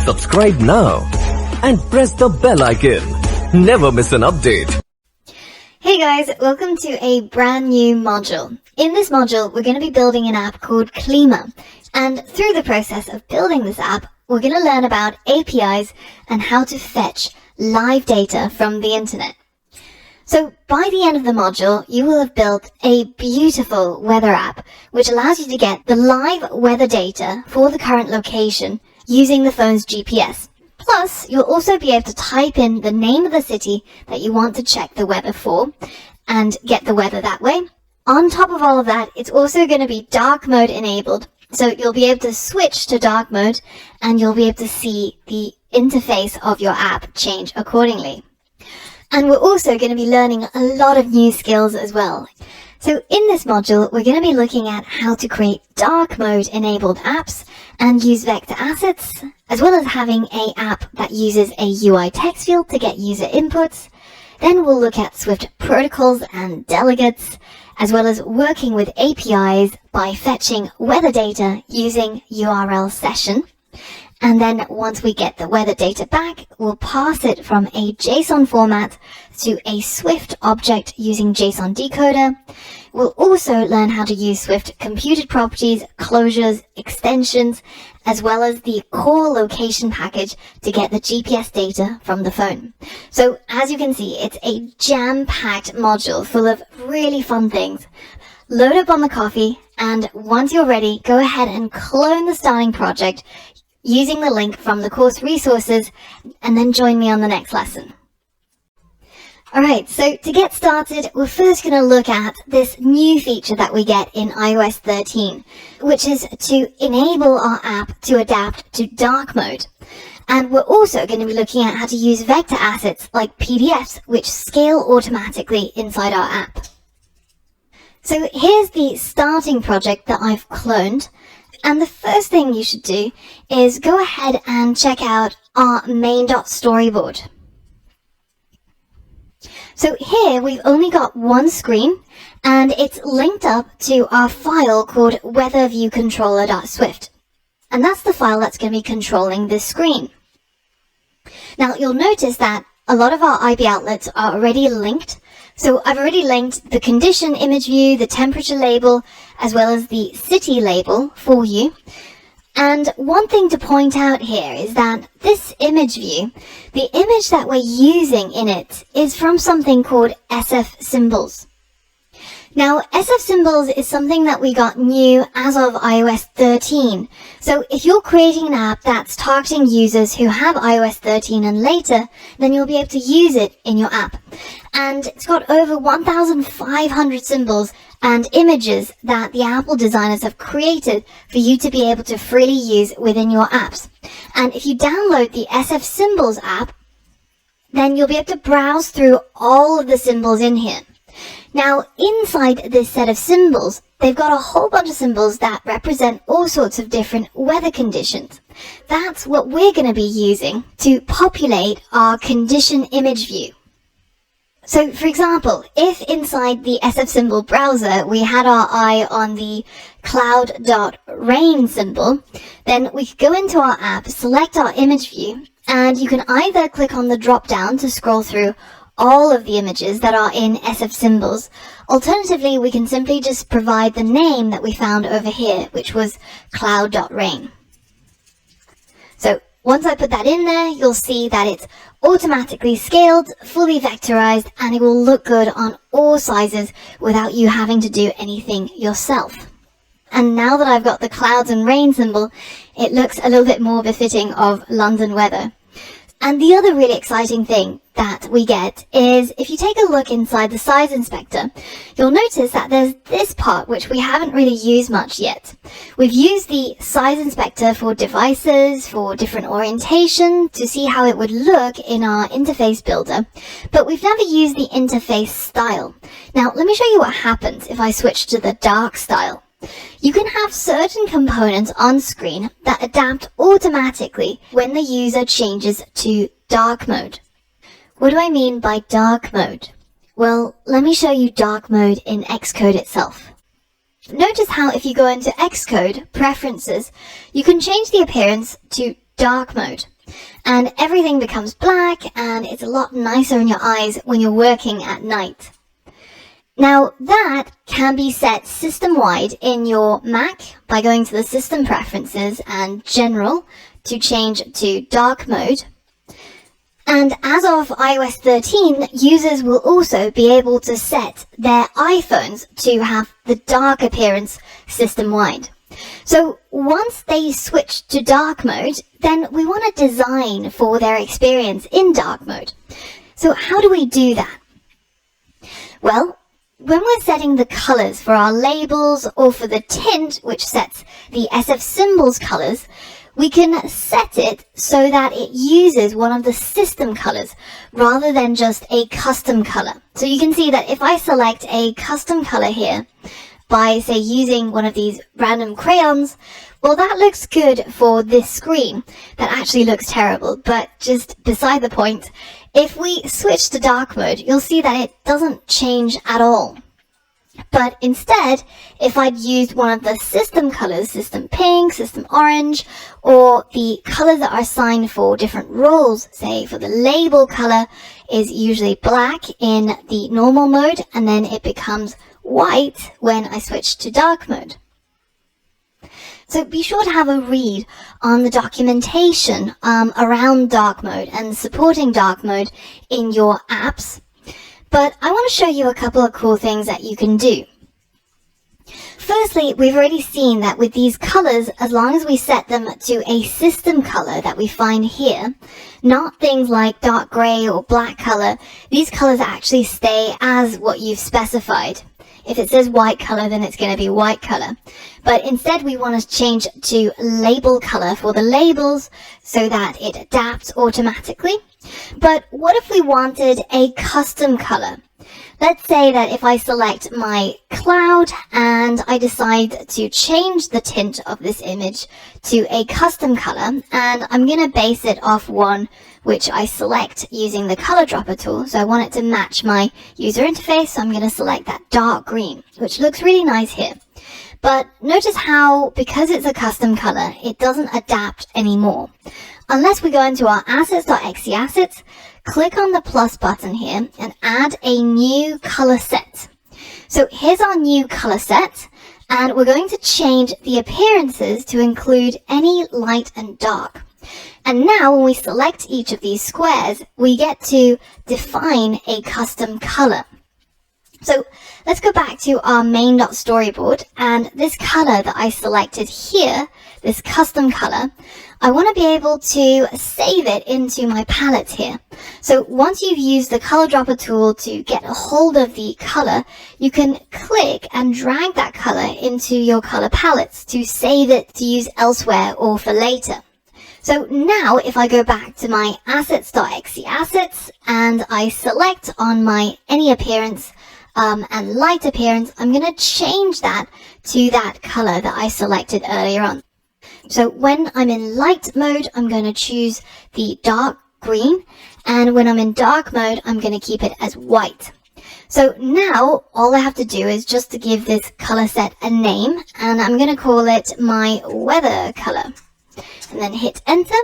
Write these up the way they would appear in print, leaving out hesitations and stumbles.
Subscribe now and press the bell icon. Never miss an update. Hey guys, welcome to a brand new module. In this module, we're going to be building an app called Klima. And through the process of building this app, we're going to learn about APIs and how to fetch live data from the internet. So by the end of the module, you will have built a beautiful weather app, which allows you to get the live weather data for the current location using the phone's GPS. Plus, you'll also be able to type in the name of the city that you want to check the weather for and get the weather that way. On top of all of that, it's also going to be dark mode enabled. So you'll be able to switch to dark mode and you'll be able to see the interface of your app change accordingly. And we're also going to be learning a lot of new skills as well. So in this module, we're going to be looking at how to create dark mode enabled apps and use vector assets, as well as having an app that uses a UI text field to get user inputs. Then we'll look at Swift protocols and delegates, as well as working with APIs by fetching weather data using URL session. And then once we get the weather data back, we'll pass it from a JSON format to a Swift object using JSON decoder. We'll also learn how to use Swift computed properties, closures, extensions, as well as the core location package to get the GPS data from the phone. So as you can see, it's a jam-packed module full of really fun things. Load up on the coffee, and once you're ready, go ahead and clone the starting project using the link from the course resources, and then join me on the next lesson. Alright, so to get started, we're first going to look at this new feature that we get in iOS 13, which is to enable our app to adapt to dark mode. And we're also going to be looking at how to use vector assets like PDFs, which scale automatically inside our app. So here's the starting project that I've cloned. And the first thing you should do is go ahead and check out our main.storyboard. So here we've only got one screen and it's linked up to our file called weatherviewcontroller.swift. And that's the file that's going to be controlling this screen. Now you'll notice that a lot of our IP outlets are already linked. So I've already linked the condition image view, the temperature label, as well as the city label for you. And one thing to point out here is that this image view, the image that we're using in it is from something called SF Symbols. Now, SF Symbols is something that we got new as of iOS 13. So if you're creating an app that's targeting users who have iOS 13 and later, then you'll be able to use it in your app. And it's got over 1,500 symbols and images that the Apple designers have created for you to be able to freely use within your apps. And if you download the SF Symbols app, then you'll be able to browse through all of the symbols in here. Now, inside this set of symbols, they've got a whole bunch of symbols that represent all sorts of different weather conditions. That's what we're going to be using to populate our condition image view. So, for example, if inside the SF symbol browser we had our eye on the cloud.rain symbol, then we could go into our app, select our image view, and you can either click on the drop down to scroll through all of the images that are in SF Symbols. Alternatively, we can simply just provide the name that we found over here, which was cloud.rain. So once I put that in there, you'll see that it's automatically scaled, fully vectorized, and it will look good on all sizes without you having to do anything yourself. And now that I've got the clouds and rain symbol, it looks a little bit more befitting of London weather. And the other really exciting thing that we get is if you take a look inside the size inspector, you'll notice that there's this part which we haven't really used much yet. We've used the size inspector for devices, for different orientation, to see how it would look in our interface builder, but we've never used the interface style. Now, let me show you what happens if I switch to the dark style. You can have certain components on screen that adapt automatically when the user changes to dark mode. What do I mean by dark mode? Well, let me show you dark mode in Xcode itself. Notice how if you go into Xcode, Preferences, you can change the appearance to dark mode. And everything becomes black, and it's a lot nicer in your eyes when you're working at night. Now that can be set system-wide in your Mac by going to the System Preferences and General to change to Dark Mode. And as of iOS 13, users will also be able to set their iPhones to have the dark appearance system-wide. So once they switch to dark mode, then we want to design for their experience in dark mode. So how do we do that? Well, when we're setting the colors for our labels or for the tint, which sets the SF symbols colors, we can set it so that it uses one of the system colors rather than just a custom color. So you can see that if I select a custom color here by, say, using one of these random crayons, well, that looks good for this screen. That actually looks terrible, but just beside the point, if we switch to dark mode, you'll see that it doesn't change at all. But instead, if I'd used one of the system colors, system pink, system orange, or the colors that are assigned for different roles, say for the label color is usually black in the normal mode, and then it becomes white when I switch to dark mode. So be sure to have a read on the documentation around dark mode and supporting dark mode in your apps. But I want to show you a couple of cool things that you can do. Firstly, we've already seen that with these colors, as long as we set them to a system color that we find here, not things like dark gray or black color, these colors actually stay as what you've specified. If it says white color, then it's going to be white color. But instead, we want to change to label color for the labels so that it adapts automatically. But what if we wanted a custom color? Let's say that if I select my cloud and I decide to change the tint of this image to a custom color, and I'm going to base it off one which I select using the color dropper tool. So I want it to match my user interface, so I'm going to select that dark green, which looks really nice here. But notice how, because it's a custom color, it doesn't adapt anymore. Unless we go into our assets.exe assets, click on the plus button here and add a new color set. So here's our new color set, and we're going to change the appearances to include any light and dark. And now when we select each of these squares, we get to define a custom color. So let's go back to our main.storyboard, and this color that I selected here, this custom color, I want to be able to save it into my palette here. So once you've used the color dropper tool to get a hold of the color, you can click and drag that color into your color palettes to save it to use elsewhere or for later. So now if I go back to my assets.exe assets and I select on my any appearance and light appearance, I'm going to change that to that color that I selected earlier on. So when I'm in light mode, I'm going to choose the dark green, and when I'm in dark mode, I'm going to keep it as white. So now all I have to do is just to give this color set a name, and I'm going to call it my weather color, and then hit enter.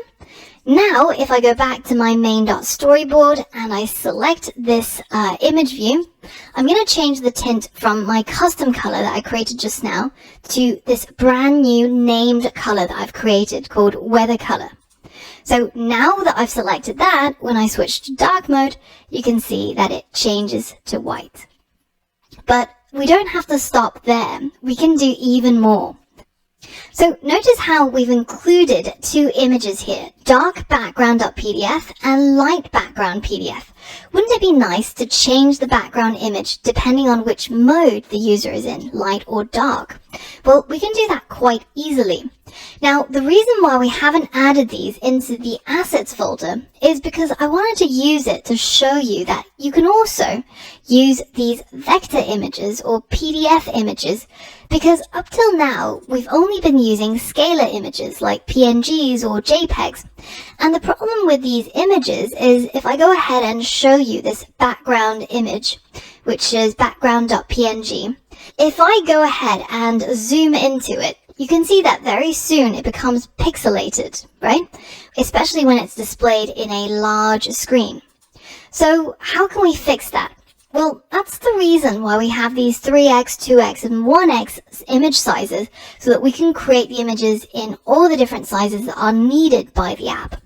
Now if I go back to my main.storyboard and I select this image view, I'm going to change the tint from my custom color that I created just now to this brand new named color that I've created called weather color. So now that I've selected that, when I switch to dark mode, you can see that it changes to white. But we don't have to stop there. We can do even more. So notice how we've included two images here, dark background.pdf and light background PDF. Wouldn't it be nice to change the background image depending on which mode the user is in, light or dark? Well, we can do that quite easily. Now, the reason why we haven't added these into the assets folder is because I wanted to use it to show you that you can also use these vector images or PDF images, because up till now, we've only been using scalar images like PNGs or JPEGs. And the problem with these images is if I go ahead and show you this background image, which is background.png, if I go ahead and zoom into it, you can see that very soon it becomes pixelated, right? Especially when it's displayed in a large screen. So how can we fix that? Well, that's the reason why we have these 3x, 2x, and 1x image sizes, so that we can create the images in all the different sizes that are needed by the app.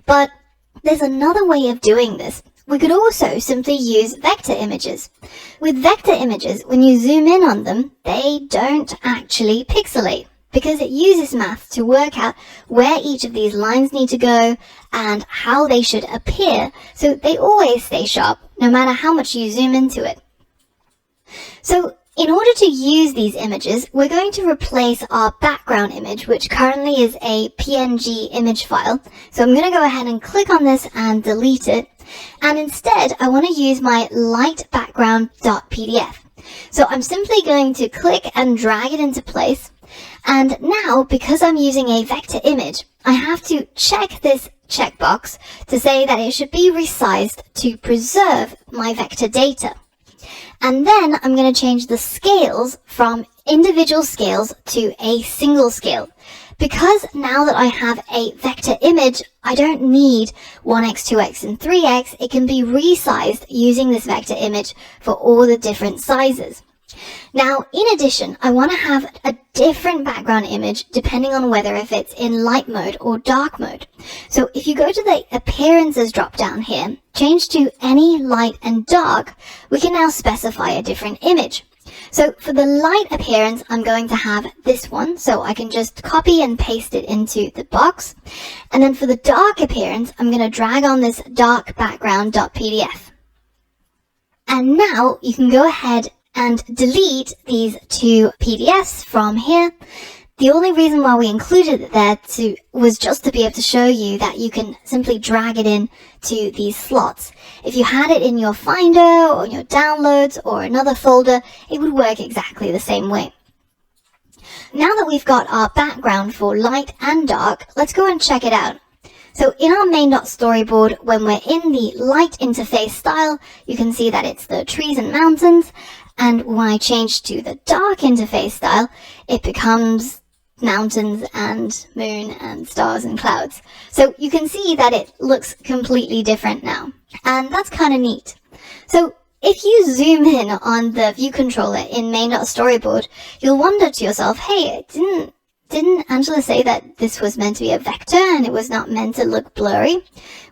But there's another way of doing this. We could also simply use vector images. With vector images, when you zoom in on them, they don't actually pixelate, because it uses math to work out where each of these lines need to go and how they should appear, so they always stay sharp, no matter how much you zoom into it. So in order to use these images, we're going to replace our background image, which currently is a PNG image file. So I'm going to go ahead and click on this and delete it. And instead, I want to use my light background.pdf. So I'm simply going to click and drag it into place. And now, because I'm using a vector image, I have to check this checkbox to say that it should be resized to preserve my vector data. And then I'm going to change the scales from individual scales to a single scale. Because now that I have a vector image, I don't need 1x, 2x, and 3x. It can be resized using this vector image for all the different sizes. Now, in addition, I want to have a different background image depending on whether if it's in light mode or dark mode. So if you go to the appearances drop down here, change to any light and dark, we can now specify a different image. So for the light appearance, I'm going to have this one, so I can just copy and paste it into the box. And then for the dark appearance, I'm going to drag on this dark background.pdf. And now you can go ahead and delete these two PDFs from here. The only reason why we included it there was just to be able to show you that you can simply drag it in to these slots. If you had it in your Finder or your downloads or another folder, it would work exactly the same way. Now that we've got our background for light and dark, let's go and check it out. So in our main.storyboard, when we're in the light interface style, you can see that it's the trees and mountains. And when I change to the dark interface style, it becomes mountains and moon and stars and clouds. So you can see that it looks completely different now. And that's kind of neat. So if you zoom in on the view controller in main.storyboard, you'll wonder to yourself, hey, didn't Angela say that this was meant to be a vector and it was not meant to look blurry?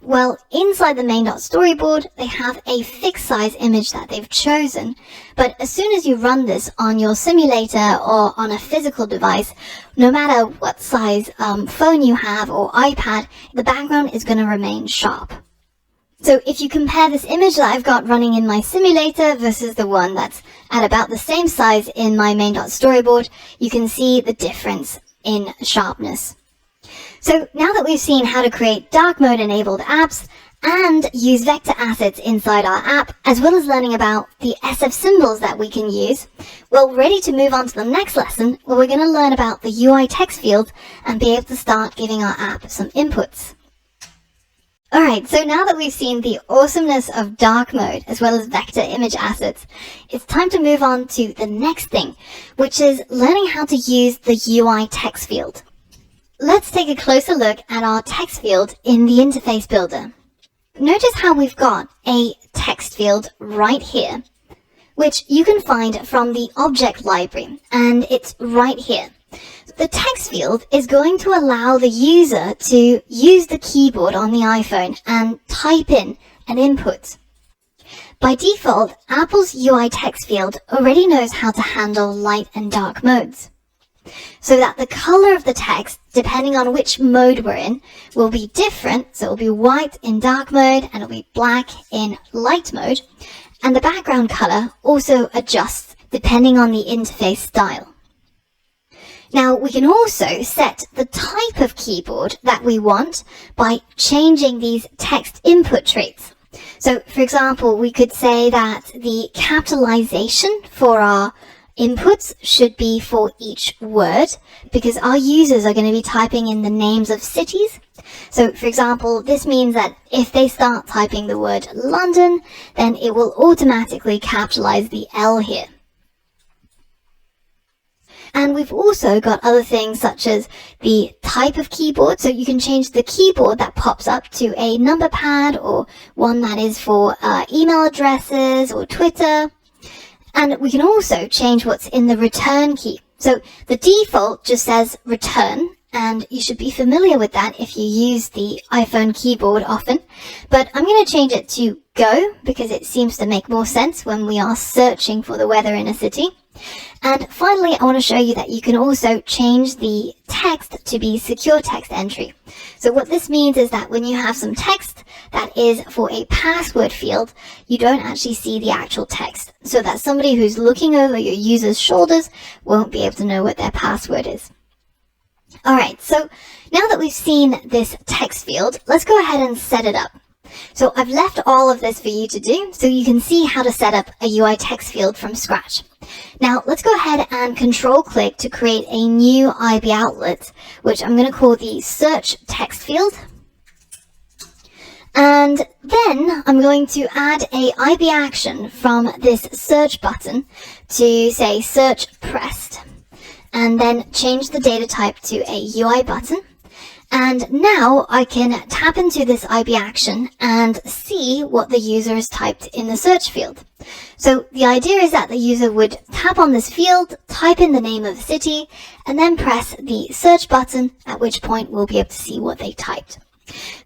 Well, inside the main.storyboard, they have a fixed size image that they've chosen. But as soon as you run this on your simulator or on a physical device, no matter what size phone you have or iPad, the background is going to remain sharp. So if you compare this image that I've got running in my simulator versus the one that's at about the same size in my main.storyboard, you can see the difference in sharpness. So now that we've seen how to create dark mode enabled apps and use vector assets inside our app, as well as learning about the SF symbols that we can use, we're ready to move on to the next lesson where we're going to learn about the UI text field and be able to start giving our app some inputs. Alright, so now that we've seen the awesomeness of dark mode as well as vector image assets, it's time to move on to the next thing, which is learning how to use the UI text field. Let's take a closer look at our text field in the interface builder. Notice how we've got a text field right here, which you can find from the object library, and it's right here. The text field is going to allow the user to use the keyboard on the iPhone and type in an input. By default, Apple's UI text field already knows how to handle light and dark modes, so that the color of the text, depending on which mode we're in, will be different. So it will be white in dark mode and it'll be black in light mode, and the background color also adjusts depending on the interface style. Now, we can also set the type of keyboard that we want by changing these text input traits. So, for example, we could say that the capitalization for our inputs should be for each word, because our users are going to be typing in the names of cities. So, for example, this means that if they start typing the word London, then it will automatically capitalize the L here. And we've also got other things such as the type of keyboard. So you can change the keyboard that pops up to a number pad or one that is for email addresses or Twitter. And we can also change what's in the return key. So the default just says return, and you should be familiar with that if you use the iPhone keyboard often. But I'm going to change it to go because it seems to make more sense when we are searching for the weather in a city. And finally, I want to show you that you can also change the text to be secure text entry. So what this means is that when you have some text that is for a password field, you don't actually see the actual text, so that somebody who's looking over your user's shoulders won't be able to know what their password is. Alright, so now that we've seen this text field, let's go ahead and set it up. So I've left all of this for you to do, so you can see how to set up a UI text field from scratch. Now let's go ahead and control click to create a new IB outlet, which I'm going to call the search text field. And then I'm going to add a IB action from this search button to say search pressed, and then change the data type to a UI button. And now I can tap into this IB action and see what the user has typed in the search field. So the idea is that the user would tap on this field, type in the name of the city, and then press the search button, at which point we'll be able to see what they typed.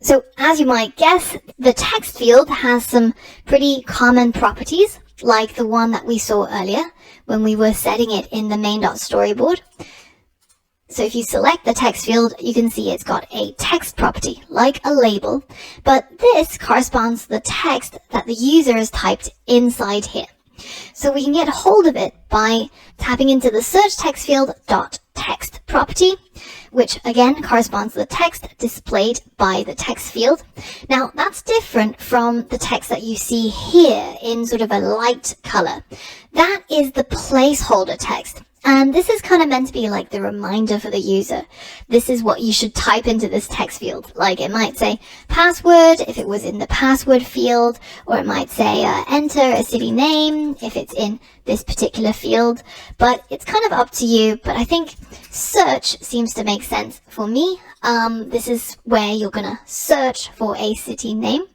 So as you might guess, the text field has some pretty common properties, like the one that we saw earlier when we were setting it in the main.storyboard. So if you select the text field, you can see it's got a text property, like a label, but this corresponds to the text that the user has typed inside here. So we can get hold of it by tapping into the search text field .text property, which again corresponds to the text displayed by the text field. Now that's different from the text that you see here in sort of a light color. That is the placeholder text. And this is kind of meant to be like the reminder for the user. This is what you should type into this text field. Like it might say password if it was in the password field, or it might say enter a city name if it's in this particular field. But it's kind of up to you. But I think search seems to make sense for me. This is where you're going to search for a city name.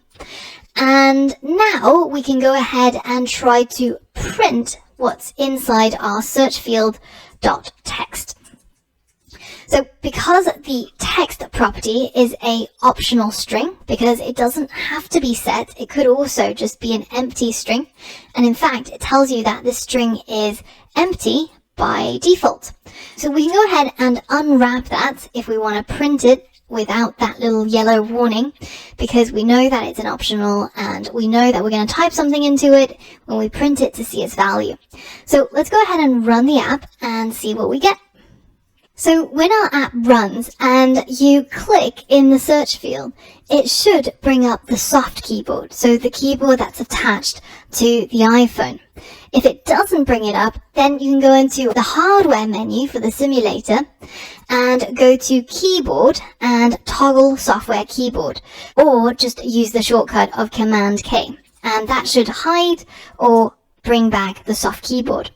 And now we can go ahead and try to print what's inside our search field .text. So because the text property is a optional string, because it doesn't have to be set, it could also just be an empty string. And in fact, it tells you that this string is empty by default. So we can go ahead and unwrap that if we want to print it without that little yellow warning, because we know that it's an optional and we know that we're going to type something into it when we print it to see its value. So let's go ahead and run the app and see what we get. So when our app runs and you click in the search field, it should bring up the soft keyboard, so the keyboard that's attached to the iPhone. If it doesn't bring it up, then you can go into the hardware menu for the simulator and go to keyboard and toggle software keyboard, or just use the shortcut of Command K, and that should hide or bring back the soft keyboard.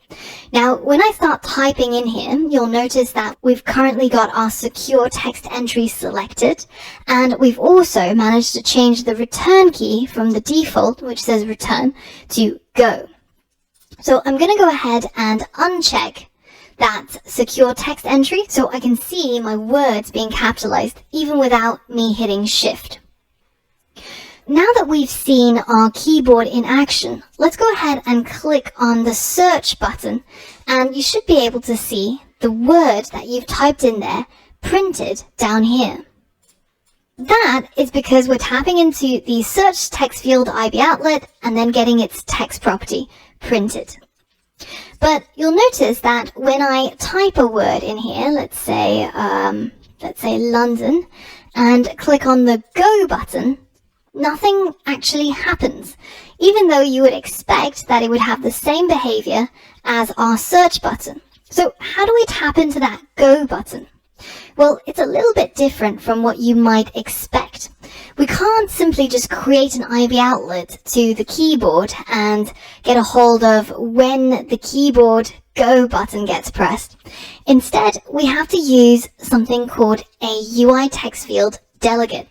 Now, when I start typing in here, you'll notice that we've currently got our secure text entry selected, and we've also managed to change the return key from the default, which says return, to go. So I'm going to go ahead and uncheck that secure text entry so I can see my words being capitalized even without me hitting shift. Now that we've seen our keyboard in action, let's go ahead and click on the search button, and you should be able to see the word that you've typed in there printed down here. That is because we're tapping into the search text field IB outlet and then getting its text property printed. But you'll notice that when I type a word in here, let's say London, and click on the go button, nothing actually happens, even though you would expect that it would have the same behavior as our search button. So how do we tap into that go button? Well, it's a little bit different from what you might expect. We can't simply just create an IB outlet to the keyboard and get a hold of when the keyboard Go button gets pressed. Instead, we have to use something called a UI text field delegate.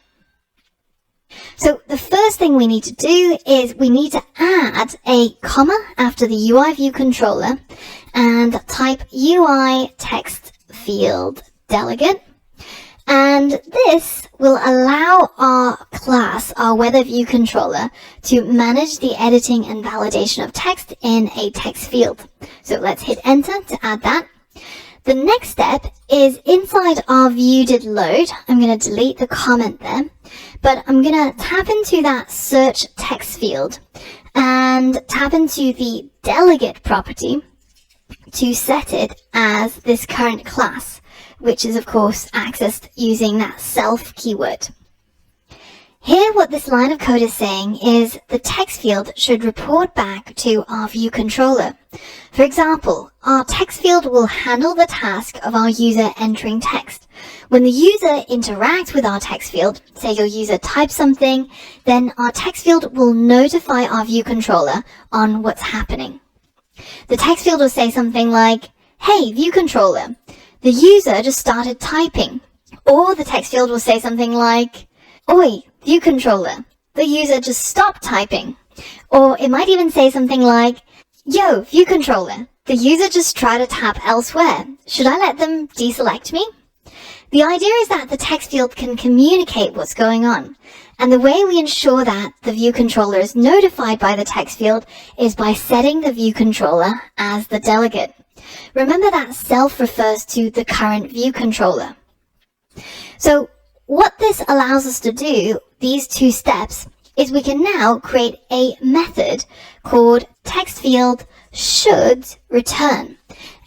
So the first thing we need to do is we need to add a comma after the UI view controller and type UI text field delegate. And this will allow our class, our weather view controller, to manage the editing and validation of text in a text field. So let's hit enter to add that. The next step is inside our view did load. I'm going to delete the comment there, but I'm going to tap into that search text field and tap into the delegate property to set it as this current class, which is of course accessed using that self keyword. Here what this line of code is saying is the text field should report back to our view controller. For example, our text field will handle the task of our user entering text. When the user interacts with our text field, say your user types something, then our text field will notify our view controller on what's happening. The text field will say something like, "Hey, view controller, the user just started typing." Or the text field will say something like, "Oi, view controller, the user just stopped typing." Or it might even say something like, "Yo, view controller, the user just tried to tap elsewhere. Should I let them deselect me?" The idea is that the text field can communicate what's going on. And the way we ensure that the view controller is notified by the text field is by setting the view controller as the delegate. Remember that self refers to the current view controller. So what this allows us to do, these two steps, is we can now create a method called text field should return.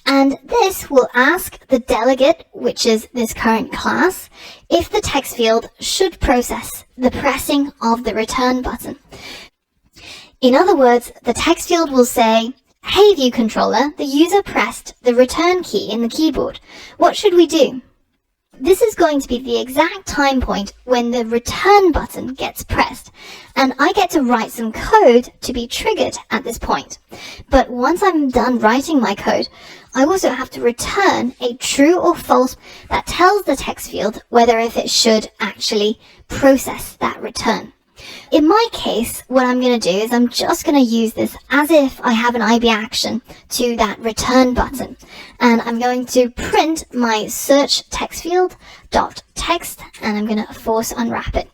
And this will ask the delegate, which is this current class, if the text field should process the pressing of the return button. In other words, the text field will say, "Hey view controller, the user pressed the return key in the keyboard. What should we do?" This is going to be the exact time point when the return button gets pressed, and I get to write some code to be triggered at this point. But once I'm done writing my code, I also have to return a true or false that tells the text field whether if it should actually process that return. In my case, what I'm going to do is I'm just going to use this as if I have an IB action to that return button. And I'm going to print my search text field dot text, and I'm going to force unwrap it.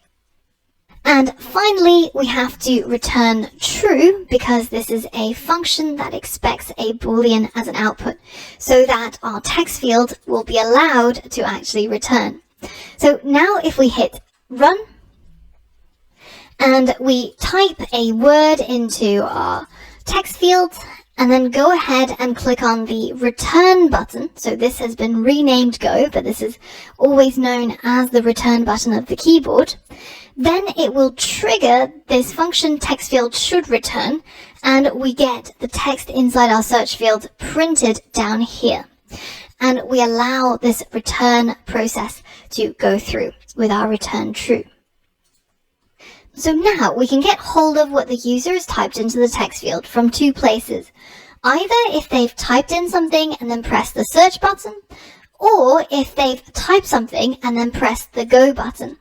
And finally, we have to return true because this is a function that expects a Boolean as an output so that our text field will be allowed to actually return. So now if we hit run, and we type a word into our text field and then go ahead and click on the return button. So this has been renamed Go, but this is always known as the return button of the keyboard. Then it will trigger this function text field should return, and we get the text inside our search field printed down here. And we allow this return process to go through with our return true. So now we can get hold of what the user has typed into the text field from two places. Either if they've typed in something and then pressed the search button, or if they've typed something and then pressed the go button.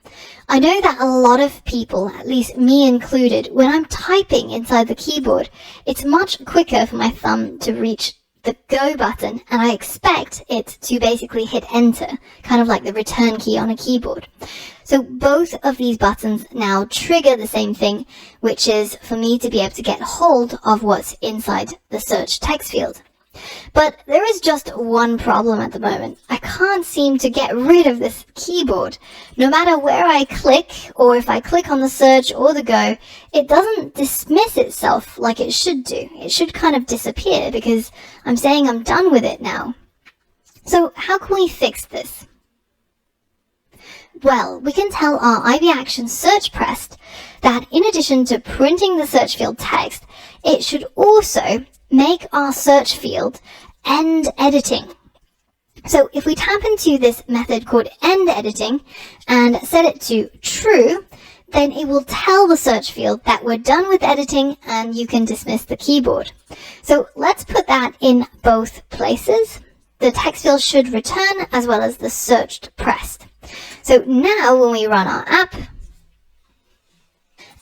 I know that a lot of people, at least me included, when I'm typing inside the keyboard, it's much quicker for my thumb to reach the go button, and I expect it to basically hit enter, kind of like the return key on a keyboard. So both of these buttons now trigger the same thing, which is for me to be able to get hold of what's inside the search text field. But there is just one problem at the moment. I can't seem to get rid of this keyboard. No matter where I click, or if I click on the search or the go, it doesn't dismiss itself like it should do. It should kind of disappear because I'm saying I'm done with it now. So how can we fix this? Well, we can tell our IB action search pressed that in addition to printing the search field text, it should also make our search field end editing. So if we tap into this method called end editing and set it to true, then it will tell the search field that we're done with editing and you can dismiss the keyboard. So let's put that in both places. The text field should return as well as the searched pressed. So now when we run our app,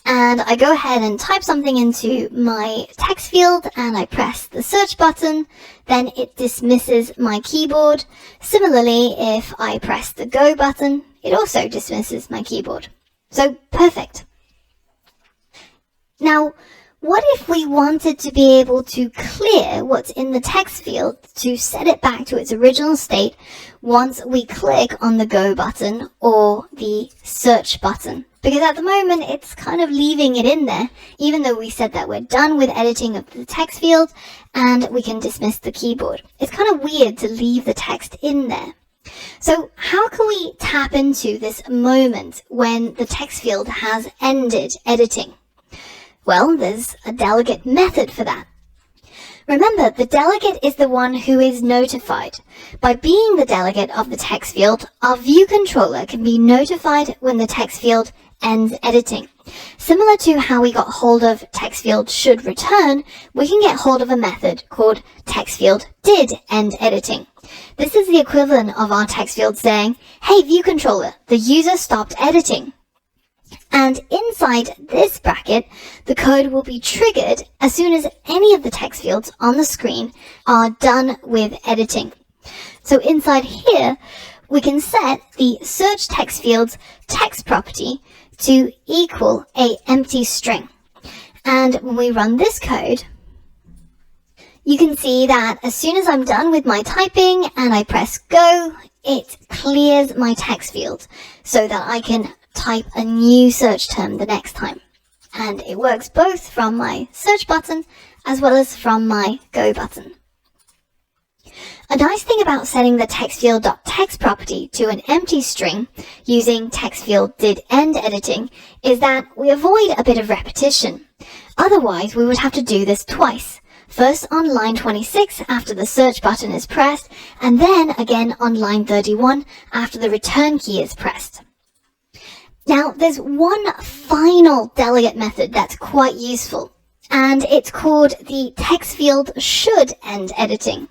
and I go ahead and type something into my text field and I press the search button, then it dismisses my keyboard. Similarly, if I press the go button, it also dismisses my keyboard. So perfect. Now, what if we wanted to be able to clear what's in the text field to set it back to its original state once we click on the go button or the search button? Because at the moment, it's kind of leaving it in there, even though we said that we're done with editing of the text field and we can dismiss the keyboard. It's kind of weird to leave the text in there. So how can we tap into this moment when the text field has ended editing? Well, there's a delegate method for that. Remember, the delegate is the one who is notified. By being the delegate of the text field, our view controller can be notified when the text field ends editing. Similar to how we got hold of text field should return, we can get hold of a method called text field did end editing. This is the equivalent of our text field saying, hey view controller, the user stopped editing. And inside this bracket, the code will be triggered as soon as any of the text fields on the screen are done with editing. So inside here, we can set the search text field's text property to equal a empty string. And when we run this code, you can see that as soon as I'm done with my typing and I press go, it clears my text field so that I can type a new search term the next time. And it works both from my search button as well as from my go button. A nice thing about setting the textfield.text property to an empty string using textfield did end editing is that we avoid a bit of repetition. Otherwise, we would have to do this twice. First on line 26 after the search button is pressed, and then again on line 31 after the return key is pressed. Now, there's one final delegate method that's quite useful, and it's called the text field should end editing.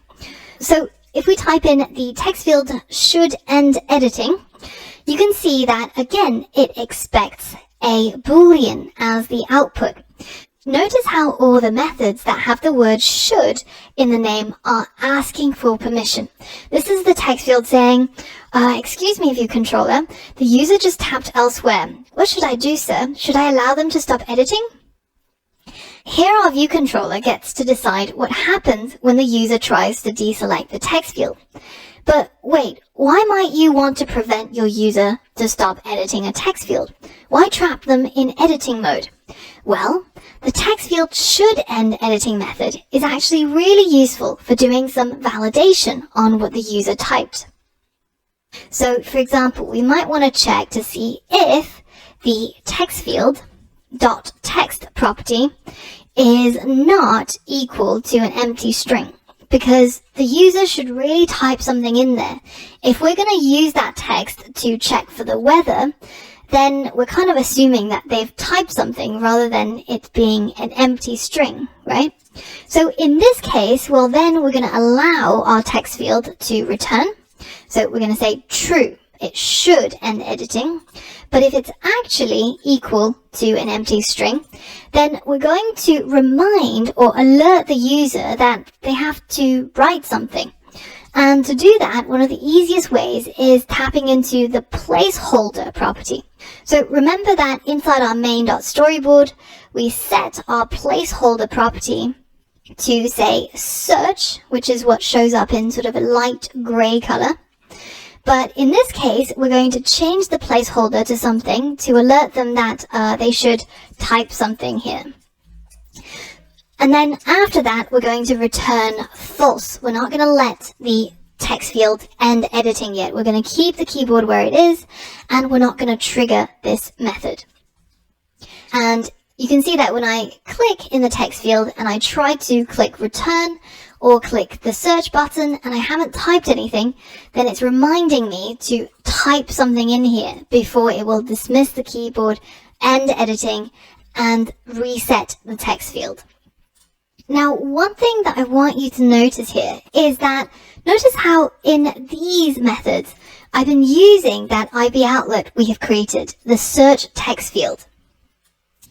So if we type in the text field should end editing, you can see that again it expects a boolean as the output. Notice how all the methods that have the word should in the name are asking for permission. This is the text field saying, excuse me, view controller, the user just tapped elsewhere. What should I do, sir? Should I allow them to stop editing? Here our view controller gets to decide what happens when the user tries to deselect the text field. But wait, why might you want to prevent your user to stop editing a text field? Why trap them in editing mode? Well, the text field should end editing method is actually really useful for doing some validation on what the user typed. So, for example, we might want to check to see if the text field .text property is not equal to an empty string, because the user should really type something in there. If we're going to use that text to check for the weather, then we're kind of assuming that they've typed something rather than it being an empty string, right? So in this case, well, then we're going to allow our text field to return. So we're going to say true. It should end editing. But if it's actually equal to an empty string, then we're going to remind or alert the user that they have to write something. And to do that, one of the easiest ways is tapping into the placeholder property. So remember that inside our main.storyboard, we set our placeholder property to say search, which is what shows up in sort of a light gray color. But in this case, we're going to change the placeholder to something to alert them that they should type something here. And then after that, we're going to return false. We're not going to let the text field end editing yet. We're going to keep the keyboard where it is, and we're not going to trigger this method. And you can see that when I click in the text field and I try to click return or click the search button and I haven't typed anything, then it's reminding me to type something in here before it will dismiss the keyboard end editing, and reset the text field. Now, one thing that I want you to notice here is that notice how in these methods I've been using that IB outlet we have created, the search text field,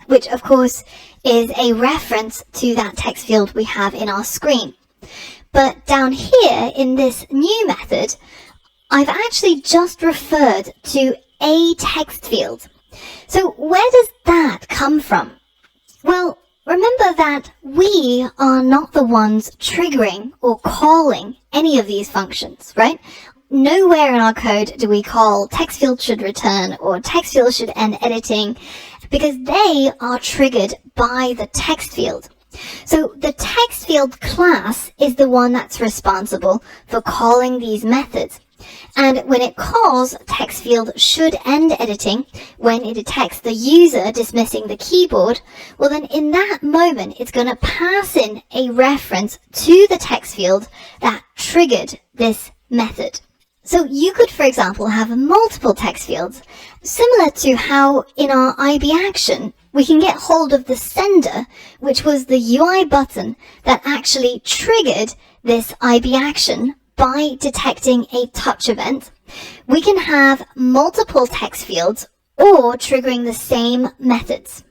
which of course is a reference to that text field we have in our screen. But down here in this new method, I've actually just referred to a text field. So where does that come from? Well, remember that we are not the ones triggering or calling any of these functions, right? Nowhere in our code do we call text field should return or text field should end editing, because they are triggered by the text field. So the text field class is the one that's responsible for calling these methods. And when it calls text field should end editing, when it detects the user dismissing the keyboard, well then in that moment it's going to pass in a reference to the text field that triggered this method. So you could, for example, have multiple text fields, similar to how in our IB action we can get hold of the sender, which was the UI button that actually triggered this IB action by detecting a touch event. We can have multiple text fields or triggering the same methods.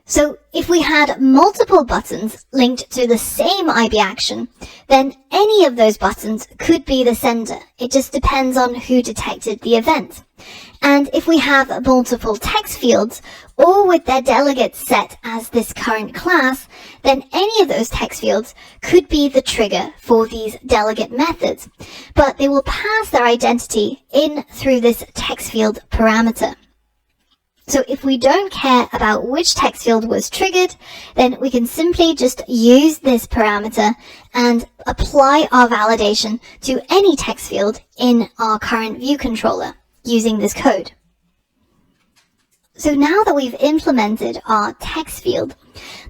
So if we had multiple buttons linked to the same IB action, then any of those buttons could be the sender. It just depends on who detected the event. And if we have multiple text fields, or with their delegates set as this current class, then any of those text fields could be the trigger for these delegate methods, but they will pass their identity in through this text field parameter. So if we don't care about which text field was triggered, then we can simply just use this parameter and apply our validation to any text field in our current view controller using this code. So now that we've implemented our text field,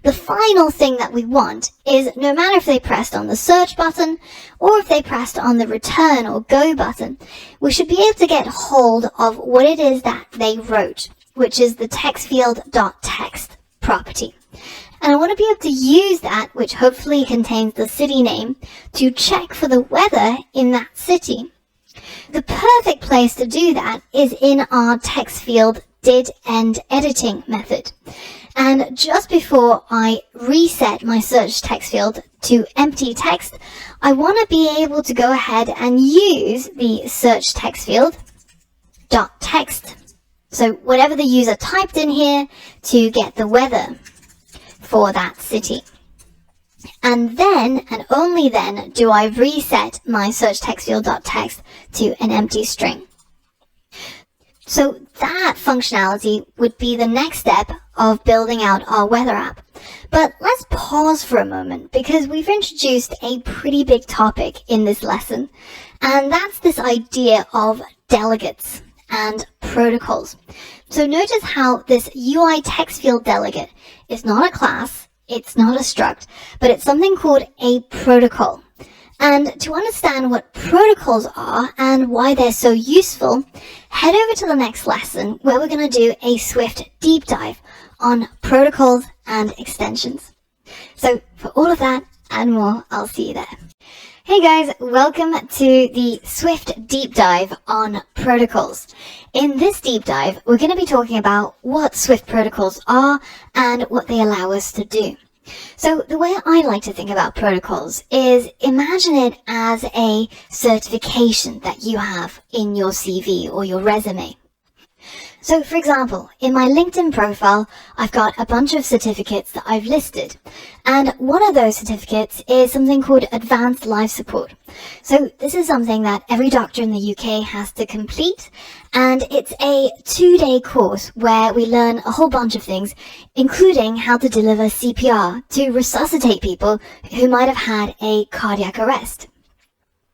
the final thing that we want is no matter if they pressed on the search button or if they pressed on the return or go button, we should be able to get hold of what it is that they wrote, which is the text field.text property. And I want to be able to use that, which hopefully contains the city name, to check for the weather in that city. The perfect place to do that is in our text field did end editing method. And just before I reset my search text field to empty text, I want to be able to go ahead and use the search text field .text. So whatever the user typed in here to get the weather for that city. And then, and only then, do I reset my search text field.text to an empty string. So that functionality would be the next step of building out our weather app. But let's pause for a moment because we've introduced a pretty big topic in this lesson, and that's this idea of delegates and protocols. So notice how this UI text field delegate is not a class, it's not a struct, but it's something called a protocol. And to understand what protocols are and why they're so useful, head over to the next lesson where we're going to do a Swift deep dive on protocols and extensions. So for all of that and more, I'll see you there. Hey guys, welcome to the Swift deep dive on protocols. In this deep dive, we're going to be talking about what Swift protocols are and what they allow us to do. So the way I like to think about protocols is imagine it as a certification that you have in your CV or your resume. So for example, in my LinkedIn profile, I've got a bunch of certificates that I've listed. And one of those certificates is something called Advanced Life Support. So this is something that every doctor in the UK has to complete. And it's a 2-day course where we learn a whole bunch of things, including how to deliver CPR to resuscitate people who might have had a cardiac arrest.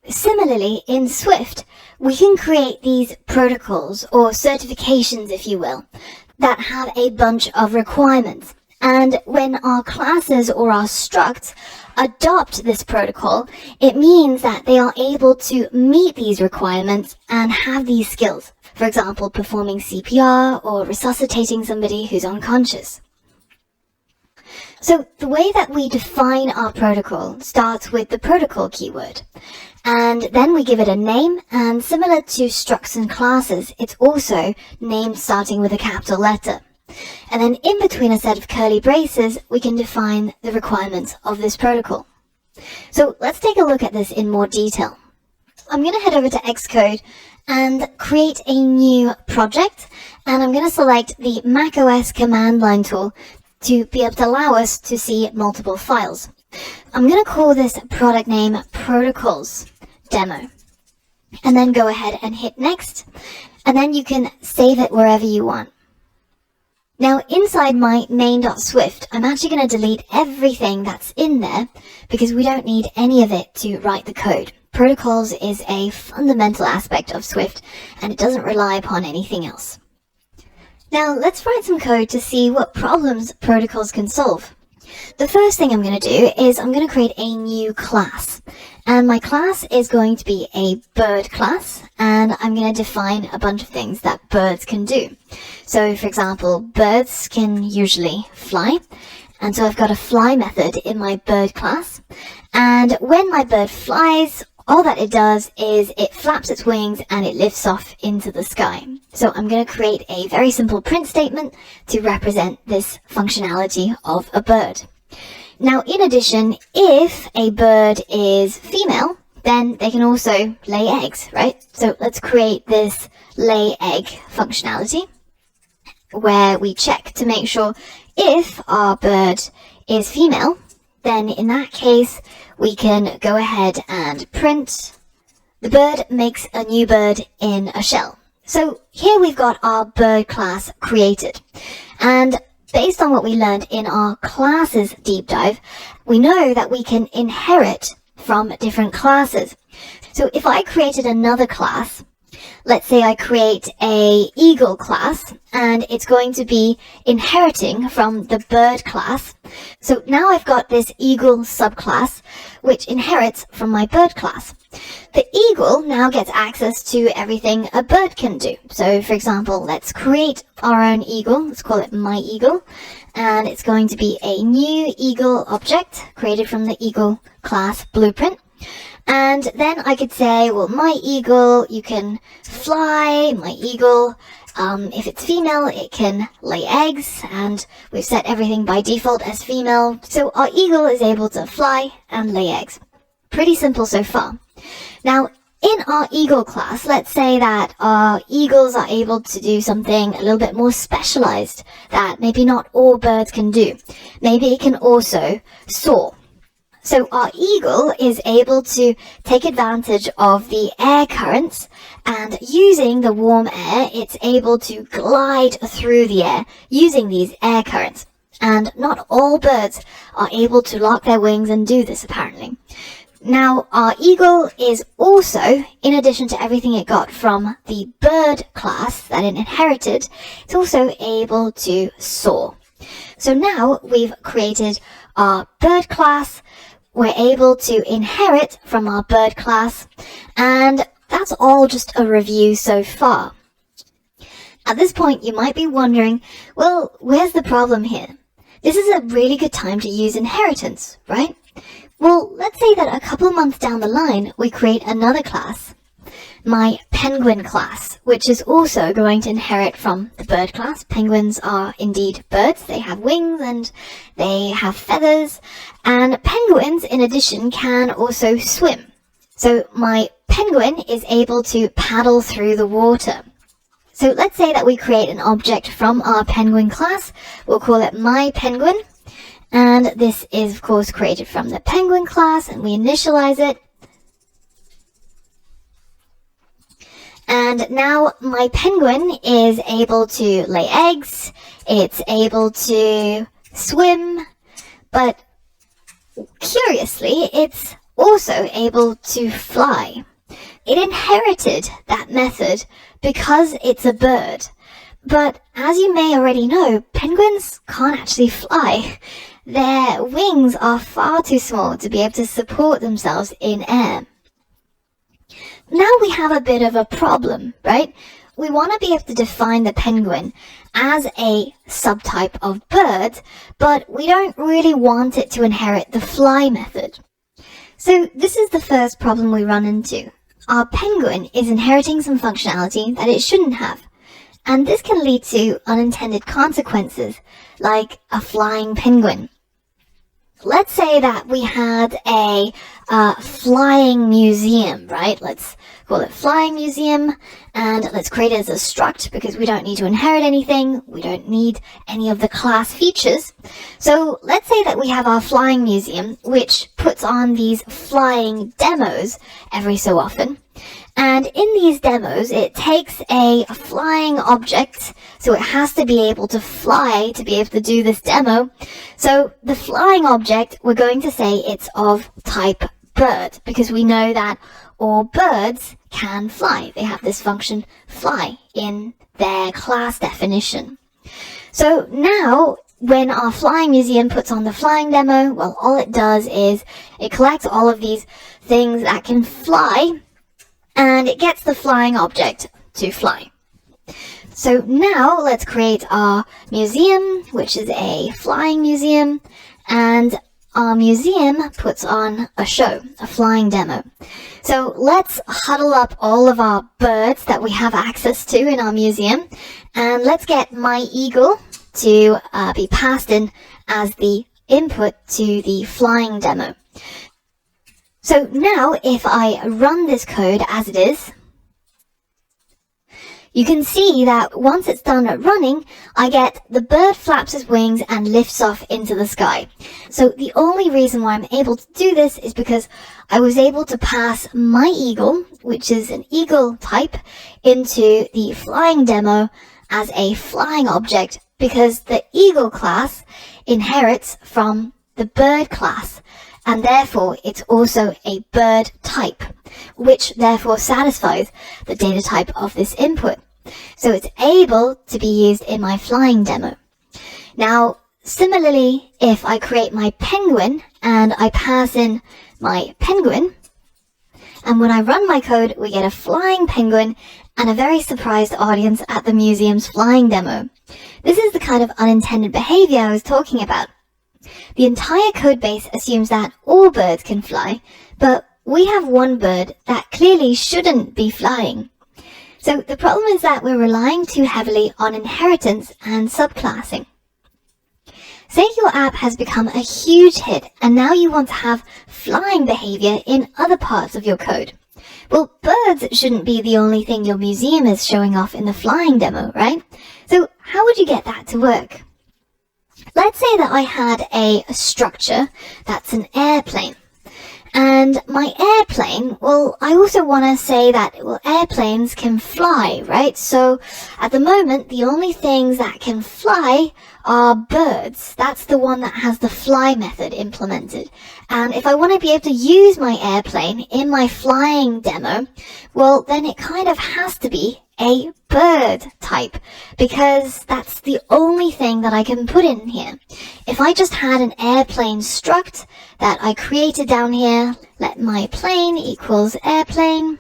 Similarly, in Swift, we can create these protocols, or certifications if you will, that have a bunch of requirements. And when our classes or our structs adopt this protocol, it means that they are able to meet these requirements and have these skills. for example, performing CPR or resuscitating somebody who's unconscious. So the way that we define our protocol starts with the protocol keyword, and then we give it a name, and similar to structs and classes, it's also named starting with a capital letter. And then in between a set of curly braces, we can define the requirements of this protocol. So let's take a look at this in more detail. I'm going to head over to Xcode and create a new project, and I'm going to select the macOS command line tool to be able to allow us to see multiple files. I'm going to call this product name Protocols Demo, and then go ahead and hit next, and then you can save it wherever you want. Now inside my main.swift, I'm actually going to delete everything that's in there because we don't need any of it to write the code. Protocols is a fundamental aspect of Swift, and it doesn't rely upon anything else. Now let's write some code to see what problems protocols can solve. The first thing I'm going to do is I'm going to create a new class. And my class is going to be a bird class, and I'm going to define a bunch of things that birds can do. So for example, birds can usually fly, and so I've got a fly method in my bird class. And when my bird flies, all that it does is it flaps its wings and it lifts off into the sky. So I'm going to create a very simple print statement to represent this functionality of a bird. Now, in addition, if a bird is female, then they can also lay eggs, right? So let's create this lay egg functionality where we check to make sure if our bird is female, then in that case, we can go ahead and print the bird makes a new bird in a shell. So here we've got our bird class created. And based on what we learned in our classes deep dive, we know that we can inherit from different classes. So if I created another class, let's say I create a eagle class, and it's going to be inheriting from the bird class. So now I've got this eagle subclass, which inherits from my bird class. The eagle now gets access to everything a bird can do. So for example, let's create our own eagle. Let's call it my eagle. And it's going to be a new eagle object created from the eagle class blueprint. And then I could say, well, my eagle, you can fly. My eagle, if it's female, it can lay eggs. And we've set everything by default as female. So our eagle is able to fly and lay eggs. Pretty simple so far. Now, in our eagle class, let's say that our eagles are able to do something a little bit more specialized that maybe not all birds can do. Maybe it can also soar. So our eagle is able to take advantage of the air currents, and using the warm air, it's able to glide through the air using these air currents. And not all birds are able to lock their wings and do this, apparently. Now, our eagle is also, in addition to everything it got from the bird class that it inherited, it's also able to soar. So now we've created our bird class, we're able to inherit from our bird class, and that's all just a review so far. At this point, you might be wondering, well, where's the problem here? This is a really good time to use inheritance, right? Well, let's say that a couple of months down the line, we create another class, my penguin class, which is also going to inherit from the bird class. Penguins are indeed birds. They have wings and they have feathers. And penguins, in addition, can also swim. So my penguin is able to paddle through the water. So let's say that we create an object from our penguin class. We'll call it my penguin. And this is, of course, created from the penguin class, and we initialize it. And now my penguin is able to lay eggs, it's able to swim, but curiously, it's also able to fly. It inherited that method because it's a bird. But as you may already know, penguins can't actually fly. Their wings are far too small to be able to support themselves in air. Now we have a bit of a problem, right? we want to be able to define the penguin as a subtype of bird, but we don't really want it to inherit the fly method. So this is the first problem we run into. Our penguin is inheriting some functionality that it shouldn't have. And this can lead to unintended consequences, like a flying penguin. Let's say that we had a flying museum, right? Let's call it flying museum, and let's create it as a struct because we don't need to inherit anything. We don't need any of the class features. So let's say that we have our flying museum, which puts on these flying demos every so often. And in these demos, it takes a flying object, so it has to be able to fly to be able to do this demo. So the flying object, we're going to say it's of type bird, because we know that all birds can fly. They have this function fly in their class definition. So now, when our flying museum puts on the flying demo, well, all it does is it collects all of these things that can fly, and it gets the flying object to fly. So now let's create our museum, which is a flying museum, and our museum puts on a show, a flying demo. So let's huddle up all of our birds that we have access to in our museum, and let's get my eagle to be passed in as the input to the flying demo. So now if I run this code as it is, you can see that once it's done running, I get the bird flaps its wings and lifts off into the sky. So the only reason why I'm able to do this is because I was able to pass my eagle, which is an eagle type, into the flying demo as a flying object, because the eagle class inherits from the bird class, and therefore it's also a bird type, which therefore satisfies the data type of this input. So it's able to be used in my flying demo. Now, similarly, if I create my penguin and I pass in my penguin, and when I run my code, we get a flying penguin and a very surprised audience at the museum's flying demo. This is the kind of unintended behavior I was talking about. The entire code base assumes that all birds can fly, but we have one bird that clearly shouldn't be flying. So the problem is that we're relying too heavily on inheritance and subclassing. Say your app has become a huge hit and now you want to have flying behavior in other parts of your code. Well, birds shouldn't be the only thing your museum is showing off in the flying demo, right? So how would you get that to work? Let's say that I had a structure that's an airplane. And my airplane, well, I also want to say that, well, airplanes can fly, right? So at the moment, the only things that can fly are birds. That's the one that has the fly method implemented. And if I want to be able to use my airplane in my flying demo, well, then it kind of has to be a bird type, because that's the only thing that I can put in here. If I just had an airplane struct that I created down here, let my plane equals airplane,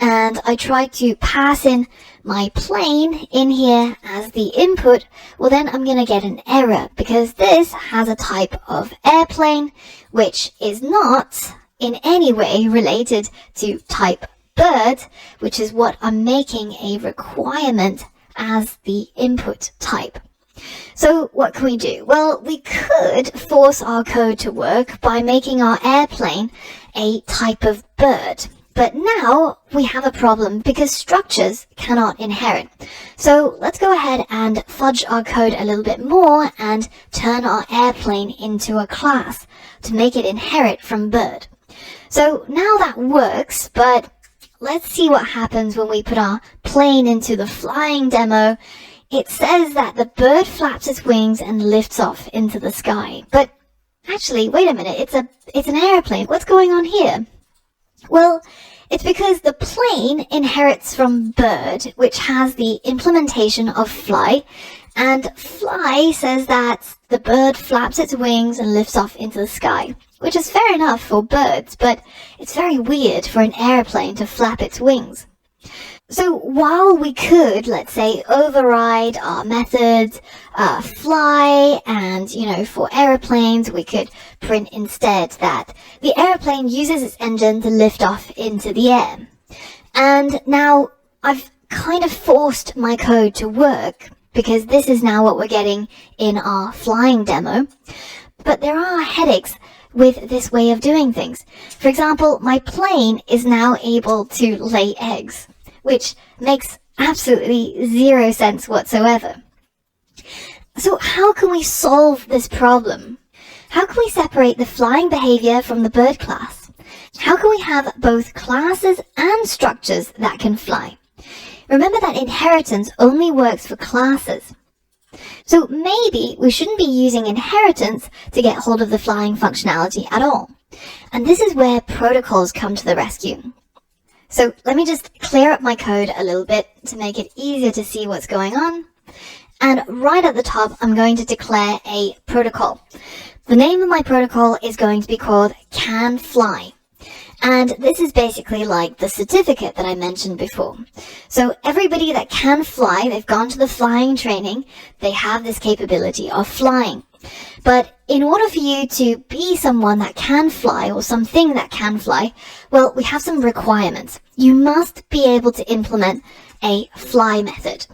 and I try to pass in my plane in here as the input, well then I'm going to get an error, because this has a type of airplane, which is not in any way related to type bird, which is what I'm making a requirement as the input type. So what can we do? Well, we could force our code to work by making our airplane a type of bird. But now we have a problem because structures cannot inherit. So let's go ahead and fudge our code a little bit more and turn our airplane into a class to make it inherit from bird. So now that works, but let's see what happens when we put our plane into the flying demo. It says that the bird flaps its wings and lifts off into the sky. But actually, wait a minute, it's an airplane. What's going on here? Well, it's because the plane inherits from bird, which has the implementation of fly, and fly says that the bird flaps its wings and lifts off into the sky, which is fair enough for birds, but it's very weird for an airplane to flap its wings. So while we could, let's say, override our methods, fly, and, for aeroplanes, we could print instead that the airplane uses its engine to lift off into the air. And now I've kind of forced my code to work because this is now what we're getting in our flying demo. But there are headaches with this way of doing things. For example, my plane is now able to lay eggs, which makes absolutely zero sense whatsoever. So how can we solve this problem? How can we separate the flying behavior from the bird class? How can we have both classes and structures that can fly? Remember that inheritance only works for classes. So maybe we shouldn't be using inheritance to get hold of the flying functionality at all. And this is where protocols come to the rescue. So let me just clear up my code a little bit to make it easier to see what's going on. And right at the top, I'm going to declare a protocol. The name of my protocol is going to be called CanFly. And this is basically like the certificate that I mentioned before. So everybody that can fly, they've gone to the flying training, they have this capability of flying. But in order for you to be someone that can fly or something that can fly, well, we have some requirements. You must be able to implement a fly method.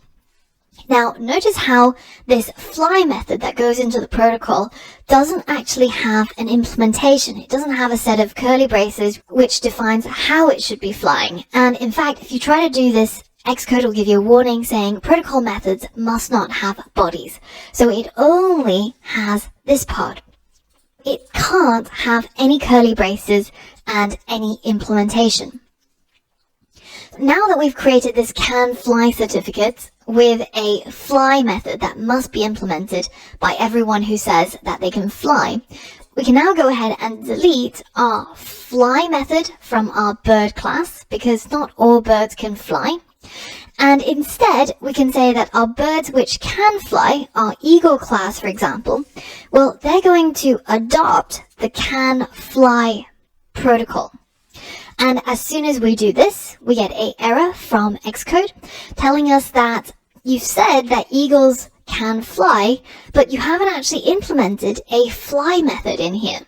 Now, notice how this fly method that goes into the protocol doesn't actually have an implementation. It doesn't have a set of curly braces which defines how it should be flying. And in fact, if you try to do this, Xcode will give you a warning saying protocol methods must not have bodies. So it only has this part. It can't have any curly braces and any implementation. Now that we've created this CanFly certificate with a fly method that must be implemented by everyone who says that they can fly, we can now go ahead and delete our fly method from our bird class because not all birds can fly. And instead, we can say that our birds which can fly, our eagle class, for example, well, they're going to adopt the CanFly protocol. And as soon as we do this, we get an error from Xcode telling us that you've said that eagles can fly, but you haven't actually implemented a fly method in here.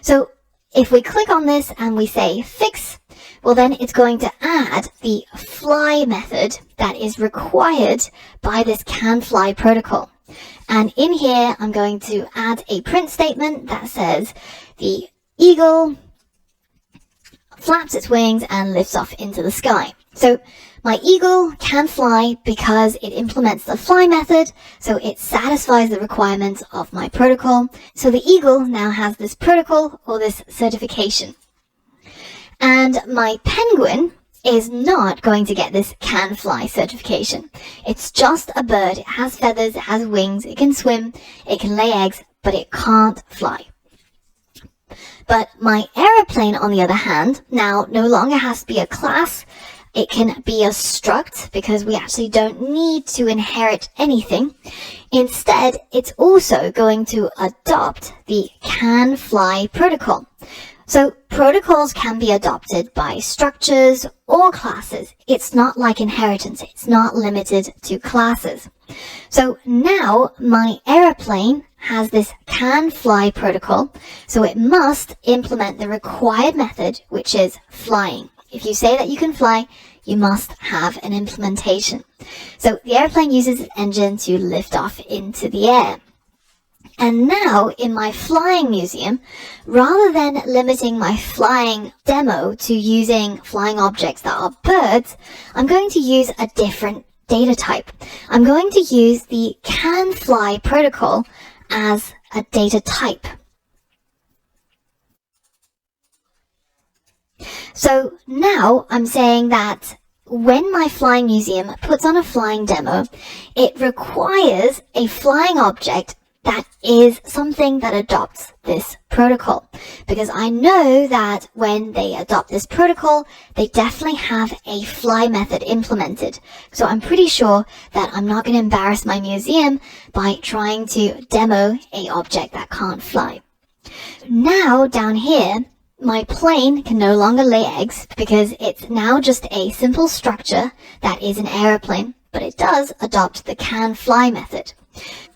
So if we click on this and we say fix, well then it's going to add the fly method that is required by this CanFly protocol. And in here, I'm going to add a print statement that says the eagle flaps its wings and lifts off into the sky. So my eagle can fly because it implements the fly method, so it satisfies the requirements of my protocol. So the eagle now has this protocol or this certification. And my penguin is not going to get this can fly certification. It's just a bird. It has feathers, it has wings, it can swim, it can lay eggs, but it can't fly. But my aeroplane, on the other hand, now no longer has to be a class. It can be a struct because we actually don't need to inherit anything. Instead, it's also going to adopt the CanFly protocol. So protocols can be adopted by structures or classes. It's not like inheritance. It's not limited to classes. So now my aeroplane has this CanFly protocol, so it must implement the required method, which is flying. If you say that you can fly, you must have an implementation. So the airplane uses its engine to lift off into the air. And now in my flying museum, rather than limiting my flying demo to using flying objects that are birds, I'm going to use a different data type. I'm going to use the CanFly protocol as a data type. So now I'm saying that when my flying museum puts on a flying demo, it requires a flying object that is something that adopts this protocol. Because I know that when they adopt this protocol, they definitely have a fly method implemented. So I'm pretty sure that I'm not going to embarrass my museum by trying to demo an object that can't fly. Now down here, my plane can no longer lay eggs because it's now just a simple structure that is an aeroplane, but it does adopt the can fly method.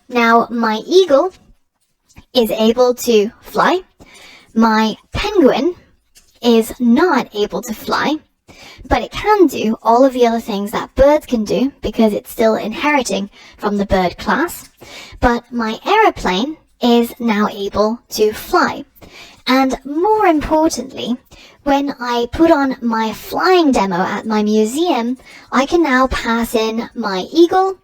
Now my eagle is able to fly. My penguin is not able to fly, but it can do all of the other things that birds can do because it's still inheriting from the bird class. But my aeroplane is now able to fly. And more importantly, when I put on my flying demo at my museum, I can now pass in my eagle,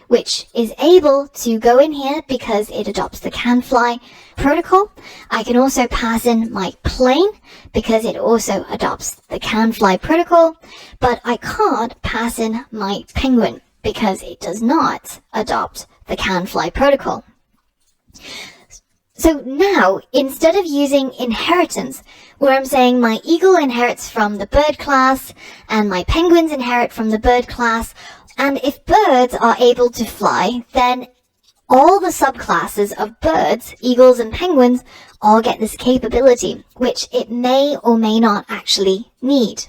which is able to go in here because it adopts the can fly protocol. I can also pass in my plane because it also adopts the can fly protocol, but I can't pass in my penguin because it does not adopt the can fly protocol. So now, instead of using inheritance, where I'm saying my eagle inherits from the bird class and my penguins inherit from the bird class, and if birds are able to fly, then all the subclasses of birds, eagles and penguins, all get this capability, which it may or may not actually need.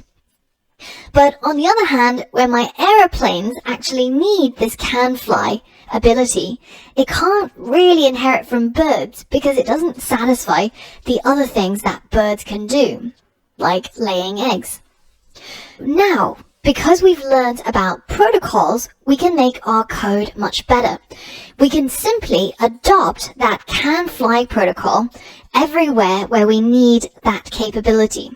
But on the other hand, when my aeroplanes actually need this can fly ability, it can't really inherit from birds because it doesn't satisfy the other things that birds can do, like laying eggs. Now, because we've learned about protocols, we can make our code much better. We can simply adopt that can fly protocol everywhere where we need that capability.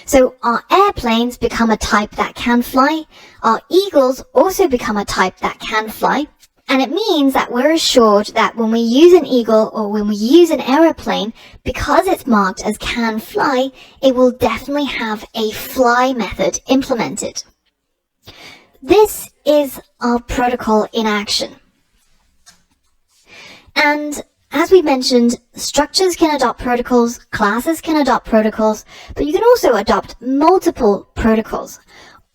So our airplanes become a type that can fly, our eagles also become a type that can fly, and it means that we're assured that when we use an eagle or when we use an aeroplane, because it's marked as can fly, it will definitely have a fly method implemented. This is our protocol in action. And as we mentioned, structures can adopt protocols, classes can adopt protocols, but you can also adopt multiple protocols.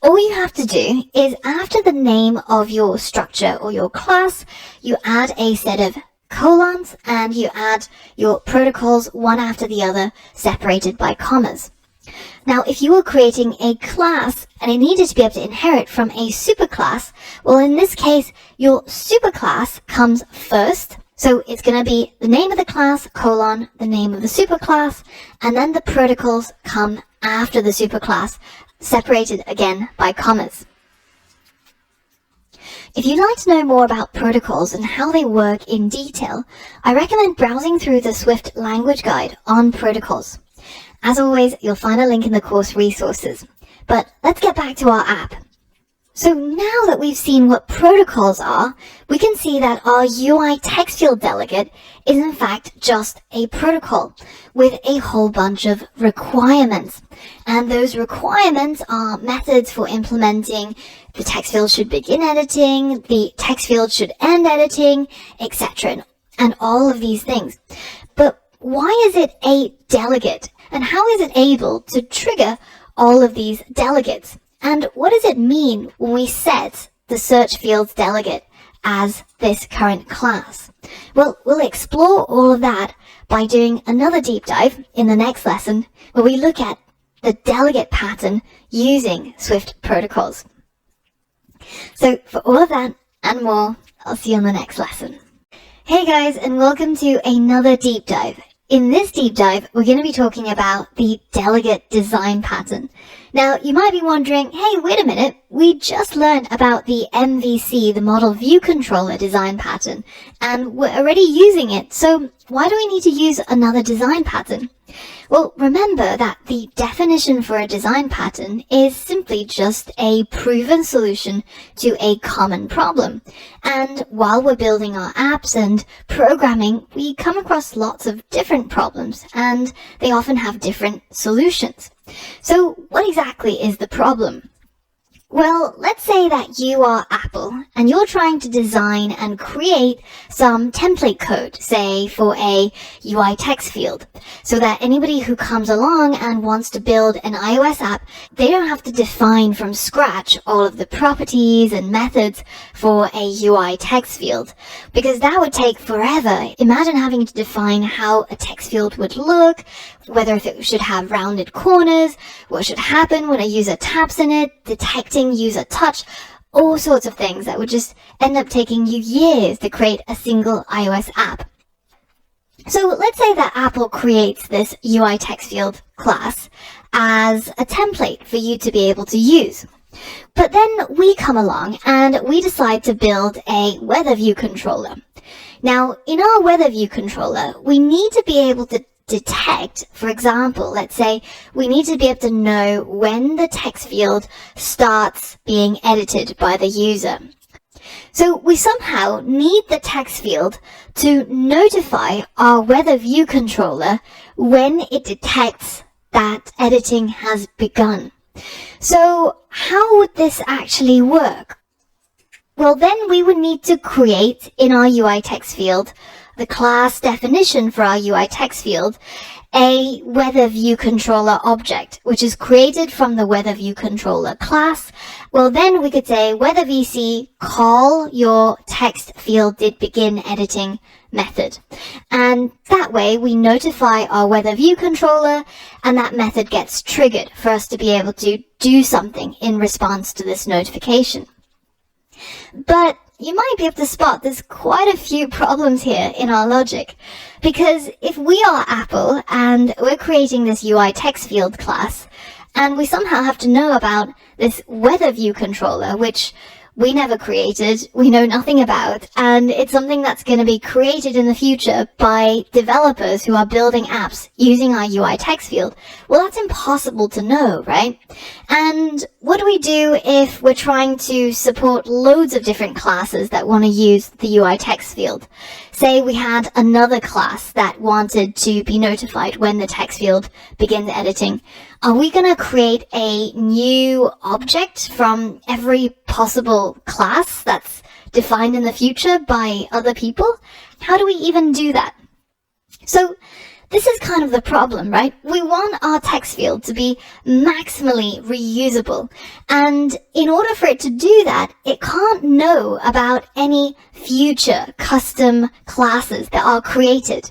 All you have to do is after the name of your structure or your class, you add a set of colons and you add your protocols one after the other, separated by commas. Now, if you were creating a class and it needed to be able to inherit from a superclass, well, in this case, your superclass comes first. So it's going to be the name of the class, colon, the name of the superclass, and then the protocols come after the superclass, separated again by commas. If you'd like to know more about protocols and how they work in detail, I recommend browsing through the Swift language guide on protocols. As always, you'll find a link in the course resources. But let's get back to our app. So now that we've seen what protocols are, we can see that our UI text field delegate is in fact just a protocol with a whole bunch of requirements. And those requirements are methods for implementing the text field should begin editing, the text field should end editing, etc. And all of these things. But why is it a delegate? And how is it able to trigger all of these delegates? And what does it mean when we set the search fields delegate as this current class? Well, we'll explore all of that by doing another deep dive in the next lesson where we look at the delegate pattern using Swift protocols. So for all of that and more, I'll see you on the next lesson. Hey guys, and welcome to another deep dive. In this deep dive, we're going to be talking about the delegate design pattern. Now, you might be wondering, hey, wait a minute, we just learned about the MVC, the Model View Controller design pattern, and we're already using it, so why do we need to use another design pattern? Well, remember that the definition for a design pattern is simply just a proven solution to a common problem. And while we're building our apps and programming, we come across lots of different problems, and they often have different solutions. So what exactly is the problem? Well, let's say that you are Apple and you're trying to design and create some template code, say for a UI text field, so that anybody who comes along and wants to build an iOS app, they don't have to define from scratch all of the properties and methods for a UI text field, because that would take forever. Imagine having to define how a text field would look, whether if it should have rounded corners, what should happen when a user taps in it, detecting user touch, all sorts of things that would just end up taking you years to create a single iOS app. So let's say that Apple creates this UI text field class as a template for you to be able to use. But then we come along and we decide to build a weather view controller. Now, in our weather view controller, we need to be able to detect, for example, let's say we need to be able to know when the text field starts being edited by the user. So we somehow need the text field to notify our weather view controller when it detects that editing has begun. So how would this actually work? Well, then we would need to create in our UI text field the class definition for our UI text field, a weather view controller object, which is created from the weather view controller class. Well, then we could say weather VC call your text field did begin editing method. And that way we notify our weather view controller and that method gets triggered for us to be able to do something in response to this notification. But you might be able to spot there's quite a few problems here in our logic, because if we are Apple and we're creating this UI text field class and we somehow have to know about this weather view controller, which we never created, we know nothing about, and it's something that's going to be created in the future by developers who are building apps using our UI text field. Well, that's impossible to know, right? And what do we do if we're trying to support loads of different classes that want to use the UI text field? Say we had another class that wanted to be notified when the text field begins editing. Are we going to create a new object from every possible class that's defined in the future by other people? How do we even do that? So this is kind of the problem, right? We want our text field to be maximally reusable. And in order for it to do that, it can't know about any future custom classes that are created.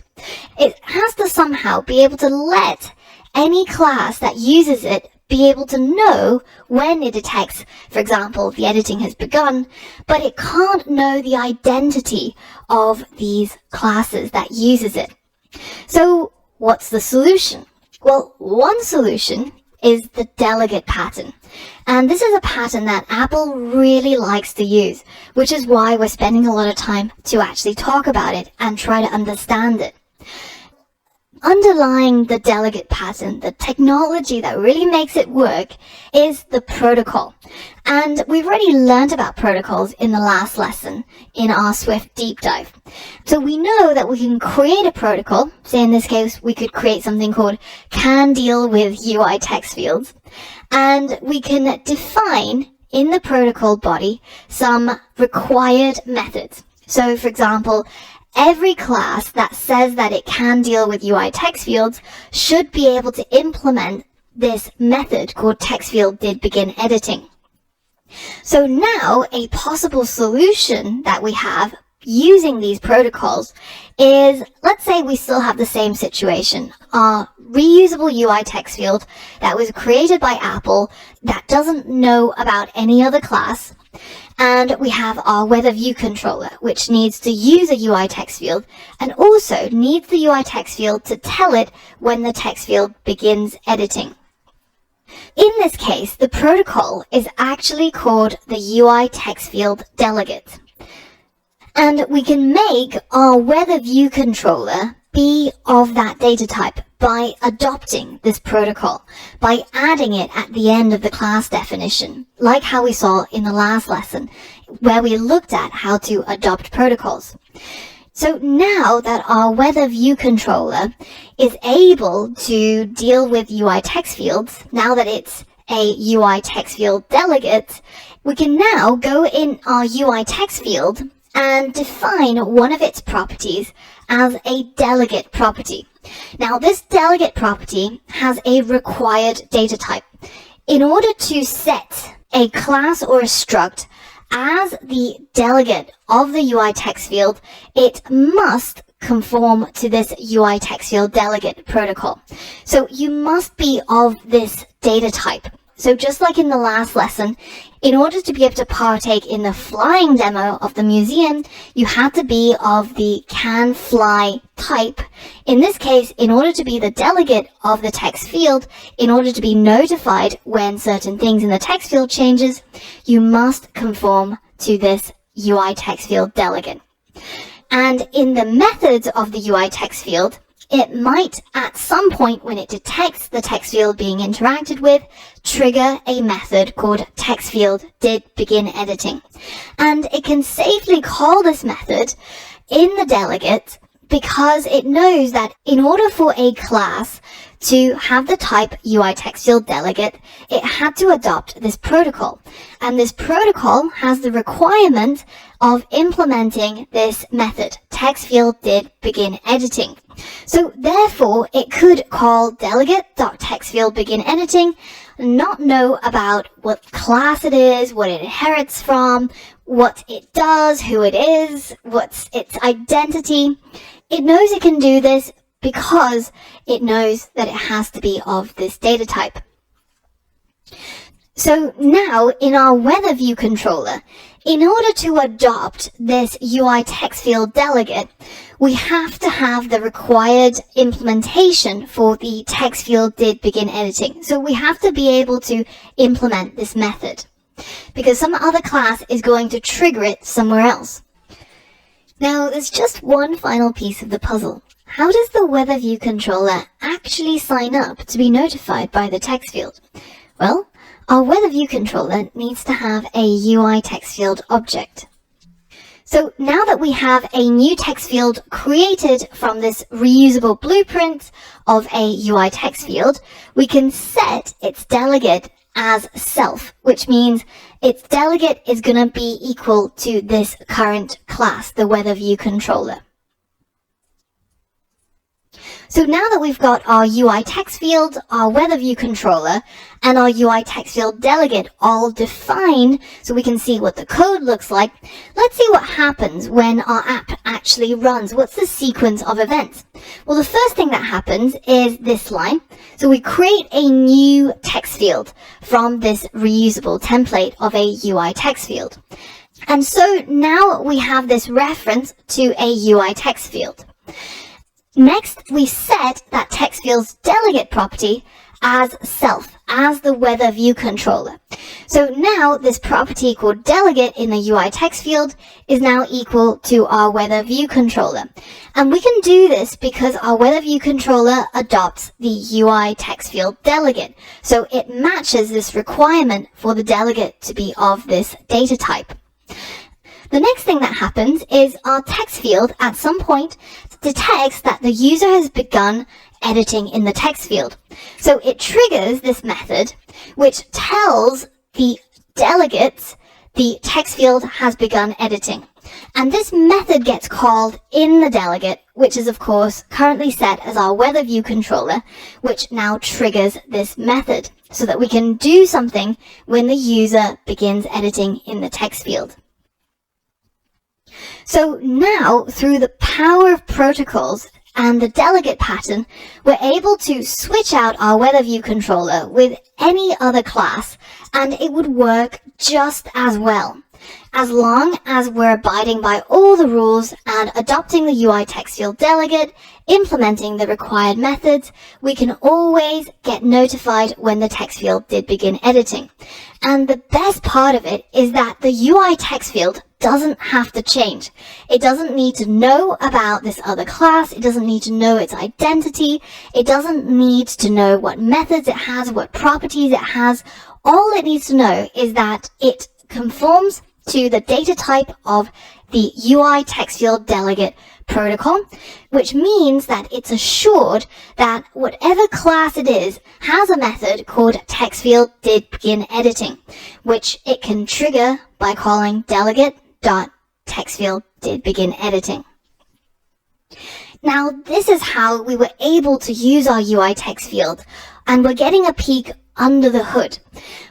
It has to somehow be able to let any class that uses it be able to know when it detects, for example, the editing has begun, but it can't know the identity of these classes that uses it. So what's the solution? Well, one solution is the delegate pattern. And this is a pattern that Apple really likes to use, which is why we're spending a lot of time to actually talk about it and try to understand it. Underlying the delegate pattern, the technology that really makes it work, is the protocol. And we've already learned about protocols in the last lesson in our Swift deep dive. So we know that we can create a protocol. Say in this case, we could create something called can deal with UI text fields. And we can define in the protocol body some required methods. So for example, every class that says that it can deal with UI text fields should be able to implement this method called text field did begin editing. So now a possible solution that we have using these protocols is, let's say we still have the same situation, our reusable UI text field that was created by Apple that doesn't know about any other class. And we have our weather view controller, which needs to use a UI text field and also needs the UI text field to tell it when the text field begins editing. In this case, the protocol is actually called the UI text field delegate. And we can make our weather view controller be of that data type by adopting this protocol, by adding it at the end of the class definition, like how we saw in the last lesson, where we looked at how to adopt protocols. So now that our weather view controller is able to deal with UI text fields, now that it's a UI text field delegate, we can now go in our UI text field and define one of its properties as a delegate property. Now, this delegate property has a required data type. In order to set a class or a struct as the delegate of the UI text field, it must conform to this UI text field delegate protocol. So you must be of this data type. So just like in the last lesson, in order to be able to partake in the flying demo of the museum, you had to be of the can fly type. In this case, in order to be the delegate of the text field, in order to be notified when certain things in the text field changes, you must conform to this UI text field delegate. And in the methods of the UI text field, it might, at some point when it detects the text field being interacted with, trigger a method called text field did begin editing. And it can safely call this method in the delegate because it knows that in order for a class to have the type UI text field delegate, it had to adopt this protocol. And this protocol has the requirement of implementing this method, text field did begin editing. So therefore, it could call delegate.textFieldBeginEditing, not know about what class it is, what it inherits from, what it does, who it is, what's its identity. It knows it can do this because it knows that it has to be of this data type. So now in our weather view controller, in order to adopt this UI text field delegate, we have to have the required implementation for the text field did begin editing. So we have to be able to implement this method because some other class is going to trigger it somewhere else. Now there's just one final piece of the puzzle. How does the weather view controller actually sign up to be notified by the text field? Well, our weather view controller needs to have a UI text field object. So now that we have a new text field created from this reusable blueprint of a UI text field, we can set its delegate as self, which means its delegate is going to be equal to this current class, the weather view controller. So now that we've got our UI text field, our weather view controller, and our UI text field delegate all defined so we can see what the code looks like, let's see what happens when our app actually runs. What's the sequence of events? Well, the first thing that happens is this line. So we create a new text field from this reusable template of a UI text field. And so now we have this reference to a UI text field. Next, we set that text field's delegate property as self, as the weather view controller. So now this property called delegate in the UI text field is now equal to our weather view controller. And we can do this because our weather view controller adopts the UI text field delegate. So it matches this requirement for the delegate to be of this data type. The next thing that happens is our text field at some point detects that the user has begun editing in the text field. So it triggers this method which tells the delegates the text field has begun editing. And this method gets called in the delegate, which is of course currently set as our weather view controller, which now triggers this method so that we can do something when the user begins editing in the text field. So now, through the power of protocols and the delegate pattern, we're able to switch out our weather view controller with any other class, and it would work just as well. As long as we're abiding by all the rules and adopting the UI text field delegate, implementing the required methods, we can always get notified when the text field did begin editing. And the best part of it is that the UI text field doesn't have to change. It doesn't need to know about this other class. It doesn't need to know its identity. It doesn't need to know what methods it has, what properties it has. All it needs to know is that it conforms to the data type of the UI text field delegate protocol, which means that it's assured that whatever class it is has a method called text field did begin editing, which it can trigger by calling delegate.textfield did begin editing. Now, this is how we were able to use our UI text field, and we're getting a peek under the hood.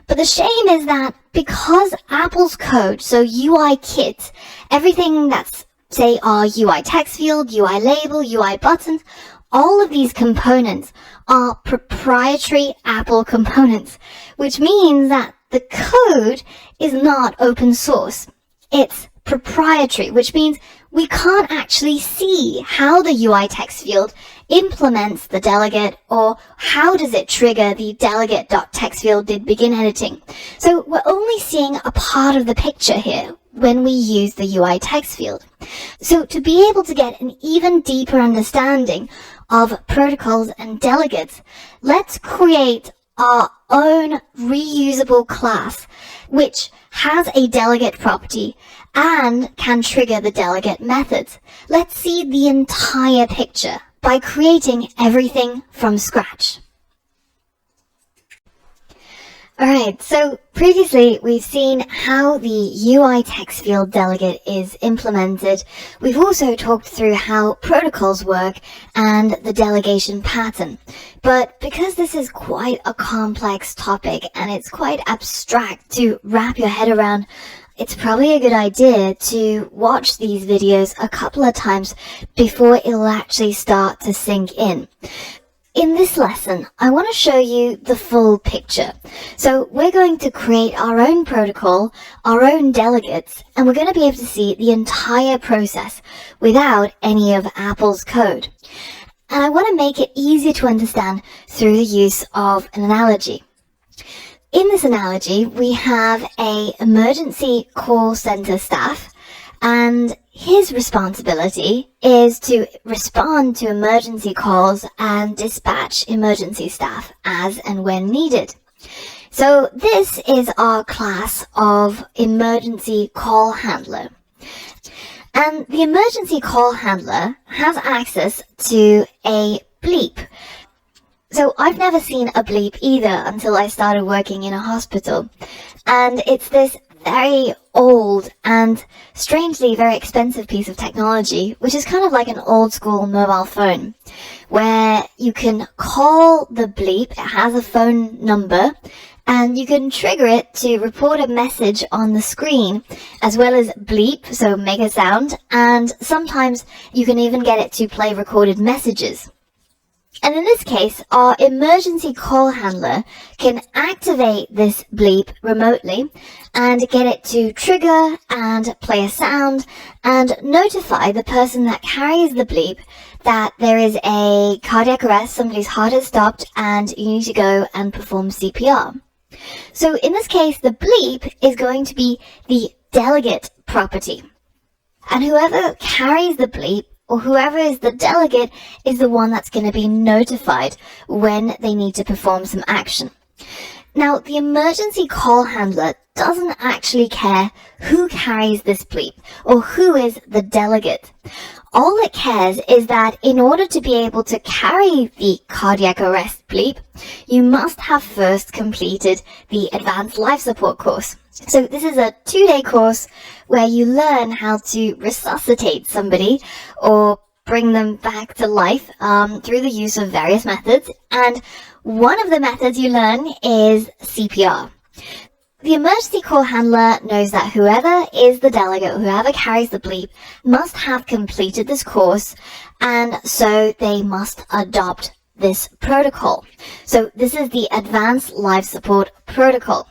But the shame is that because Apple's code, so UI Kit, everything that's say our UI text field, UI label, UI buttons, all of these components are proprietary Apple components, which means that the code is not open source. It's proprietary, which means we can't actually see how the UI text field implements the delegate or how does it trigger the delegate.text field did begin editing. So we're only seeing a part of the picture here when we use the UI text field. So to be able to get an even deeper understanding of protocols and delegates, let's create our own reusable class which has a delegate property and can trigger the delegate methods. Let's see the entire picture by creating everything from scratch. Alright, so previously we've seen how the UI text field delegate is implemented. We've also talked through how protocols work and the delegation pattern. But because this is quite a complex topic and it's quite abstract to wrap your head around, it's probably a good idea to watch these videos a couple of times before it'll actually start to sink in. In this lesson, I want to show you the full picture. So we're going to create our own protocol, our own delegates, and we're going to be able to see the entire process without any of Apple's code. And I want to make it easier to understand through the use of an analogy. In this analogy, we have an emergency call center staff, and his responsibility is to respond to emergency calls and dispatch emergency staff as and when needed. So this is our class of emergency call handler. And the emergency call handler has access to a bleep. So I've never seen a bleep either until I started working in a hospital. And it's this very old and strangely very expensive piece of technology, which is kind of like an old school mobile phone, where you can call the bleep, it has a phone number, and you can trigger it to report a message on the screen, as well as bleep, so make a sound, and sometimes you can even get it to play recorded messages. And in this case, our emergency call handler can activate this bleep remotely and get it to trigger and play a sound and notify the person that carries the bleep that there is a cardiac arrest, somebody's heart has stopped, and you need to go and perform CPR. So in this case, the bleep is going to be the delegate property. And whoever carries the bleep, or whoever is the delegate, is the one that's going to be notified when they need to perform some action. Now, the emergency call handler doesn't actually care who carries this bleep or who is the delegate. All it cares is that in order to be able to carry the cardiac arrest bleep, you must have first completed the advanced life support course. So this is a 2-day course where you learn how to resuscitate somebody or bring them back to life through the use of various methods. And one of the methods you learn is CPR. The emergency call handler knows that whoever is the delegate, whoever carries the bleep, must have completed this course, and so they must adopt this protocol. So this is the advanced life support protocol.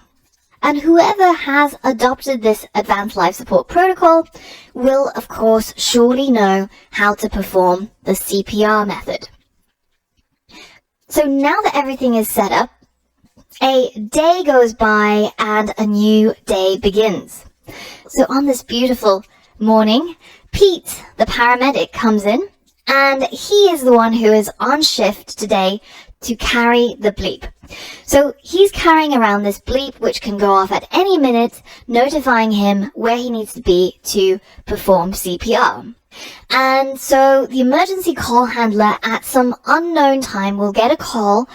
And whoever has adopted this advanced life support protocol will, of course, surely know how to perform the CPR method. So now that everything is set up, a day goes by and a new day begins. So on this beautiful morning, Pete, the paramedic, comes in, and he is the one who is on shift today to carry the bleep. So he's carrying around this bleep which can go off at any minute, notifying him where he needs to be to perform CPR. And so the emergency call handler at some unknown time will get a call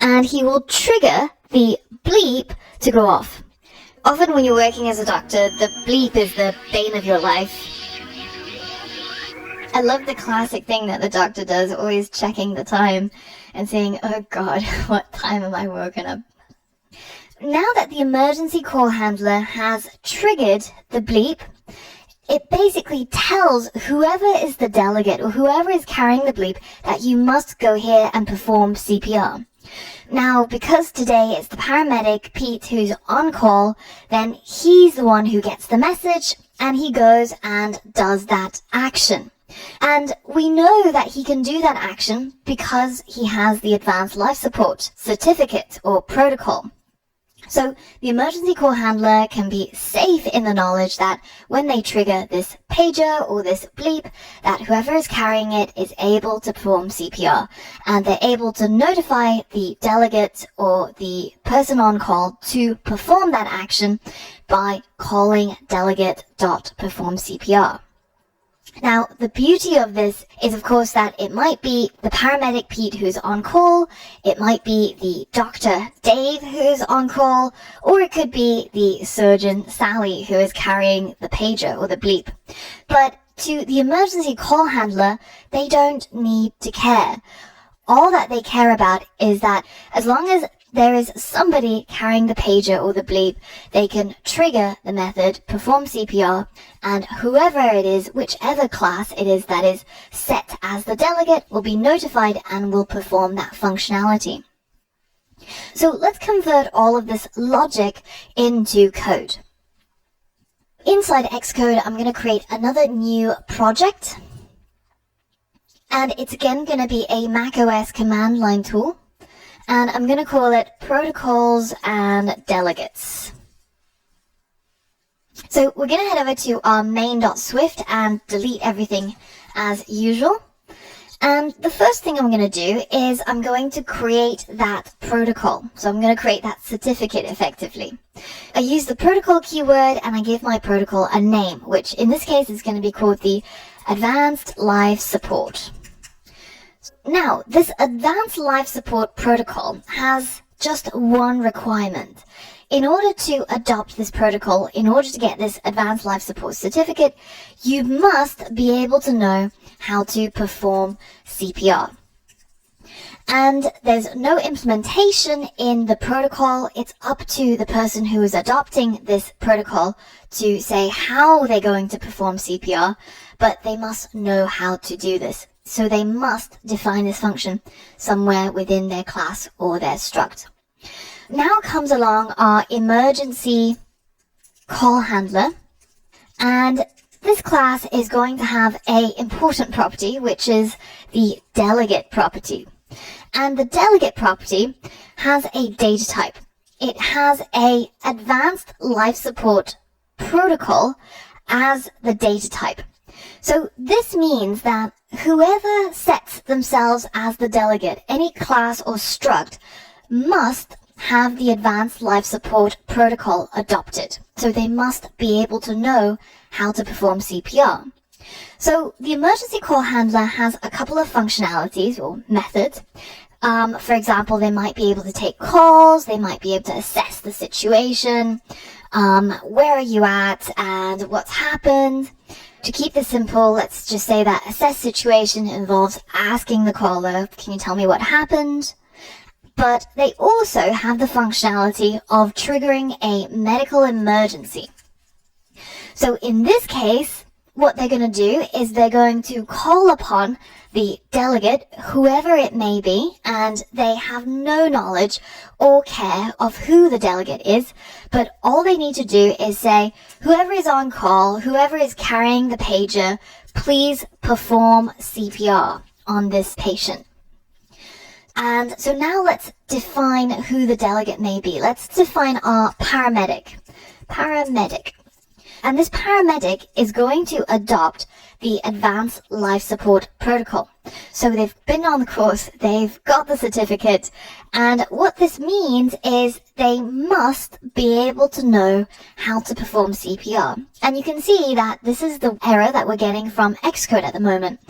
and he will trigger the bleep to go off. Often when you're working as a doctor, the bleep is the bane of your life. I love the classic thing that the doctor does, always checking the time and saying, oh God, what time am I woken up? Now that the emergency call handler has triggered the bleep, it basically tells whoever is the delegate or whoever is carrying the bleep that you must go here and perform CPR. Now, because today it's the paramedic Pete who's on call, then he's the one who gets the message and he goes and does that action. And we know that he can do that action because he has the Advanced Life Support certificate or protocol. So the emergency call handler can be safe in the knowledge that when they trigger this pager or this bleep, that whoever is carrying it is able to perform CPR, and they're able to notify the delegate or the person on call to perform that action by calling delegate.performCPR. Now, the beauty of this is, of course, that it might be the paramedic Pete who's on call, it might be the doctor Dave who's on call, or it could be the surgeon Sally who is carrying the pager or the bleep. But to the emergency call handler, they don't need to care. All that they care about is that as long as there is somebody carrying the pager or the bleep, they can trigger the method, perform CPR, and whoever it is, whichever class it is that is set as the delegate, will be notified and will perform that functionality. So let's convert all of this logic into code. Inside Xcode, I'm going to create another new project. And it's again going to be a macOS command line tool. And I'm going to call it Protocols and Delegates. So we're going to head over to our main.swift and delete everything as usual. And the first thing I'm going to do is I'm going to create that protocol. So I'm going to create that certificate effectively. I use the protocol keyword and I give my protocol a name, which in this case is going to be called the Advanced Life Support. Now, this Advanced Life Support protocol has just one requirement. In order to adopt this protocol, in order to get this Advanced Life Support certificate, you must be able to know how to perform CPR. And there's no implementation in the protocol. It's up to the person who is adopting this protocol to say how they're going to perform CPR, but they must know how to do this. So they must define this function somewhere within their class or their struct. Now comes along our emergency call handler, and this class is going to have an important property, which is the delegate property. And the delegate property has a data type. It has a Advanced Life Support protocol as the data type. So this means that whoever sets themselves as the delegate, any class or struct, must have the Advanced Life Support protocol adopted. So they must be able to know how to perform CPR. So the emergency call handler has a couple of functionalities or methods. For example, they might be able to take calls, they might be able to assess the situation, where are you at and what's happened. To keep this simple, let's just say that assess situation involves asking the caller, can you tell me what happened? But they also have the functionality of triggering a medical emergency. So in this case, what they're going to do is they're going to call upon the delegate, whoever it may be, and they have no knowledge or care of who the delegate is, but all they need to do is say, whoever is on call, whoever is carrying the pager, please perform CPR on this patient. And so now let's define who the delegate may be. Let's define our paramedic. And this paramedic is going to adopt the Advanced Life Support protocol. So they've been on the course, they've got the certificate, and what this means is they must be able to know how to perform CPR. And you can see that this is the error that we're getting from Xcode at the moment.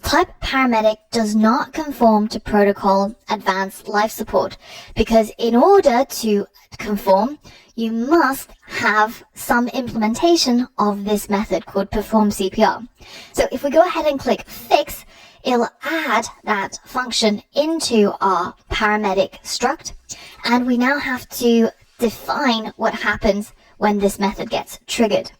Type paramedic does not conform to protocol Advanced Life Support because in order to conform, you must have some implementation of this method called perform CPR. So if we go ahead and click fix, it'll add that function into our paramedic struct, and we now have to define what happens when this method gets triggered.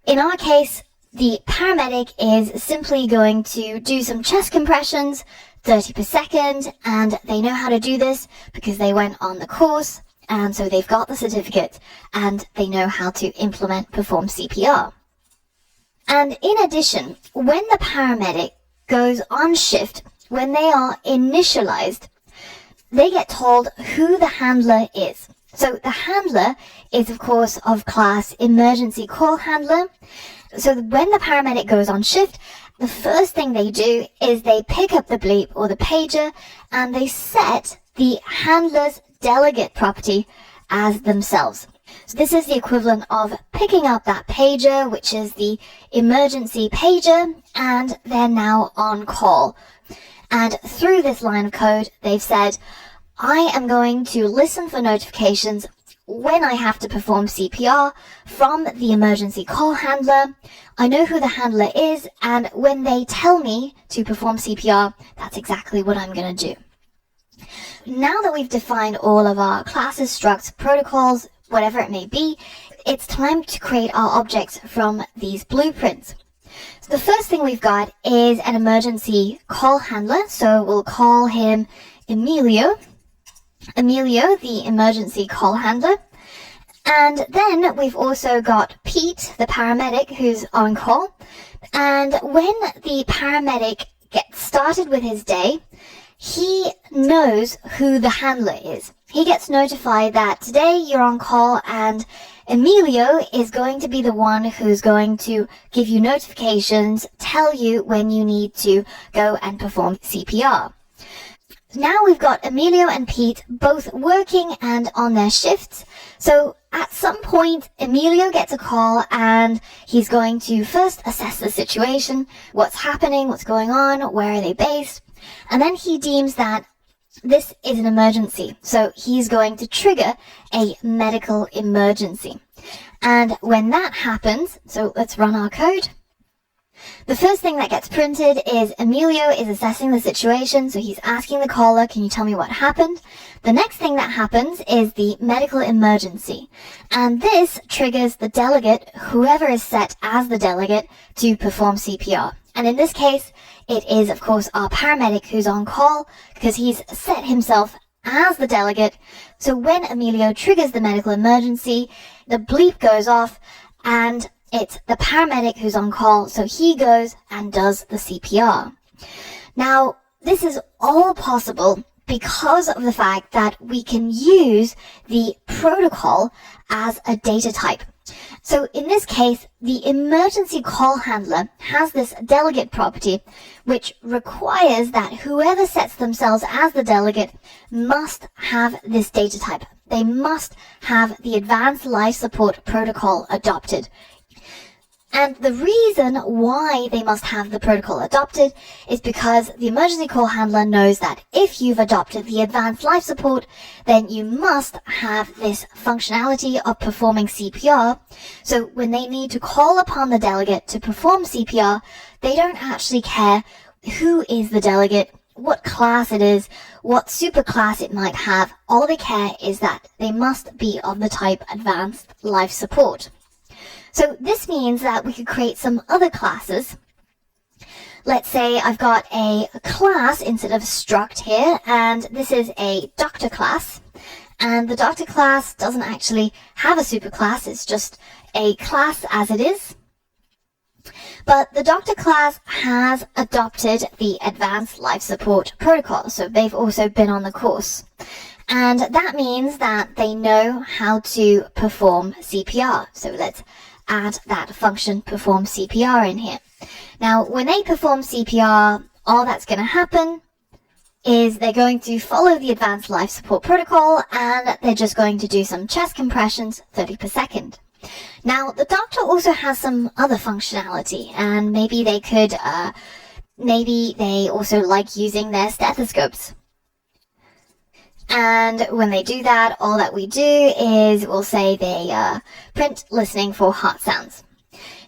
In our case, the paramedic is simply going to do some chest compressions, 30 per second, and they know how to do this because they went on the course, and so they've got the certificate, and they know how to perform CPR. And in addition, when the paramedic goes on shift, when they are initialized, they get told who the handler is. So the handler is, of course, of class emergency call handler. So when the paramedic goes on shift, the first thing they do is they pick up the bleep or the pager and they set the handler's delegate property as themselves. So this is the equivalent of picking up that pager, which is the emergency pager, and they're now on call. And through this line of code, they've said, I am going to listen for notifications when I have to perform CPR from the emergency call handler. I know who the handler is, and when they tell me to perform CPR, that's exactly what I'm going to do. Now that we've defined all of our classes, structs, protocols, whatever it may be, it's time to create our objects from these blueprints. So the first thing we've got is an emergency call handler, so we'll call him Emilio, the emergency call handler. And then we've also got Pete, the paramedic, who's on call. And when the paramedic gets started with his day, he knows who the handler is. He gets notified that today you're on call and Emilio is going to be the one who's going to give you notifications, tell you when you need to go and perform CPR. Now we've got Emilio and Pete both working and on their shifts. So at some point, Emilio gets a call and he's going to first assess the situation, what's happening, what's going on, where are they based, and then he deems that this is an emergency. So he's going to trigger a medical emergency. And when that happens, so let's run our code. The first thing that gets printed is Emilio is assessing the situation, so he's asking the caller, can you tell me what happened? The next thing that happens is the medical emergency, and this triggers the delegate, whoever is set as the delegate, to perform CPR. And in this case, it is, of course, our paramedic who's on call, because he's set himself as the delegate. So when Emilio triggers the medical emergency, the bleep goes off, and it's the paramedic who's on call, so he goes and does the CPR. Now, this is all possible because of the fact that we can use the protocol as a data type. So in this case, the emergency call handler has this delegate property, which requires that whoever sets themselves as the delegate must have this data type. They must have the advanced life support protocol adopted. And the reason why they must have the protocol adopted is because the emergency call handler knows that if you've adopted the advanced life support, then you must have this functionality of performing CPR. So when they need to call upon the delegate to perform CPR, they don't actually care who is the delegate, what class it is, what superclass it might have. All they care is that they must be of the type advanced life support. So this means that we could create some other classes. Let's say I've got a class instead of struct here, and this is a doctor class. And the doctor class doesn't actually have a superclass, it's just a class as it is. But the doctor class has adopted the advanced life support protocol, so they've also been on the course. And that means that they know how to perform CPR. So let's add that function perform CPR in here. Now, when they perform CPR, all that's going to happen is they're going to follow the advanced life support protocol and they're just going to do some chest compressions 30 per second. Now, the doctor also has some other functionality, and maybe they could, maybe they also like using their stethoscopes. And when they do that, all that we do is we'll say they print listening for heart sounds.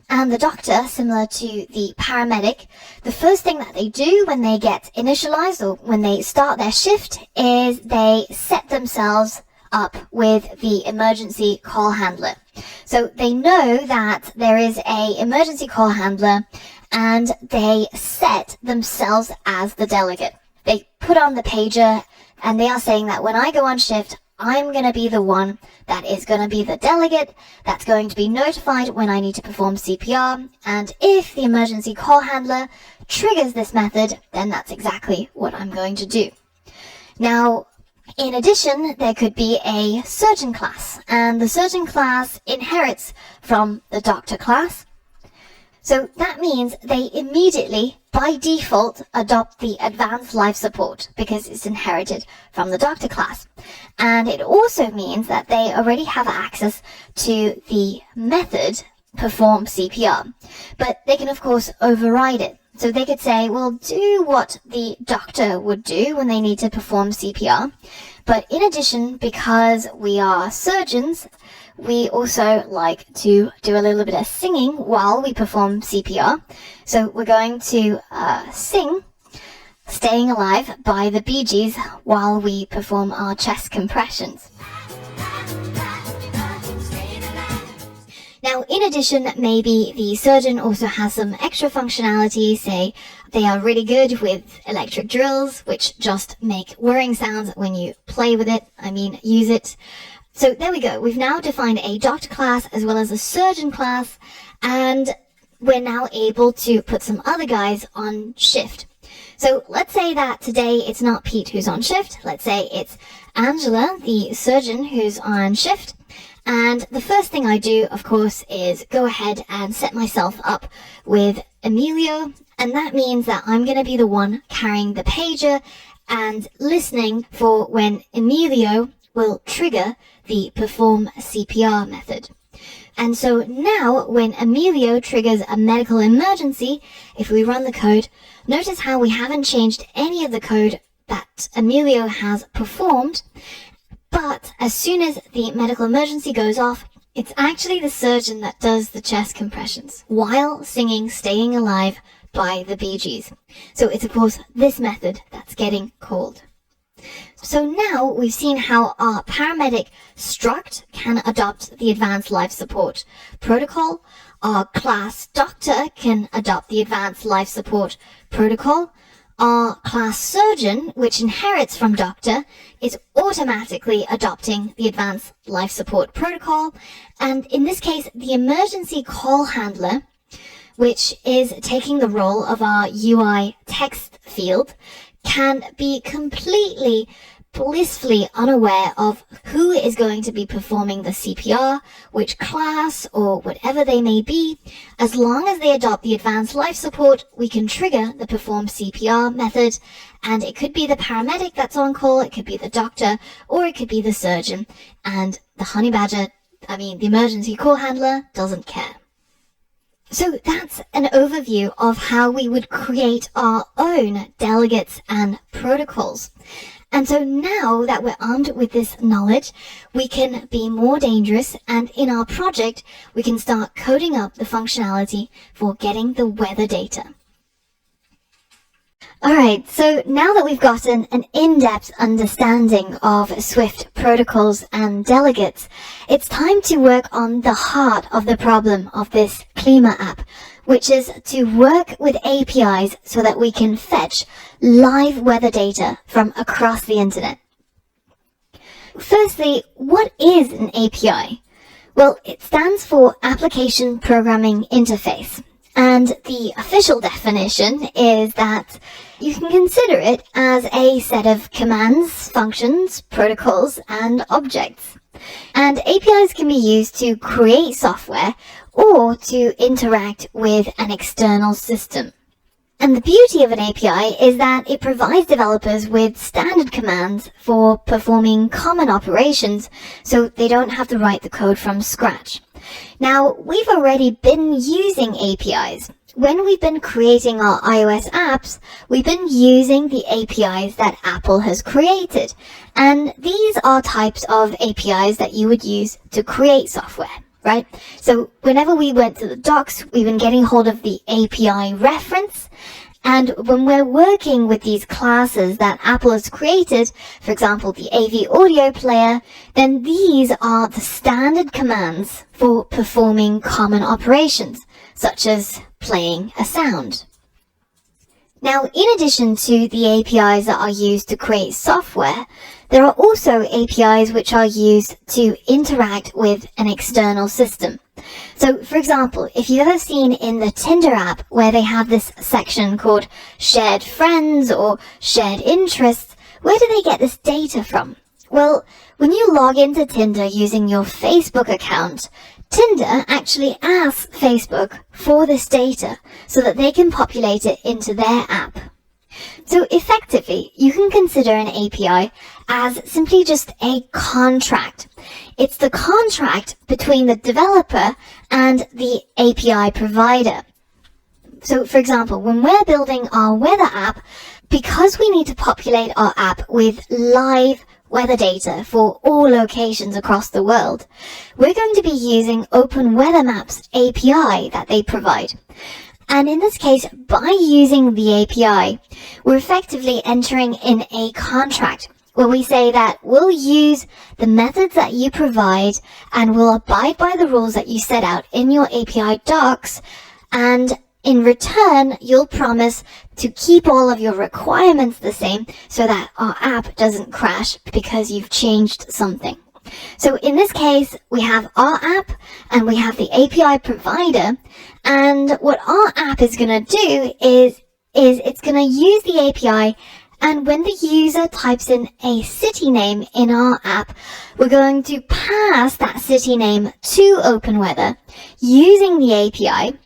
And the doctor, similar to the paramedic, the first thing that they do when they get initialized or when they start their shift is they set themselves up with the emergency call handler. So they know that there is a emergency call handler and they set themselves as the delegate. They put on the pager and they are saying that when I go on shift, I'm going to be the one that is going to be the delegate that's going to be notified when I need to perform CPR. And if the emergency call handler triggers this method, then that's exactly what I'm going to do. Now, in addition, there could be a surgeon class, and the surgeon class inherits from the doctor class. So that means they immediately, by default, adopt the advanced life support because it's inherited from the doctor class. And it also means that they already have access to the method perform CPR. But they can, of course, override it. So they could say, well, do what the doctor would do when they need to perform CPR. But in addition, because we are surgeons, we also like to do a little bit of singing while we perform CPR. So we're going to sing Staying Alive by the Bee Gees while we perform our chest compressions. Now, in addition, maybe the surgeon also has some extra functionality. Say they are really good with electric drills, which just make whirring sounds when you play with it. Use it. So there we go. We've now defined a doctor class as well as a surgeon class, and we're now able to put some other guys on shift. So let's say that today it's not Pete who's on shift. Let's say it's Angela, the surgeon, who's on shift. And the first thing I do, of course, is go ahead and set myself up with Emilio. And that means that I'm going to be the one carrying the pager and listening for when Emilio will trigger the perform CPR method. And so now when Emilio triggers a medical emergency, if we run the code, notice how we haven't changed any of the code that Emilio has performed. But as soon as the medical emergency goes off, it's actually the surgeon that does the chest compressions while singing Staying Alive by the Bee Gees. So it's of course this method that's getting called. So now we've seen how our paramedic struct can adopt the advanced life support protocol. Our class doctor can adopt the advanced life support protocol. Our class surgeon, which inherits from doctor, is automatically adopting the advanced life support protocol. And in this case, the emergency call handler, which is taking the role of our UI text field, can be completely blissfully unaware of who is going to be performing the CPR, which class, or whatever they may be. As long as they adopt the advanced life support, we can trigger the perform CPR method, and it could be the paramedic that's on call, it could be the doctor, or it could be the surgeon, and the the emergency call handler doesn't care. So that's an overview of how we would create our own delegates and protocols. And so now that we're armed with this knowledge, we can be more dangerous, and in our project, we can start coding up the functionality for getting the weather data. Alright, so now that we've gotten an in-depth understanding of Swift protocols and delegates, it's time to work on the heart of the problem of this Klima app, which is to work with APIs so that we can fetch live weather data from across the internet. Firstly, what is an API? Well, it stands for Application Programming Interface. And the official definition is that you can consider it as a set of commands, functions, protocols, and objects. And APIs can be used to create software or to interact with an external system. And the beauty of an API is that it provides developers with standard commands for performing common operations, so they don't have to write the code from scratch. Now, we've already been using APIs. When we've been creating our iOS apps, we've been using the APIs that Apple has created. And these are types of APIs that you would use to create software, right? So whenever we went to the docs, we've been getting hold of the API reference. And when we're working with these classes that Apple has created, for example, the AV audio player, then these are the standard commands for performing common operations, such as playing a sound. Now, in addition to the APIs that are used to create software, there are also APIs which are used to interact with an external system. So, for example, if you've ever seen in the Tinder app where they have this section called shared friends or shared interests, where do they get this data from? Well, when you log into Tinder using your Facebook account, Tinder actually asks Facebook for this data so that they can populate it into their app. So effectively, you can consider an API as simply just a contract. It's the contract between the developer and the API provider. So for example, when we're building our weather app, because we need to populate our app with live weather data for all locations across the world, we're going to be using Open Weather Maps API that they provide. And in this case, by using the API, we're effectively entering in a contract where we say that we'll use the methods that you provide and we'll abide by the rules that you set out in your API docs, and in return, you'll promise to keep all of your requirements the same so that our app doesn't crash because you've changed something. So in this case, we have our app and we have the API provider, and what our app is going to do is it's going to use the API, and when the user types in a city name in our app, we're going to pass that city name to OpenWeather using the API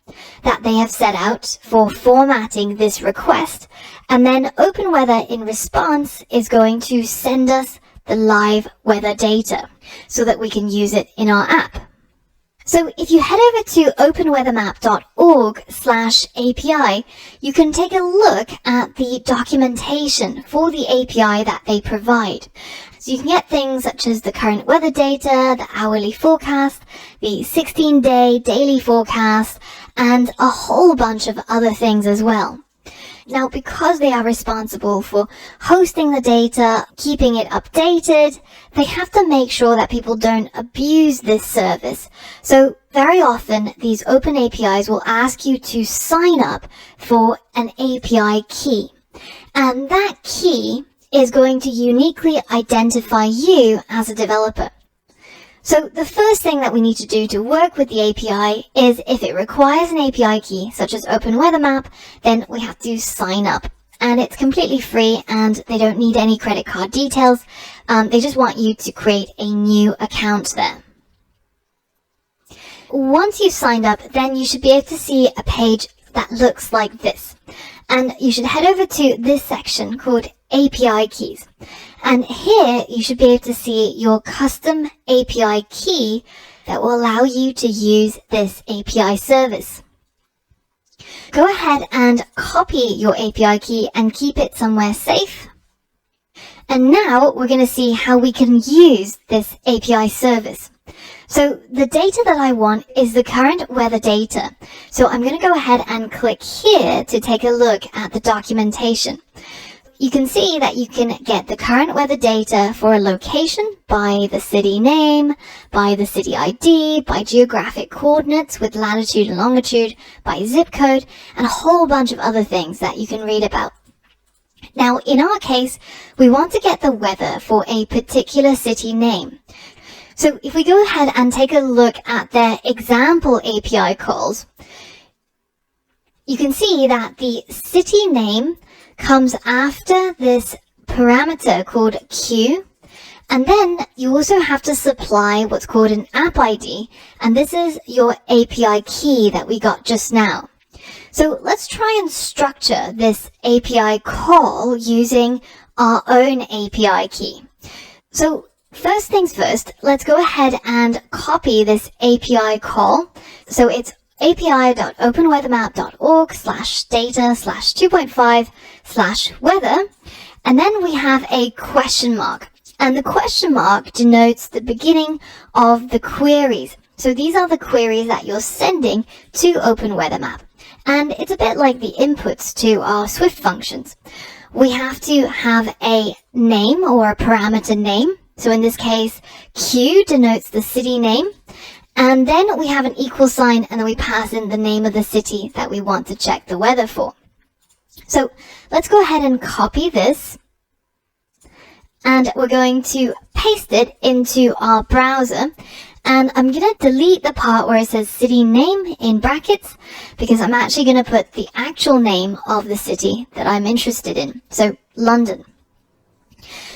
that they have set out for formatting this request, and then OpenWeather in response is going to send us the live weather data so that we can use it in our app. So if you head over to openweathermap.org/API, you can take a look at the documentation for the API that they provide. So you can get things such as the current weather data, the hourly forecast, the 16-day daily forecast, and a whole bunch of other things as well. Now, because they are responsible for hosting the data, keeping it updated, they have to make sure that people don't abuse this service. So very often, these open APIs will ask you to sign up for an API key. And that key is going to uniquely identify you as a developer. So the first thing that we need to do to work with the API is, if it requires an API key, such as Open Weather Map, then we have to sign up. And it's completely free and they don't need any credit card details. They just want you to create a new account there. Once you've signed up, then you should be able to see a page that looks like this. And you should head over to this section called API Keys. And here you should be able to see your custom API key that will allow you to use this API service. Go ahead and copy your API key and keep it somewhere safe. And now we're going to see how we can use this API service. So the data that I want is the current weather data. So I'm going to go ahead and click here to take a look at the documentation. You can see that you can get the current weather data for a location by the city name, by the city ID, by geographic coordinates with latitude and longitude, by zip code, and a whole bunch of other things that you can read about. Now, in our case, we want to get the weather for a particular city name. So if we go ahead and take a look at their example API calls, you can see that the city name comes after this parameter called Q, and then you also have to supply what's called an app ID, and this is your API key that we got just now. So let's try and structure this API call using our own API key. So first things first, let's go ahead and copy this API call. So it's api.openweathermap.org/data/2.5/weather, and then we have a question mark, and the question mark denotes the beginning of the queries. So these are the queries that you're sending to OpenWeatherMap, And it's a bit like the inputs to our Swift functions. We have to have a name or a parameter name. So in this case, Q denotes the city name. And then we have an equal sign, and then we pass in the name of the city that we want to check the weather for. So let's go ahead and copy this. And we're going to paste it into our browser. And I'm going to delete the part where it says city name in brackets, because I'm actually going to put the actual name of the city that I'm interested in. So London.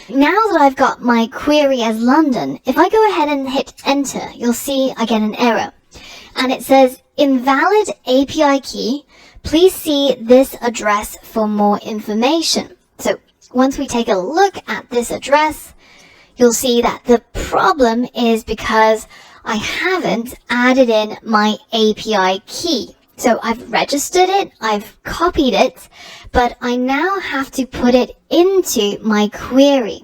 Now that I've got my query as London, if I go ahead and hit enter, you'll see I get an error. And it says invalid API key. Please see this address for more information. So once we take a look at this address, you'll see that the problem is because I haven't added in my API key. So I've registered it, I've copied it, but I now have to put it into my query.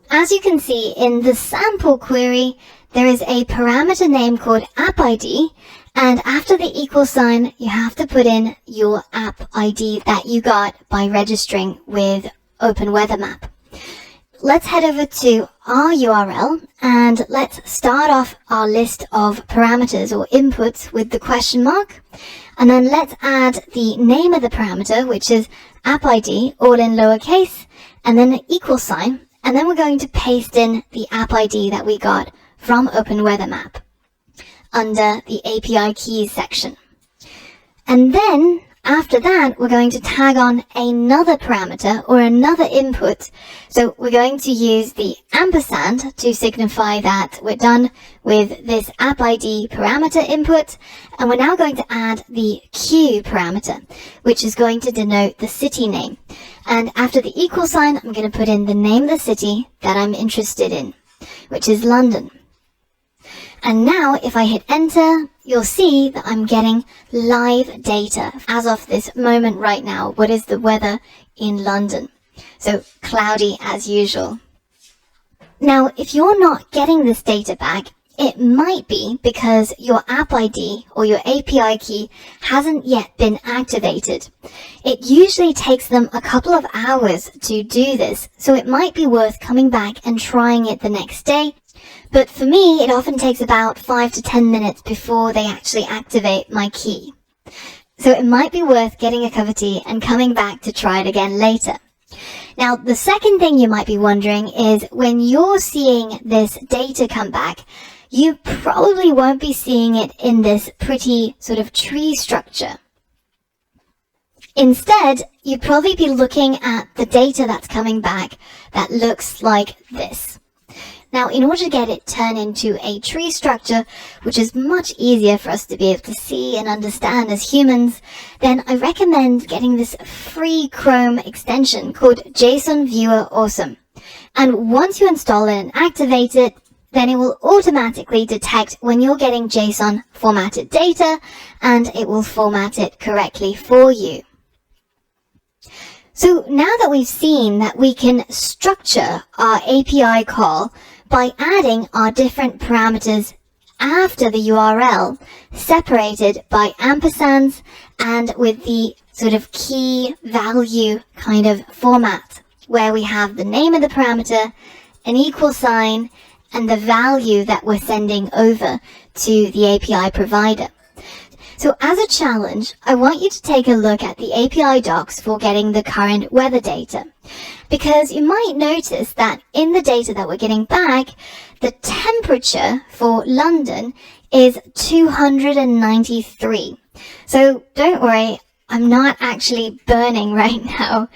As you can see in the sample query, there is a parameter name called app ID, and after the equal sign, you have to put in your app ID that you got by registering with Open Weather Map. Let's head over to our URL and let's start off our list of parameters or inputs with the question mark. And then let's add the name of the parameter, which is app ID, all in lowercase, and then an equal sign. And then we're going to paste in the app ID that we got from Open Weather Map under the API keys section. And then after that, we're going to tag on another parameter or another input. So we're going to use the ampersand to signify that we're done with this app ID parameter input. And we're now going to add the Q parameter, which is going to denote the city name. And after the equal sign, I'm going to put in the name of the city that I'm interested in, which is London. And now if I hit enter, you'll see that I'm getting live data as of this moment right now. What is the weather in London? So cloudy as usual. Now, if you're not getting this data back, it might be because your app ID or your API key hasn't yet been activated. It usually takes them a couple of hours to do this, so it might be worth coming back and trying it the next day. But for me, it often takes about 5 to 10 minutes before they actually activate my key. So it might be worth getting a cup of tea and coming back to try it again later. Now, the second thing you might be wondering is when you're seeing this data come back, you probably won't be seeing it in this pretty sort of tree structure. Instead, you'd probably be looking at the data that's coming back that looks like this. Now, in order to get it turned into a tree structure, which is much easier for us to be able to see and understand as humans, then I recommend getting this free Chrome extension called JSON Viewer Awesome. And once you install it and activate it, then it will automatically detect when you're getting JSON formatted data, and it will format it correctly for you. So now that we've seen that we can structure our API call by adding our different parameters after the URL, separated by ampersands and with the sort of key value kind of format, where we have the name of the parameter, an equal sign, and the value that we're sending over to the API provider. So as a challenge, I want you to take a look at the API docs for getting the current weather data, because you might notice that in the data that we're getting back, the temperature for London is 293. So don't worry, I'm not actually burning right now.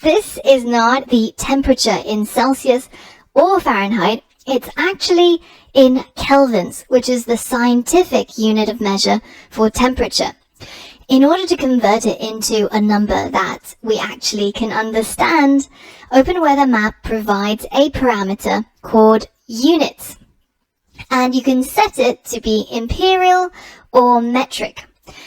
This is not the temperature in Celsius or Fahrenheit. It's actually in kelvins, which is the scientific unit of measure for temperature. In order to convert it into a number that we actually can understand, Open Weather Map provides a parameter called units. And you can set it to be imperial or metric.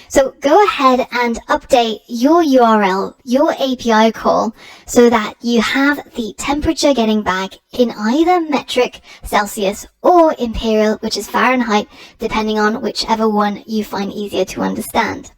So go ahead and update your URL, your API call, so that you have the temperature getting back in either metric, Celsius, or imperial, which is Fahrenheit, depending on whichever one you find easier to understand.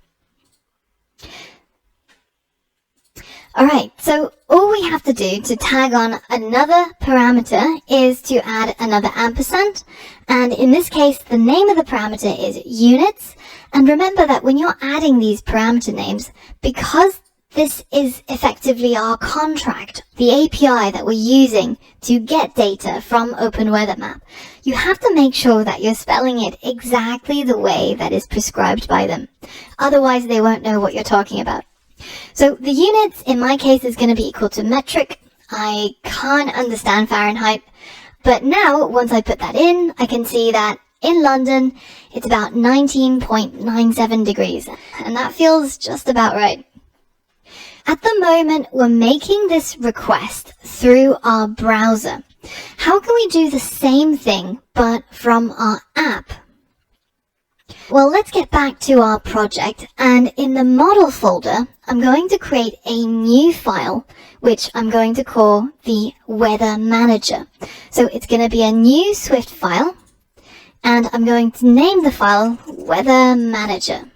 Alright, so all we have to do to tag on another parameter is to add another ampersand, and in this case the name of the parameter is units. And remember that when you're adding these parameter names, because this is effectively our contract, the API that we're using to get data from OpenWeatherMap, you have to make sure that you're spelling it exactly the way that is prescribed by them. Otherwise they won't know what you're talking about. So the units in my case is going to be equal to metric. I can't understand Fahrenheit, but now once I put that in, I can see that in London it's about 19.97 degrees, and that feels just about right. At the moment we're making this request through our browser. How can we do the same thing but from our app? Well, let's get back to our project, and in the model folder, I'm going to create a new file, which I'm going to call the Weather Manager. So it's going to be a new Swift file, and I'm going to name the file Weather Manager.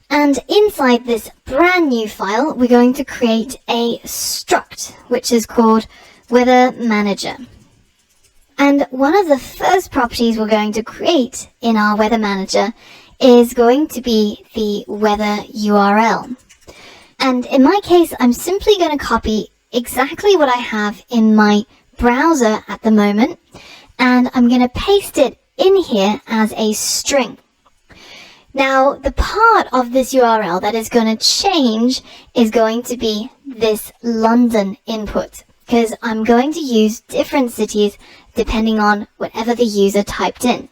And inside this brand new file, we're going to create a struct, which is called Weather Manager. And one of the first properties we're going to create in our Weather Manager is going to be the weather URL. And in my case, I'm simply going to copy exactly what I have in my browser at the moment, and I'm going to paste it in here as a string. Now, the part of this URL that is going to change is going to be this London input, because I'm going to use different cities depending on whatever the user typed in.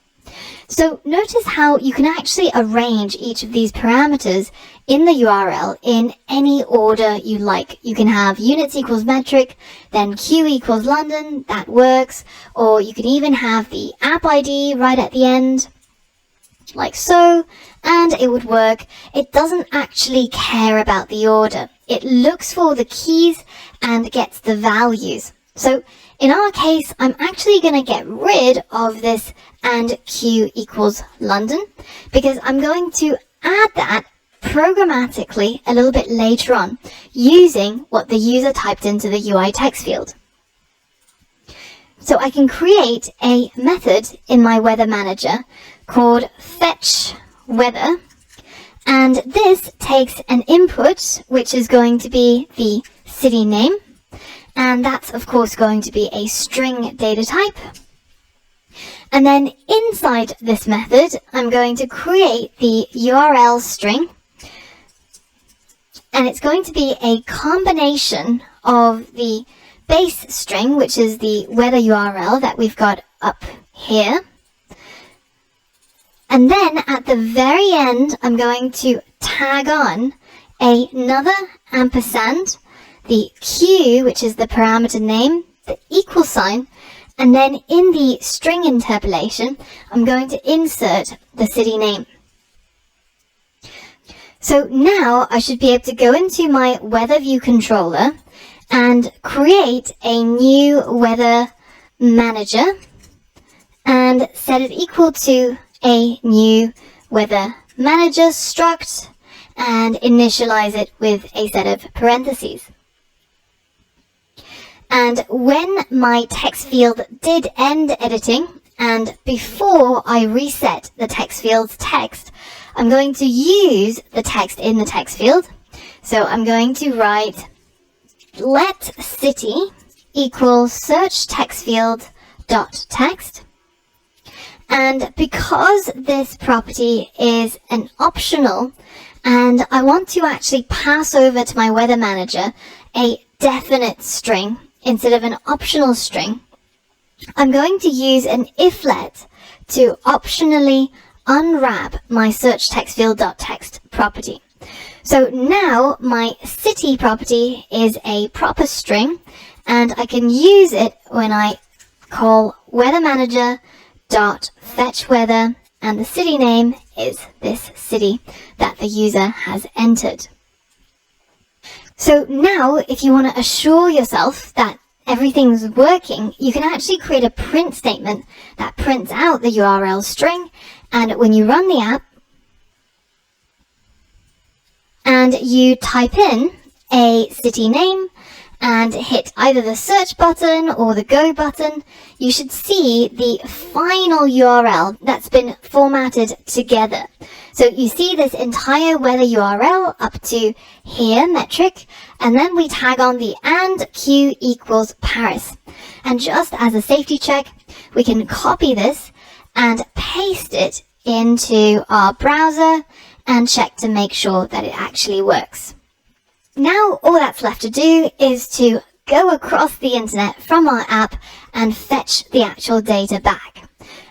So notice how you can actually arrange each of these parameters in the URL in any order you like. You can have units equals metric, then Q equals London, that works, or you can even have the app ID right at the end, like so, and it would work. It doesn't actually care about the order. It looks for the keys and gets the values. So in our case, I'm actually going to get rid of this and Q equals London, because I'm going to add that programmatically a little bit later on using what the user typed into the UI text field. So I can create a method in my Weather Manager called fetchWeather, and this takes an input which is going to be the city name, and that's of course going to be a string data type. And then inside this method, I'm going to create the URL string, and it's going to be a combination of the base string, which is the weather URL that we've got up here. And then at the very end, I'm going to tag on another ampersand, the Q, which is the parameter name, the equal sign, and then in the string interpolation, I'm going to insert the city name. So now I should be able to go into my weather view controller and create a new weather manager and set it equal to a new weather manager struct and initialize it with a set of parentheses. And when my text field did end editing, and before I reset the text field's text, I'm going to use the text in the text field. So I'm going to write let city equal search text field dot text. And because this property is an optional, and I want to actually pass over to my weather manager a definite string instead of an optional string, I'm going to use an iflet to optionally unwrap my search text field dot text property. So now my city property is a proper string, and I can use it when I call weather manager dot fetch weather, and the city name is this city that the user has entered. So now if you want to assure yourself that everything's working, you can actually create a print statement that prints out the URL string, and when you run the app, and you type in a city name and hit either the search button or the go button, you should see the final URL that's been formatted together. So you see this entire weather URL up to here, metric, and then we tag on the and q equals Paris. And just as a safety check, we can copy this and paste it into our browser and check to make sure that it actually works. Now all that's left to do is to go across the internet from our app and fetch the actual data back.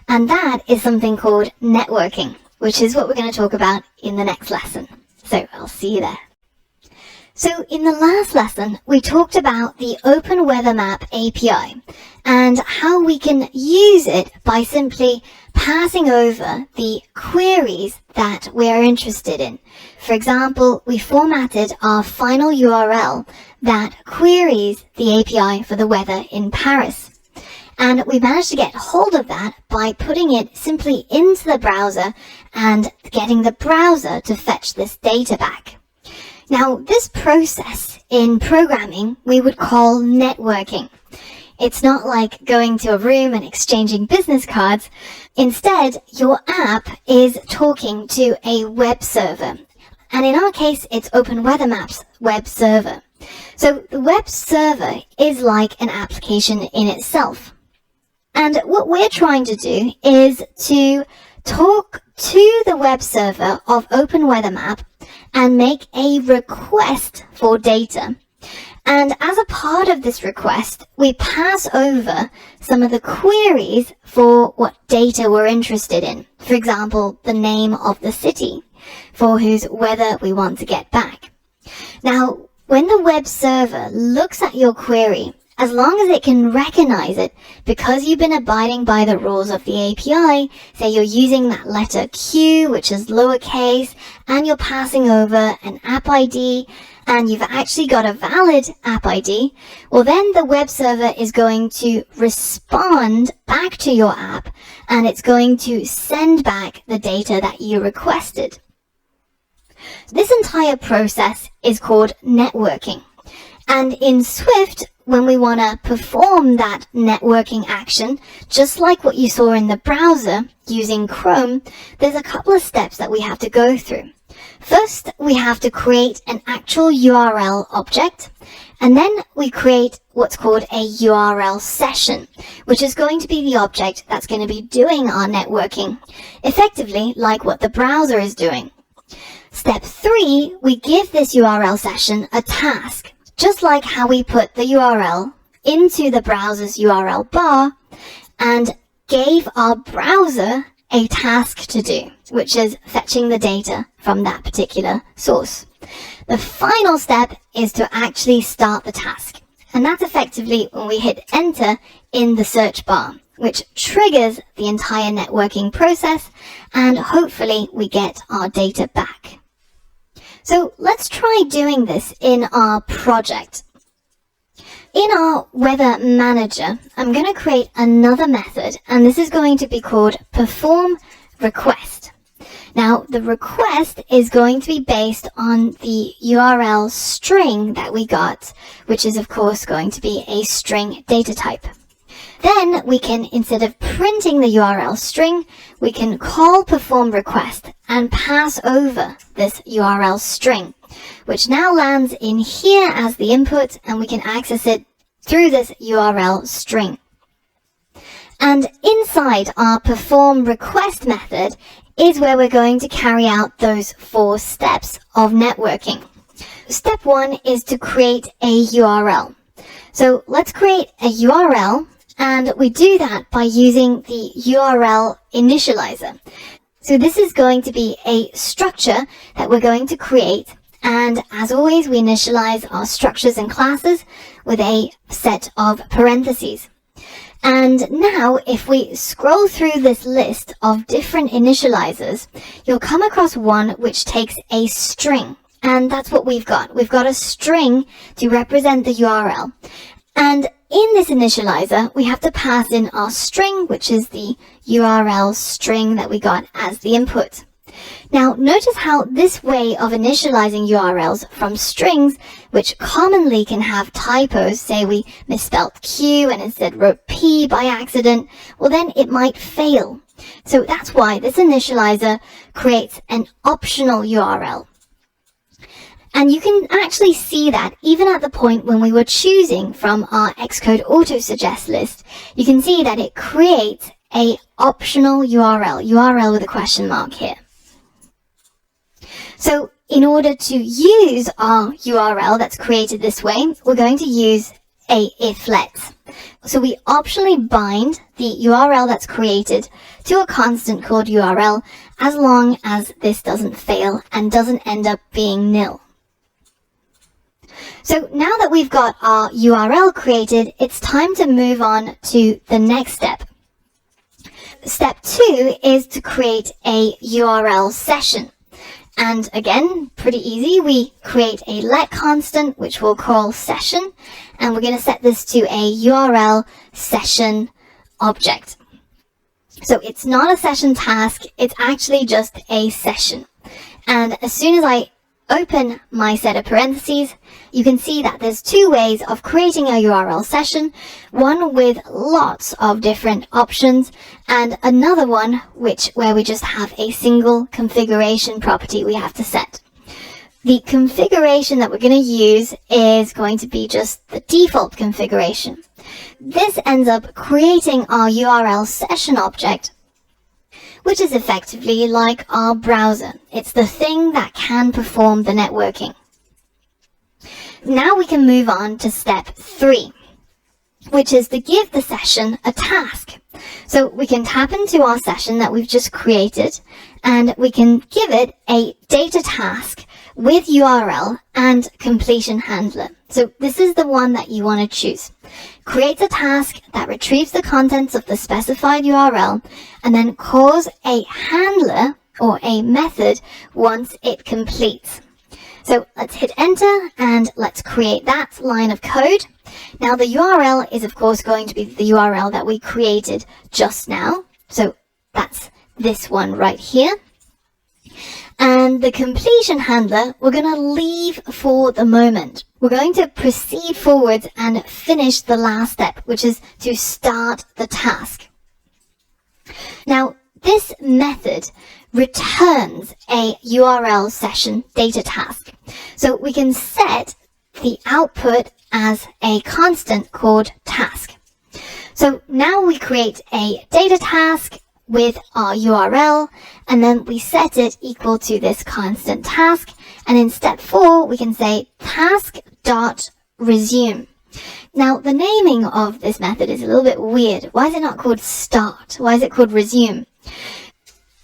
And that is something called networking, which is what we're going to talk about in the next lesson. So I'll see you there. So in the last lesson, we talked about the Open Weather Map API and how we can use it by simply passing over the queries that we're interested in. For example, we formatted our final URL that queries the API for the weather in Paris. And we managed to get hold of that by putting it simply into the browser and getting the browser to fetch this data back. Now, this process in programming we would call networking. It's not like going to a room and exchanging business cards. Instead, your app is talking to a web server. And in our case, it's Open Weather Maps web server. So the web server is like an application in itself. And what we're trying to do is to talk to the web server of Open Weather Map and make a request for data. And as a part of this request, we pass over some of the queries for what data we're interested in. For example, the name of the city for whose weather we want to get back. Now, when the web server looks at your query, as long as it can recognize it, because you've been abiding by the rules of the API, say you're using that letter Q, which is lowercase, and you're passing over an app ID, and you've actually got a valid app ID, well then the web server is going to respond back to your app, and it's going to send back the data that you requested. This entire process is called networking. And in Swift, when we want to perform that networking action, just like what you saw in the browser using Chrome, there's a couple of steps that we have to go through. First, we have to create an actual URL object, and then we create what's called a URL session, which is going to be the object that's going to be doing our networking, effectively like what the browser is doing. Step 3, we give this URL session a task, just like how we put the URL into the browser's URL bar and gave our browser a task to do, which is fetching the data from that particular source. The final step is to actually start the task, and that's effectively when we hit enter in the search bar, which triggers the entire networking process, and hopefully we get our data back. So let's try doing this in our project. In our weather manager, I'm going to create another method, and this is going to be called perform request. Now, the request is going to be based on the URL string that we got, which is of course going to be a string data type. Then we can, instead of printing the URL string, we can call perform request and pass over this URL string, which now lands in here as the input, and we can access it through this URL string. And inside our perform request method is where we're going to carry out those 4 steps of networking. Step 1 is to create a URL. So let's create a URL, and we do that by using the URL initializer. So this is going to be a structure that we're going to create, and as always we initialize our structures and classes with a set of parentheses. And now if we scroll through this list of different initializers, you'll come across one which takes a string, and that's what we've got. We've got a string to represent the URL. And in this initializer, we have to pass in our string, which is the URL string that we got as the input. Now, notice how this way of initializing URLs from strings, which commonly can have typos, say we misspelled Q and instead wrote P by accident, well then it might fail. So that's why this initializer creates an optional URL. And you can actually see that even at the point when we were choosing from our Xcode auto-suggest list, you can see that it creates a optional URL with a question mark here. So in order to use our URL that's created this way, we're going to use a if-let. So we optionally bind the URL that's created to a constant called URL as long as this doesn't fail and doesn't end up being nil. So now that we've got our URL created, it's time to move on to the next step. Step 2 is to create a URL session. And again, pretty easy. We create a let constant, which we'll call session, and we're going to set this to a URL session object. So it's not a session task, it's actually just a session. And as soon as I open my set of parentheses, you can see that there's two ways of creating a URL session, one with lots of different options and another one where we just have a single configuration property we have to set. The configuration that we're going to use is going to be just the default configuration. This ends up creating our URL session object, which is effectively like our browser. It's the thing that can perform the networking. Now we can move on to step 3, which is to give the session a task. So we can tap into our session that we've just created, and we can give it a data task with URL and completion handler. So this is the one that you want to choose. Create a task that retrieves the contents of the specified URL and then calls a handler or a method once it completes. So let's hit enter and let's create that line of code. Now the URL is of course going to be the URL that we created just now. So that's this one right here. And the completion handler, we're going to leave for the moment. We're going to proceed forwards and finish the last step, which is to start the task. Now, this method returns a URL session data task. So we can set the output as a constant called task. So now we create a data task with our URL, and then we set it equal to this constant task. And in step 4, we can say task.resume. Now, the naming of this method is a little bit weird. Why is it not called start? Why is it called resume?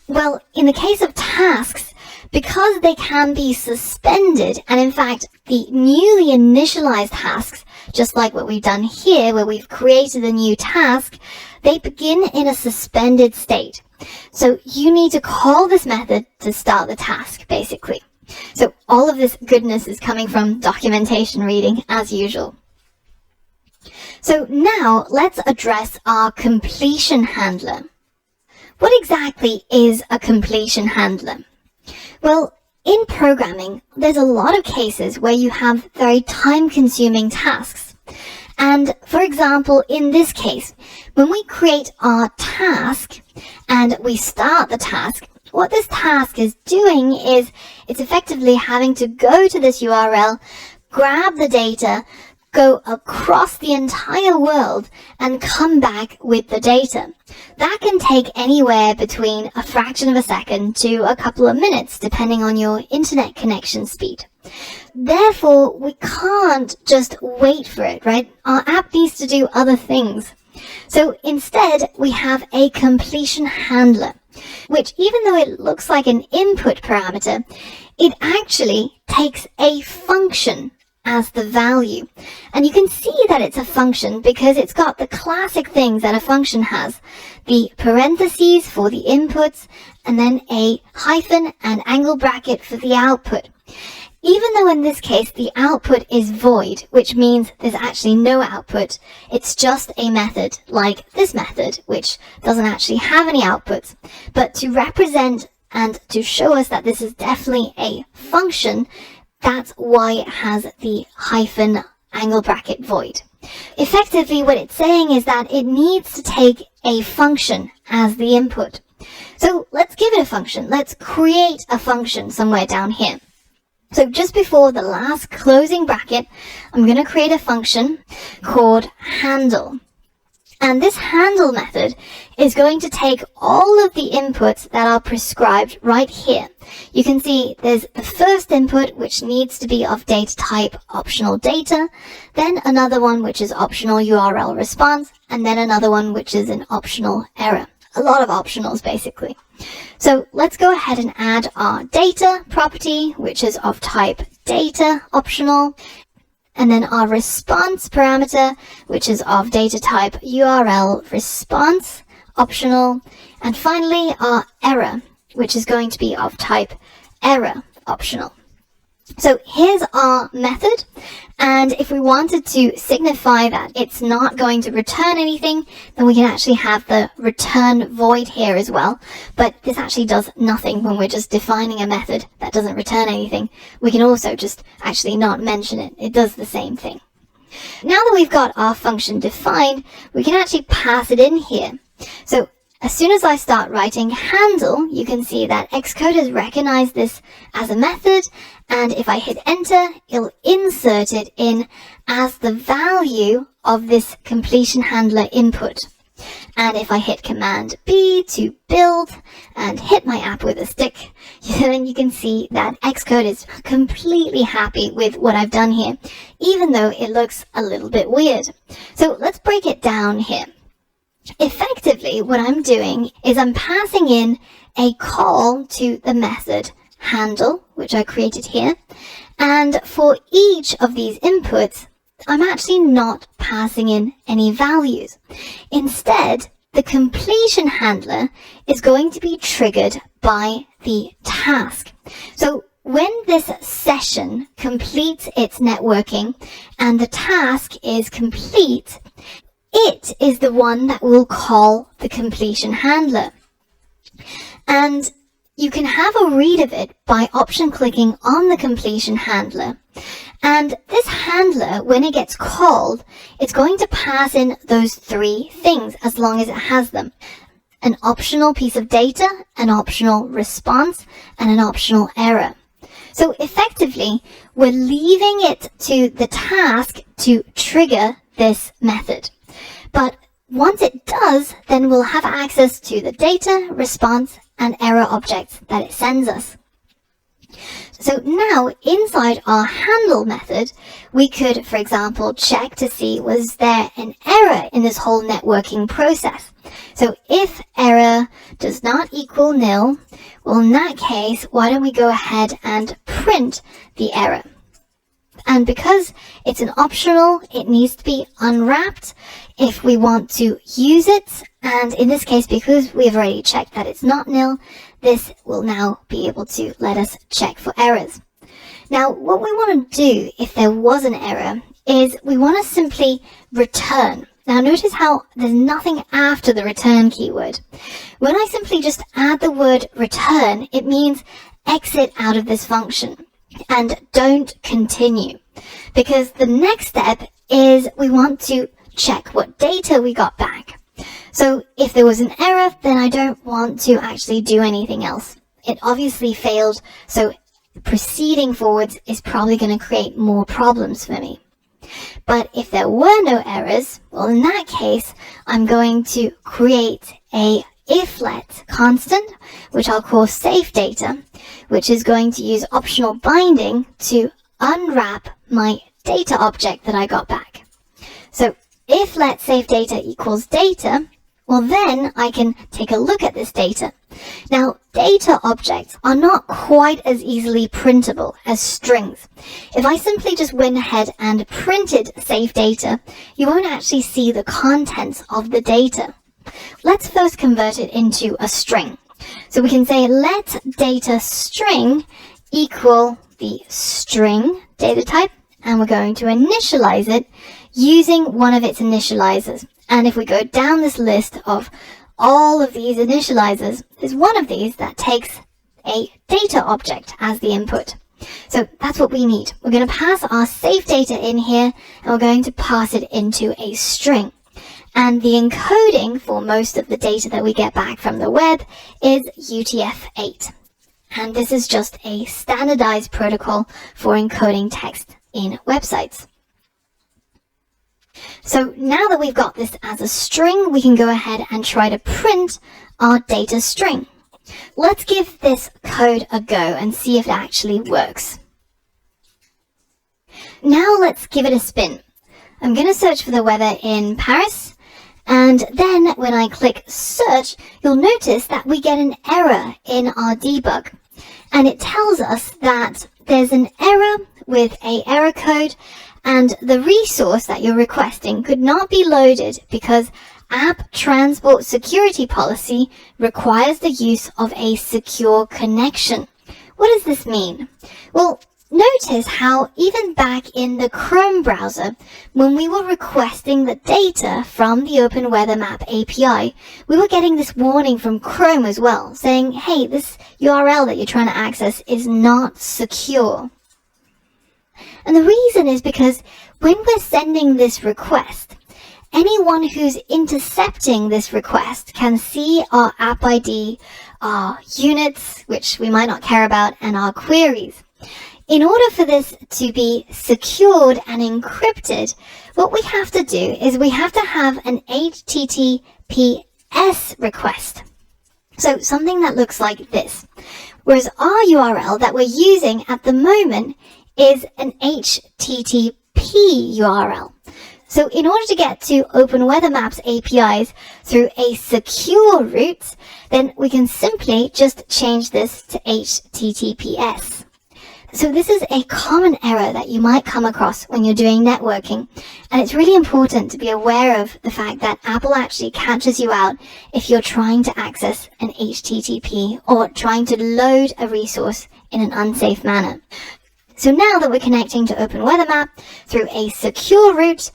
Well, in the case of tasks, because they can be suspended, and in fact, the newly initialized tasks, just like what we've done here, where we've created a new task, they begin in a suspended state. So you need to call this method to start the task, basically. So all of this goodness is coming from documentation reading, as usual. So now let's address our completion handler. What exactly is a completion handler? Well, in programming, there's a lot of cases where you have very time-consuming tasks. And for example, in this case, when we create our task and we start the task, what this task is doing is it's effectively having to go to this URL, grab the data, go across the entire world and come back with the data. That can take anywhere between a fraction of a second to a couple of minutes, depending on your internet connection speed. Therefore, we can't just wait for it, right? Our app needs to do other things. So instead, we have a completion handler, which even though it looks like an input parameter, it actually takes a function as the value. And you can see that it's a function because it's got the classic things that a function has. The parentheses for the inputs, and then a hyphen and angle bracket for the output. Even though in this case the output is void, which means there's actually no output, it's just a method like this method, which doesn't actually have any outputs. But to represent and to show us that this is definitely a function, that's why it has the hyphen angle bracket void. Effectively, what it's saying is that it needs to take a function as the input. So let's give it a function. Let's create a function somewhere down here. So just before the last closing bracket, I'm going to create a function called handle. And this handle method is going to take all of the inputs that are prescribed right here. You can see there's the first input, which needs to be of data type optional data, then another one which is optional URL response, and then another one which is an optional error. A lot of optionals basically. So let's go ahead and add our data property, which is of type data optional, and then our response parameter, which is of data type URL response optional, and finally our error, which is going to be of type error optional. So here's our method, and if we wanted to signify that it's not going to return anything, then we can actually have the return void here as well. But this actually does nothing when we're just defining a method that doesn't return anything. We can also just actually not mention it. It does the same thing. Now that we've got our function defined, we can actually pass it in here. So as soon as I start writing handle, you can see that Xcode has recognized this as a method, and if I hit enter, it'll insert it in as the value of this completion handler input. And if I hit Command B to build and hit my app with a stick, then you can see that Xcode is completely happy with what I've done here, even though it looks a little bit weird. So let's break it down here. Effectively, what I'm doing is I'm passing in a call to the method handle, which I created here. And for each of these inputs, I'm actually not passing in any values. Instead, the completion handler is going to be triggered by the task. So when this session completes its networking and the task is complete, it is the one that will call the completion handler. And you can have a read of it by option clicking on the completion handler. And this handler, when it gets called, it's going to pass in those three things as long as it has them. An optional piece of data, an optional response, and an optional error. So effectively, we're leaving it to the task to trigger this method. But once it does, then we'll have access to the data, response, and error objects that it sends us. So now, inside our handle method, we could, for example, check to see was there an error in this whole networking process. So if error does not equal nil, well, in that case, why don't we go ahead and print the error? And because it's an optional, it needs to be unwrapped if we want to use it. And in this case, because we've already checked that it's not nil, this will now be able to let us check for errors. Now, what we want to do if there was an error is we want to simply return. Now, notice how there's nothing after the return keyword. When I simply just add the word return, it means exit out of this function. And don't continue, because the next step is we want to check what data we got back. So if there was an error, then I don't want to actually do anything else. It obviously failed, so proceeding forwards is probably going to create more problems for me. But if there were no errors, well, in that case, I'm going to create a iflet constant, which I'll call safe data, which is going to use optional binding to unwrap my data object that I got back. So if let safe data equals data, well, then I can take a look at this data. Now, data objects are not quite as easily printable as strings. If I simply just went ahead and printed safe data, you won't actually see the contents of the data. Let's first convert it into a string. So we can say let data string equal the string data type, and we're going to initialize it using one of its initializers. And if we go down this list of all of these initializers, there's one of these that takes a data object as the input. So that's what we need. We're going to pass our safe data in here, and we're going to pass it into a string. And the encoding for most of the data that we get back from the web is UTF-8. And this is just a standardized protocol for encoding text in websites. So now that we've got this as a string, we can go ahead and try to print our data string. Let's give this code a go and see if it actually works. Now let's give it a spin. I'm going to search for the weather in Paris, and then when I click search, you'll notice that we get an error in our debug. And it tells us that there's an error with an error code, and the resource that you're requesting could not be loaded because App Transport Security Policy requires the use of a secure connection. What does this mean? Well, notice how even back in the Chrome browser, when we were requesting the data from the Open Weather Map API, we were getting this warning from Chrome as well, saying, hey, this URL that you're trying to access is not secure. And the reason is because when we're sending this request, anyone who's intercepting this request can see our app ID, our units, which we might not care about, and our queries. In order for this to be secured and encrypted, what we have to do is we have to have an HTTPS request. So something that looks like this. Whereas our URL that we're using at the moment is an HTTP URL. So in order to get to Open Weather Maps APIs through a secure route, then we can simply just change this to HTTPS. So this is a common error that you might come across when you're doing networking, and it's really important to be aware of the fact that Apple actually catches you out if you're trying to access an HTTP or trying to load a resource in an unsafe manner. So now that we're connecting to Open Weather Map through a secure route,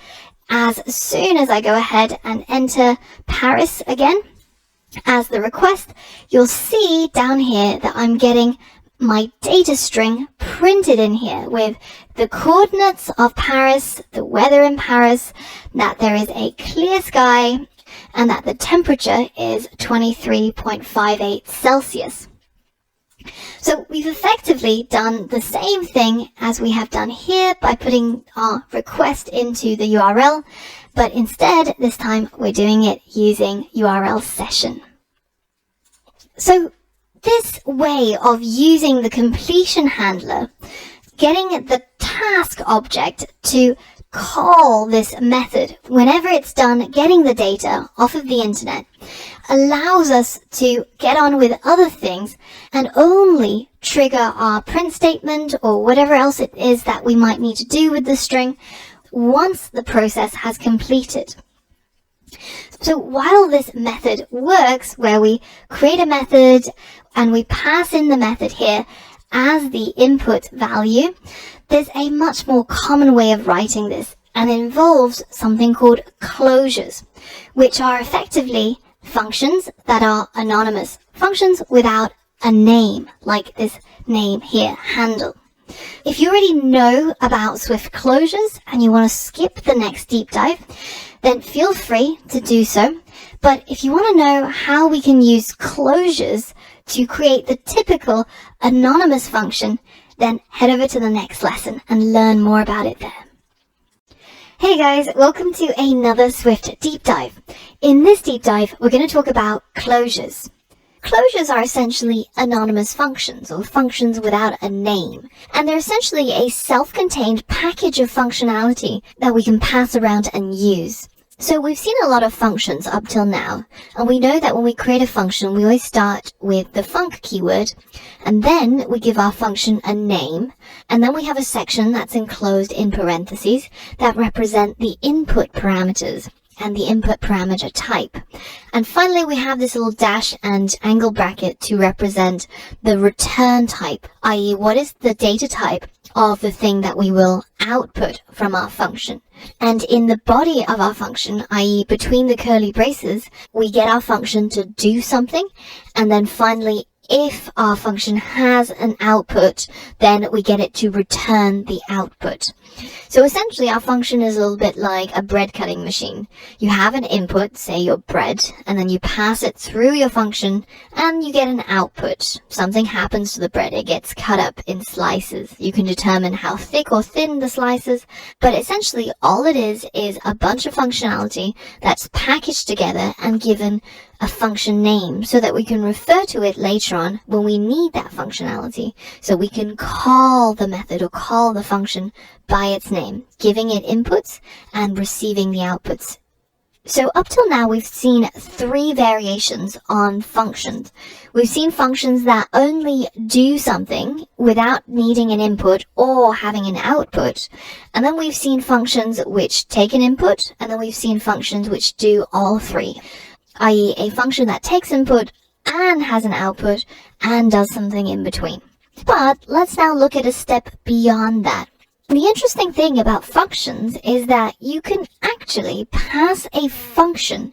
as soon as I go ahead and enter Paris again as the request, you'll see down here that I'm getting my data string printed in here with the coordinates of Paris, the weather in Paris, that there is a clear sky, and that the temperature is 23.58 Celsius. So we've effectively done the same thing as we have done here by putting our request into the URL, but instead this time we're doing it using URL session. So this way of using the completion handler, getting the task object to call this method whenever it's done getting the data off of the internet, allows us to get on with other things and only trigger our print statement or whatever else it is that we might need to do with the string once the process has completed. So while this method works, where we create a method and we pass in the method here as the input value, there's a much more common way of writing this, and it involves something called closures, which are effectively functions that are anonymous, functions without a name, like this name here, handle. If you already know about Swift closures and you want to skip the next deep dive, then feel free to do so. But if you want to know how we can use closures to create the typical anonymous function, then head over to the next lesson and learn more about it there. Hey guys, welcome to another Swift deep dive. In this deep dive, we're going to talk about closures. Closures are essentially anonymous functions, or functions without a name, and they're essentially a self-contained package of functionality that we can pass around and use. So we've seen a lot of functions up till now, and we know that when we create a function, we always start with the func keyword, and then we give our function a name, and then we have a section that's enclosed in parentheses that represent the input parameters and the input parameter type. And finally, we have this little dash and angle bracket to represent the return type, i.e. what is the data type of the thing that we will output from our function. And in the body of our function, i.e. between the curly braces, we get our function to do something, and then finally if our function has an output, then we get it to return the output. So essentially our function is a little bit like a bread cutting machine. You have an input, say your bread, and then you pass it through your function and you get an output. Something happens to the bread. It gets cut up in slices. You can determine how thick or thin the slices, but essentially all it is a bunch of functionality that's packaged together and given a function name so that we can refer to it later on when we need that functionality. So we can call the method or call the function by its name, giving it inputs and receiving the outputs. So up till now, we've seen 3 variations on functions. We've seen functions that only do something without needing an input or having an output. And then we've seen functions which take an input, and then we've seen functions which do all 3. i.e. a function that takes input and has an output and does something in between. But let's now look at a step beyond that. The interesting thing about functions is that you can actually pass a function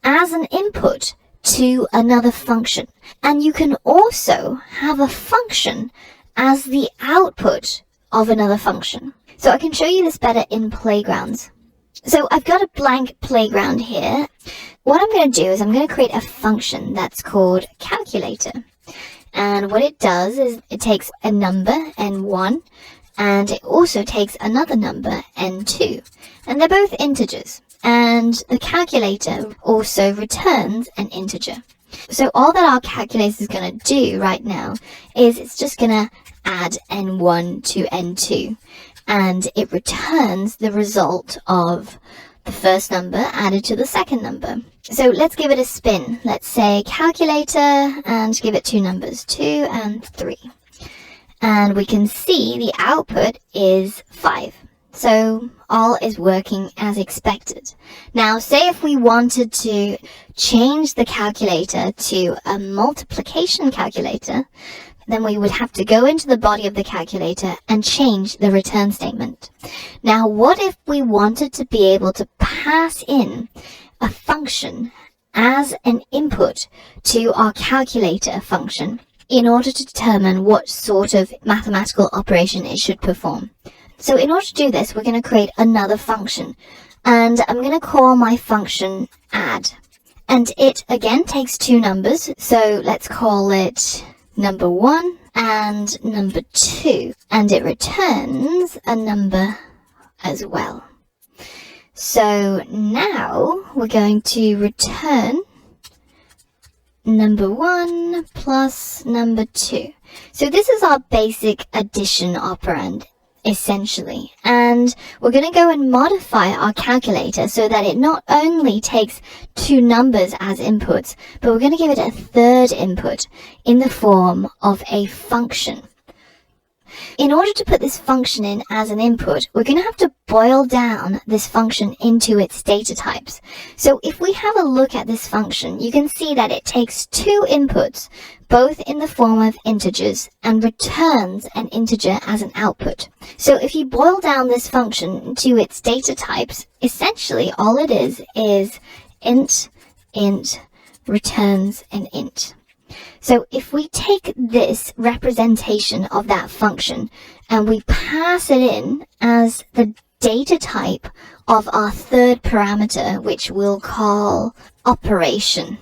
as an input to another function. And you can also have a function as the output of another function. So I can show you this better in playgrounds. So I've got a blank playground here. What I'm going to do is I'm going to create a function that's called calculator. And what it does is it takes a number, n1, and it also takes another number, n2. And they're both integers. And the calculator also returns an integer. So all that our calculator is going to do right now is it's just going to add n1 to n2. And it returns the result of the first number added to the second number. So let's give it a spin. Let's say calculator and give it 2 numbers, 2 and 3. And we can see the output is 5. So all is working as expected. Now, say if we wanted to change the calculator to a multiplication calculator, then we would have to go into the body of the calculator and change the return statement. Now, what if we wanted to be able to pass in a function as an input to our calculator function in order to determine what sort of mathematical operation it should perform? So in order to do this, we're going to create another function. And I'm going to call my function add. And it, again, takes 2 numbers. So let's call it number 1 and number 2, and it returns a number as well. So now we're going to return number 1 plus number 2. So this is our basic addition operand, essentially. And we're going to go and modify our calculator so that it not only takes 2 numbers as inputs, but we're going to give it a 3rd input in the form of a function. In order to put this function in as an input, we're going to have to boil down this function into its data types. So if we have a look at this function, you can see that it takes 2 inputs, both in the form of integers, and returns an integer as an output. So if you boil down this function to its data types, essentially all it is int, returns an int. So if we take this representation of that function and we pass it in as the data type of our 3rd parameter, which we'll call operation.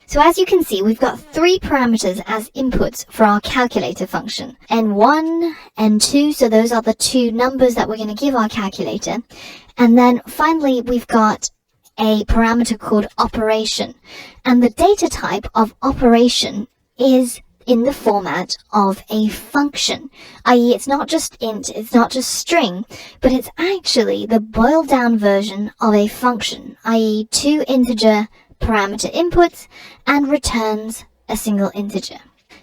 So as you can see, we've got 3 parameters as inputs for our calculator function. n1, n2, so those are the 2 numbers that we're going to give our calculator. And then finally, we've got a parameter called operation. And the data type of operation is in the format of a function, i.e. it's not just int, it's not just string, but it's actually the boiled down version of a function, i.e. 2 integer parameter inputs and returns a single integer.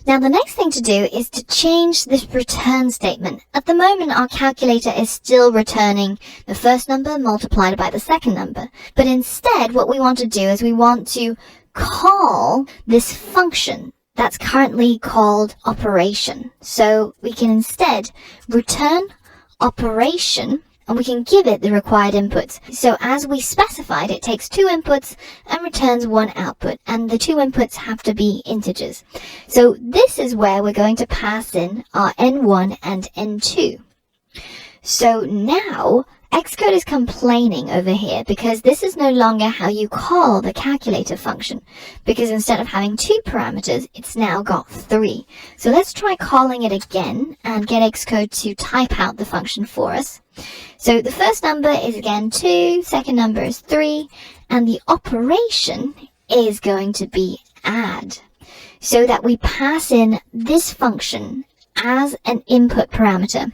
Now the next thing to do is to change this return statement. At the moment our calculator is still returning the first number multiplied by the second number, but instead what we want to do is we want to call this function that's currently called operation. So we can instead return operation and we can give it the required inputs. So as we specified, it takes 2 inputs and returns 1 output, and the 2 inputs have to be integers. So this is where we're going to pass in our n1 and n2. So now Xcode is complaining over here because this is no longer how you call the calculator function, because instead of having 2 parameters, it's now got 3. So let's try calling it again and get Xcode to type out the function for us. So the first number is again 2, second number is 3, and the operation is going to be add, so that we pass in this function as an input parameter.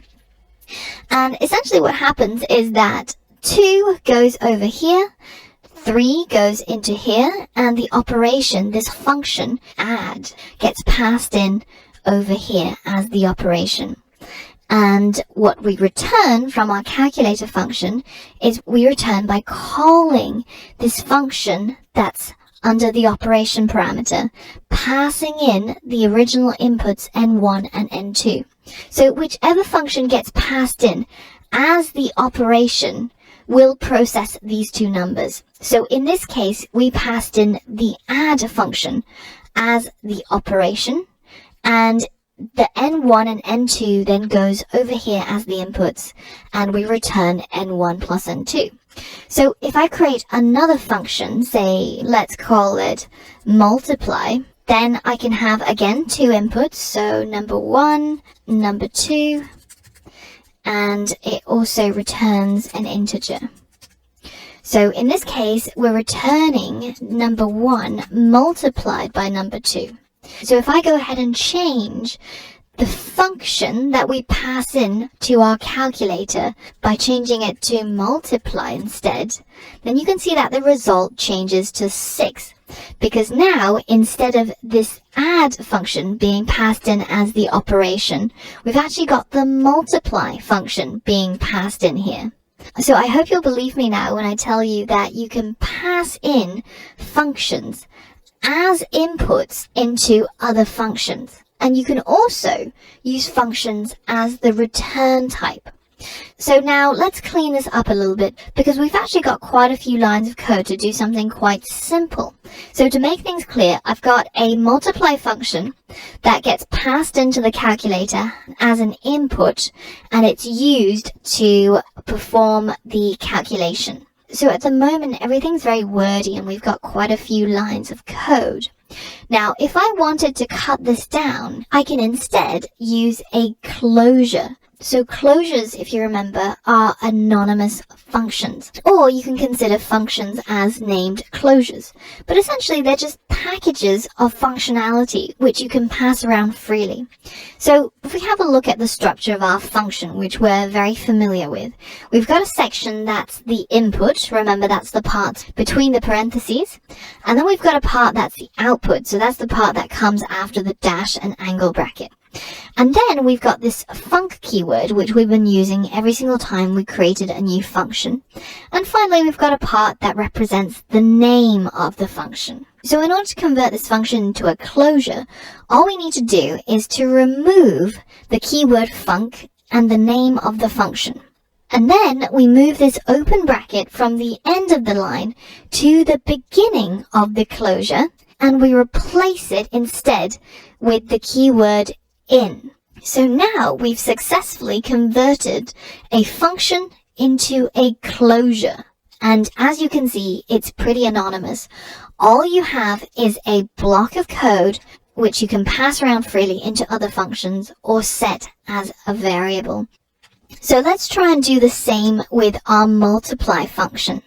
And essentially what happens is that 2 goes over here, 3 goes into here, and the operation, this function add, gets passed in over here as the operation. And what we return from our calculator function is we return by calling this function that's under the operation parameter, passing in the original inputs n1 and n2. So whichever function gets passed in as the operation will process these 2 numbers. So in this case, we passed in the add function as the operation, and the n1 and n2 then goes over here as the inputs, and we return n1 plus n2. So if I create another function, say let's call it multiply, then I can have again 2 inputs, so number 1, number 2, and it also returns an integer. So in this case, we're returning number 1 multiplied by number 2. So if I go ahead and change the function that we pass in to our calculator by changing it to multiply instead, then you can see that the result changes to 6. Because now, instead of this add function being passed in as the operation, we've actually got the multiply function being passed in here. So I hope you'll believe me now when I tell you that you can pass in functions as inputs into other functions. And you can also use functions as the return type. So now let's clean this up a little bit, because we've actually got quite a few lines of code to do something quite simple. So to make things clear, I've got a multiply function that gets passed into the calculator as an input, and it's used to perform the calculation. So at the moment, everything's very wordy and we've got quite a few lines of code. Now, if I wanted to cut this down, I can instead use a closure. So closures, if you remember, are anonymous functions, or you can consider functions as named closures. But essentially, they're just packages of functionality which you can pass around freely. So if we have a look at the structure of our function, which we're very familiar with, we've got a section that's the input. Remember, that's the part between the parentheses. And then we've got a part that's the output. So that's the part that comes after the dash and angle bracket. And then we've got this func keyword, which we've been using every single time we created a new function. And finally, we've got a part that represents the name of the function. So in order to convert this function into a closure, all we need to do is to remove the keyword func and the name of the function. And then we move this open bracket from the end of the line to the beginning of the closure, and we replace it instead with the keyword in. So now we've successfully converted a function into a closure. And as you can see, it's pretty anonymous. All you have is a block of code which you can pass around freely into other functions or set as a variable. So let's try and do the same with our multiply function.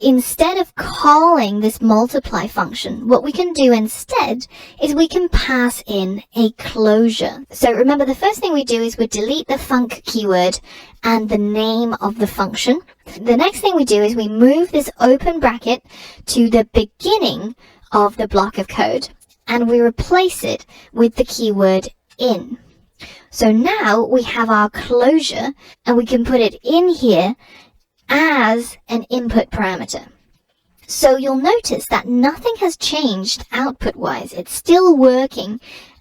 Instead of calling this multiply function, what we can do instead is we can pass in a closure. So remember, the first thing we do is we delete the func keyword and the name of the function. The next thing we do is we move this open bracket to the beginning of the block of code, and we replace it with the keyword in. So now we have our closure, and we can put it in here as an input parameter. So you'll notice that nothing has changed output-wise. It's still working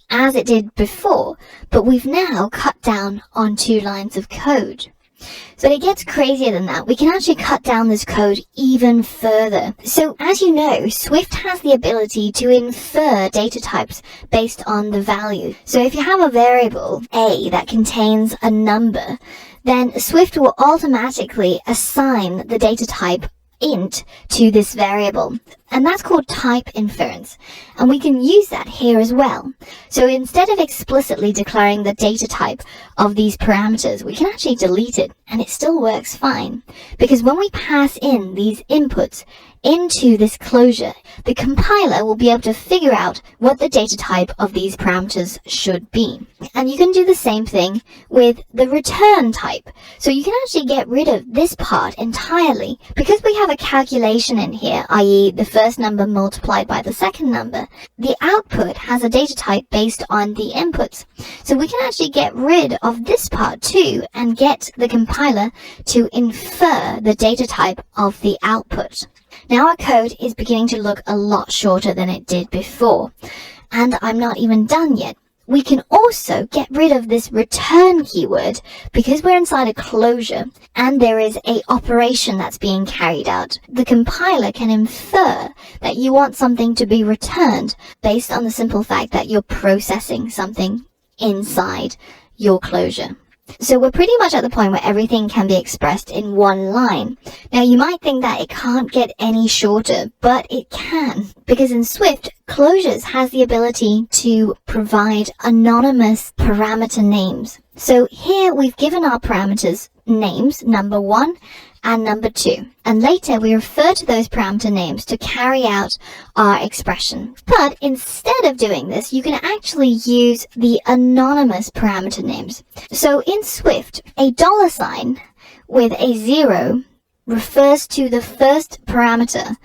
as it did before, but we've now cut down on 2 lines of code. But it gets crazier than that. We can actually cut down this code even further. So as you know, Swift has the ability to infer data types based on the value. So if you have a variable a that contains a number, then Swift will automatically assign the data type int to this variable, and that's called type inference, and we can use that here as well. So instead of explicitly declaring the data type of these parameters, we can actually delete it and it still works fine, because when we pass in these inputs into this closure, the compiler will be able to figure out what the data type of these parameters should be. And you can do the same thing with the return type. So you can actually get rid of this part entirely. Because we have a calculation in here, i.e. the first number multiplied by the second number, the output has a data type based on the inputs. So we can actually get rid of this part too and get the compiler to infer the data type of the output. Now our code is beginning to look a lot shorter than it did before, and I'm not even done yet. We can also get rid of this return keyword because we're inside a closure and there is an operation that's being carried out. The compiler can infer that you want something to be returned based on the simple fact that you're processing something inside your closure. So we're pretty much at the point where everything can be expressed in one line. Now you might think that it can't get any shorter, but it can, because in Swift, closures has the ability to provide anonymous parameter names. So here we've given our parameters names, number 1 and number 2. And later we refer to those parameter names to carry out our expression. But instead of doing this, you can actually use the anonymous parameter names. So in Swift, a $sign with a 0 refers to the first parameter,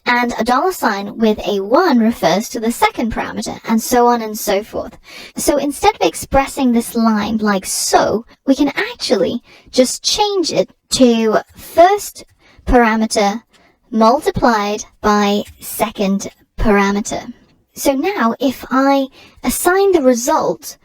and a $sign with a 1 refers to the second parameter, and so on and so forth. So instead of expressing this line like so, we can actually just change it to first parameter multiplied by second parameter. So now if I assign the result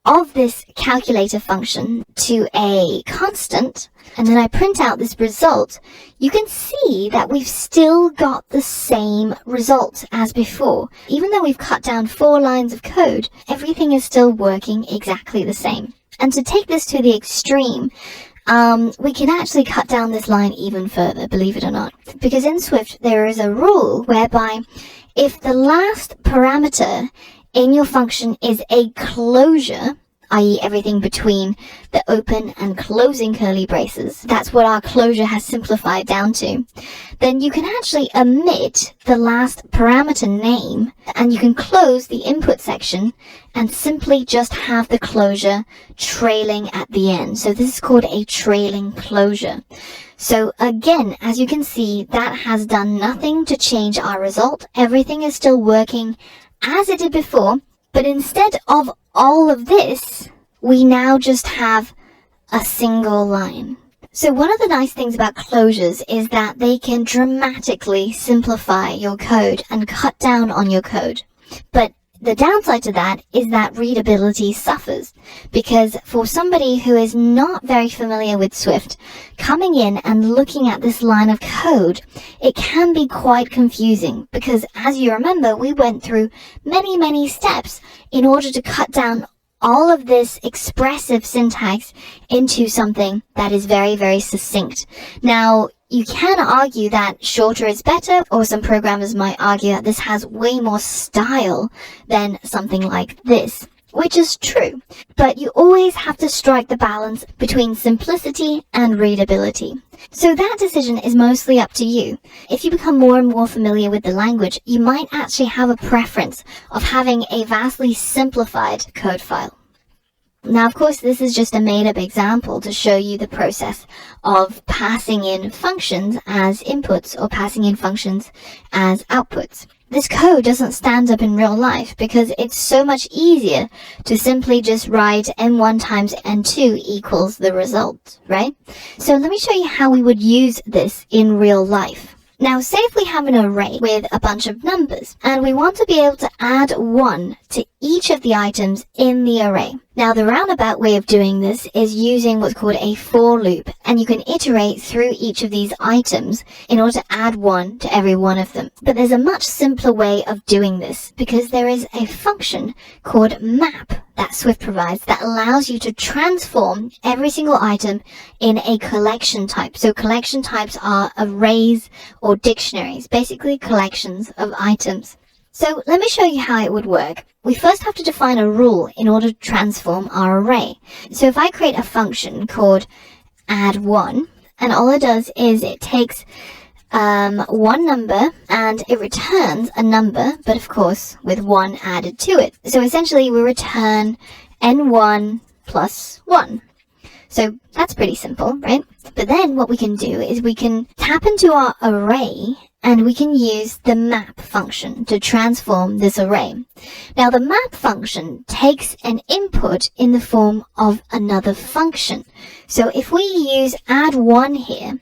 of this calculator function to a constant, and then I print out this result, you can see that we've still got the same result as before. Even though we've cut down 4 lines of code, everything is still working exactly the same. And to take this to the extreme, we can actually cut down this line even further, believe it or not. Because in Swift, there is a rule whereby if the last parameter in your function is a closure, i.e. everything between the open and closing curly braces, that's what our closure has simplified down to, then you can actually omit the last parameter name and you can close the input section and simply just have the closure trailing at the end. So this is called a trailing closure. So again, as you can see, that has done nothing to change our result. Everything is still working as it did before, but instead of all of this, we now just have a single line. So one of the nice things about closures is that they can dramatically simplify your code and cut down on your code. But the downside to that is that readability suffers, because for somebody who is not very familiar with Swift, coming in and looking at this line of code, it can be quite confusing, because as you remember, we went through many steps in order to cut down all of this expressive syntax into something that is very succinct. Now, you can argue that shorter is better, or some programmers might argue that this has way more style than something like this, which is true. But you always have to strike the balance between simplicity and readability. So that decision is mostly up to you. If you become more and more familiar with the language, you might actually have a preference of having a vastly simplified code file. Now, of course, this is just a made-up example to show you the process of passing in functions as inputs or passing in functions as outputs. This code doesn't stand up in real life because it's so much easier to simply just write n1 times n2 equals the result, right? So let me show you how we would use this in real life. Now, say if we have an array with a bunch of numbers, and we want to be able to add 1 to each of the items in the array. Now, the roundabout way of doing this is using what's called a for loop, and you can iterate through each of these items in order to add 1 to every one of them. But there's a much simpler way of doing this, because there is a function called map that Swift provides that allows you to transform every single item in a collection type. So collection types are arrays or dictionaries, basically collections of items. So let me show you how it would work. We first have to define a rule in order to transform our array. So if I create a function called add1, and all it does is it takes one number and it returns a number, but of course with 1 added to it. So essentially we return n1 plus 1. So that's pretty simple, right? But then what we can do is we can tap into our array and we can use the map function to transform this array. Now the map function takes an input in the form of another function. So if we use add1 here,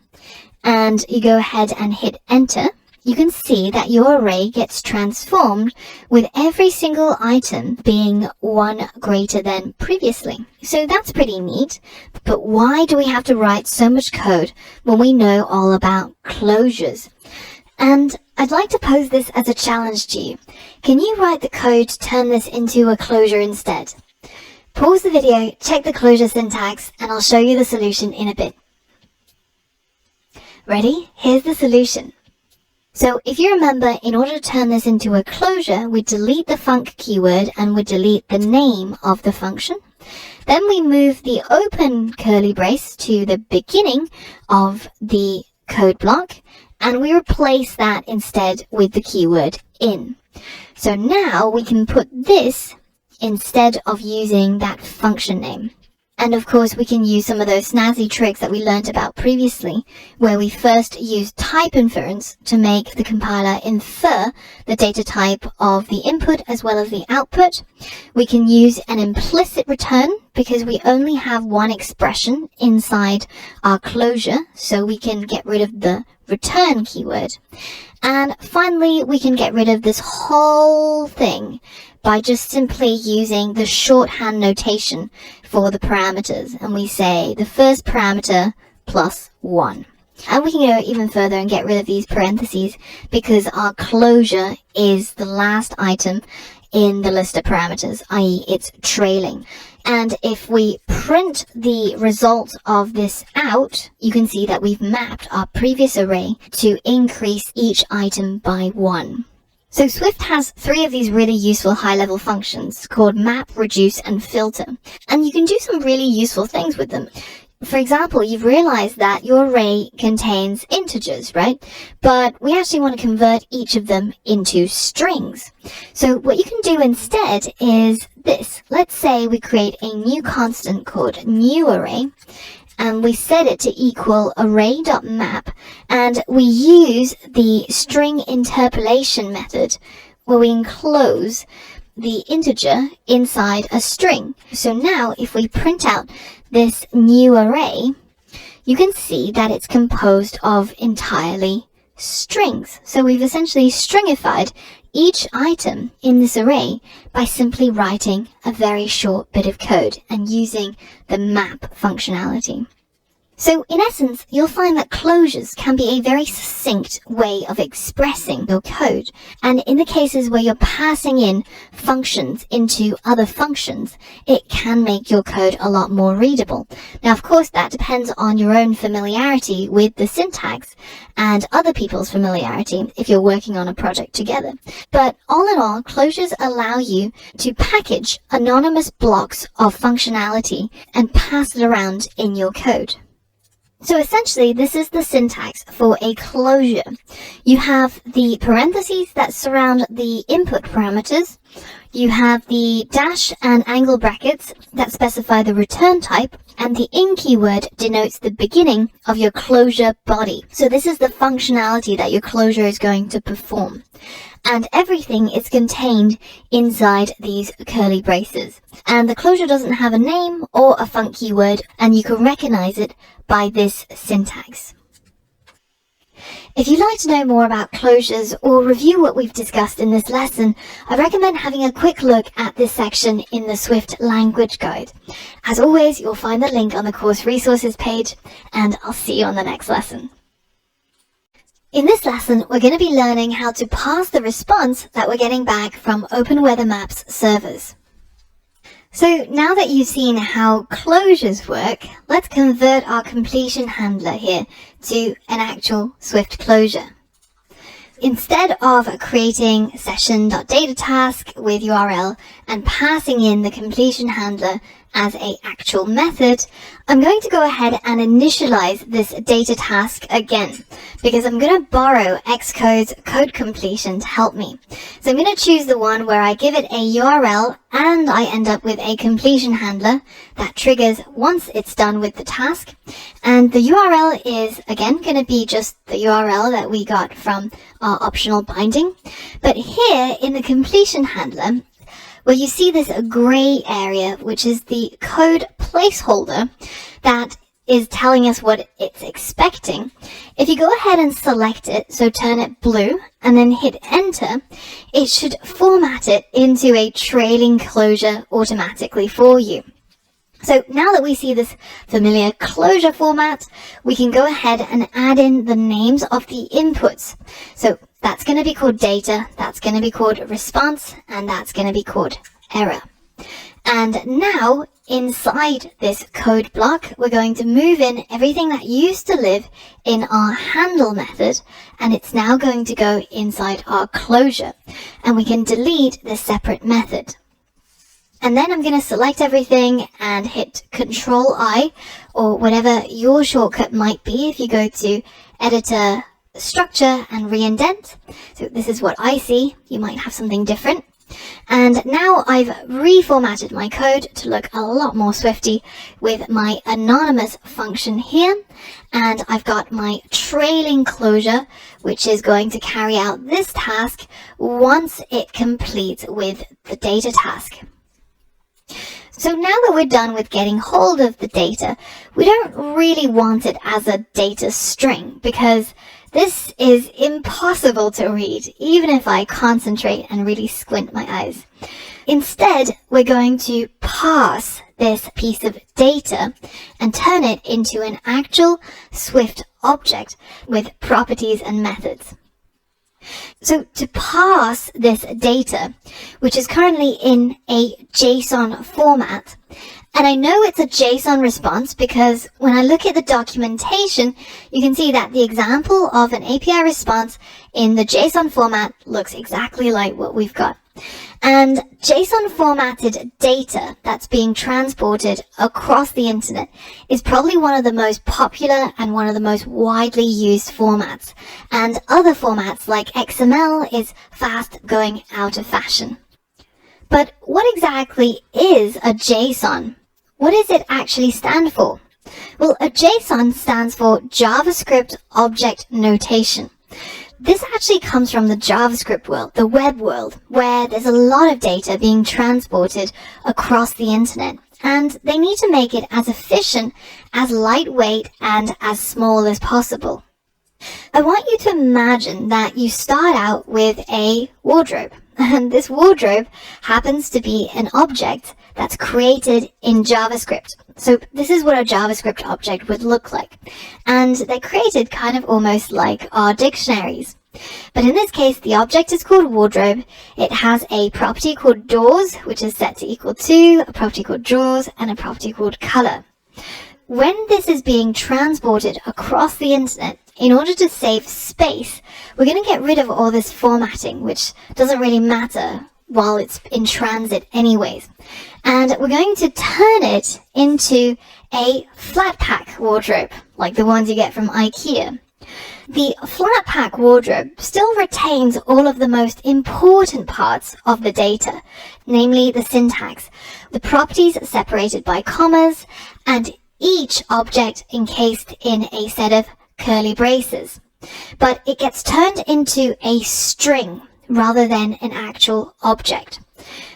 and you go ahead and hit enter, you can see that your array gets transformed with every single item being 1 greater than previously. So that's pretty neat, but why do we have to write so much code when we know all about closures? And I'd like to pose this as a challenge to you. Can you write the code to turn this into a closure instead? Pause the video, check the closure syntax, and I'll show you the solution in a bit. Ready? Here's the solution. So if you remember, in order to turn this into a closure, we delete the func keyword and we delete the name of the function. Then we move the open curly brace to the beginning of the code block, and we replace that instead with the keyword in. So now we can put this instead of using that function name. And of course, we can use some of those snazzy tricks that we learned about previously, where we first use type inference to make the compiler infer the data type of the input as well as the output. We can use an implicit return because we only have one expression inside our closure, so we can get rid of the return keyword. And finally, we can get rid of this whole thing by just simply using the shorthand notation for the parameters. And we say the first parameter plus 1. And we can go even further and get rid of these parentheses because our closure is the last item in the list of parameters, i.e. it's trailing. And if we print the result of this out, you can see that we've mapped our previous array to increase each item by 1. So Swift has 3 of these really useful high-level functions called map, reduce, and filter. And you can do some really useful things with them. For example, you've realized that your array contains integers, right? But we actually want to convert each of them into strings. So what you can do instead is this. Let's say we create a new constant called new array, and we set it to equal array.map, and we use the string interpolation method where we enclose the integer inside a string. So now if we print out this new array, you can see that it's composed of entirely strings. So we've essentially stringified each item in this array by simply writing a very short bit of code and using the map functionality. So in essence, you'll find that closures can be a very succinct way of expressing your code. And in the cases where you're passing in functions into other functions, it can make your code a lot more readable. Now, of course, that depends on your own familiarity with the syntax and other people's familiarity if you're working on a project together. But all in all, closures allow you to package anonymous blocks of functionality and pass it around in your code. So essentially, this is the syntax for a closure. You have the parentheses that surround the input parameters. You have the dash and angle brackets that specify the return type, and the in keyword denotes the beginning of your closure body. So this is the functionality that your closure is going to perform. And everything is contained inside these curly braces. And the closure doesn't have a name or a func keyword, and you can recognize it by this syntax. If you'd like to know more about closures or review what we've discussed in this lesson, I recommend having a quick look at this section in the Swift language guide. As always, you'll find the link on the course resources page, and I'll see you on the next lesson. In this lesson, we're going to be learning how to parse the response that we're getting back from OpenWeatherMaps servers. So now that you've seen how closures work, let's convert our completion handler here to an actual Swift closure. Instead of creating session.dataTask with URL and passing in the completion handler as an actual method, I'm going to go ahead and initialize this data task again, because I'm going to borrow Xcode's code completion to help me. So I'm going to choose the one where I give it a URL and I end up with a completion handler that triggers once it's done with the task. And the URL is again going to be just the URL that we got from our optional binding. But here in the completion handler, well, you see this gray area, which is the code placeholder that is telling us what it's expecting. If you go ahead and select it, so turn it blue and then hit enter, it should format it into a trailing closure automatically for you. So now that we see this familiar closure format, we can go ahead and add in the names of the inputs. So that's going to be called data, that's going to be called response, and that's going to be called error. And now inside this code block, we're going to move in everything that used to live in our handle method, and it's now going to go inside our closure. And we can delete this separate method. And then I'm going to select everything and hit Control I, or whatever your shortcut might be if you go to Editor, Structure, and Reindent. So this is what I see. You might have something different. And now I've reformatted my code to look a lot more Swifty with my anonymous function here. And I've got my trailing closure, which is going to carry out this task once it completes with the data task. So now that we're done with getting hold of the data, we don't really want it as a data string, because this is impossible to read, even if I concentrate and really squint my eyes. Instead, we're going to parse this piece of data and turn it into an actual Swift object with properties and methods. So to parse this data, which is currently in a JSON format, and I know it's a JSON response because when I look at the documentation, you can see that the example of an API response in the JSON format looks exactly like what we've got. And JSON formatted data that's being transported across the internet is probably one of the most popular and one of the most widely used formats. And other formats like XML is fast going out of fashion. But what exactly is a JSON? What does it actually stand for? Well, a JSON stands for JavaScript Object Notation. This actually comes from the JavaScript world, the web world, where there's a lot of data being transported across the internet, and they need to make it as efficient, as lightweight, and as small as possible. I want you to imagine that you start out with a wardrobe, and this wardrobe happens to be an object that's created in JavaScript. So this is what a JavaScript object would look like. And they're created kind of almost like our dictionaries. But in this case, the object is called wardrobe. It has a property called doors, which is set to equal to a property called drawers, and a property called color. When this is being transported across the internet, in order to save space, we're going to get rid of all this formatting, which doesn't really matter while it's in transit anyways. And we're going to turn it into a flat pack wardrobe, like the ones you get from IKEA. The flat pack wardrobe still retains all of the most important parts of the data, namely the syntax, the properties separated by commas, and each object encased in a set of curly braces. But it gets turned into a string rather than an actual object.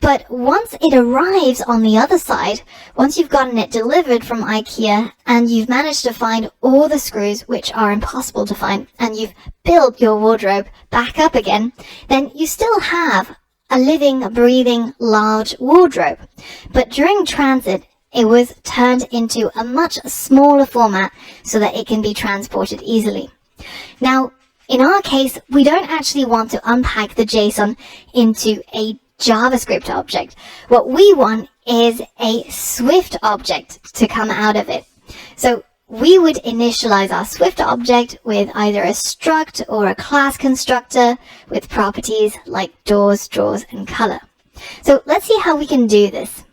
But once it arrives on the other side, once you've gotten it delivered from IKEA and you've managed to find all the screws which are impossible to find, and you've built your wardrobe back up again, then you still have a living, breathing, large wardrobe. But during transit, it was turned into a much smaller format so that it can be transported easily. Now, in our case, we don't actually want to unpack the JSON into a JavaScript object. What we want is a Swift object to come out of it. So we would initialize our Swift object with either a struct or a class constructor with properties like doors, drawers, and color. So let's see how we can do this.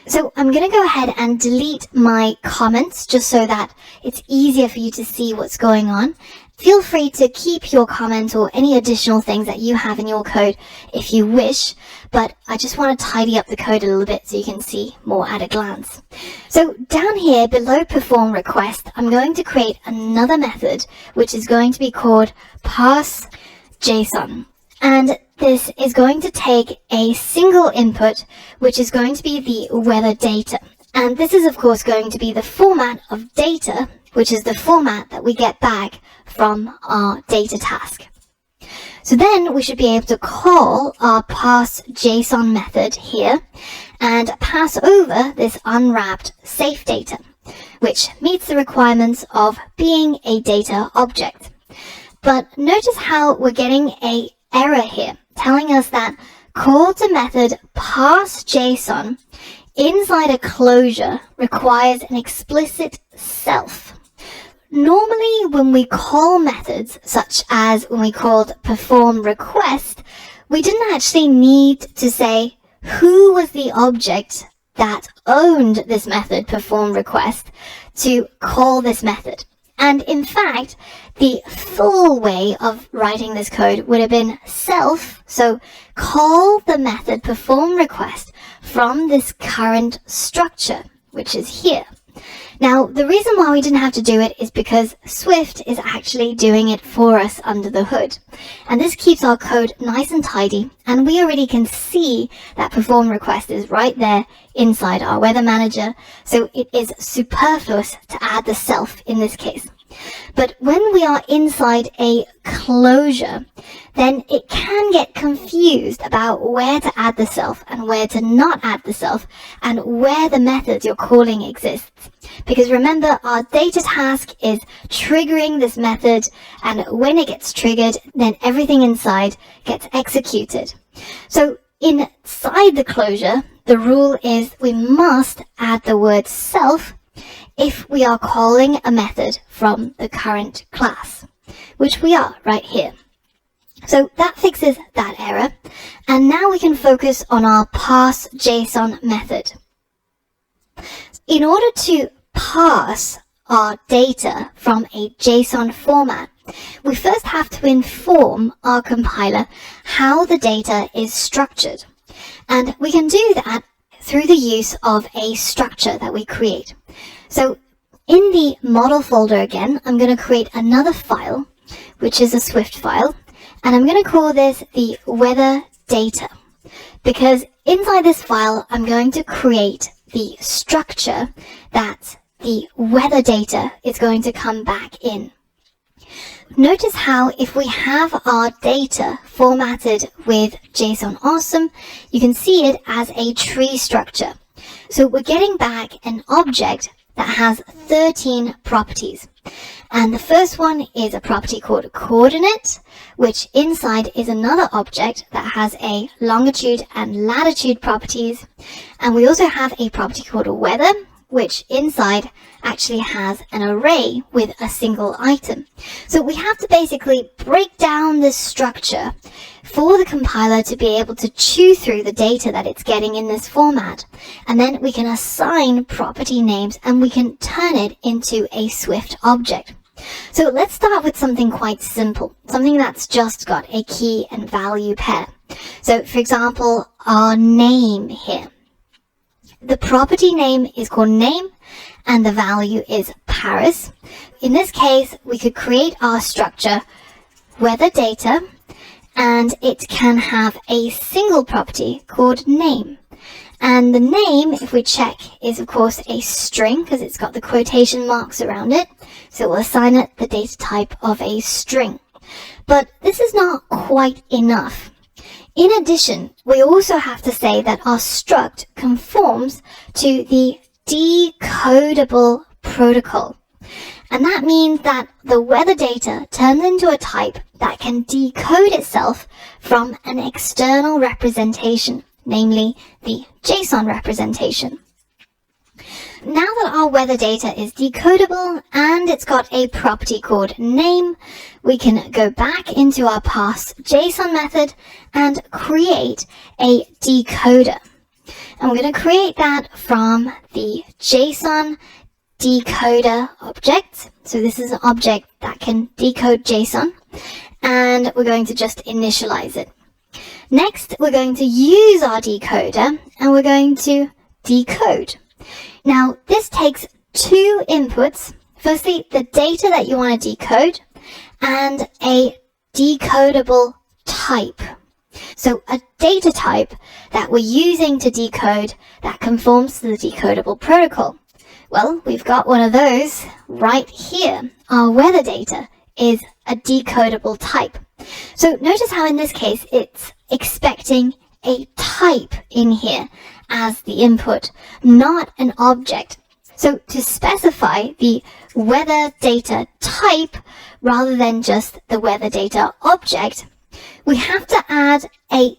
So I'm going to go ahead and delete my comments just so that it's easier for you to see what's going on. Feel free to keep your comment or any additional things that you have in your code if you wish, but I just want to tidy up the code a little bit so you can see more at a glance. So down here below perform request, I'm going to create another method which is going to be called parse JSON. And this is going to take a single input, which is going to be the weather data. And this is, of course, going to be the format of data, which is the format that we get back from our data task. So then we should be able to call our parse JSON method here and pass over this unwrapped safe data, which meets the requirements of being a data object. But notice how we're getting an error here, telling us that call to method parse JSON inside a closure requires an explicit self. Normally, when we call methods, such as when we called perform request, we didn't actually need to say who was the object that owned this method perform request to call this method. And in fact, the full way of writing this code would have been self, so call the method perform request from this current structure, which is here. Now, the reason why we didn't have to do it is because Swift is actually doing it for us under the hood. And this keeps our code nice and tidy, and we already can see that perform request is right there inside our weather manager, so it is superfluous to add the self in this case. But when we are inside a closure, then it can get confused about where to add the self and where to not add the self and where the method you're calling exists. Because remember, our data task is triggering this method, and when it gets triggered, then everything inside gets executed. So inside the closure, the rule is we must add the word self if we are calling a method from the current class, which we are right here. So that fixes that error, and now we can focus on our parse JSON method. In order to parse our data from a JSON format, we first have to inform our compiler how the data is structured. And we can do that through the use of a structure that we create. So in the model folder again, I'm going to create another file, which is a Swift file, and I'm going to call this the weather data, because inside this file, I'm going to create the structure that the weather data is going to come back in. Notice how if we have our data formatted with JSON Awesome, you can see it as a tree structure. So we're getting back an object that has 13 properties. And the first one is a property called coordinate, which inside is another object that has a longitude and latitude properties. And we also have a property called weather, which inside actually has an array with a single item. So we have to basically break down this structure for the compiler to be able to chew through the data that it's getting in this format. And then we can assign property names and we can turn it into a Swift object. So let's start with something quite simple, something that's just got a key and value pair. So for example, our name here. The property name is called name and the value is Paris. In this case, we could create our structure weather data, and it can have a single property called name. And the name, if we check, is of course a string because it's got the quotation marks around it. So we'll assign it the data type of a string. But this is not quite enough. In addition, we also have to say that our struct conforms to the decodable protocol. And that means that the weather data turns into a type that can decode itself from an external representation, namely the JSON representation. Now that our weather data is decodable and it's got a property called name, we can go back into our parse JSON method and create a decoder. And we're going to create that from the JSON decoder object. So this is an object that can decode JSON, and we're going to just initialize it. Next, we're going to use our decoder and we're going to decode. Now, this takes two inputs. Firstly, the data that you want to decode and a decodable type. So a data type that we're using to decode that conforms to the decodable protocol. Well, we've got one of those right here. Our weather data is a decodable type. So notice how in this case it's expecting a type in here as the input, not an object. So to specify the weather data type rather than just the weather data object, we have to add a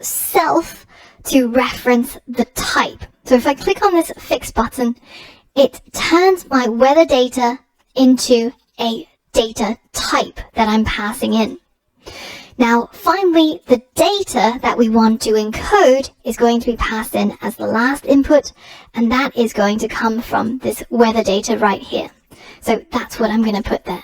.self to reference the type. So if I click on this fix button, it turns my weather data into a data type that I'm passing in. Now, finally, the data that we want to encode is going to be passed in as the last input, and that is going to come from this weather data right here. So that's what I'm going to put there.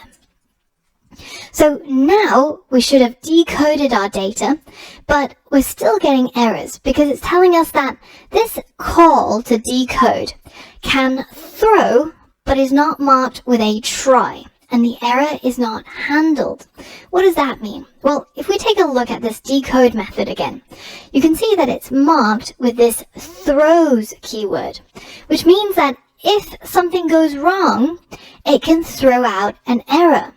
So now we should have decoded our data, but we're still getting errors because it's telling us that this call to decode can throw, but is not marked with a try. And the error is not handled. What does that mean? Well, if we take a look at this decode method again, you can see that it's marked with this throws keyword, which means that if something goes wrong, it can throw out an error.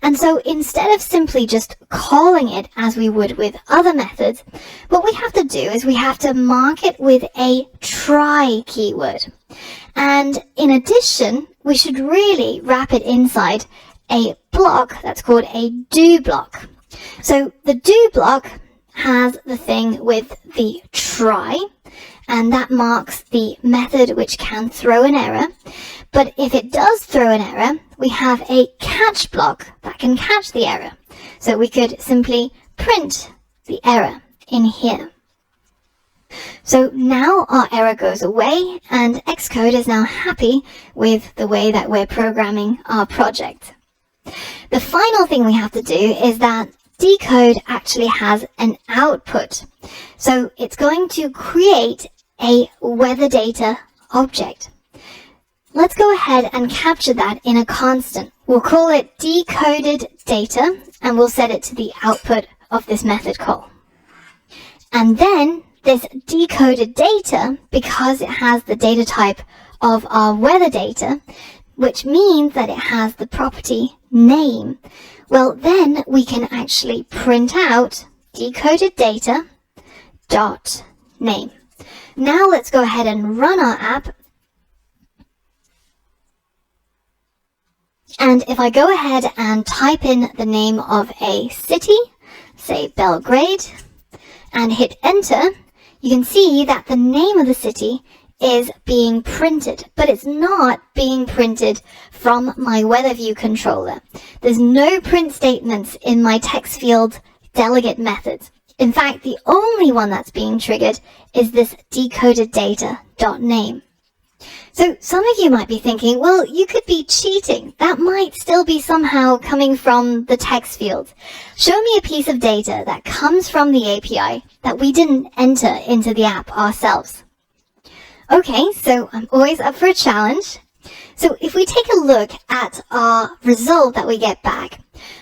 And so instead of simply just calling it as we would with other methods, what we have to do is we have to mark it with a try keyword. And in addition, we should really wrap it inside a block that's called a do block. So the do block has the thing with the try, and that marks the method which can throw an error. But if it does throw an error, we have a catch block that can catch the error. So we could simply print the error in here. So now our error goes away and Xcode is now happy with the way that we're programming our project. The final thing we have to do is that decode actually has an output. So it's going to create a weather data object. Let's go ahead and capture that in a constant. We'll call it decoded data and we'll set it to the output of this method call. And then this decoded data, because it has the data type of our weather data, which means that it has the property name, well then we can actually print out decoded data dot name. Now let's go ahead and run our app. And if I go ahead and type in the name of a city, say Belgrade, and hit enter, you can see that the name of the city is being printed, but it's not being printed from my weather view controller. There's no print statements in my text field delegate methods. In fact, the only one that's being triggered is this decoded data.name. So some of you might be thinking, well, you could be cheating. That might still be somehow coming from the text field. Show me a piece of data that comes from the API that we didn't enter into the app ourselves. Okay, so I'm always up for a challenge. So if we take a look at our result that we get back,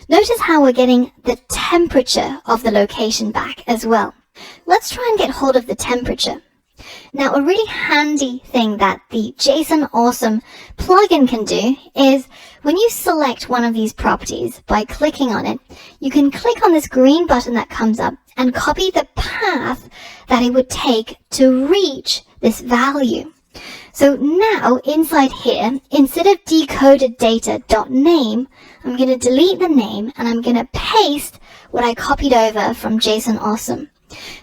notice how we're getting the temperature of the location back as well. Let's try and get hold of the temperature. Now, a really handy thing that the JSON Awesome plugin can do is when you select one of these properties by clicking on it, you can click on this green button that comes up and copy the path that it would take to reach this value. So now inside here, instead of decoded data.name, I'm going to delete the name and I'm going to paste what I copied over from JSON Awesome.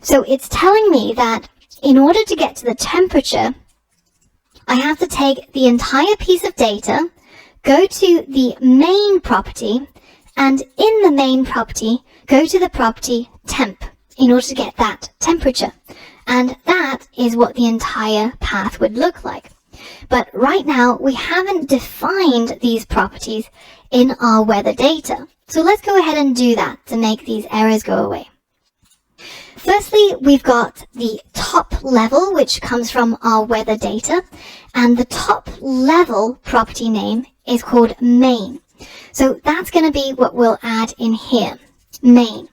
So it's telling me that in order to get to the temperature, I have to take the entire piece of data, go to the main property, and in the main property, go to the property temp in order to get that temperature. And that is what the entire path would look like. But right now, we haven't defined these properties in our weather data. So let's go ahead and do that to make these errors go away. Firstly, we've got the top level, which comes from our weather data, and the top level property name is called main. So that's going to be what we'll add in here, main.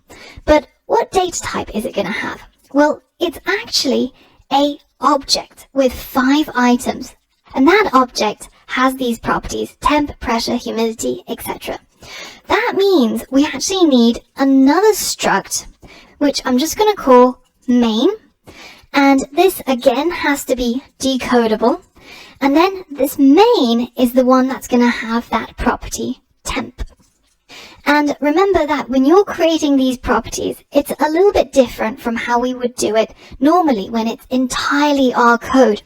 But what data type is it going to have? Well, it's actually an object with 5 items, and that object has these properties: temp, pressure, humidity, etc. That means we actually need another struct, which I'm just going to call main, and this again has to be decodable, and then this main is the one that's going to have that property temp. And remember that when you're creating these properties, it's a little bit different from how we would do it normally when it's entirely our code.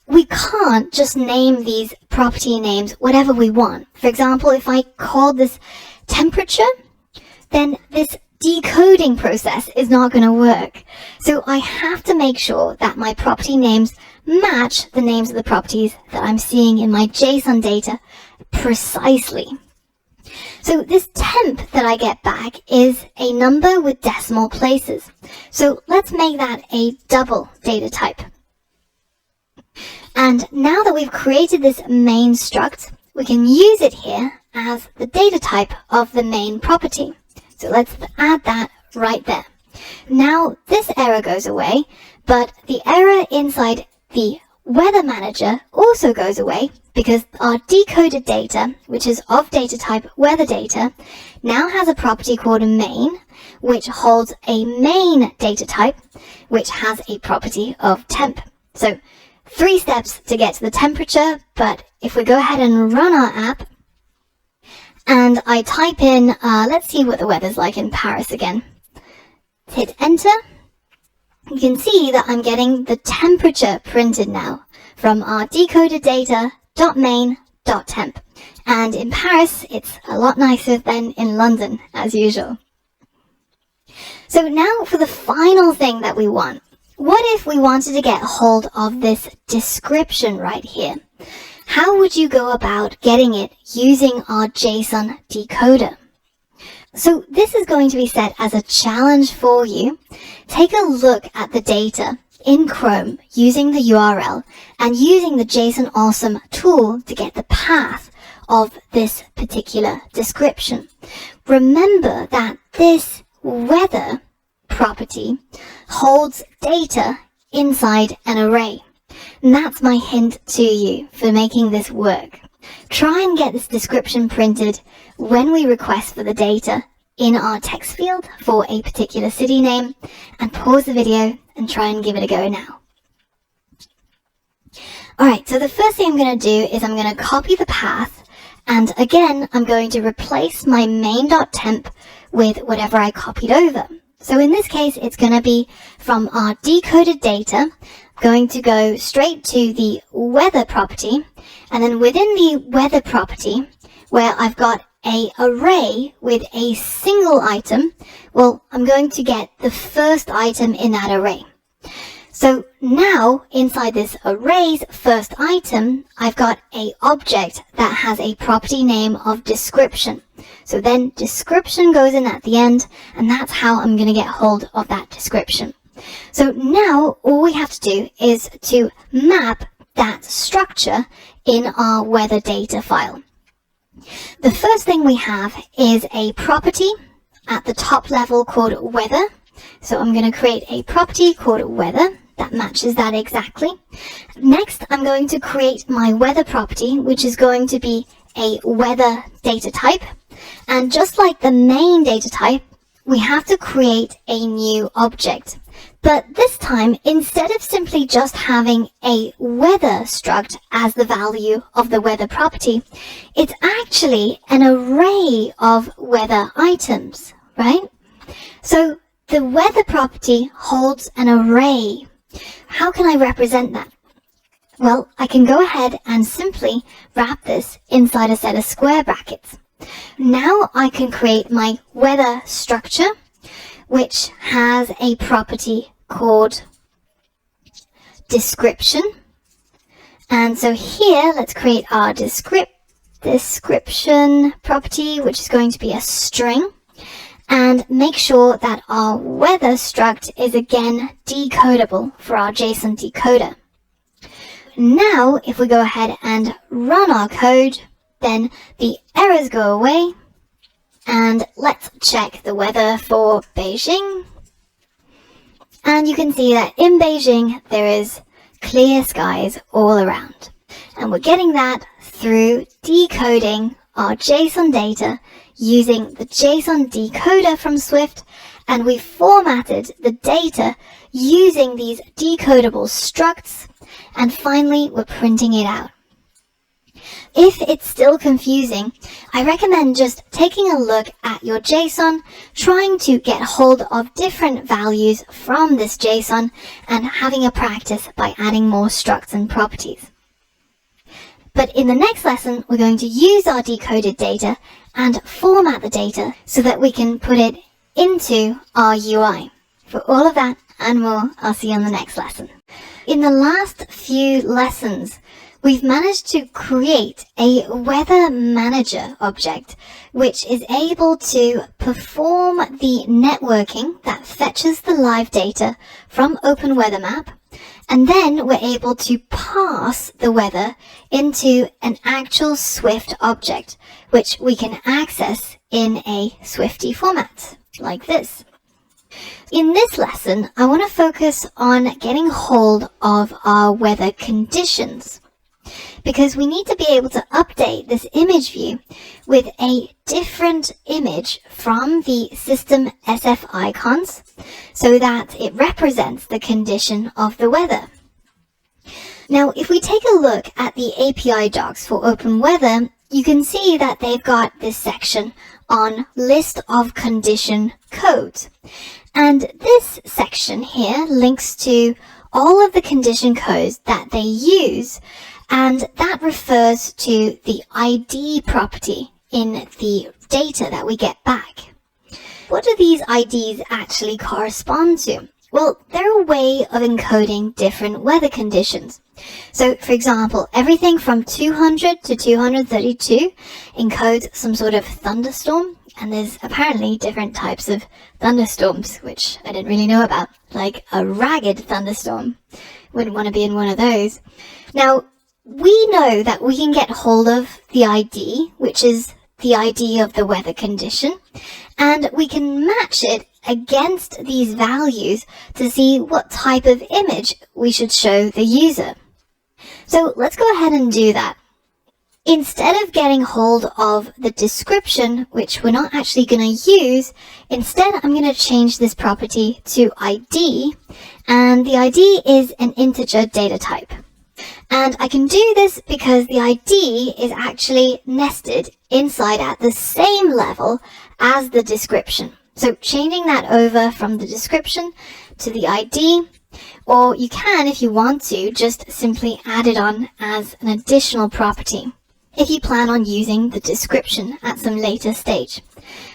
We can't just name these property names whatever we want. For example, if I called this temperature, then this decoding process is not going to work. So I have to make sure that my property names match the names of the properties that I'm seeing in my JSON data precisely. So this temp that I get back is a number with decimal places. So let's make that a double data type. And now that we've created this main struct, we can use it here as the data type of the main property. So let's add that right there. Now this error goes away, but the error inside the weather manager also goes away because our decoded data, which is of data type weather data, now has a property called main, which holds a main data type, which has a property of temp. So 3 steps to get to the temperature, but if we go ahead and run our app, and I type in, let's see what the weather's like in Paris again. Hit enter. You can see that I'm getting the temperature printed now from our decoded data.main.temp. And in Paris, it's a lot nicer than in London, as usual. So now for the final thing that we want. What if we wanted to get hold of this description right here? How would you go about getting it using our JSON decoder? So this is going to be set as a challenge for you. Take a look at the data in Chrome using the URL and using the JSON Awesome tool to get the path of this particular description. Remember that this weather property holds data inside an array. And that's my hint to you for making this work. Try and get this description printed when we request for the data in our text field for a particular city name, and pause the video and try and give it a go now. Alright, so the first thing I'm going to do is I'm going to copy the path, and again I'm going to replace my main.temp with whatever I copied over. So in this case it's going to be from our decoded data, going to go straight to the weather property, and then within the weather property, where I've got an array with a single item, well, I'm going to get the first item in that array. So now inside this array's first item, I've got an object that has a property name of description. So then description goes in at the end, and that's how I'm going to get hold of that description. So now all we have to do is to map that structure in our weather data file. The first thing we have is a property at the top level called weather. So I'm going to create a property called weather that matches that exactly. Next, I'm going to create my weather property, which is going to be a weather data type. And just like the main data type, we have to create a new object. But this time, instead of simply just having a weather struct as the value of the weather property, it's actually an array of weather items, right? So the weather property holds an array. How can I represent that? Well, I can go ahead and simply wrap this inside a set of square brackets. Now I can create my weather structure, which has a property called description. And so here, let's create our description property, which is going to be a string. And make sure that our weather struct is again decodable for our JSON decoder. Now, if we go ahead and run our code, then the errors go away. And let's check the weather for Beijing. And you can see that in Beijing, there is clear skies all around. And we're getting that through decoding our JSON data using the JSON decoder from Swift, and we formatted the data using these decodable structs, and finally we're printing it out. If it's still confusing, I recommend just taking a look at your JSON, trying to get hold of different values from this JSON, and having a practice by adding more structs and properties. But in the next lesson, we're going to use our decoded data and format the data so that we can put it into our UI. For all of that and more, I'll see you on the next lesson. In the last few lessons, we've managed to create a weather manager object, which is able to perform the networking that fetches the live data from OpenWeatherMap. And then we're able to pass the weather into an actual Swift object, which we can access in a Swifty format, like this. In this lesson, I want to focus on getting hold of our weather conditions, because we need to be able to update this image view with a different image from the system SF icons so that it represents the condition of the weather. Now, if we take a look at the API docs for OpenWeather, you can see that they've got this section on list of condition codes. And this section here links to all of the condition codes that they use, and that refers to the ID property in the data that we get back. What do these IDs actually correspond to? Well, they're a way of encoding different weather conditions. So, for example, everything from 200 to 232 encodes some sort of thunderstorm, and there's apparently different types of thunderstorms, which I didn't really know about, like a ragged thunderstorm. Wouldn't want to be in one of those. Now, we know that we can get hold of the ID, which is the ID of the weather condition, and we can match it against these values to see what type of image we should show the user. So let's go ahead and do that. Instead of getting hold of the description, which we're not actually going to use, instead I'm going to change this property to ID, and the ID is an integer data type. And I can do this because the ID is actually nested inside at the same level as the description. So changing that over from the description to the ID, or you can, if you want to, just simply add it on as an additional property if you plan on using the description at some later stage.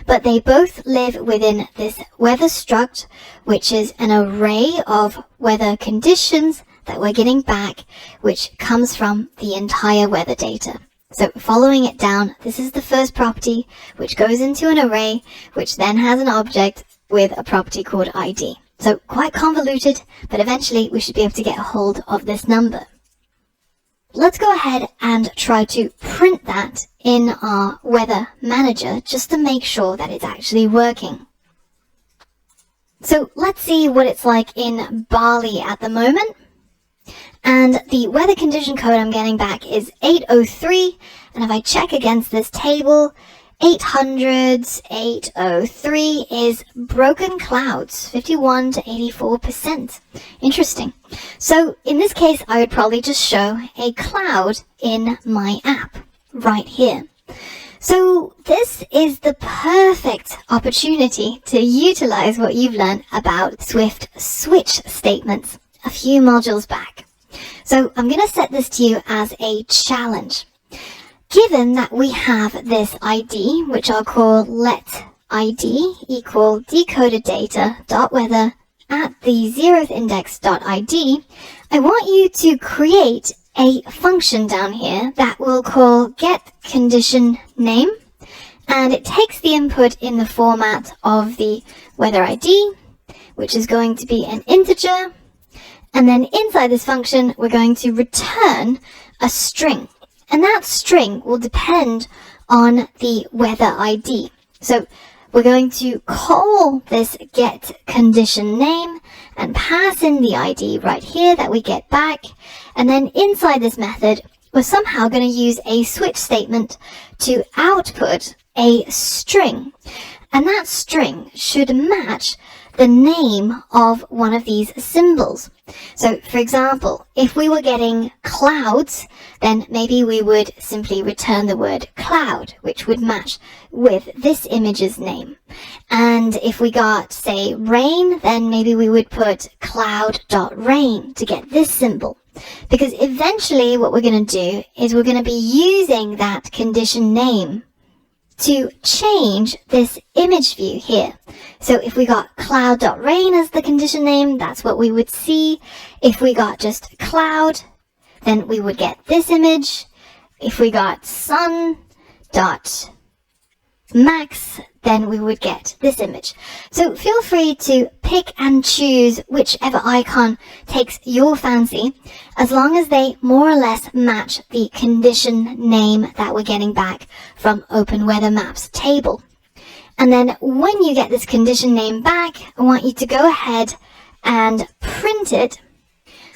But they both live within this weather struct, which is an array of weather conditions that we're getting back, which comes from the entire weather data. So following it down, this is the first property, which goes into an array, which then has an object with a property called ID. So quite convoluted, but eventually we should be able to get a hold of this number. let's go ahead and try to print that in our weather manager just to make sure that it's actually working. So let's see what it's like in Bali at the moment. And the weather condition code I'm getting back is 803. And if I check against this table, 803 is broken clouds, 51 to 84%. Interesting. So in this case, I would probably just show a cloud in my app right here. So this is the perfect opportunity to utilize what you've learned about Swift switch statements a few modules back. So I'm going to set this to you as a challenge. Given that we have this ID, which I'll call let ID equal decoded data dot weather at the 0th index dot ID, I want you to create a function down here that we'll call get condition name, and it takes the input in the format of the weather ID, which is going to be an integer, and then inside this function we're going to return a string. And that string will depend on the weather ID. So we're going to call this get condition name and pass in the ID right here that we get back. And then inside this method, we're somehow going to use a switch statement to output a string. And that string should match the name of one of these symbols. So, for example, if we were getting clouds, then maybe we would simply return the word cloud, which would match with this image's name. And if we got, say, rain, then maybe we would put cloud.rain to get this symbol. Because eventually what we're going to do is we're going to be using that condition name to change this image view here. So if we got cloud.rain as the condition name, that's what we would see. If we got just cloud, then we would get this image. If we got sun.max, then we would get this image. So feel free to pick and choose whichever icon takes your fancy, as long as they more or less match the condition name that we're getting back from Open Weather Maps table. And then when you get this condition name back, I want you to go ahead and print it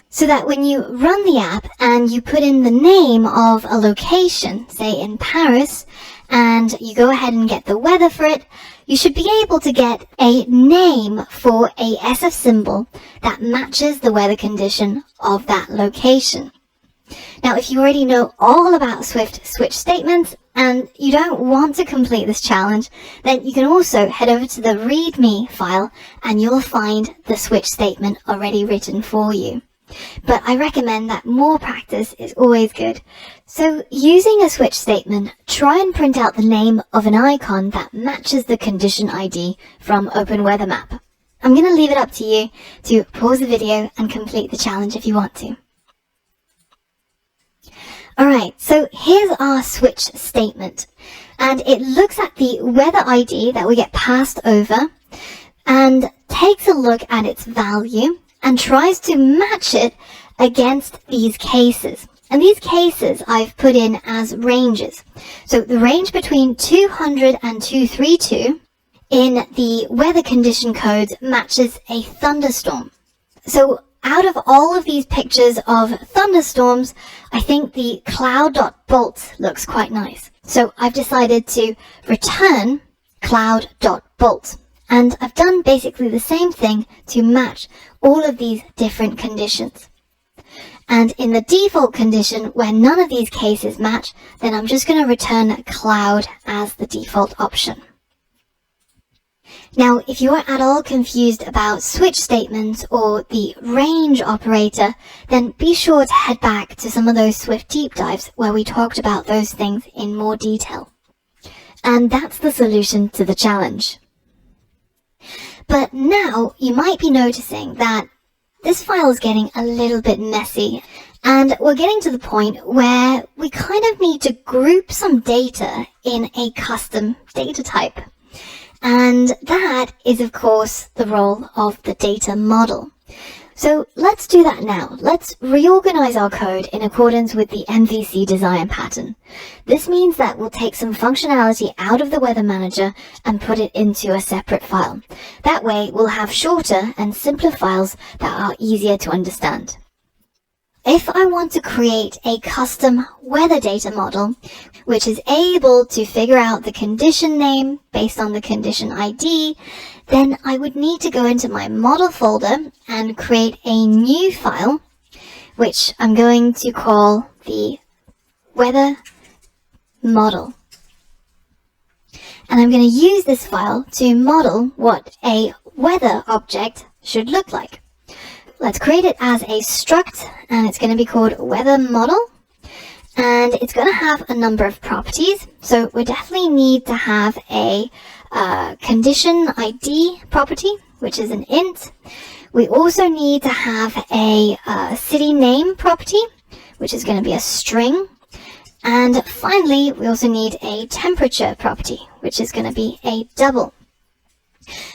so that when you run the app and you put in the name of a location, say in Paris, and you go ahead and get the weather for it, you should be able to get a name for a SF symbol that matches the weather condition of that location. Now, if you already know all about Swift switch statements and you don't want to complete this challenge, then you can also head over to the README file and you'll find the switch statement already written for you. But I recommend that more practice is always good. So using a switch statement, try and print out the name of an icon that matches the condition ID from Open Weather Map. I'm going to leave it up to you to pause the video and complete the challenge if you want to. Alright, so here's our switch statement. And it looks at the weather ID that we get passed over and takes a look at its value and tries to match it against these cases. And these cases I've put in as ranges. So the range between 200 and 232 in the weather condition codes matches a thunderstorm. So out of all of these pictures of thunderstorms, I think the cloud.bolt looks quite nice. So I've decided to return cloud.bolt. And I've done basically the same thing to match all of these different conditions. And in the default condition, where none of these cases match, then I'm just going to return cloud as the default option. Now, if you are at all confused about switch statements or the range operator, then be sure to head back to some of those Swift deep dives where we talked about those things in more detail. And that's the solution to the challenge. But now you might be noticing that this file is getting a little bit messy, and we're getting to the point where we kind of need to group some data in a custom data type. And that is, of course, the role of the data model. So let's do that now. Let's reorganize our code in accordance with the MVC design pattern. This means that we'll take some functionality out of the Weather Manager and put it into a separate file. That way, we'll have shorter and simpler files that are easier to understand. If I want to create a custom weather data model, which is able to figure out the condition name based on the condition ID, then I would need to go into my model folder and create a new file, which I'm going to call the weather model. And I'm going to use this file to model what a weather object should look like. Let's create it as a struct, and it's going to be called weather model. And it's going to have a number of properties. So we definitely need to have a condition ID property, which is an int. We also need to have a city name property, which is going to be a string. And finally, we also need a temperature property, which is going to be a double.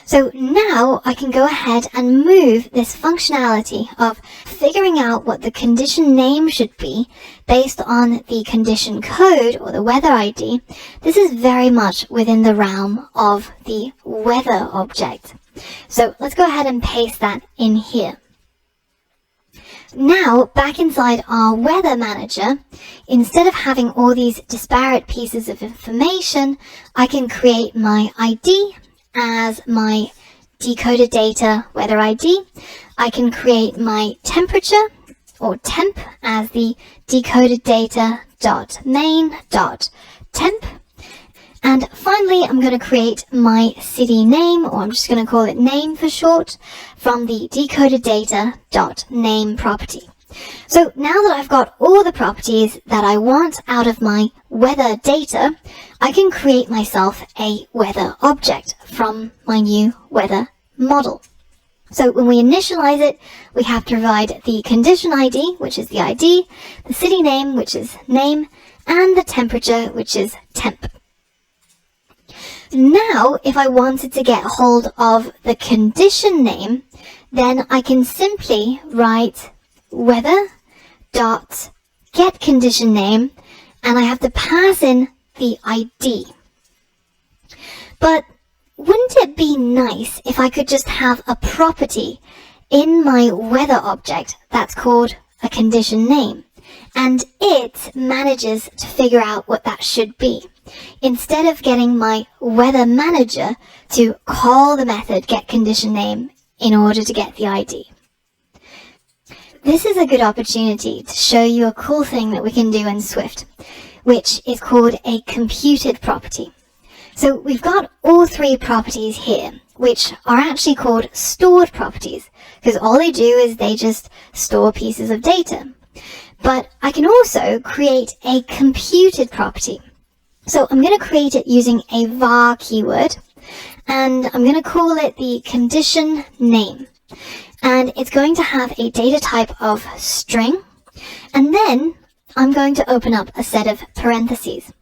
So now I can go ahead and move this functionality of figuring out what the condition name should be based on the condition code or the weather ID. This is very much within the realm of the weather object. So let's go ahead and paste that in here. Now, back inside our Weather Manager, instead of having all these disparate pieces of information, I can create my ID as my decoded data weather ID. I can create my temperature or temp as the decoded data .main.temp. And finally, I'm going to create my city name, or I'm just going to call it name for short, from the decoded data.name property. So now that I've got all the properties that I want out of my weather data, I can create myself a weather object from my new weather model. So when we initialize it, we have to provide the condition ID, which is the ID, the city name, which is name, and the temperature, which is temp. Now, if I wanted to get hold of the condition name, then I can simply write weather.getConditionName, and I have to pass in the ID. But wouldn't it be nice if I could just have a property in my weather object that's called a condition name, and it manages to figure out what that should be, instead of getting my Weather Manager to call the method getConditionName in order to get the ID. This is a good opportunity to show you a cool thing that we can do in Swift, which is called a computed property. So we've got all three properties here, which are actually called stored properties, because all they do is they just store pieces of data. But I can also create a computed property. So I'm going to create it using a var keyword, and I'm going to call it the condition name. And it's going to have a data type of string, and then I'm going to open up a set of parentheses.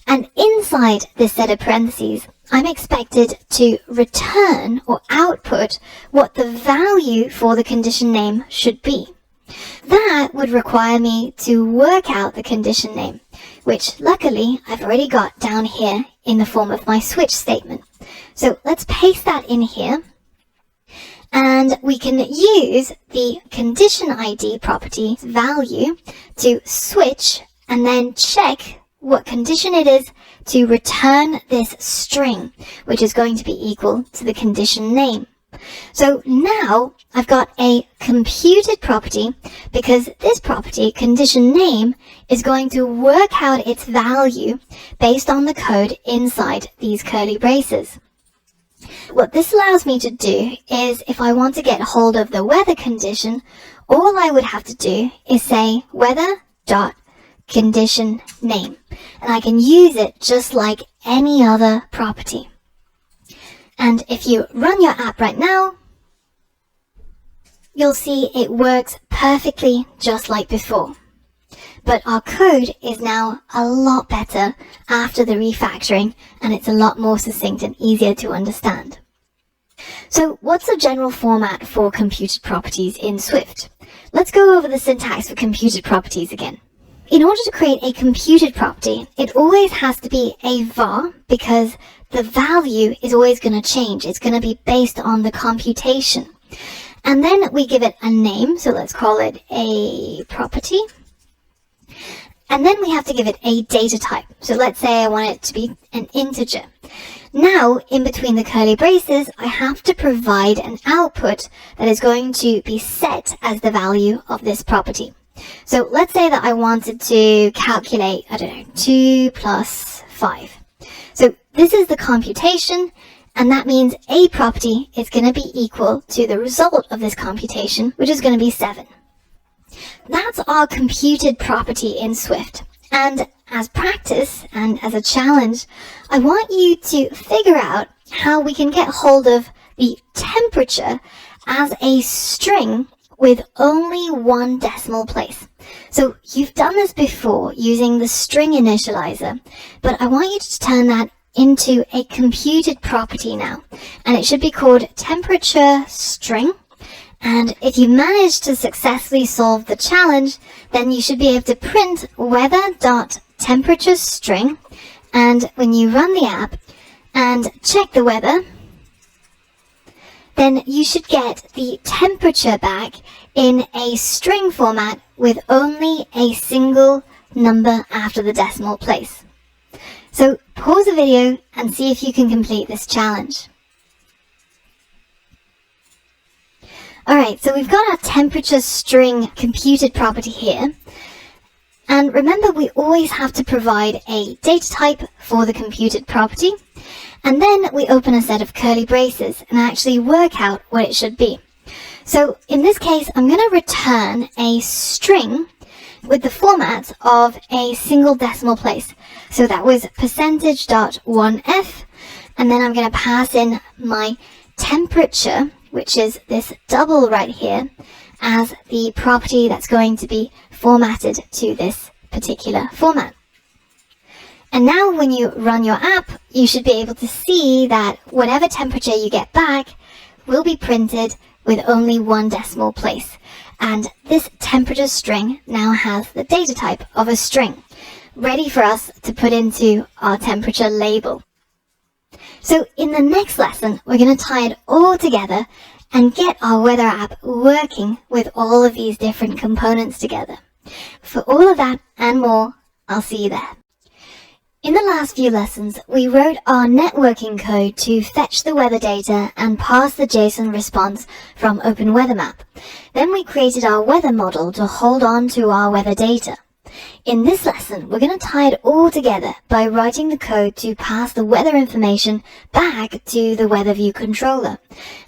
And inside this set of parentheses, I'm expected to return or output what the value for the condition name should be. That would require me to work out the condition name, which luckily I've already got down here in the form of my switch statement. So let's paste that in here. And we can use the condition ID property value to switch and then check what condition it is to return this string, which is going to be equal to the condition name. So now I've got a computed property because this property, condition name, is going to work out its value based on the code inside these curly braces. What this allows me to do is, if I want to get hold of the weather condition, all I would have to do is say weather.conditionName, and I can use it just like any other property. And if you run your app right now, you'll see it works perfectly just like before. But our code is now a lot better after the refactoring, and it's a lot more succinct and easier to understand. So what's the general format for computed properties in Swift? Let's go over the syntax for computed properties again. In order to create a computed property, it always has to be a var because the value is always going to change. It's going to be based on the computation. And then we give it a name, so let's call it a property. And then we have to give it a data type. So let's say I want it to be an integer. Now, in between the curly braces, I have to provide an output that is going to be set as the value of this property. So let's say that I wanted to calculate, 2 plus 5. So this is the computation, and that means a property is going to be equal to the result of this computation, which is going to be 7. That's our computed property in Swift. And as practice and as a challenge, I want you to figure out how we can get hold of the temperature as a string with only one decimal place. So you've done this before using the string initializer, but I want you to turn that into a computed property now. And it should be called temperature string. And if you manage to successfully solve the challenge, then you should be able to print weather.temperature string. And when you run the app and check the weather, then you should get the temperature back in a string format with only a single number after the decimal place. So pause the video and see if you can complete this challenge. Alright, so we've got our temperature string computed property here. And remember, we always have to provide a data type for the computed property. And then we open a set of curly braces and actually work out what it should be. So in this case, I'm going to return a string with the format of a single decimal place. So that was %.1f, and then I'm going to pass in my temperature, which is this double right here, as the property that's going to be formatted to this particular format. And now when you run your app, you should be able to see that whatever temperature you get back will be printed with only one decimal place. And this temperature string now has the data type of a string, ready for us to put into our temperature label. So in the next lesson, we're going to tie it all together and get our weather app working with all of these different components together. For all of that and more, I'll see you there. In the last few lessons, we wrote our networking code to fetch the weather data and pass the JSON response from OpenWeatherMap. Then we created our weather model to hold on to our weather data. In this lesson, we're going to tie it all together by writing the code to pass the weather information back to the weather view controller.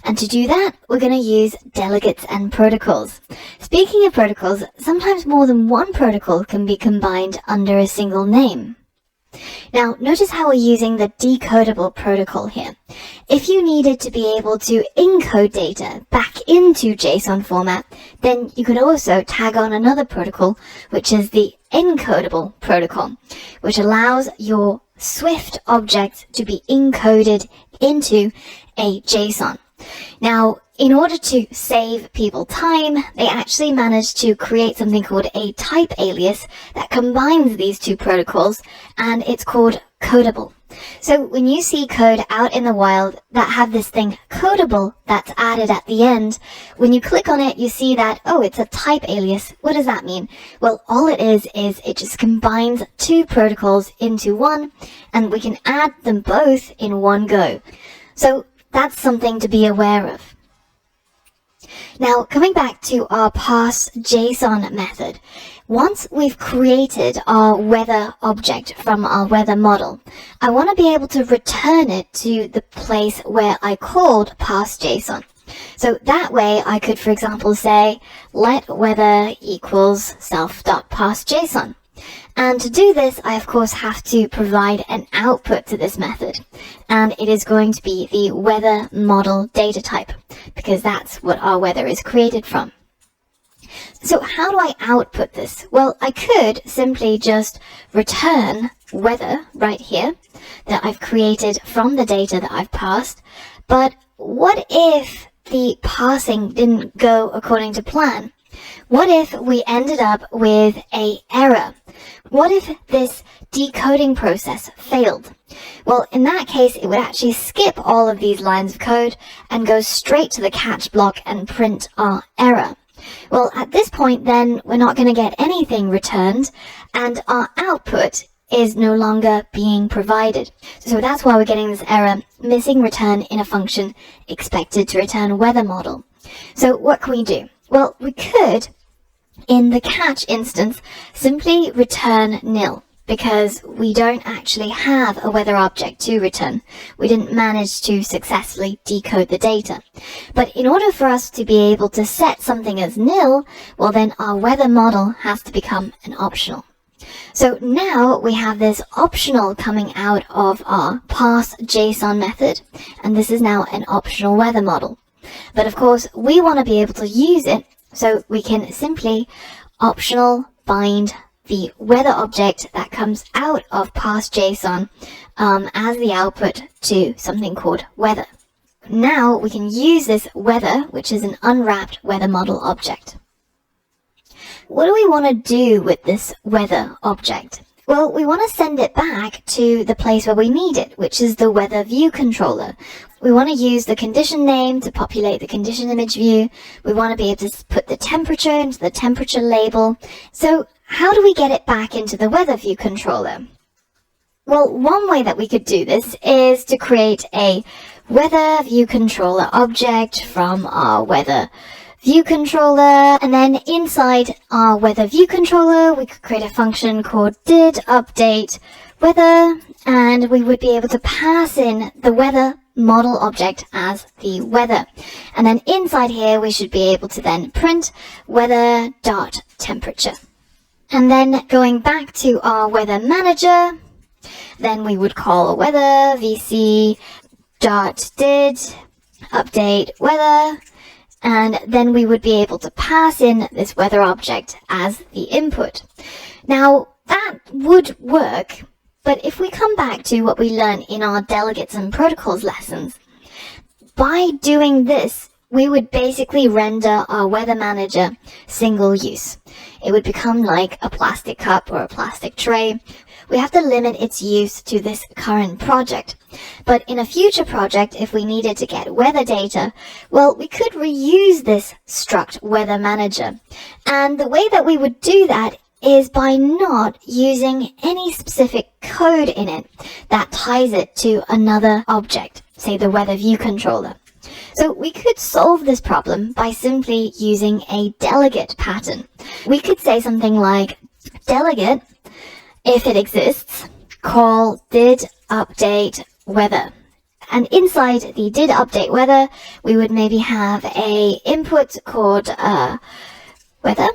And to do that, we're going to use delegates and protocols. Speaking of protocols, sometimes more than one protocol can be combined under a single name. Now, notice how we're using the decodable protocol here. If you needed to be able to encode data back into JSON format, then you could also tag on another protocol, which is the encodable protocol, which allows your Swift object to be encoded into a JSON. Now, in order to save people time, they actually managed to create something called a type alias that combines these two protocols, and it's called Codable. So when you see code out in the wild that have this thing Codable that's added at the end, when you click on it, you see that, oh, it's a type alias. What does that mean? Well, all it is it just combines two protocols into one, and we can add them both in one go. So that's something to be aware of. Now, coming back to our parse JSON method, once we've created our weather object from our weather model, I want to be able to return it to the place where I called parse JSON. So that way I could, for example, say, let weather equals self.parseJSON. And to do this, I of course have to provide an output to this method. And it is going to be the weather model data type, because that's what our weather is created from. So how do I output this? Well, I could simply just return weather right here that I've created from the data that I've passed. But what if the parsing didn't go according to plan? What if we ended up with an error? What if this decoding process failed? Well, in that case, it would actually skip all of these lines of code and go straight to the catch block and print our error. Well, at this point, then, we're not going to get anything returned, and our output is no longer being provided. So that's why we're getting this error, missing return in a function expected to return weather model. So what can we do? Well, we could, in the catch instance, simply return nil, because we don't actually have a weather object to return. We didn't manage to successfully decode the data. But in order for us to be able to set something as nil, well then our weather model has to become an optional. So now we have this optional coming out of our parse.json method, and this is now an optional weather model. But of course, we want to be able to use it, so we can simply optional bind the weather object that comes out of parse.json as the output to something called weather. Now we can use this weather, which is an unwrapped weather model object. What do we want to do with this weather object? Well, we want to send it back to the place where we need it, which is the weather view controller. We want to use the condition name to populate the condition image view. We want to be able to put the temperature into the temperature label. So how do we get it back into the weather view controller? Well, one way that we could do this is to create a weather view controller object from our weather view controller, and then inside our weather view controller we could create a function called did update weather, and we would be able to pass in the weather model object as the weather, and then inside here we should be able to then print weather.temperature. And then going back to our weather manager, then we would call weather vc.did update weather, and then we would be able to pass in this weather object as the input. Now that would work, but if we come back to what we learned in our delegates and protocols lessons, by doing this we would basically render our weather manager single use. It would become like a plastic cup or a plastic tray. We have to limit its use to this current project. But in a future project, if we needed to get weather data, well, we could reuse this struct weather manager. And the way that we would do that is by not using any specific code in it that ties it to another object, say the weather view controller. So we could solve this problem by simply using a delegate pattern. We could say something like delegate, if it exists, call did update weather. And inside the did update weather, we would maybe have a input called weather.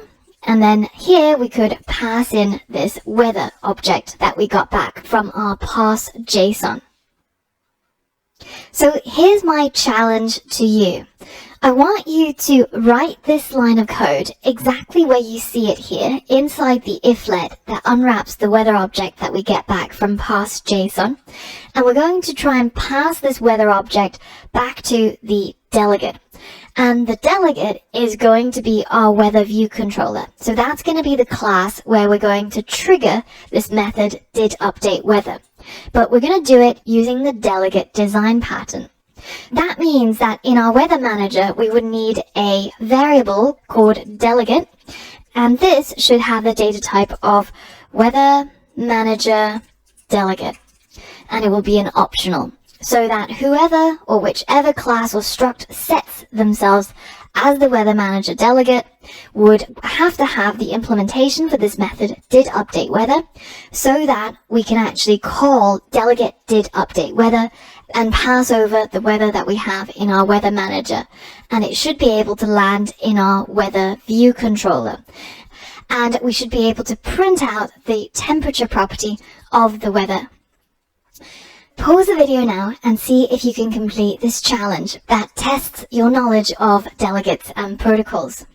And then here we could pass in this weather object that we got back from our parse.json. So here's my challenge to you. I want you to write this line of code exactly where you see it here inside the iflet that unwraps the weather object that we get back from parse.json. And we're going to try and pass this weather object back to the delegate. And the delegate is going to be our weather view controller. So that's going to be the class where we're going to trigger this method did update weather. But we're going to do it using the delegate design pattern. That means that in our weather manager, we would need a variable called delegate, and this should have the data type of weather manager delegate, and it will be an optional, so that whoever or whichever class or struct sets themselves as the weather manager delegate would have to have the implementation for this method did update weather, so that we can actually call delegate did update weather and pass over the weather that we have in our weather manager, and it should be able to land in our weather view controller, and we should be able to print out the temperature property of the weather. Pause the video now and see if you can complete this challenge that tests your knowledge of delegates and protocols.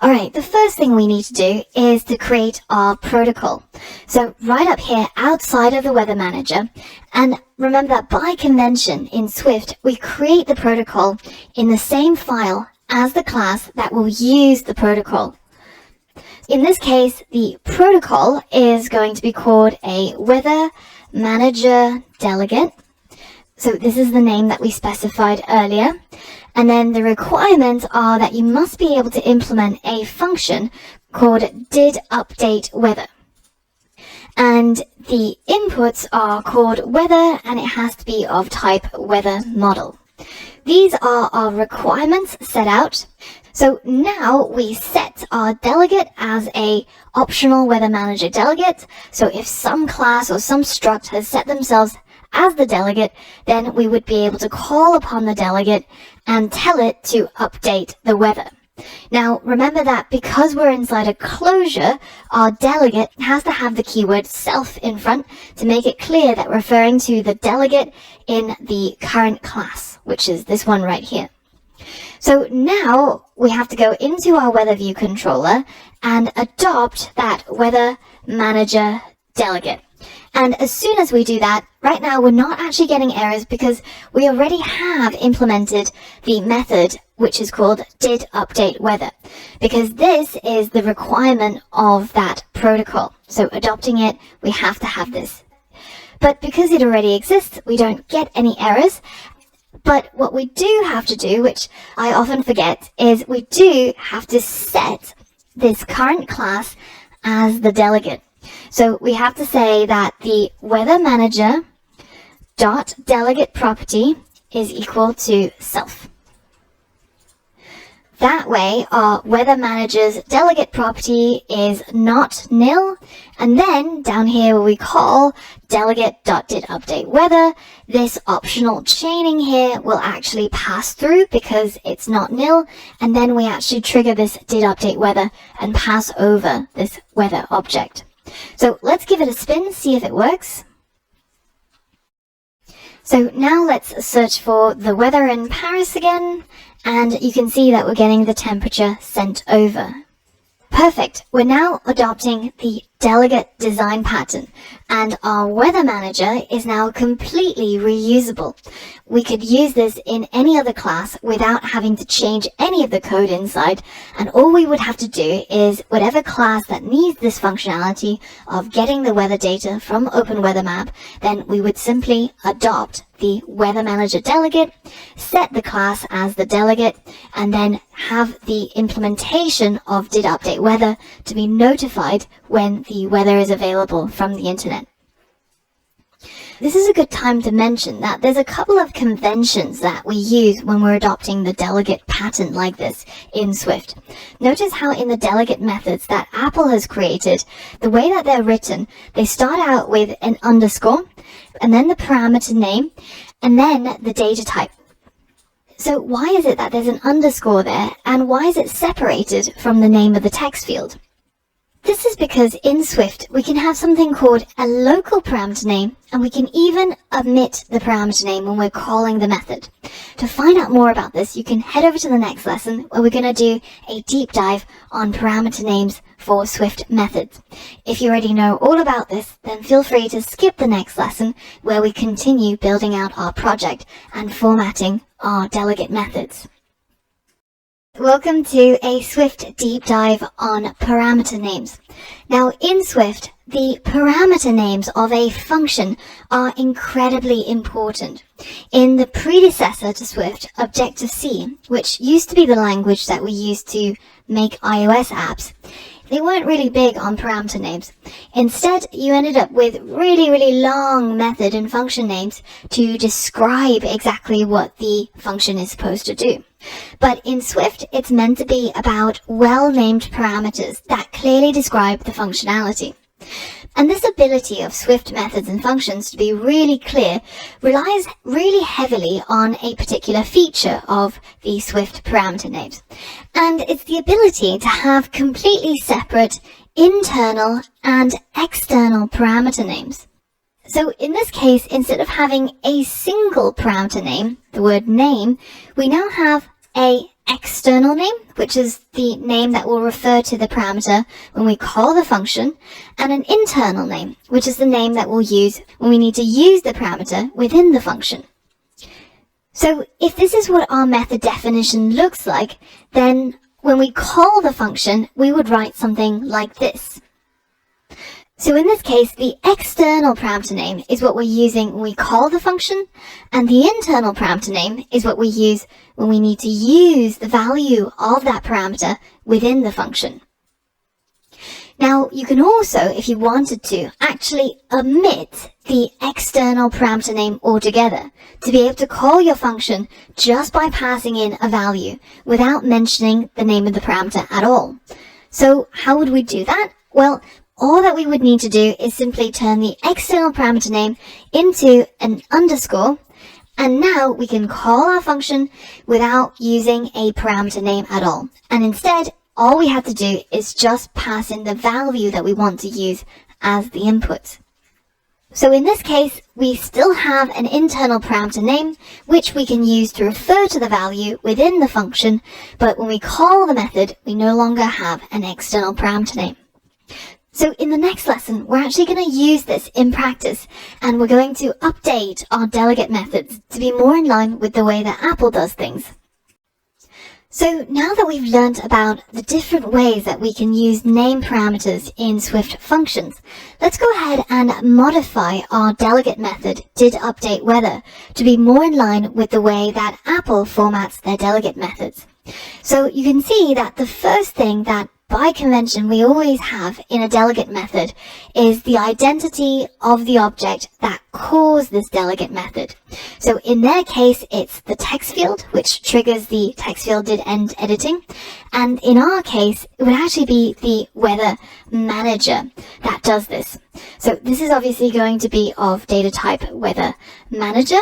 Alright, the first thing we need to do is to create our protocol. So right up here outside of the Weather Manager, and remember that by convention in Swift, we create the protocol in the same file as the class that will use the protocol. In this case, the protocol is going to be called a Weather Manager Delegate. So this is the name that we specified earlier. And then the requirements are that you must be able to implement a function called didUpdateWeather. And the inputs are called weather, and it has to be of type weather model. These are our requirements set out. So now we set our delegate as a optional Weather Manager delegate. So if some class or some struct has set themselves as the delegate, then we would be able to call upon the delegate and tell it to update the weather. Now, remember that because we're inside a closure, our delegate has to have the keyword self in front to make it clear that we're referring to the delegate in the current class, which is this one right here. So now we have to go into our weather view controller and adopt that Weather Manager delegate. And as soon as we do that, right now we're not actually getting errors because we already have implemented the method which is called didUpdateWeather, because this is the requirement of that protocol. So adopting it, we have to have this. But because it already exists, we don't get any errors. But what we do have to do, which I often forget, is we do have to set this current class as the delegate. So we have to say that the Weather Manager dot delegate property is equal to self. That way, our Weather Manager's delegate property is not nil. And then down here where we call delegate.didUpdateWeather, this optional chaining here will actually pass through because it's not nil. And then we actually trigger this didUpdateWeather and pass over this weather object. So let's give it a spin, see if it works. So now let's search for the weather in Paris again, and you can see that we're getting the temperature sent over. Perfect. We're now adopting the delegate design pattern, and our Weather Manager is now completely reusable. We could use this in any other class without having to change any of the code inside, and all we would have to do is whatever class that needs this functionality of getting the weather data from OpenWeatherMap, then we would simply adopt the Weather Manager delegate, set the class as the delegate, and then have the implementation of didUpdateWeather to be notified when the weather is available from the internet. This is a good time to mention that there's a couple of conventions that we use when we're adopting the delegate pattern like this in Swift. Notice how in the delegate methods that Apple has created, the way that they're written, they start out with an underscore, and then the parameter name, and then the data type. So why is it that there's an underscore there, and why is it separated from the name of the text field? This is because in Swift, we can have something called a local parameter name, and we can even omit the parameter name when we're calling the method. To find out more about this, you can head over to the next lesson where we're going to do a deep dive on parameter names for Swift methods. If you already know all about this, then feel free to skip the next lesson where we continue building out our project and formatting our delegate methods. Welcome to a Swift deep dive on parameter names. Now in Swift, the parameter names of a function are incredibly important. In the predecessor to Swift, Objective-C, which used to be the language that we used to make iOS apps, they weren't really big on parameter names. Instead, you ended up with really long method and function names to describe exactly what the function is supposed to do. But in Swift, it's meant to be about well-named parameters that clearly describe the functionality. And this ability of Swift methods and functions to be really clear relies really heavily on a particular feature of the Swift parameter names. And it's the ability to have completely separate internal and external parameter names. So in this case, instead of having a single parameter name, the word name, we now have a external name, which is the name that will refer to the parameter when we call the function, and an internal name, which is the name that we'll use when we need to use the parameter within the function. So if this is what our method definition looks like, then when we call the function, we would write something like this. So in this case, the external parameter name is what we're using when we call the function, and the internal parameter name is what we use when we need to use the value of that parameter within the function. Now, you can also, if you wanted to, actually omit the external parameter name altogether to be able to call your function just by passing in a value without mentioning the name of the parameter at all. So how would we do that? Well, all that we would need to do is simply turn the external parameter name into an underscore, and now we can call our function without using a parameter name at all. And instead, all we have to do is just pass in the value that we want to use as the input. So in this case, we still have an internal parameter name, which we can use to refer to the value within the function, but when we call the method, we no longer have an external parameter name. So in the next lesson, we're actually going to use this in practice, and we're going to update our delegate methods to be more in line with the way that Apple does things. So now that we've learned about the different ways that we can use name parameters in Swift functions, let's go ahead and modify our delegate method didUpdateWeather to be more in line with the way that Apple formats their delegate methods. So you can see that the first thing that by convention we always have in a delegate method is the identity of the object that calls this delegate method. So in their case, it's the text field, which triggers the text field did end editing. And in our case, it would actually be the weather manager that does this. So this is obviously going to be of data type weather manager.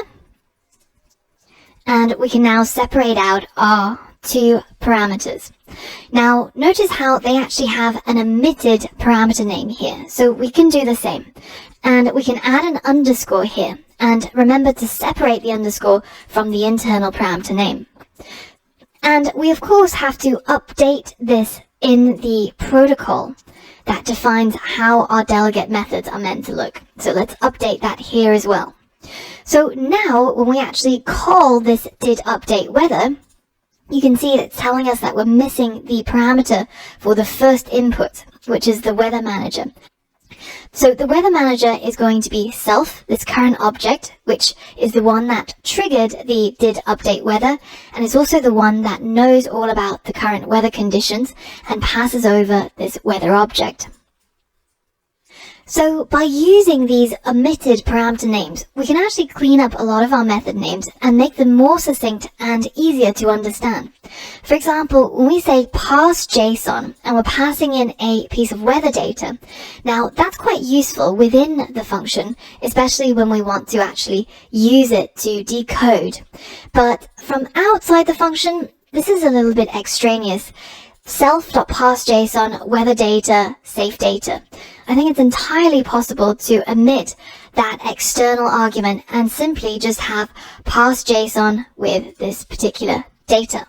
And we can now separate out our two parameters. Now, notice how they actually have an omitted parameter name here. So we can do the same. And we can add an underscore here. And remember to separate the underscore from the internal parameter name. And we, of course, have to update this in the protocol that defines how our delegate methods are meant to look. So let's update that here as well. So now, when we actually call this didUpdateWeather, you can see it's telling us that we're missing the parameter for the first input, which is the weather manager. So the weather manager is going to be self, this current object, which is the one that triggered the didUpdateWeather, and it's also the one that knows all about the current weather conditions and passes over this weather object. So by using these omitted parameter names, we can actually clean up a lot of our method names and make them more succinct and easier to understand. For example, when we say parse JSON and we're passing in a piece of weather data, now that's quite useful within the function, especially when we want to actually use it to decode. But from outside the function, this is a little bit extraneous. Self.parseJSON, weather data, safe data. I think it's entirely possible to omit that external argument and simply just have parseJSON with this particular data.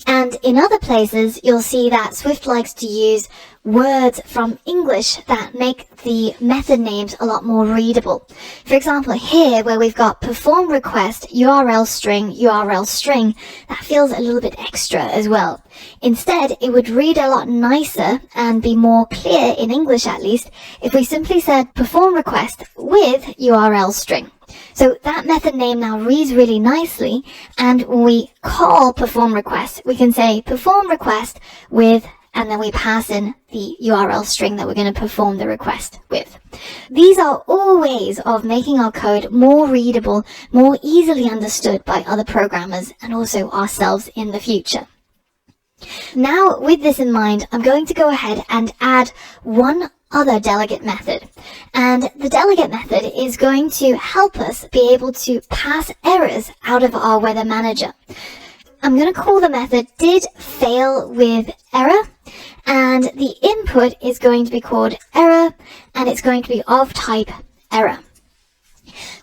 And in other places, you'll see that Swift likes to use words from English that make the method names a lot more readable. For example, here where we've got perform request, URL string, that feels a little bit extra as well. Instead, it would read a lot nicer and be more clear, in English at least, if we simply said perform request with URL string. So that method name now reads really nicely, and when we call perform request, we can say perform request with, and then we pass in the URL string that we're going to perform the request with. These are all ways of making our code more readable, more easily understood by other programmers and also ourselves in the future. Now, with this in mind, I'm going to go ahead and add one other delegate method. And the delegate method is going to help us be able to pass errors out of our weather manager. I'm going to call the method didFailWithError, and the input is going to be called error, and it's going to be of type error.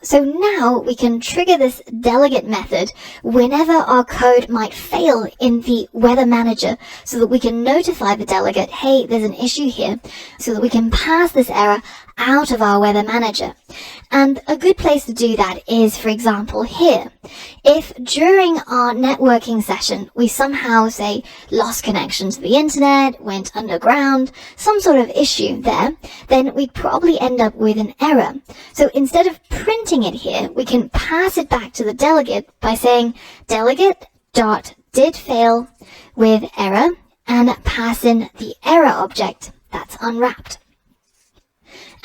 So now we can trigger this delegate method whenever our code might fail in the weather manager, so that we can notify the delegate, hey, there's an issue here, so that we can pass this error out of our weather manager. And a good place to do that is, for example, here. If during our networking session we somehow, say, lost connection to the internet, went underground, some sort of issue there, then we'd probably end up with an error. So instead of printing it here, we can pass it back to the delegate by saying delegate.didFail with error, and pass in the error object that's unwrapped.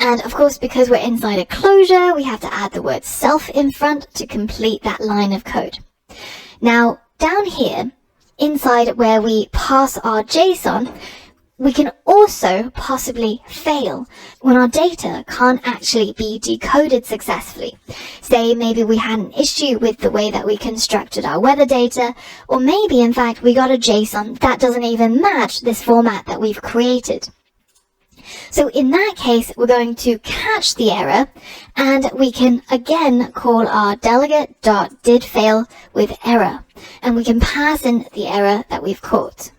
And of course, because we're inside a closure, we have to add the word self in front to complete that line of code. Now, down here, inside where we pass our JSON, we can also possibly fail when our data can't actually be decoded successfully. Say maybe we had an issue with the way that we constructed our weather data, or maybe in fact we got a JSON that doesn't even match this format that we've created. So in that case, we're going to catch the error, and we can again call our delegate.didFail with error, and we can pass in the error that we've caught.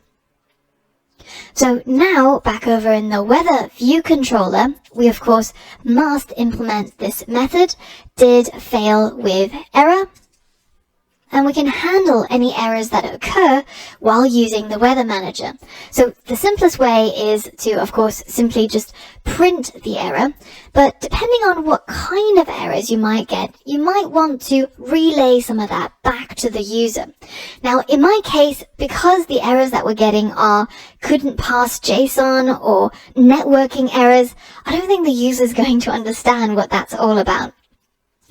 So now, back over in the weather view controller, we of course must implement this method, didFail with error, and we can handle any errors that occur while using the weather manager. So the simplest way is to, of course, simply just print the error, but depending on what kind of errors you might get, you might want to relay some of that back to the user. Now, in my case, because the errors that we're getting are couldn't pass JSON or networking errors, I don't think the user is going to understand what that's all about.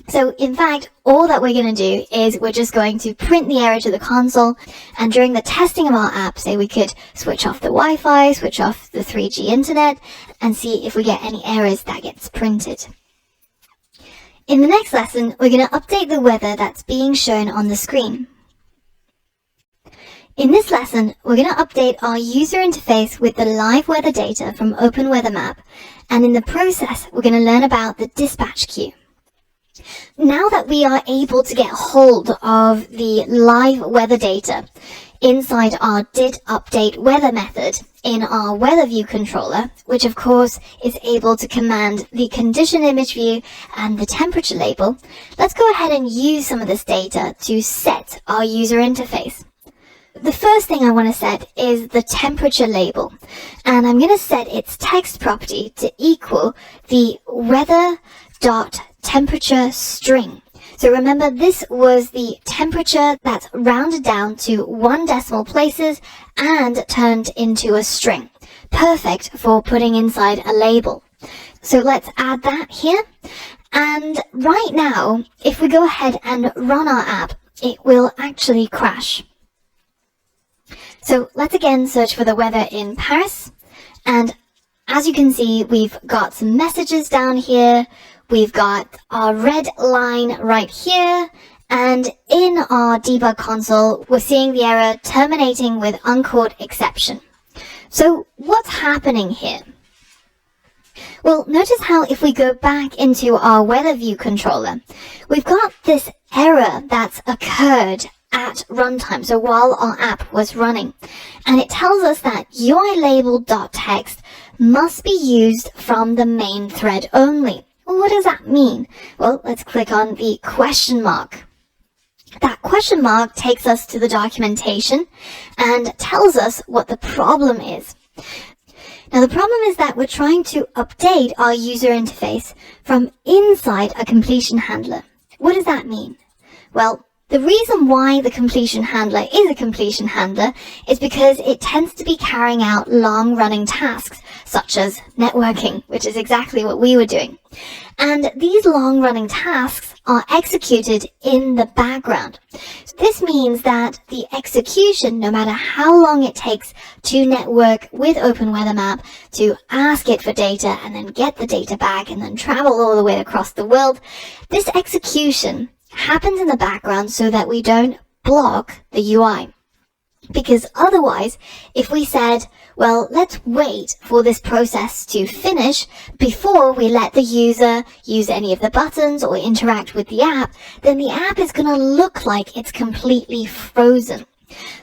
So in fact, all that we're going to do is we're just going to print the error to the console, and during the testing of our app, say we could switch off the Wi-Fi, switch off the 3G internet, and see if we get any errors that gets printed. In the next lesson, we're going to update the weather that's being shown on the screen. In this lesson, we're going to update our user interface with the live weather data from OpenWeatherMap, and in the process, we're going to learn about the dispatch queue. Now that we are able to get hold of the live weather data inside our didUpdateWeather method in our weather view controller, which of course is able to command the condition image view and the temperature label, let's go ahead and use some of this data to set our user interface. The first thing I want to set is the temperature label, and I'm going to set its text property to equal the weather.temperature string. So remember, this was the temperature that's rounded down to 1 decimal places and turned into a string. Perfect for putting inside a label. So let's add that here. And right now, if we go ahead and run our app, it will actually crash. So let's again search for the weather in Paris. And as you can see, we've got some messages down here. We've got our red line right here, and in our debug console, we're seeing the error terminating with uncaught exception. So what's happening here? Well, notice how if we go back into our weather view controller, we've got this error that's occurred at runtime, so while our app was running. And it tells us that UILabel.txt must be used from the main thread only. What does that mean? Well, let's click on the question mark. That question mark takes us to the documentation and tells us what the problem is. Now, the problem is that we're trying to update our user interface from inside a completion handler. What does that mean? Well, the reason why the completion handler is a completion handler is because it tends to be carrying out long-running tasks, such as networking, which is exactly what we were doing. And these long-running tasks are executed in the background. So this means that the execution, no matter how long it takes to network with OpenWeatherMap, to ask it for data and then get the data back and then travel all the way across the world, this execution happens in the background so that we don't block the UI. Because otherwise, if we said, well, let's wait for this process to finish before we let the user use any of the buttons or interact with the app, then the app is going to look like it's completely frozen.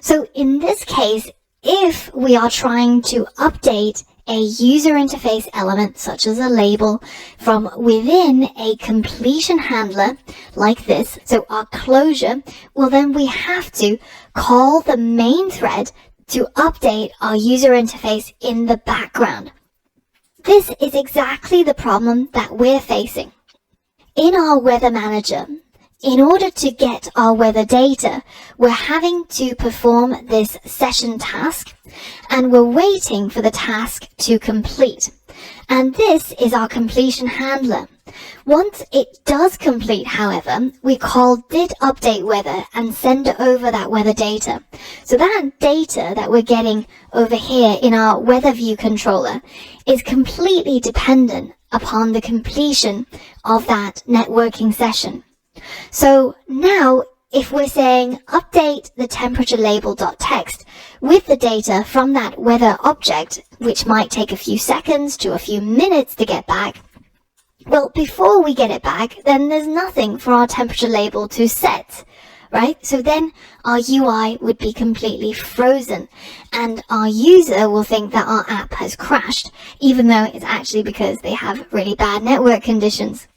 So in this case, if we are trying to update a user interface element such as a label from within a completion handler like this, so our closure, well then we have to call the main thread to update our user interface in the background. This is exactly the problem that we're facing. In our weather manager, in order to get our weather data, we're having to perform this session task, and we're waiting for the task to complete. And this is our completion handler. Once it does complete, however, we call did update weather and send over that weather data. So that data that we're getting over here in our weather view controller is completely dependent upon the completion of that networking session. So now, if we're saying update the temperature label.txt with the data from that weather object, which might take a few seconds to a few minutes to get back, well, before we get it back, then there's nothing for our temperature label to set, right? So then our UI would be completely frozen, and our user will think that our app has crashed, even though it's actually because they have really bad network conditions.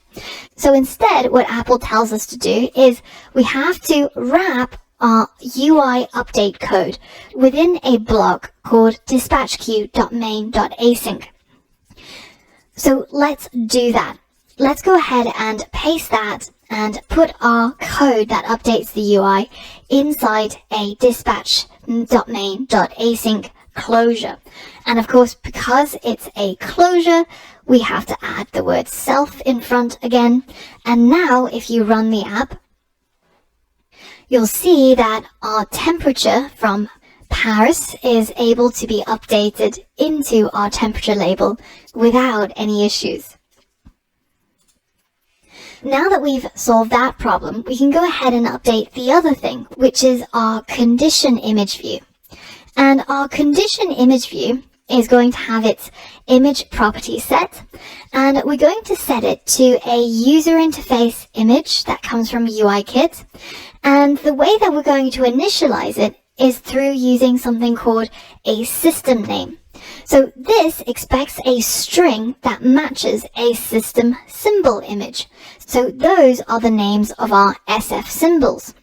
So instead, what Apple tells us to do is we have to wrap our UI update code within a block called dispatchqueue.main.async. So let's do that. Let's go ahead and paste that and put our code that updates the UI inside a dispatch.main.async closure. And of course, because it's a closure, we have to add the word self in front again. And now if you run the app, you'll see that our temperature from Paris is able to be updated into our temperature label without any issues. Now that we've solved that problem, we can go ahead and update the other thing, which is our condition image view. And our condition image view is going to have its image property set, and we're going to set it to a user interface image that comes from UIKit. And the way that we're going to initialize it is through using something called a system name. So this expects a string that matches a system symbol image. So those are the names of our SF symbols.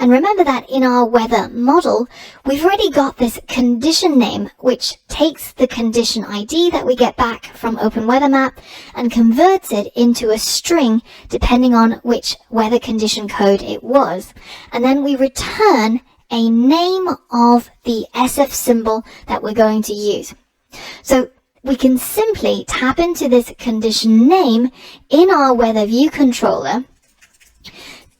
And remember that in our weather model, we've already got this condition name, which takes the condition ID that we get back from OpenWeatherMap and converts it into a string depending on which weather condition code it was. And then we return a name of the SF symbol that we're going to use. So we can simply tap into this condition name in our weather view controller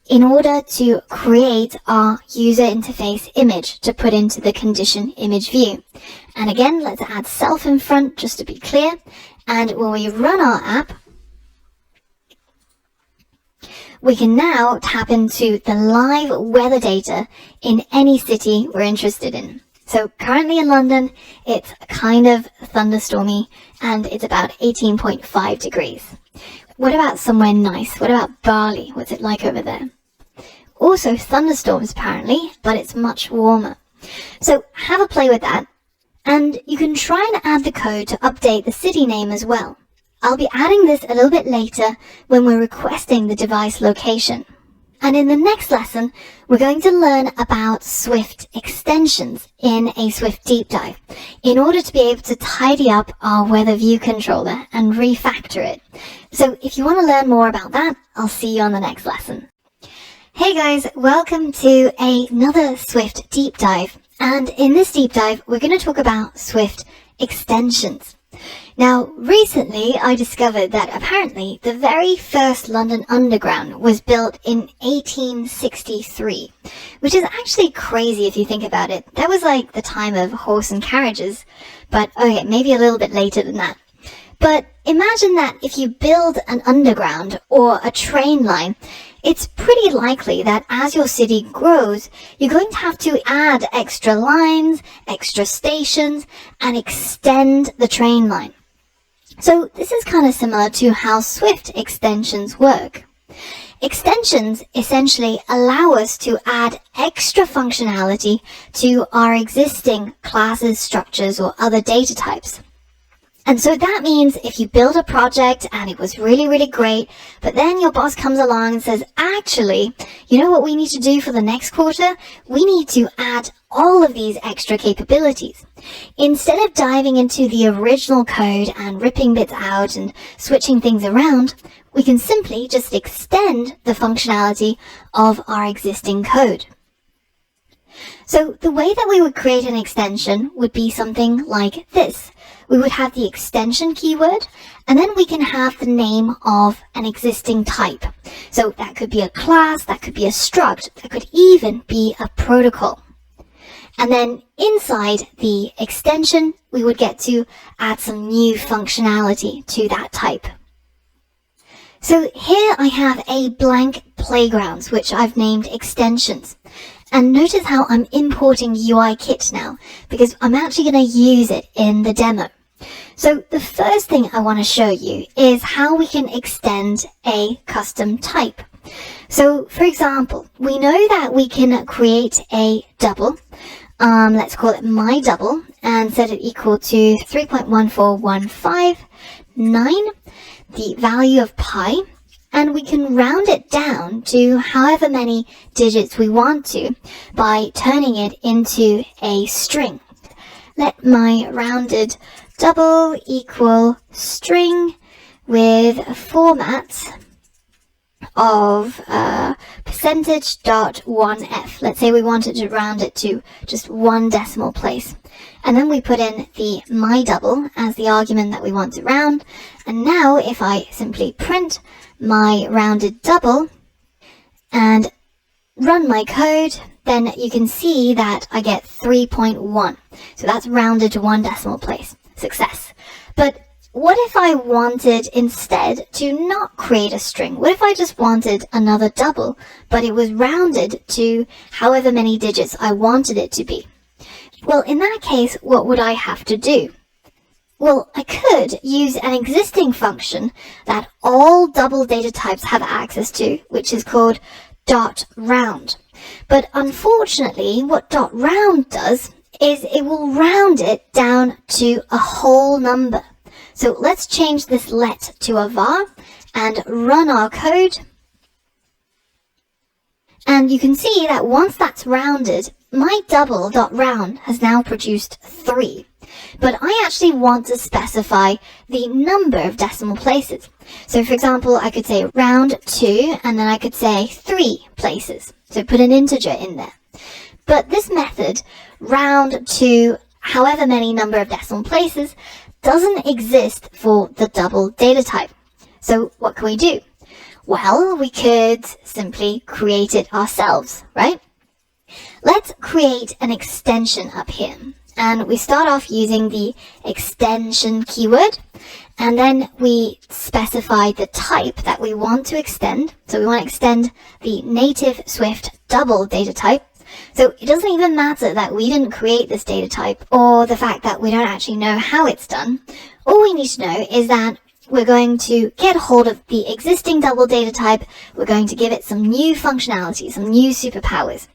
in order to create our user interface image to put into the condition image view. And again, let's add self in front just to be clear. And when we run our app, we can now tap into the live weather data in any city we're interested in. So currently in London, it's kind of thunderstormy and it's about 18.5 degrees. What about somewhere nice? What about Bali? What's it like over there? Also thunderstorms apparently, but it's much warmer. So have a play with that, and you can try and add the code to update the city name as well. I'll be adding this a little bit later when we're requesting the device location. And in the next lesson, we're going to learn about Swift extensions in a Swift deep dive in order to be able to tidy up our weather view controller and refactor it. So if you want to learn more about that, I'll see you on the next lesson. Hey guys, welcome to another Swift deep dive. And in this deep dive, we're going to talk about Swift extensions. Now, recently I discovered that apparently the very first London Underground was built in 1863, which is actually crazy if you think about it. That was like the time of horse and carriages, but okay, maybe a little bit later than that. But imagine that if you build an underground or a train line, it's pretty likely that as your city grows, you're going to have to add extra lines, extra stations, and extend the train line. So this is kind of similar to how Swift extensions work. Extensions essentially allow us to add extra functionality to our existing classes, structures, or other data types. And so that means if you build a project and it was really, really great, but then your boss comes along and says, actually, you know what we need to do for the next quarter? We need to add all of these extra capabilities. Instead of diving into the original code and ripping bits out and switching things around, we can simply just extend the functionality of our existing code. So the way that we would create an extension would be something like this. We would have the extension keyword, and then we can have the name of an existing type. So that could be a class, that could be a struct, that could even be a protocol. And then inside the extension, we would get to add some new functionality to that type. So here I have a blank playground, which I've named extensions. And notice how I'm importing UIKit now, because I'm actually going to use it in the demo. So the first thing I want to show you is how we can extend a custom type. So for example, we know that we can create a double. Let's call it my double and set it equal to 3.14159, the value of pi. And we can round it down to however many digits we want to by turning it into a string. Let my rounded double equal string with a format of %.1f. Let's say we wanted to round it to just one decimal place. And then we put in the my double as the argument that we want to round. And now if I simply print my rounded double and run my code, then you can see that I get 3.1. So that's rounded to one decimal place. Success. But what if I wanted instead to not create a string? What if I just wanted another double, but it was rounded to however many digits I wanted it to be? Well, in that case, what would I have to do? Well, I could use an existing function that all double data types have access to, which is called .round. But unfortunately, what .round does is it will round it down to a whole number. So let's change this let to a var and run our code. And you can see that once that's rounded, my double.round has now produced 3. But I actually want to specify the number of decimal places. So for example, I could say round 2 and then I could say 3 places. So put an integer in there. But this method, round to however many number of decimal places, doesn't exist for the double data type. So what can we do? Well, we could simply create it ourselves, right? Let's create an extension up here. And we start off using the extension keyword. And then we specify the type that we want to extend. So we want to extend the native Swift double data type. So it doesn't even matter that we didn't create this data type or the fact that we don't actually know how it's done. All we need to know is that we're going to get hold of the existing double data type. We're going to give it some new functionality, some new superpowers.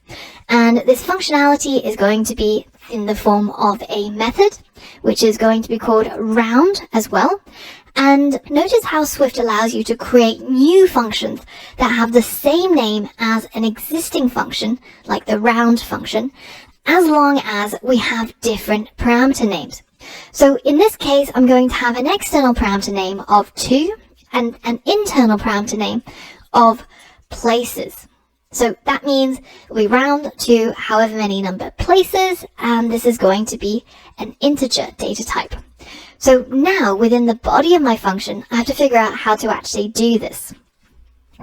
And this functionality is going to be in the form of a method, which is going to be called round as well. And notice how Swift allows you to create new functions that have the same name as an existing function, like the round function, as long as we have different parameter names. So in this case, I'm going to have an external parameter name of 2 and an internal parameter name of places. So that means we round to however many number of places, and this is going to be an integer data type. So now within the body of my function, I have to figure out how to actually do this.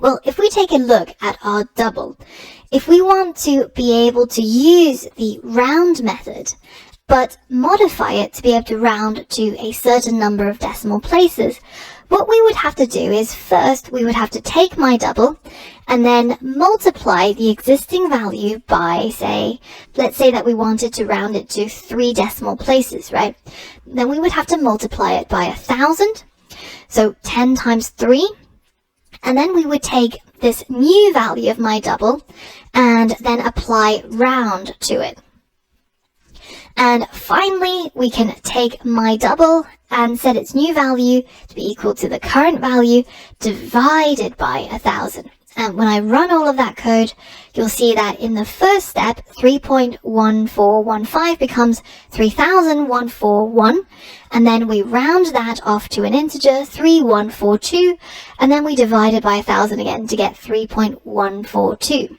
Well, if we take a look at our double, if we want to be able to use the round method, but modify it to be able to round to a certain number of decimal places, what we would have to do is first we would have to take my double and then multiply the existing value by, say, let's say that we wanted to round it to 3 decimal places, right? Then we would have to multiply it by 1,000. So 10 times 3. And then we would take this new value of my double and then apply round to it. And finally, we can take my double and set its new value to be equal to the current value divided by 1,000. And when I run all of that code, you'll see that in the first step, 3.1415 becomes 3,141. And then we round that off to an integer, 3142. And then we divide it by 1,000 again to get 3.142.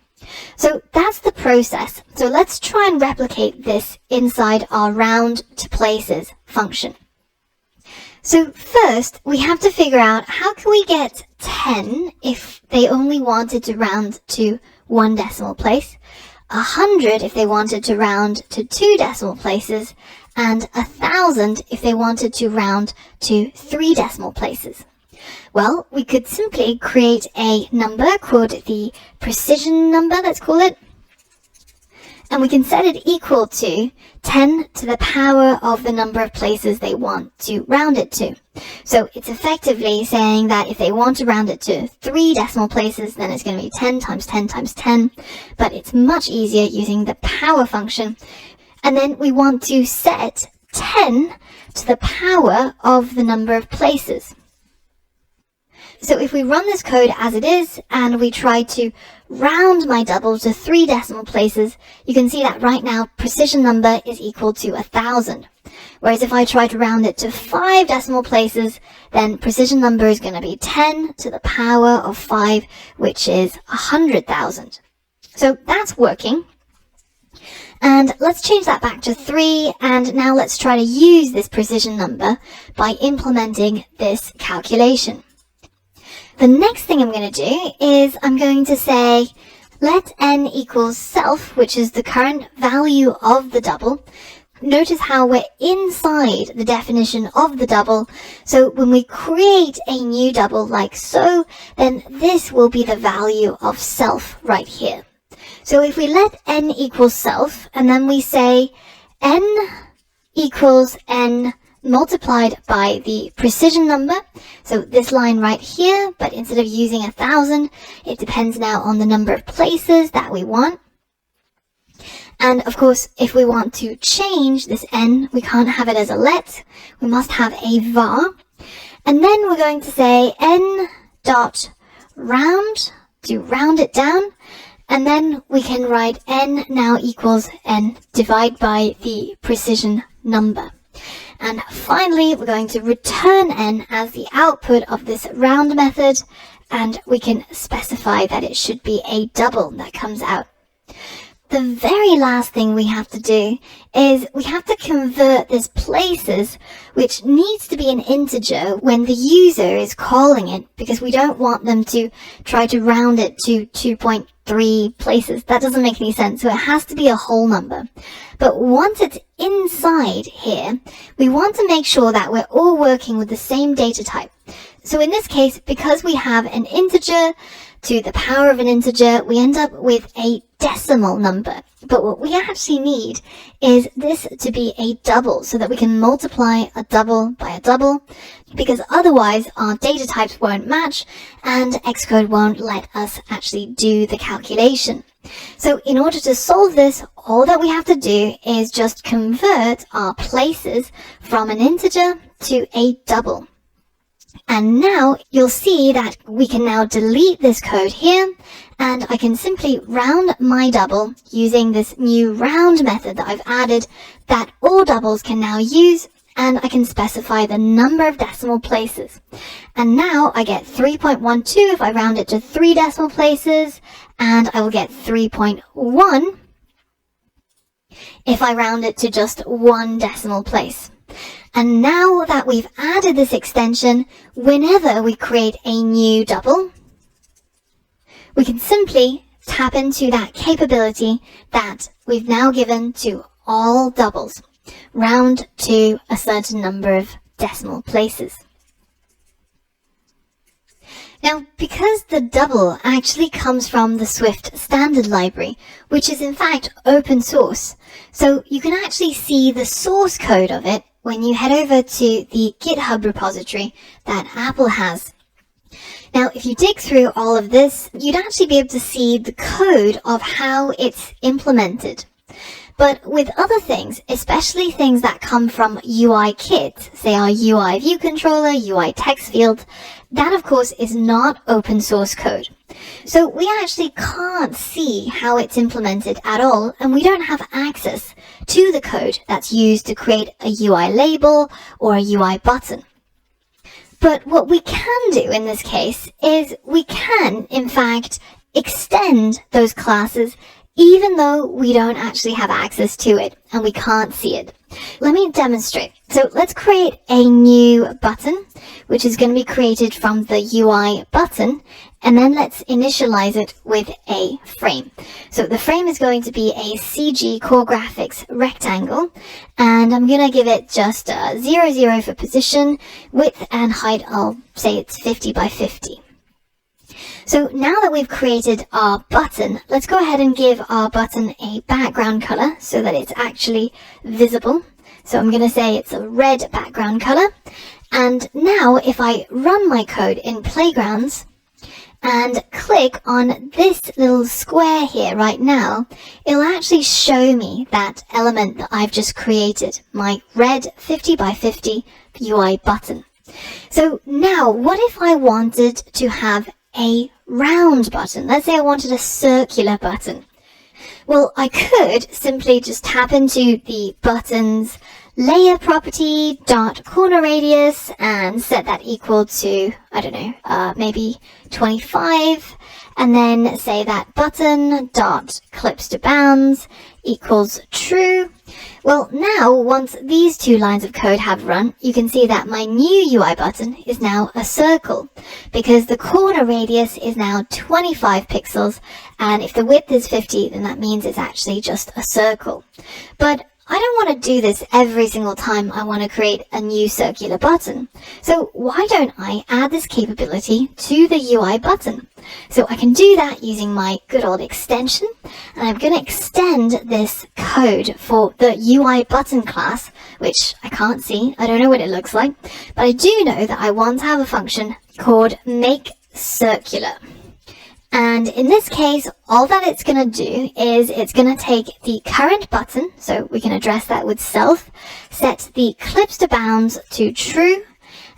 So that's the process. So let's try and replicate this inside our round to places function. So first, we have to figure out how can we get 10 if they only wanted to round to 1 decimal place, 100 if they wanted to round to 2 decimal places, and 1,000 if they wanted to round to 3 decimal places. Well, we could simply create a number called the precision number, let's call it. And we can set it equal to 10 to the power of the number of places they want to round it to. So it's effectively saying that if they want to round it to 3 decimal places, then it's going to be 10 times 10 times 10. But it's much easier using the power function. And then we want to set 10 to the power of the number of places. So if we run this code as it is, and we try to round my double to 3 decimal places, you can see that right now precision number is equal to 1,000. Whereas if I try to round it to 5 decimal places, then precision number is going to be 10 to the power of 5, which is 100,000. So that's working. And let's change that back to 3, and now let's try to use this precision number by implementing this calculation. The next thing I'm going to do is I'm going to say let n equals self, which is the current value of the double. Notice how we're inside the definition of the double. So when we create a new double like so, then this will be the value of self right here. So if we let n equals self, and then we say n equals n multiplied by the precision number, so this line right here, but instead of using 1,000, it depends now on the number of places that we want. And of course, if we want to change this n, we can't have it as a let, we must have a var. And then we're going to say n dot round to round it down, and then we can write n now equals n divided by the precision number. And finally, we're going to return n as the output of this round method, and we can specify that it should be a double that comes out. The very last thing we have to do is we have to convert this places, which needs to be an integer when the user is calling it, because we don't want them to try to round it to 2.3 places. That doesn't make any sense, so it has to be a whole number. But once it's inside here, we want to make sure that we're all working with the same data type. So in this case, because we have an integer to the power of an integer, we end up with a decimal number. But what we actually need is this to be a double so that we can multiply a double by a double, because otherwise our data types won't match and Xcode won't let us actually do the calculation. So in order to solve this, all that we have to do is just convert our places from an integer to a double. And now you'll see that we can now delete this code here, and I can simply round my double using this new round method that I've added that all doubles can now use, and I can specify the number of decimal places. And now I get 3.12 if I round it to 3 decimal places, and I will get 3.1 if I round it to just 1 decimal place. And now that we've added this extension, whenever we create a new double, we can simply tap into that capability that we've now given to all doubles, round to a certain number of decimal places. Now, because the double actually comes from the Swift standard library, which is in fact open source, so you can actually see the source code of it when you head over to the GitHub repository that Apple has. Now, if you dig through all of this, you'd actually be able to see the code of how it's implemented. But with other things, especially things that come from UI kits, say our UI view controller, UI text field, that of course is not open source code. So we actually can't see how it's implemented at all, and we don't have access to the code that's used to create a UI label or a UI button. But what we can do in this case is we can, in fact, extend those classes even though we don't actually have access to it and we can't see it. Let me demonstrate. So let's create a new button, which is going to be created from the UI button, and then let's initialize it with a frame. So the frame is going to be a CG Core Graphics rectangle, and I'm going to give it just 0, 0 for position, width and height, I'll say it's 50 by 50. So now that we've created our button, let's go ahead and give our button a background color so that it's actually visible. So I'm going to say it's a red background color. And now if I run my code in Playgrounds and click on this little square here right now, it'll actually show me that element that I've just created, my red 50 by 50 UI button. So now what if I wanted to have a round button? Let's say I wanted a circular button. Well, I could simply just tap into the button's layer property dot corner radius and set that equal to, I don't know, maybe 25, and then say that button dot clips to bounds equals true. Well, now once these two lines of code have run, you can see that my new UI button is now a circle because the corner radius is now 25 pixels, and if the width is 50, then that means it's actually just a circle. But I don't want to do this every single time I want to create a new circular button. So why don't I add this capability to the UI button? So I can do that using my good old extension, and I'm going to extend this code for the UI button class, which I can't see, I don't know what it looks like, but I do know that I want to have a function called make circular. And in this case, all that it's going to do is it's going to take the current button, so we can address that with self, set the clips to bounds to true,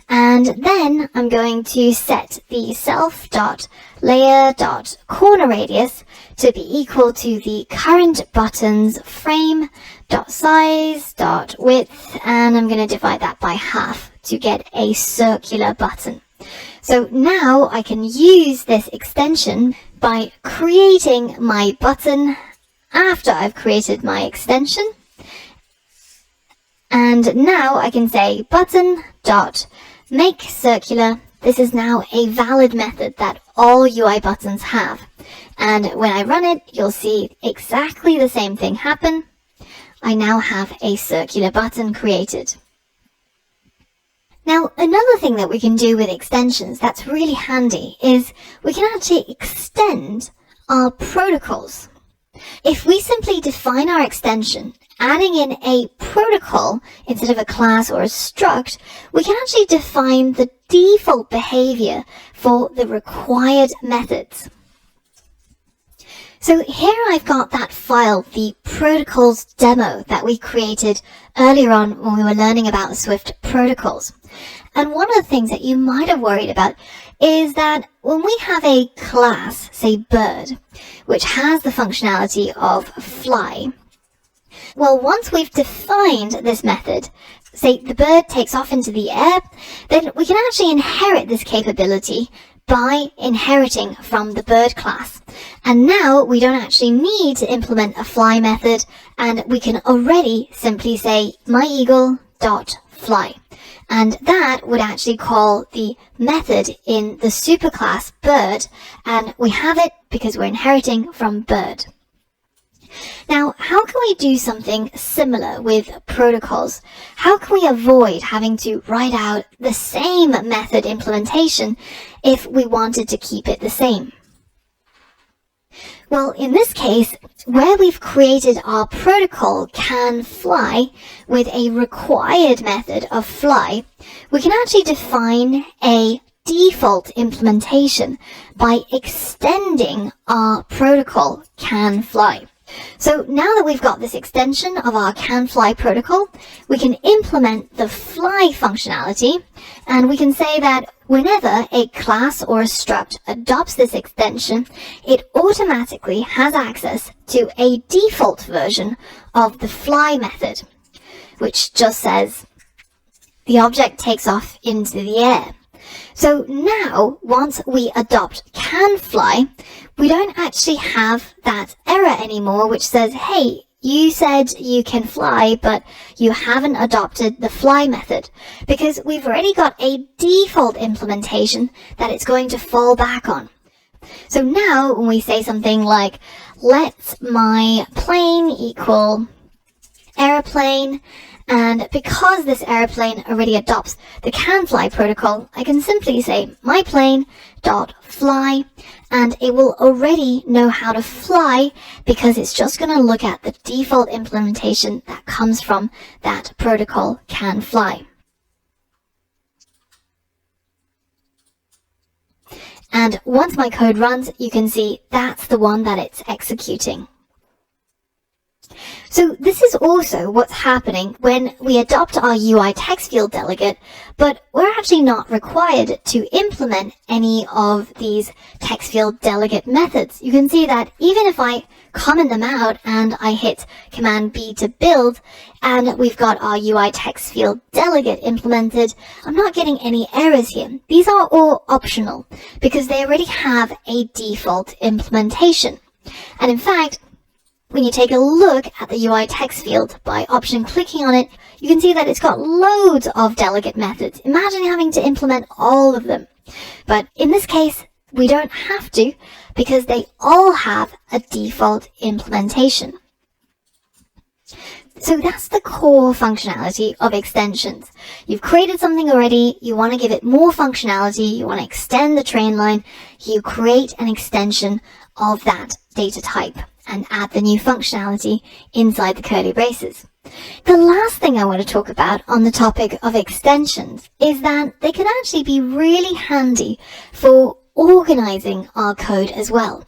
and then I'm going to set the self.layer.corner radius to be equal to the current button's frame.size.width, and I'm going to divide that by half to get a circular button. So now I can use this extension by creating my button after I've created my extension. And now I can say button.makeCircular. This is now a valid method that all UI buttons have. And when I run it, you'll see exactly the same thing happen. I now have a circular button created. Now, another thing that we can do with extensions that's really handy is we can actually extend our protocols. If we simply define our extension, adding in a protocol instead of a class or a struct, we can actually define the default behavior for the required methods. So here I've got that file, the protocols demo that we created earlier on when we were learning about Swift protocols. And one of the things that you might have worried about is that when we have a class, say bird, which has the functionality of fly, well, once we've defined this method, say the bird takes off into the air, then we can actually inherit this capability by inheriting from the bird class. And now we don't actually need to implement a fly method, and we can already simply say myeagle.fly. And that would actually call the method in the superclass bird, and we have it because we're inheriting from bird. Now, how can we do something similar with protocols? How can we avoid having to write out the same method implementation if we wanted to keep it the same? Well, in this case, where we've created our protocol can fly with a required method of fly, we can actually define a default implementation by extending our protocol can fly. So now that we've got this extension of our can fly protocol, we can implement the fly functionality, and we can say that whenever a class or a struct adopts this extension, it automatically has access to a default version of the fly method, which just says the object takes off into the air. So now, once we adopt can fly, we don't actually have that error anymore, which says, hey, you said you can fly, but you haven't adopted the fly method, because we've already got a default implementation that it's going to fall back on. So now when we say something like, let my plane equal airplane, and because this airplane already adopts the can-fly protocol, I can simply say myplane.fly, and it will already know how to fly because it's just going to look at the default implementation that comes from that protocol can fly. And once my code runs, you can see that's the one that it's executing. So this is also what's happening when we adopt our UI text field delegate, but we're actually not required to implement any of these text field delegate methods. You can see that even if I comment them out and I hit Command B to build, and we've got our UI text field delegate implemented, I'm not getting any errors here. These are all optional because they already have a default implementation. And in fact, when you take a look at the UI text field by option clicking on it, you can see that it's got loads of delegate methods. Imagine having to implement all of them. But in this case, we don't have to because they all have a default implementation. So that's the core functionality of extensions. You've created something already, you want to give it more functionality, you want to extend the train line, you create an extension of that data type and add the new functionality inside the curly braces. The last thing I want to talk about on the topic of extensions is that they can actually be really handy for organizing our code as well.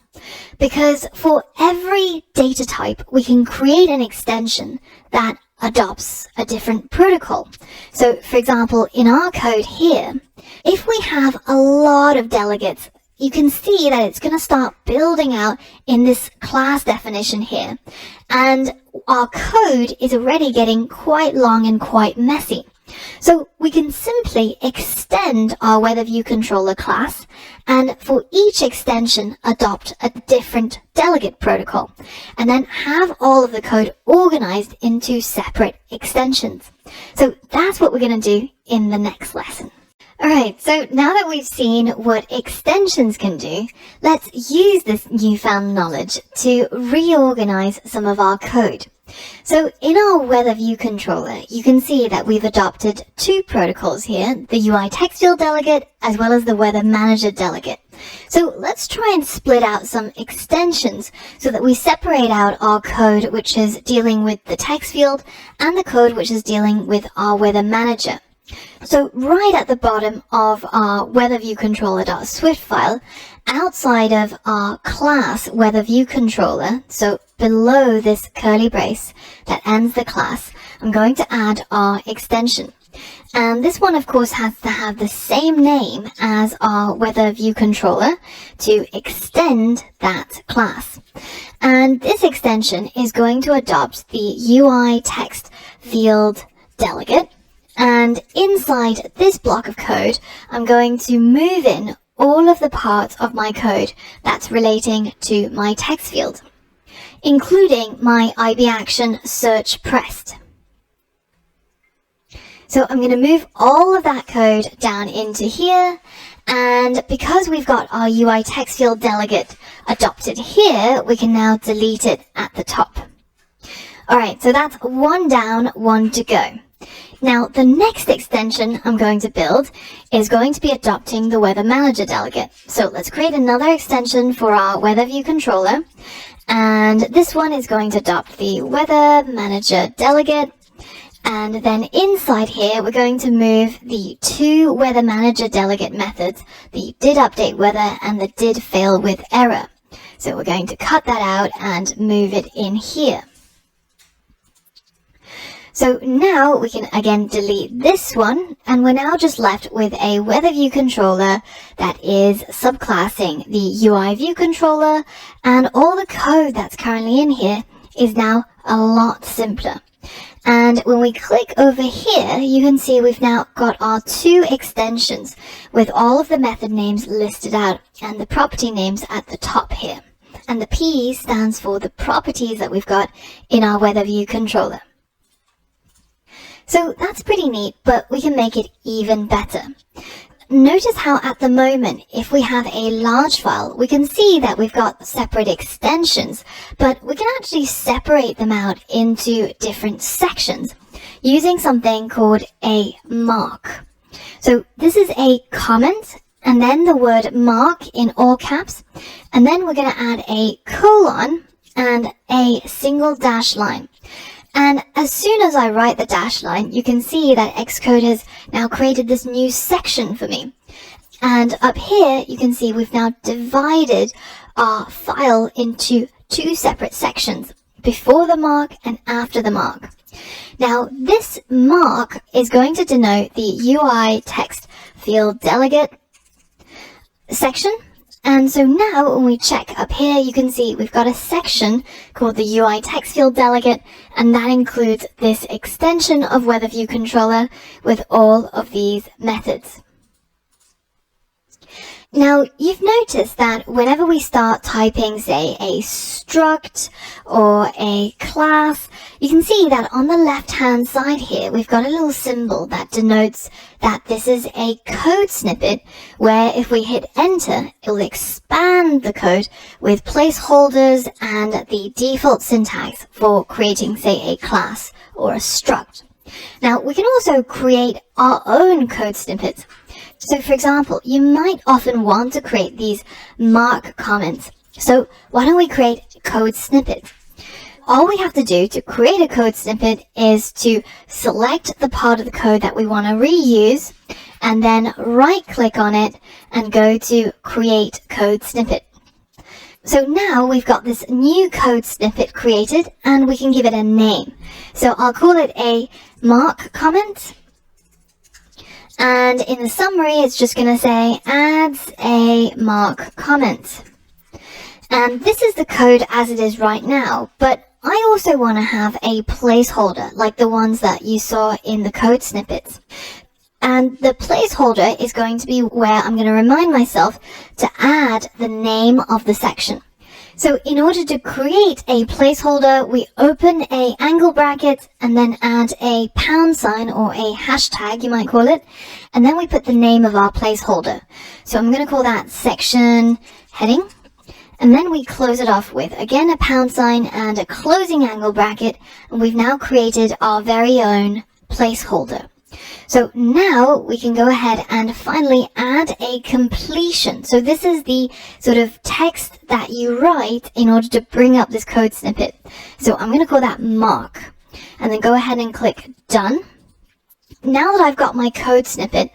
Because for every data type, we can create an extension that adopts a different protocol. So, for example, in our code here, if we have a lot of delegates, you can see that it's going to start building out in this class definition here. And our code is already getting quite long and quite messy. So we can simply extend our weather view controller class, and for each extension adopt a different delegate protocol, and then have all of the code organized into separate extensions. So that's what we're going to do in the next lesson. Alright, so now that we've seen what extensions can do, let's use this newfound knowledge to reorganize some of our code. So in our weather view controller, you can see that we've adopted two protocols here, the UI text field delegate as well as the weather manager delegate. So let's try and split out some extensions so that we separate out our code which is dealing with the text field and the code which is dealing with our weather manager. So right at the bottom of our weather view controller.swift file, outside of our class weather view controller, so below this curly brace that ends the class, I'm going to add our extension. And this one, of course, has to have the same name as our weather view controller to extend that class. And this extension is going to adopt the UI text field delegate. And inside this block of code, I'm going to move in all of the parts of my code that's relating to my text field, including my IB action search pressed. So I'm going to move all of that code down into here, And because we've got our UI text field delegate adopted here, we can now delete it at the top. Alright, so that's one down, one to go. Now, the next extension I'm going to build is going to be adopting the Weather Manager delegate. So let's create another extension for our Weather View controller. And this one is going to adopt the Weather Manager delegate. And then inside here, we're going to move the two Weather Manager delegate methods, the did update weather and the did fail with error. So we're going to cut that out and move it in here. So now we can again delete this one, and we're now just left with a Weather View controller that is subclassing the UI View controller, and all the code that's currently in here is now a lot simpler. And when we click over here, you can see we've now got our two extensions with all of the method names listed out and the property names at the top here. And the P stands for the properties that we've got in our Weather View controller. So that's pretty neat, but we can make it even better. Notice how at the moment, if we have a large file, we can see that we've got separate extensions, but we can actually separate them out into different sections using something called a mark. So this is a comment, and then the word mark in all caps, and then we're going to add a colon and a single dash line. And as soon as I write the dash line, you can see that Xcode has now created this new section for me. And up here, you can see we've now divided our file into two separate sections, before the mark and after the mark. Now, this mark is going to denote the UI text field delegate section. And so now when we check up here, you can see we've got a section called the UI text field delegate, and that includes this extension of Weather View controller with all of these methods. Now, you've noticed that whenever we start typing, say, a struct or a class, you can see that on the left-hand side here, we've got a little symbol that denotes that this is a code snippet where if we hit enter, it will expand the code with placeholders and the default syntax for creating, say, a class or a struct. Now, we can also create our own code snippets. So, for example, you might often want to create these mark comments. So, why don't we create code snippets? All we have to do to create a code snippet is to select the part of the code that we want to reuse, and then right-click on it and go to Create Code Snippet. So now we've got this new code snippet created, and we can give it a name. So I'll call it a mark comment. And in the summary, it's just going to say, adds a mark comment. And this is the code as it is right now, but I also want to have a placeholder, like the ones that you saw in the code snippets. And the placeholder is going to be where I'm going to remind myself to add the name of the section. So in order to create a placeholder, we open a angle bracket and then add a pound sign or a hashtag, you might call it, and then we put the name of our placeholder. So I'm going to call that section heading, and then we close it off with, again, a pound sign and a closing angle bracket, and we've now created our very own placeholder. So now we can go ahead and finally add a completion. So this is the sort of text that you write in order to bring up this code snippet. So I'm going to call that mark, and then go ahead and click done. Now that I've got my code snippet,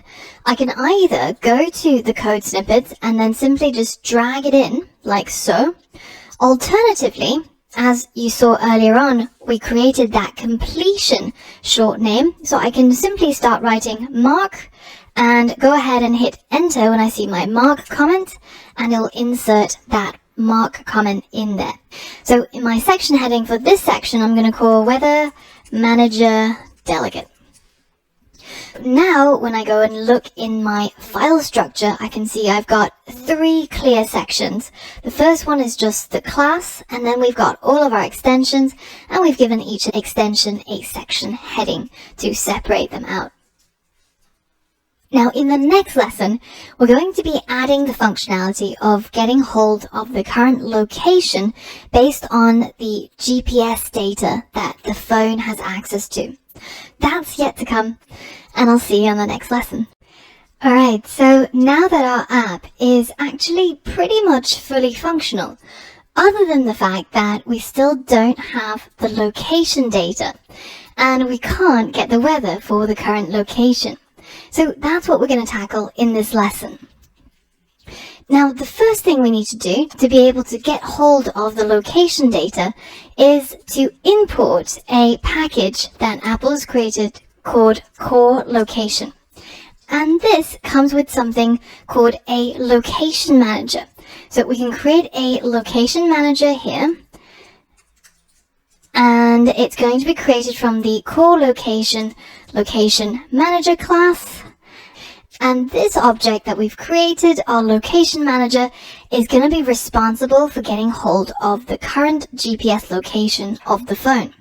I can either go to the code snippets and then simply just drag it in like so. Alternatively, as you saw earlier on, we created that completion short name. So I can simply start writing mark and go ahead and hit enter when I see my mark comment, and it'll insert that mark comment in there. So in my section heading for this section, I'm going to call Weather Manager Delegate. Now, when I go and look in my file structure, I can see I've got 3 clear sections. The first one is just the class, and then we've got all of our extensions, and we've given each extension a section heading to separate them out. Now, in the next lesson, we're going to be adding the functionality of getting hold of the current location based on the GPS data that the phone has access to. That's yet to come, and I'll see you on the next lesson. Alright, so now that our app is actually pretty much fully functional, other than the fact that we still don't have the location data, and we can't get the weather for the current location. So that's what we're going to tackle in this lesson. Now, the first thing we need to do to be able to get hold of the location data is to import a package that Apple has created called Core Location. And this comes with something called a location manager. So we can create a location manager here. And it's going to be created from the Core Location Manager class. And this object that we've created, our location manager, is going to be responsible for getting hold of the current GPS location of the phone.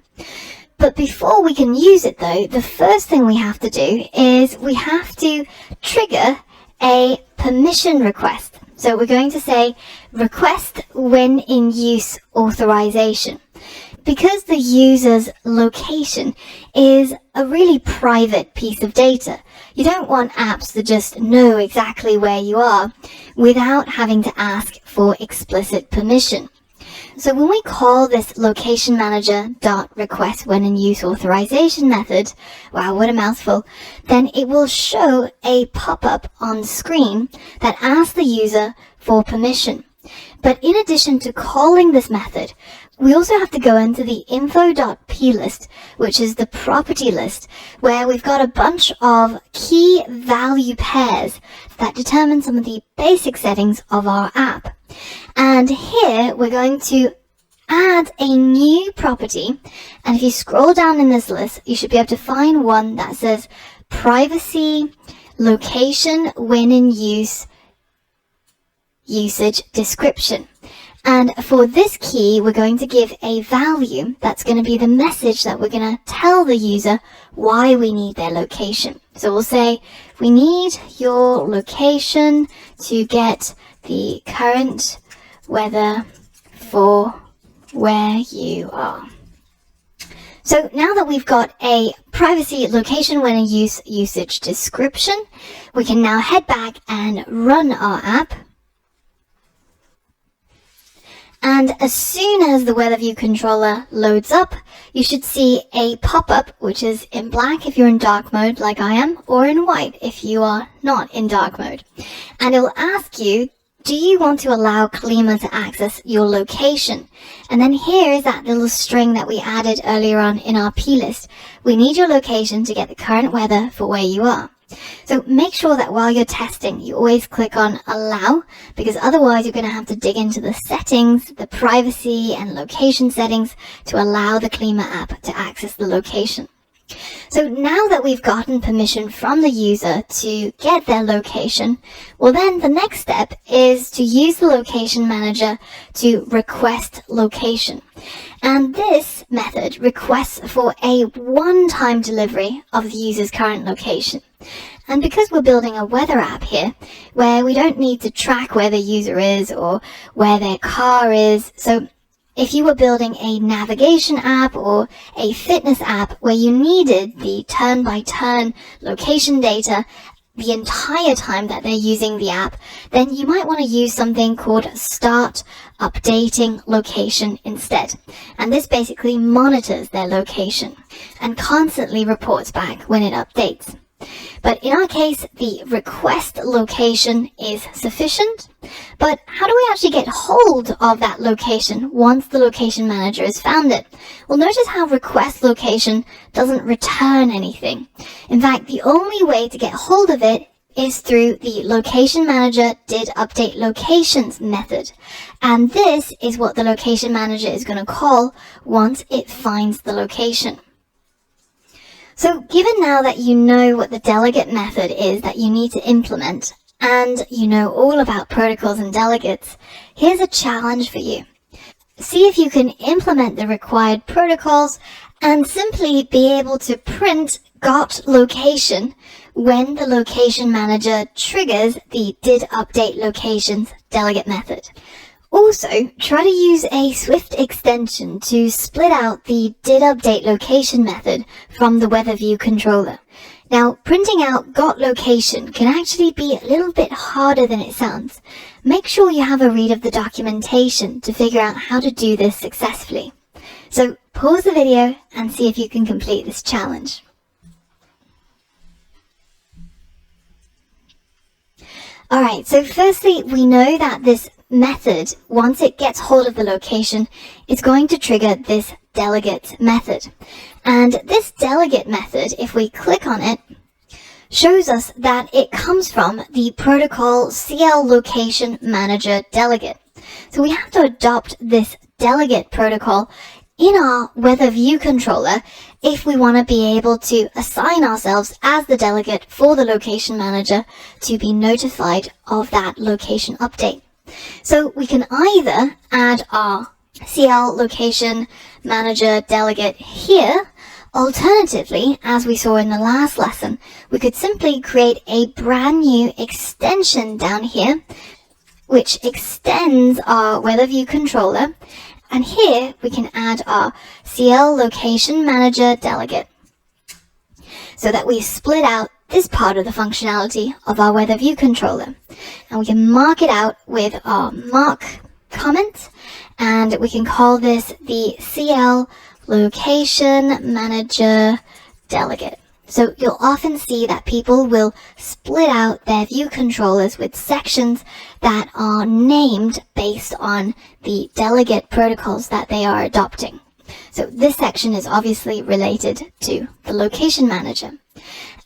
But before we can use it though, the first thing we have to do is we have to trigger a permission request. So we're going to say request when in use authorization. Because the user's location is a really private piece of data, you don't want apps to just know exactly where you are without having to ask for explicit permission. So when we call this location manager.request when in use authorization method, wow, what a mouthful, then it will show a pop-up on screen that asks the user for permission. But in addition to calling this method, we also have to go into the info.plist, which is the property list, where we've got a bunch of key value pairs that determine some of the basic settings of our app. And here we're going to add a new property. And if you scroll down in this list, you should be able to find one that says privacy, location, when in use, usage description. And for this key, we're going to give a value that's going to be the message that we're going to tell the user why we need their location. So we'll say, we need your location to get the current weather for where you are. So now that we've got a privacy, location, when in use, usage description, we can now head back and run our app. And as soon as the Weather View controller loads up, you should see a pop-up, which is in black if you're in dark mode like I am, or in white if you are not in dark mode. And it will ask you, do you want to allow Klima to access your location? And then here is that little string that we added earlier on in our plist. We need your location to get the current weather for where you are. So make sure that while you're testing, you always click on allow, because otherwise you're going to have to dig into the settings, the privacy and location settings to allow the Klima app to access the location. So now that we've gotten permission from the user to get their location, well then the next step is to use the location manager to request location. And this method requests for a one-time delivery of the user's current location. And because we're building a weather app here, where we don't need to track where the user is or where their car is, so if you were building a navigation app or a fitness app where you needed the turn-by-turn location data the entire time that they're using the app, then you might want to use something called Start Updating Location instead. And this basically monitors their location and constantly reports back when it updates. But in our case, the request location is sufficient. But how do we actually get hold of that location once the location manager has found it? Well, notice how request location doesn't return anything. In fact, the only way to get hold of it is through the location manager did update locations method. And this is what the location manager is going to call once it finds the location. So given now that you know what the delegate method is that you need to implement, and you know all about protocols and delegates, here's a challenge for you. See if you can implement the required protocols and simply be able to print got location when the location manager triggers the didUpdateLocations delegate method. Also, try to use a Swift extension to split out the didUpdateLocation method from the weather view controller. Now, printing out got_location can actually be a little bit harder than it sounds. Make sure you have a read of the documentation to figure out how to do this successfully. So, pause the video and see if you can complete this challenge. Alright, so firstly, we know that this method, once it gets hold of the location, it's going to trigger this delegate method. And this delegate method, if we click on it, shows us that it comes from the protocol CL Location Manager delegate. So we have to adopt this delegate protocol in our weather view controller if we want to be able to assign ourselves as the delegate for the location manager to be notified of that location update. So we can either add our CL Location Manager delegate here. Alternatively, as we saw in the last lesson, we could simply create a brand new extension down here, which extends our weather view controller. And here we can add our CL Location Manager delegate so that we split out this part of the functionality of our weather view controller. And we can mark it out with our mark comment, and we can call this the CL Location Manager delegate. So you'll often see that people will split out their view controllers with sections that are named based on the delegate protocols that they are adopting. So this section is obviously related to the location manager.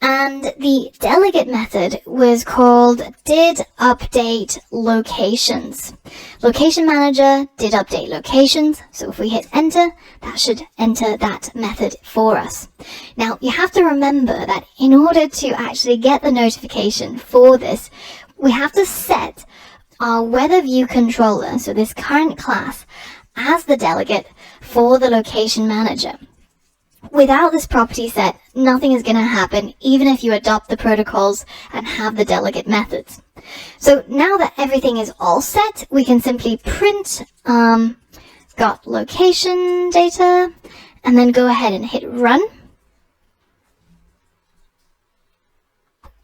And the delegate method was called didUpdateLocations. Location manager didUpdateLocations. So if we hit enter, that should enter that method for us. Now you have to remember that in order to actually get the notification for this, we have to set our weather view controller, so this current class, as the delegate for the location manager. Without this property set, nothing is going to happen, even if you adopt the protocols and have the delegate methods. So now that everything is all set, we can simply print got location data, and then go ahead and hit run.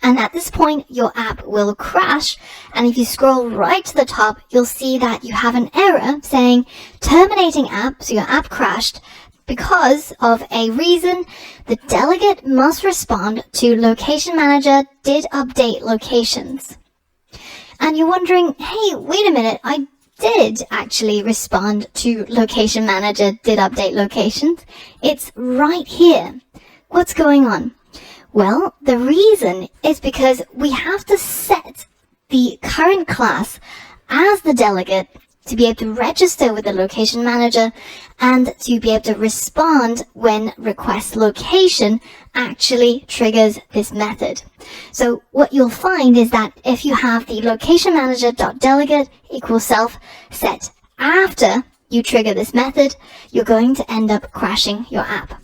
And at this point, your app will crash. And if you scroll right to the top, you'll see that you have an error saying terminating app, so your app crashed, because of a reason. The delegate must respond to location manager didUpdateLocations. And you're wondering, hey, wait a minute, I did actually respond to location manager didUpdateLocations. It's right here. What's going on? Well, the reason is because we have to set the current class as the delegate to be able to register with the location manager and to be able to respond when request location actually triggers this method. So what you'll find is that if you have the location manager.delegate equals self set after you trigger this method, you're going to end up crashing your app.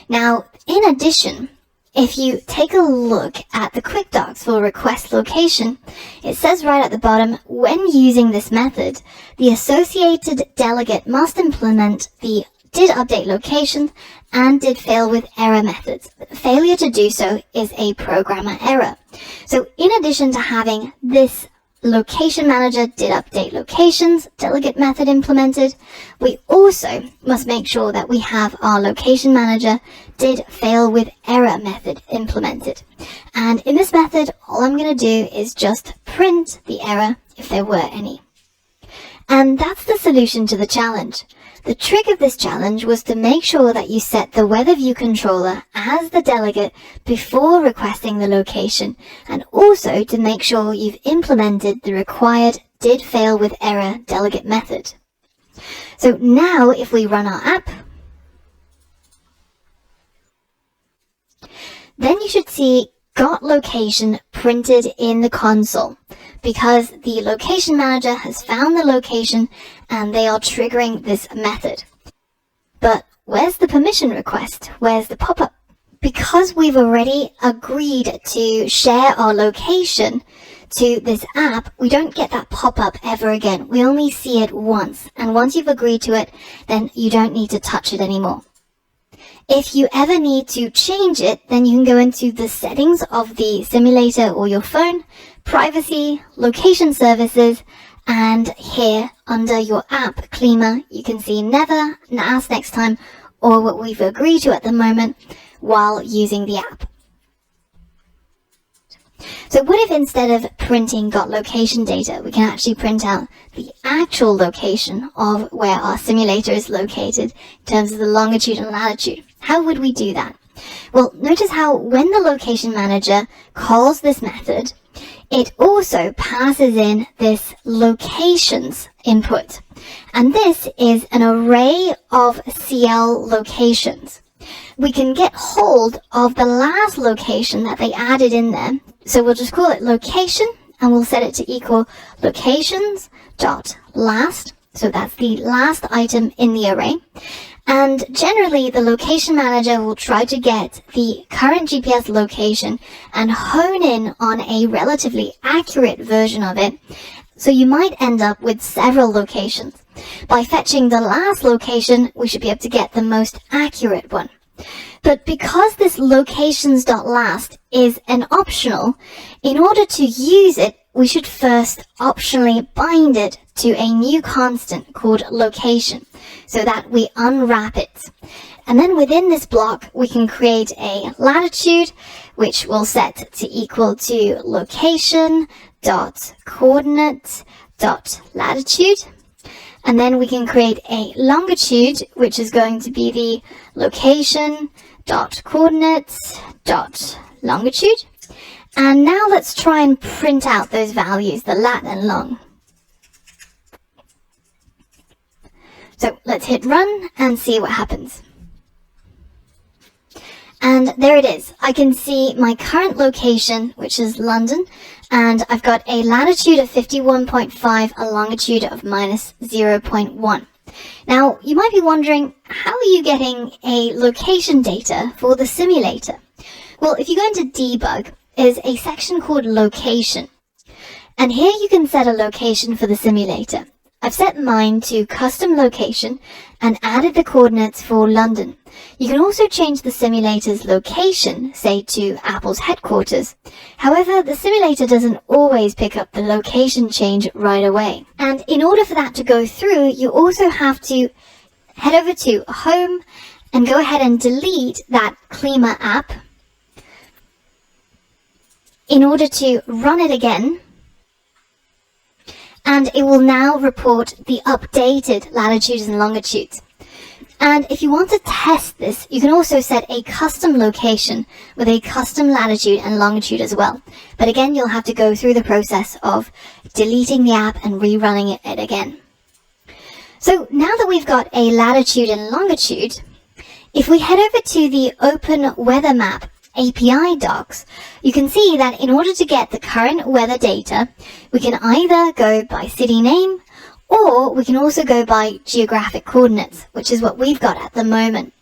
Now, in addition, if you take a look at the quick docs for request location, it says right at the bottom, when using this method, the associated delegate must implement the didUpdateLocation and didFailWithError methods. Failure to do so is a programmer error. So in addition to having this location manager didUpdateLocations delegate method implemented, we also must make sure that we have our location manager didFailWithError method implemented. And in this method, all I'm going to do is just print the error if there were any. And that's the solution to the challenge. The trick of this challenge was to make sure that you set the weather view controller as the delegate before requesting the location, and also to make sure you've implemented the required didFailWithError delegate method. So now if we run our app, then you should see got location printed in the console, because the location manager has found the location and they are triggering this method. But where's the permission request? Where's the pop-up? because we've already agreed to share our location to this app, we don't get that pop-up ever again. We only see it once, and once you've agreed to it, then you don't need to touch it anymore. If you ever need to change it, then you can go into the settings of the simulator or your phone, privacy, location services, and here under your app Klima, you can see never, ask next time, or what we've agreed to at the moment while using the app. So what if instead of printing got location data, we can actually print out the actual location of where our simulator is located in terms of the longitude and latitude? How would we do that? Well, notice how when the location manager calls this method, it also passes in this locations input. And this is an array of CL locations. We can get hold of the last location that they added in there. So we'll just call it location, and we'll set it to equal locations.last. So that's the last item in the array. And generally, the location manager will try to get the current GPS location and hone in on a relatively accurate version of it. So you might end up with several locations. By fetching the last location, we should be able to get the most accurate one. But because this locations.last is an optional, in order to use it, we should first optionally bind it to a new constant called location, so that we unwrap it. And then within this block, we can create a latitude, which we'll set to equal to location.coordinate.latitude. And then we can create a longitude, which is going to be the location.coordinates.longitude. And now let's try and print out those values, the lat and long. So let's hit run and see what happens. And there it is. I can see my current location, which is London, and I've got a latitude of 51.5, a longitude of minus 0.1. Now, you might be wondering, how are you getting a location data for the simulator? Well, if you go into debug, there's a section called location. And here you can set a location for the simulator. I've set mine to custom location and added the coordinates for London. You can also change the simulator's location, say to Apple's headquarters. However, the simulator doesn't always pick up the location change right away. And in order for that to go through, you also have to head over to Home and go ahead and delete that Klima app in order to run it again. And it will now report the updated latitudes and longitudes. And if you want to test this, you can also set a custom location with a custom latitude and longitude as well. But again, you'll have to go through the process of deleting the app and rerunning it again. So now that we've got a latitude and longitude, if we head over to the Open Weather Map API docs, you can see that in order to get the current weather data, we can either go by city name, or we can also go by geographic coordinates, which is what we've got at the moment.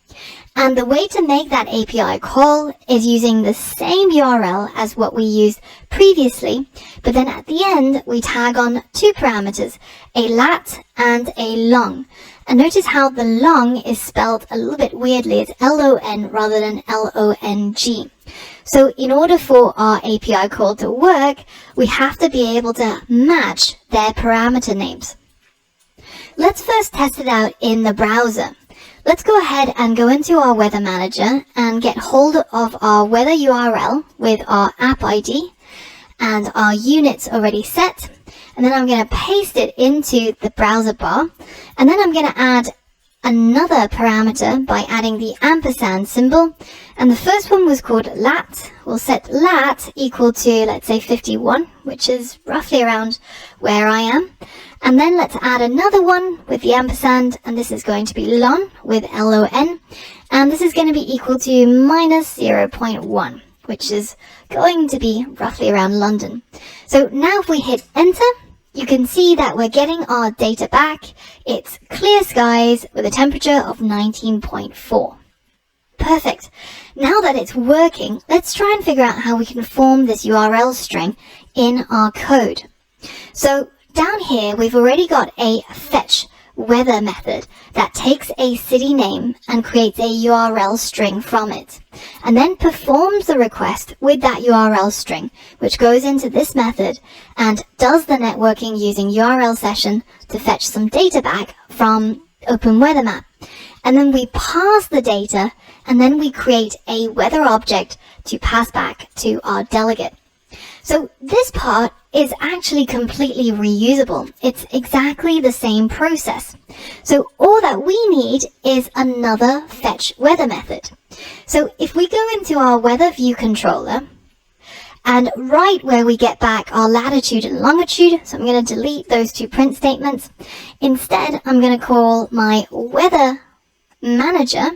And the way to make that API call is using the same URL as what we used previously, but then at the end, we tag on two parameters, a lat and a long. And notice how the long is spelled a little bit weirdly. It's L-O-N rather than L-O-N-G. So in order for our API call to work, we have to be able to match their parameter names. Let's first test it out in the browser. Let's go ahead and go into our weather manager and get hold of our weather URL with our app ID and our units already set. And then I'm going to paste it into the browser bar. And then I'm going to add another parameter by adding the ampersand symbol. And the first one was called lat. We'll set lat equal to, let's say, 51, which is roughly around where I am. And then let's add another one with the ampersand, and this is going to be lon with L-O-N. And this is going to be equal to minus 0.1, which is going to be roughly around London. So now if we hit enter, you can see that we're getting our data back. It's clear skies with a temperature of 19.4. Perfect. Now that it's working, let's try and figure out how we can form this URL string in our code. So down here, we've already got a fetch weather method that takes a city name and creates a URL string from it, and then performs the request with that URL string, which goes into this method and does the networking using URL session to fetch some data back from OpenWeatherMap. And then we pass the data, and then we create a weather object to pass back to our delegate. So this part is actually completely reusable. It's exactly the same process. So all that we need is another fetch weather method. So if we go into our weather view controller, and right where we get back our latitude and longitude, so I'm going to delete those two print statements. Instead, I'm going to call my weather manager,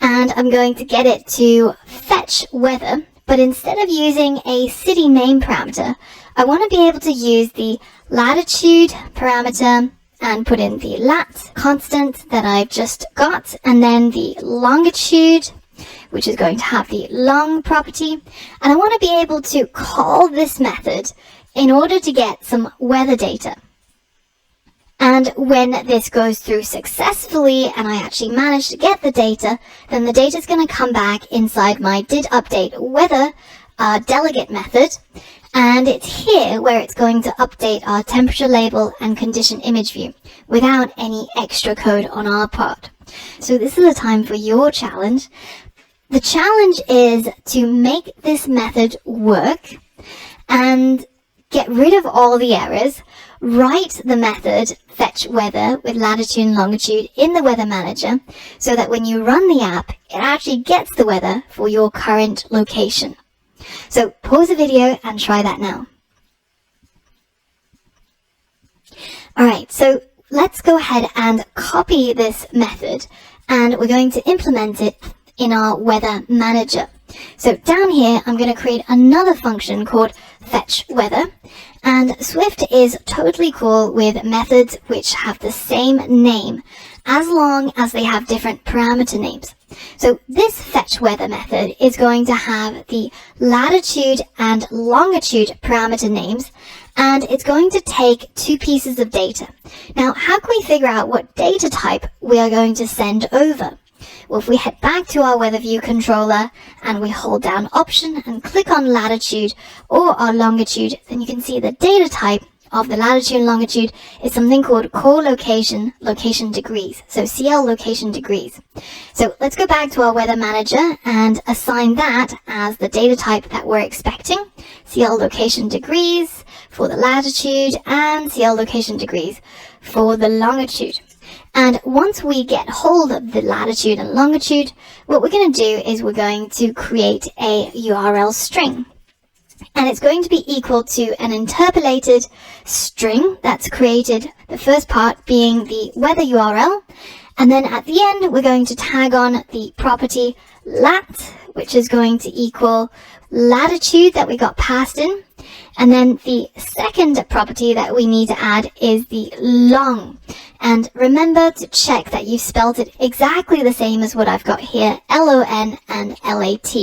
and I'm going to get it to fetch weather. But instead of using a city name parameter, I want to be able to use the latitude parameter and put in the lat constant that I've just got, and then the longitude, which is going to have the long property. And I want to be able to call this method in order to get some weather data. And when this goes through successfully and I actually manage to get the data, then the data is going to come back inside my didUpdateWeather delegate method. And it's here where it's going to update our temperature label and condition image view without any extra code on our part. So this is a time for your challenge. The challenge is to make this method work and get rid of all the errors. Write the method fetch weather with latitude and longitude in the weather manager so that when you run the app, it actually gets the weather for your current location. So pause the video and try that now. Alright, so let's go ahead and copy this method, and we're going to implement it in our weather manager. So down here, I'm going to create another function called fetch weather, and Swift is totally cool with methods which have the same name as long as they have different parameter names. So this fetch weather method is going to have the latitude and longitude parameter names, and it's going to take two pieces of data. Now, how can we figure out what data type we are going to send over? Well, if we head back to our weather view controller and we hold down Option and click on latitude or our longitude, then you can see the data type of the latitude and longitude is something called core location degrees. So CL location degrees. So let's go back to our weather manager and assign that as the data type that we're expecting. CL location degrees for the latitude and CL location degrees for the longitude. And once we get hold of the latitude and longitude, what we're going to do is we're going to create a URL string. And it's going to be equal to an interpolated string that's created, the first part being the weather URL. And then at the end, we're going to tag on the property lat, which is going to equal latitude that we got passed in. And then the second property that we need to add is the long. And remember to check that you've spelled it exactly the same as what I've got here, LON and LAT.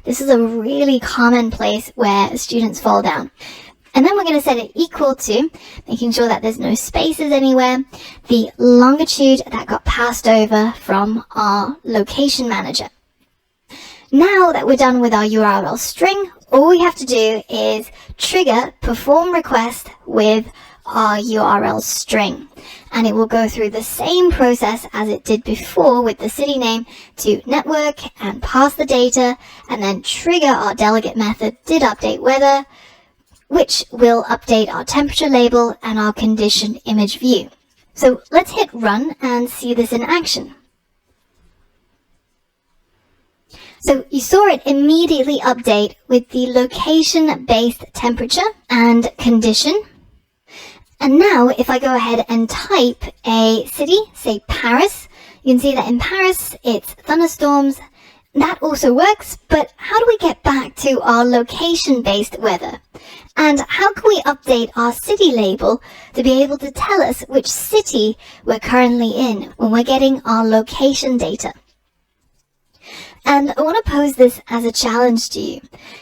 This is a really common place where students fall down. And then we're going to set it equal to, making sure that there's no spaces anywhere, the longitude that got passed over from our location manager. Now that we're done with our URL string, all we have to do is trigger perform request with our URL string. And it will go through the same process as it did before with the city name to network and pass the data, and then trigger our delegate method didUpdateWeather, which will update our temperature label and our condition image view. So let's hit run and see this in action. So you saw it immediately update with the location-based temperature and condition. And now if I go ahead and type a city, say Paris, you can see that in Paris it's thunderstorms. That also works, but how do we get back to our location-based weather? And how can we update our city label to be able to tell us which city we're currently in when we're getting our location data? And I want to pose this as a challenge to you.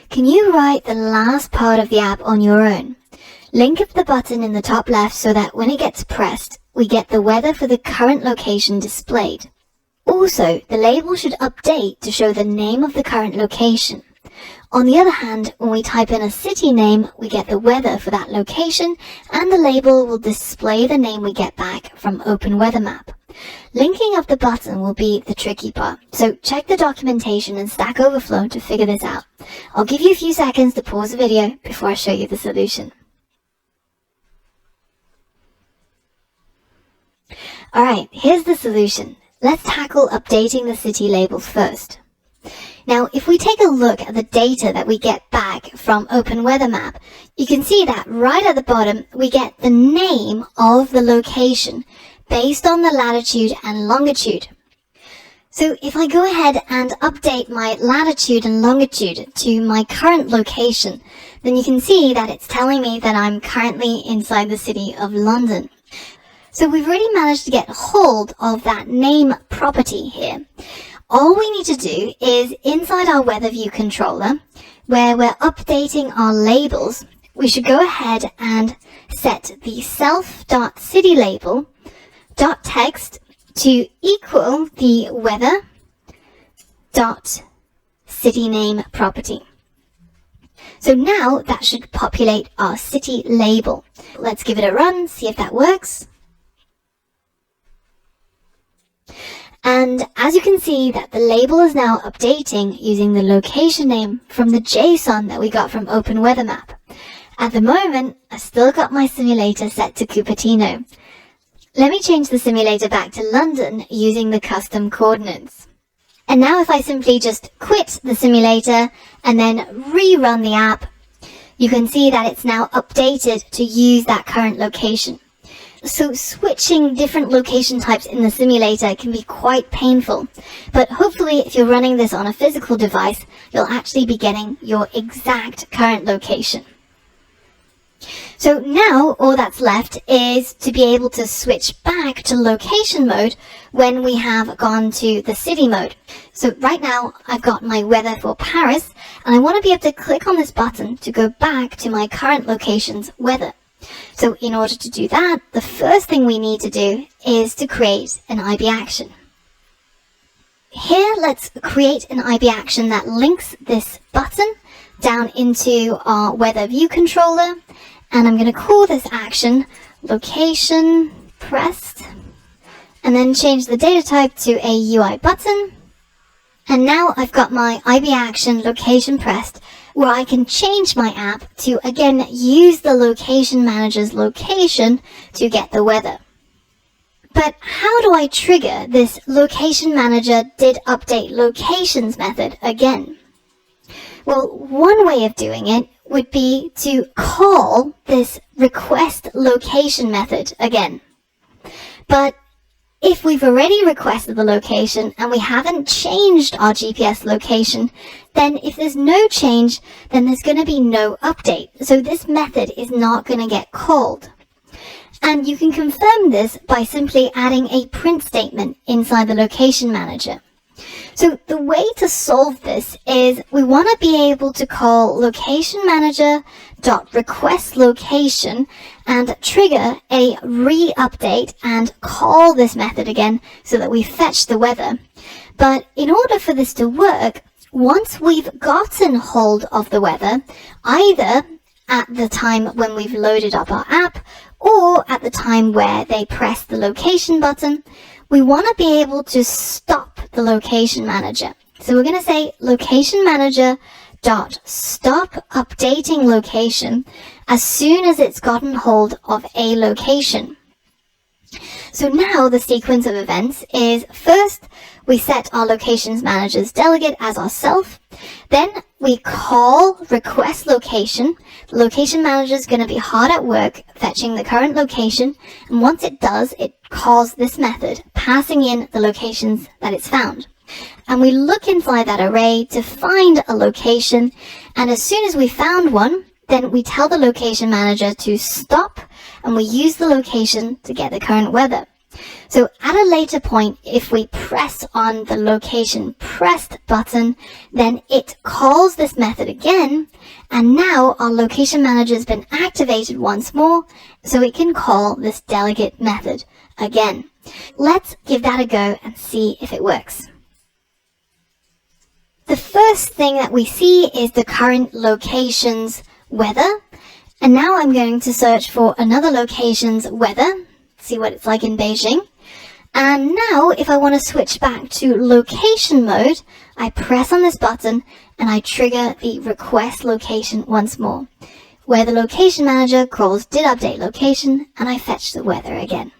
Can you write the last part of the app on your own? Link up the button in the top left so that when it gets pressed, we get the weather for the current location displayed. Also, the label should update to show the name of the current location. On the other hand, when we type in a city name, we get the weather for that location, and the label will display the name we get back from Open Weather Map. Linking up the button will be the tricky part, so check the documentation in Stack Overflow to figure this out. I'll give you a few seconds to pause the video before I show you the solution. Alright, here's the solution. Let's tackle updating the city labels first. Now, if we take a look at the data that we get back from Open Weather Map, you can see that right at the bottom, we get the name of the location based on the latitude and longitude. So if I go ahead and update my latitude and longitude to my current location, then you can see that it's telling me that I'm currently inside the city of London. So we've already managed to get hold of that name property here. All we need to do is inside our weather view controller, where we're updating our labels, we should go ahead and set the self.citylabel.text to equal the weather.cityname property. So now that should populate our city label. Let's give it a run, see if that works. And as you can see that the label is now updating using the location name from the JSON that we got from Open Weather Map. At the moment, I've still got my simulator set to Cupertino. Let me change the simulator back to London using the custom coordinates. And now if I simply just quit the simulator and then rerun the app, you can see that it's now updated to use that current location. So switching different location types in the simulator can be quite painful, but hopefully if you're running this on a physical device, you'll actually be getting your exact current location. So now all that's left is to be able to switch back to location mode when we have gone to the city mode. So right now I've got my weather for Paris, and I want to be able to click on this button to go back to my current location's weather. So in order to do that, the first thing we need to do is to create an IB action. Here, let's create an IB action that links this button down into our weather view controller. And I'm going to call this action location pressed, and then change the data type to a UI button. And now I've got my IB action location pressed, where I can change my app to again use the location manager's location to get the weather. But how do I trigger this location manager did update locations method again? Well, one way of doing it would be to call this request location method again. But if we've already requested the location and we haven't changed our GPS location, then if there's no change, then there's going to be no update. So this method is not going to get called. And you can confirm this by simply adding a print statement inside the location manager. So the way to solve this is we want to be able to call location manager.request location and trigger a re-update and call this method again so that we fetch the weather. But in order for this to work, once we've gotten hold of the weather, either at the time when we've loaded up our app or at the time where they press the location button, we want to be able to stop the location manager. So we're going to say location manager dot stop updating location as soon as it's gotten hold of a location. So now the sequence of events is first we set our locations manager's delegate as ourself, then we call request location. The location manager is going to be hard at work fetching the current location, and once it does, it calls this method, passing in the locations that it's found. And we look inside that array to find a location, and as soon as we found one, then we tell the location manager to stop, and we use the location to get the current weather. So at a later point, if we press on the location pressed button, then it calls this method again, and now our location manager has been activated once more, so it can call this delegate method again. Let's give that a go and see if it works. The first thing that we see is the current location's weather, and now I'm going to search for another location's weather, see what it's like in Beijing. And now if I want to switch back to location mode, I press on this button and I trigger the request location once more, where the location manager calls did update location, and I fetch the weather again.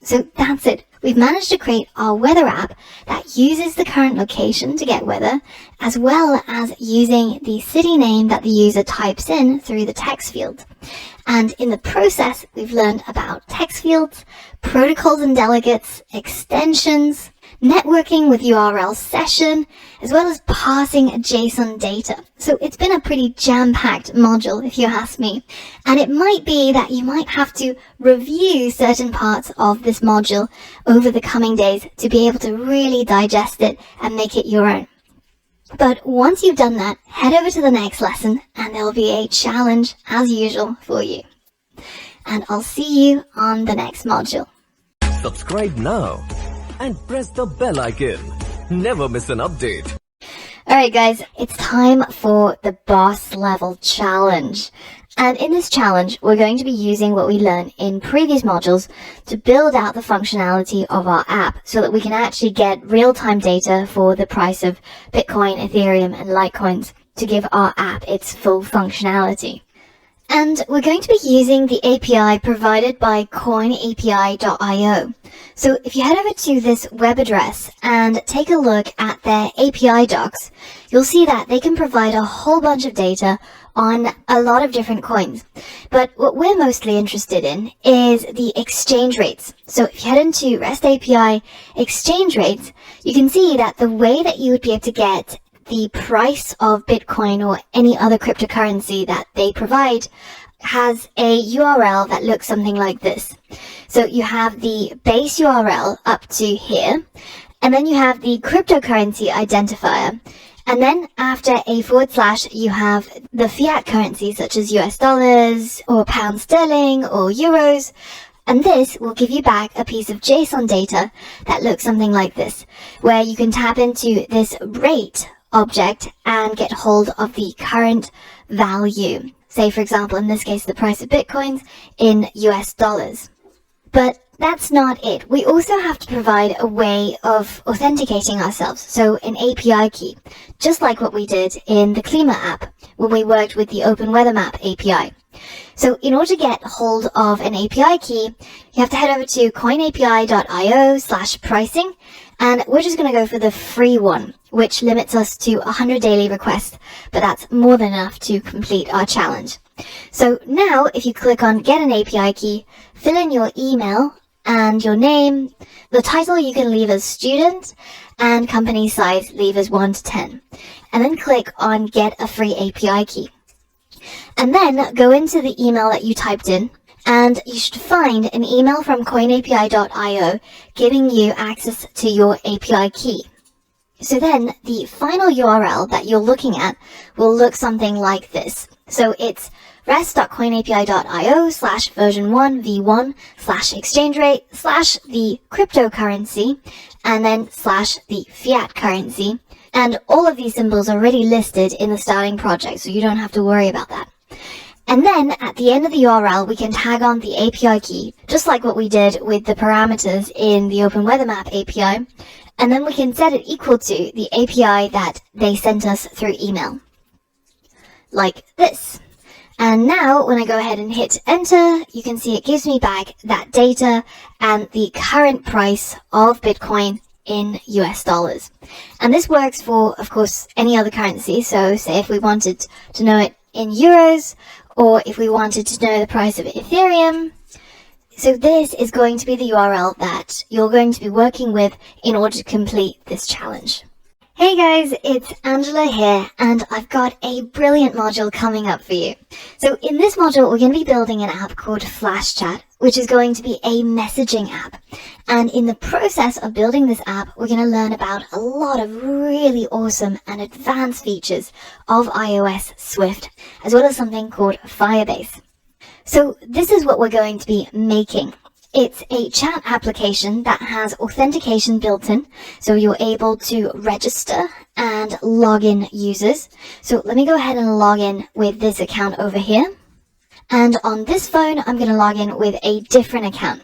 So that's it. We've managed to create our weather app that uses the current location to get weather, as well as using the city name that the user types in through the text field. And in the process, we've learned about text fields, protocols and delegates, extensions, networking with URL session, as well as parsing JSON data. So it's been a pretty jam-packed module, if you ask me. And it might be that you might have to review certain parts of this module over the coming days to be able to really digest it and make it your own. But once you've done that, head over to the next lesson and there'll be a challenge as usual for you. And I'll see you on the next module. Subscribe now and press the bell icon. Never miss an update. Alright guys, it's time for the boss level challenge. And in this challenge, we're going to be using what we learned in previous modules to build out the functionality of our app so that we can actually get real-time data for the price of Bitcoin, Ethereum, and Litecoins to give our app its full functionality. And we're going to be using the API provided by coinapi.io. So if you head over to this web address and take a look at their API docs, you'll see that they can provide a whole bunch of data on a lot of different coins. But what we're mostly interested in is the exchange rates. So if you head into REST API exchange rates, you can see that the way that you would be able to get the price of Bitcoin or any other cryptocurrency that they provide has a URL that looks something like this. So you have the base URL up to here, and then you have the cryptocurrency identifier. And then after a / you have the fiat currency such as US dollars or pound sterling or euros. And this will give you back a piece of JSON data that looks something like this, where you can tap into this rate object and get hold of the current value. Say, for example, in this case, the price of Bitcoins in US dollars. But that's not it. We also have to provide a way of authenticating ourselves, so an API key, just like what we did in the Klima app when we worked with the Open Weather Map API. So in order to get hold of an API key, you have to head over to coinapi.io/pricing, and we're just going to go for the free one, which limits us to 100 daily requests, but that's more than enough to complete our challenge. So now if you click on Get an API Key, fill in your email and your name, the title you can leave as student, and company size leave as 1 to 10. And then click on Get a Free API Key. And then go into the email that you typed in, and you should find an email from coinapi.io giving you access to your API key. So then the final URL that you're looking at will look something like this. So it's rest.coinapi.io/version1v1/exchange rate/the cryptocurrency and then /the fiat currency. And all of these symbols are already listed in the starting project, so you don't have to worry about that. And then at the end of the URL, we can tag on the API key, just like what we did with the parameters in the Open Weather Map API. And then we can set it equal to the API that they sent us through email, like this. And now when I go ahead and hit enter, you can see it gives me back that data and the current price of Bitcoin in US dollars. And this works for, of course, any other currency. So say if we wanted to know it in euros, or if we wanted to know the price of Ethereum. So this is going to be the URL that you're going to be working with in order to complete this challenge. Hey guys, it's Angela here, and I've got a brilliant module coming up for you. So in this module, we're going to be building an app called Flash Chat, which is going to be a messaging app. And in the process of building this app, we're going to learn about a lot of really awesome and advanced features of iOS Swift, as well as something called Firebase. So this is what we're going to be making. It's a chat application that has authentication built in, so you're able to register and log in users. So let me go ahead and log in with this account over here. And on this phone, I'm going to log in with a different account.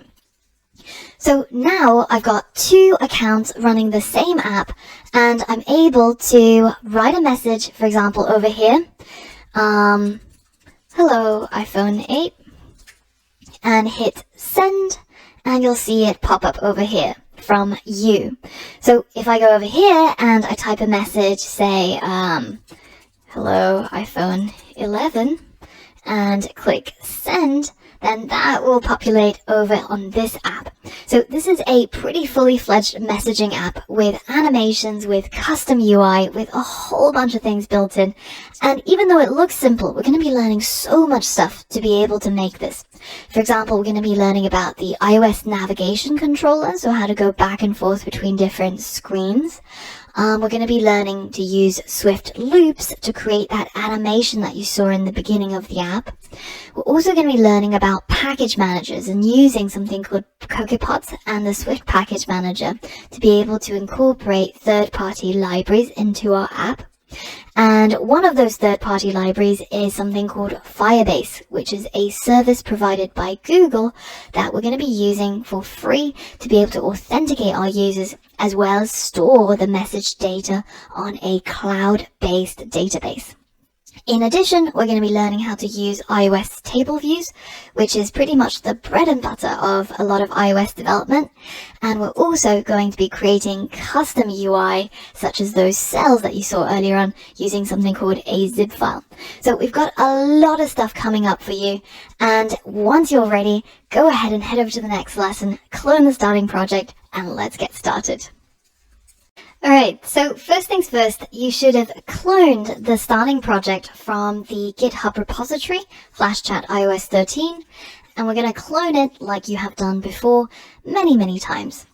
So now I've got two accounts running the same app, and I'm able to write a message, for example, over here. Hello, iPhone 8. And hit send, and you'll see it pop up over here from you. So if I go over here and I type a message, say, hello, iPhone 11, and click send, then that will populate over on this app. So this is a pretty fully fledged messaging app with animations, with custom UI, with a whole bunch of things built in. And even though it looks simple, we're going to be learning so much stuff to be able to make this. For example, we're going to be learning about the iOS navigation controller, so how to go back and forth between different screens. We're going to be learning to use Swift loops to create that animation that you saw in the beginning of the app. We're also going to be learning about package managers and using something called CocoaPods and the Swift package manager to be able to incorporate third-party libraries into our app. And one of those third-party libraries is something called Firebase, which is a service provided by Google that we're going to be using for free to be able to authenticate our users as well as store the message data on a cloud-based database. In addition, we're going to be learning how to use iOS table views, which is pretty much the bread and butter of a lot of iOS development. And we're also going to be creating custom UI, such as those cells that you saw earlier on, using something called a zip file. So we've got a lot of stuff coming up for you. And once you're ready, go ahead and head over to the next lesson, clone the starting project, and let's get started. Alright, so first things first, you should have cloned the starting project from the GitHub repository, FlashChat iOS 13, and we're going to clone it like you have done before many times.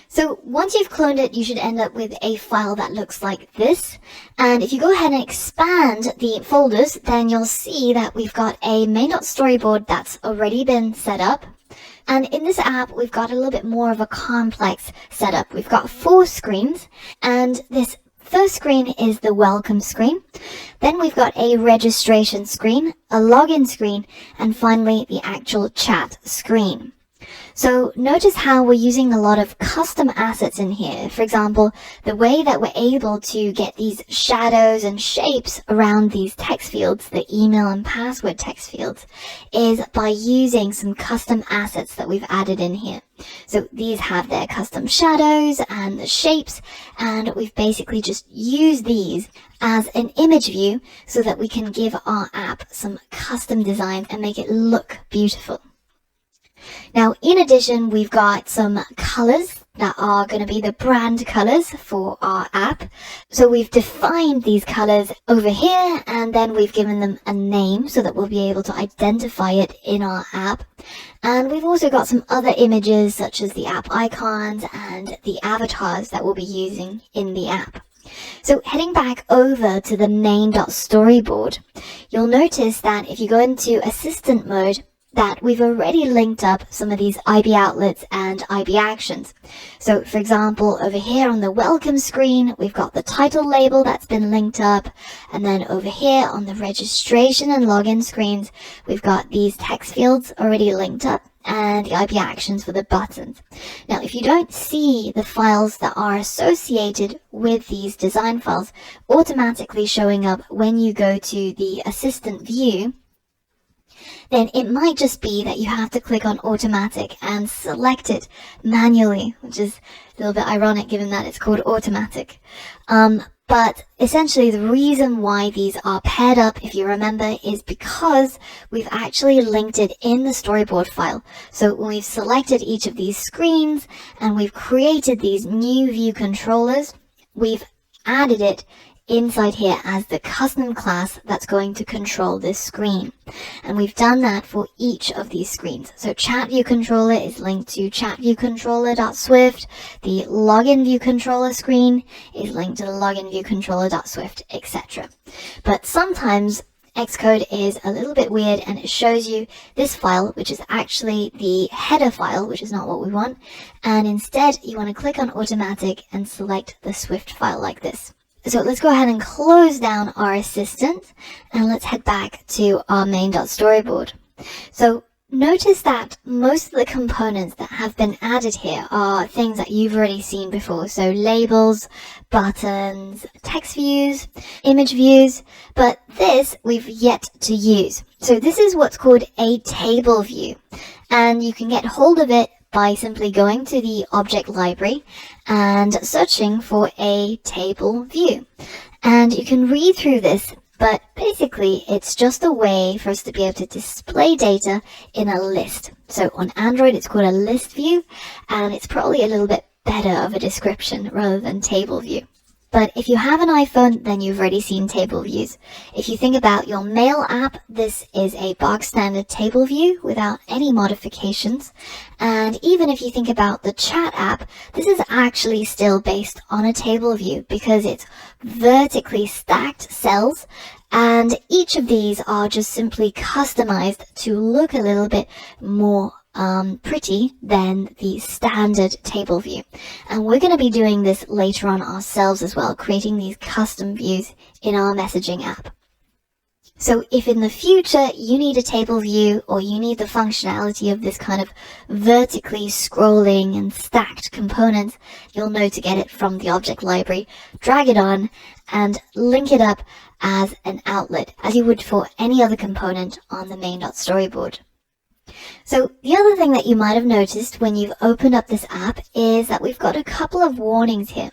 So once you've cloned it, you should end up with a file that looks like this. And if you go ahead and expand the folders, then you'll see that we've got a main.storyboard that's already been set up. And in this app, we've got a little bit more of a complex setup. We've got 4 screens, and this first screen is the welcome screen. Then we've got a registration screen, a login screen, and finally the actual chat screen. So notice how we're using a lot of custom assets in here. For example, the way that we're able to get these shadows and shapes around these text fields, the email and password text fields, is by using some custom assets that we've added in here. So these have their custom shadows and the shapes, and we've basically just used these as an image view so that we can give our app some custom design and make it look beautiful. Now, in addition, we've got some colors that are going to be the brand colors for our app. So we've defined these colors over here, and then we've given them a name so that we'll be able to identify it in our app. And we've also got some other images such as the app icons and the avatars that we'll be using in the app. So heading back over to the main.storyboard, you'll notice that if you go into assistant mode, that we've already linked up some of these IB outlets and IB actions. So for example, over here on the welcome screen, we've got the title label that's been linked up. And then over here on the registration and login screens, we've got these text fields already linked up and the IB actions for the buttons. Now, if you don't see the files that are associated with these design files automatically showing up when you go to the assistant view, then it might just be that you have to click on automatic and select it manually, which is a little bit ironic given that it's called automatic. But essentially the reason why these are paired up, if you remember, is because we've actually linked it in the storyboard file. So when we've selected each of these screens and we've created these new view controllers, we've added it inside here as the custom class that's going to control this screen. And we've done that for each of these screens. So chat view controller is linked to chat view controller.swift. The login view controller screen is linked to the login view controller.swift, etc. But sometimes Xcode is a little bit weird and it shows you this file, which is actually the header file, which is not what we want. And instead, you want to click on automatic and select the Swift file like this. So let's go ahead and close down our assistant and let's head back to our main.storyboard. So notice that most of the components that have been added here are things that you've already seen before. So labels, buttons, text views, image views, but this we've yet to use. So this is what's called a table view, and you can get hold of it by simply going to the object library and searching for a table view. And you can read through this, but basically it's just a way for us to be able to display data in a list. So on Android it's called a list view, and it's probably a little bit better of a description rather than table view. But if you have an iPhone, then you've already seen table views. If you think about your Mail app, this is a bog standard table view without any modifications. And even if you think about the Chat app, this is actually still based on a table view because it's vertically stacked cells, and each of these are just simply customized to look a little bit more pretty than the standard table view. And we're going to be doing this later on ourselves as well, creating these custom views in our messaging app. So if in the future you need a table view or you need the functionality of this kind of vertically scrolling and stacked components, you'll know to get it from the object library, drag it on and link it up as an outlet as you would for any other component on the main.storyboard. So the other thing that you might have noticed when you've opened up this app is that we've got a couple of warnings here.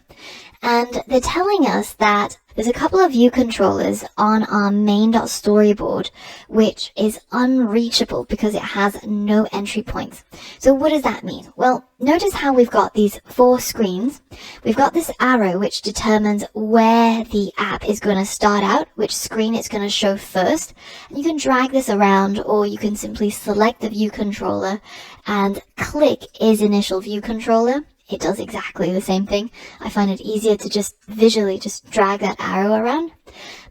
And they're telling us that there's a couple of view controllers on our main.storyboard which is unreachable because it has no entry points. So what does that mean? Well, notice how we've got these 4 screens. We've got this arrow which determines where the app is going to start out, which screen it's going to show first. And you can drag this around, or you can simply select the view controller and click is initial view controller. It does exactly the same thing. I find it easier to just visually just drag that arrow around.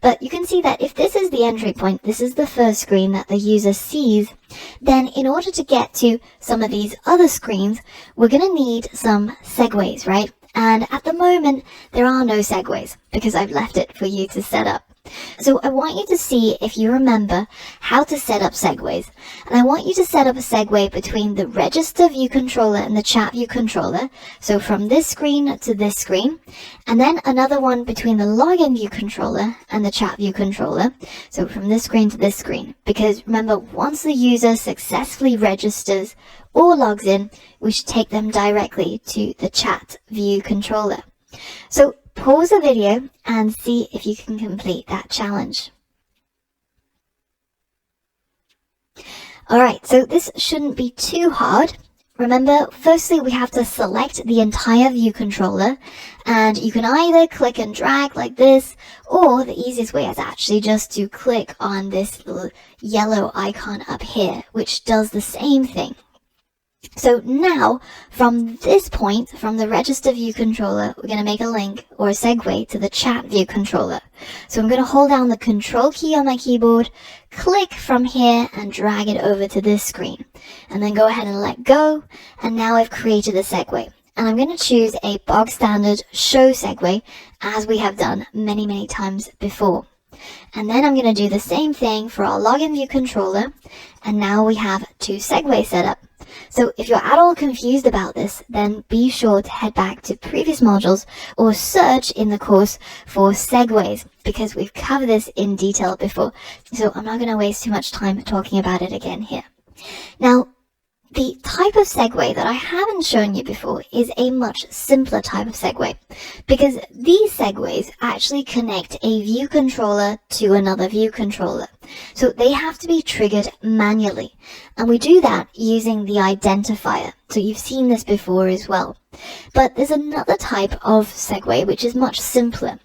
But you can see that if this is the entry point, this is the first screen that the user sees, then in order to get to some of these other screens, we're going to need some segues, right? And at the moment, there are no segues because I've left it for you to set up. So I want you to see if you remember how to set up segues. And I want you to set up a segue between the register view controller and the chat view controller. So from this screen to this screen. And then another one between the login view controller and the chat view controller. So from this screen to this screen. Because remember, once the user successfully registers or logs in, we should take them directly to the chat view controller. So pause the video and see if you can complete that challenge. Alright, so this shouldn't be too hard. Remember, firstly we have to select the entire view controller, and you can either click and drag like this, or the easiest way is actually just to click on this little yellow icon up here, which does the same thing. So now, from this point, from the register view controller, we're going to make a link or a segue to the chat view controller. So I'm going to hold down the control key on my keyboard, click from here and drag it over to this screen. And then go ahead and let go. And now I've created a segue. And I'm going to choose a bog standard show segue as we have done many, many times before. And then I'm going to do the same thing for our login view controller. And now we have 2 segues set up. So if you're at all confused about this, then be sure to head back to previous modules or search in the course for segues, because we've covered this in detail before. So I'm not going to waste too much time talking about it again here. Now, the type of segue that I haven't shown you before is a much simpler type of segue, because these segues actually connect a view controller to another view controller. So they have to be triggered manually, and we do that using the identifier. So you've seen this before as well. But there's another type of segue which is much simpler.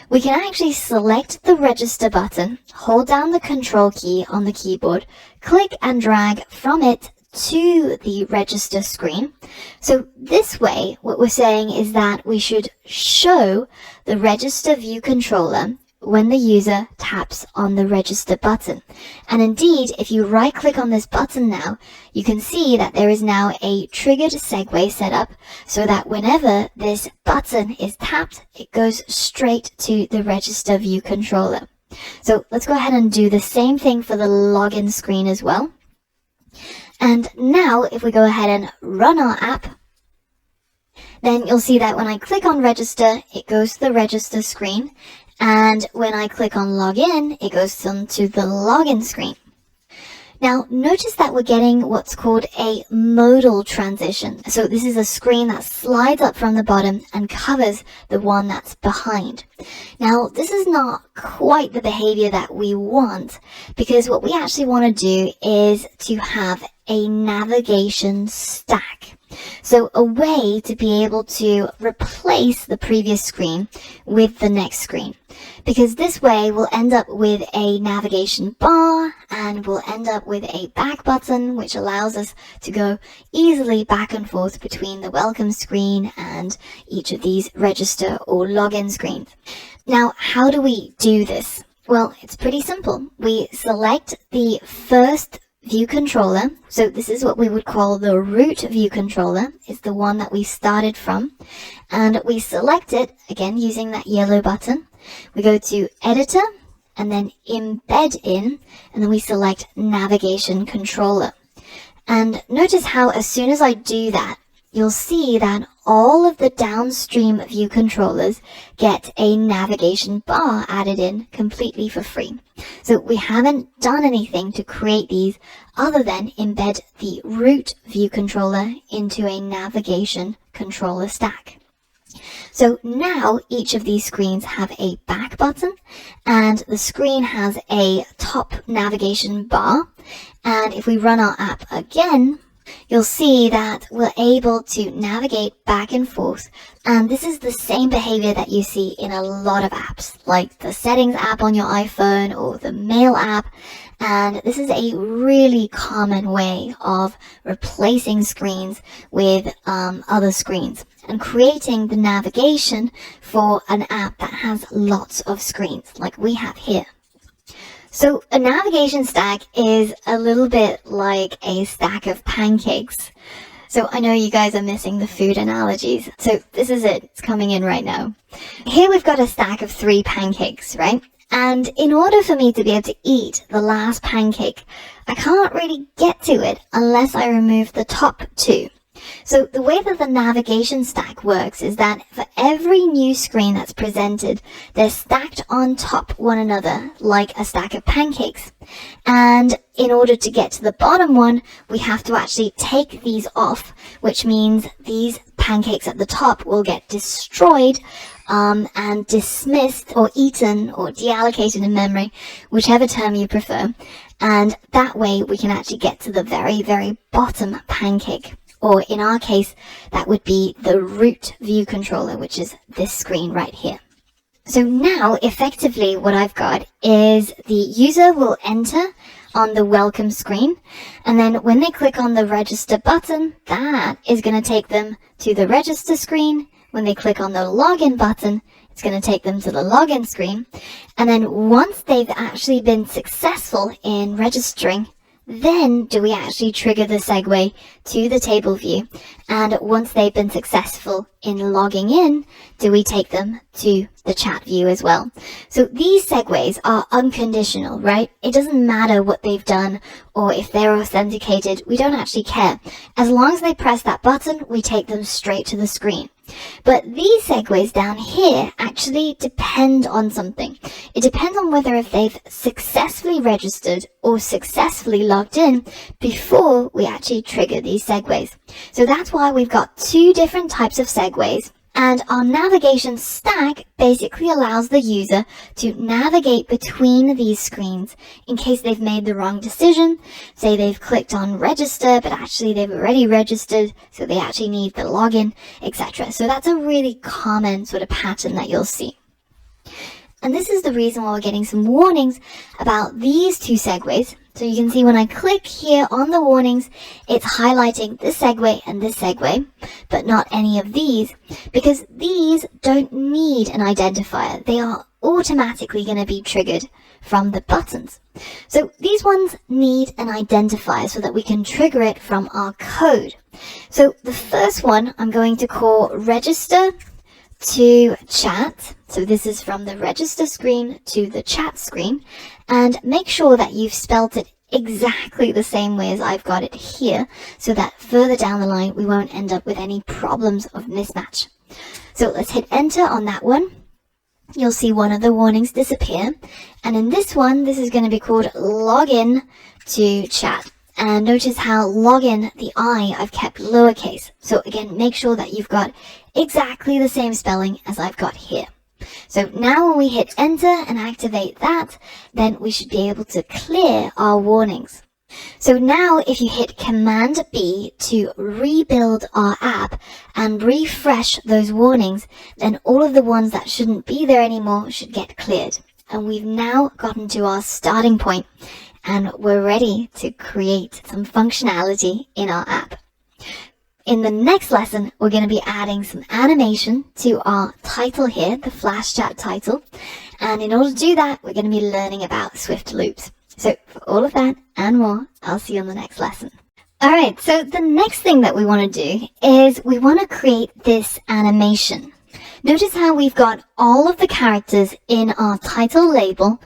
We can actually select the register button, hold down the control key on the keyboard, click and drag from it to the register screen. So this way, what we're saying is that we should show the register view controller when the user taps on the register button. And indeed, if you right click on this button now, you can see that there is now a triggered segue set up so that whenever this button is tapped, it goes straight to the register view controller. So let's go ahead and do the same thing for the login screen as well. And now if we go ahead and run our app, then you'll see that when I click on register, it goes to the register screen. And when I click on login, it goes on to the login screen. Now, notice that we're getting what's called a modal transition. So this is a screen that slides up from the bottom and covers the one that's behind. Now, this is not quite the behavior that we want, because what we actually want to do is to have a navigation stack. So a way to be able to replace the previous screen with the next screen. Because this way we'll end up with a navigation bar and we'll end up with a back button which allows us to go easily back and forth between the welcome screen and each of these register or login screens. Now, how do we do this? Well, it's pretty simple. We select the first view controller. So this is what we would call the root view controller. It's the one that we started from. And we select it, again, using that yellow button. We go to Editor, and then Embed In, and then we select Navigation Controller. And notice how as soon as I do that, you'll see that all of the downstream view controllers get a navigation bar added in completely for free. So we haven't done anything to create these other than embed the root view controller into a navigation controller stack. So now each of these screens have a back button and the screen has a top navigation bar. And if we run our app again, you'll see that we're able to navigate back and forth. And this is the same behavior that you see in a lot of apps, like the Settings app on your iPhone or the Mail app. And this is a really common way of replacing screens with other screens and creating the navigation for an app that has lots of screens like we have here. So a navigation stack is a little bit like a stack of pancakes. So I know you guys are missing the food analogies. So this is it. It's coming in right now. Here we've got a stack of 3 pancakes, right? And in order for me to be able to eat the last pancake, I can't really get to it unless I remove the top 2. So the way that the navigation stack works is that for every new screen that's presented, they're stacked on top one another like a stack of pancakes. And in order to get to the bottom one, we have to actually take these off, which means these pancakes at the top will get destroyed and dismissed or eaten or deallocated in memory, whichever term you prefer. And that way we can actually get to the very, very bottom pancake. Or in our case, that would be the root view controller, which is this screen right here. So now, effectively, what I've got is the user will enter on the welcome screen, and then when they click on the register button, that is going to take them to the register screen. When they click on the login button, it's going to take them to the login screen. And then once they've actually been successful in registering, then do we actually trigger the segue to the table view. And once they've been successful in logging in, do we take them to the chat view as well. So these segues are unconditional, right? It doesn't matter what they've done or if they're authenticated. We don't actually care. As long as they press that button, we take them straight to the screen. But these segues down here actually depend on something. It depends on whether if they've successfully registered or successfully logged in before we actually trigger these segues. So that's why we've got two different types of segues. And our navigation stack basically allows the user to navigate between these screens in case they've made the wrong decision. Say they've clicked on register, but actually they've already registered, so they actually need the login, etc. So that's a really common sort of pattern that you'll see. And this is the reason why we're getting some warnings about these two segues. So you can see when I click here on the warnings, it's highlighting this segue and this segue, but not any of these, because these don't need an identifier. They are automatically going to be triggered from the buttons. So these ones need an identifier so that we can trigger it from our code. So the first one I'm going to call register to chat. So this is from the register screen to the chat screen, and make sure that you've spelt it exactly the same way as I've got it here so that further down the line we won't end up with any problems of mismatch. So let's hit enter on that one. You'll see one of the warnings disappear, and in this one this is going to be called login to chat. And notice how login, the I, I've kept lowercase. So again, make sure that you've got exactly the same spelling as I've got here. So now when we hit enter and activate that, then we should be able to clear our warnings. So now if you hit Command B to rebuild our app and refresh those warnings, then all of the ones that shouldn't be there anymore should get cleared. And we've now gotten to our starting point, and we're ready to create some functionality in our app. In the next lesson, we're going to be adding some animation to our title here, the Flash Chat title. And in order to do that, we're going to be learning about Swift loops. So for all of that and more, I'll see you on the next lesson. Alright, so the next thing that we want to do is we want to create this animation. Notice how we've got all of the characters in our title label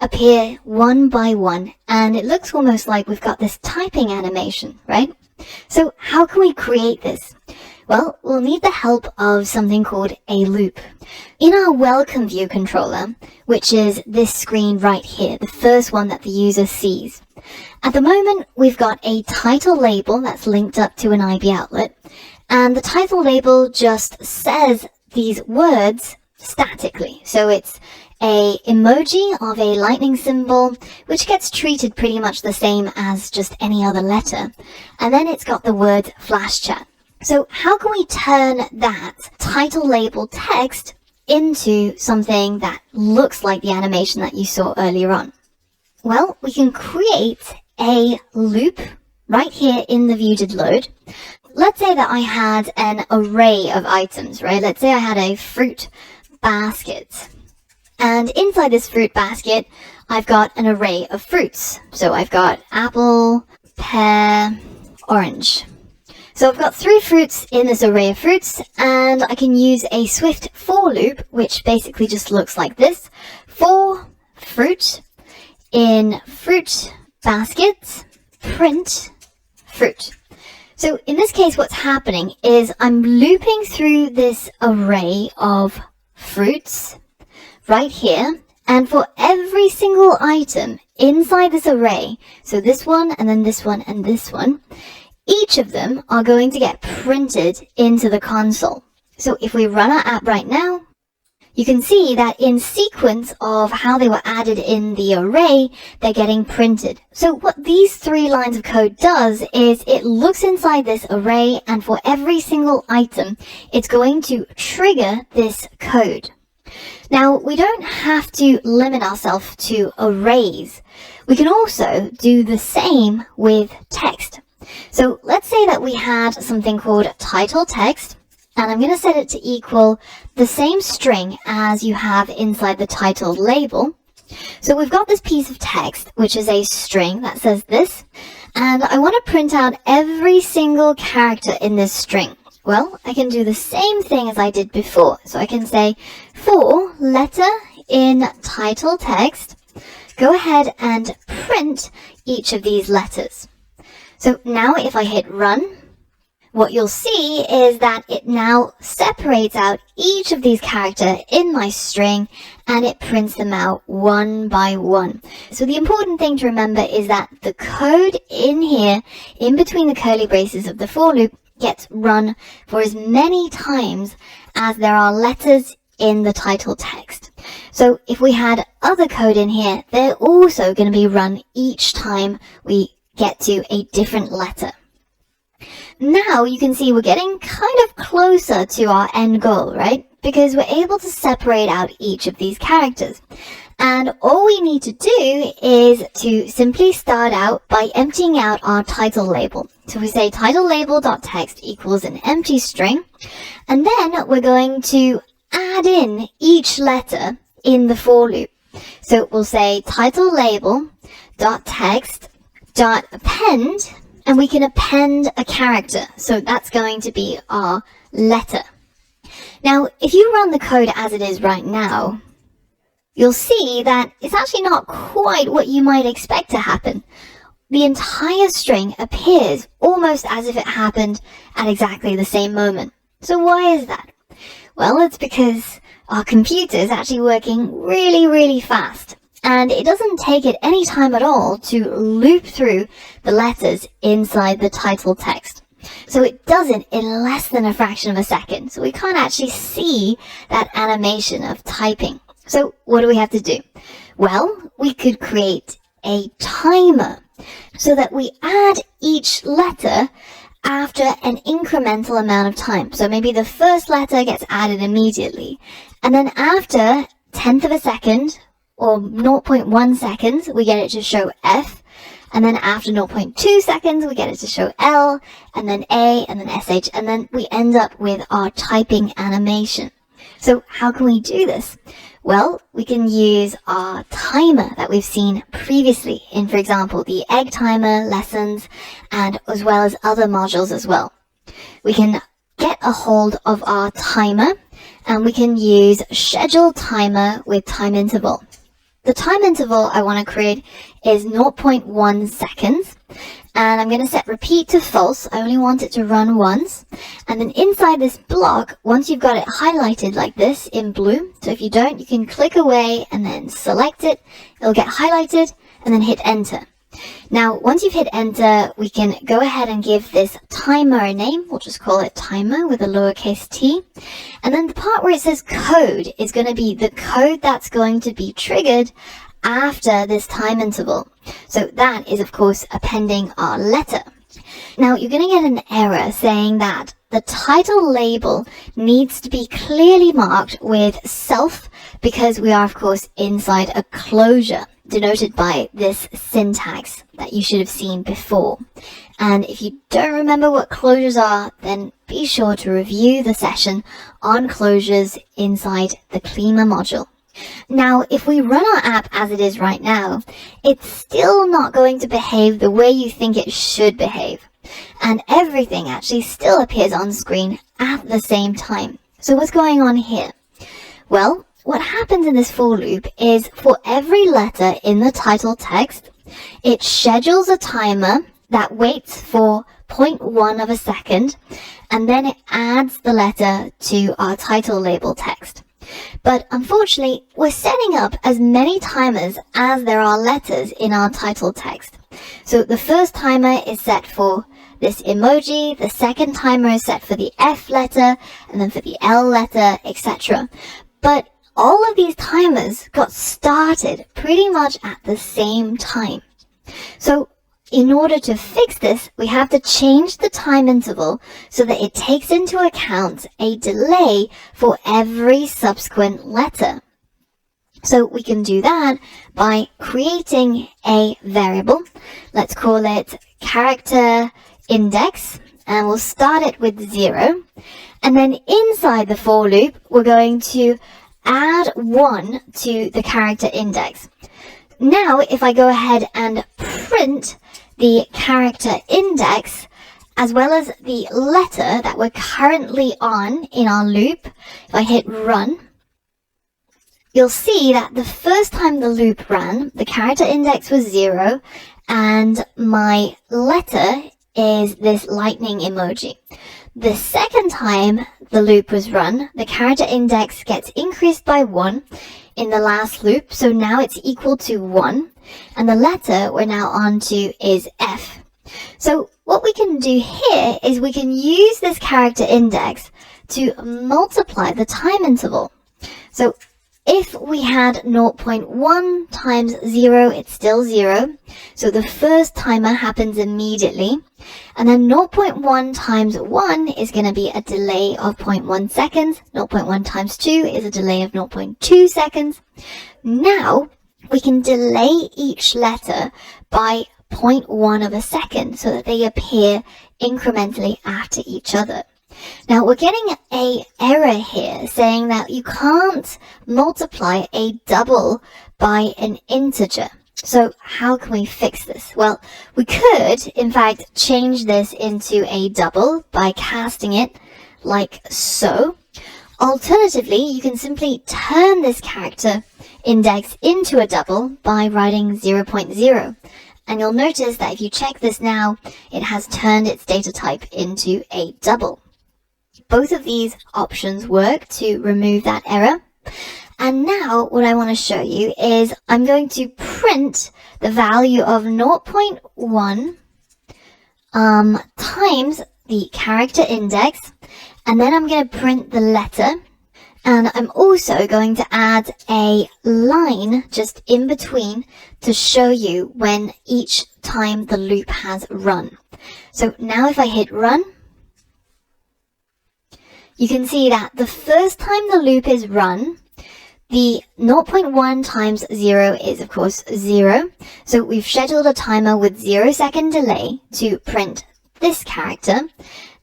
appear one by one, and it looks almost like we've got this typing animation, right? So how can we create this? Well, we'll need the help of something called a loop. In our welcome view controller, which is this screen right here, the first one that the user sees, at the moment we've got a title label that's linked up to an IB outlet, and the title label just says these words statically. So it's a emoji of a lightning symbol, which gets treated pretty much the same as just any other letter. And then it's got the word Flash Chat. So how can we turn that title label text into something that looks like the animation that you saw earlier on? Well, we can create a loop right here in the view did load. Let's say that I had an array of items, right? Let's say I had a fruit basket. And inside this fruit basket, I've got an array of fruits. So I've got apple, pear, orange. So I've got 3 fruits in this array of fruits, and I can use a Swift for loop, which basically just looks like this. For fruit in fruit basket, print fruit. So in this case, what's happening is I'm looping through this array of fruits right here, and for every single item inside this array, so this one and then this one and this one, each of them are going to get printed into the console. So if we run our app right now, you can see that in sequence of how they were added in the array, they're getting printed. So what these 3 lines of code does is it looks inside this array, and for every single item, it's going to trigger this code. Now, we don't have to limit ourselves to arrays. We can also do the same with text. So let's say that we had something called title text, and I'm going to set it to equal the same string as you have inside the title label. So we've got this piece of text, which is a string that says this, and I want to print out every single character in this string. Well, I can do the same thing as I did before. So I can say for letter in title text, go ahead and print each of these letters. So now if I hit run, what you'll see is that it now separates out each of these characters in my string and it prints them out one by one. So the important thing to remember is that the code in here, in between the curly braces of the for loop, gets run for as many times as there are letters in the title text. So if we had other code in here, they're also going to be run each time we get to a different letter. Now you can see we're getting kind of closer to our end goal, right? Because we're able to separate out each of these characters. And all we need to do is to simply start out by emptying out our title label. So we say title label.text equals an empty string. And then we're going to add in each letter in the for loop. So we'll say title label.text.append, and we can append a character. So that's going to be our letter. Now, if you run the code as it is right now, you'll see that it's actually not quite what you might expect to happen. The entire string appears almost as if it happened at exactly the same moment. So why is that? Well, it's because our computer is actually working really, really fast. And it doesn't take it any time at all to loop through the letters inside the title text. So it does it in less than a fraction of a second. So we can't actually see that animation of typing. So what do we have to do? Well, we could create a timer so that we add each letter after an incremental amount of time. So maybe the first letter gets added immediately. And then after 1/10 of a second, or 0.1 seconds, we get it to show F, and then after 0.2 seconds, we get it to show L, and then A, and then SH, and then we end up with our typing animation. So how can we do this? Well, we can use our timer that we've seen previously in, for example, the egg timer lessons, and as well as other modules as well. We can get a hold of our timer, and we can use schedule timer with time interval. The time interval I want to create is 0.1 seconds, and I'm going to set repeat to false. I only want it to run once. And then inside this block, once you've got it highlighted like this in blue, so if you don't, you can click away and then select it. It'll get highlighted and then hit enter. Now, once you've hit enter, we can go ahead and give this timer a name. We'll just call it timer with a lowercase t. And then the part where it says code is going to be the code that's going to be triggered after this time interval. So that is, of course, appending our letter. Now, you're going to get an error saying that the title label needs to be clearly marked with self because we are, of course, inside a closure, denoted by this syntax that you should have seen before. And if you don't remember what closures are, then be sure to review the session on closures inside the Klima module. Now, if we run our app as it is right now, it's still not going to behave the way you think it should behave. And everything actually still appears on screen at the same time. So what's going on here? Well, what happens in this for loop is for every letter in the title text, it schedules a timer that waits for 0.1 of a second, and then it adds the letter to our title label text. But unfortunately, we're setting up as many timers as there are letters in our title text. So the first timer is set for this emoji, the second timer is set for the F letter, and then for the L letter, etc. But all of these timers got started pretty much at the same time. So in order to fix this, we have to change the time interval so that it takes into account a delay for every subsequent letter. So we can do that by creating a variable. Let's call it character index, and we'll start it with 0. And then inside the for loop, we're going to add 1 to the character index. Now, if I go ahead and print the character index, as well as the letter that we're currently on in our loop, if I hit run, you'll see that the first time the loop ran, the character index was 0, and my letter is this lightning emoji. The second time the loop was run, the character index gets increased by 1 in the last loop, so now it's equal to 1, and the letter we're now on to is F. So what we can do here is we can use this character index to multiply the time interval. So if we had 0.1 times 0, it's still 0. So the first timer happens immediately. And then 0.1 times 1 is going to be a delay of 0.1 seconds. 0.1 times 2 is a delay of 0.2 seconds. Now we can delay each letter by 0.1 of a second so that they appear incrementally after each other. Now we're getting an error here saying that you can't multiply a double by an integer. So how can we fix this? Well, we could in fact change this into a double by casting it like so. Alternatively, you can simply turn this character index into a double by writing 0.0. And you'll notice that if you check this now, it has turned its data type into a double. Both of these options work to remove that error. And now what I want to show you is I'm going to print the value of 0.1 times the character index, and then I'm going to print the letter. And I'm also going to add a line just in between to show you when each time the loop has run. So now if I hit run, you can see that the first time the loop is run, the 0.1 times 0 is of course 0. So we've scheduled a timer with 0-second delay to print this character.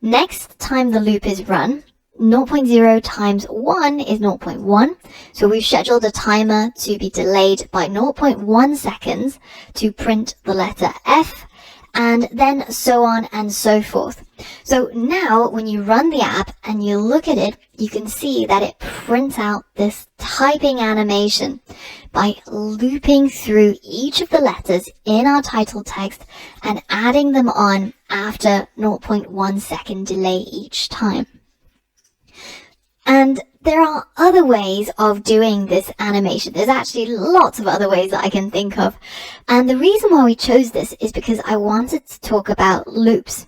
Next time the loop is run, 0.0 times 1 is 0.1. So we've scheduled a timer to be delayed by 0.1 seconds to print the letter F, and then so on and so forth. So now when you run the app and you look at it, you can see that it prints out this typing animation by looping through each of the letters in our title text and adding them on after 0.1 second delay each time. And there are other ways of doing this animation. There's actually lots of other ways that I can think of. And the reason why we chose this is because I wanted to talk about loops.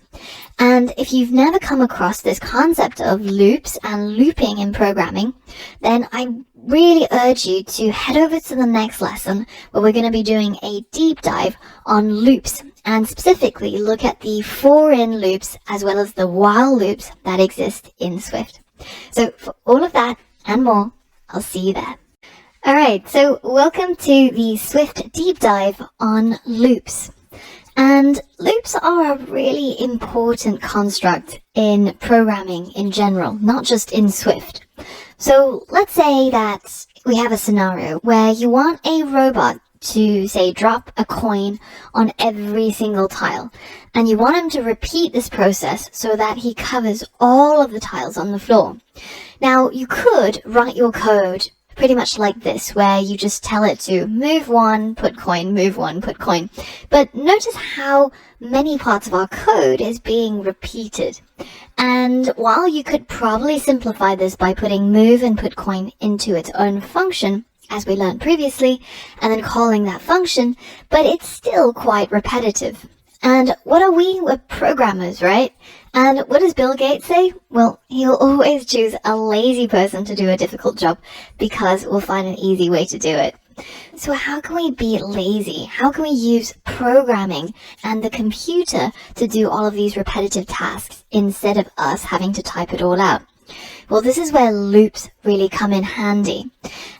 And if you've never come across this concept of loops and looping in programming, then I really urge you to head over to the next lesson where we're going to be doing a deep dive on loops and specifically look at the for-in loops as well as the while loops that exist in Swift. So for all of that and more, I'll see you there. Alright, so welcome to the Swift deep dive on loops. And loops are a really important construct in programming in general, not just in Swift. So let's say that we have a scenario where you want a robot to, say, drop a coin on every single tile. And you want him to repeat this process so that he covers all of the tiles on the floor. Now, you could write your code pretty much like this, where you just tell it to move one, put coin, move one, put coin. But notice how many parts of our code is being repeated. And while you could probably simplify this by putting move and put coin into its own function, as we learned previously, and then calling that function, but it's still quite repetitive. And what are we? We're programmers, right? And what does Bill Gates say? Well, he'll always choose a lazy person to do a difficult job because we'll find an easy way to do it. So how can we be lazy? How can we use programming and the computer to do all of these repetitive tasks instead of us having to type it all out? Well, this is where loops really come in handy.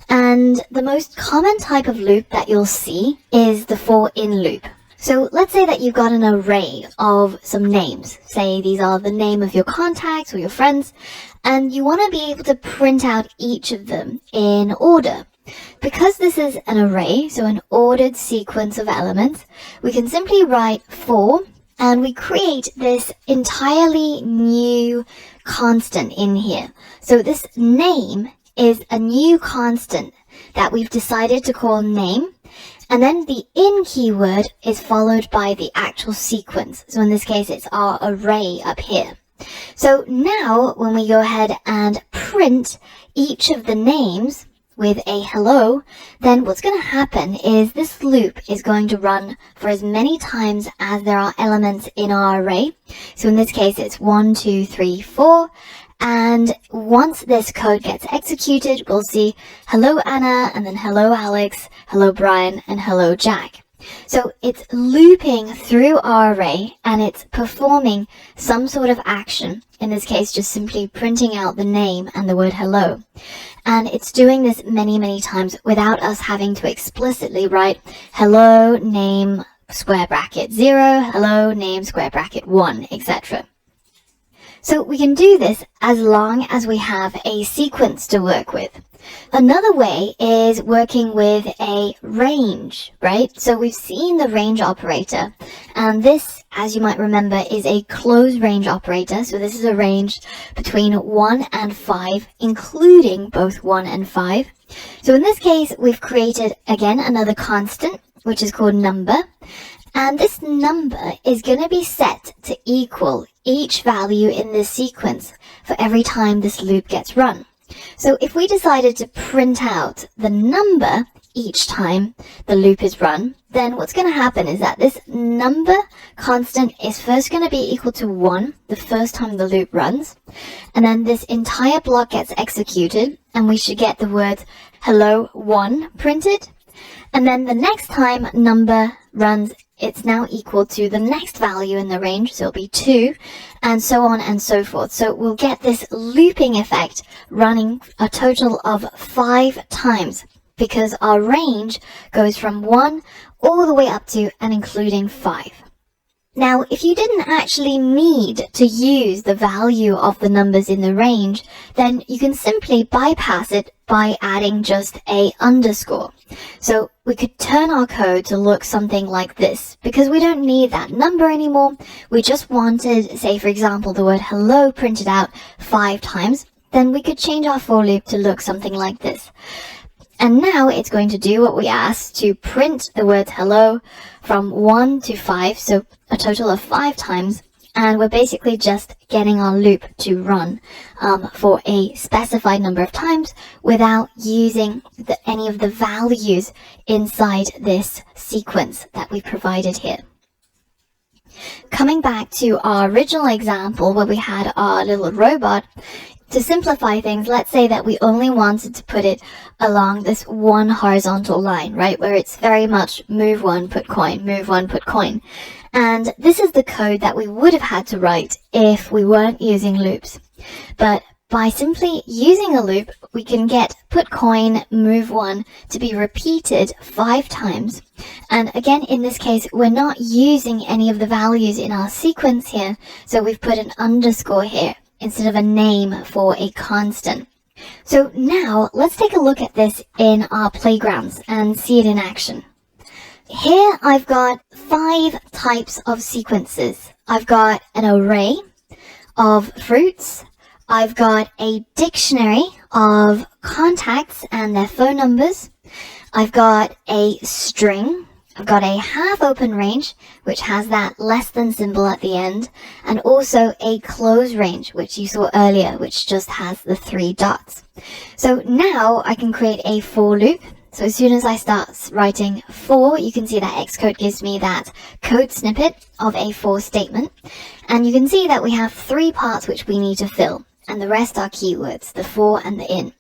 And the most common type of loop that you'll see is the for-in loop. So let's say that you've got an array of some names. Say these are the name of your contacts or your friends, and you want to be able to print out each of them in order. Because this is an array, so an ordered sequence of elements, we can simply write for, and we create this entirely new constant in here. So this name is a new constant that we've decided to call name, And then the in keyword is followed by the actual sequence. So in this case, it's our array up here. So now when we go ahead and print each of the names with a hello, then what's going to happen is this loop is going to run for as many times as there are elements in our array. So in this case, it's 1, 2, 3, 4. And once this code gets executed, we'll see hello Anna, and then hello Alex, hello Brian, and hello Jack. So it's looping through our array and it's performing some sort of action. In this case, just simply printing out the name and the word hello. And it's doing this many, many times without us having to explicitly write hello name square bracket 0, hello name square bracket 1, etc. So we can do this as long as we have a sequence to work with. Another way is working with a range, right? So we've seen the range operator, and this, as you might remember, is a close range operator. So this is a range between 1 and 5, including both 1 and 5. So in this case, we've created, again, another constant, which is called number. And this number is going to be set to equal each value in this sequence for every time this loop gets run. So if we decided to print out the number each time the loop is run, then what's going to happen is that this number constant is first going to be equal to 1 the first time the loop runs, and then this entire block gets executed and we should get the words hello 1 printed, and then the next time number runs, it's now equal to the next value in the range, so it'll be 2, and so on and so forth. So we'll get this looping effect running a total of 5 times, because our range goes from 1 all the way up to and including 5. Now, if you didn't actually need to use the value of the numbers in the range, then you can simply bypass it by adding just a underscore. So we could turn our code to look something like this, because we don't need that number anymore. We just wanted, say for example, the word hello printed out 5 times. Then we could change our for loop to look something like this. And now it's going to do what we asked, to print the word hello from 1 to 5, so a total of 5 times. And we're basically just getting our loop to run for a specified number of times without using any of the values inside this sequence that we provided here. Coming back to our original example where we had our little robot, to simplify things, let's say that we only wanted to put it along this one horizontal line, right, where it's very much move 1, put coin, move 1, put coin. And this is the code that we would have had to write if we weren't using loops. But by simply using a loop, we can get put coin, move 1 to be repeated 5 times. And again, in this case, we're not using any of the values in our sequence here, so we've put an underscore here instead of a name for a constant. So now let's take a look at this in our playgrounds and see it in action. Here I've got 5 types of sequences. I've got an array of fruits. I've got a dictionary of contacts and their phone numbers. I've got a string. I've got a half open range, which has that less than symbol at the end, and also a close range, which you saw earlier, which just has the 3 dots. So now I can create a for loop. So as soon as I start writing for, you can see that Xcode gives me that code snippet of a for statement. And you can see that we have 3 parts which we need to fill, and the rest are keywords, the for and the in.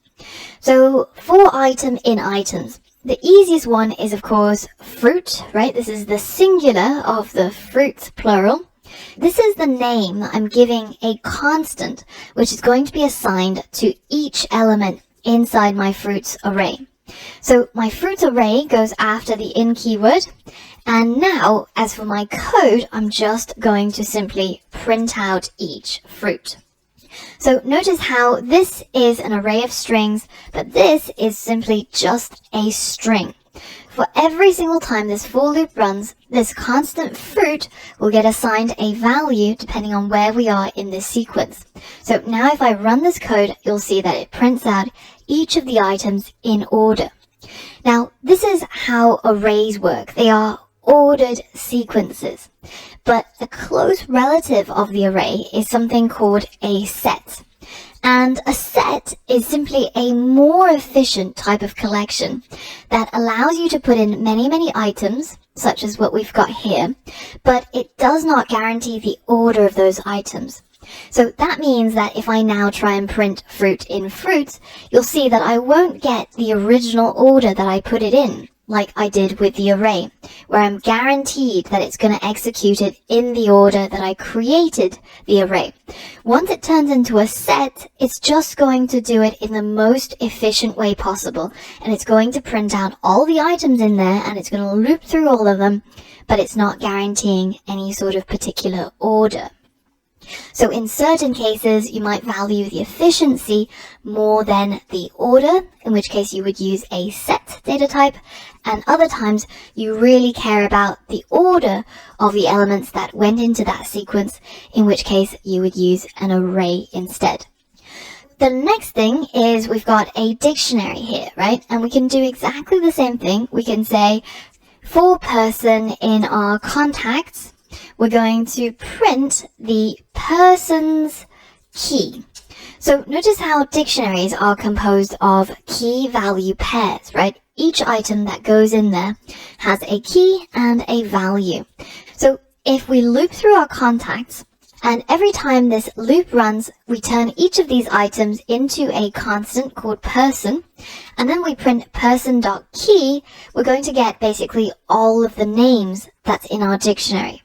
So for item, in items. The easiest one is, of course, fruit, right? This is the singular of the fruits, plural. This is the name that I'm giving a constant, which is going to be assigned to each element inside my fruits array. So my fruits array goes after the in keyword. And now, as for my code, I'm just going to simply print out each fruit. So notice how this is an array of strings, but this is simply just a string. For every single time this for loop runs, this constant fruit will get assigned a value depending on where we are in this sequence. So now if I run this code, you'll see that it prints out each of the items in order. Now, this is how arrays work. They are ordered sequences. But a close relative of the array is something called a set. And a set is simply a more efficient type of collection that allows you to put in many, many items, such as what we've got here, but it does not guarantee the order of those items. So that means that if I now try and print fruit in fruits, you'll see that I won't get the original order that I put it in, like I did with the array, where I'm guaranteed that it's going to execute it in the order that I created the array. Once it turns into a set, it's just going to do it in the most efficient way possible, and it's going to print out all the items in there, and it's going to loop through all of them, but it's not guaranteeing any sort of particular order. So in certain cases, you might value the efficiency more than the order, in which case you would use a set data type, and other times you really care about the order of the elements that went into that sequence, in which case you would use an array instead. The next thing is we've got a dictionary here, right? And we can do exactly the same thing. We can say for person in our contacts, we're going to print the person's key. So notice how dictionaries are composed of key value pairs, right? Each item that goes in there has a key and a value. So if we loop through our contacts, and every time this loop runs, we turn each of these items into a constant called person, and then we print person.key, we're going to get basically all of the names that's in our dictionary.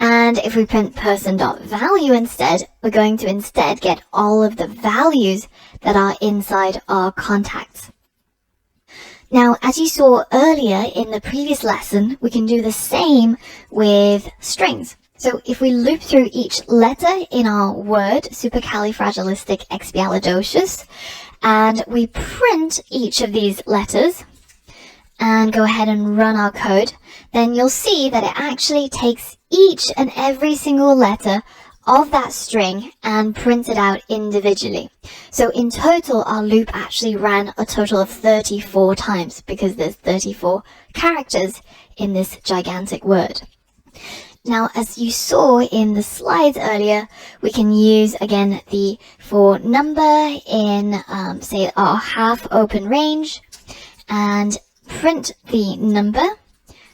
And if we print person.value instead, we're going to instead get all of the values that are inside our contacts. Now, as you saw earlier in the previous lesson, we can do the same with strings. So if we loop through each letter in our word, supercalifragilisticexpialidocious, and we print each of these letters, and go ahead and run our code, then you'll see that it actually takes each and every single letter of that string and prints it out individually. So in total, our loop actually ran a total of 34 times because there's 34 characters in this gigantic word. Now, as you saw in the slides earlier, we can use, again, the for number in, say, our half open range, and print the number.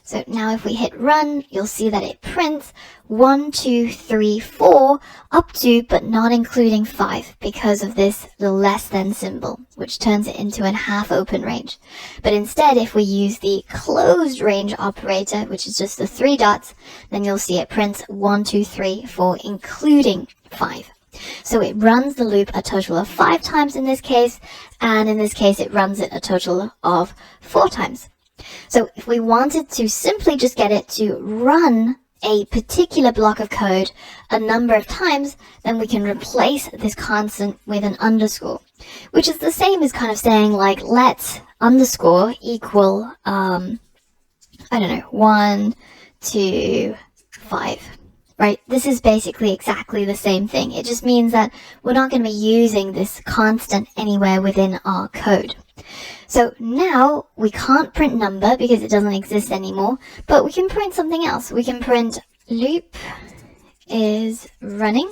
So now if we hit run, you'll see that it prints 1, 2, 3, 4 up to, but not including 5 because of this little less than symbol, which turns it into a half open range. But instead, if we use the closed range operator, which is just the 3 dots, then you'll see it prints 1, 2, 3, 4, including 5. So it runs the loop a total of 5 times in this case, and in this case it runs it a total of 4 times. So if we wanted to simply just get it to run a particular block of code a number of times, then we can replace this constant with an underscore, which is the same as kind of saying like let underscore equal, 1, 2, 5. Right? This is basically exactly the same thing. It just means that we're not going to be using this constant anywhere within our code. So now we can't print number because it doesn't exist anymore, but we can print something else. We can print loop is running.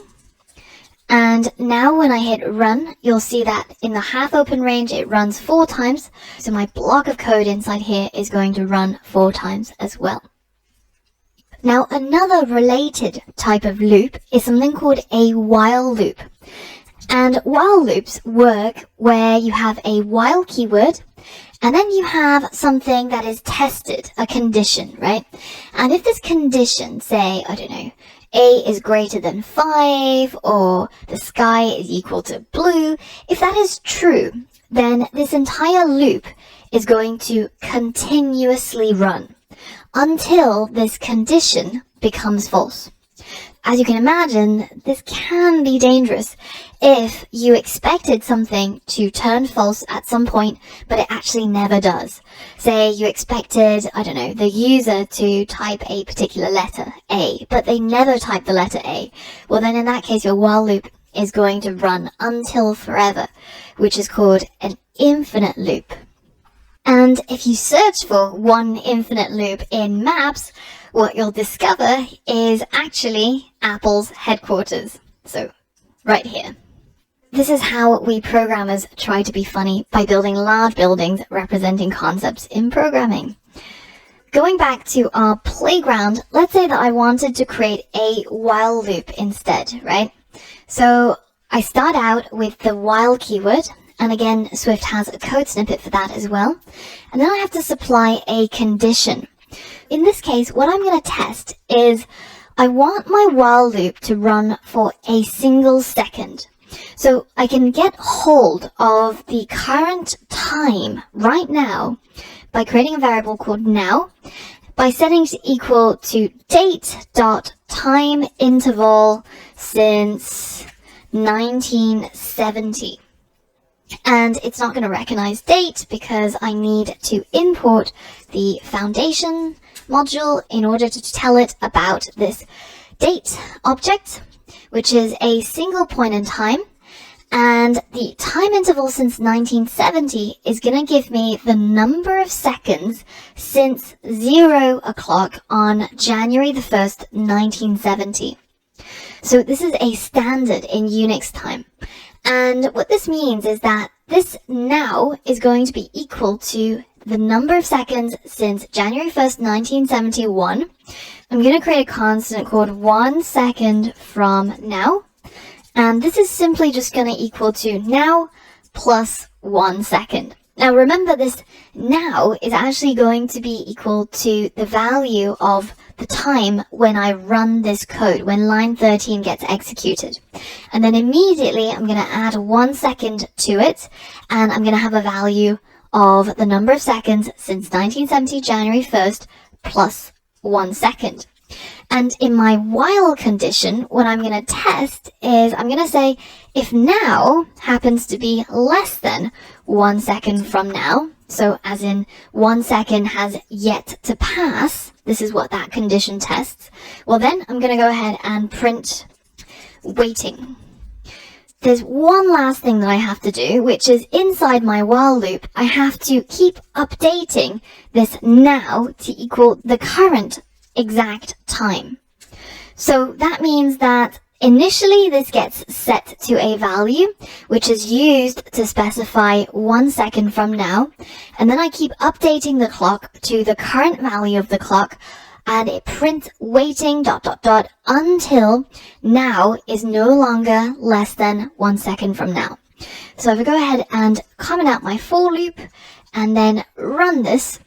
And now when I hit run, you'll see that in the half open range, it runs 4 times. So my block of code inside here is going to run 4 times as well. Now, another related type of loop is something called a while loop. And while loops work where you have a while keyword, and then you have something that is tested, a condition, right? And if this condition, say, A is greater than 5, or the sky is equal to blue, if that is true, then this entire loop is going to continuously run until this condition becomes false. As you can imagine, this can be dangerous if you expected something to turn false at some point, but it actually never does. Say you expected, the user to type a particular letter, A, but they never type the letter A. Well, then in that case, your while loop is going to run until forever, which is called an infinite loop. And if you search for one infinite loop in Maps, what you'll discover is actually Apple's headquarters. So, right here. This is how we programmers try to be funny by building large buildings representing concepts in programming. Going back to our playground, let's say that I wanted to create a while loop instead, right? So I start out with the while keyword, and again, Swift has a code snippet for that as well. And then I have to supply a condition. In this case, what I'm going to test is I want my while loop to run for a single second. So I can get hold of the current time right now by creating a variable called now, by setting to equal to date.timeinterval since 1970. And it's not going to recognize date because I need to import the foundation module in order to tell it about this date object, which is a single point in time. And the time interval since 1970 is going to give me the number of seconds since 0 o'clock on January the 1st, 1970. So this is a standard in Unix time. And what this means is that this now is going to be equal to the number of seconds since January 1st, 1971. I'm going to create a constant called 1 second from now. And this is simply just going to equal to now plus 1 second. Now remember, this now is actually going to be equal to the value of the time when I run this code, when line 13 gets executed. And then immediately I'm going to add 1 second to it, and I'm going to have a value of the number of seconds since 1970 January 1st plus 1 second. And in my while condition, what I'm going to test is I'm going to say if now happens to be less than 1 second from now, so as in 1 second has yet to pass, this is what that condition tests, well then I'm going to go ahead and print waiting. There's one last thing that I have to do, which is inside my while loop, I have to keep updating this now to equal the current exact time. So that means that initially this gets set to a value, which is used to specify 1 second from now, and then I keep updating the clock to the current value of the clock, and it prints waiting ... until now is no longer less than 1 second from now. So if I go ahead and comment out my for loop and then run this,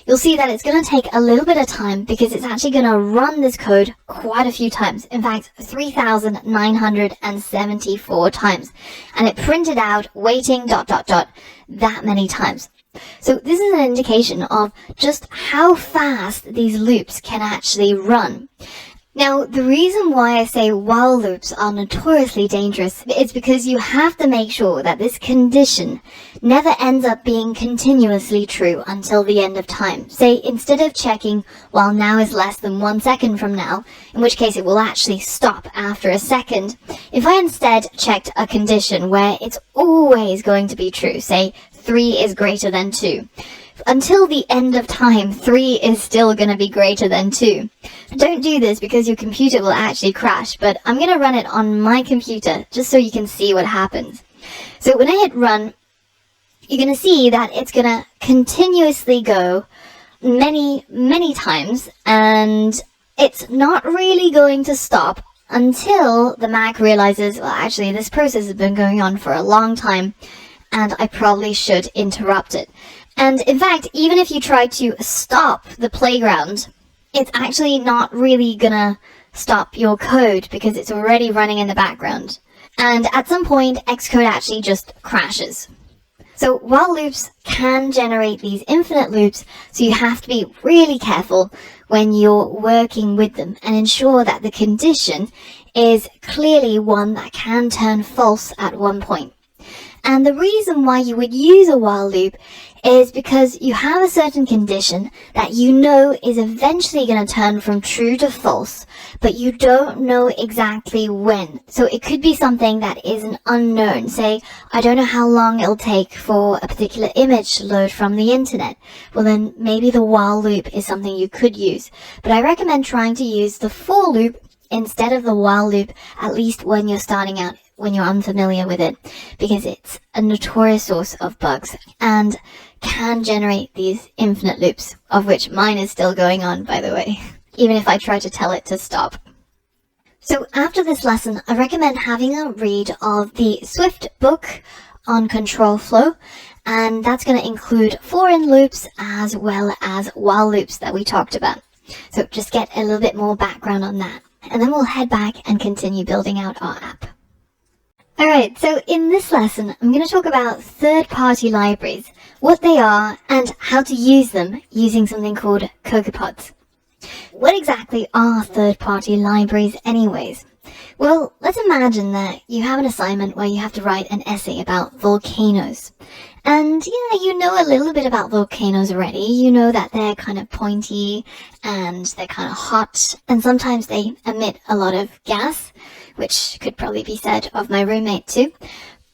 you'll see that it's going to take a little bit of time because it's actually going to run this code quite a few times. In fact, 3,974 times. And it printed out waiting ... that many times. So this is an indication of just how fast these loops can actually run. Now, the reason why I say while loops are notoriously dangerous is because you have to make sure that this condition never ends up being continuously true until the end of time. Say, instead of checking while now is less than 1 second from now, in which case it will actually stop after a second, if I instead checked a condition where it's always going to be true, say 3 is greater than 2, until the end of time, 3 is still going to be greater than 2. Don't do this because your computer will actually crash, but I'm going to run it on my computer just so you can see what happens. So when I hit run, you're going to see that it's going to continuously go many, many times, and it's not really going to stop until the Mac realizes, well, actually, this process has been going on for a long time, and I probably should interrupt it. And in fact, even if you try to stop the playground, it's actually not really gonna stop your code because it's already running in the background. And at some point, Xcode actually just crashes. So while loops can generate these infinite loops, so you have to be really careful when you're working with them and ensure that the condition is clearly one that can turn false at one point. And the reason why you would use a while loop is because you have a certain condition that you know is eventually going to turn from true to false, but you don't know exactly when. So it could be something that is an unknown. Say, I don't know how long it'll take for a particular image to load from the internet. Well, then maybe the while loop is something you could use. But I recommend trying to use the for loop instead of the while loop, at least when you're starting out, when you're unfamiliar with it, because it's a notorious source of bugs and can generate these infinite loops, of which mine is still going on, by the way, even if I try to tell it to stop. So after this lesson, I recommend having a read of the Swift book on control flow, and that's going to include for-in loops as well as while loops that we talked about. So just get a little bit more background on that, and then we'll head back and continue building out our app. Alright, so in this lesson, I'm going to talk about third-party libraries, what they are, and how to use them using something called CocoaPods. What exactly are third-party libraries anyways? Well, let's imagine that you have an assignment where you have to write an essay about volcanoes. And yeah, you know a little bit about volcanoes already. You know that they're kind of pointy and they're kind of hot, and sometimes they emit a lot of gas, which could probably be said of my roommate too.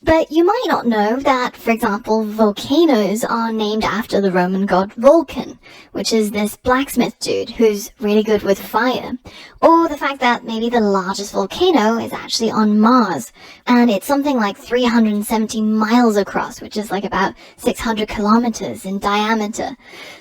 But you might not know that, for example, volcanoes are named after the Roman god Vulcan, which is this blacksmith dude who's really good with fire. Or the fact that maybe the largest volcano is actually on Mars, and it's something like 370 miles across, which is like about 600 kilometers in diameter.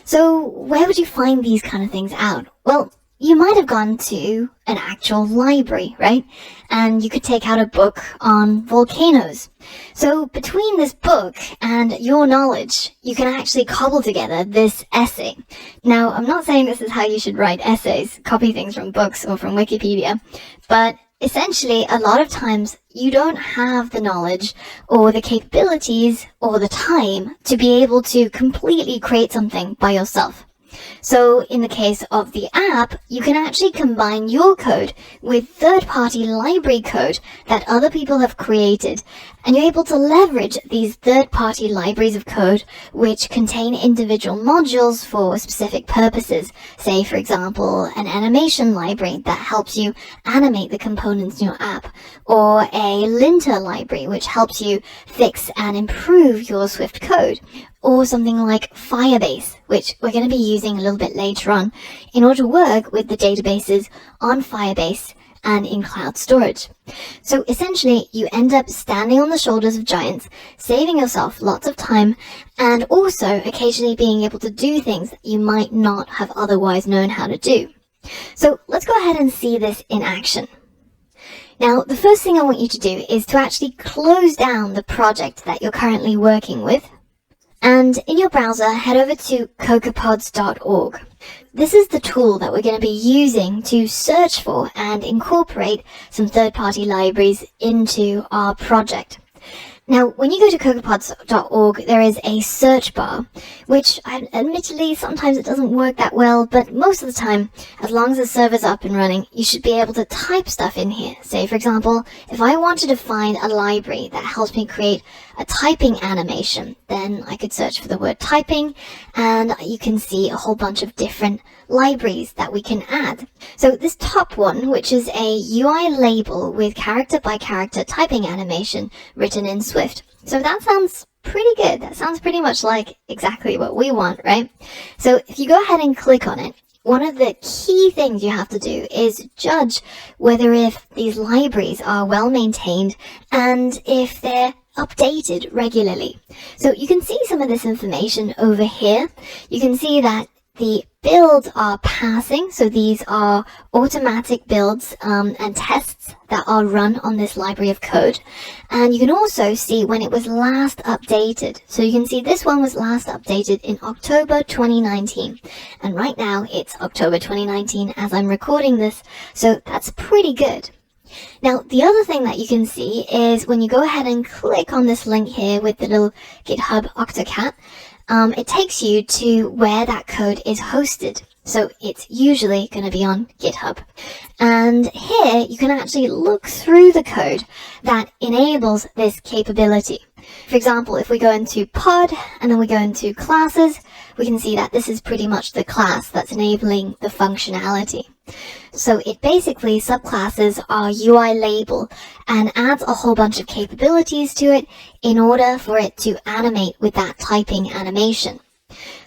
So where would you find these kind of things out? Well, you might have gone to an actual library, right? And you could take out a book on volcanoes. So between this book and your knowledge, you can actually cobble together this essay. Now, I'm not saying this is how you should write essays, copy things from books or from Wikipedia, but essentially, a lot of times you don't have the knowledge or the capabilities or the time to be able to completely create something by yourself. So in the case of the app, you can actually combine your code with third-party library code that other people have created, and you're able to leverage these third-party libraries of code which contain individual modules for specific purposes. Say, for example, an animation library that helps you animate the components in your app, or a linter library which helps you fix and improve your Swift code, or something like Firebase, which we're going to be using a little bit later on in order to work with the databases on Firebase and in cloud storage. So essentially, you end up standing on the shoulders of giants, saving yourself lots of time, and also occasionally being able to do things that you might not have otherwise known how to do. So let's go ahead and see this in action. Now, the first thing I want you to do is to actually close down the project that you're currently working with. And in your browser, head over to cocoapods.org. This is the tool that we're going to be using to search for and incorporate some third-party libraries into our project. Now, when you go to cocoapods.org, there is a search bar, which admittedly sometimes it doesn't work that well, but most of the time, as long as the server's up and running, you should be able to type stuff in here. Say, for example, if I wanted to find a library that helps me create a typing animation, then I could search for the word typing, and you can see a whole bunch of different libraries that we can add. So this top one, which is a UI label with character-by-character typing animation written in Swift. So that sounds pretty good. That sounds pretty much like exactly what we want, right? So if you go ahead and click on it, one of the key things you have to do is judge whether if these libraries are well maintained and if they're updated regularly. So you can see some of this information over here. You can see that the builds are passing, so these are automatic builds and tests that are run on this library of code. And you can also see when it was last updated. So you can see this one was last updated in October 2019. And right now it's October 2019 as I'm recording this, so that's pretty good. Now, the other thing that you can see is when you go ahead and click on this link here with the little GitHub Octocat, it takes you to where that code is hosted. So it's usually going to be on GitHub. And here you can actually look through the code that enables this capability. For example, if we go into pod and then we go into classes, we can see that this is pretty much the class that's enabling the functionality. So it basically subclasses our UI label and adds a whole bunch of capabilities to it in order for it to animate with that typing animation.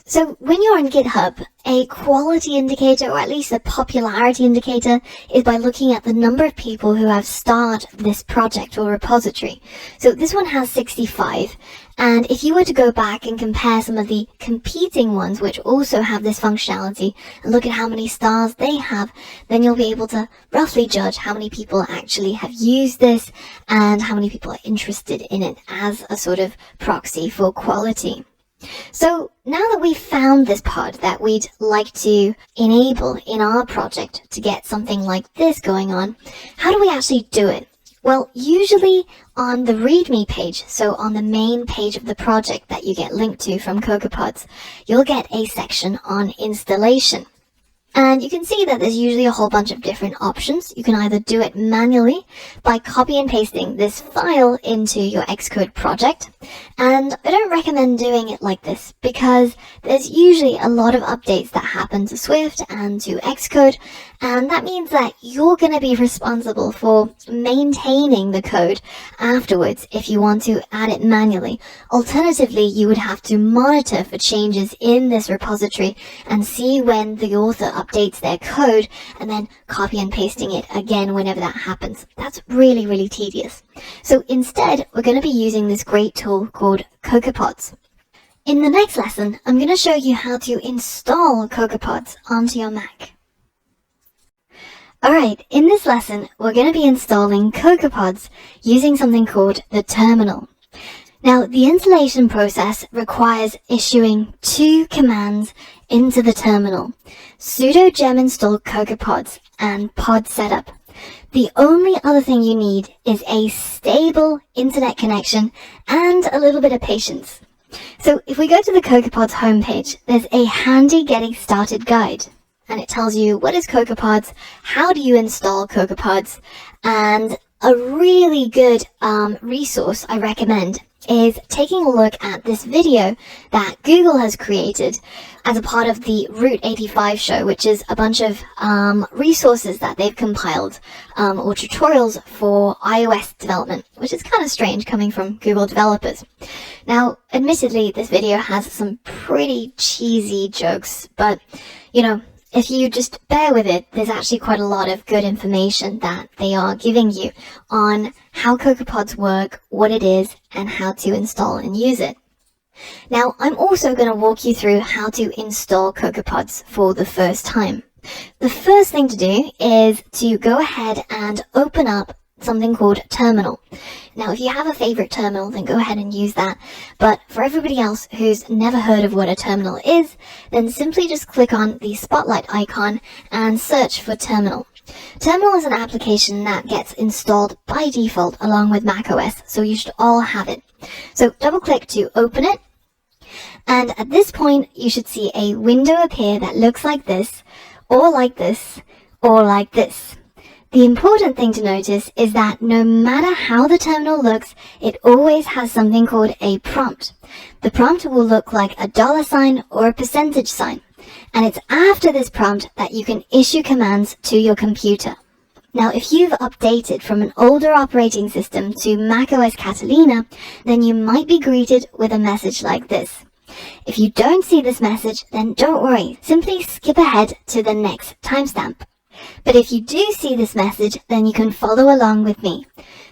So when you're on GitHub, a quality indicator, or at least a popularity indicator, is by looking at the number of people who have starred this project or repository. So this one has 65, and if you were to go back and compare some of the competing ones which also have this functionality and look at how many stars they have, then you'll be able to roughly judge how many people actually have used this and how many people are interested in it as a sort of proxy for quality. So now that we've found this pod that we'd like to enable in our project to get something like this going on, how do we actually do it? Well, usually on the README page, so on the main page of the project that you get linked to from CocoaPods, you'll get a section on installation. And you can see that there's usually a whole bunch of different options. You can either do it manually by copy and pasting this file into your Xcode project. And I don't recommend doing it like this because there's usually a lot of updates that happen to Swift and to Xcode. And that means that you're going to be responsible for maintaining the code afterwards if you want to add it manually. Alternatively, you would have to monitor for changes in this repository and see when the author updates their code and then copy and pasting it again whenever that happens. That's really, really tedious. So instead, we're going to be using this great tool called CocoaPods. In the next lesson, I'm going to show you how to install CocoaPods onto your Mac. Alright, in this lesson, we're going to be installing CocoaPods using something called the terminal. Now, the installation process requires issuing two commands into the terminal: sudo gem install CocoaPods and pod setup. The only other thing you need is a stable internet connection and a little bit of patience. So if we go to the CocoaPods homepage, there's a handy getting started guide. And it tells you what is CocoaPods, how do you install CocoaPods, and a really good resource I recommend is taking a look at this video that Google has created as a part of the Route 85 show, which is a bunch of resources that they've compiled or tutorials for iOS development, which is kind of strange coming from Google developers. Now, admittedly, this video has some pretty cheesy jokes, but, you know, if you just bear with it, there's actually quite a lot of good information that they are giving you on how CocoaPods work, what it is, and how to install and use it. Now, I'm also going to walk you through how to install CocoaPods for the first time. The first thing to do is to go ahead and open up something called Terminal. Now, if you have a favorite terminal, then go ahead and use that. But for everybody else who's never heard of what a terminal is, then simply just click on the spotlight icon and search for Terminal. Terminal is an application that gets installed by default along with macOS, so you should all have it. So double click to open it. And at this point, you should see a window appear that looks like this, or like this, or like this. The important thing to notice is that no matter how the terminal looks, it always has something called a prompt. The prompt will look like a $ or a percentage sign, and it's after this prompt that you can issue commands to your computer. Now, if you've updated from an older operating system to macOS Catalina, then you might be greeted with a message like this. If you don't see this message, then don't worry, simply skip ahead to the next timestamp. But if you do see this message, then you can follow along with me.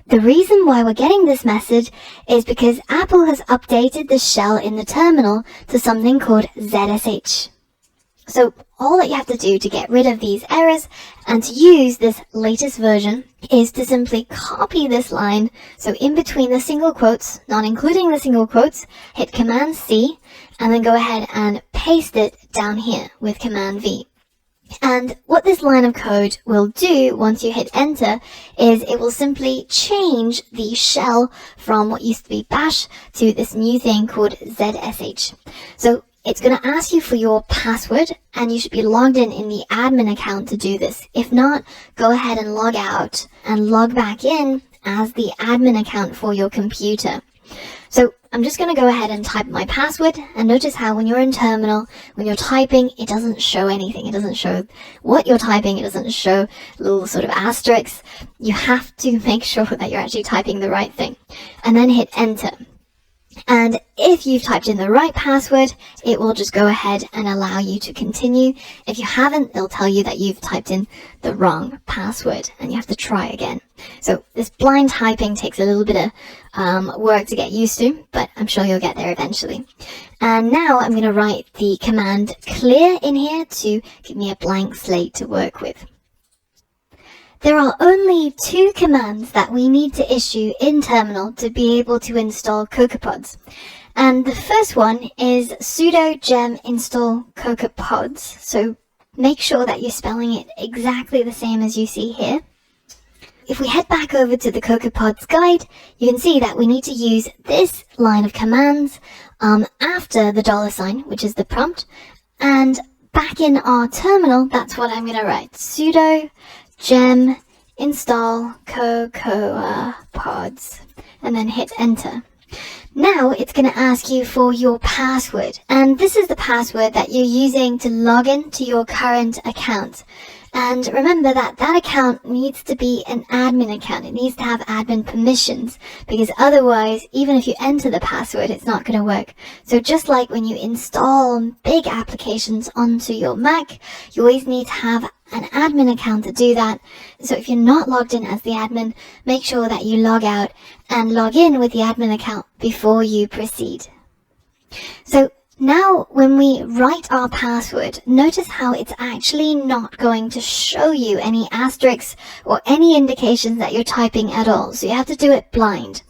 The reason why we're getting this message is because Apple has updated the shell in the terminal to something called ZSH. So all that you have to do to get rid of these errors and to use this latest version is to simply copy this line. So in between the single quotes, not including the single quotes, hit Command C and then go ahead and paste it down here with Command V. And what this line of code will do once you hit enter is it will simply change the shell from what used to be bash to this new thing called ZSH. So it's going to ask you for your password, and you should be logged in the admin account to do this. If not, go ahead and log out and log back in as the admin account for your computer. So I'm just going to go ahead and type my password, and notice how when you're in terminal, when you're typing, it doesn't show anything. It doesn't show what you're typing. It doesn't show little sort of asterisks. You have to make sure that you're actually typing the right thing, and then hit enter. And if you've typed in the right password, it will just go ahead and allow you to continue. If you haven't, it'll tell you that you've typed in the wrong password and you have to try again. So this blind typing takes a little bit of work to get used to, but I'm sure you'll get there eventually. And now I'm going to write the command clear in here to give me a blank slate to work with. There are only 2 commands that we need to issue in terminal to be able to install CocoaPods. And the first one is sudo gem install CocoaPods. So make sure that you're spelling it exactly the same as you see here. If we head back over to the CocoaPods guide, you can see that we need to use this line of commands after the $, which is the prompt. And back in our terminal, that's what I'm going to write. Sudo gem install CocoaPods, and then hit enter. Now it's going to ask you for your password, and this is the password that you're using to log in to your current account. And remember that that account needs to be an admin account. It needs to have admin permissions, because otherwise, even if you enter the password, it's not going to work. So just like when you install big applications onto your Mac, you always need to have an admin account to do that. So if you're not logged in as the admin, make sure that you log out and log in with the admin account before you proceed. So now when we write our password, notice how it's actually not going to show you any asterisks or any indications that you're typing at all. So you have to do it blind.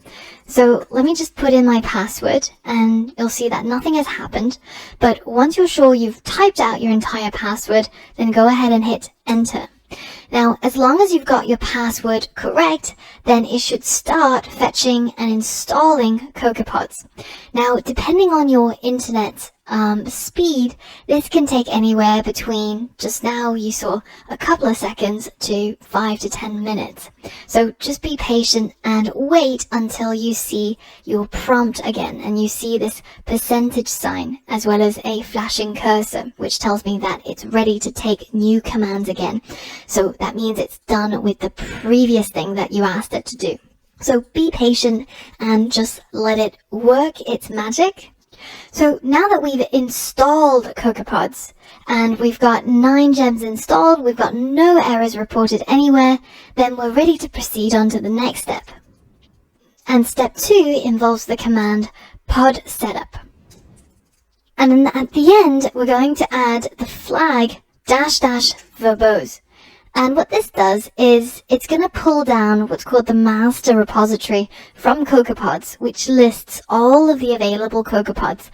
So let me just put in my password, and you'll see that nothing has happened. But once you're sure you've typed out your entire password, then go ahead and hit enter. Now, as long as you've got your password correct, then it should start fetching and installing CocoaPods. Now, depending on your internet speed, this can take anywhere between, just now you saw, a couple of seconds to 5 to 10 minutes. So just be patient and wait until you see your prompt again, and you see this percentage sign as well as a flashing cursor, which tells me that it's ready to take new commands again. So that means it's done with the previous thing that you asked it to do. So be patient and just let it work its magic. So now that we've installed CocoaPods and we've got 9 gems installed, we've got no errors reported anywhere, then we're ready to proceed on to the next step. And step 2 involves the command pod setup. And then at the end, we're going to add the flag --verbose. And what this does is it's going to pull down what's called the master repository from CocoaPods, which lists all of the available CocoaPods,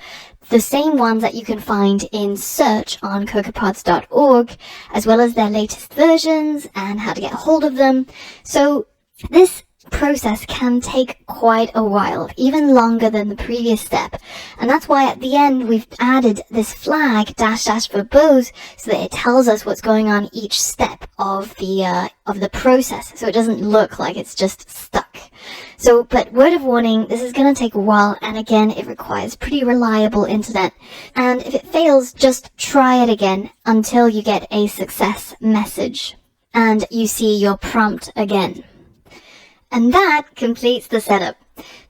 the same ones that you can find in search on cocoapods.org, as well as their latest versions and how to get hold of them. So this process can take quite a while, even longer than the previous step, and that's why at the end we've added this flag --verbose so that it tells us what's going on each step of the process, so it doesn't look like it's just stuck. So, but word of warning, this is going to take a while, and again it requires pretty reliable internet, and if it fails, just try it again until you get a success message and you see your prompt again. And that completes the setup.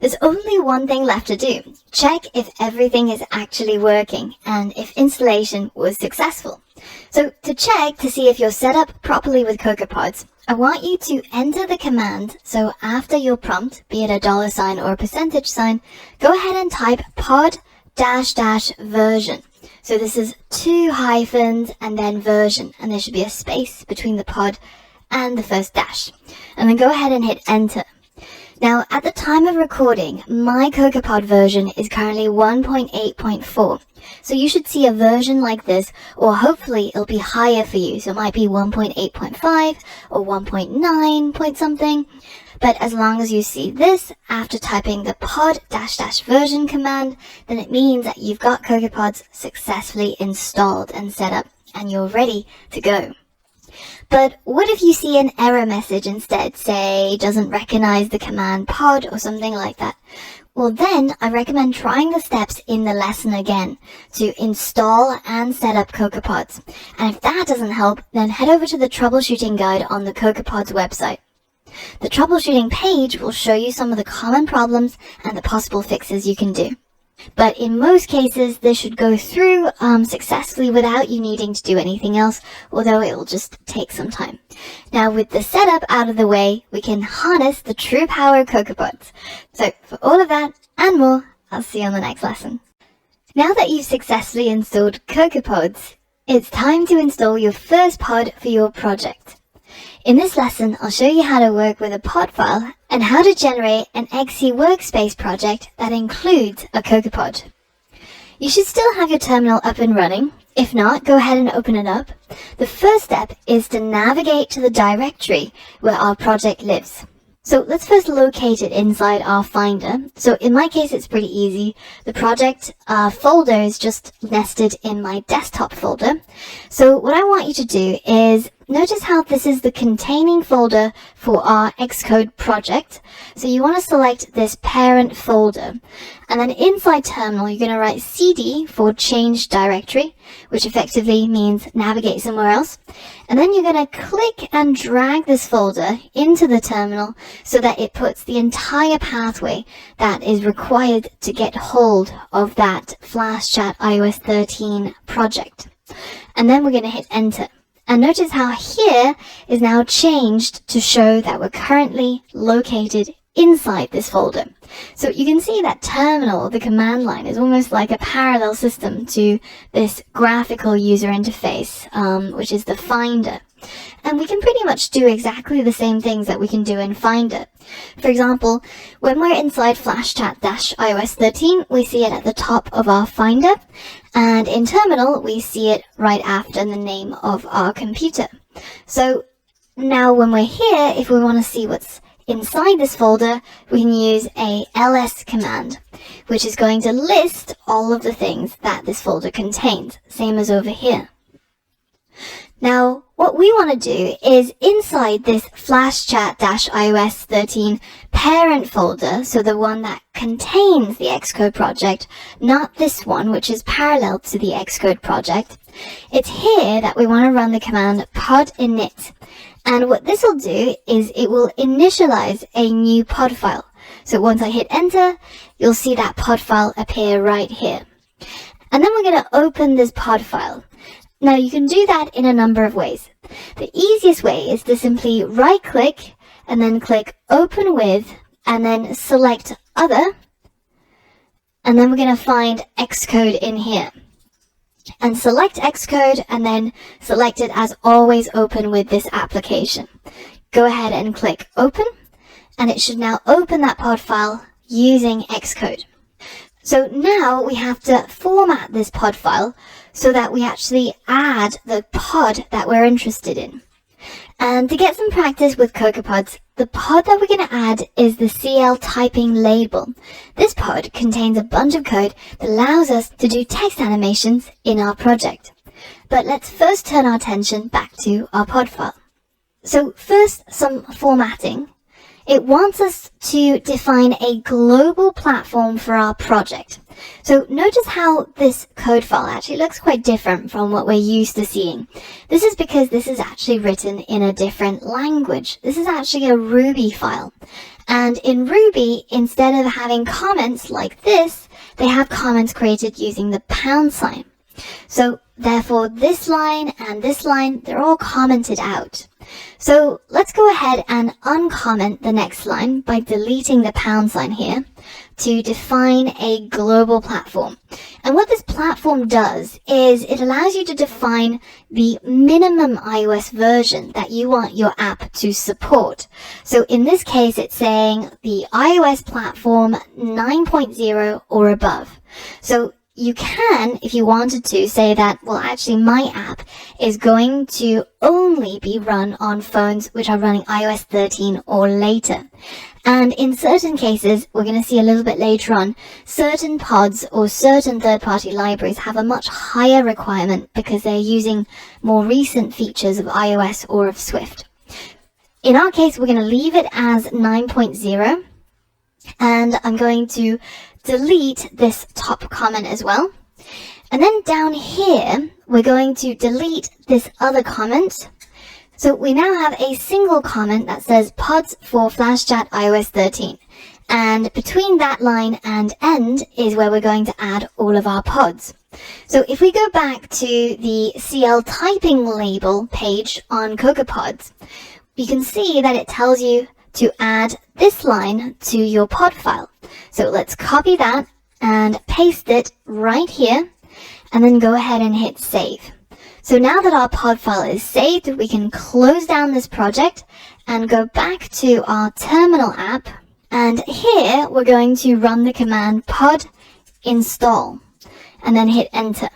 There's only one thing left to do. Check if everything is actually working and if installation was successful. So to check to see if you're set up properly with CocoaPods, I want you to enter the command. So after your prompt, be it a $sign or a percentage sign, go ahead and type pod --version. So this is 2 hyphens and then version, and there should be a space between the pod and the first dash, and then go ahead and hit enter. Now at the time of recording, my CocoaPod version is currently 1.8.4, so you should see a version like this, or hopefully it'll be higher for you, so it might be 1.8.5 or 1.9 point something. But as long as you see this after typing the pod -- version command, then it means that you've got CocoaPods successfully installed and set up and you're ready to go. But what if you see an error message instead, say doesn't recognize the command pod or something like that? Well, then I recommend trying the steps in the lesson again to install and set up CocoaPods. And if that doesn't help, then head over to the troubleshooting guide on the CocoaPods website. The troubleshooting page will show you some of the common problems and the possible fixes you can do. But in most cases, this should go through successfully without you needing to do anything else, although it will just take some time. Now, with the setup out of the way, we can harness the true power of CocoaPods. So for all of that and more, I'll see you on the next lesson. Now that you've successfully installed CocoaPods, it's time to install your first pod for your project. In this lesson, I'll show you how to work with a pod file and how to generate an XC workspace project that includes a CocoaPod. You should still have your terminal up and running. If not, go ahead and open it up. The first step is to navigate to the directory where our project lives. So let's first locate it inside our Finder. So in my case, it's pretty easy. The project folder is just nested in my desktop folder. So what I want you to do is notice how this is the containing folder for our Xcode project. So you want to select this parent folder. And then inside terminal, you're going to write CD for change directory, which effectively means navigate somewhere else. And then you're going to click and drag this folder into the terminal so that it puts the entire pathway that is required to get hold of that Flash Chat iOS 13 project. And then we're going to hit enter. And notice how here is now changed to show that we're currently located inside this folder. So you can see that terminal, the command line, is almost like a parallel system to this graphical user interface, which is the Finder. And we can pretty much do exactly the same things that we can do in Finder. For example, when we're inside Flash Chat iOS 13, we see it at the top of our Finder. And in Terminal, we see it right after the name of our computer. So now when we're here, if we want to see what's inside this folder, we can use a ls command, which is going to list all of the things that this folder contains, same as over here. Now, what we want to do is inside this Flash Chat iOS 13 parent folder, so the one that contains the Xcode project, not this one, which is parallel to the Xcode project, it's here that we want to run the command pod init. And what this will do is it will initialize a new pod file. So once I hit enter, you'll see that pod file appear right here. And then we're going to open this pod file. Now you can do that in a number of ways. The easiest way is to simply right click and then click open with and then select other. And then we're going to find Xcode in here. And select Xcode and then select it as always open with this application. Go ahead and click open and it should now open that pod file using Xcode. So now we have to format this pod file so that we actually add the pod that we're interested in. And to get some practice with CocoaPods, the pod that we're going to add is the CL typing label. This pod contains a bunch of code that allows us to do text animations in our project. But let's first turn our attention back to our pod file. So first, some formatting. It wants us to define a global platform for our project. So notice how this code file actually looks quite different from what we're used to seeing. This is because this is actually written in a different language. This is actually a Ruby file. And in Ruby, instead of having comments like this, they have comments created using the £sign. So therefore, this line and this line, they're all commented out. So let's go ahead and uncomment the next line by deleting the £sign here to define a global platform. And what this platform does is it allows you to define the minimum iOS version that you want your app to support. So in this case, it's saying the iOS platform 9.0 or above. So you can, if you wanted to, say that, well, actually my app is going to only be run on phones which are running iOS 13 or later. And in certain cases, we're going to see a little bit later on, certain pods or certain third-party libraries have a much higher requirement because they're using more recent features of iOS or of Swift. In our case, we're going to leave it as 9.0, and I'm going to delete this top comment as well. And then down here, we're going to delete this other comment. So we now have a single comment that says pods for FlashChat iOS 13. And between that line and end is where we're going to add all of our pods. So if we go back to the CL typing label page on CocoaPods, you can see that it tells you to add this line to your pod file. So let's copy that and paste it right here, and then go ahead and hit save. So now that our pod file is saved, we can close down this project and go back to our terminal app. And here we're going to run the command pod install and then hit enter.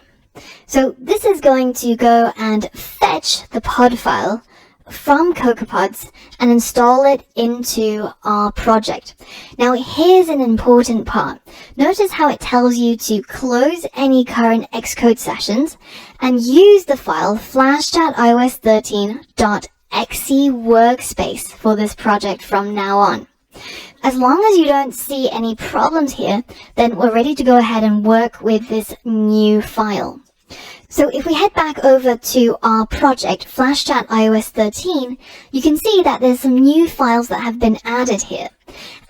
So this is going to go and fetch the pod file from CocoaPods and install it into our project. Now here's an important part. Notice how it tells you to close any current Xcode sessions and use the file FlashChat iOS 13.exe workspace for this project from now on. As long as you don't see any problems here, then we're ready to go ahead and work with this new file. So if we head back over to our project, FlashChat iOS 13, you can see that there's some new files that have been added here.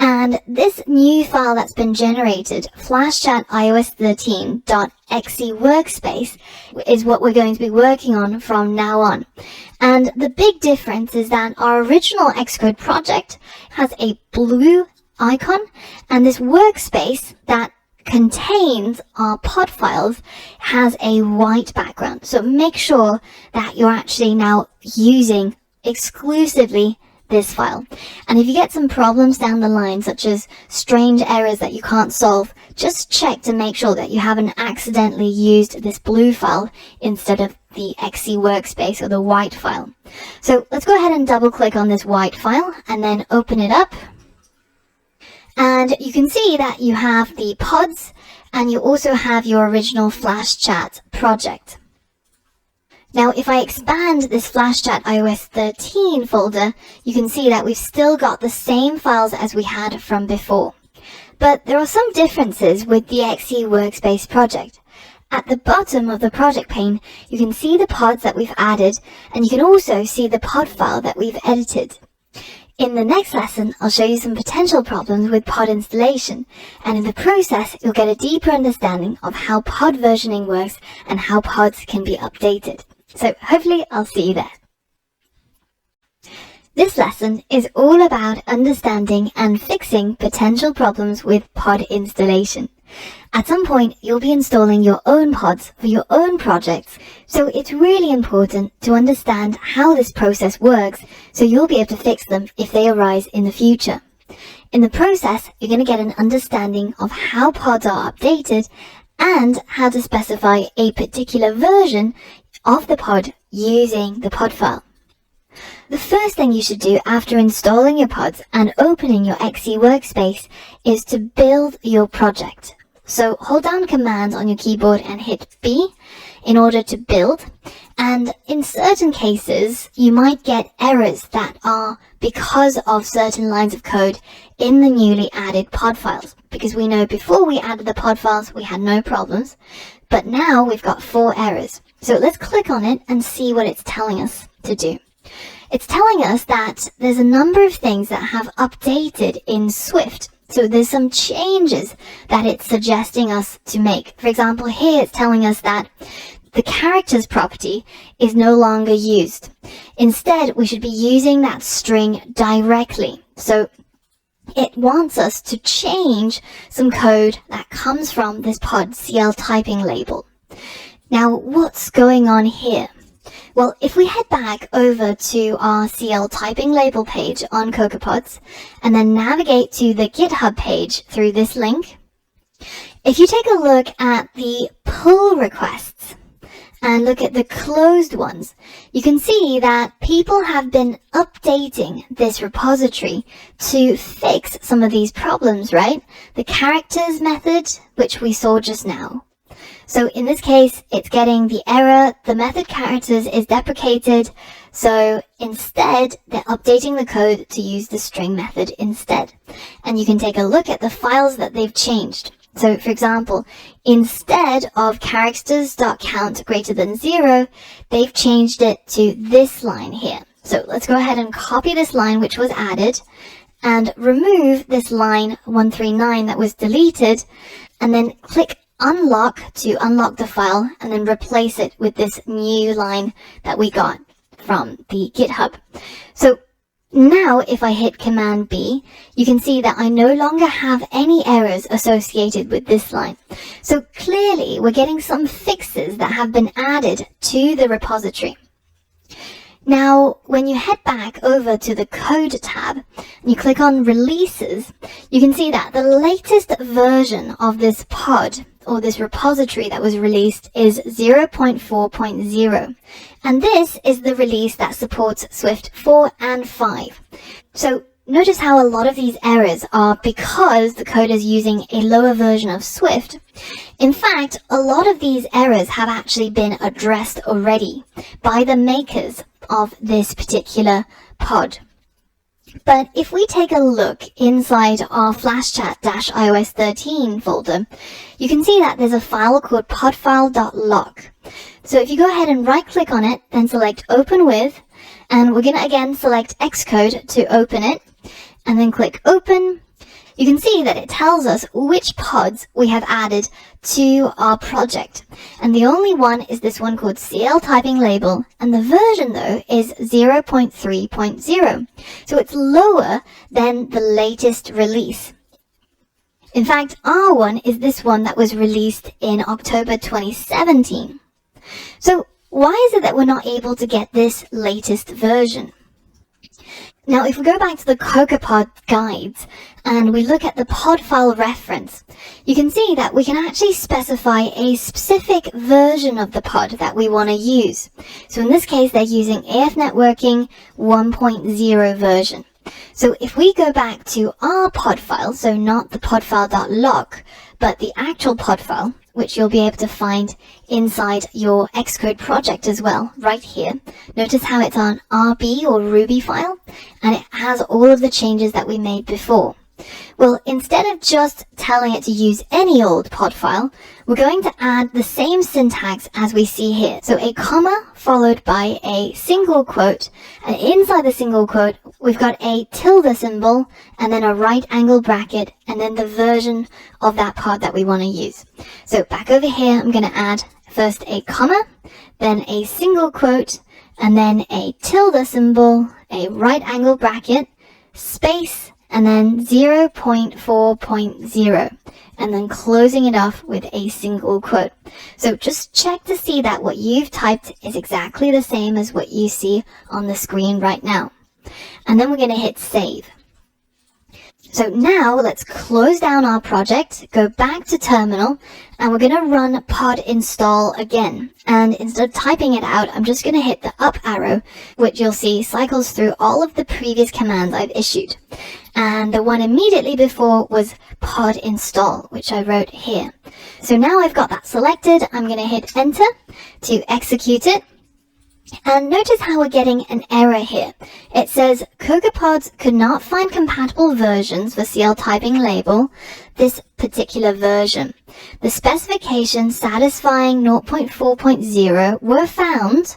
And this new file that's been generated, FlashChat iOS 13.exe workspace, is what we're going to be working on from now on. And the big difference is that our original Xcode project has a blue icon, and this workspace that contains our pod files has a white background. So make sure that you're actually now using exclusively this file. And if you get some problems down the line, such as strange errors that you can't solve, just check to make sure that you haven't accidentally used this blue file instead of the exe workspace or the white file. So let's go ahead and double click on this white file and then open it up. And you can see that you have the pods and you also have your original FlashChat project. Now, if I expand this FlashChat iOS 13 folder, you can see that we've still got the same files as we had from before. But there are some differences with the exe workspace project. At the bottom of the project pane, you can see the pods that we've added, and you can also see the pod file that we've edited. In the next lesson, I'll show you some potential problems with pod installation, and in the process, you'll get a deeper understanding of how pod versioning works and how pods can be updated. So hopefully I'll see you there. This lesson is all about understanding and fixing potential problems with pod installation. At some point, you'll be installing your own pods for your own projects, so it's really important to understand how this process works so you'll be able to fix them if they arise in the future. In the process, you're going to get an understanding of how pods are updated and how to specify a particular version of the pod using the pod file. The first thing you should do after installing your pods and opening your exe workspace is to build your project. So hold down Command on your keyboard and hit B in order to build. And in certain cases, you might get errors that are because of certain lines of code in the newly added pod files. Because we know before we added the pod files, we had no problems. But now we've got 4 errors. So let's click on it and see what it's telling us to do. It's telling us that there's a number of things that have updated in Swift. So there's some changes that it's suggesting us to make. For example, here it's telling us that the characters property is no longer used. Instead, we should be using that string directly. So it wants us to change some code that comes from this pod CL typing label. Now, what's going on here? Well, if we head back over to our CL typing label page on CocoaPods and then navigate to the GitHub page through this link, if you take a look at the pull requests and look at the closed ones, you can see that people have been updating this repository to fix some of these problems, right? The characters method, which we saw just now. So in this case, it's getting the error, the method characters is deprecated, so instead they're updating the code to use the string method instead. And you can take a look at the files that they've changed. So for example, instead of characters.count greater than 0, they've changed it to this line here. So let's go ahead and copy this line which was added and remove this line 139 that was deleted, and then click unlock to unlock the file and then replace it with this new line that we got from the GitHub. So now if I hit Command B, you can see that I no longer have any errors associated with this line. So clearly we're getting some fixes that have been added to the repository. Now, when you head back over to the Code tab and you click on Releases, you can see that the latest version of this pod or this repository that was released is 0.4.0. And this is the release that supports Swift 4 and 5. So notice how a lot of these errors are because the code is using a lower version of Swift. In fact, a lot of these errors have actually been addressed already by the makers of this particular pod. But if we take a look inside our flashchat-iOS 13 folder, you can see that there's a file called podfile.lock. So if you go ahead and right-click on it, then select Open With, and we're going to again select Xcode to open it, and then click Open. You can see that it tells us which pods we have added to our project. And the only one is this one called CL Typing Label, and the version though is 0.3.0. So it's lower than the latest release. In fact, our one is this one that was released in October 2017. So why is it that we're not able to get this latest version? Now, if we go back to the CocoaPod guides and we look at the pod file reference, you can see that we can actually specify a specific version of the pod that we want to use. So in this case, they're using AF Networking 1.0 version. So if we go back to our pod file, so not the podfile.lock, but the actual pod file, which you'll be able to find inside your Xcode project as well, right here. Notice how it's an RB or Ruby file, and it has all of the changes that we made before. Well, instead of just telling it to use any old pod file, we're going to add the same syntax as we see here. So a comma followed by a single quote, and inside the single quote, we've got a tilde symbol, and then a right angle bracket, and then the version of that pod that we want to use. So back over here, I'm going to add first a comma, then a single quote, and then a tilde symbol, a right angle bracket, space, and then 0.4.0, and then closing it off with a single quote. So just check to see that what you've typed is exactly the same as what you see on the screen right now. And then we're going to hit save. So now let's close down our project, go back to terminal, and we're going to run pod install again. And instead of typing it out, I'm just going to hit the up arrow, which you'll see cycles through all of the previous commands I've issued. And the one immediately before was pod install, which I wrote here. So now I've got that selected, I'm going to hit enter to execute it. And notice how we're getting an error here. It says CocoaPods could not find compatible versions for CL Typing Label, this particular version. The specifications satisfying 0.4.0 were found,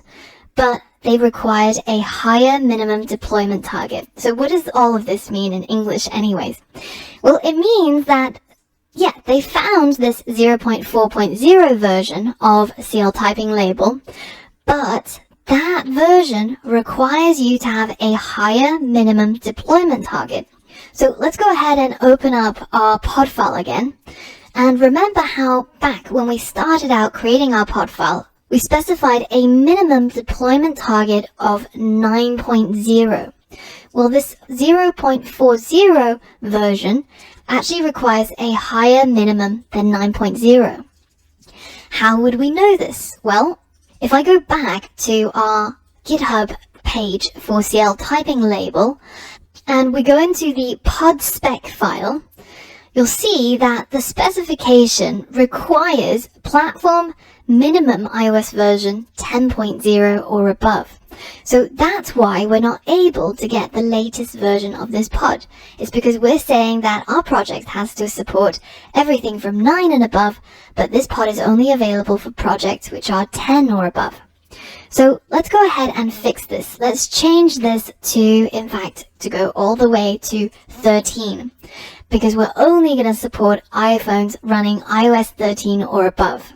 but they required a higher minimum deployment target. So what does all of this mean in English anyways? Well, it means that, yeah, they found this 0.4.0 version of CL Typing Label, but that version requires you to have a higher minimum deployment target. So let's go ahead and open up our pod file again. And remember how back when we started out creating our pod file, we specified a minimum deployment target of 9.0. Well, this 0.40 version actually requires a higher minimum than 9.0. How would we know this? Well, if I go back to our GitHub page for CL typing label, and we go into the pod spec file, you'll see that the specification requires platform minimum iOS version 10.0 or above. So that's why we're not able to get the latest version of this pod. It's because we're saying that our project has to support everything from 9 and above, but this pod is only available for projects which are 10 or above. So let's go ahead and fix this. Let's change this to, in fact, to go all the way to 13, because we're only going to support iPhones running iOS 13 or above.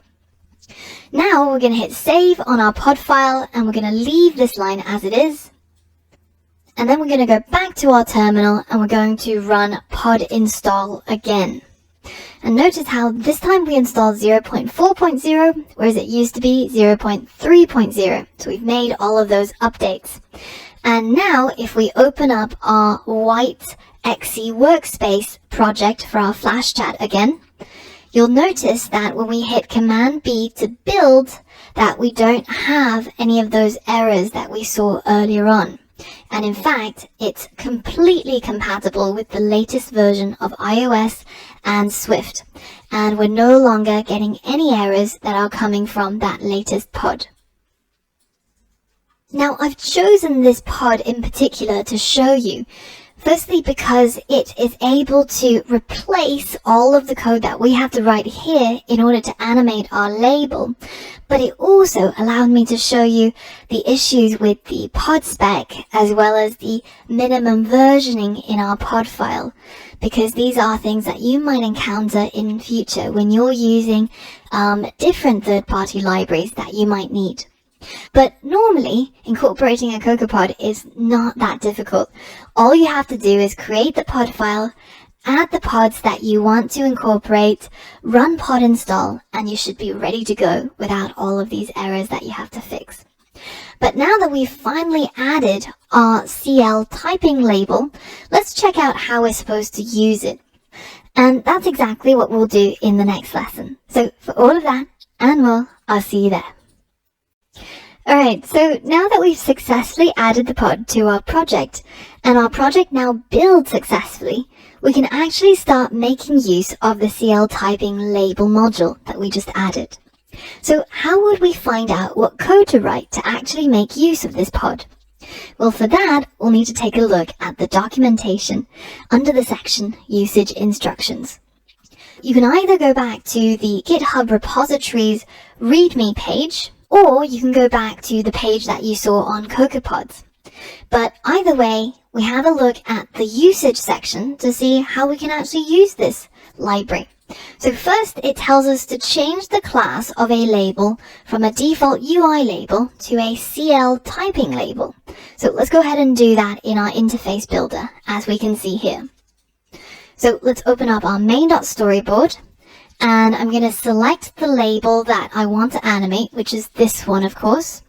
Now we're going to hit save on our pod file, and we're going to leave this line as it is. And then we're going to go back to our terminal, and we're going to run pod install again. And notice how this time we installed 0.4.0, whereas it used to be 0.3.0. So we've made all of those updates. And now if we open up our white XC workspace project for our Flash chat again, you'll notice that when we hit Command B to build, that we don't have any of those errors that we saw earlier on. And in fact, it's completely compatible with the latest version of iOS and Swift. And we're no longer getting any errors that are coming from that latest pod. Now, I've chosen this pod in particular to show you. Firstly, because it is able to replace all of the code that we have to write here in order to animate our label. But it also allowed me to show you the issues with the pod spec as well as the minimum versioning in our pod file, because these are things that you might encounter in future when you're using different third-party libraries that you might need. But normally, incorporating a CocoaPod is not that difficult. All you have to do is create the pod file, add the pods that you want to incorporate, run pod install, and you should be ready to go without all of these errors that you have to fix. But now that we've finally added our CL typing label, let's check out how we're supposed to use it. And that's exactly what we'll do in the next lesson. So for all of that and more, I'll see you there. Alright, so now that we've successfully added the pod to our project, and our project now builds successfully, we can actually start making use of the CL typing label module that we just added. So how would we find out what code to write to actually make use of this pod? Well, for that, we'll need to take a look at the documentation under the section Usage Instructions. You can either go back to the GitHub repositories README page, or you can go back to the page that you saw on CocoaPods. But either way, we have a look at the usage section to see how we can actually use this library. So first, it tells us to change the class of a label from a default UI label to a CL typing label. So let's go ahead and do that in our interface builder, as we can see here. So let's open up our main.storyboard. And I'm going to select the label that I want to animate, which is this one, of course.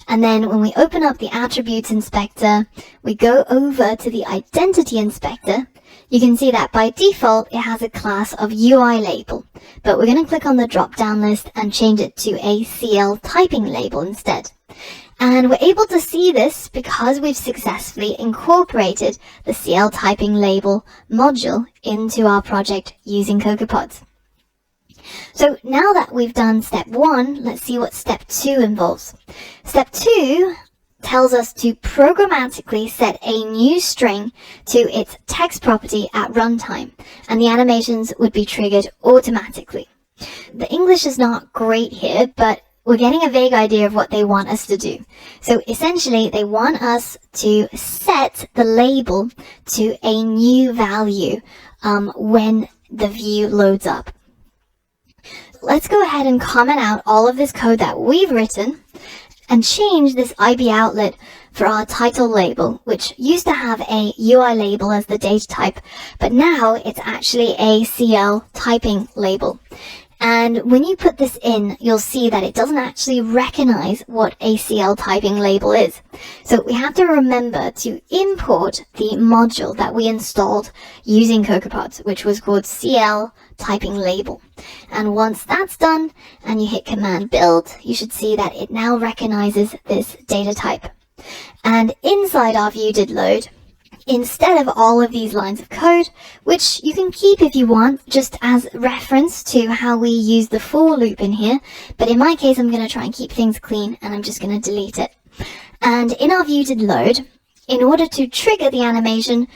And then when we open up the Attributes Inspector, we go over to the Identity Inspector. You can see that by default, it has a class of UI label. But we're going to click on the drop-down list and change it to a CL typing label instead. And we're able to see this because we've successfully incorporated the CL typing label module into our project using CocoaPods. So now that we've done step 1, let's see what step 2 involves. Step 2 tells us to programmatically set a new string to its text property at runtime, and the animations would be triggered automatically. The English is not great here, but we're getting a vague idea of what they want us to do. So essentially, they want us to set the label to a new value when the view loads up. Let's go ahead and comment out all of this code that we've written and change this IB outlet for our title label, which used to have a UI label as the data type, but now it's actually a CL typing label. And when you put this in, you'll see that it doesn't actually recognize what a CL typing label is. So we have to remember to import the module that we installed using CocoaPods, which was called CL typing label. And once that's done and you hit Command Build, you should see that it now recognizes this data type. And inside our view did load, instead of all of these lines of code, which you can keep if you want, just as reference to how we use the for loop in here, but in my case I'm going to try and keep things clean and I'm just going to delete it. And in our view did load, in order to trigger the animation,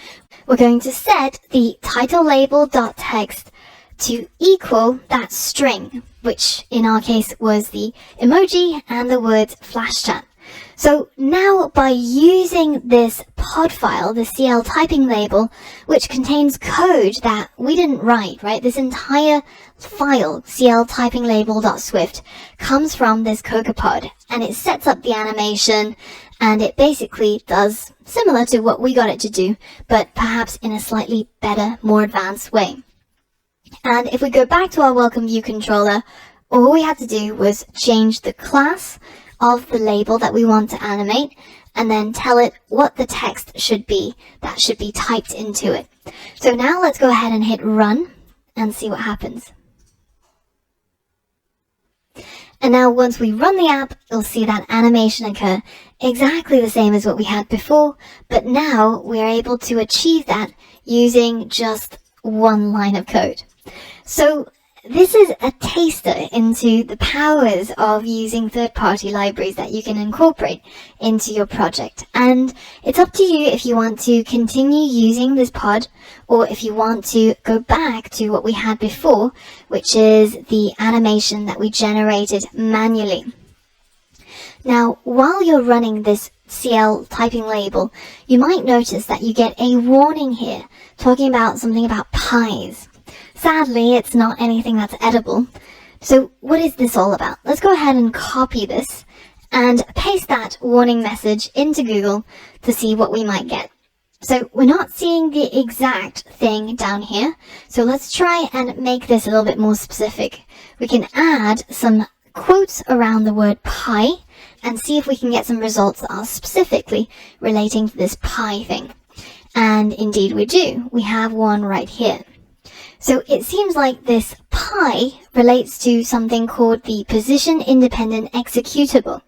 we're going to set the title label.text to equal that string, which in our case was the emoji and the words flash chat. So now by using this pod file, the CL typing label, which contains code that we didn't write, right? This entire file, CL typing label.swift, comes from this CocoaPod, and it sets up the animation, and it basically does similar to what we got it to do, but perhaps in a slightly better, more advanced way. And if we go back to our welcome view controller, all we had to do was change the class of the label that we want to animate, and then tell it what the text should be that should be typed into it. So now let's go ahead and hit run and see what happens. And now once we run the app, you'll see that animation occur exactly the same as what we had before, but now we are able to achieve that using just one line of code. So this is a taster into the powers of using third-party libraries that you can incorporate into your project. And it's up to you if you want to continue using this pod or if you want to go back to what we had before, which is the animation that we generated manually. Now, while you're running this CL typing label, you might notice that you get a warning here talking about something about pies. Sadly, it's not anything that's edible. So what is this all about? Let's go ahead and copy this and paste that warning message into Google to see what we might get. So we're not seeing the exact thing down here. So let's try and make this a little bit more specific. We can add some quotes around the word pie and see if we can get some results that are specifically relating to this pie thing. And indeed we do. We have one right here. So it seems like this pi relates to something called the position independent executable.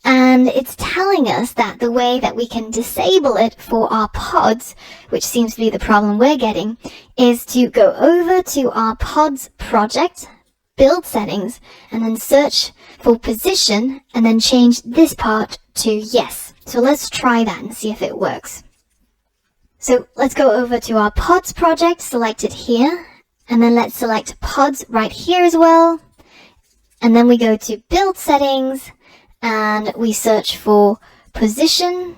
And it's telling us that the way that we can disable it for our pods, which seems to be the problem we're getting, is to go over to our pods project, build settings, and then search for position, and then change this part to yes. So let's try that and see if it works. So let's go over to our pods project, select it here. And then let's select pods right here as well. And then we go to build settings and we search for position.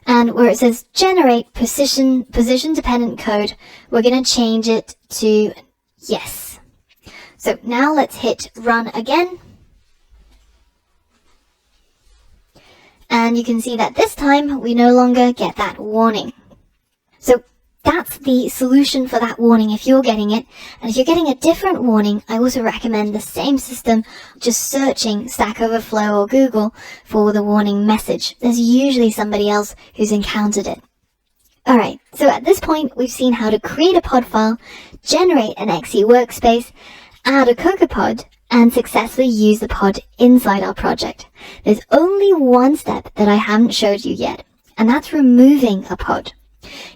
And where it says generate position dependent code, we're going to change it to yes. So now let's hit run again. And you can see that this time we no longer get that warning. So that's the solution for that warning if you're getting it. And if you're getting a different warning, I also recommend the same system, just searching Stack Overflow or Google for the warning message. There's usually somebody else who's encountered it. Alright, so at this point we've seen how to create a pod file, generate an XE workspace, add a CocoaPod, and successfully use the pod inside our project. There's only one step that I haven't showed you yet, and that's removing a pod.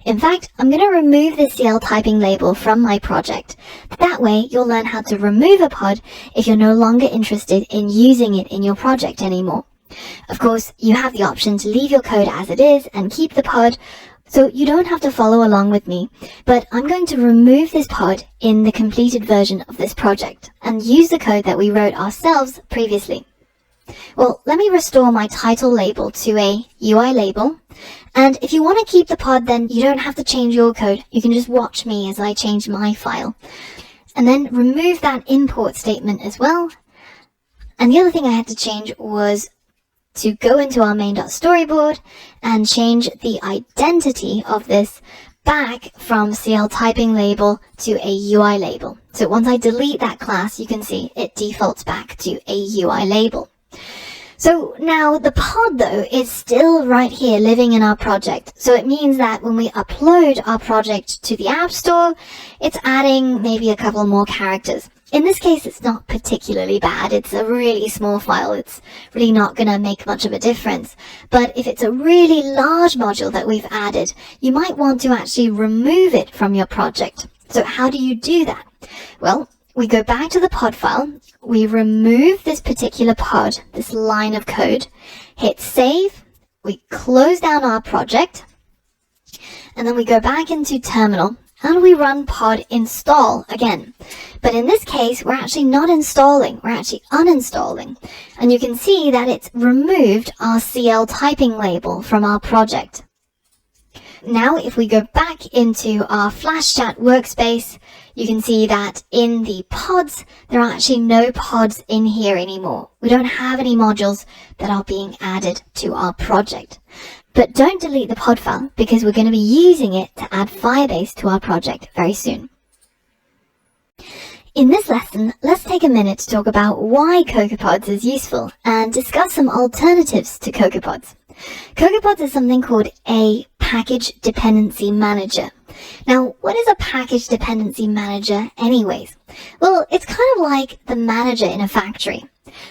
In fact, I'm going to remove the CL typing label from my project. That way, you'll learn how to remove a pod if you're no longer interested in using it in your project anymore. Of course, you have the option to leave your code as it is and keep the pod, so you don't have to follow along with me. But I'm going to remove this pod in the completed version of this project and use the code that we wrote ourselves previously. Well, let me restore my title label to a UI label. And if you want to keep the pod, then you don't have to change your code. You can just watch me as I change my file. And then remove that import statement as well. And the other thing I had to change was to go into our main.storyboard and change the identity of this back from CL typing label to a UI label. So once I delete that class, you can see it defaults back to a UI label. So now the pod though is still right here living in our project. So it means that when we upload our project to the App Store, it's adding maybe a couple more characters. In this case, it's not particularly bad. It's a really small file. It's really not going to make much of a difference. But if it's a really large module that we've added, you might want to actually remove it from your project. So how do you do that? Well, we go back to the pod file, we remove this particular pod, this line of code, hit save, we close down our project, and then we go back into terminal and we run pod install again. But in this case, we're actually not installing, we're actually uninstalling. And you can see that it's removed our CL typing label from our project. Now, if we go back into our Flash Chat workspace, you can see that in the pods, there are actually no pods in here anymore. We don't have any modules that are being added to our project. But don't delete the pod file because we're going to be using it to add Firebase to our project very soon. In this lesson, let's take a minute to talk about why CocoaPods is useful and discuss some alternatives to CocoaPods. CocoaPods is something called a package dependency manager. Now, what is a package dependency manager anyways? Well, it's kind of like the manager in a factory.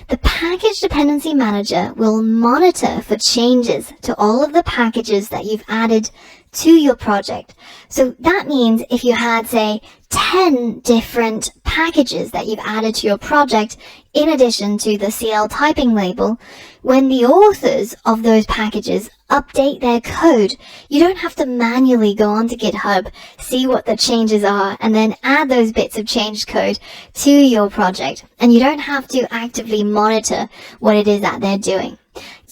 The package dependency manager will monitor for changes to all of the packages that you've added to your project. So that means if you had, say, 10 different packages that you've added to your project, in addition to the CL typing label, when the authors of those packages update their code, you don't have to manually go onto GitHub, see what the changes are, and then add those bits of changed code to your project. And you don't have to actively monitor what it is that they're doing.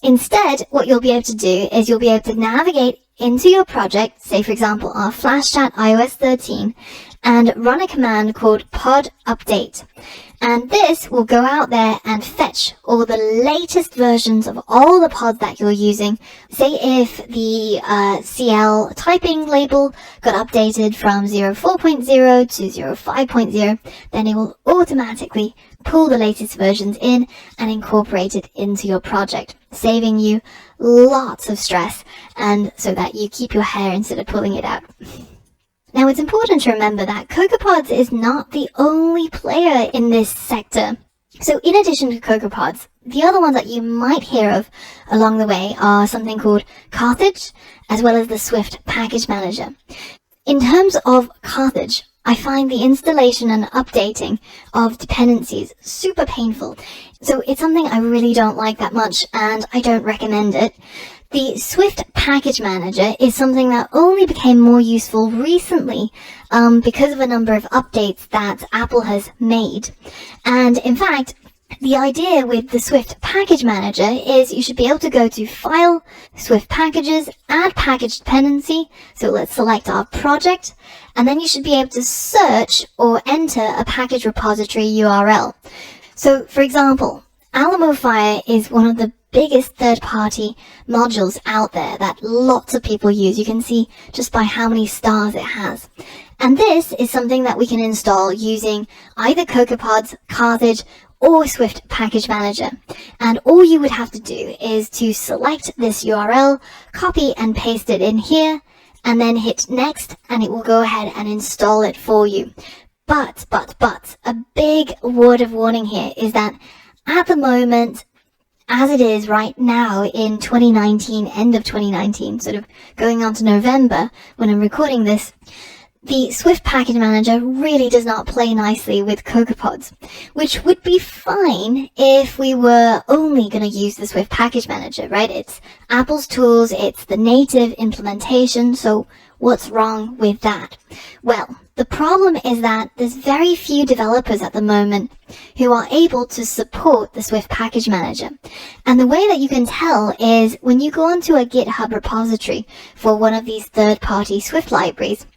Instead, what you'll be able to do is you'll be able to navigate into your project, say for example our Flash Chat iOS 13, and run a command called pod update. And this will go out there and fetch all the latest versions of all the pods that you're using. Say if the CL typing label got updated from 04.0 to 05.0, then it will automatically pull the latest versions in and incorporate it into your project, saving you lots of stress and so that you keep your hair instead of pulling it out. Now, it's important to remember that CocoaPods is not the only player in this sector. So in addition to CocoaPods, the other ones that you might hear of along the way are something called Carthage, as well as the Swift Package Manager. In terms of Carthage, I find the installation and updating of dependencies super painful. So it's something I really don't like that much, and I don't recommend it. The Swift Package Manager is something that only became more useful recently because of a number of updates that Apple has made. And in fact, the idea with the Swift Package Manager is you should be able to go to File, Swift Packages, Add Package Dependency. So let's select our project, and then you should be able to search or enter a package repository URL. So for example, AlamoFire is one of the biggest third-party modules out there that lots of people use. You can see just by how many stars it has. And this is something that we can install using either CocoaPods, Carthage, or Swift Package Manager. And all you would have to do is to select this URL, copy and paste it in here, and then hit next, and it will go ahead and install it for you. But, a big word of warning here is that at the moment, as it is right now in 2019, end of 2019, sort of going on to November when I'm recording this, the Swift Package Manager really does not play nicely with CocoaPods, which would be fine if we were only going to use the Swift Package Manager, right? It's Apple's tools, it's the native implementation, so what's wrong with that? Well, the problem is that there's very few developers at the moment who are able to support the Swift Package Manager. And the way that you can tell is when you go onto a GitHub repository for one of these third-party Swift libraries,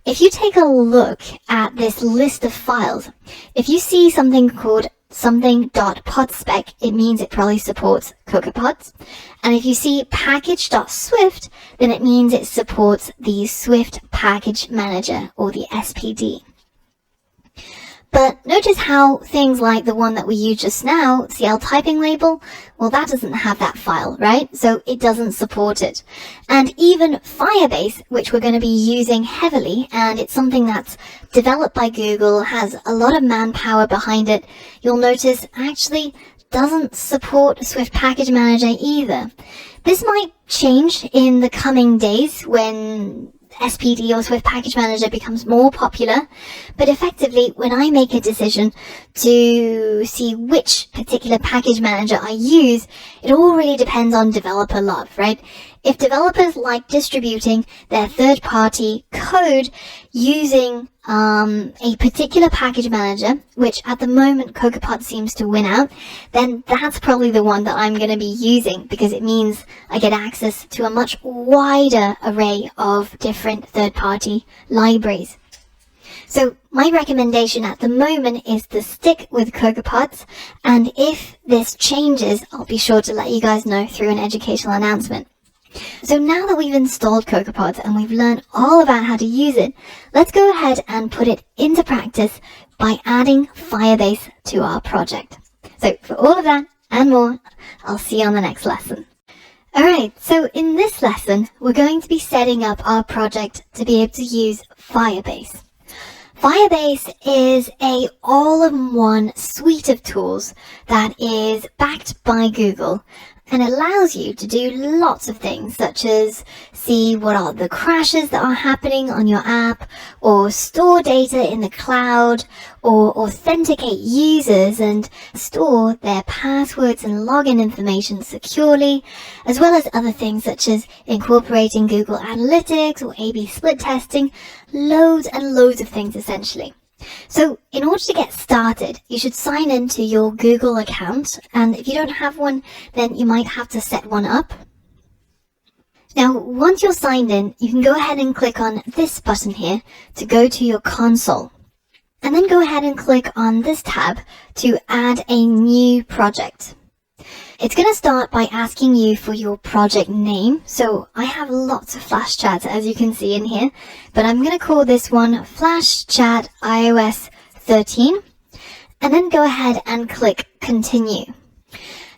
if you take a look at this list of files, if you see something called something.podspec, it means it probably supports CocoaPods. And if you see package.swift, then it means it supports the Swift Package Manager, or the SPD. But notice how things like the one that we used just now, CL typing label, well, that doesn't have that file, right? So it doesn't support it. And even Firebase, which we're going to be using heavily, and it's something that's developed by Google, has a lot of manpower behind it, you'll notice actually doesn't support Swift Package Manager either. This might change in the coming days when SPD or Swift Package Manager becomes more popular, but effectively when I make a decision to see which particular package manager I use, it all really depends on developer love, right? If developers like distributing their third-party code using a particular package manager, which at the moment CocoaPod seems to win out, then that's probably the one that I'm going to be using, because it means I get access to a much wider array of different third-party libraries. So my recommendation at the moment is to stick with CocoaPods, and if this changes, I'll be sure to let you guys know through an educational announcement. So now that we've installed CocoaPods and we've learned all about how to use it, let's go ahead and put it into practice by adding Firebase to our project. So for all of that and more, I'll see you on the next lesson. Alright, so in this lesson, we're going to be setting up our project to be able to use Firebase. Firebase is a all-in-one suite of tools that is backed by Google, and it allows you to do lots of things, such as see what are the crashes that are happening on your app, or store data in the cloud, or authenticate users and store their passwords and login information securely, as well as other things such as incorporating Google Analytics or A/B split testing, loads and loads of things essentially. So in order to get started, you should sign into your Google account, and if you don't have one, then you might have to set one up. Now, once you're signed in, you can go ahead and click on this button here to go to your console. And then go ahead and click on this tab to add a new project. It's going to start by asking you for your project name. So I have lots of Flash chats, as you can see in here, but I'm going to call this one Flash Chat iOS 13, and then go ahead and click Continue.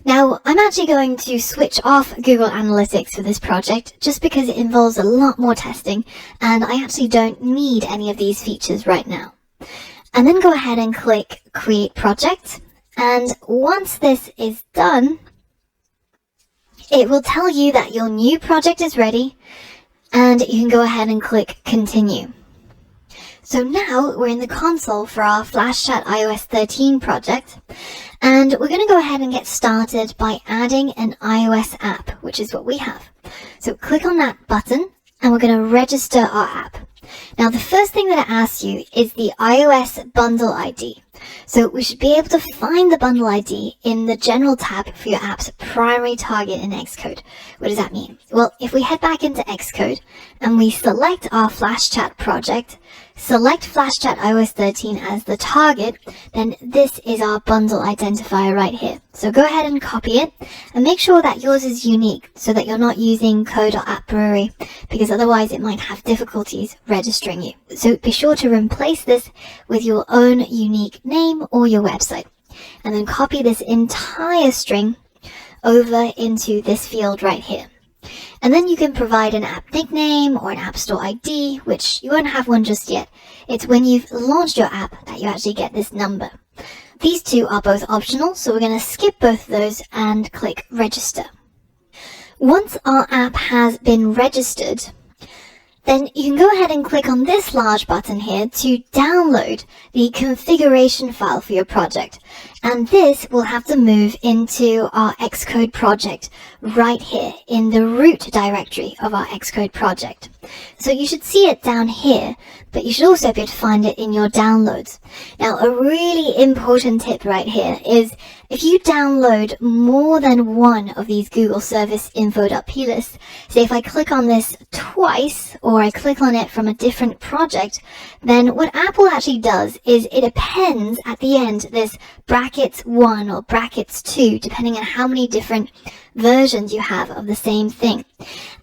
Now, I'm actually going to switch off Google Analytics for this project just because it involves a lot more testing, and I actually don't need any of these features right now. And then go ahead and click Create Project, and once this is done, it will tell you that your new project is ready, and you can go ahead and click Continue. So now we're in the console for our Flash Chat iOS 13 project, and we're going to go ahead and get started by adding an iOS app, which is what we have. So click on that button, and we're going to register our app. Now, the first thing that it asks you is the iOS bundle ID. So we should be able to find the bundle ID in the general tab for your app's primary target in Xcode. What does that mean? Well, if we head back into Xcode and we select our Flash Chat project, select Flash Chat iOS 13 as the target, then this is our bundle identifier right here. So go ahead and copy it and make sure that yours is unique so that you're not using code.appbrewery, because otherwise it might have difficulties registering you. So be sure to replace this with your own unique name or your website, and then copy this entire string over into this field right here. And then you can provide an app nickname or an App Store ID, which you won't have one just yet. It's when you've launched your app that you actually get this number. These two are both optional, so we're going to skip both of those and click Register. Once our app has been registered, then you can go ahead and click on this large button here to download the configuration file for your project. And this will have to move into our Xcode project right here in the root directory of our Xcode project. So you should see it down here, but you should also be able to find it in your downloads. Now, a really important tip right here is if you download more than one of these Google Service info.p lists, say if I click on this twice or I click on it from a different project, then what Apple actually does is it appends at the end this bracket brackets 1 or brackets 2, depending on how many different versions you have of the same thing.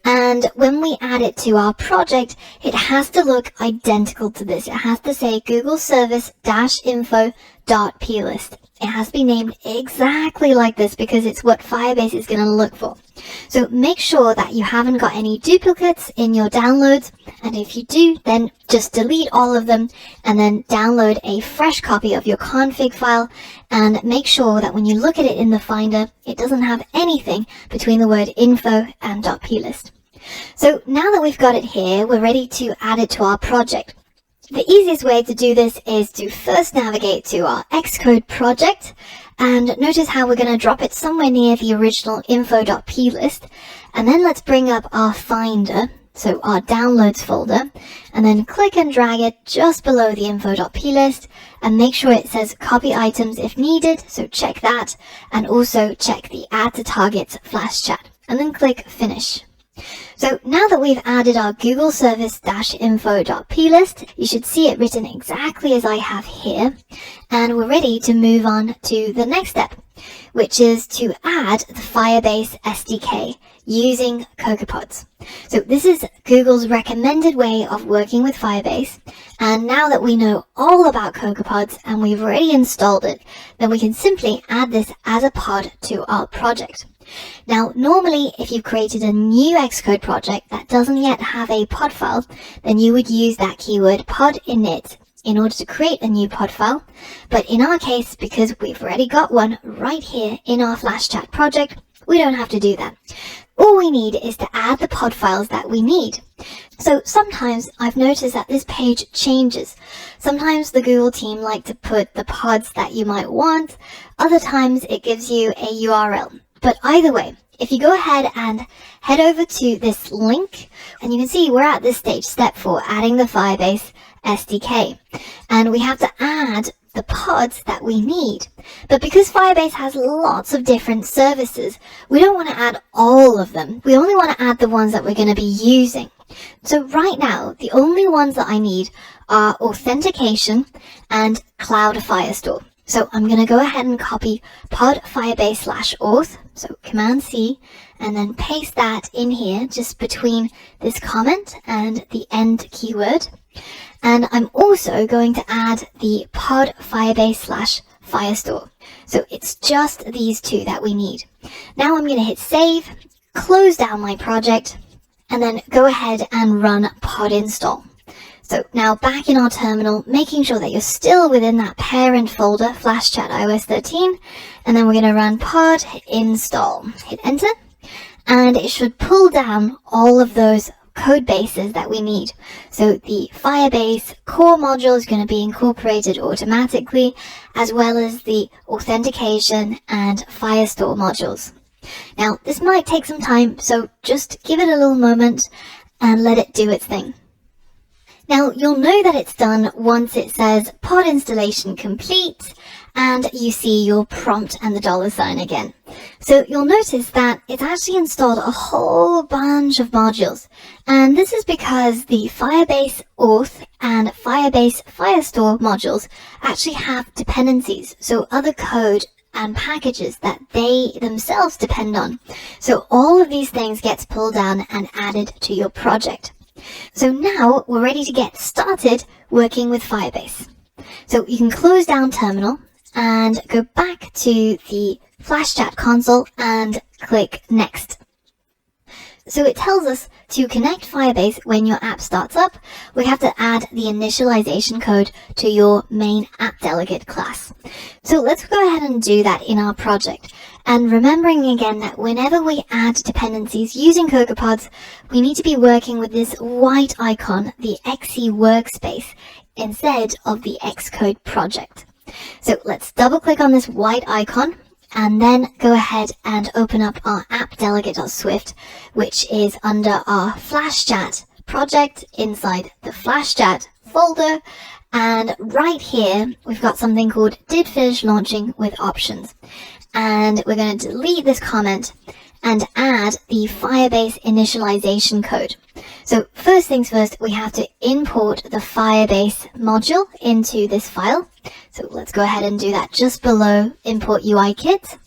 And when we add it to our project, it has to look identical to this. It has to say Google service-info.plist. It has to be named exactly like this because it's what Firebase is going to look for. So make sure that you haven't got any duplicates in your downloads, and if you do, then just delete all of them and then download a fresh copy of your config file, and make sure that when you look at it in the Finder, it doesn't have anything between the word info and .plist. So now that we've got it here, we're ready to add it to our project. The easiest way to do this is to first navigate to our Xcode project, and notice how we're going to drop it somewhere near the original info.plist, and then let's bring up our Finder, so our downloads folder, and then click and drag it just below the info.plist, and make sure it says copy items if needed, so check that, and also check the add to targets flash chat, and then click finish. So now that we've added our Google service-info.plist, you should see it written exactly as I have here, and we're ready to move on to the next step, which is to add the Firebase SDK using CocoaPods. So this is Google's recommended way of working with Firebase, and now that we know all about CocoaPods and we've already installed it, then we can simply add this as a pod to our project. Now, normally, if you've created a new Xcode project that doesn't yet have a pod file, then you would use that keyword pod init in order to create a new pod file. But in our case, because we've already got one right here in our Flash Chat project, we don't have to do that. All we need is to add the pod files that we need. So sometimes I've noticed that this page changes. Sometimes the Google team like to put the pods that you might want. Other times it gives you a URL. But either way, if you go ahead and head over to this link, and you can see we're at this stage, step 4, adding the Firebase SDK. And we have to add the pods that we need. But because Firebase has lots of different services, we don't want to add all of them. We only want to add the ones that we're going to be using. So right now, the only ones that I need are authentication and Cloud Firestore. So I'm going to go ahead and copy pod firebase/auth, so Command C, and then paste that in here just between this comment and the end keyword. And I'm also going to add the pod firebase/firestore. So it's just these two that we need. Now I'm going to hit save, close down my project, and then go ahead and run pod install. So now back in our terminal, making sure that you're still within that parent folder, Flash Chat iOS 13, and then we're going to run pod install. Hit enter, and it should pull down all of those code bases that we need. So the Firebase core module is going to be incorporated automatically, as well as the authentication and Firestore modules. Now this might take some time, so just give it a little moment and let it do its thing. Now, you'll know that it's done once it says pod installation complete and you see your prompt and the $sign again. So you'll notice that it's actually installed a whole bunch of modules. And this is because the Firebase Auth and Firebase Firestore modules actually have dependencies, so other code and packages that they themselves depend on. So all of these things gets pulled down and added to your project. So now we're ready to get started working with Firebase. So you can close down terminal and go back to the Flash Chat console and click next. So it tells us to connect Firebase when your app starts up. We have to add the initialization code to your main app delegate class. So let's go ahead and do that in our project. And remembering again that whenever we add dependencies using CocoaPods, we need to be working with this white icon, the XE workspace, instead of the Xcode project. So let's double click on this white icon and then go ahead and open up our app.delegate.swift, which is under our Flash Chat project inside the Flash Chat folder. And right here, we've got something called did finish launching with options. And we're going to delete this comment and add the Firebase initialization code. So first things first, we have to import the Firebase module into this file. So let's go ahead and do that just below import UI kit.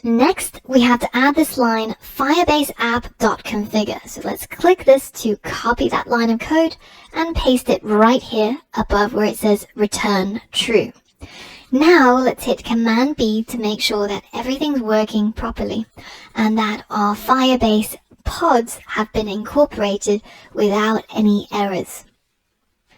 Next, we have to add this line firebase app.configure. So let's click this to copy that line of code and paste it right here above where it says return true. Now let's hit Command B to make sure that everything's working properly and that our Firebase pods have been incorporated without any errors.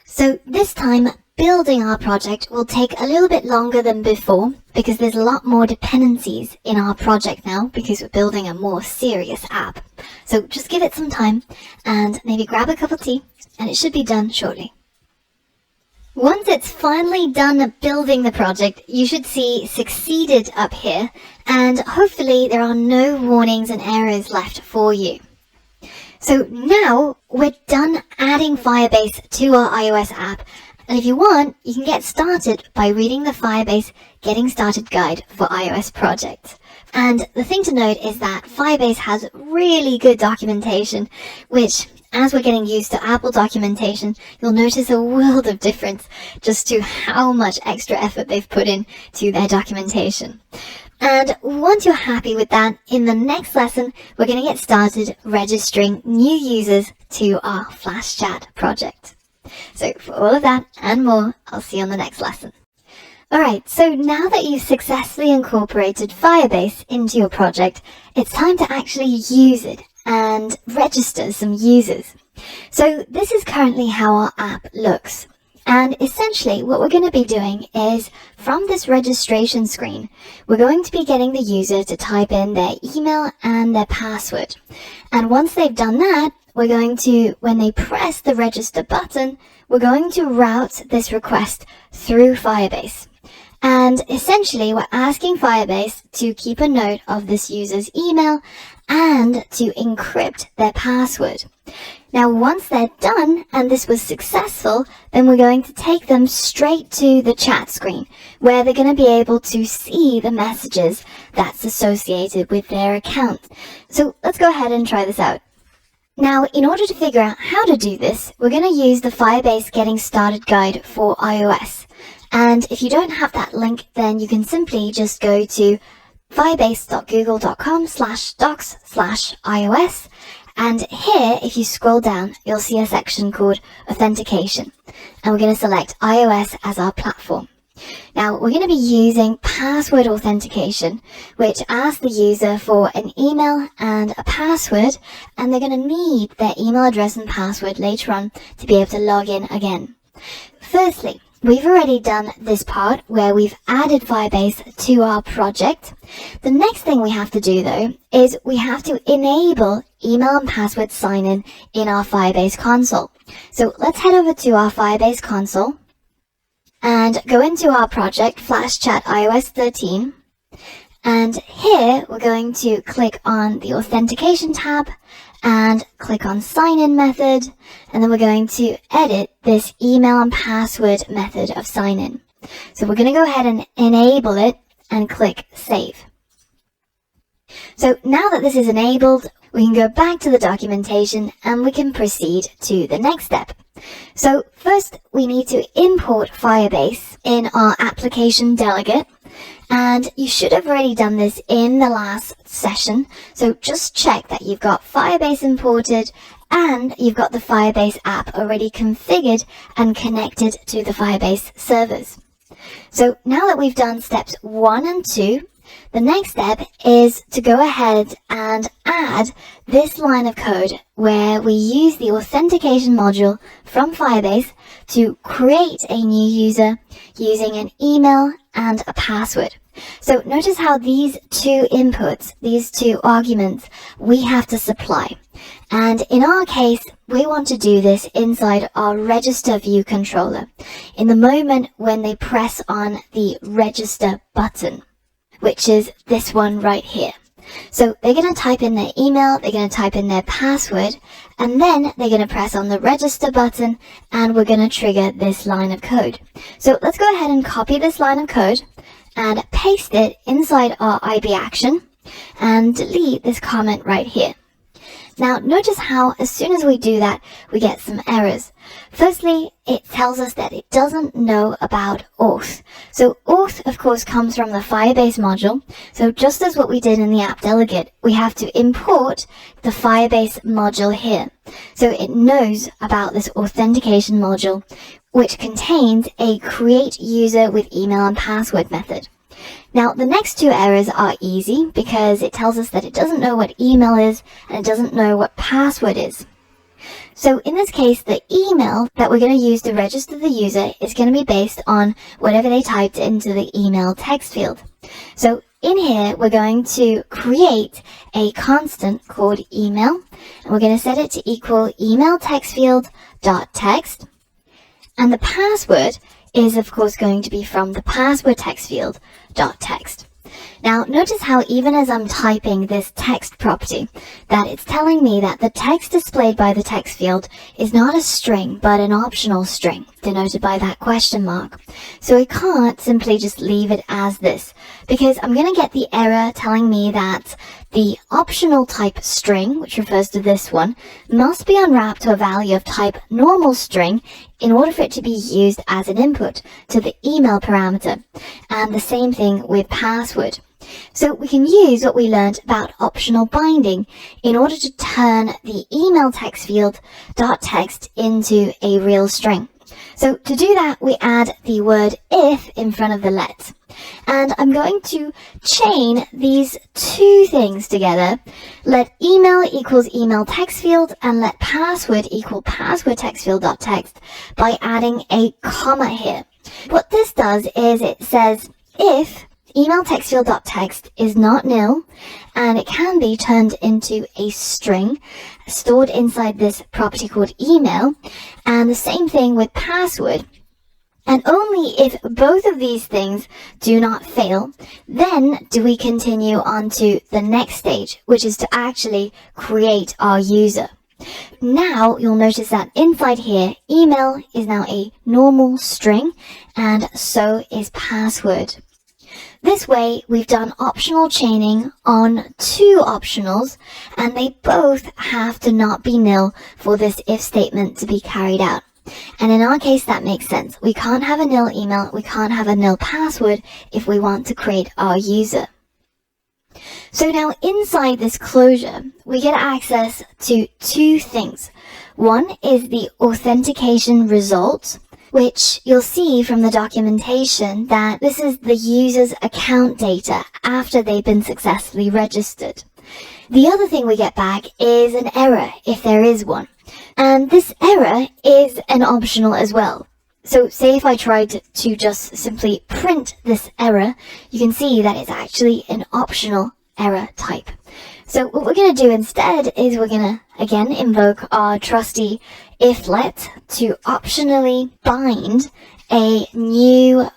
So this time, building our project will take a little bit longer than before because there's a lot more dependencies in our project now because we're building a more serious app. So just give it some time and maybe grab a cup of tea and it should be done shortly. Once it's finally done building the project, you should see succeeded up here and hopefully there are no warnings and errors left for you. So now we're done adding Firebase to our iOS app. And if you want, you can get started by reading the Firebase Getting Started Guide for iOS projects. And the thing to note is that Firebase has really good documentation, which, as we're getting used to Apple documentation, you'll notice a world of difference just to how much extra effort they've put in to their documentation. And once you're happy with that, in the next lesson, we're going to get started registering new users to our Flash Chat project. So for all of that and more, I'll see you on the next lesson. Alright, so now that you've successfully incorporated Firebase into your project, it's time to actually use it and register some users. So this is currently how our app looks. And essentially what we're going to be doing is from this registration screen, we're going to be getting the user to type in their email and their password. And once they've done that, we're going to, when they press the register button, we're going to route this request through Firebase. And essentially, we're asking Firebase to keep a note of this user's email and to encrypt their password. Now, once they're done and this was successful, then we're going to take them straight to the chat screen where they're going to be able to see the messages that's associated with their account. So let's go ahead and try this out. Now, in order to figure out how to do this, we're going to use the Firebase Getting Started Guide for iOS. And if you don't have that link, then you can simply just go to firebase.google.com/docs/iOS. And here, if you scroll down, you'll see a section called Authentication. And we're going to select iOS as our platform. Now, we're going to be using password authentication, which asks the user for an email and a password, and they're going to need their email address and password later on to be able to log in again. Firstly, we've already done this part where we've added Firebase to our project. The next thing we have to do, though, is we have to enable email and password sign-in in our Firebase console. So let's head over to our Firebase console and go into our project, Flash Chat iOS 13. And here we're going to click on the Authentication tab and click on Sign-in method. And then we're going to edit this email and password method of sign-in. So we're going to go ahead and enable it and click Save. So now that this is enabled, we can go back to the documentation and we can proceed to the next step. So first we need to import Firebase in our application delegate, and you should have already done this in the last session. So just check that you've got Firebase imported and you've got the Firebase app already configured and connected to the Firebase servers. So now that we've done steps 1 and 2, the next step is to go ahead and add this line of code where we use the authentication module from Firebase to create a new user using an email and a password. So notice how these two inputs, these two arguments, we have to supply. And in our case, we want to do this inside our register view controller in the moment when they press on the register button, which is this one right here. So they're going to type in their email, they're going to type in their password, and then they're going to press on the register button and we're going to trigger this line of code. So let's go ahead and copy this line of code and paste it inside our IB action and delete this comment right here. Now notice how as soon as we do that, we get some errors. Firstly, it tells us that it doesn't know about auth. So auth, of course, comes from the Firebase module. So just as what we did in the app delegate, we have to import the Firebase module here. So it knows about this authentication module, which contains a create user with email and password method. Now, the next two errors are easy because it tells us that it doesn't know what email is and it doesn't know what password is. So in this case, the email that we're going to use to register the user is going to be based on whatever they typed into the email text field. So in here, we're going to create a constant called email, and we're going to set it to equal email text field dot text, and the password is of course going to be from the password text field dot text. Now notice how even as I'm typing this text property, that it's telling me that the text displayed by the text field is not a string but an optional string, denoted by that question mark. So I can't simply just leave it as this, because I'm going to get the error telling me that the optional type string, which refers to this one, must be unwrapped to a value of type normal string in order for it to be used as an input to the email parameter. And the same thing with password. So we can use what we learned about optional binding in order to turn the email text field dot text into a real string. So to do that, we add the word if in front of the let. And I'm going to chain these two things together. Let email equals email text field and let password equal password text field dot text by adding a comma here. What this does is it says if email text field dot text is not nil and it can be turned into a string stored inside this property called email, and the same thing with password. And only if both of these things do not fail, then do we continue on to the next stage, which is to actually create our user. Now you'll notice that inside here, email is now a normal string, and so is password. This way, we've done optional chaining on two optionals, and they both have to not be nil for this if statement to be carried out. And in our case, that makes sense. We can't have a nil email, we can't have a nil password if we want to create our user. So now inside this closure, we get access to two things. One is the authentication result, which you'll see from the documentation that this is the user's account data after they've been successfully registered. The other thing we get back is an error, if there is one. And this error is an optional as well. So say if I tried to just simply print this error, you can see that it's actually an optional error type. So what we're going to do instead is we're going to, again, invoke our trusty if-let to optionally bind a new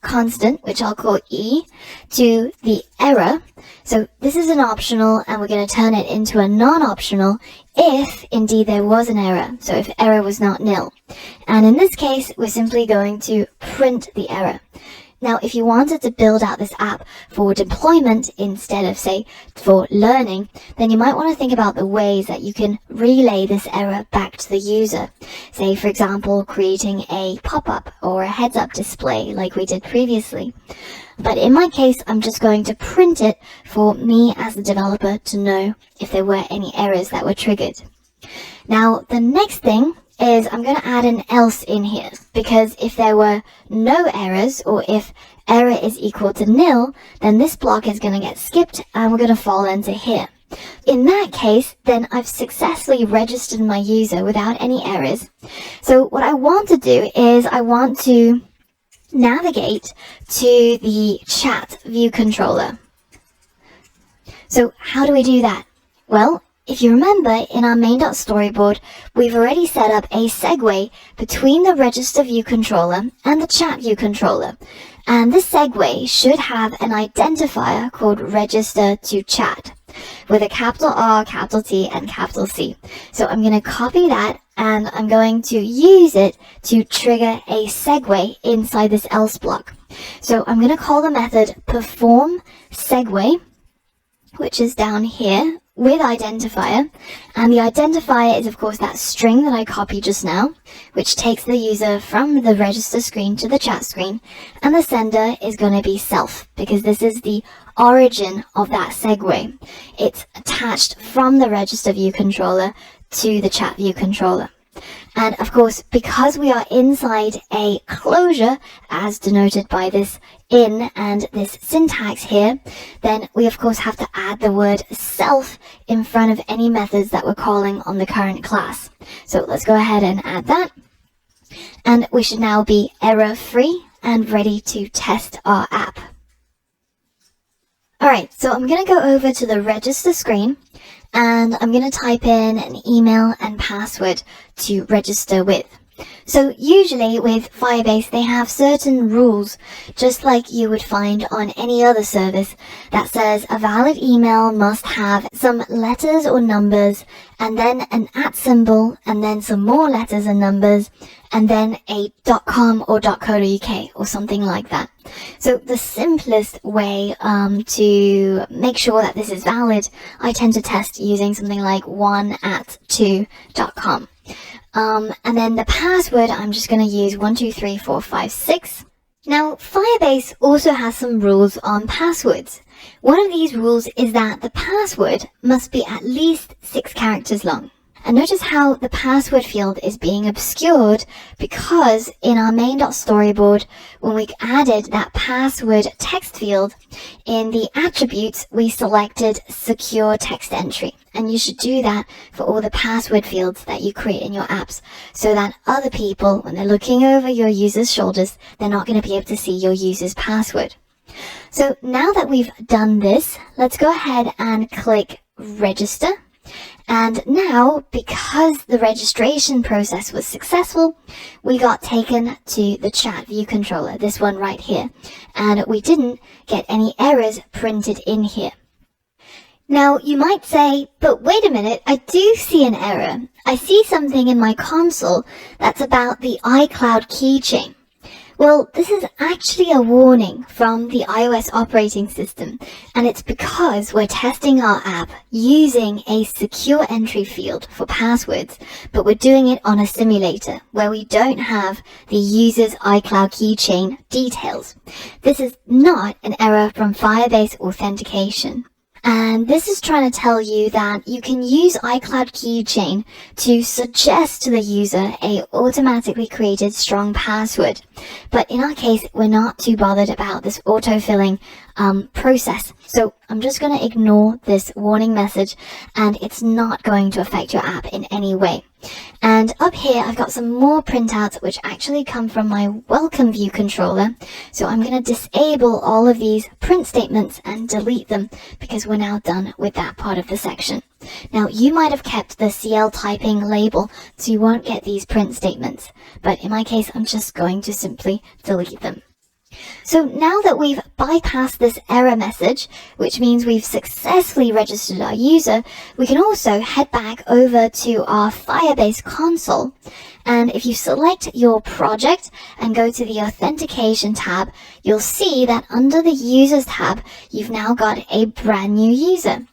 constant, which I'll call e, to the error. So this is an optional, and we're going to turn it into a non-optional if indeed there was an error, so if error was not nil. And in this case, we're simply going to print the error. Now, if you wanted to build out this app for deployment instead of, say, for learning, then you might want to think about the ways that you can relay this error back to the user. Say, for example, creating a pop-up or a heads-up display like we did previously. But in my case, I'm just going to print it for me as the developer to know if there were any errors that were triggered. Now, the next thing is I'm going to add an else in here, because if there were no errors, or if error is equal to nil, then this block is going to get skipped and we're going to fall into here. In that case, then I've successfully registered my user without any errors. So what I want to do is I want to navigate to the chat view controller. So how do we do that? Well, if you remember, in our main.storyboard, we've already set up a segue between the register view controller and the chat view controller. And this segue should have an identifier called register to chat with a capital R, capital T, and capital C. So I'm going to copy that and I'm going to use it to trigger a segue inside this else block. So I'm going to call the method perform segue, which is down here with identifier, and the identifier is of course that string that I copied just now, which takes the user from the register screen to the chat screen, and the sender is going to be self, because this is the origin of that segue. It's attached from the register view controller to the chat view controller. And of course, because we are inside a closure, as denoted by this in and this syntax here, then we of course have to add the word self in front of any methods that we're calling on the current class. So let's go ahead and add that. And we should now be error-free and ready to test our app. Alright, so I'm going to go over to the register screen, and I'm going to type in an email and password to register with. So usually with Firebase, they have certain rules, just like you would find on any other service, that says a valid email must have some letters or numbers, and then an @ symbol, and then some more letters and numbers, and then a .com or .co.uk or something like that. So the simplest way to make sure that this is valid, I tend to test using something like 1@2.com. And then the password, I'm just going to use 123456. Now, Firebase also has some rules on passwords. One of these rules is that the password must be at least 6 characters long. And notice how the password field is being obscured, because in our main.storyboard, when we added that password text field, in the attributes, we selected secure text entry. And you should do that for all the password fields that you create in your apps, so that other people, when they're looking over your user's shoulders, they're not going to be able to see your user's password. So now that we've done this, let's go ahead and click register. And now, because the registration process was successful, we got taken to the chat view controller, this one right here, and we didn't get any errors printed in here. Now, you might say, but wait a minute, I do see an error. I see something in my console that's about the iCloud keychain. Well, this is actually a warning from the iOS operating system, and it's because we're testing our app using a secure entry field for passwords, but we're doing it on a simulator where we don't have the user's iCloud keychain details. This is not an error from Firebase authentication. And this is trying to tell you that you can use iCloud Keychain to suggest to the user a automatically created strong password. But in our case, we're not too bothered about this autofilling process. So I'm just going to ignore this warning message, and it's not going to affect your app in any way. And up here, I've got some more printouts which actually come from my welcome view controller. So I'm going to disable all of these print statements and delete them, because we're now done with that part of the section. Now, you might have kept the CL typing label, so you won't get these print statements. But in my case, I'm just going to simply delete them. So now that we've bypassed this error message, which means we've successfully registered our user, we can also head back over to our Firebase console. And if you select your project and go to the Authentication tab, you'll see that under the Users tab, you've now got a brand new user.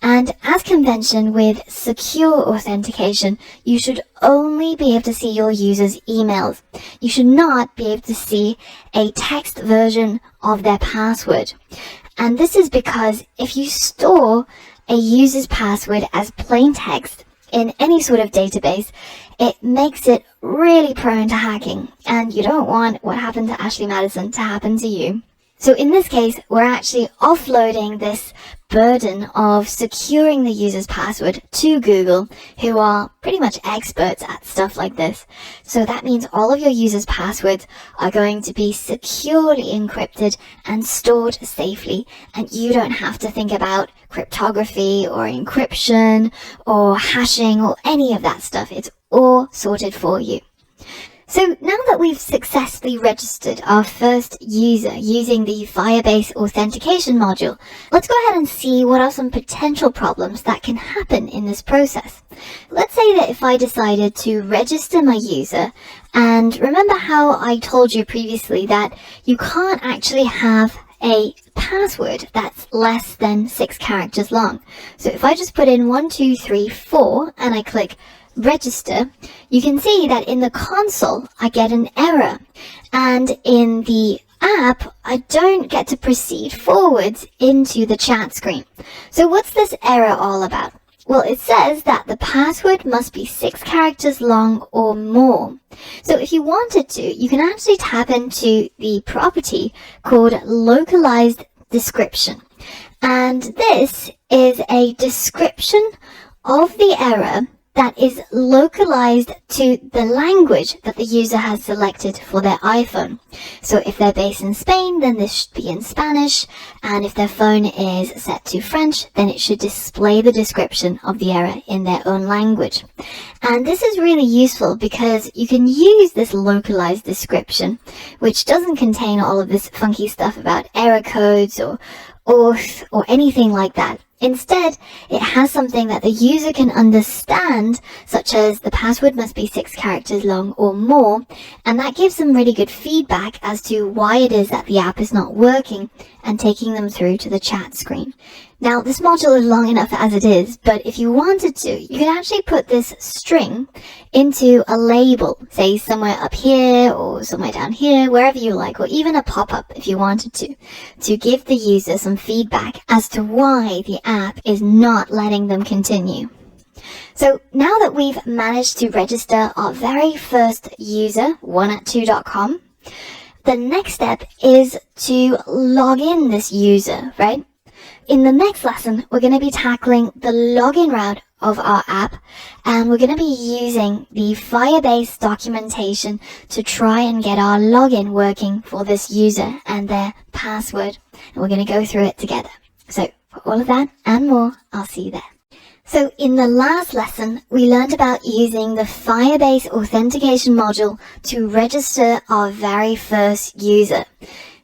And as convention with secure authentication, you should only be able to see your user's emails. You should not be able to see a text version of their password. And this is because if you store a user's password as plain text in any sort of database, it makes it really prone to hacking. And you don't want what happened to Ashley Madison to happen to you. So in this case, we're actually offloading this burden of securing the user's password to Google, who are pretty much experts at stuff like this. So that means all of your users' passwords are going to be securely encrypted and stored safely, and you don't have to think about cryptography or encryption or hashing or any of that stuff. It's all sorted for you. So now that we've successfully registered our first user using the Firebase authentication module, let's go ahead and see what are some potential problems that can happen in this process. Let's say that if I decided to register my user, and remember how I told you previously that you can't actually have a password that's less than 6 characters long. So if I just put in 1, 2, 3, 4 and I click register, you can see that in the console I get an error, and in the app I don't get to proceed forwards into the chat screen. So what's this error all about? Well, it says that the password must be 6 characters long or more. So if you wanted to, you can actually tap into the property called localized description. And this is a description of the error that is localized to the language that the user has selected for their iPhone. So if they're based in Spain, then this should be in Spanish, and if their phone is set to French, then it should display the description of the error in their own language. And this is really useful because you can use this localized description, which doesn't contain all of this funky stuff about error codes or auth or anything like that. Instead, it has something that the user can understand, such as the password must be 6 characters long or more, and that gives them really good feedback as to why it is that the app is not working and taking them through to the chat screen. Now, this module is long enough as it is, but if you wanted to, you could actually put this string into a label, say somewhere up here or somewhere down here, wherever you like, or even a pop-up if you wanted to give the user some feedback as to why the app is not letting them continue. So now that we've managed to register our very first user, 1at2.com, the next step is to log in this user, right? In the next lesson, we're going to be tackling the login route of our app, and we're going to be using the Firebase documentation to try and get our login working for this user and their password. And we're going to go through it together. So for all of that and more, I'll see you there. So in the last lesson, we learned about using the Firebase authentication module to register our very first user,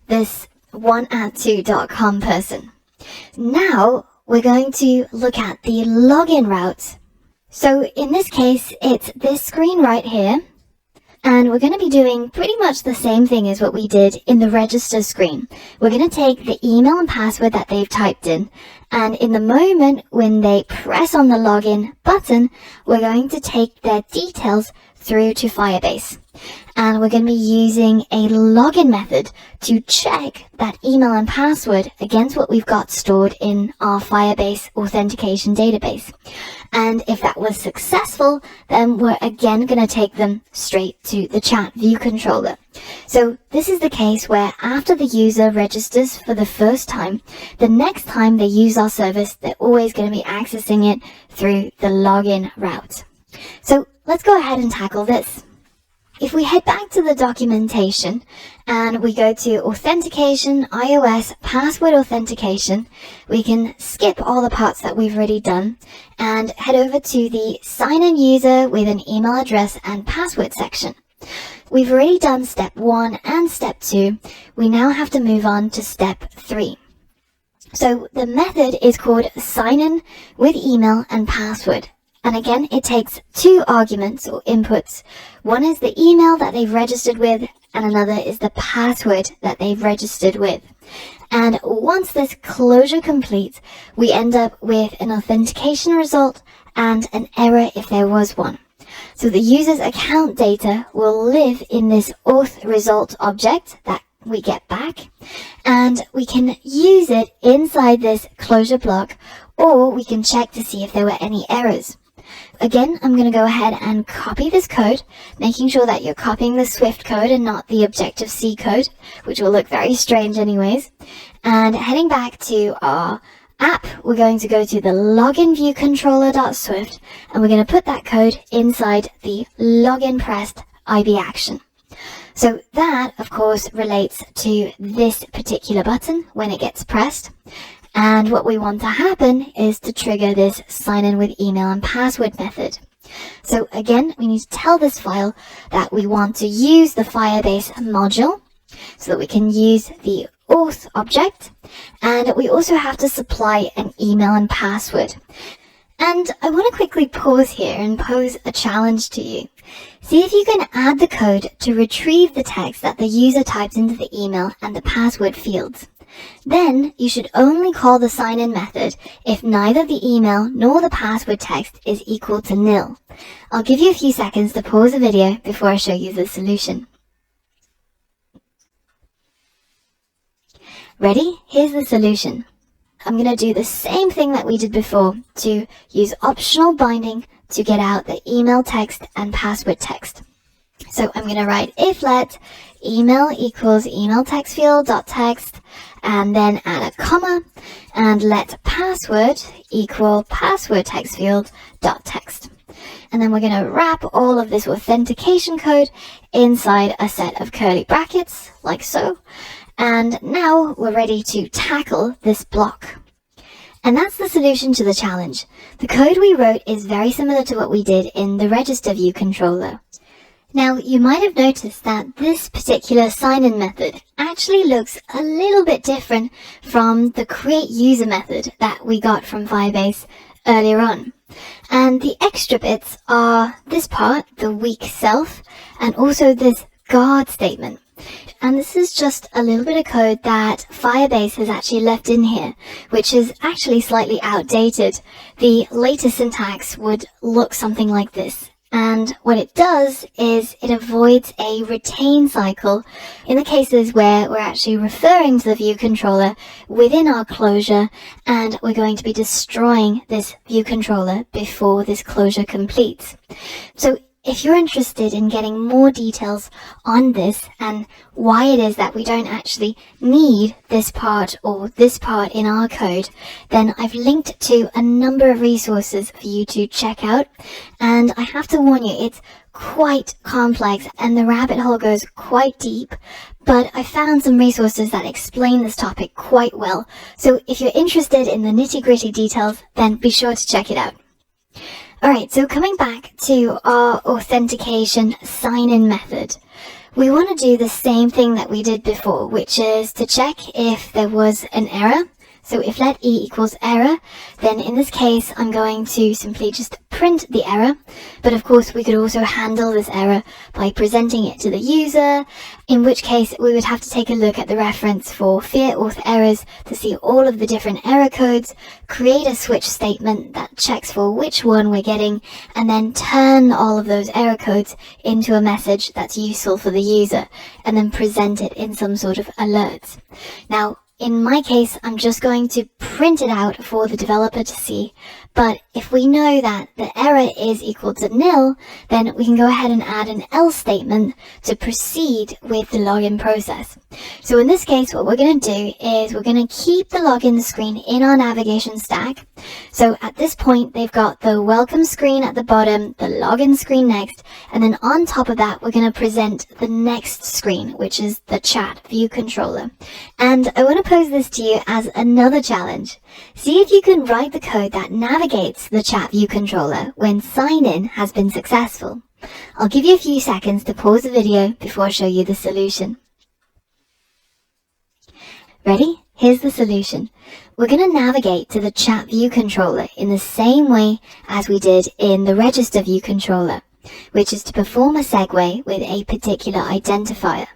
this 1at2.com person. Now we're going to look at the login routes. So in this case, it's this screen right here. And we're going to be doing pretty much the same thing as what we did in the register screen. We're going to take the email and password that they've typed in, and in the moment when they press on the login button, we're going to take their details through to Firebase. And we're going to be using a login method to check that email and password against what we've got stored in our Firebase authentication database. And if that was successful, then we're again going to take them straight to the chat view controller. So this is the case where after the user registers for the first time, the next time they use our service, they're always going to be accessing it through the login route. So let's go ahead and tackle this. If we head back to the documentation and we go to authentication, iOS, password authentication, we can skip all the parts that we've already done and head over to the sign in user with an email address and password section. We've already done step 1 and step 2. We now have to move on to step 3. So the method is called sign in with email and password. And again, it takes 2 arguments or inputs. One is the email that they've registered with, and another is the password that they've registered with. And once this closure completes, we end up with an authentication result and an error if there was one. So the user's account data will live in this auth result object that we get back, and we can use it inside this closure block, or we can check to see if there were any errors. Again, I'm going to go ahead and copy this code, making sure that you're copying the Swift code and not the Objective-C code, which will look very strange anyways. And heading back to our app, we're going to go to the login view controller.swift, and we're going to put that code inside the login pressed IB action. So that, of course, relates to this particular button when it gets pressed. And what we want to happen is to trigger this sign in with email and password method. So again, we need to tell this file that we want to use the Firebase module so that we can use the auth object. And we also have to supply an email and password. And I want to quickly pause here and pose a challenge to you. See if you can add the code to retrieve the text that the user types into the email and the password fields. Then you should only call the sign-in method if neither the email nor the password text is equal to nil. I'll give you a few seconds to pause the video before I show you the solution. Ready? Here's the solution. I'm going to do the same thing that we did before to use optional binding to get out the email text and password text. So I'm going to write if let email equals email text field dot text, and then add a comma, and let password equal password text field dot text. And then we're going to wrap all of this authentication code inside a set of curly brackets, like so. And now we're ready to tackle this block. And that's the solution to the challenge. The code we wrote is very similar to what we did in the register view controller. Now, you might have noticed that this particular sign-in method actually looks a little bit different from the create user method that we got from Firebase earlier on. And the extra bits are this part, the weak self, and also this guard statement. And this is just a little bit of code that Firebase has actually left in here, which is actually slightly outdated. The latest syntax would look something like this. And what it does is it avoids a retain cycle in the cases where we're actually referring to the view controller within our closure, and we're going to be destroying this view controller before this closure completes. So if you're interested in getting more details on this and why it is that we don't actually need this part or this part in our code, then I've linked to a number of resources for you to check out. And I have to warn you, it's quite complex and the rabbit hole goes quite deep, but I found some resources that explain this topic quite well. So if you're interested in the nitty-gritty details, then be sure to check it out. Alright, so coming back to our authentication sign-in method, we want to do the same thing that we did before, which is to check if there was an error. So if let e equals error, then in this case I'm going to simply just print the error. But of course we could also handle this error by presenting it to the user, in which case we would have to take a look at the reference for fear auth errors to see all of the different error codes, create a switch statement that checks for which one we're getting, and then turn all of those error codes into a message that's useful for the user, and then present it in some sort of alert. Now, in my case, I'm just going to print it out for the developer to see, but if we know that the error is equal to nil, then we can go ahead and add an else statement to proceed with the login process. So in this case, what we're going to do is we're going to keep the login screen in our navigation stack. So at this point, they've got the welcome screen at the bottom, the login screen next, and then on top of that, we're going to present the next screen, which is the chat view controller. And I want to pose this to you as another challenge. See if you can write the code that navigates the chat view controller when sign-in has been successful. I'll give you a few seconds to pause the video before I show you the solution. Ready? Here's the solution. We're going to navigate to the chat view controller in the same way as we did in the register view controller, which is to perform a segue with a particular identifier.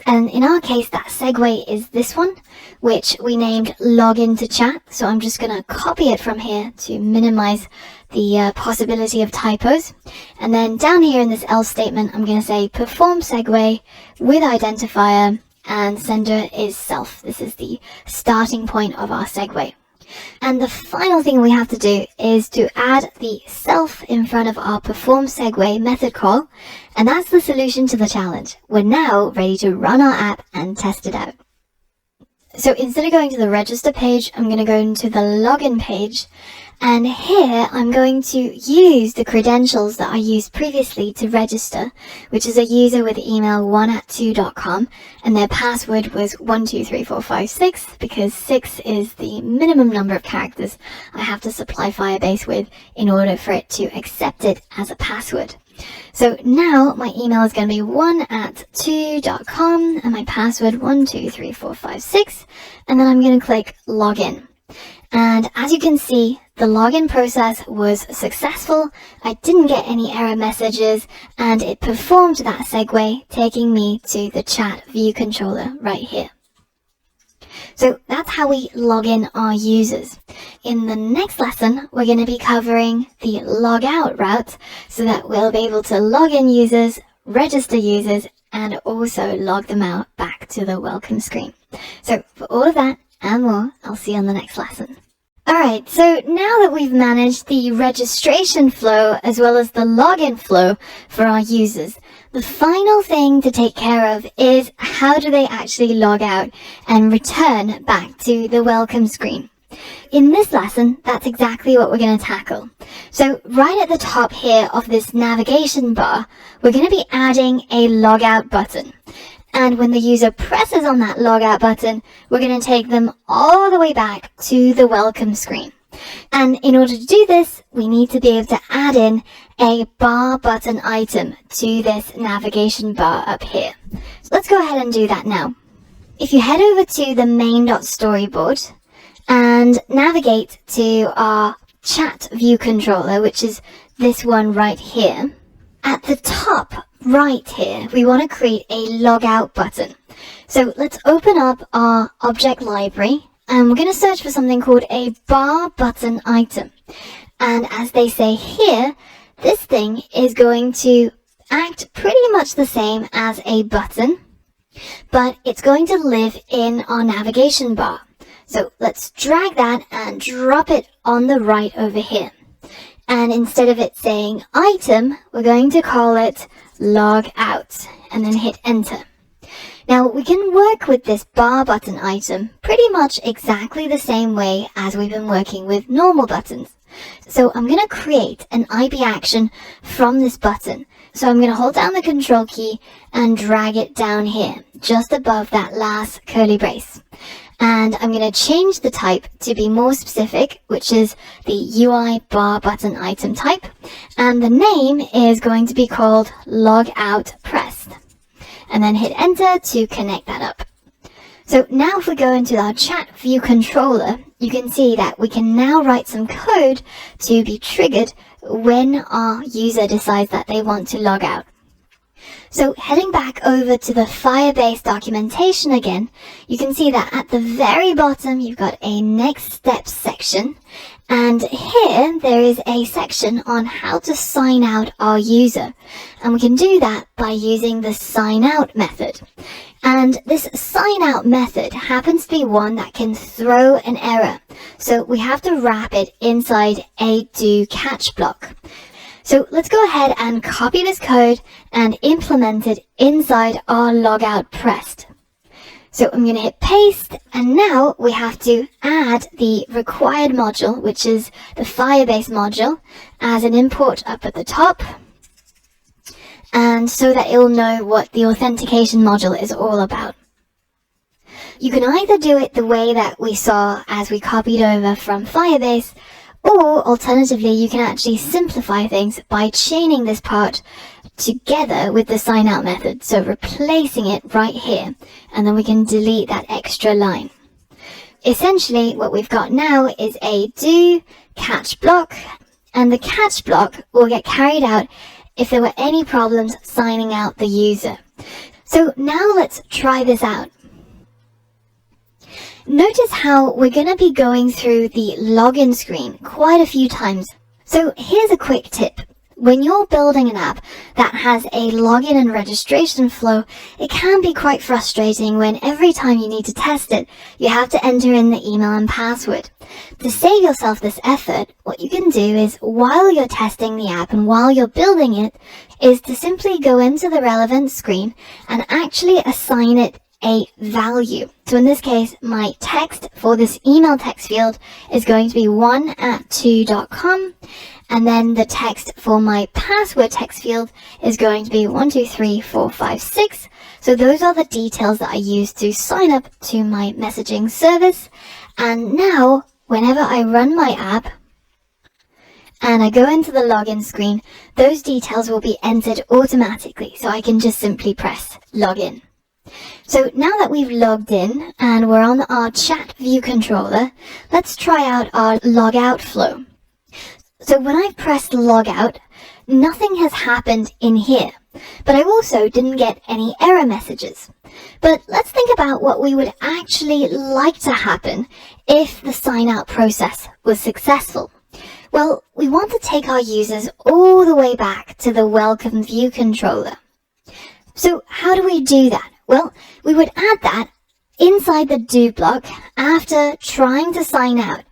And in our case, that segue is this one, which we named login to chat. So I'm just going to copy it from here to minimize the possibility of typos. And then down here in this else statement, I'm going to say perform segue with identifier, and sender is self. This is the starting point of our segue. And the final thing we have to do is to add the self in front of our perform segue method call, and that's the solution to the challenge. We're now ready to run our app and test it out. So instead of going to the register page, I'm going to go into the login page, and here I'm going to use the credentials that I used previously to register, which is a user with email 1@2.com, and their password was 123456, because 6 is the minimum number of characters I have to supply Firebase with in order for it to accept it as a password. So now my email is going to be 1@2.com and my password 123456, and then I'm going to click login. And as you can see, the login process was successful. I didn't get any error messages, and it performed that segue, taking me to the chat view controller right here. So that's how we log in our users. In the next lesson, we're going to be covering the log out route so that we'll be able to log in users, register users, and also log them out back to the welcome screen. So for all of that and more, I'll see you on the next lesson. Alright, so now that we've managed the registration flow as well as the login flow for our users, the final thing to take care of is how do they actually log out and return back to the welcome screen. In this lesson, that's exactly what we're going to tackle. So right at the top here of this navigation bar, we're going to be adding a logout button. And when the user presses on that logout button, we're going to take them all the way back to the welcome screen. And in order to do this, we need to be able to add in a bar button item to this navigation bar up here. So let's go ahead and do that now. If you head over to the main.storyboard and navigate to our chat view controller, which is this one right here, at the top right here, we want to create a logout button. So let's open up our object library and we're going to search for something called a bar button item. And as they say here, this thing is going to act pretty much the same as a button, but it's going to live in our navigation bar. So let's drag that and drop it on the right over here. And instead of it saying item, we're going to call it log out and then hit enter. Now we can work with this bar button item pretty much exactly the same way as we've been working with normal buttons. So I'm going to create an IB action from this button. So I'm going to hold down the control key and drag it down here, just above that last curly brace. And I'm going to change the type to be more specific, which is the UI bar button item type. And the name is going to be called logout pressed. And then hit enter to connect that up. So now if we go into our chat view controller, you can see that we can now write some code to be triggered when our user decides that they want to log out. So heading back over to the Firebase documentation again, you can see that at the very bottom you've got a next steps section, and here there is a section on how to sign out our user, and we can do that by using the sign out method. And this sign out method happens to be one that can throw an error, so we have to wrap it inside a do catch block. So let's go ahead and copy this code and implement it inside our logout pressed. So I'm going to hit paste, and now we have to add the required module, which is the Firebase module, as an import up at the top, and so that it'll know what the authentication module is all about. You can either do it the way that we saw as we copied over from Firebase, or alternatively, you can actually simplify things by chaining this part together with the sign out method. So replacing it right here, and then we can delete that extra line. Essentially, what we've got now is a do catch block, and the catch block will get carried out if there were any problems signing out the user. So now let's try this out. Notice how we're going to be going through the login screen quite a few times. So here's a quick tip. When you're building an app that has a login and registration flow, it can be quite frustrating when every time you need to test it, you have to enter in the email and password. To save yourself this effort, what you can do is, while you're testing the app and while you're building it, is to simply go into the relevant screen and actually assign it a value. So in this case, my text for this email text field is going to be 1@2.com, and then the text for my password text field is going to be 123456. So those are the details that I use to sign up to my messaging service. And now, whenever I run my app and I go into the login screen, those details will be entered automatically. So I can just simply press login. So now that we've logged in and we're on our chat view controller, let's try out our logout flow. So when I pressed logout, nothing has happened in here, but I also didn't get any error messages. But let's think about what we would actually like to happen if the sign out process was successful. Well, we want to take our users all the way back to the welcome view controller. So how do we do that? Well, we would add that inside the do block after trying to sign out.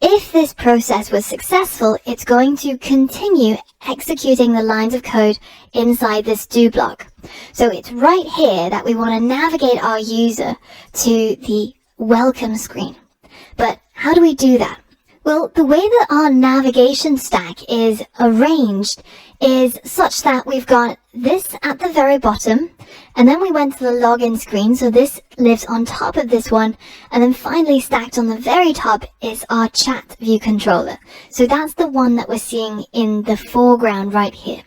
If this process was successful, it's going to continue executing the lines of code inside this do block. So it's right here that we want to navigate our user to the welcome screen. But how do we do that? Well, the way that our navigation stack is arranged is such that we've got this at the very bottom, and then we went to the login screen, so this lives on top of this one, and then finally stacked on the very top is our chat view controller. So that's the one that we're seeing in the foreground right here.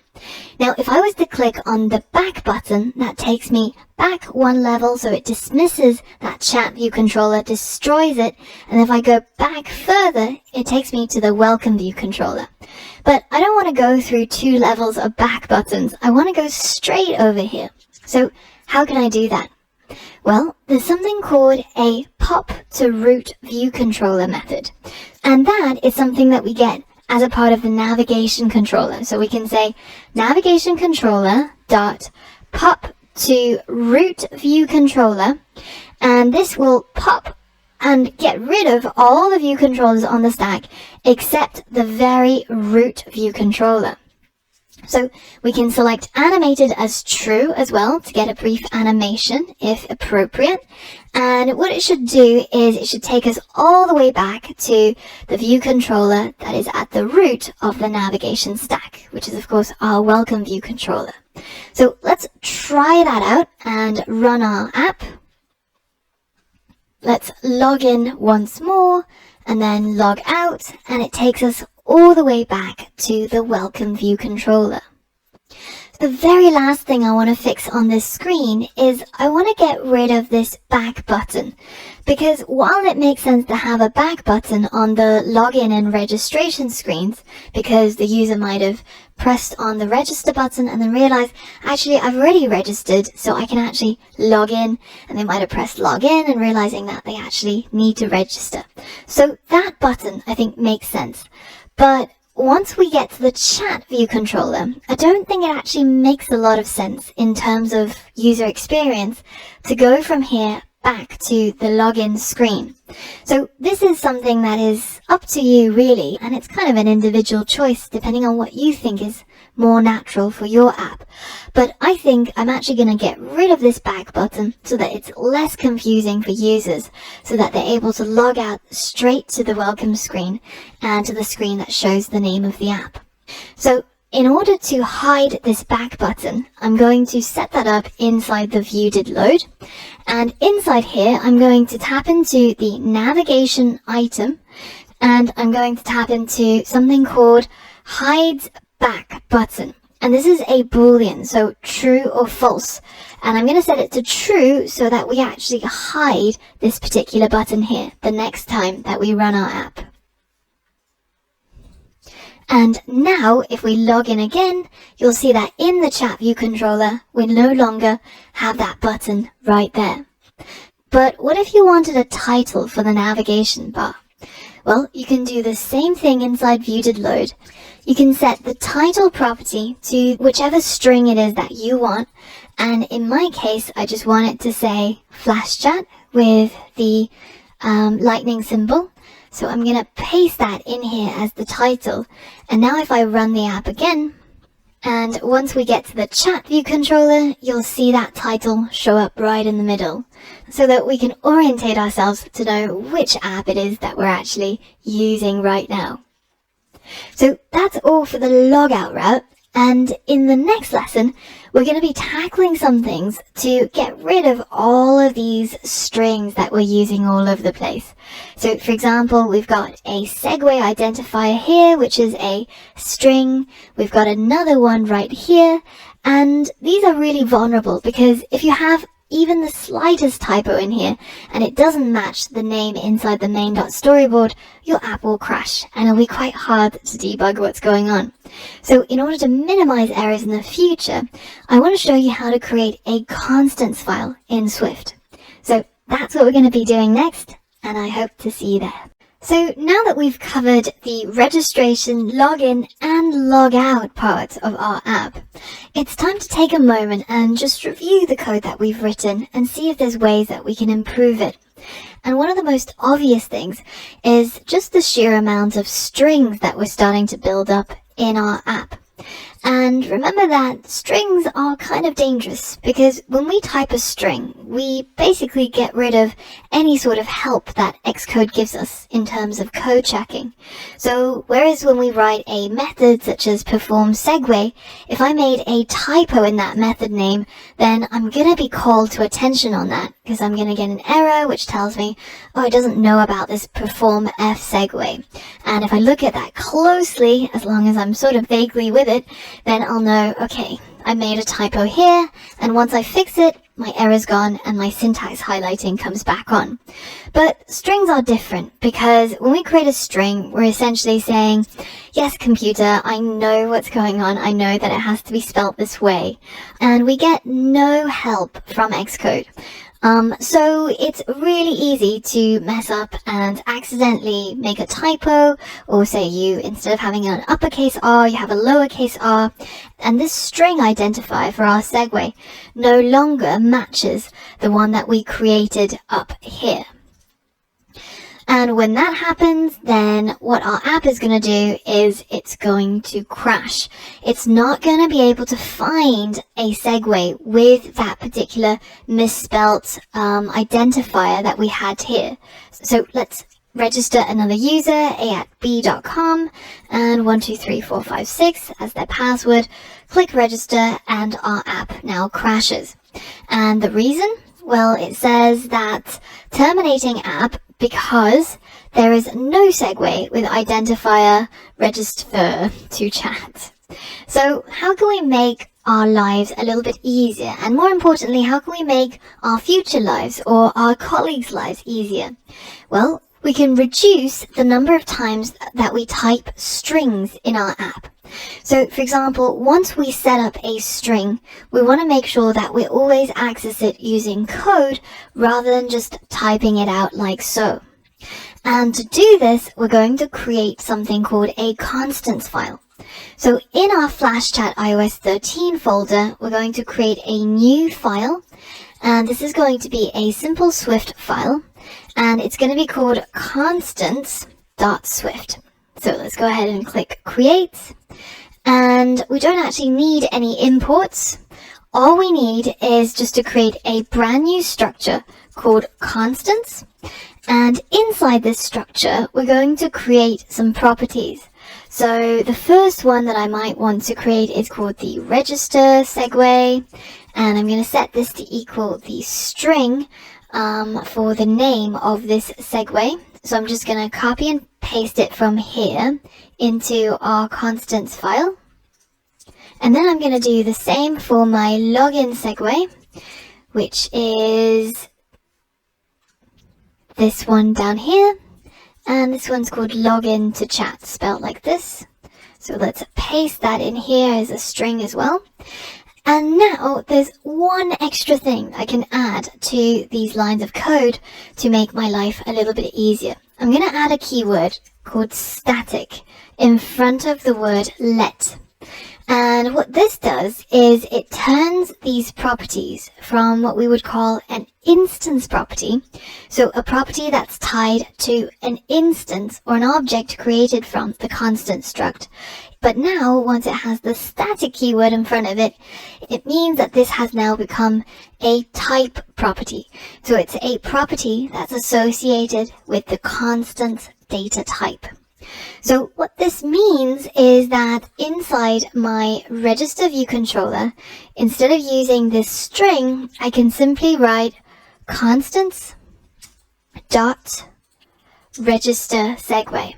Now, if I was to click on the back button, that takes me back one level, so it dismisses that chat view controller, destroys it, and if I go back further, it takes me to the welcome view controller. But I don't want to go through 2 levels of back buttons. I want to go straight over here. So how can I do that? Well, there's something called a pop to root view controller method, and that is something that we get as a part of the navigation controller. So we can say navigation controller dot pop to root view controller, and this will pop and get rid of all the view controllers on the stack except the very root view controller. So we can select animated as true as well to get a brief animation if appropriate. And what it should do is it should take us all the way back to the view controller that is at the root of the navigation stack, which is of course our welcome view controller. So let's try that out and run our app. Let's log in once more and then log out, and it takes us all the way back to the welcome view controller. The very last thing I want to fix on this screen is I want to get rid of this back button, because while it makes sense to have a back button on the login and registration screens, because the user might have pressed on the register button and then realized, actually I've already registered, so I can actually log in, and they might have pressed login and realizing that they actually need to register. So that button I think makes sense. But once we get to the chat view controller, I don't think it actually makes a lot of sense in terms of user experience to go from here back to the login screen. So this is something that is up to you really, and it's kind of an individual choice depending on what you think is more natural for your app. But I think I'm actually going to get rid of this back button so that it's less confusing for users, so that they're able to log out straight to the welcome screen and to the screen that shows the name of the app. So in order to hide this back button, I'm going to set that up inside the view did load, and inside here I'm going to tap into the navigation item, and I'm going to tap into something called hides back button, and this is a boolean, so true or false, and I'm going to set it to true so that we actually hide this particular button here the next time that we run our app. And now if we log in again, you'll see that in the chat view controller we no longer have that button right there. But what if you wanted a title for the navigation bar? Well, you can do the same thing inside view did load. You can set the title property to whichever string it is that you want, and in my case I just want it to say flash chat with the lightning symbol. So I'm going to paste that in here as the title, and now if I run the app again, and once we get to the chat view controller, you'll see that title show up right in the middle, so that we can orientate ourselves to know which app it is that we're actually using right now. So that's all for the logout route, and in the next lesson we're going to be tackling some things to get rid of all of these strings that we're using all over the place. So for example, we've got a segue identifier here, which is a string. We've got another one right here, and these are really vulnerable because if you have even the slightest typo in here and it doesn't match the name inside the main.storyboard, your app will crash and it'll be quite hard to debug what's going on. So in order to minimize errors in the future, I want to show you how to create a constants file in Swift. So that's what we're going to be doing next, and I hope to see you there. So now that we've covered the registration, login and logout part of our app, it's time to take a moment and just review the code that we've written and see if there's ways that we can improve it. And one of the most obvious things is just the sheer amount of strings that we're starting to build up in our app. And remember that strings are kind of dangerous because when we type a string, we basically get rid of any sort of help that Xcode gives us in terms of code checking. So whereas when we write a method such as perform segue, if I made a typo in that method name, then I'm going to be called to attention on that because I'm going to get an error which tells me, oh, it doesn't know about this perform f segue. And if I look at that closely, as long as I'm sort of vaguely with it, then I'll know, okay, I made a typo here, and once I fix it, my error's gone and my syntax highlighting comes back on. But strings are different because when we create a string, we're essentially saying, yes, computer, I know what's going on. I know that it has to be spelt this way. And we get no help from Xcode. So it's really easy to mess up and accidentally make a typo, or say you, instead of having an uppercase R, you have a lowercase r, and this string identifier for our segue no longer matches the one that we created up here. And when that happens, then what our app is going to do is it's going to crash. It's not going to be able to find a segue with that particular misspelt identifier that we had here. So let's register another user, a@b.com, and 123456 as their password. Click register, and our app now crashes. And the reason? Well, it says that terminating app because there is no segue with identifier register to chat. So how can we make our lives a little bit easier? And more importantly, how can we make our future lives or our colleagues' lives easier? Well, we can reduce the number of times that we type strings in our app. So, for example, once we set up a string, we want to make sure that we always access it using code rather than just typing it out like so. And to do this, we're going to create something called a constants file. So in our FlashChat iOS 13 folder, we're going to create a new file, and this is going to be a simple Swift file, and it's going to be called constants.swift. So let's go ahead and click create, and we don't actually need any imports. All we need is just to create a brand new structure called constants, and inside this structure we're going to create some properties. So the first one that I might want to create is called the register segue, and I'm going to set this to equal the string for the name of this segue. So I'm just going to copy and paste it from here into our constants file. And then I'm going to do the same for my login segue, which is this one down here. And this one's called login to chat, spelled like this. So let's paste that in here as a string as well. And now there's one extra thing I can add to these lines of code to make my life a little bit easier. I'm going to add a keyword called static in front of the word let. And what this does is it turns these properties from what we would call an instance property, so a property that's tied to an instance or an object created from the constant struct. But now, once it has the static keyword in front of it, it means that this has now become a type property. So it's a property that's associated with the constant data type. So what this means is that inside my register view controller, instead of using this string, I can simply write constants dot register segue.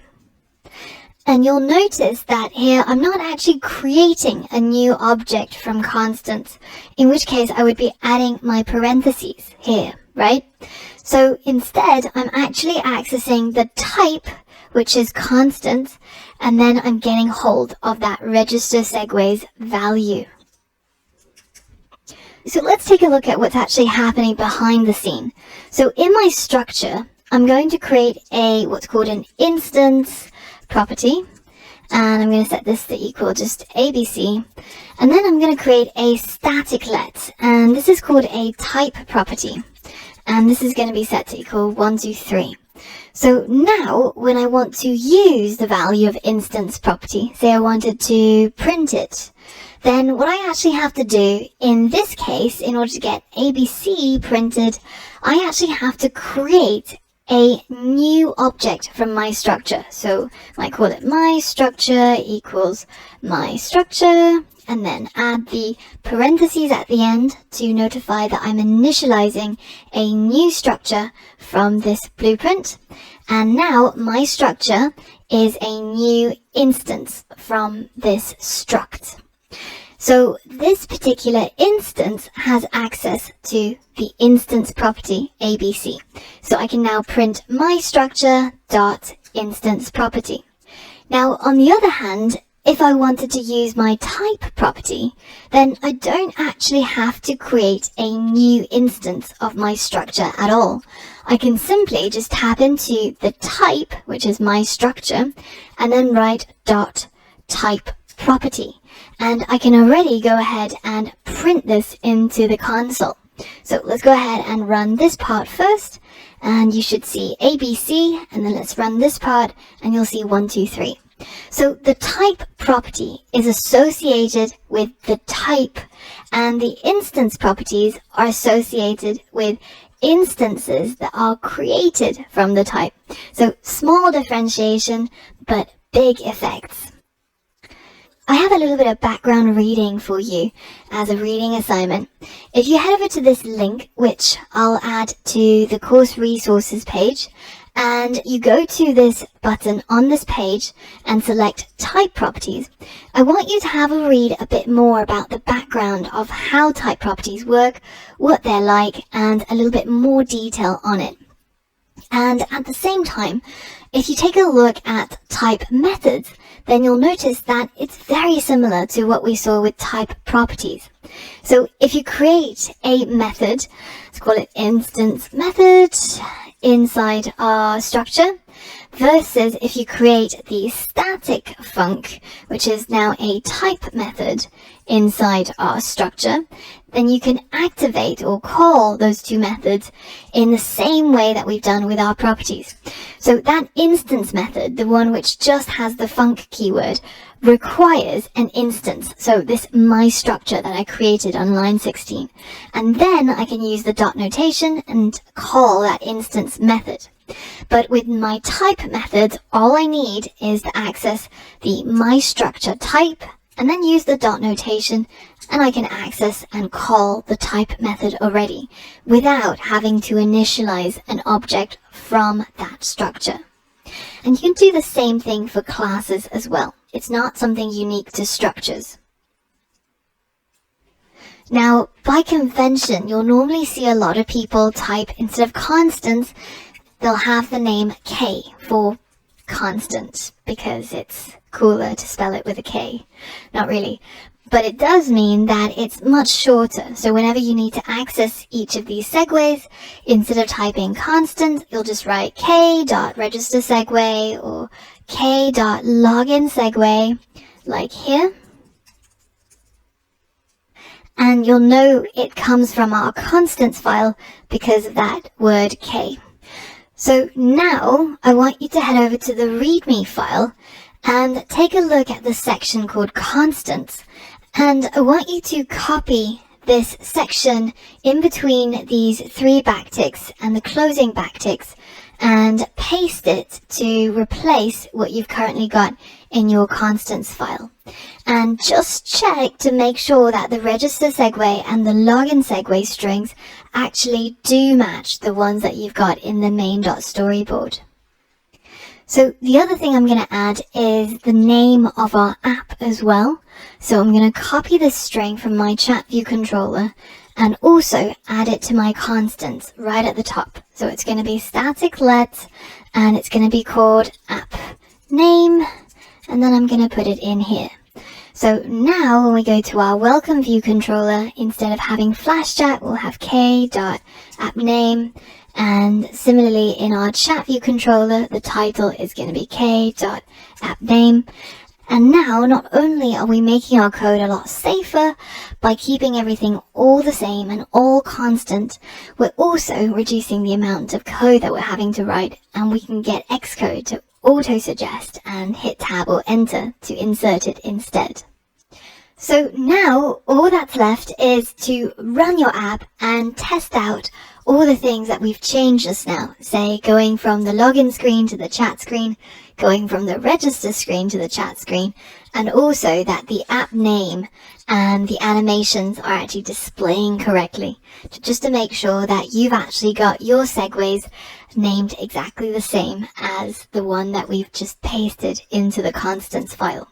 And you'll notice that here I'm not actually creating a new object from constants, in which case I would be adding my parentheses here, right? So instead, I'm actually accessing the type, which is constant, and then I'm getting hold of that register segues value. So let's take a look at what's actually happening behind the scene. So in my structure, I'm going to create what's called an instance property, and I'm going to set this to equal just ABC, and then I'm going to create a static let, and this is called a type property, and this is going to be set to equal 1, 2, 3. So now when I want to use the value of instance property, say I wanted to print it, then what I actually have to do in this case, in order to get ABC printed, I actually have to create a new object from my structure. So I might call it my structure equals my structure, and then add the parentheses at the end to notify that I'm initializing a new structure from this blueprint. And now my structure is a new instance from this struct. So this particular instance has access to the instance property ABC. So I can now print my structure dot instance property. Now, on the other hand, if I wanted to use my type property, then I don't actually have to create a new instance of my structure at all. I can simply just tap into the type, which is my structure, and then write dot type property. And I can already go ahead and print this into the console. So let's go ahead and run this part first, and you should see ABC, and then let's run this part, and you'll see 1, 2, 3. So the type property is associated with the type, and the instance properties are associated with instances that are created from the type. So small differentiation, but big effects. I have a little bit of background reading for you as a reading assignment. If you head over to this link, which I'll add to the course resources page, and you go to this button on this page and select type properties, I want you to have a read a bit more about the background of how type properties work, what they're like, and a little bit more detail on it. And at the same time, if you take a look at type methods, then you'll notice that it's very similar to what we saw with type properties. So if you create a method, let's call it instance method inside our structure, versus if you create the static func, which is now a type method inside our structure, then you can activate or call those two methods in the same way that we've done with our properties. So that instance method, the one which just has the func keyword, requires an instance. So this my structure that I created on line 16. And then I can use the dot notation and call that instance method. But with my type methods, all I need is to access the my structure type and then use the dot notation, and I can access and call the type method already without having to initialize an object from that structure. And you can do the same thing for classes as well. It's not something unique to structures. Now, by convention, you'll normally see a lot of people type, instead of constants, they'll have the name K for constant, because it's cooler to spell it with a K. Not really. But it does mean that it's much shorter. So whenever you need to access each of these segues, instead of typing constant, you'll just write k.register segue or k.login segue, like here. And you'll know it comes from our constants file because of that word K. So now I want you to head over to the README file and take a look at the section called constants. And I want you to copy this section in between these 3 backticks and the closing backticks and paste it to replace what you've currently got in your constants file. And just check to make sure that the register segue and the login segue strings actually do match the ones that you've got in the main.storyboard. So the other thing I'm going to add is the name of our app as well. So I'm going to copy this string from my chat view controller and also add it to my constants right at the top. So it's going to be static let, and it's going to be called app name, and then I'm going to put it in here. So now when we go to our welcome view controller, instead of having flash chat, we'll have k.appName. And similarly in our chat view controller, the title is going to be k.appName. And now not only are we making our code a lot safer by keeping everything all the same and all constant, we're also reducing the amount of code that we're having to write, and we can get Xcode to auto-suggest and hit tab or enter to insert it instead. So now all that's left is to run your app and test out all the things that we've changed just now. Say going from the login screen to the chat screen, going from the register screen to the chat screen, and also that the app name and the animations are actually displaying correctly, just to make sure that you've actually got your segues named exactly the same as the one that we've just pasted into the constants file.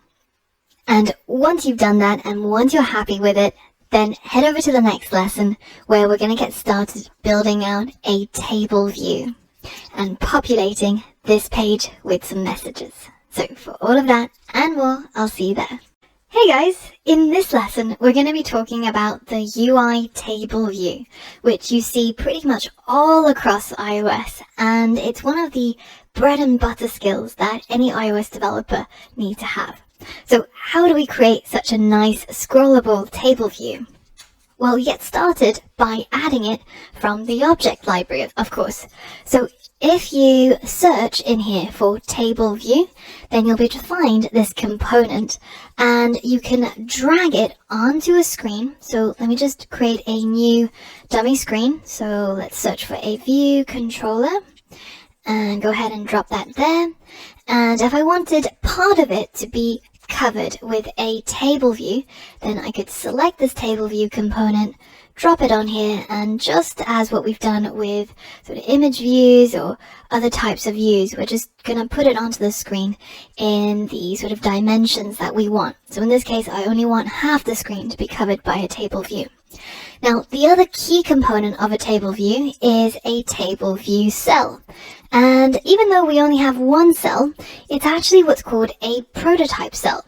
And once you've done that, and once you're happy with it, then head over to the next lesson where we're going to get started building out a table view and populating this page with some messages. So for all of that and more, I'll see you there. Hey guys, in this lesson we're going to be talking about the UI table view, which you see pretty much all across iOS, and it's one of the bread and butter skills that any iOS developer needs to have. So how do we create such a nice scrollable table view? Well, we get started by adding it from the object library, of course. So if you search in here for table view, then you'll be able to find this component, and you can drag it onto a screen. So let me just create a new dummy screen. So let's search for a view controller and go ahead and drop that there. And if I wanted part of it to be covered with a table view, then I could select this table view component, drop it on here, and just as what we've done with sort of image views or other types of views, we're just going to put it onto the screen in the sort of dimensions that we want. So in this case, I only want half the screen to be covered by a table view. Now, the other key component of a table view is a table view cell. And even though we only have one cell, it's actually what's called a prototype cell.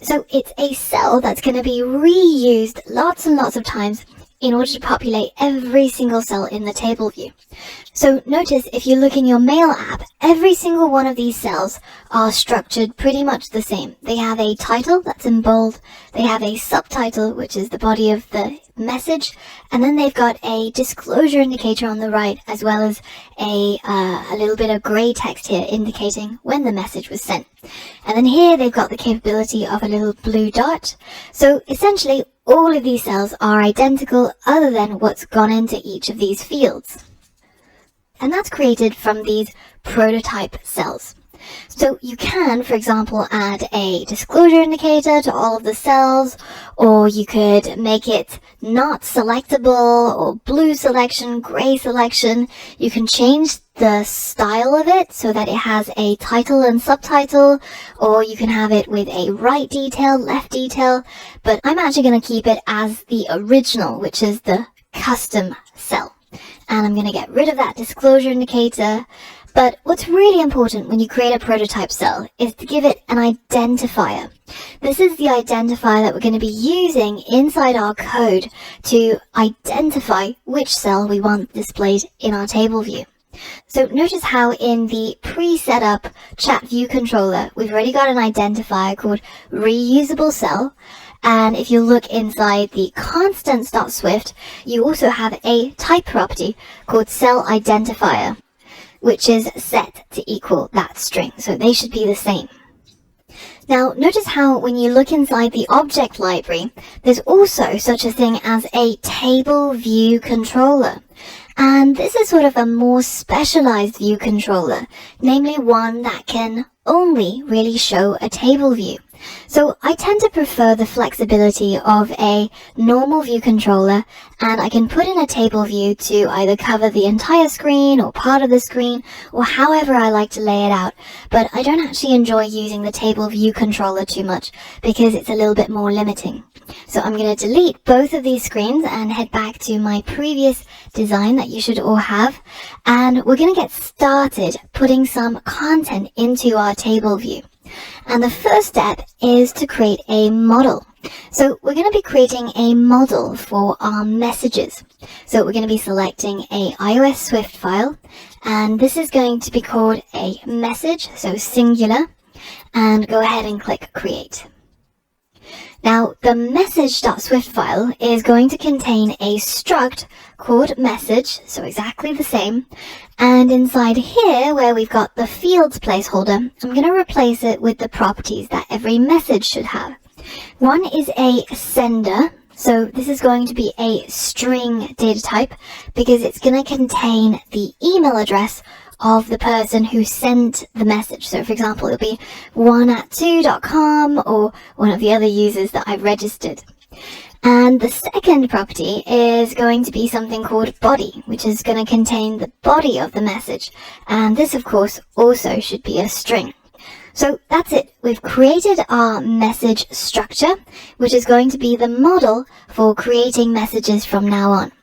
So it's a cell that's going to be reused lots and lots of times in order to populate every single cell in the table view. So notice if you look in your Mail app, every single one of these cells are structured pretty much the same. They have a title that's in bold, they have a subtitle, which is the body of the message, and then they've got a disclosure indicator on the right, as well as a little bit of gray text here indicating when the message was sent. And then here they've got the capability of a little blue dot. So essentially all of these cells are identical other than what's gone into each of these fields. And that's created from these prototype cells. So you can, for example, add a disclosure indicator to all of the cells, or you could make it not selectable, or blue selection, gray selection. You can change the style of it so that it has a title and subtitle, or you can have it with a right detail, left detail, but I'm actually going to keep it as the original, which is the custom cell. And I'm going to get rid of that disclosure indicator. But what's really important when you create a prototype cell is to give it an identifier. This is the identifier that we're going to be using inside our code to identify which cell we want displayed in our table view. So notice how in the pre-set up chat view controller, we've already got an identifier called reusable cell. And if you look inside the constants.swift, you also have a type property called cell identifier, which is set to equal that string. So they should be the same. Now, notice how when you look inside the object library, there's also such a thing as a table view controller. And this is sort of a more specialized view controller, namely one that can only really show a table view. So I tend to prefer the flexibility of a normal view controller, and I can put in a table view to either cover the entire screen or part of the screen or however I like to lay it out. But I don't actually enjoy using the table view controller too much because it's a little bit more limiting. So I'm going to delete both of these screens and head back to my previous design that you should all have. And we're going to get started putting some content into our table view. And the first step is to create a model. So we're going to be creating a model for our messages. So we're going to be selecting a iOS Swift file, and this is going to be called a message, so singular, and go ahead and click create. Now, the message.swift file is going to contain a struct called message, so exactly the same. And inside here, where we've got the fields placeholder, I'm going to replace it with the properties that every message should have. One is a sender, so this is going to be a string data type because it's going to contain the email address of the person who sent the message. So for example, it'll be 1@2.com or one of the other users that I've registered. And the second property is going to be something called body, which is going to contain the body of the message. And this, of course, also should be a string. So that's it. We've created our message structure, which is going to be the model for creating messages from now on.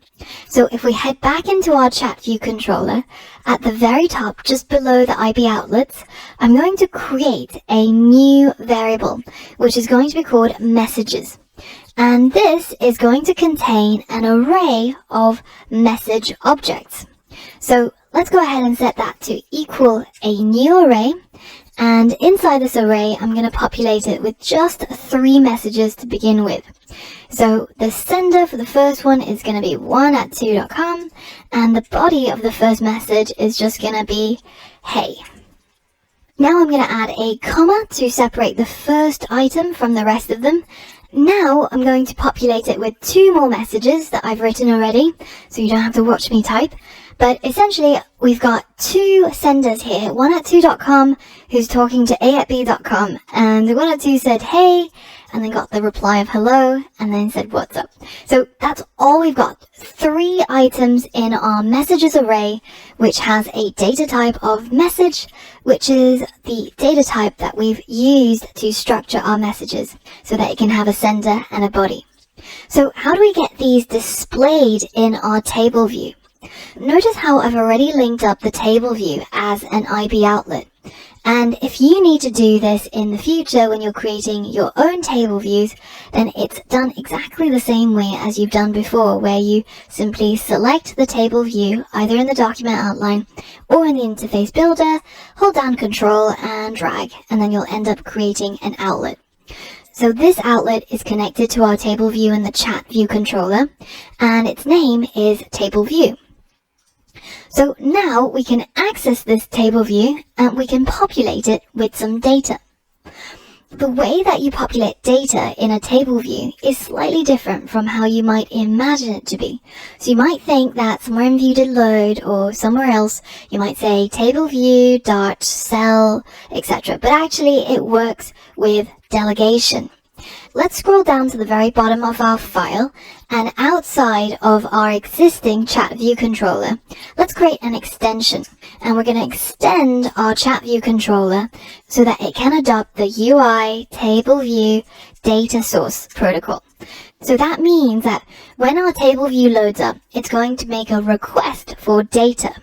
So if we head back into our chat view controller, at the very top, just below the IB outlets, I'm going to create a new variable, which is going to be called messages. And this is going to contain an array of message objects. So let's go ahead and set that to equal a new array. And inside this array, I'm going to populate it with just 3 messages to begin with. So the sender for the first one is going to be 1@2.com, and the body of the first message is just going to be, hey. Now I'm going to add a comma to separate the first item from the rest of them. Now I'm going to populate it with 2 more messages that I've written already, so you don't have to watch me type. But essentially, we've got 2 senders here, 1@2.com, who's talking to a@b.com, and the 1@2 said, hey, and then got the reply of hello, and then said, what's up? So that's all we've got. 3 items in our messages array, which has a data type of message, which is the data type that we've used to structure our messages, so that it can have a sender and a body. So how do we get these displayed in our table view? Notice how I've already linked up the table view as an IB outlet. And if you need to do this in the future when you're creating your own table views, then it's done exactly the same way as you've done before, where you simply select the table view either in the document outline or in the interface builder, hold down Control and drag, and then you'll end up creating an outlet. So this outlet is connected to our table view in the chat view controller, and its name is table view. So now we can access this table view and we can populate it with some data. The way that you populate data in a table view is slightly different from how you might imagine it to be. So you might think that somewhere in view did load or somewhere else you might say table view dot cell, etc. But actually it works with delegation. Let's scroll down to the very bottom of our file, and outside of our existing chat view controller, let's create an extension. And we're going to extend our chat view controller so that it can adopt the UI table view data source protocol. So that means that when our table view loads up, it's going to make a request for data.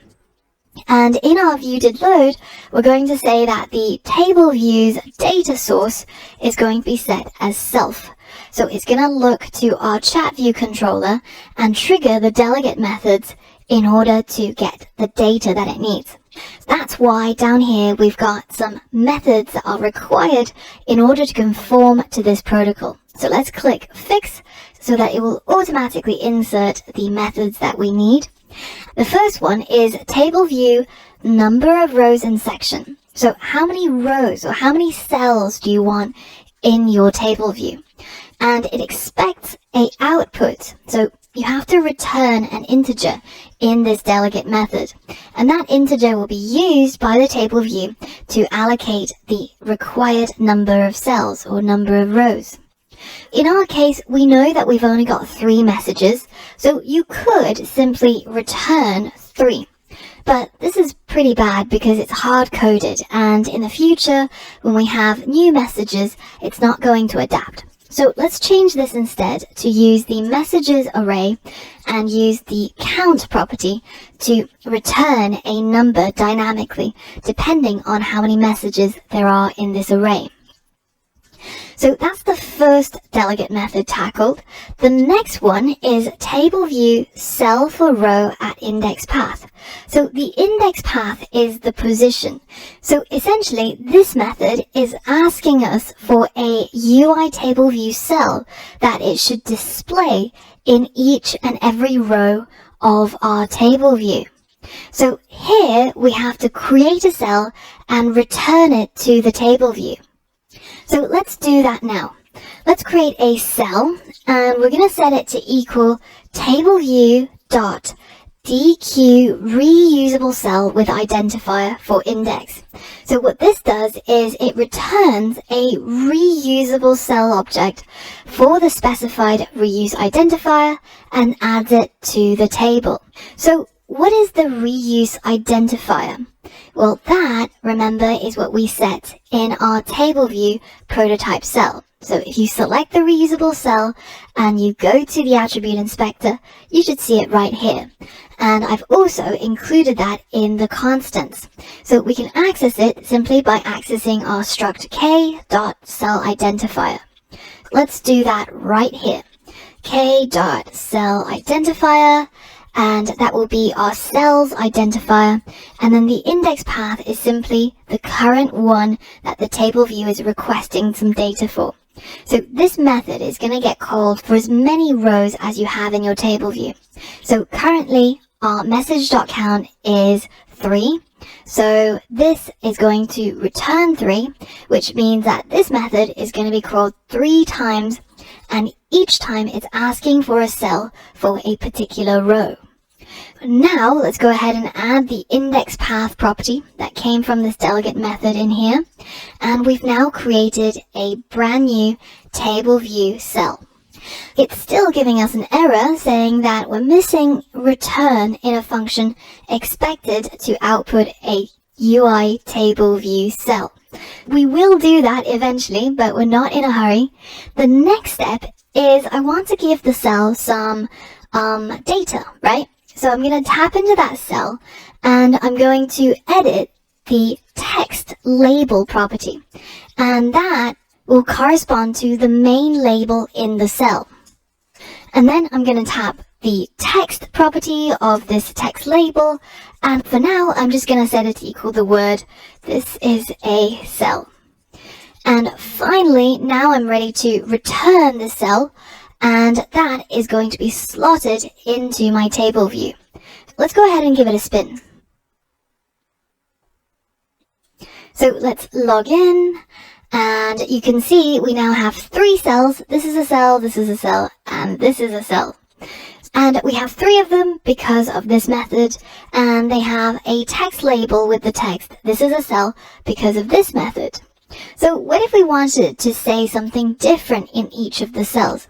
And in our view did load, we're going to say that the table view's data source is going to be set as self. So it's going to look to our chat view controller and trigger the delegate methods in order to get the data that it needs. That's why down here we've got some methods that are required in order to conform to this protocol. So let's click fix so that it will automatically insert the methods that we need. The first one is table view number of rows in section. So how many rows or how many cells do you want in your table view? And it expects a output. So you have to return an integer in this delegate method. And that integer will be used by the table view to allocate the required number of cells or number of rows. In our case, we know that we've only got 3 messages, so you could simply return 3. But this is pretty bad because it's hard-coded, and in the future, when we have new messages, it's not going to adapt. So let's change this instead to use the messages array and use the count property to return a number dynamically, depending on how many messages there are in this array. So that's the first delegate method tackled. The next one is table view cell for row at index path. So the index path is the position. So essentially this method is asking us for a UI table view cell that it should display in each and every row of our table view. So here we have to create a cell and return it to the table view. So let's do that now. Let's create a cell, and we're going to set it to equal tableview.dq reusable cell with identifier for index. So what this does is it returns a reusable cell object for the specified reuse identifier and adds it to the table. So what is the reuse identifier? Well, that, remember, is what we set in our table view prototype cell. So if you select the reusable cell and you go to the attribute inspector, you should see it right here. And I've also included that in the constants. So we can access it simply by accessing our struct k.cellIdentifier. Let's do that right here. k.cellIdentifier. And that will be our cells identifier, and then the index path is simply the current one that the table view is requesting some data for. So this method is going to get called for as many rows as you have in your table view. So currently our message.count is 3. So this is going to return 3, which means that this method is going to be called 3 times, and each time it's asking for a cell for a particular row. Now let's go ahead and add the index path property that came from this delegate method in here, and we've now created a brand new table view cell. It's still giving us an error saying that we're missing return in a function expected to output a UI table view cell. We will do that eventually, but we're not in a hurry. The next step is I want to give the cell some data, right? So I'm going to tap into that cell and I'm going to edit the text label property, and that will correspond to the main label in the cell. And then I'm going to tap the text property of this text label, and for now I'm just going to set it to equal the word "this is a cell." And finally, now I'm ready to return the cell, and that is going to be slotted into my table view. Let's go ahead and give it a spin. So let's log in, and you can see we now have 3 cells. This is a cell, this is a cell, and this is a cell. And we have 3 of them because of this method, and they have a text label with the text "this is a cell" because of this method. So what if we wanted to say something different in each of the cells?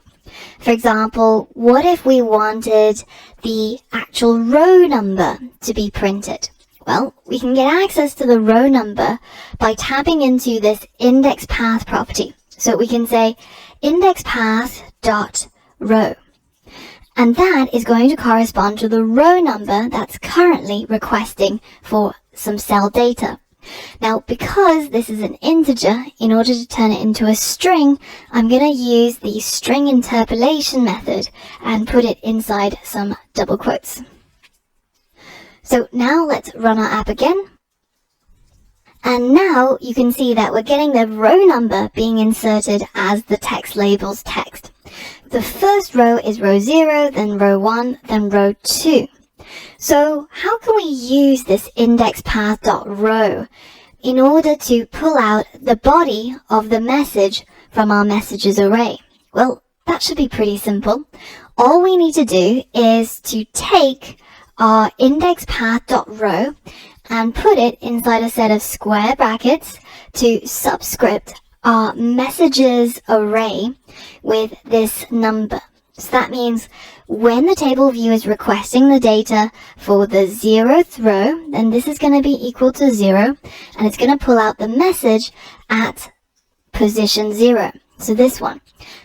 For example, what if we wanted the actual row number to be printed? Well, we can get access to the row number by tapping into this index path property. So we can say index path dot row. And that is going to correspond to the row number that's currently requesting for some cell data. Now, because this is an integer, in order to turn it into a string, I'm going to use the string interpolation method and put it inside some double quotes. So now let's run our app again. And now you can see that we're getting the row number being inserted as the text label's text. The first row is row 0, then row 1, then row 2. So how can we use this index path.row in order to pull out the body of the message from our messages array? Well, that should be pretty simple. all we need to do is to take our indexPath.row and put it inside a set of square brackets to subscript our messages array with this number. So that means when the table view is requesting the data for the 0th row, then this is going to be equal to 0, and it's going to pull out the message at position 0. So this one.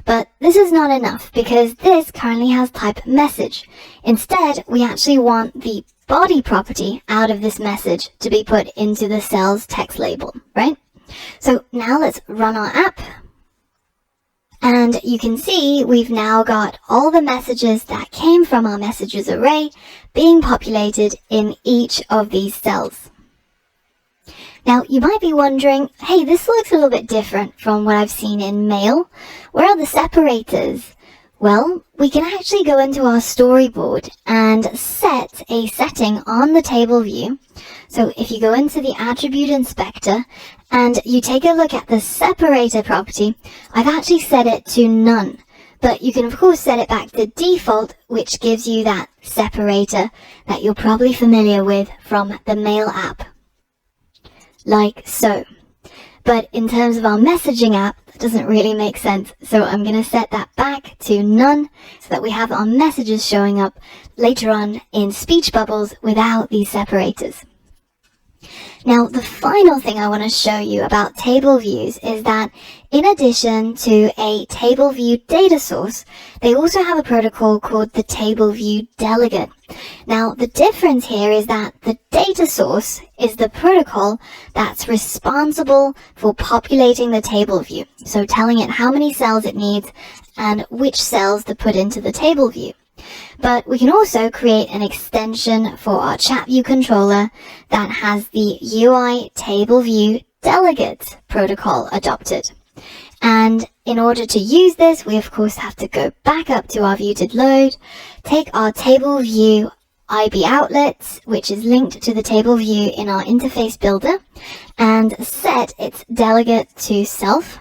But this is not enough because this currently has type message. Instead, we actually want the body property out of this message to be put into the cell's text label, right? So now let's run our app. And you can see we've now got all the messages that came from our messages array being populated in each of these cells. Now, you might be wondering, hey, this looks a little bit different from what I've seen in Mail. Where are the separators? Well, we can actually go into our storyboard and set a setting on the table view. So if you go into the attribute inspector and you take a look at the separator property, I've actually set it to none. But you can of course set it back to default, which gives you that separator that you're probably familiar with from the Mail app. Like so. But in terms of our messaging app, that doesn't really make sense. So I'm going to set that back to none so that we have our messages showing up later on in speech bubbles without these separators. Now, the final thing I want to show you about table views is that in addition to a table view data source, they also have a protocol called the table view delegate. Now, the difference here is that the data source is the protocol that's responsible for populating the table view, so telling it how many cells it needs and which cells to put into the table view. But we can also create an extension for our chat view controller that has the UI table view delegate protocol adopted. And in order to use this, we of course have to go back up to our view did load, take our table view IB outlet, which is linked to the table view in our interface builder, and set its delegate to self.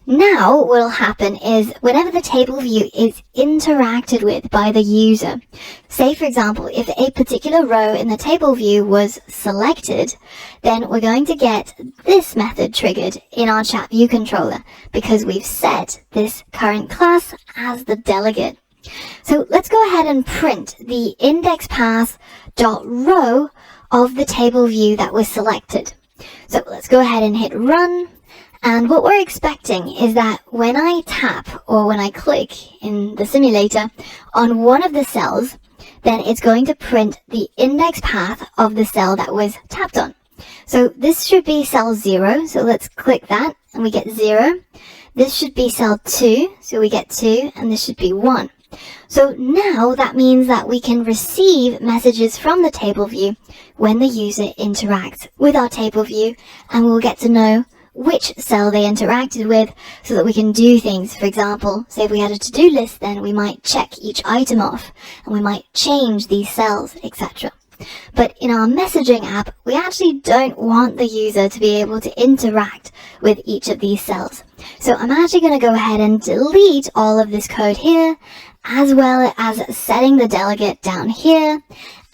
Now what will happen is whenever the table view is interacted with by the user, say for example if a particular row in the table view was selected, then we're going to get this method triggered in our chat view controller because we've set this current class as the delegate. So let's go ahead and print the indexPath.row of the table view that was selected. So let's go ahead and hit run. And what we're expecting is that when I tap or when I click in the simulator on one of the cells, then it's going to print the index path of the cell that was tapped on. So this should be cell 0, so let's click that and we get 0. This should be cell 2, so we get 2, and this should be 1. So now that means that we can receive messages from the table view when the user interacts with our table view, and we'll get to know which cell they interacted with so that we can do things. For example, say if we had a to-do list, then we might check each item off and we might change these cells, etc. But in our messaging app, we actually don't want the user to be able to interact with each of these cells. So I'm actually going to go ahead and delete all of this code here, as well as setting the delegate down here.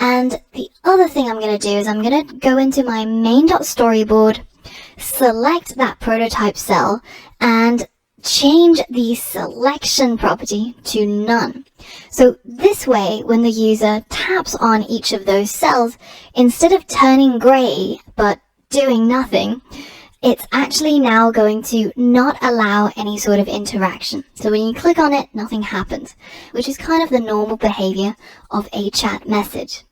And the other thing I'm going to do is I'm going to go into my main.storyboard, select that prototype cell, and change the selection property to none. So this way, when the user taps on each of those cells, instead of turning gray but doing nothing, it's actually now going to not allow any sort of interaction. So when you click on it, nothing happens, which is kind of the normal behavior of a chat message.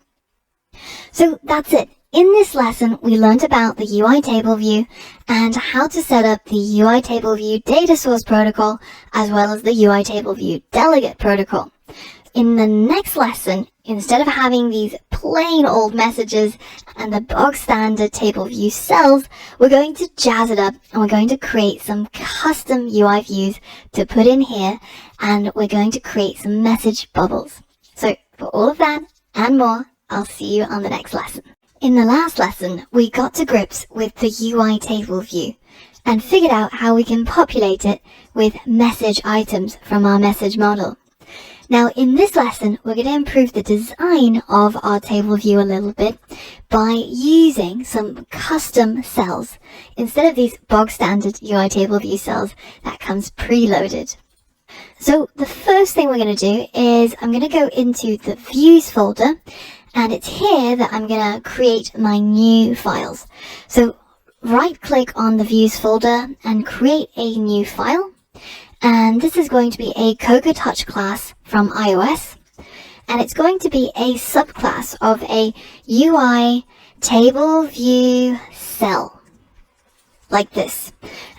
So that's it. In this lesson, we learned about the UI table view and how to set up the UI table view data source protocol, as well as the UI table view delegate protocol. In the next lesson, instead of having these plain old messages and the bog standard table view cells, we're going to jazz it up and we're going to create some custom UI views to put in here, and we're going to create some message bubbles. So for all of that and more, I'll see you on the next lesson. In the last lesson, we got to grips with the UI table view and figured out how we can populate it with message items from our message model. Now in this lesson, we're going to improve the design of our table view a little bit by using some custom cells instead of these bog standard UI table view cells that comes preloaded. So the first thing we're going to do is I'm going to go into the views folder, and it's here that I'm going to create my new files. So right click on the views folder and create a new file. And this is going to be a Cocoa Touch class from iOS. And it's going to be a subclass of a UI table view cell. Like this.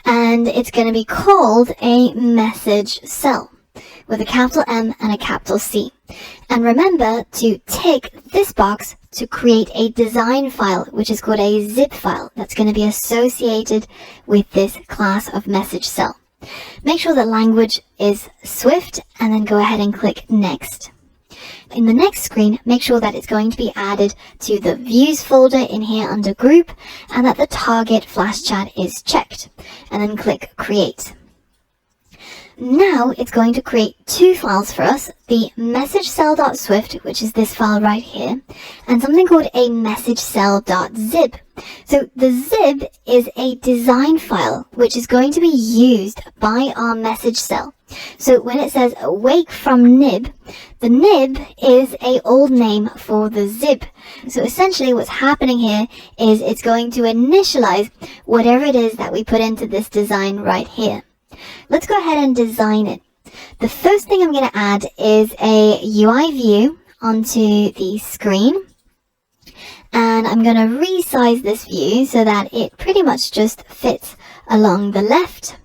And it's going to be called a message cell with a capital M and a capital C. And remember to tick this box to create a design file, which is called a zip file, that's going to be associated with this class of message cell. Make sure the language is Swift and then go ahead and click Next. In the next screen, make sure that it's going to be added to the Views folder in here under Group and that the target flash chat is checked. And then click Create. Now it's going to create two files for us, the messagecell.swift, which is this file right here, and something called a messagecell.zip. So the zip is a design file which is going to be used by our message cell. So when it says awake from nib, the nib is an old name for the zip. So essentially what's happening here is it's going to initialize whatever it is that we put into this design right here. Let's go ahead and design it. The first thing I'm going to add is a UI view onto the screen. And I'm going to resize this view so that it pretty much just fits along the left.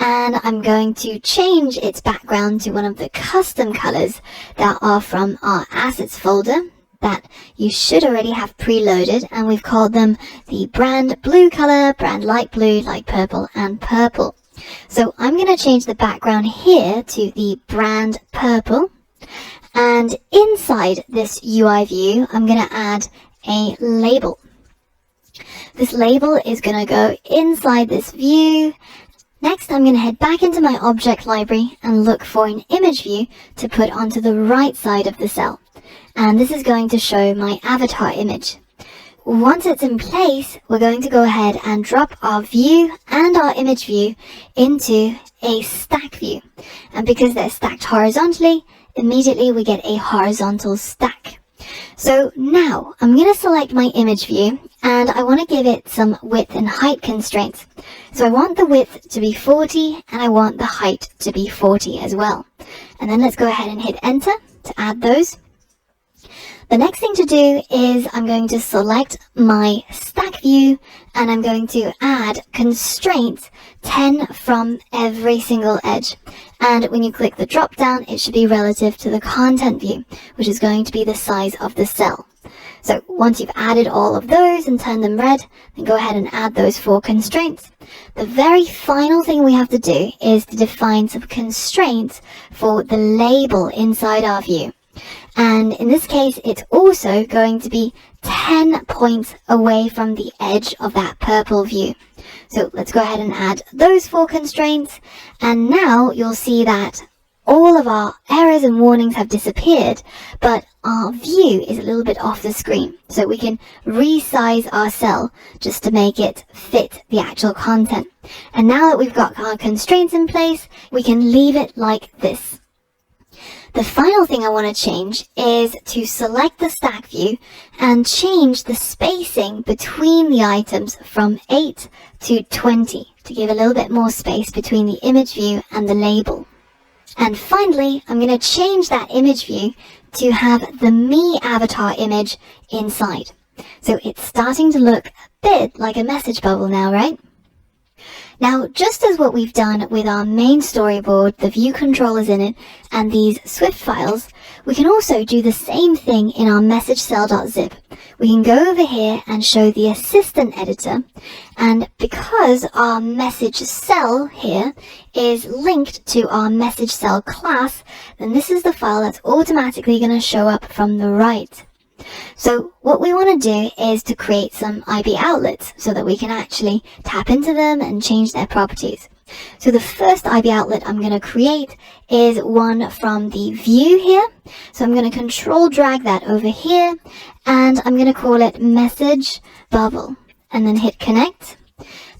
And I'm going to change its background to one of the custom colors that are from our assets folder that you should already have preloaded. And we've called them the brand blue color, brand light blue, light purple, and purple. So I'm going to change the background here to the brand purple, and inside this UI view I'm going to add a label. This label is going to go inside this view. Next I'm going to head back into my object library and look for an image view to put onto the right side of the cell, and this is going to show my avatar image. Once it's in place, we're going to go ahead and drop our view and our image view into a stack view. And because they're stacked horizontally, immediately we get a horizontal stack. So now I'm going to select my image view and I want to give it some width and height constraints. So I want the width to be 40 and I want the height to be 40 as well. And then let's go ahead and hit enter to add those. The next thing to do is I'm going to select my stack view and I'm going to add constraints 10 from every single edge. And when you click the drop down, it should be relative to the content view, which is going to be the size of the cell. So once you've added all of those and turned them red, then go ahead and add those 4 constraints. The very final thing we have to do is to define some constraints for the label inside our view. And in this case, it's also going to be 10 points away from the edge of that purple view. So let's go ahead and add those 4 constraints. And now you'll see that all of our errors and warnings have disappeared, but our view is a little bit off the screen. So we can resize our cell just to make it fit the actual content. And now that we've got our constraints in place, we can leave it like this. The final thing I want to change is to select the stack view and change the spacing between the items from 8 to 20 to give a little bit more space between the image view and the label. And finally, I'm going to change that image view to have the me avatar image inside. So it's starting to look a bit like a message bubble now, right? Now, just as what we've done with our main storyboard, the view controllers in it, and these Swift files, we can also do the same thing in our messagecell.zip. We can go over here and show the assistant editor, and because our message cell here is linked to our message cell class, then this is the file that's automatically going to show up from the right. So what we want to do is to create some IB outlets so that we can actually tap into them and change their properties. So the first IB outlet I'm going to create is one from the view here. So I'm going to control drag that over here, and I'm going to call it message bubble, and then hit connect.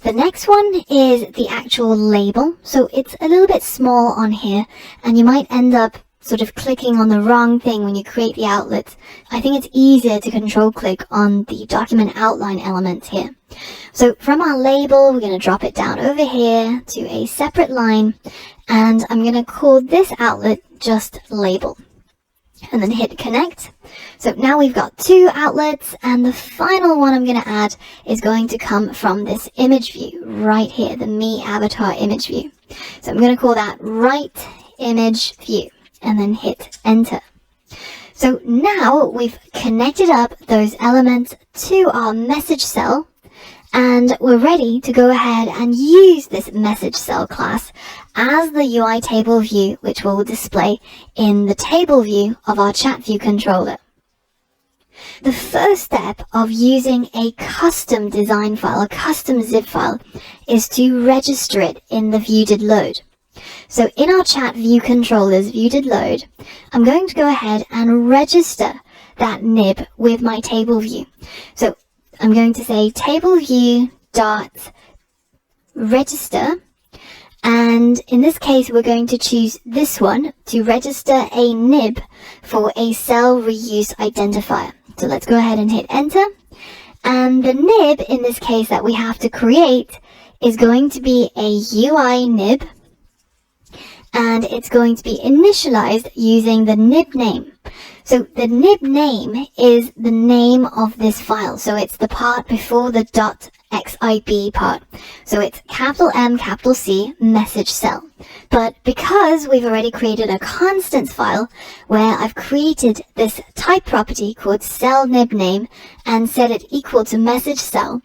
The next one is the actual label. So it's a little bit small on here, and you might end up sort of clicking on the wrong thing when you create the outlets. I think it's easier to control click on the document outline elements here. So from our label, we're going to drop it down over here to a separate line, and I'm going to call this outlet just label, and then hit connect. So now we've got two outlets, and the final one I'm going to add is going to come from this image view right here, the me avatar image view. So I'm going to call that right image view, and then hit enter. So now we've connected up those elements to our message cell, and we're ready to go ahead and use this message cell class as the UI table view, which will display in the table view of our chat view controller. The first step of using a custom design file, a custom zip file, is to register it in the view did load. So in our chat view controller's view did load, I'm going to go ahead and register that nib with my table view. So I'm going to say table view dot register, and in this case we're going to choose this one to register a nib for a cell reuse identifier. So let's go ahead and hit enter, and the nib in this case that we have to create is going to be a UI nib, and it's going to be initialized using the nib name. So the nib name is the name of this file. So it's the part before the .xib part. So it's capital M, capital C, message cell. But because we've already created a constants file where I've created this type property called cell nib name and set it equal to message cell,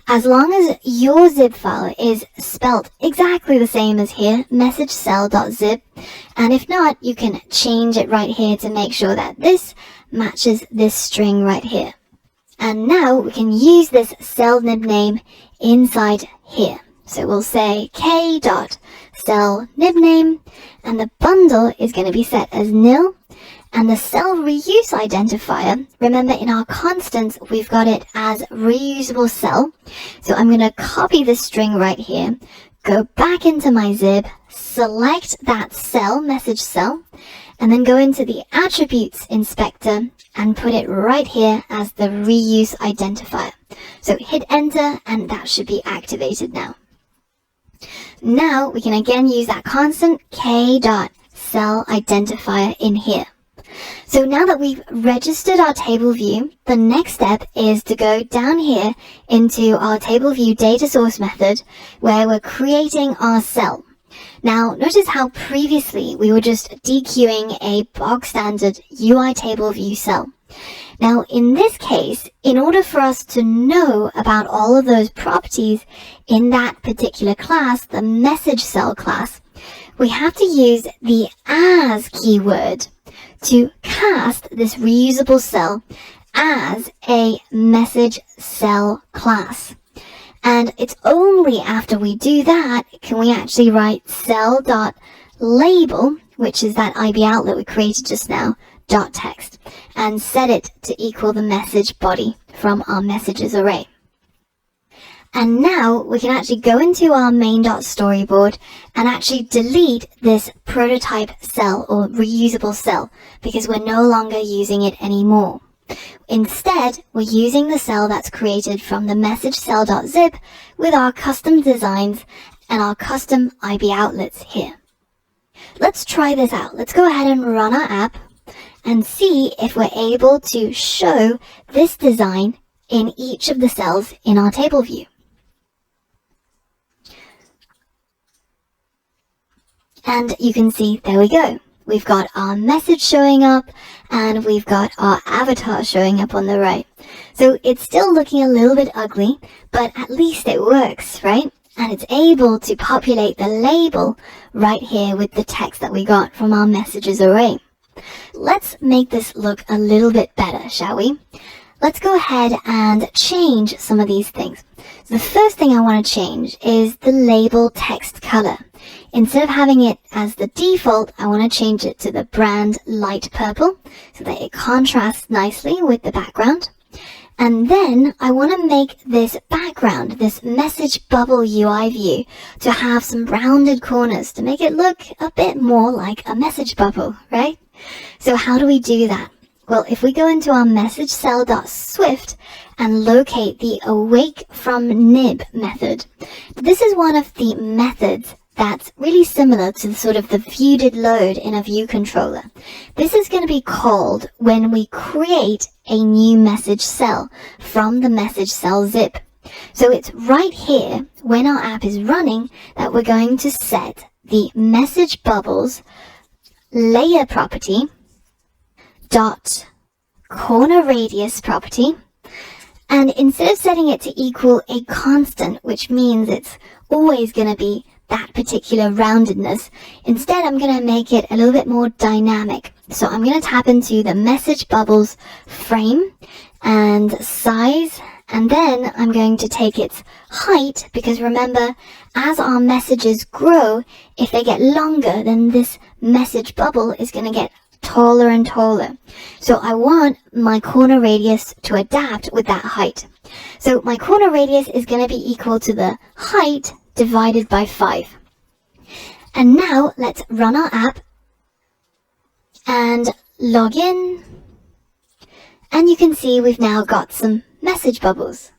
as long as your zip file is spelt exactly the same as here, message cell.zip, and if not, you can change it right here to make sure that this matches this string right here. And now we can use this cell nib name inside here. So we'll say k.cell nib name, and the bundle is going to be set as nil. And the cell reuse identifier, remember in our constants, we've got it as reusable cell. So I'm going to copy this string right here, go back into my zip, select that cell, message cell, and then go into the attributes inspector and put it right here as the reuse identifier. So hit enter, and that should be activated now. Now we can again use that constant k.cell identifier in here. So now that we've registered our table view, the next step is to go down here into our table view data source method where we're creating our cell. Now notice how previously we were just dequeuing a bog standard UI table view cell. Now in this case, in order for us to know about all of those properties in that particular class, the message cell class, we have to use the as keyword to cast this reusable cell as a message cell class. And it's only after we do that can we actually write cell.label, which is that IB outlet we created just now, .text, and set it to equal the message body from our messages array. And now we can actually go into our main.storyboard and actually delete this prototype cell or reusable cell because we're no longer using it anymore. Instead, we're using the cell that's created from the message cell.zip with our custom designs and our custom IB outlets here. Let's try this out. Let's go ahead and run our app and see if we're able to show this design in each of the cells in our table view. And you can see, there we go. We've got our message showing up and we've got our avatar showing up on the right. So it's still looking a little bit ugly, but at least it works, right? And it's able to populate the label right here with the text that we got from our messages array. Let's make this look a little bit better, shall we? let's go ahead and change some of these things. The first thing I want to change is the label text color. Instead of having it as the default, I want to change it to the brand light purple so that it contrasts nicely with the background. And then I want to make this background, this message bubble UI view, to have some rounded corners to make it look a bit more like a message bubble, right? So how do we do that? Well, if we go into our message cell.swift and locate the awake from nib method, this is one of the methods that's really similar to the sort of the view did load in a view controller. This is going to be called when we create a new message cell from the message cell zip. So it's right here when our app is running that we're going to set the message bubbles layer property dot corner radius property, and instead of setting it to equal a constant, which means it's always going to be that particular roundedness, instead I'm going to make it a little bit more dynamic. So I'm going to tap into the message bubbles frame and size, and then I'm going to take its height, because remember, as our messages grow, if they get longer, then this message bubble is going to get taller and taller. So I want my corner radius to adapt with that height. So my corner radius is going to be equal to the height divided by 5. And now let's run our app and log in. And you can see we've now got some message bubbles.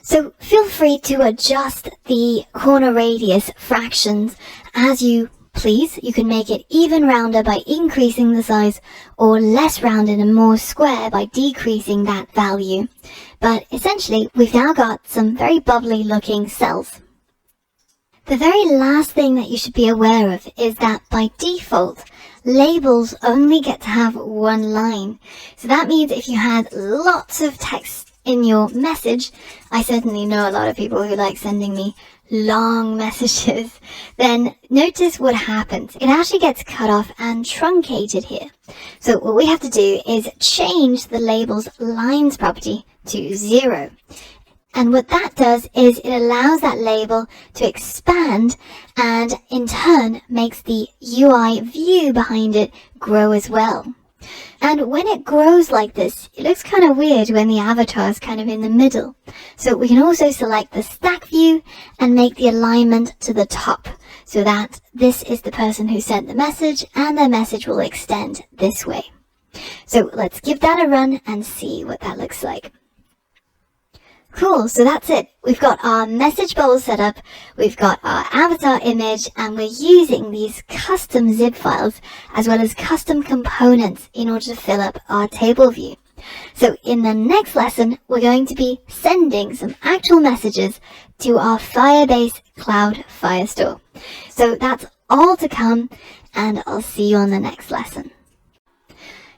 So feel free to adjust the corner radius fractions as you please. You can make it even rounder by increasing the size, or less rounded and more square by decreasing that value. But essentially, we've now got some very bubbly looking cells. The very last thing that you should be aware of is that by default, labels only get to have one line. So that means if you had lots of text in your message, I certainly know a lot of people who like sending me long messages, then notice what happens. It actually gets cut off and truncated here. So what we have to do is change the label's lines property to 0. And what that does is it allows that label to expand, and in turn makes the UI view behind it grow as well. And when it grows like this, it looks kind of weird when the avatar is kind of in the middle. So we can also select the stack view and make the alignment to the top, so that this is the person who sent the message and their message will extend this way. So let's give that a run and see what that looks like. Cool, so that's it. We've got our message bubble set up, we've got our avatar image, and we're using these custom zip files as well as custom components in order to fill up our table view. So in the next lesson, we're going to be sending some actual messages to our Firebase Cloud Firestore. So that's all to come, and I'll see you on the next lesson.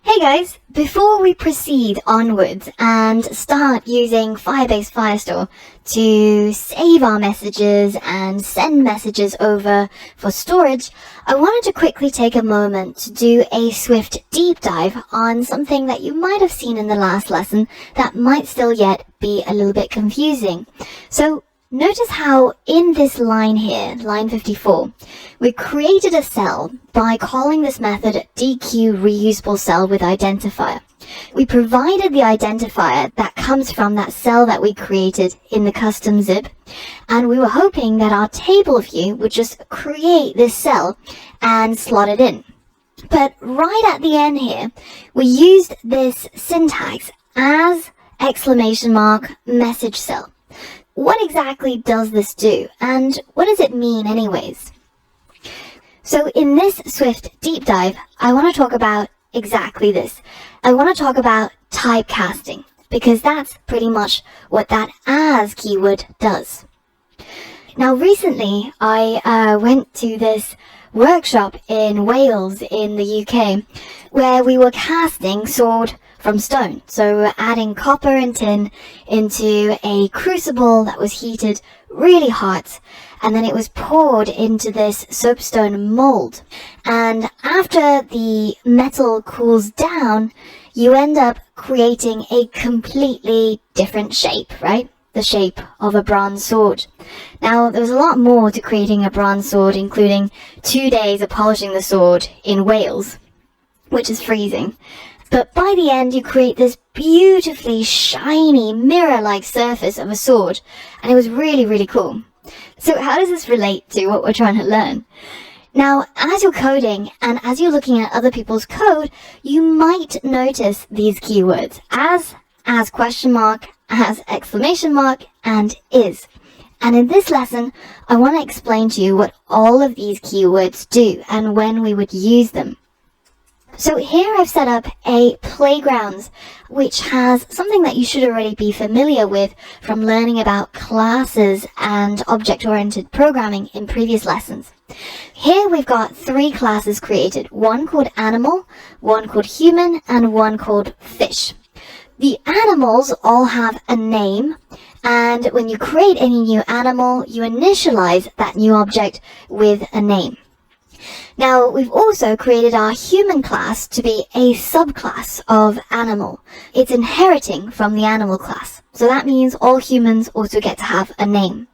Hey guys, before we proceed onwards and start using Firebase Firestore to save our messages and send messages over for storage, I wanted to quickly take a moment to do a swift deep dive on something that you might have seen in the last lesson that might still yet be a little bit confusing. So notice how in this line here, line 54, we created a cell by calling this method dequeueReusableCell with identifier. We provided the identifier that comes from that cell that we created in the custom zip, and we were hoping that our table view would just create this cell and slot it in. But right at the end here, we used this syntax as !message cell. What exactly does this do, and what does it mean anyways? So in this swift deep dive, I want to talk about exactly this. I want to talk about typecasting, because that's pretty much what that as keyword does. Now recently, I went to this workshop in Wales in the UK where we were casting sword from stone. So we were adding copper and tin into a crucible that was heated really hot, and then it was poured into this soapstone mold. And after the metal cools down, you end up creating a completely different shape, right? The shape of a bronze sword. Now, there was a lot more to creating a bronze sword, including 2 days of polishing the sword in Wales, which is freezing. But by the end, you create this beautifully shiny mirror-like surface of a sword, and it was really, really cool. So how does this relate to what we're trying to learn? Now, as you're coding and as you're looking at other people's code, you might notice these keywords as question mark, as exclamation mark, and is. And in this lesson, I want to explain to you what all of these keywords do and when we would use them. So here I've set up a playground, which has something that you should already be familiar with from learning about classes and object-oriented programming in previous lessons. Here we've got 3 classes created, one called animal, one called human, and one called fish. The animals all have a name, and when you create any new animal, you initialize that new object with a name. Now, we've also created our human class to be a subclass of animal. It's inheriting from the animal class. So that means all humans also get to have a name.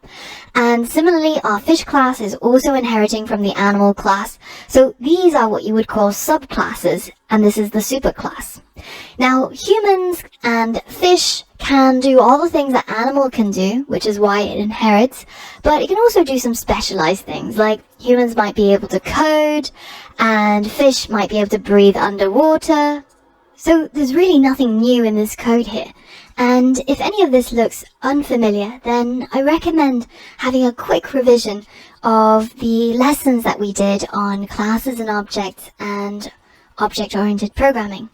And similarly, our fish class is also inheriting from the animal class. So these are what you would call subclasses, and this is the superclass. Now, humans and fish can do all the things that animal can do, which is why it inherits, but it can also do some specialized things, like humans might be able to code, and fish might be able to breathe underwater. So there's really nothing new in this code here. And if any of this looks unfamiliar, then I recommend having a quick revision of the lessons that we did on classes and objects and object-oriented programming.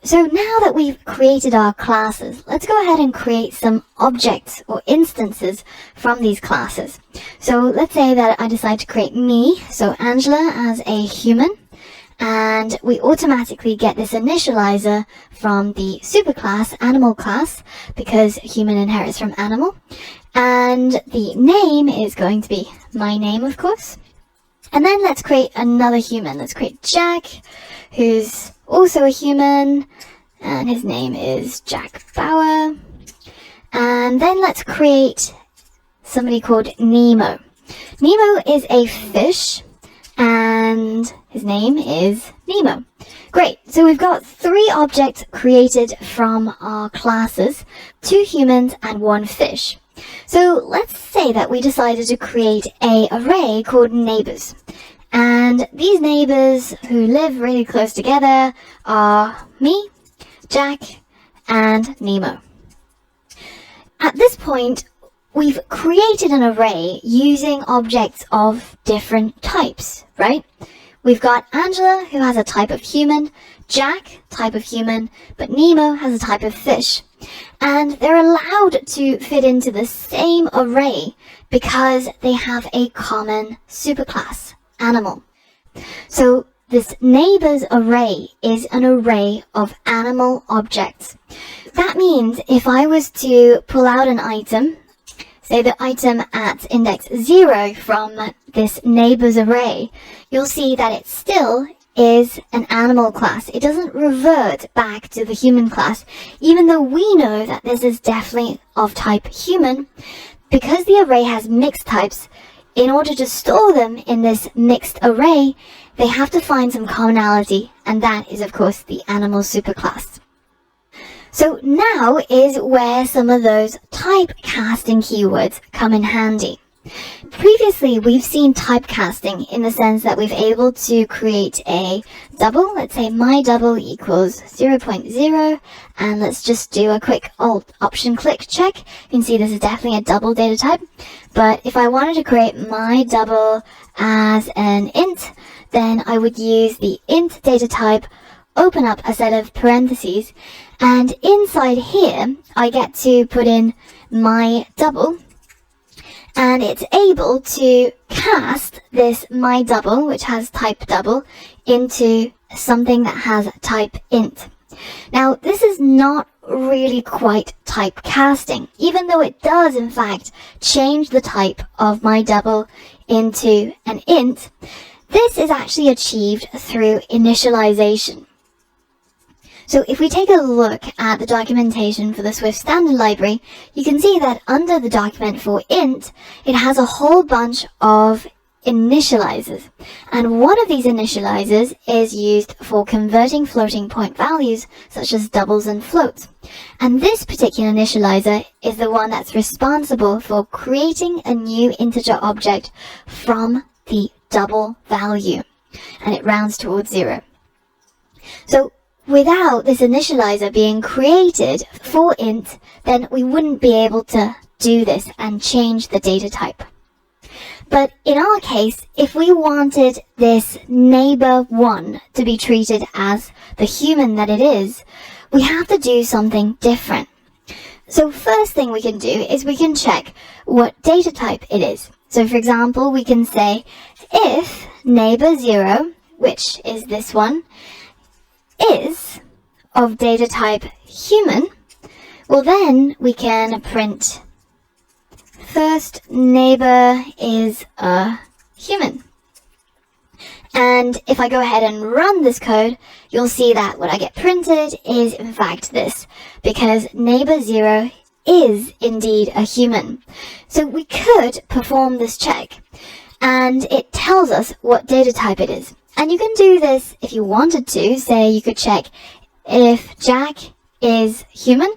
So now that we've created our classes, let's go ahead and create some objects or instances from these classes. So let's say that I decide to create me, so Angela as a human, and we automatically get this initializer from the superclass, animal class, because human inherits from animal. And the name is going to be my name, of course. And then let's create another human. Let's create Jack, who's also a human, and his name is Jack Bauer. And then let's create somebody called Nemo. Nemo is a fish, and his name is Nemo. Great, so we've got 3 objects created from our classes, 2 humans and 1 fish. So let's say that we decided to create an array called neighbors. And these neighbors who live really close together are me, Jack, and Nemo. At this point, we've created an array using objects of different types, right? We've got Angela, who has a type of human, Jack, type of human, but Nemo has a type of fish. And they're allowed to fit into the same array because they have a common superclass, animal. So this neighbors array is an array of animal objects. That means if I was to pull out an item, say the item at index 0 from this neighbors array, you'll see that it still is an animal class. It doesn't revert back to the human class, even though we know that this is definitely of type human. Because the array has mixed types, in order to store them in this mixed array, they have to find some commonality, and that is of course the animal superclass. So now is where some of those typecasting keywords come in handy. Previously, we've seen typecasting in the sense that we've able to create a double. Let's say my double equals 0.0, and let's just do a quick Alt Option click check. You can see this is definitely a double data type. But if I wanted to create my double as an int, then I would use the int data type, open up a set of parentheses, and inside here, I get to put in my double. And it's able to cast this my double, which has type double, into something that has type int. Now, this is not really quite typecasting, even though it does, in fact, change the type of my double into an int. This is actually achieved through initialization. So if we take a look at the documentation for the Swift standard library, you can see that under the document for int, it has a whole bunch of initializers. And one of these initializers is used for converting floating point values, such as doubles and floats. And this particular initializer is the one that's responsible for creating a new integer object from the double value. And it rounds towards 0. So without this initializer being created for int, then we wouldn't be able to do this and change the data type. But in our case, if we wanted this neighbor1 to be treated as the human that it is, we have to do something different. So first thing we can do is we can check what data type it is. So for example, we can say if neighbor0, which is this one, is of data type human, well then we can print first neighbor is a human. And if I go ahead and run this code, you'll see that what I get printed is in fact this, because neighbor0 is indeed a human. So we could perform this check, and it tells us what data type it is. And you can do this if you wanted to. Say you could check if Jack is human.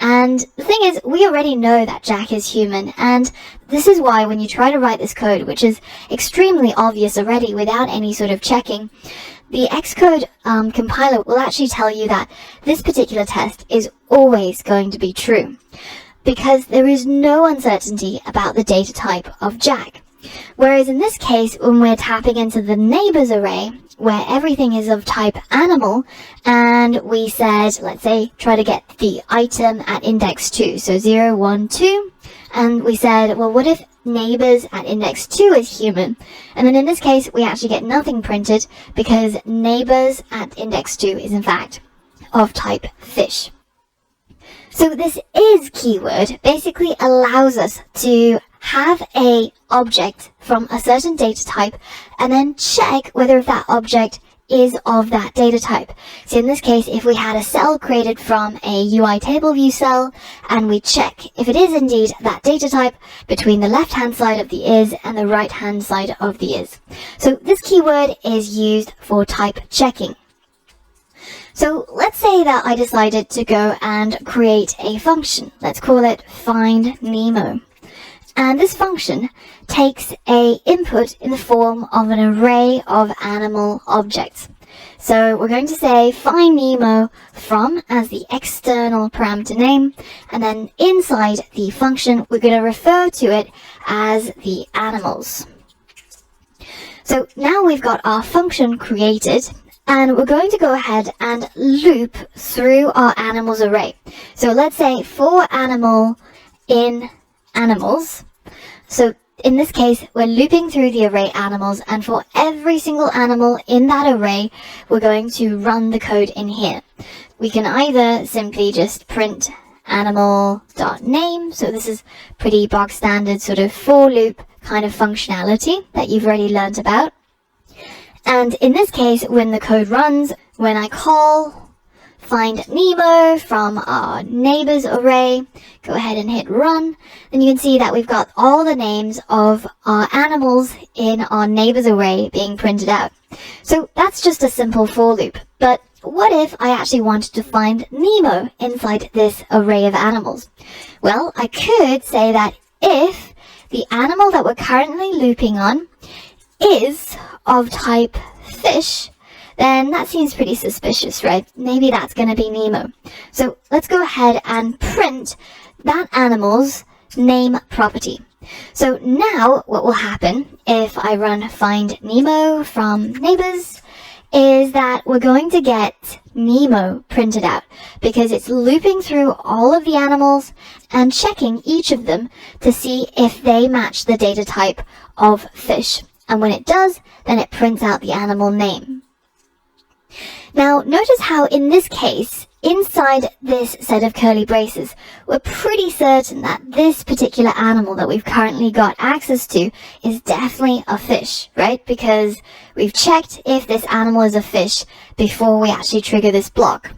And the thing is, we already know that Jack is human, and this is why when you try to write this code, which is extremely obvious already without any sort of checking, the Xcode compiler will actually tell you that this particular test is always going to be true, because there is no uncertainty about the data type of Jack. Whereas in this case, when we're tapping into the neighbors array, where everything is of type animal, and we said, let's say, try to get the item at index 2, so 0, 1, 2, and we said, well, what if neighbors at index 2 is human? And then in this case, we actually get nothing printed, because neighbors at index 2 is in fact of type fish. So this is keyword basically allows us to have a object from a certain data type and then check whether that object is of that data type. So in this case, if we had a cell created from a UI table view cell and we check if it is indeed that data type between the left hand side of the is and the right hand side of the is. So this keyword is used for type checking. So let's say that I decided to go and create a function. Let's call it find Nemo. And this function takes a input in the form of an array of animal objects. So we're going to say find Nemo from as the external parameter name, and then inside the function we're going to refer to it as the animals. So now we've got our function created, and we're going to go ahead and loop through our animals array. So let's say for animal in animals. So in this case, we're looping through the array animals, and for every single animal in that array, we're going to run the code in here. We can either simply just print animal.name. So this is pretty bog standard sort of for loop kind of functionality that you've already learned about. And in this case, when the code runs, when I call find Nemo from our neighbors array, go ahead and hit run, then you can see that we've got all the names of our animals in our neighbors array being printed out. So that's just a simple for loop. But what if I actually wanted to find Nemo inside this array of animals? Well, I could say that if the animal that we're currently looping on is of type fish, then that seems pretty suspicious, right? Maybe that's going to be Nemo. So let's go ahead and print that animal's name property. So now what will happen if I run find Nemo from neighbors is that we're going to get Nemo printed out, because it's looping through all of the animals and checking each of them to see if they match the data type of fish. And when it does, then it prints out the animal name. Now, notice how in this case, inside this set of curly braces, we're pretty certain that this particular animal that we've currently got access to is definitely a fish, right? Because we've checked if this animal is a fish before we actually trigger this block.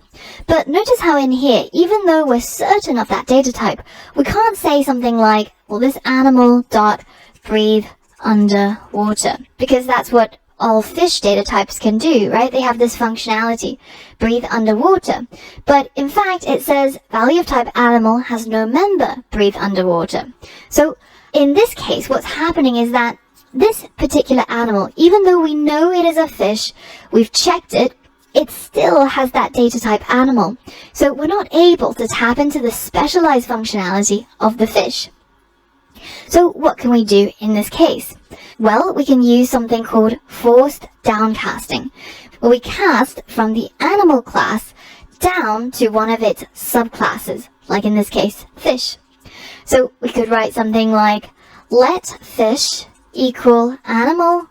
But notice how in here, even though we're certain of that data type, we can't say something like, well, this animal dot breathe underwater, because that's what all fish data types can do, right? They have this functionality, breathe underwater. But in fact, it says value of type animal has no member, breathe underwater. So in this case, what's happening is that this particular animal, even though we know it is a fish, we've checked it, it still has that data type animal. So we're not able to tap into the specialized functionality of the fish. So what can we do in this case? Well, we can use something called forced downcasting, where we cast from the animal class down to one of its subclasses, like in this case, fish. So we could write something like, let fish equal animal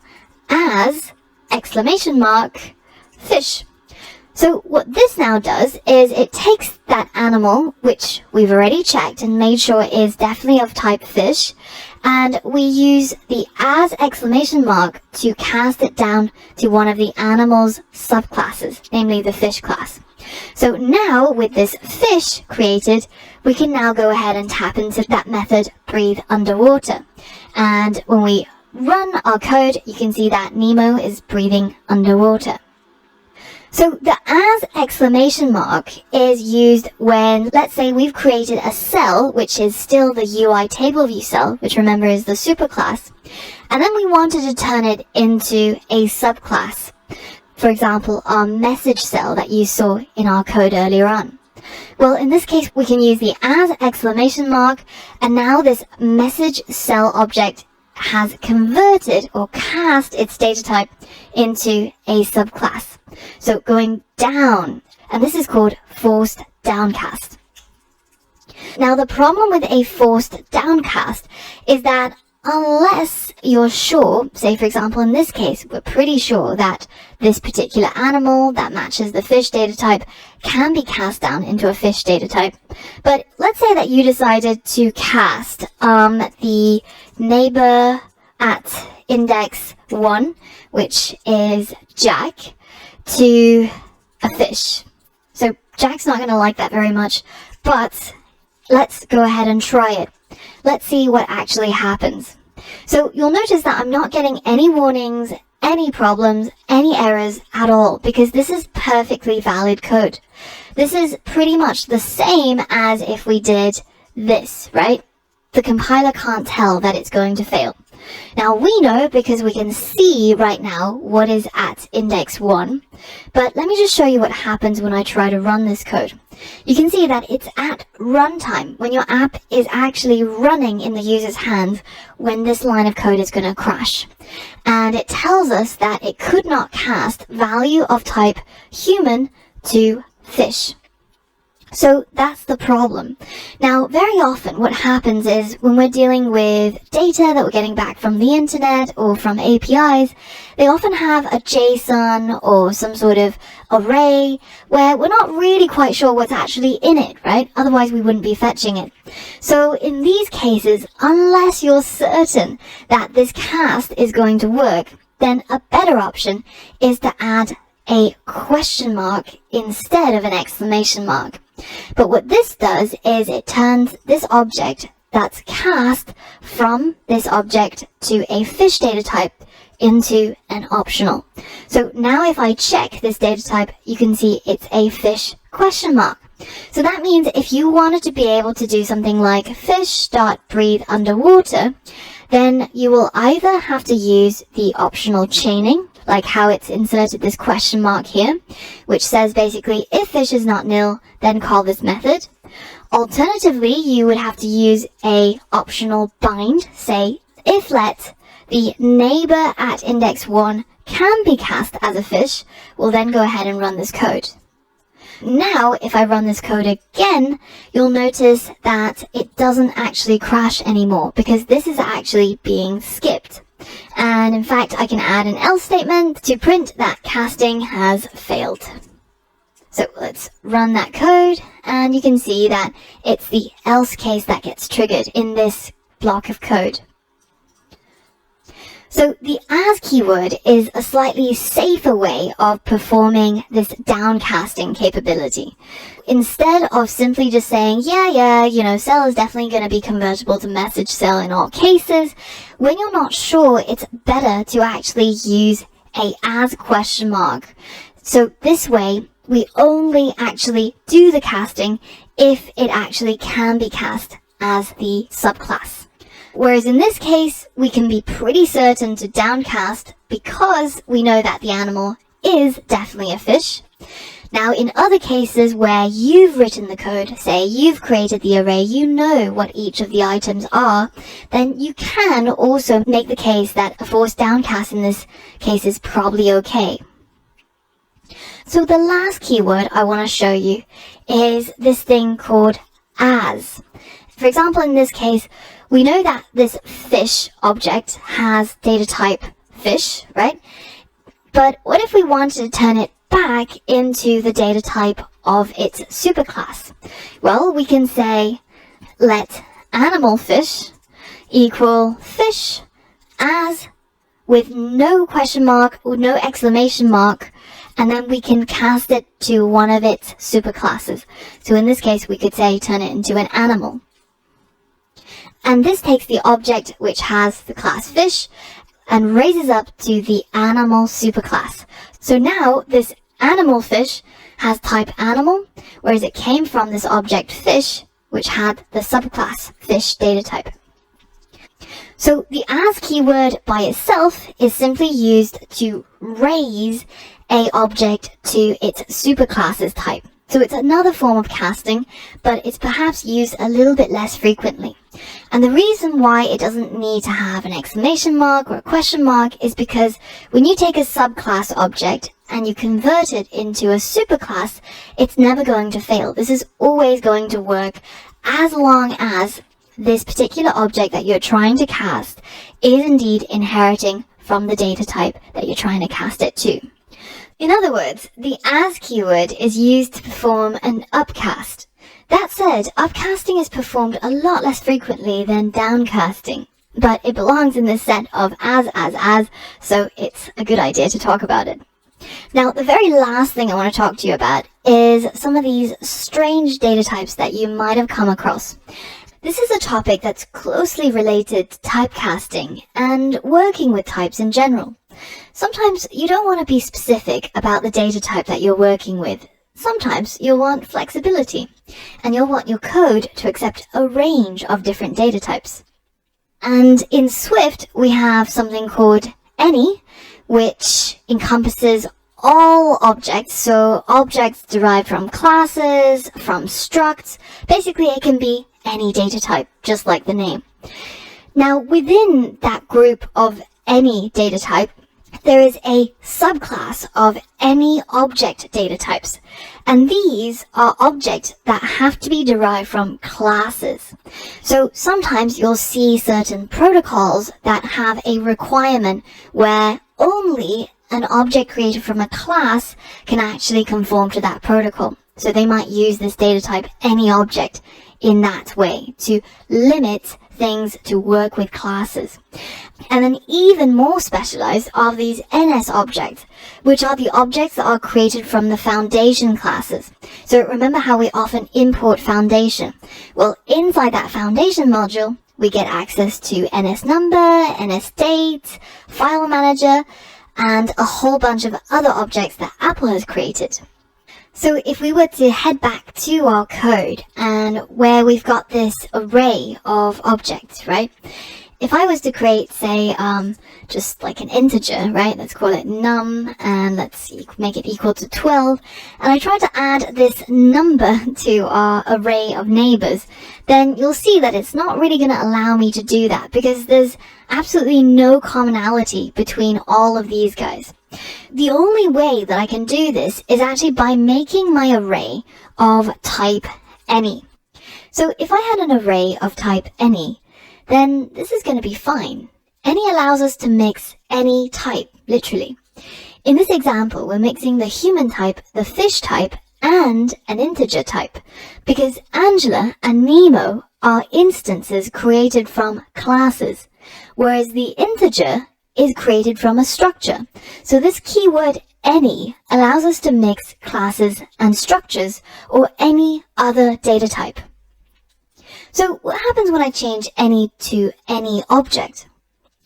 as exclamation mark fish. So what this now does is it takes that animal, which we've already checked and made sure is definitely of type fish, and we use the as exclamation mark to cast it down to one of the animal's subclasses, namely the fish class. So now with this fish created, we can now go ahead and tap into that method breathe underwater. And when we run our code, you can see that Nemo is breathing underwater. So the as exclamation mark is used when, let's say we've created a cell, which is still the UI table view cell, which remember is the superclass, and then we wanted to turn it into a subclass. For example, our message cell that you saw in our code earlier on. Well, in this case, we can use the as exclamation mark, and now this message cell object has converted or cast its data type into a subclass. So going down, and this is called forced downcast. Now the problem with a forced downcast is that unless you're sure, say for example in this case, we're pretty sure that this particular animal that matches the fish data type can be cast down into a fish data type. But let's say that you decided to cast the neighbor at index 1, which is Jack, to a fish. So Jack's not going to like that very much, but let's go ahead and try it. Let's see what actually happens. So you'll notice that I'm not getting any warnings, any problems, any errors at all, because this is perfectly valid code. This is pretty much the same as if we did this, right? The compiler can't tell that it's going to fail. Now we know because we can see right now what is at index 1, but let me just show you what happens when I try to run this code. You can see that it's at runtime, when your app is actually running in the user's hands, when this line of code is going to crash. And it tells us that it could not cast value of type human to fish. So that's the problem. Now, very often what happens is when we're dealing with data that we're getting back from the internet or from APIs, they often have a JSON or some sort of array where we're not really quite sure what's actually in it, right? Otherwise we wouldn't be fetching it. So in these cases, unless you're certain that this cast is going to work, then a better option is to add a question mark instead of an exclamation mark. But what this does is it turns this object that's cast from this object to a fish data type into an optional. So now if I check this data type, you can see it's a fish question mark. So that means if you wanted to be able to do something like fish.breathe underwater, then you will either have to use the optional chaining, like how it's inserted this question mark here, which says basically if fish is not nil, then call this method. Alternatively, you would have to use a optional bind, say if let the neighbor at index 1 can be cast as a fish, we'll then go ahead and run this code. Now, if I run this code again, you'll notice that it doesn't actually crash anymore because this is actually being skipped. And in fact, I can add an else statement to print that casting has failed. So let's run that code, and you can see that it's the else case that gets triggered in this block of code. So the as keyword is a slightly safer way of performing this downcasting capability. Instead of simply just saying, cell is definitely going to be convertible to message cell in all cases, when you're not sure, it's better to actually use a as question mark. So this way, we only actually do the casting if it actually can be cast as the subclass. Whereas in this case, we can be pretty certain to downcast because we know that the animal is definitely a fish. Now, in other cases where you've written the code, say you've created the array, you know what each of the items are, then you can also make the case that a forced downcast in this case is probably okay. So the last keyword I want to show you is this thing called as. For example, in this case, we know that this fish object has data type fish, right? But what if we wanted to turn it back into the data type of its superclass? Well, we can say let animal fish equal fish as with no question mark or no exclamation mark, and then we can cast it to one of its superclasses. So in this case, we could say turn it into an animal. And this takes the object which has the class fish and raises up to the animal superclass. So now this animal fish has type animal, whereas it came from this object fish, which had the subclass fish data type. So the as keyword by itself is simply used to raise a object to its superclass's type. So it's another form of casting, but it's perhaps used a little bit less frequently. And the reason why it doesn't need to have an exclamation mark or a question mark is because when you take a subclass object and you convert it into a superclass, it's never going to fail. This is always going to work as long as this particular object that you're trying to cast is indeed inheriting from the data type that you're trying to cast it to. In other words, the as keyword is used to perform an upcast. That said, upcasting is performed a lot less frequently than downcasting, but it belongs in this set of as, so it's a good idea to talk about it. Now, the very last thing I want to talk to you about is some of these strange data types that you might have come across. This is a topic that's closely related to typecasting and working with types in general. Sometimes you don't want to be specific about the data type that you're working with. Sometimes you'll want flexibility, and you'll want your code to accept a range of different data types. And in Swift, we have something called any, which encompasses all objects, so objects derived from classes, from structs. Basically, it can be any data type, just like the name. Now, within that group of any data type, there is a subclass of any object data types, and these are objects that have to be derived from classes. So sometimes you'll see certain protocols that have a requirement where only an object created from a class can actually conform to that protocol. So they might use this data type any object in that way to limit things to work with classes. And then even more specialized are these NS objects, which are the objects that are created from the foundation classes. So remember how we often import foundation? Well, inside that foundation module, we get access to NS number, NS date, file manager, and a whole bunch of other objects that Apple has created. So if we were to head back to our code and where we've got this array of objects, right? If I was to create, say, just like an integer, right? Let's call it num, and let's make it equal to 12. And I try to add this number to our array of neighbors, then you'll see that it's not really going to allow me to do that because there's absolutely no commonality between all of these guys. The only way that I can do this is actually by making my array of type any. So if I had an array of type any, then this is going to be fine. Any allows us to mix any type, literally. In this example, we're mixing the human type, the fish type, and an integer type, because Angela and Nemo are instances created from classes, whereas the integer is created from a structure. So this keyword any allows us to mix classes and structures or any other data type. So what happens when I change any to any object?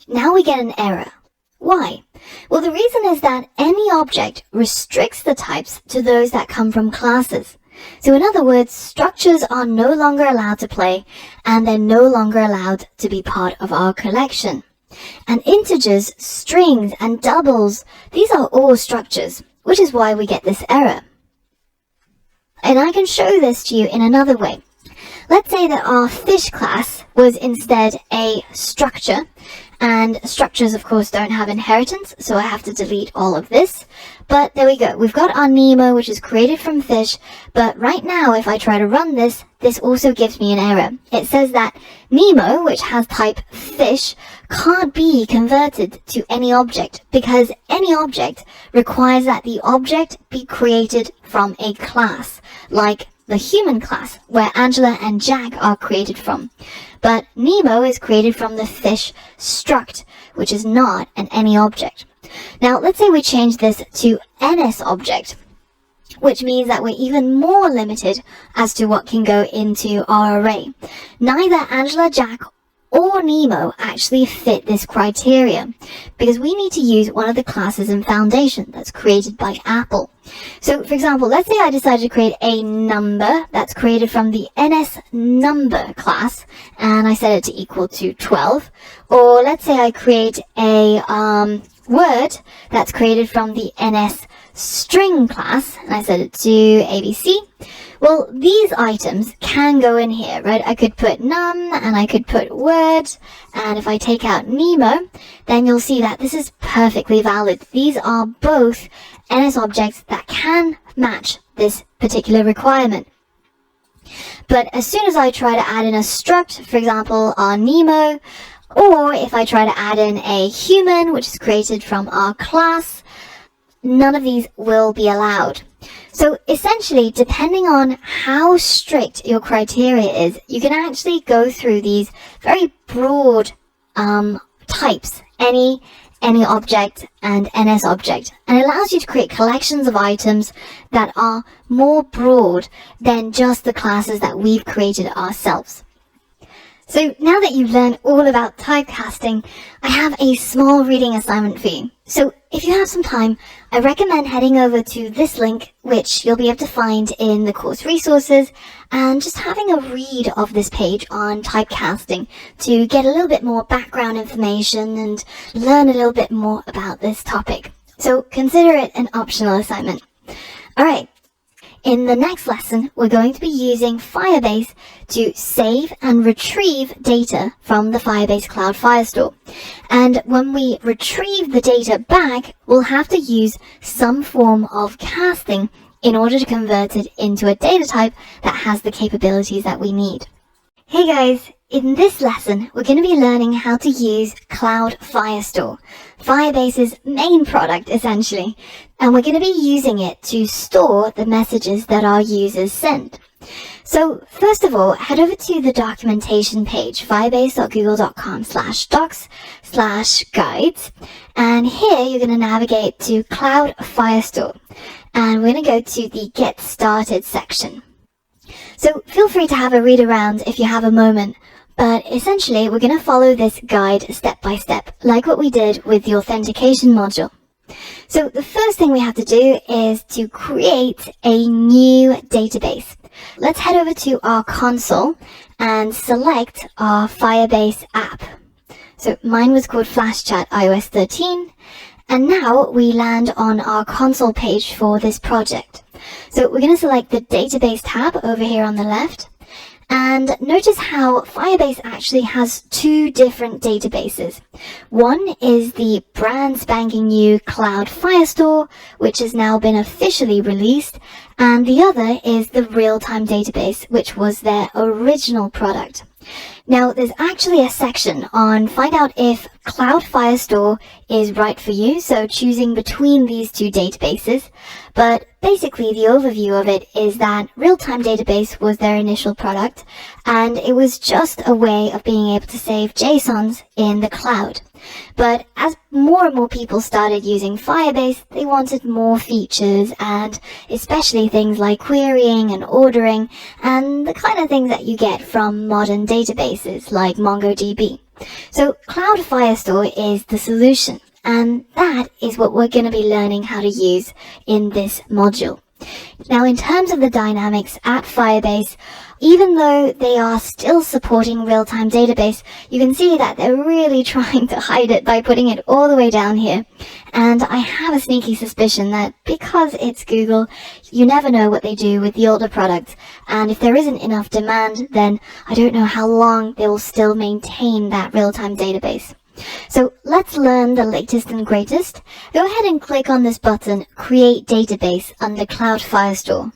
Now we get an error. Why? Well, the reason is that any object restricts the types to those that come from classes. So in other words, structures are no longer allowed to play, and they're no longer allowed to be part of our collection. And integers, strings, and doubles, these are all structures, which is why we get this error. And I can show this to you in another way. Let's say that our fish class was instead a structure, and structures of course don't have inheritance, so I have to delete all of this. But there we go, we've got our Nemo, which is created from fish, but right now if I try to run this, this also gives me an error. It says that Nemo, which has type fish, can't be converted to any object because any object requires that the object be created from a class, like the human class, where Angela and Jack are created from. But Nemo is created from the fish struct, which is not an any object. Now, let's say we change this to NS object, which means that we're even more limited as to what can go into our array. Neither Angela, Jack, or Nemo actually fit this criteria because we need to use one of the classes in Foundation that's created by Apple. So, for example, let's say I decided to create a number that's created from the NS number class, and I set it to equal to 12. Or let's say I create a word that's created from the NS string class, and I set it to ABC. Well, these items can go in here, right? I could put num, and I could put word, and if I take out Nemo, then you'll see that this is perfectly valid. These are both NS objects that can match this particular requirement. But as soon as I try to add in a struct, for example, our Nemo, or if I try to add in a human, which is created from our class, none of these will be allowed. So essentially, depending on how strict your criteria is, you can actually go through these very broad types, any object, and NS object. And it allows you to create collections of items that are more broad than just the classes that we've created ourselves. So now that you've learned all about typecasting, I have a small reading assignment for you. So if you have some time, I recommend heading over to this link, which you'll be able to find in the course resources, and just having a read of this page on typecasting to get a little bit more background information and learn a little bit more about this topic. So consider it an optional assignment. Alright. In the next lesson, we're going to be using Firebase to save and retrieve data from the Firebase Cloud Firestore. And when we retrieve the data back, we'll have to use some form of casting in order to convert it into a data type that has the capabilities that we need. Hey guys, in this lesson, we're going to be learning how to use Cloud Firestore, Firebase's main product essentially, and we're going to be using it to store the messages that our users send. So first of all, head over to the documentation page, firebase.google.com/docs/guides, and here you're going to navigate to Cloud Firestore, and we're going to go to the Get Started section. So feel free to have a read around if you have a moment, but essentially we're going to follow this guide step by step, like what we did with the authentication module. So the first thing we have to do is to create a new database. Let's head over to our console and select our Firebase app. So mine was called FlashChat iOS 13, and now we land on our console page for this project. So we're going to select the database tab over here on the left, and notice how Firebase actually has two different databases. One is the brand spanking new Cloud Firestore, which has now been officially released, and the other is the real-time database, which was their original product. Now, there's actually a section on find out if Cloud Firestore is right for you, so choosing between these two databases. But basically, the overview of it is that Real-Time Database was their initial product, and it was just a way of being able to save JSONs in the cloud. But as more and more people started using Firebase, they wanted more features, and especially things like querying and ordering, and the kind of things that you get from modern databases like MongoDB. So Cloud Firestore is the solution, and that is what we're going to be learning how to use in this module. Now, in terms of the dynamics at Firebase, even though they are still supporting real-time database, you can see that they're really trying to hide it by putting it all the way down here. And I have a sneaky suspicion that because it's Google, you never know what they do with the older products. And if there isn't enough demand, then I don't know how long they will still maintain that real-time database. So let's learn the latest and greatest. Go ahead and click on this button, Create Database, under Cloud Firestore.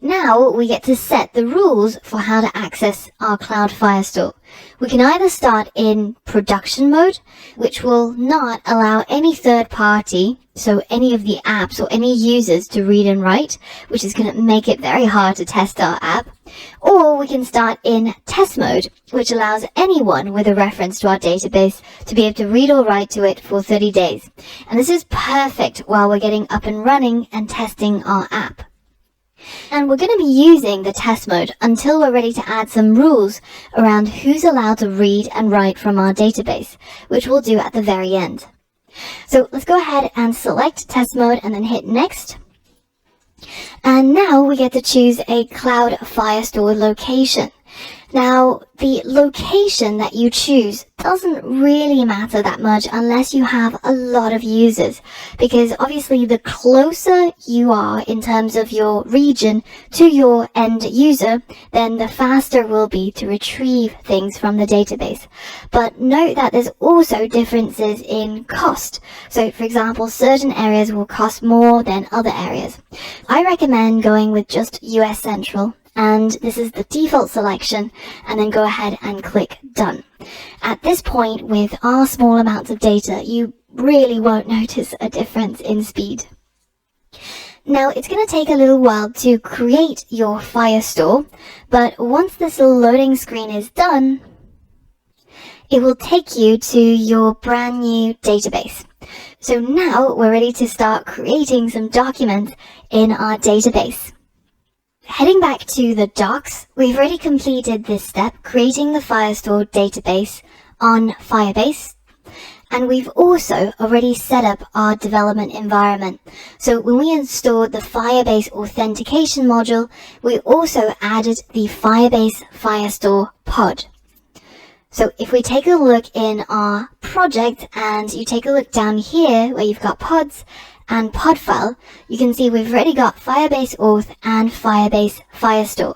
Now we get to set the rules for how to access our Cloud Firestore. We can either start in production mode, which will not allow any third party, so any of the apps or any users, to read and write, which is going to make it very hard to test our app. Or we can start in test mode, which allows anyone with a reference to our database to be able to read or write to it for 30 days. And this is perfect while we're getting up and running and testing our app. And we're going to be using the test mode until we're ready to add some rules around who's allowed to read and write from our database, which we'll do at the very end. So let's go ahead and select test mode and then hit next. And now we get to choose a Cloud Firestore location. Now, the location that you choose doesn't really matter that much unless you have a lot of users, because obviously the closer you are in terms of your region to your end user, then the faster it will be to retrieve things from the database. But note that there's also differences in cost. So, for example, certain areas will cost more than other areas. I recommend going with just US Central, and this is the default selection, and then go ahead and click Done. At this point, with our small amounts of data, you really won't notice a difference in speed. Now, it's going to take a little while to create your Firestore, but once this little loading screen is done, it will take you to your brand new database. So now we're ready to start creating some documents in our database. Heading back to the docs, we've already completed this step, creating the Firestore database on Firebase, and we've also already set up our development environment. So when we installed the Firebase authentication module, we also added the Firebase Firestore pod. So if we take a look in our project and you take a look down here where you've got pods and pod file, you can see we've already got Firebase Auth and Firebase Firestore.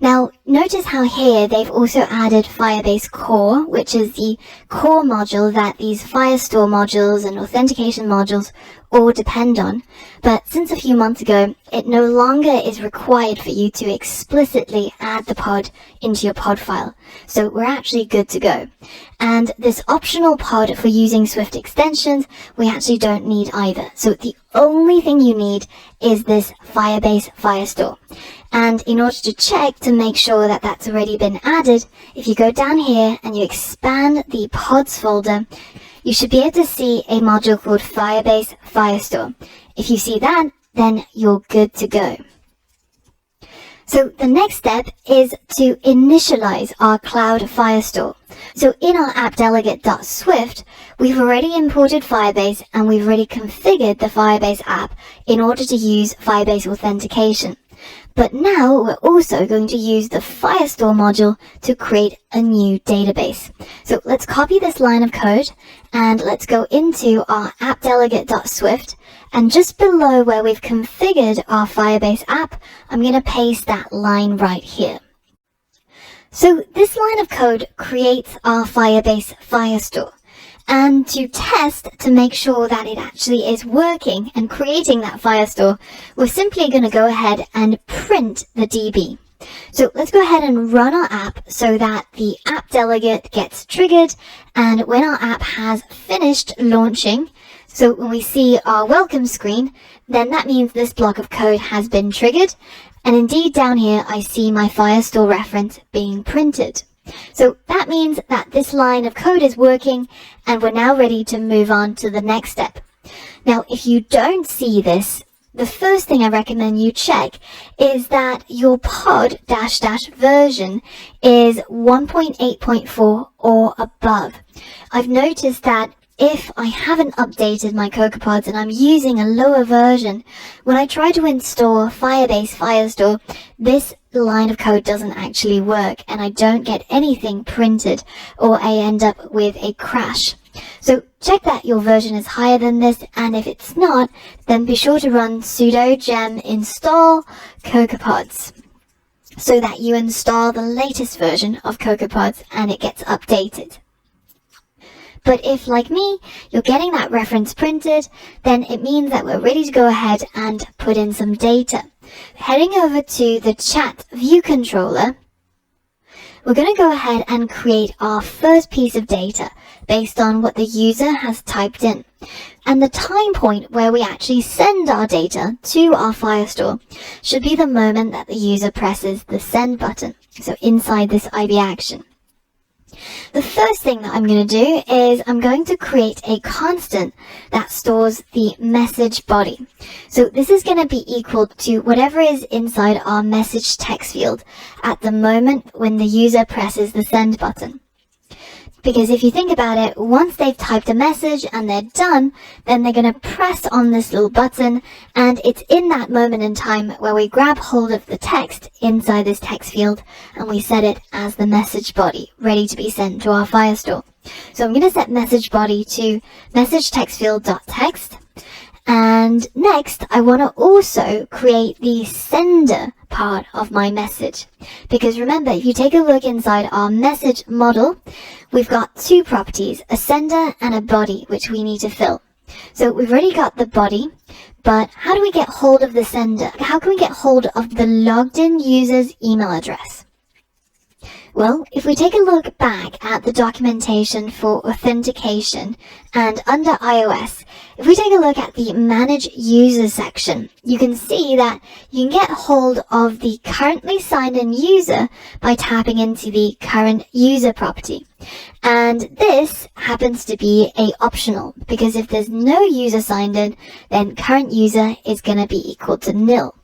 Now, notice how here they've also added Firebase Core, which is the core module that these Firestore modules and authentication modules all depend on. But since a few months ago, it no longer is required for you to explicitly add the pod into your pod file. So we're actually good to go. And this optional pod for using Swift extensions, we actually don't need either. So the only thing you need is this Firebase Firestore. And in order to check to make sure that that's already been added, if you go down here and you expand the pods folder, you should be able to see a module called Firebase Firestore. If you see that, then you're good to go. So the next step is to initialize our Cloud Firestore. So in our app-delegate.swift, we've already imported Firebase and we've already configured the Firebase app in order to use Firebase authentication. But now we're also going to use the Firestore module to create a new database. So let's copy this line of code and let's go into our app-delegate.swift, and just below where we've configured our Firebase app, I'm going to paste that line right here. So this line of code creates our Firebase Firestore. And to test to make sure that it actually is working and creating that Firestore, we're simply going to go ahead and print the DB. So let's go ahead and run our app so that the app delegate gets triggered, and when our app has finished launching, so when we see our welcome screen, then that means this block of code has been triggered, and indeed down here I see my Firestore reference being printed. So that means that this line of code is working, and we're now ready to move on to the next step. Now, if you don't see this, the first thing I recommend you check is that your pod -- version is 1.8.4 or above. I've noticed that if I haven't updated my CocoaPods and I'm using a lower version, when I try to install Firebase Firestore, this line of code doesn't actually work and I don't get anything printed, or I end up with a crash. So check that your version is higher than this, and if it's not, then be sure to run sudo gem install CocoaPods so that you install the latest version of CocoaPods and it gets updated. But if, like me, you're getting that reference printed, then it means that we're ready to go ahead and put in some data. Heading over to the chat view controller, we're going to go ahead and create our first piece of data based on what the user has typed in. And the time point where we actually send our data to our Firestore should be the moment that the user presses the send button, so inside this IB action. The first thing that I'm going to do is I'm going to create a constant that stores the message body. So this is going to be equal to whatever is inside our message text field at the moment when the user presses the send button. Because if you think about it, once they've typed a message and they're done, then they're going to press on this little button, and it's in that moment in time where we grab hold of the text inside this text field and we set it as the message body, ready to be sent to our Firestore. So I'm going to set message body to message text field.text. And next, I want to also create the sender part of my message. Because remember, if you take a look inside our message model, we've got two properties, a sender and a body, which we need to fill. So we've already got the body, but how do we get hold of the sender? How can we get hold of the logged in user's email address? Well, if we take a look back at the documentation for authentication and under iOS, if we take a look at the Manage User section, you can see that you can get hold of the currently signed in user by tapping into the current user property. And this happens to be optional, because if there's no user signed in, then current user is going to be equal to nil.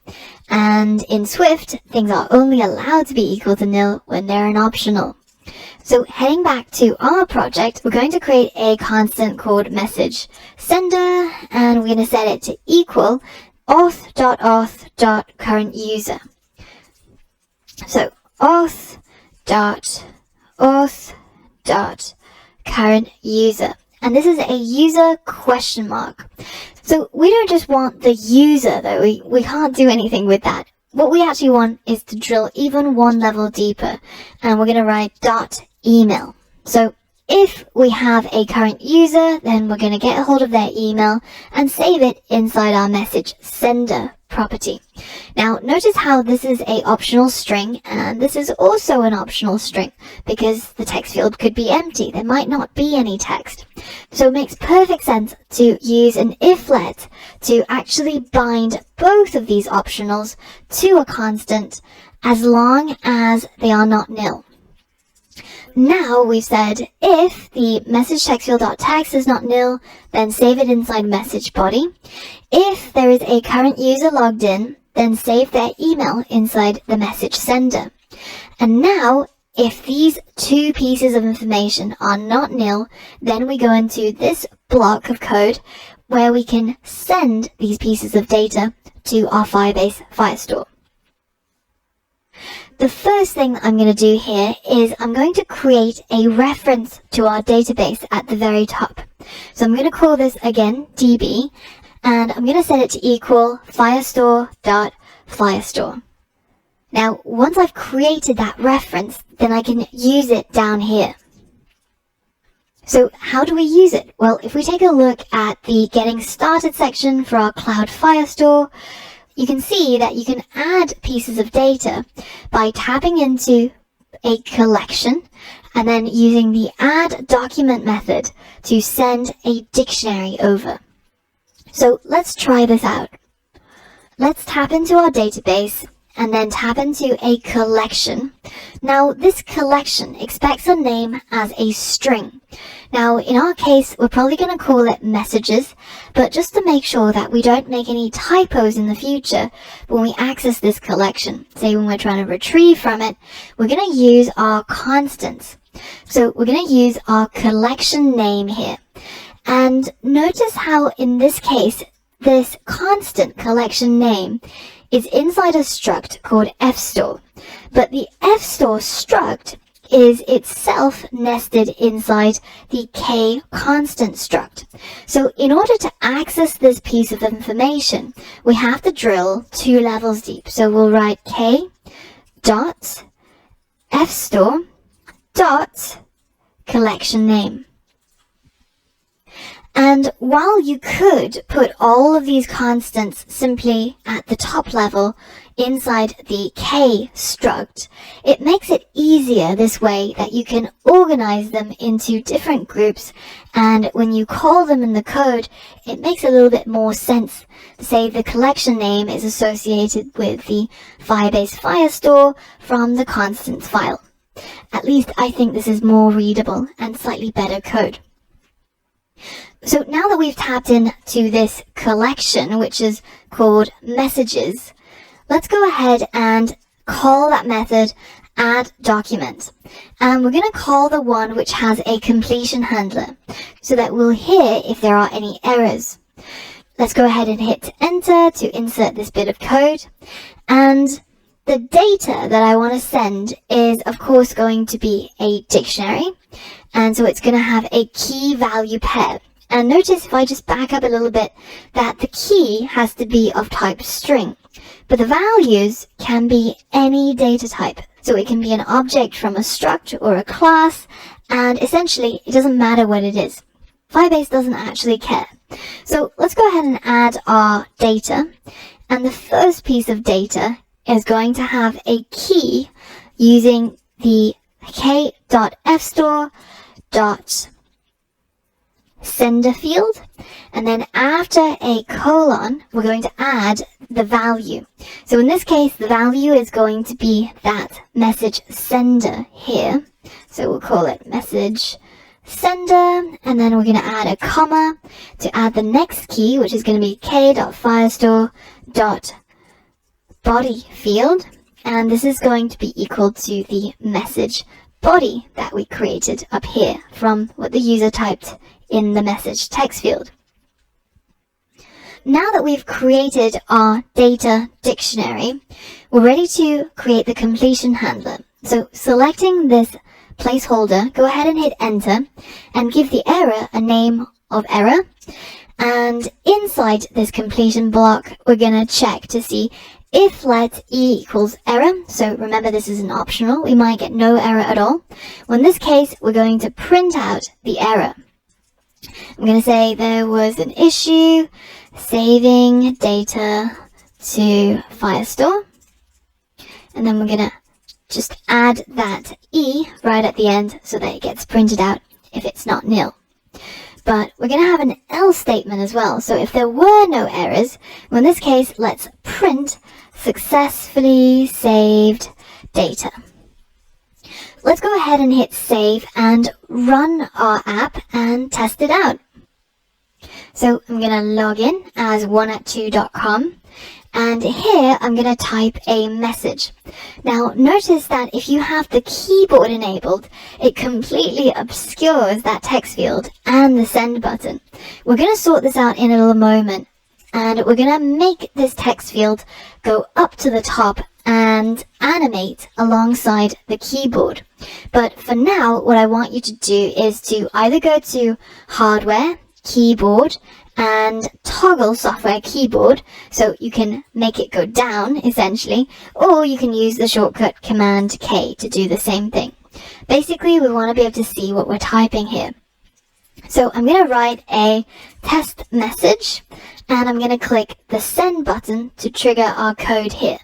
And in Swift, things are only allowed to be equal to nil when they're an optional. So heading back to our project, we're going to create a constant called message sender, and we're going to set it to equal auth.auth.current_user. So auth.auth.current_user. And this is a user question mark. So we don't just want the user, though. We can't do anything with that. What we actually want is to drill even one level deeper, and we're going to write .email. So if we have a current user, then we're going to get a hold of their email and save it inside our message sender property. Now notice how this is a optional string, and this is also an optional string because the text field could be empty. There might not be any text. So it makes perfect sense to use an if-let to actually bind both of these optionals to a constant as long as they are not nil. Now we've said if the message text field.text is not nil, then save it inside message body. If there is a current user logged in, then save their email inside the message sender. And now, if these two pieces of information are not nil, then we go into this block of code where we can send these pieces of data to our Firebase Firestore. The first thing I'm going to do here is I'm going to create a reference to our database at the very top. So I'm going to call this again DB, and I'm going to set it to equal firestore.firestore. Now, once I've created that reference, then I can use it down here. So how do we use it? Well, if we take a look at the Getting Started section for our Cloud Firestore, you can see that you can add pieces of data by tapping into a collection and then using the add document method to send a dictionary over. So let's try this out. Let's tap into our database and then tap into a collection. Now this collection expects a name as a string. Now in our case we're probably going to call it messages, but just to make sure that we don't make any typos in the future when we access this collection, say when we're trying to retrieve from it, we're going to use our constants. So we're going to use our collection name here. And notice how in this case this constant collection name is inside a struct called fstore, but the fstore struct is itself nested inside the k constant struct. So in order to access this piece of information, we have to drill 2 levels deep. So we'll write k dot fstore dot collection name. And while you could put all of these constants simply at the top level inside the k struct, it makes it easier this way that you can organize them into different groups, and when you call them in the code, it makes a little bit more sense. Say the collection name is associated with the Firebase Firestore from the constants file. At least I think this is more readable and slightly better code. So now that we've tapped into this collection, which is called messages, let's go ahead and call that method add document. And we're going to call the one which has a completion handler so that we'll hear if there are any errors. Let's go ahead and hit enter to insert this bit of code. And the data that I want to send is of course going to be a dictionary. And so it's going to have a key value pair. And notice if I just back up a little bit that the key has to be of type string, but the values can be any data type. So it can be an object from a struct or a class, and essentially it doesn't matter what it is. Firebase doesn't actually care. So let's go ahead and add our data. And the first piece of data is going to have a key using the k.fstore.sender field, and then after a colon we're going to add the value. So in this case the value is going to be that message sender here, so we'll call it message sender, and then we're going to add a comma to add the next key, which is going to be k.firestore.body field, and this is going to be equal to the message body that we created up here from what the user typed in the message text field. Now that we've created our data dictionary, we're ready to create the completion handler. So selecting this placeholder, go ahead and hit enter and give the error a name of error. And inside this completion block, we're going to check to see if let e equals error. So remember, this is an optional. We might get no error at all. Well, in this case, we're going to print out the error. I'm going to say there was an issue saving data to Firestore. And then we're going to just add that E right at the end so that it gets printed out if it's not nil. But we're going to have an else statement as well. So if there were no errors, well, in this case, let's print successfully saved data. Let's go ahead and hit save and run our app and test it out. So I'm going to log in as oneat2.com, and here I'm going to type a message. Now notice that if you have the keyboard enabled, it completely obscures that text field and the send button. We're going to sort this out in a little moment, and we're going to make this text field go up to the top and animate alongside the keyboard. But for now, what I want you to do is to either go to hardware, keyboard, and toggle software keyboard, so you can make it go down essentially, or you can use the shortcut Command K to do the same thing. Basically, we want to be able to see what we're typing here. So I'm going to write a test message, and I'm going to click the send button to trigger our code here.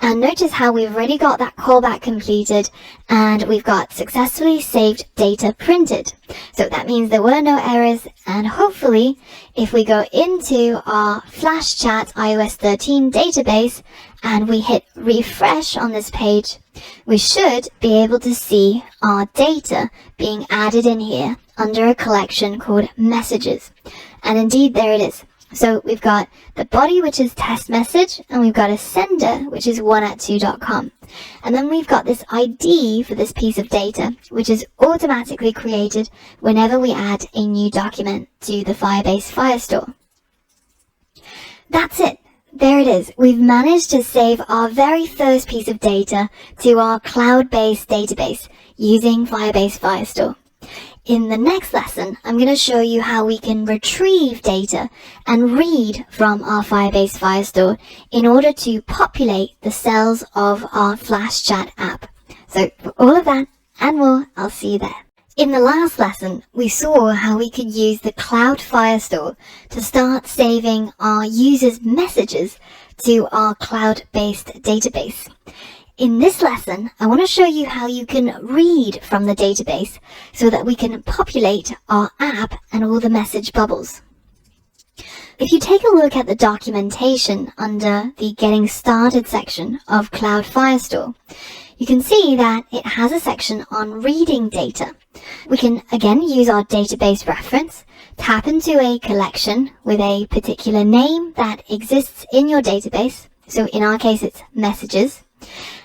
And notice how we've already got that callback completed and we've got successfully saved data printed. So that means there were no errors, and hopefully if we go into our Flash Chat iOS 13 database and we hit refresh on this page, we should be able to see our data being added in here under a collection called messages. And indeed there it is. So we've got the body, which is test message, and we've got a sender, which is 1at2.com. And then we've got this ID for this piece of data, which is automatically created whenever we add a new document to the Firebase Firestore. That's it. There it is. We've managed to save our very first piece of data to our cloud-based database using Firebase Firestore. In the next lesson, I'm going to show you how we can retrieve data and read from our Firebase Firestore in order to populate the cells of our Flash Chat app. So for all of that and more, I'll see you there. In the last lesson, we saw how we could use the Cloud Firestore to start saving our users' messages to our cloud-based database. In this lesson, I want to show you how you can read from the database so that we can populate our app and all the message bubbles. If you take a look at the documentation under the Getting Started section of Cloud Firestore, you can see that it has a section on reading data. We can again use our database reference, tap into a collection with a particular name that exists in your database. So in our case, it's messages.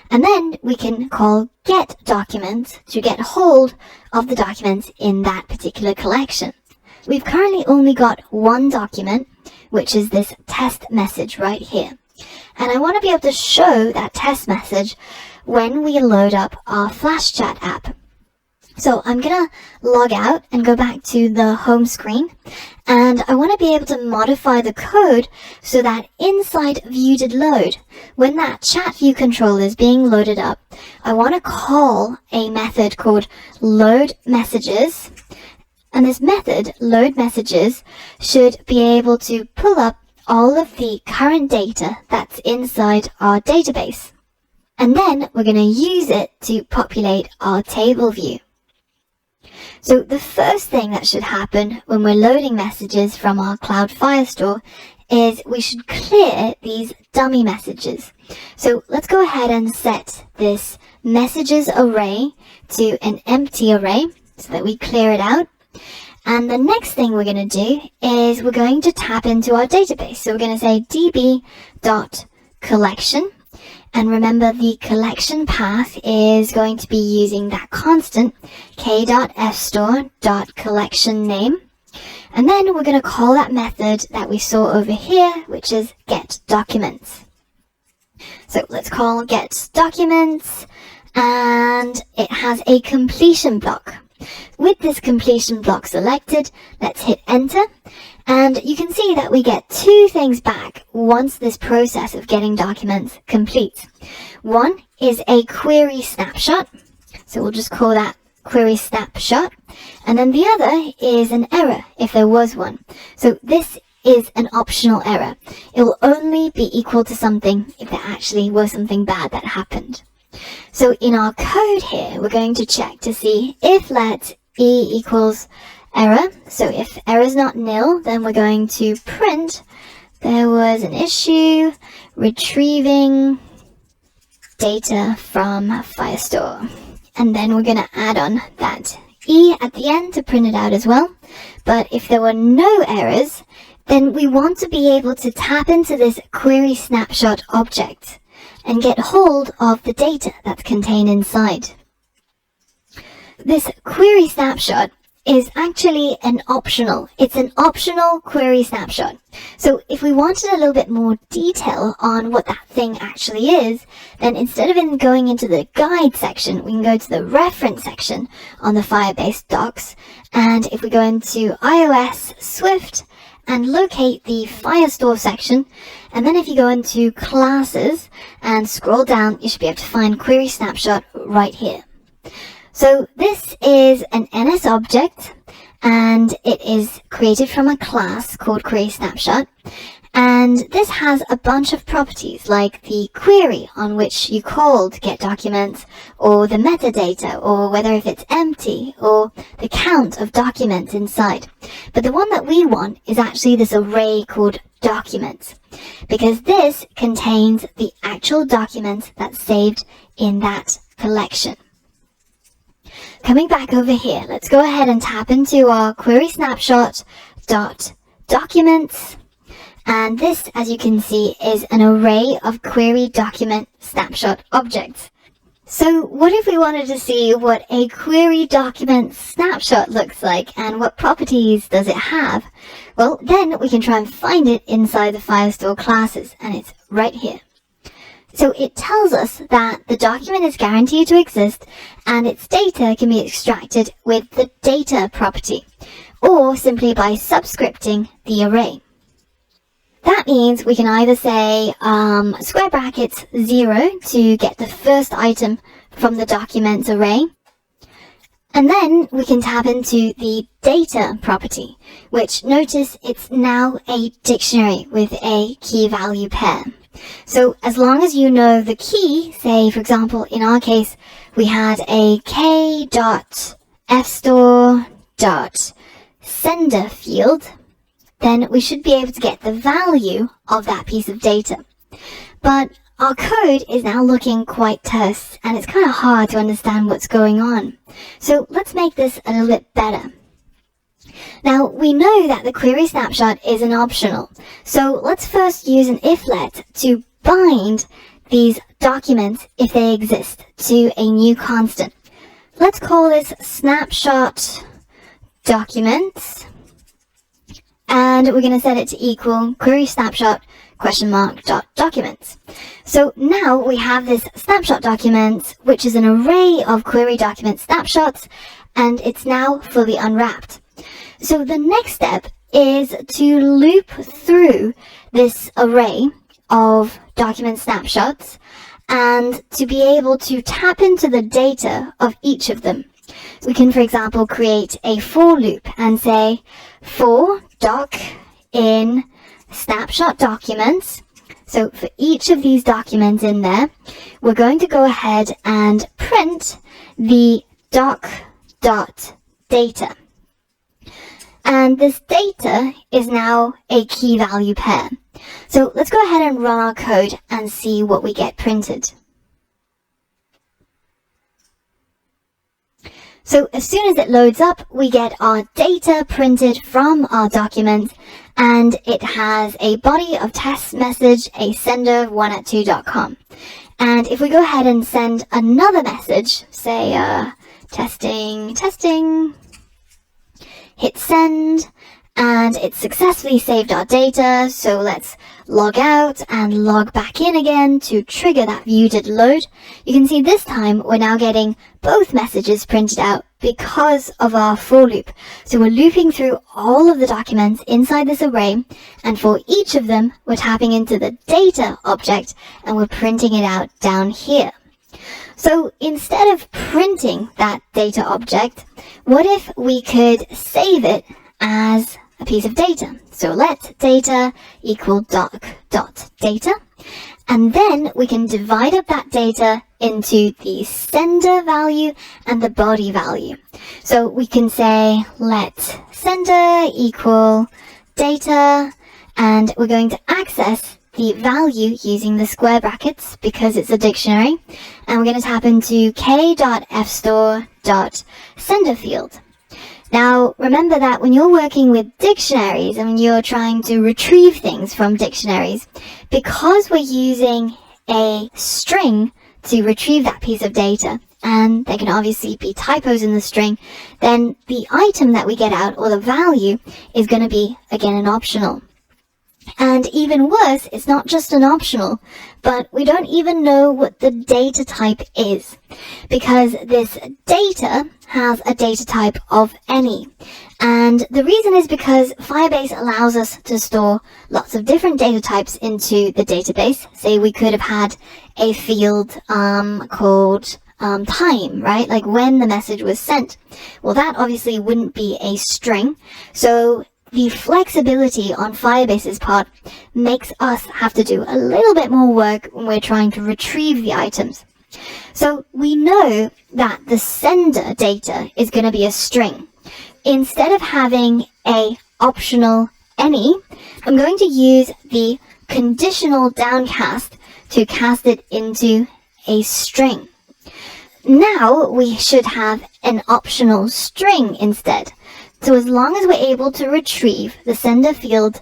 And then we can call get documents to get hold of the documents in that particular collection. We've currently only got one document, which is this test message right here. And I want to be able to show that test message when we load up our Flash Chat app. So I'm going to log out and go back to the home screen, and I want to be able to modify the code so that inside View.Load, when that chat view controller is being loaded up, I want to call a method called load messages, and this method, load messages, should be able to pull up all of the current data that's inside our database. And then we're going to use it to populate our table view. So the first thing that should happen when we're loading messages from our Cloud Firestore is we should clear these dummy messages. So let's go ahead and set this messages array to an empty array so that we clear it out. And the next thing we're going to do is we're going to tap into our database. So we're going to say db.collection. And remember, the collection path is going to be using that constant k.fstore.collection name. And then we're going to call that method that we saw over here, which is getDocuments. So let's call getDocuments, and it has a completion block. With this completion block selected, let's hit enter. And you can see that we get two things back once this process of getting documents completes. One is a query snapshot. So we'll just call that query snapshot. And then the other is an error, if there was one. So this is an optional error. It will only be equal to something if there actually was something bad that happened. So in our code here, we're going to check to see if let e equals error. So if error is not nil, then we're going to print there was an issue retrieving data from Firestore. And then we're going to add on that e at the end to print it out as well. But if there were no errors, then we want to be able to tap into this query snapshot object and get hold of the data that's contained inside. This query snapshot is actually it's an optional query snapshot. So if we wanted a little bit more detail on what that thing actually is, then instead of going into the guide section, we can go to the reference section on the Firebase docs. And if we go into iOS Swift and locate the Firestore section, and then if you go into classes and scroll down, you should be able to find query snapshot right here. So this is an NS object, and it is created from a class called querySnapshot. And this has a bunch of properties like the query on which you called getDocuments, or the metadata, or whether if it's empty, or the count of documents inside. But the one that we want is actually this array called documents, because this contains the actual documents that's saved in that collection. Coming back over here, let's go ahead and tap into our querySnapshot.documents. And this, as you can see, is an array of query document snapshot objects. So what if we wanted to see what a query document snapshot looks like and what properties does it have? Well, then we can try and find it inside the Firestore classes, and it's right here. So it tells us that the document is guaranteed to exist and its data can be extracted with the data property, or simply by subscripting the array. That means we can either say square brackets 0 to get the first item from the documents array, and then we can tap into the data property, which notice it's now a dictionary with a key value pair. So as long as you know the key, say for example in our case we had a k.fstore.sender field, then we should be able to get the value of that piece of data. But our code is now looking quite terse, and it's kind of hard to understand what's going on. So let's make this a little bit better. Now, we know that the query snapshot is an optional, so let's first use an iflet to bind these documents, if they exist, to a new constant. Let's call this snapshot documents, and we're going to set it to equal query snapshot $.documents. So now we have this snapshot documents, which is an array of query document snapshots, and it's now fully unwrapped. So the next step is to loop through this array of document snapshots and to be able to tap into the data of each of them. So we can, for example, create a for loop and say for doc in snapshot documents. So for each of these documents in there, we're going to go ahead and print the doc.data. And this data is now a key value pair. So let's go ahead and run our code and see what we get printed. So as soon as it loads up, we get our data printed from our document, and it has a body of test message, a sender 1@2.com. And if we go ahead and send another message, say testing, hit send, and it successfully saved our data. So let's log out and log back in again to trigger that view did load. You can see this time we're now getting both messages printed out because of our for loop. So we're looping through all of the documents inside this array, and for each of them we're tapping into the data object and we're printing it out down here. So instead of printing that data object, what if we could save it as a piece of data? So let data equal doc.data, and then we can divide up that data into the sender value and the body value. So we can say let sender equal data, and we're going to access the value using the square brackets because it's a dictionary, and we're going to tap into k.fstore.sender field. Now, remember that when you're working with dictionaries and when you're trying to retrieve things from dictionaries, because we're using a string to retrieve that piece of data, and there can obviously be typos in the string, then the item that we get out, or the value, is going to be, again, an optional. And even worse, it's not just an optional, but we don't even know what the data type is, because this data has a data type of any. And the reason is because Firebase allows us to store lots of different data types into the database. Say we could have had a field called time, right? Like when the message was sent. Well, that obviously wouldn't be a string. So the flexibility on Firebase's part makes us have to do a little bit more work when we're trying to retrieve the items. So we know that the sender data is going to be a string. Instead of having a optional any, I'm going to use the conditional downcast to cast it into a string. Now we should have an optional string instead. So as long as we're able to retrieve the sender field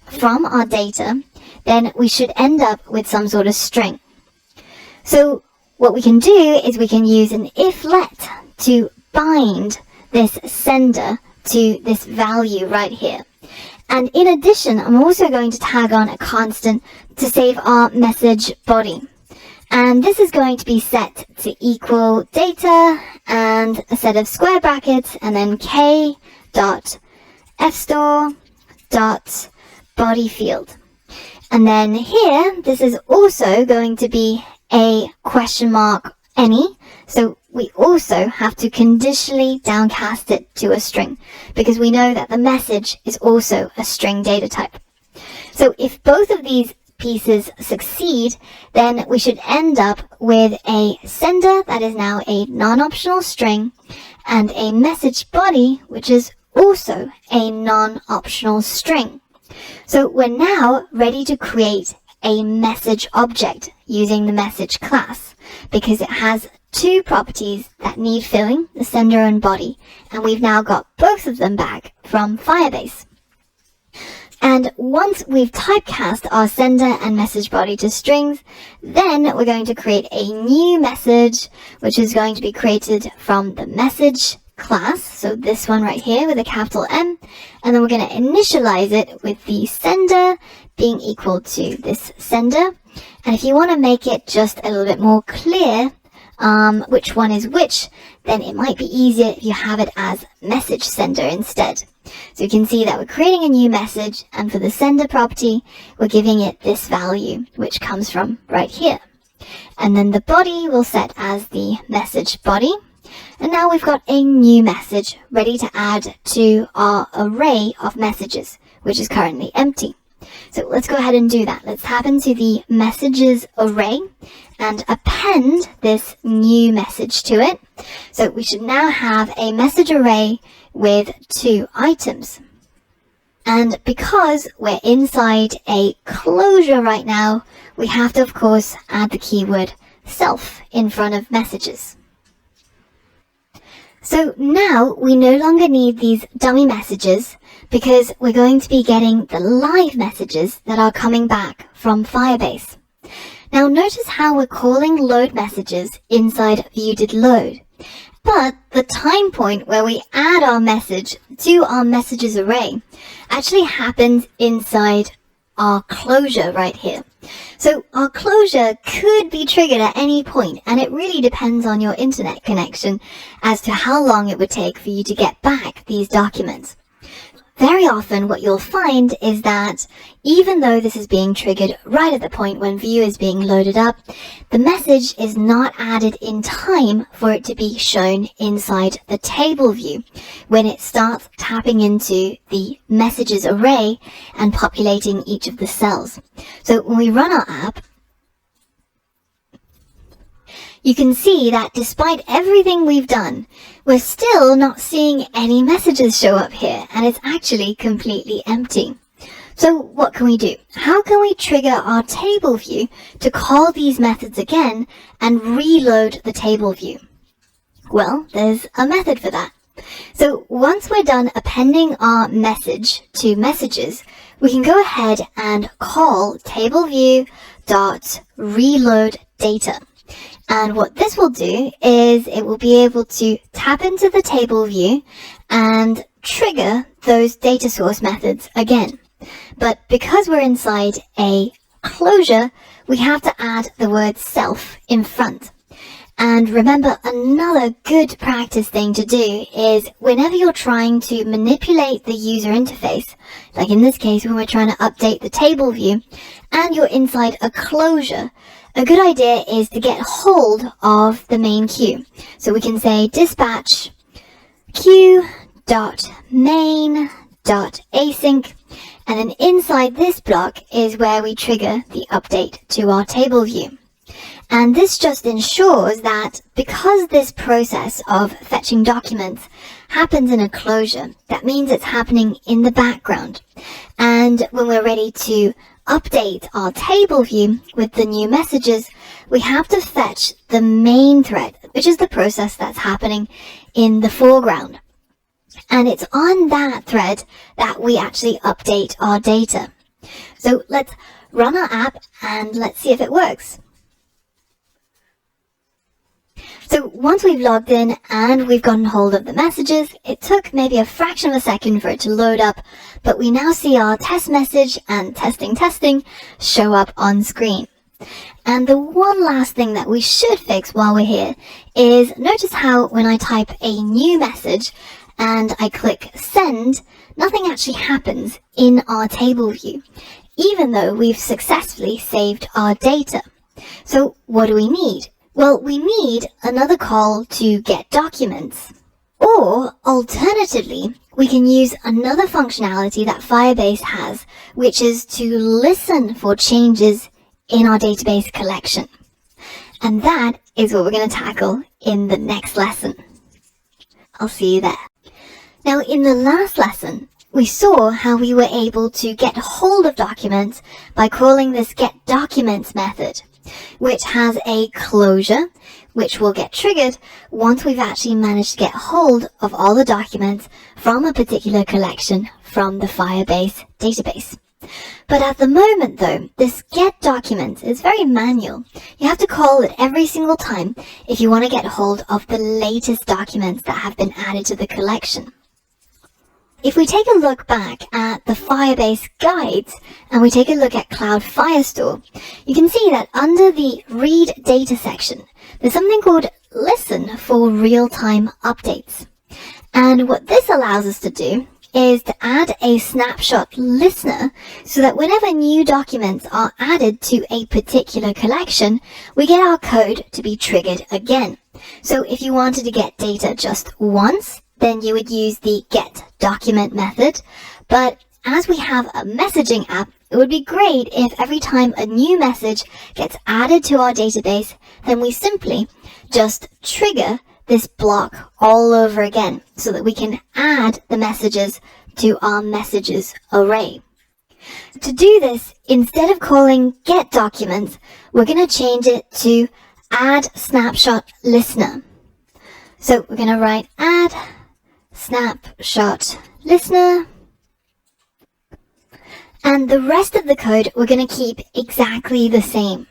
from our data, then we should end up with some sort of string. So what we can do is we can use an if-let to bind this sender to this value right here. And in addition, I'm also going to tag on a constant to save our message body. And this is going to be set to equal data and a set of square brackets and then k dot fstore dot body field. And then here, this is also going to be a question mark any. So we also have to conditionally downcast it to a string because we know that the message is also a string data type. So if both of these pieces succeed, then we should end up with a sender that is now a non-optional string and a message body which is also a non-optional string. So we're now ready to create a message object using the message class because it has two properties that need filling, the sender and body, and we've now got both of them back from Firebase. And once we've typecast our sender and message body to strings, then we're going to create a new message, which is going to be created from the message class. So this one right here with a capital M. And then we're going to initialize it with the sender being equal to this sender. And if you want to make it just a little bit more clear, which one is which, then it might be easier if you have it as message sender instead. So you can see that we're creating a new message, and for the sender property, we're giving it this value, which comes from right here. And then the body we'll set as the message body. And now we've got a new message ready to add to our array of messages, which is currently empty. So let's go ahead and do that. Let's tap into the messages array and append this new message to it. So we should now have a message array with 2 items. And because we're inside a closure right now, we have to, of course, add the keyword self in front of messages. So now we no longer need these dummy messages because we're going to be getting the live messages that are coming back from Firebase. Now notice how we're calling load messages inside viewDidLoad, but the time point where we add our message to our messages array actually happens inside our closure right here. So our closure could be triggered at any point, and it really depends on your internet connection as to how long it would take for you to get back these documents. Very often what you'll find is that even though this is being triggered right at the point when view is being loaded up, the message is not added in time for it to be shown inside the table view when it starts tapping into the messages array and populating each of the cells. So when we run our app, you can see that despite everything we've done, we're still not seeing any messages show up here, and it's actually completely empty. So what can we do? How can we trigger our table view to call these methods again and reload the table view? Well, there's a method for that. So once we're done appending our message to messages, we can go ahead and call tableview.reloadData. And what this will do is it will be able to tap into the table view and trigger those data source methods again. But because we're inside a closure, we have to add the word self in front. And remember, another good practice thing to do is whenever you're trying to manipulate the user interface, like in this case when we're trying to update the table view, and you're inside a closure, a good idea is to get hold of the main queue. So we can say dispatch queue.main.async, and then inside this block is where we trigger the update to our table view. And this just ensures that because this process of fetching documents happens in a closure, that means it's happening in the background. And when we're ready to update our table view with the new messages, we have to fetch the main thread, which is the process that's happening in the foreground. And it's on that thread that we actually update our data. So let's run our app and let's see if it works. So once we've logged in and we've gotten hold of the messages, it took maybe a fraction of a second for it to load up, but we now see our test message and testing show up on screen. And the one last thing that we should fix while we're here is notice how when I type a new message and I click send, nothing actually happens in our table view, even though we've successfully saved our data. So what do we need? Well, we need another call to get documents. Or, alternatively, we can use another functionality that Firebase has, which is to listen for changes in our database collection. And that is what we're going to tackle in the next lesson. I'll see you there. Now, in the last lesson, we saw how we were able to get hold of documents by calling this getDocuments method, which has a closure, which will get triggered once we've actually managed to get hold of all the documents from a particular collection from the Firebase database. But at the moment though, this getDocuments is very manual. You have to call it every single time if you want to get hold of the latest documents that have been added to the collection. If we take a look back at the Firebase guides and we take a look at Cloud Firestore, you can see that under the Read Data section, there's something called Listen for Real-Time Updates. And what this allows us to do is to add a snapshot listener so that whenever new documents are added to a particular collection, we get our code to be triggered again. So if you wanted to get data just once, then you would use the getDocument method. But as we have a messaging app, it would be great if every time a new message gets added to our database, then we simply just trigger this block all over again so that we can add the messages to our messages array. To do this, instead of calling getDocuments, we're going to change it to add snapshot listener. So we're going to write add snapshot listener, and the rest of the code we're going to keep exactly the same.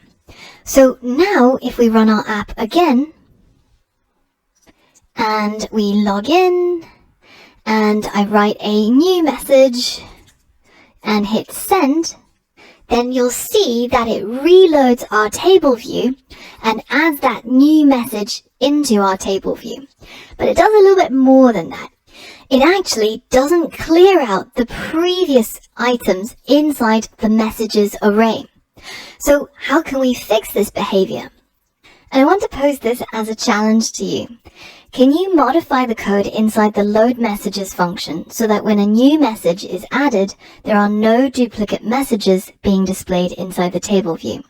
So now if we run our app again and we log in and I write a new message and hit send, then you'll see that it reloads our table view and adds that new message into our table view. But it does a little bit more than that. It actually doesn't clear out the previous items inside the messages array. So how can we fix this behavior? And I want to pose this as a challenge to you. Can you modify the code inside the load messages function so that when a new message is added, there are no duplicate messages being displayed inside the table view?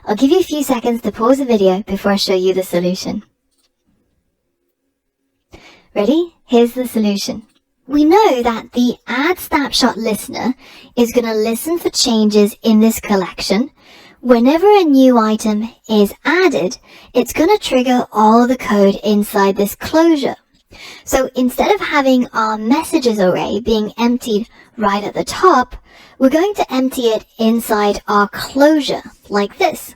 I'll give you a few seconds to pause the video before I show you the solution. Ready? Here's the solution. We know that the add snapshot listener is going to listen for changes in this collection. Whenever a new item is added, it's going to trigger all the code inside this closure. So instead of having our messages array being emptied right at the top, we're going to empty it inside our closure like this.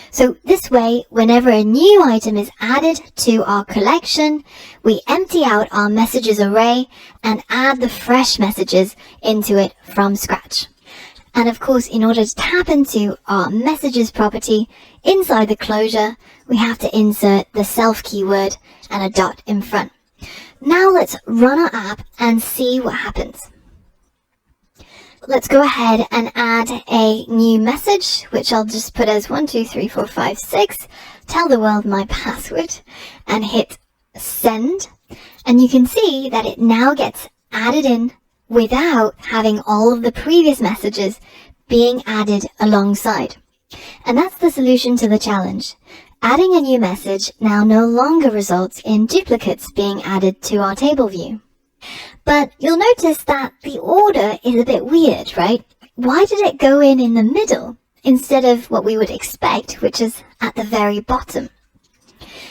So this way, whenever a new item is added to our collection, we empty out our messages array and add the fresh messages into it from scratch. And of course, in order to tap into our messages property inside the closure, we have to insert the self keyword and a dot in front. Now let's run our app and see what happens. let's go ahead and add a new message, which I'll just put as 123456, tell the world my password, and hit send. And you can see that it now gets added in without having all of the previous messages being added alongside. And that's the solution to the challenge. Adding a new message now no longer results in duplicates being added to our table view. But you'll notice that the order is a bit weird, right? Why did it go in the middle instead of what we would expect, which is at the very bottom?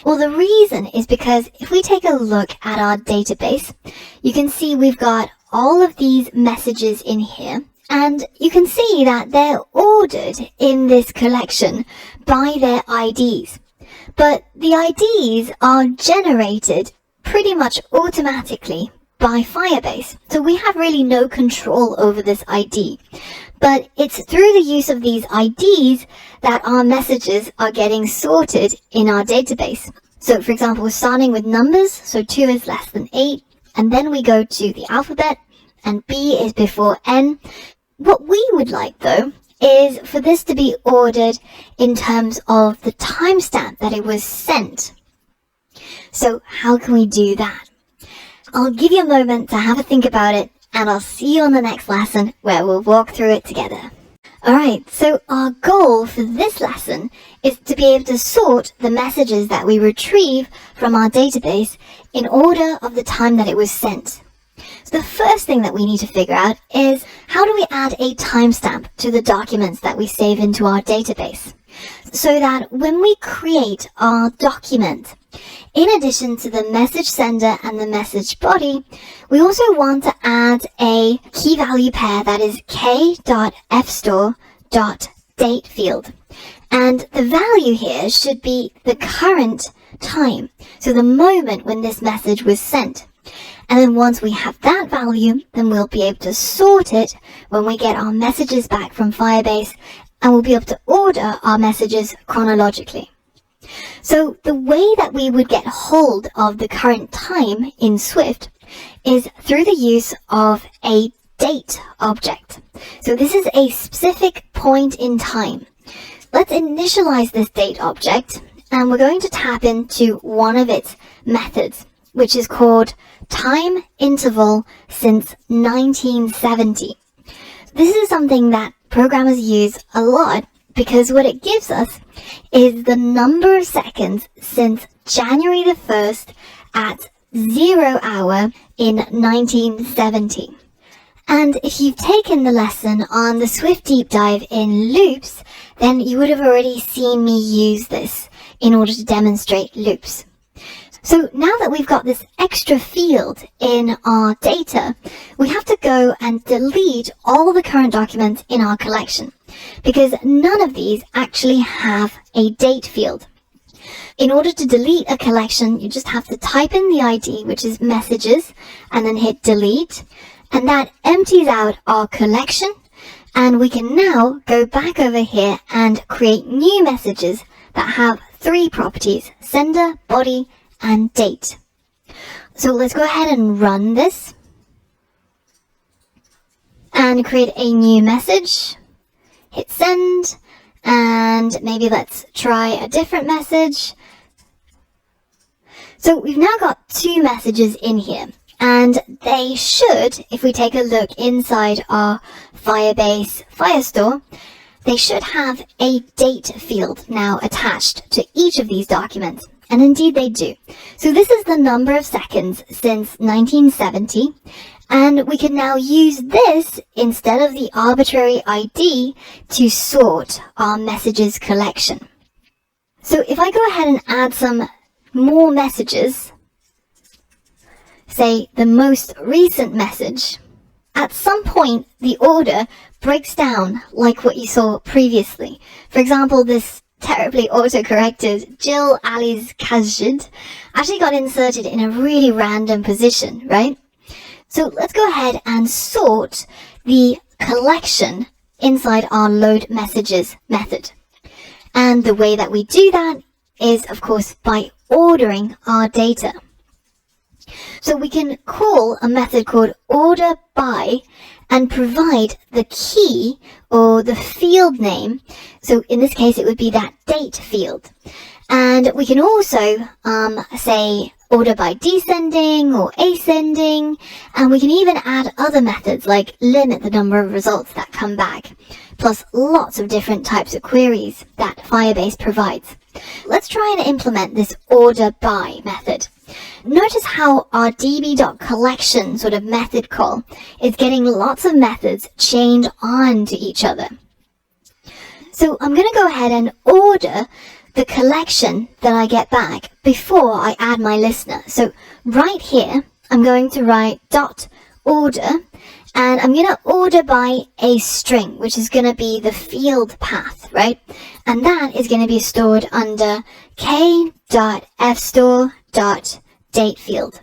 Well, the reason is because if we take a look at our database, you can see we've got all of these messages in here, and you can see that they're ordered in this collection by their IDs. But the IDs are generated pretty much automatically by Firebase. So we have really no control over this ID. But it's through the use of these IDs that our messages are getting sorted in our database. So for example, we're starting with numbers, so 2 is less than 8, and then we go to the alphabet, and B is before N. What we would like though is for this to be ordered in terms of the timestamp that it was sent. So how can we do that? I'll give you a moment to have a think about it, and I'll see you on the next lesson where we'll walk through it together. Alright, so our goal for this lesson is to be able to sort the messages that we retrieve from our database in order of the time that it was sent. So the first thing that we need to figure out is how do we add a timestamp to the documents that we save into our database, so that when we create our document, in addition to the message sender and the message body, we also want to add a key value pair that is k.fstore.date field. And the value here should be the current time, so the moment when this message was sent. And then once we have that value, then we'll be able to sort it when we get our messages back from Firebase, and we'll be able to order our messages chronologically. So the way that we would get hold of the current time in Swift is through the use of a date object. So this is a specific point in time. Let's initialize this date object, and we're going to tap into one of its methods, which is called time interval since 1970. This is something that programmers use a lot because what it gives us is the number of seconds since January the 1st at 0 hour in 1970. And if you've taken the lesson on the Swift Deep Dive in loops, then you would have already seen me use this in order to demonstrate loops. So now that we've got this extra field in our data, we have to go and delete all the current documents in our collection, because none of these actually have a date field. In order to delete a collection, you just have to type in the ID, which is messages, and then hit delete, and that empties out our collection, and we can now go back over here and create new messages that have 3 properties: sender, body, and date. So let's go ahead and run this and create a new message, hit send, and maybe let's try a different message. So we've now got 2 messages in here, and they should, if we take a look inside our Firebase Firestore, they should have a date field now attached to each of these documents. And indeed they do. So this is the number of seconds since 1970, and we can now use this instead of the arbitrary ID to sort our messages collection. So if I go ahead and add some more messages, say the most recent message, at some point the order breaks down like what you saw previously. For example, this terribly auto-corrected Jill Ali's Kazjid actually got inserted in a really random position, right? So let's go ahead and sort the collection inside our load messages method. And the way that we do that is, of course, by ordering our data. So we can call a method called order by and provide the key or the field name. So in this case, it would be that date field. And we can also say order by descending or ascending, and we can even add other methods like limit the number of results that come back, plus lots of different types of queries that Firebase provides. Let's try and implement this order by method. Notice how our db.collection sort of method call is getting lots of methods chained on to each other. So I'm going to go ahead and order the collection that I get back before I add my listener. So right here, I'm going to write dot order, and I'm going to order by a string, which is going to be the field path, right? And that is going to be stored under k.fstore.date field.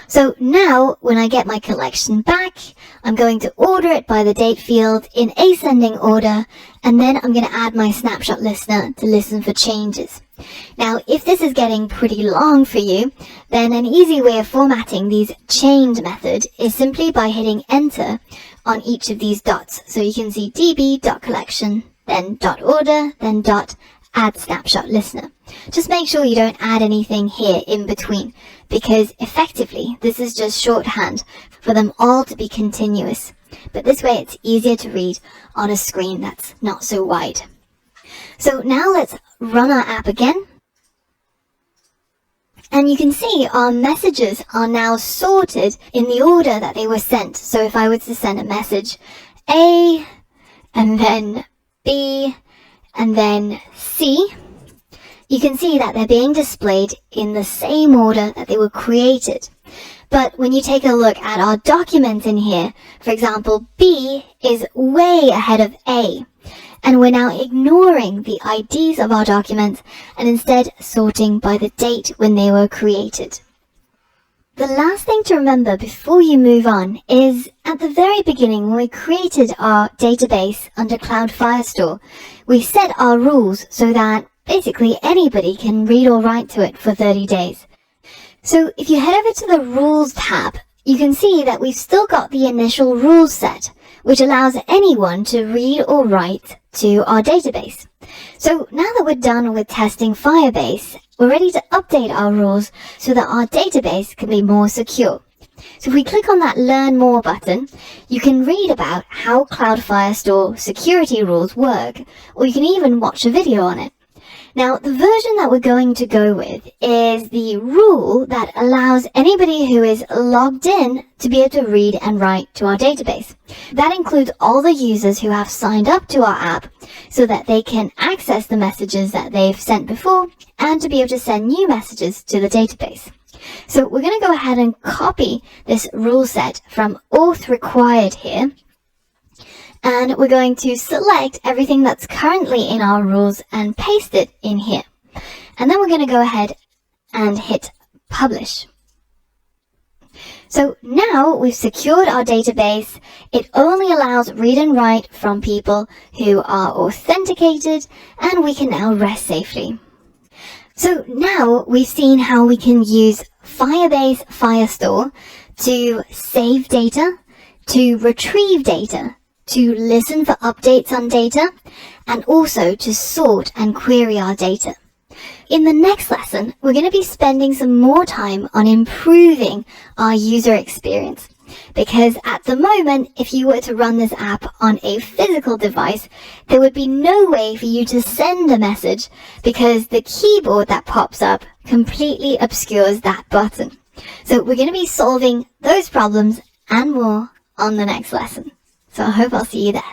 So now when I get my collection back, I'm going to order it by the date field in ascending order, and then I'm going to add my snapshot listener to listen for changes. Now, if this is getting pretty long for you, then an easy way of formatting these chained method is simply by hitting enter on each of these dots. So you can see db.collection, then .order, then .add snapshot listener. Just make sure you don't add anything here in between, because effectively this is just shorthand for them all to be continuous. But this way it's easier to read on a screen that's not so wide. So now let's run our app again. And you can see our messages are now sorted in the order that they were sent. So if I were to send a message A, and then B, and then C, you can see that they're being displayed in the same order that they were created. But when you take a look at our document in here, for example, B is way ahead of A. And we're now ignoring the IDs of our documents and instead sorting by the date when they were created. The last thing to remember before you move on is at the very beginning when we created our database under Cloud Firestore, we set our rules so that basically anybody can read or write to it for 30 days. So if you head over to the Rules tab, you can see that we've still got the initial rules set, which allows anyone to read or write to our database. So now that we're done with testing Firebase, we're ready to update our rules so that our database can be more secure. So if we click on that Learn More button, you can read about how Cloud Firestore security rules work, or you can even watch a video on it. Now, the version that we're going to go with is the rule that allows anybody who is logged in to be able to read and write to our database. That includes all the users who have signed up to our app so that they can access the messages that they've sent before and to be able to send new messages to the database. So we're going to go ahead and copy this rule set from auth required here. And we're going to select everything that's currently in our rules and paste it in here. And then we're going to go ahead and hit publish. So now we've secured our database. It only allows read and write from people who are authenticated, and we can now rest safely. So now we've seen how we can use Firebase Firestore to save data, to retrieve data, to listen for updates on data, and also to sort and query our data. In the next lesson, we're going to be spending some more time on improving our user experience. Because at the moment, if you were to run this app on a physical device, there would be no way for you to send a message because the keyboard that pops up completely obscures that button. So we're going to be solving those problems and more on the next lesson. So I hope I'll see you there.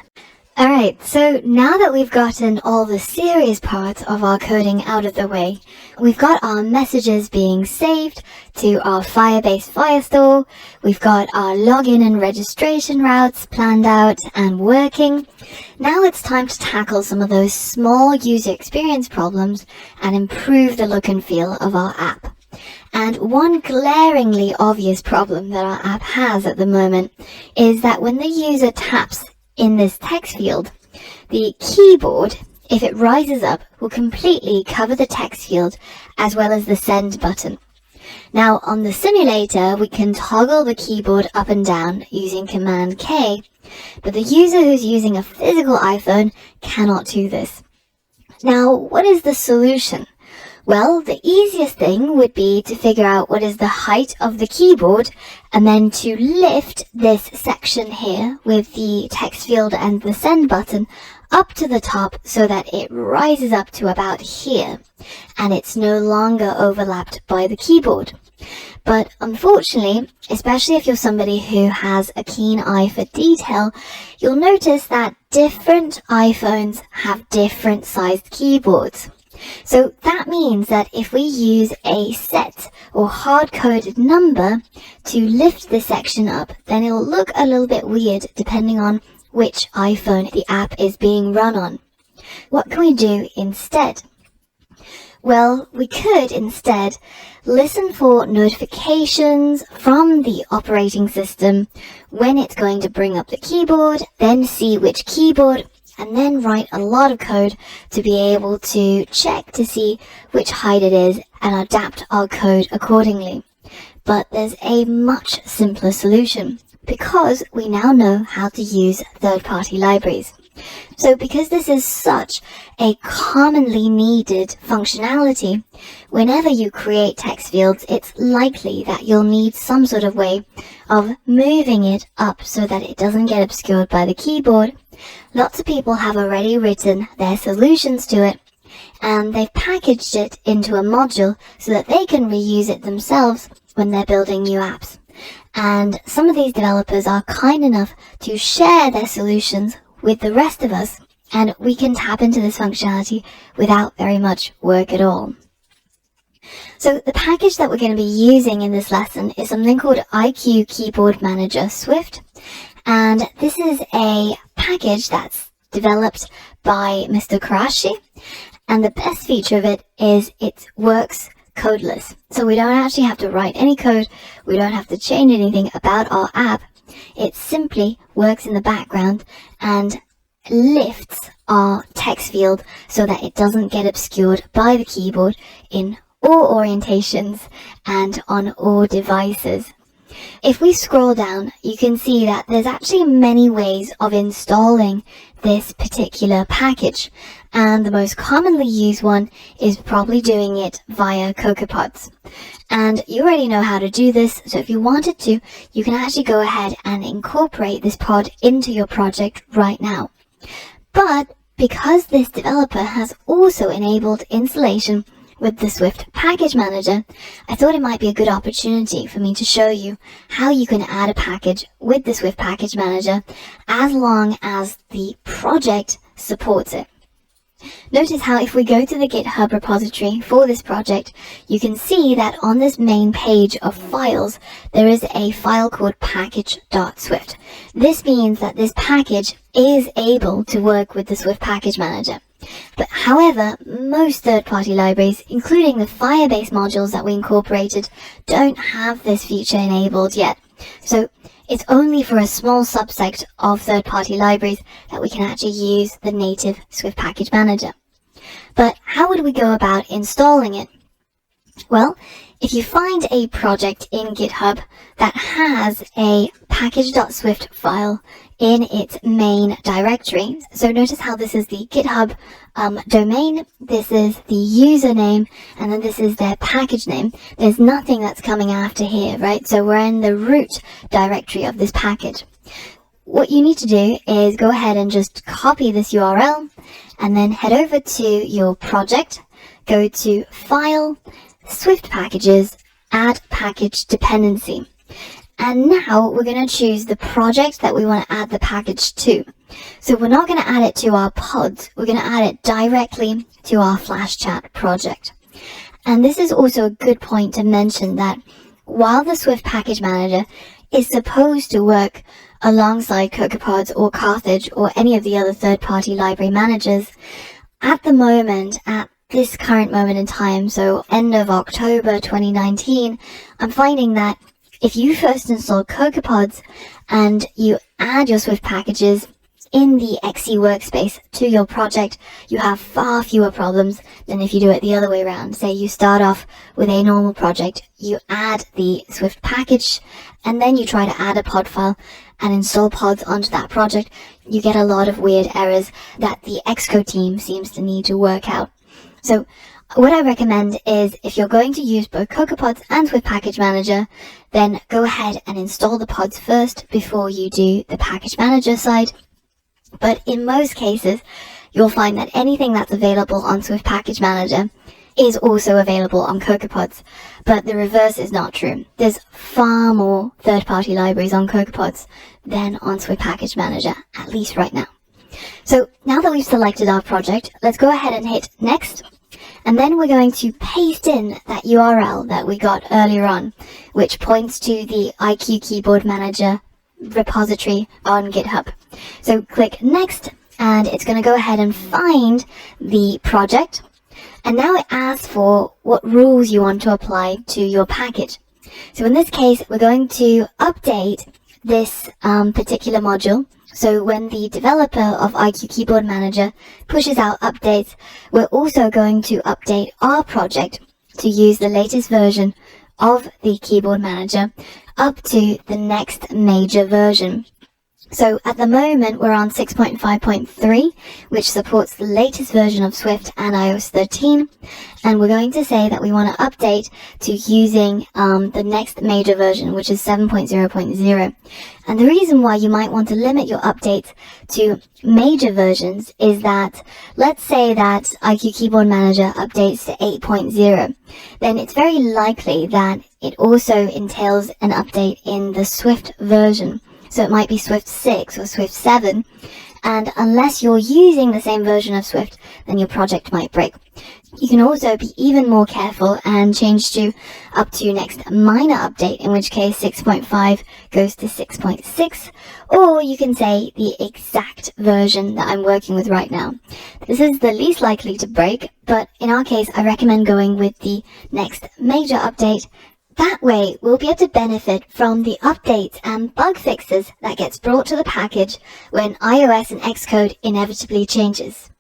Alright, so now that we've gotten all the serious parts of our coding out of the way, we've got our messages being saved to our Firebase Firestore, we've got our login and registration routes planned out and working. Now it's time to tackle some of those small user experience problems and improve the look and feel of our app. And one glaringly obvious problem that our app has at the moment is that when the user taps in this text field, the keyboard, if it rises up, will completely cover the text field as well as the send button. Now on the simulator, we can toggle the keyboard up and down using Command K, but the user who's using a physical iPhone cannot do this. Now, what is the solution? Well, the easiest thing would be to figure out what is the height of the keyboard and then to lift this section here with the text field and the send button up to the top so that it rises up to about here and it's no longer overlapped by the keyboard. But unfortunately, especially if you're somebody who has a keen eye for detail, you'll notice that different iPhones have different sized keyboards. So that means that if we use a set or hard-coded number to lift this section up, then it'll look a little bit weird depending on which iPhone the app is being run on. What can we do instead? Well, we could instead listen for notifications from the operating system when it's going to bring up the keyboard, then see which keyboard, and then write a lot of code to be able to check to see which height it is and adapt our code accordingly. But there's a much simpler solution because we now know how to use third-party libraries. So because this is such a commonly needed functionality, whenever you create text fields, it's likely that you'll need some sort of way of moving it up so that it doesn't get obscured by the keyboard. Lots of people have already written their solutions to it, and they've packaged it into a module so that they can reuse it themselves when they're building new apps. And some of these developers are kind enough to share their solutions with the rest of us, and we can tap into this functionality without very much work at all. So the package that we're going to be using in this lesson is something called iQ Keyboard Manager Swift, and this is a package that's developed by Mr. Karashi, and the best feature of it is it works codeless. So we don't actually have to write any code, we don't have to change anything about our app. It simply works in the background and lifts our text field so that it doesn't get obscured by the keyboard in all orientations and on all devices. If we scroll down, you can see that there's actually many ways of installing this particular package, and the most commonly used one is probably doing it via CocoaPods. And you already know how to do this, so if you wanted to, you can actually go ahead and incorporate this pod into your project right now. But because this developer has also enabled installation with the Swift Package Manager, I thought it might be a good opportunity for me to show you how you can add a package with the Swift Package Manager as long as the project supports it. Notice how if we go to the GitHub repository for this project, you can see that on this main page of files, there is a file called package.swift. This means that this package is able to work with the Swift Package Manager. But however, most third-party libraries, including the Firebase modules that we incorporated, don't have this feature enabled yet. So it's only for a small subset of third-party libraries that we can actually use the native Swift Package Manager. But how would we go about installing it? Well, if you find a project in GitHub that has a package.swift file in its main directory, so notice how this is the GitHub domain, this is the username, and then this is their package name. There's nothing that's coming after here, right? So we're in the root directory of this package. What you need to do is go ahead and just copy this URL and then head over to your project, go to File, Swift Packages, Add Package Dependency. And now we're going to choose the project that we want to add the package to. So we're not going to add it to our pods, we're going to add it directly to our Flash Chat project. And this is also a good point to mention that while the Swift Package Manager is supposed to work alongside CocoaPods or Carthage or any of the other third-party library managers, at the moment, at this current moment in time, so end of October 2019, I'm finding that if you first install CocoaPods and you add your Swift packages in the XC workspace to your project, you have far fewer problems than if you do it the other way around. Say you start off with a normal project, you add the Swift package, and then you try to add a pod file and install pods onto that project. You get a lot of weird errors that the Xcode team seems to need to work out. So what I recommend is, if you're going to use both CocoaPods and Swift Package Manager, then go ahead and install the pods first before you do the Package Manager side. But in most cases, you'll find that anything that's available on Swift Package Manager is also available on CocoaPods. But the reverse is not true. There's far more third-party libraries on CocoaPods than on Swift Package Manager, at least right now. So now that we've selected our project, let's go ahead and hit Next. And then we're going to paste in that URL that we got earlier on, which points to the IQ Keyboard Manager repository on GitHub. So click Next, and it's going to go ahead and find the project. And now it asks for what rules you want to apply to your package. So in this case, we're going to update this particular module. So when the developer of IQ Keyboard Manager pushes out updates, we're also going to update our project to use the latest version of the Keyboard Manager up to the next major version. So at the moment, we're on 6.5.3, which supports the latest version of Swift and iOS 13. And we're going to say that we want to update to using the next major version, which is 7.0.0. And the reason why you might want to limit your updates to major versions is that, let's say that IQ Keyboard Manager updates to 8.0, then it's very likely that it also entails an update in the Swift version. So it might be Swift 6 or Swift 7, and unless you're using the same version of Swift, then your project might break. You can also be even more careful and change to up to next minor update, in which case 6.5 goes to 6.6, or you can say the exact version that I'm working with right now. This is the least likely to break, but in our case, I recommend going with the next major update. That way, we'll be able to benefit from the updates and bug fixes that gets brought to the package when iOS and Xcode inevitably changes.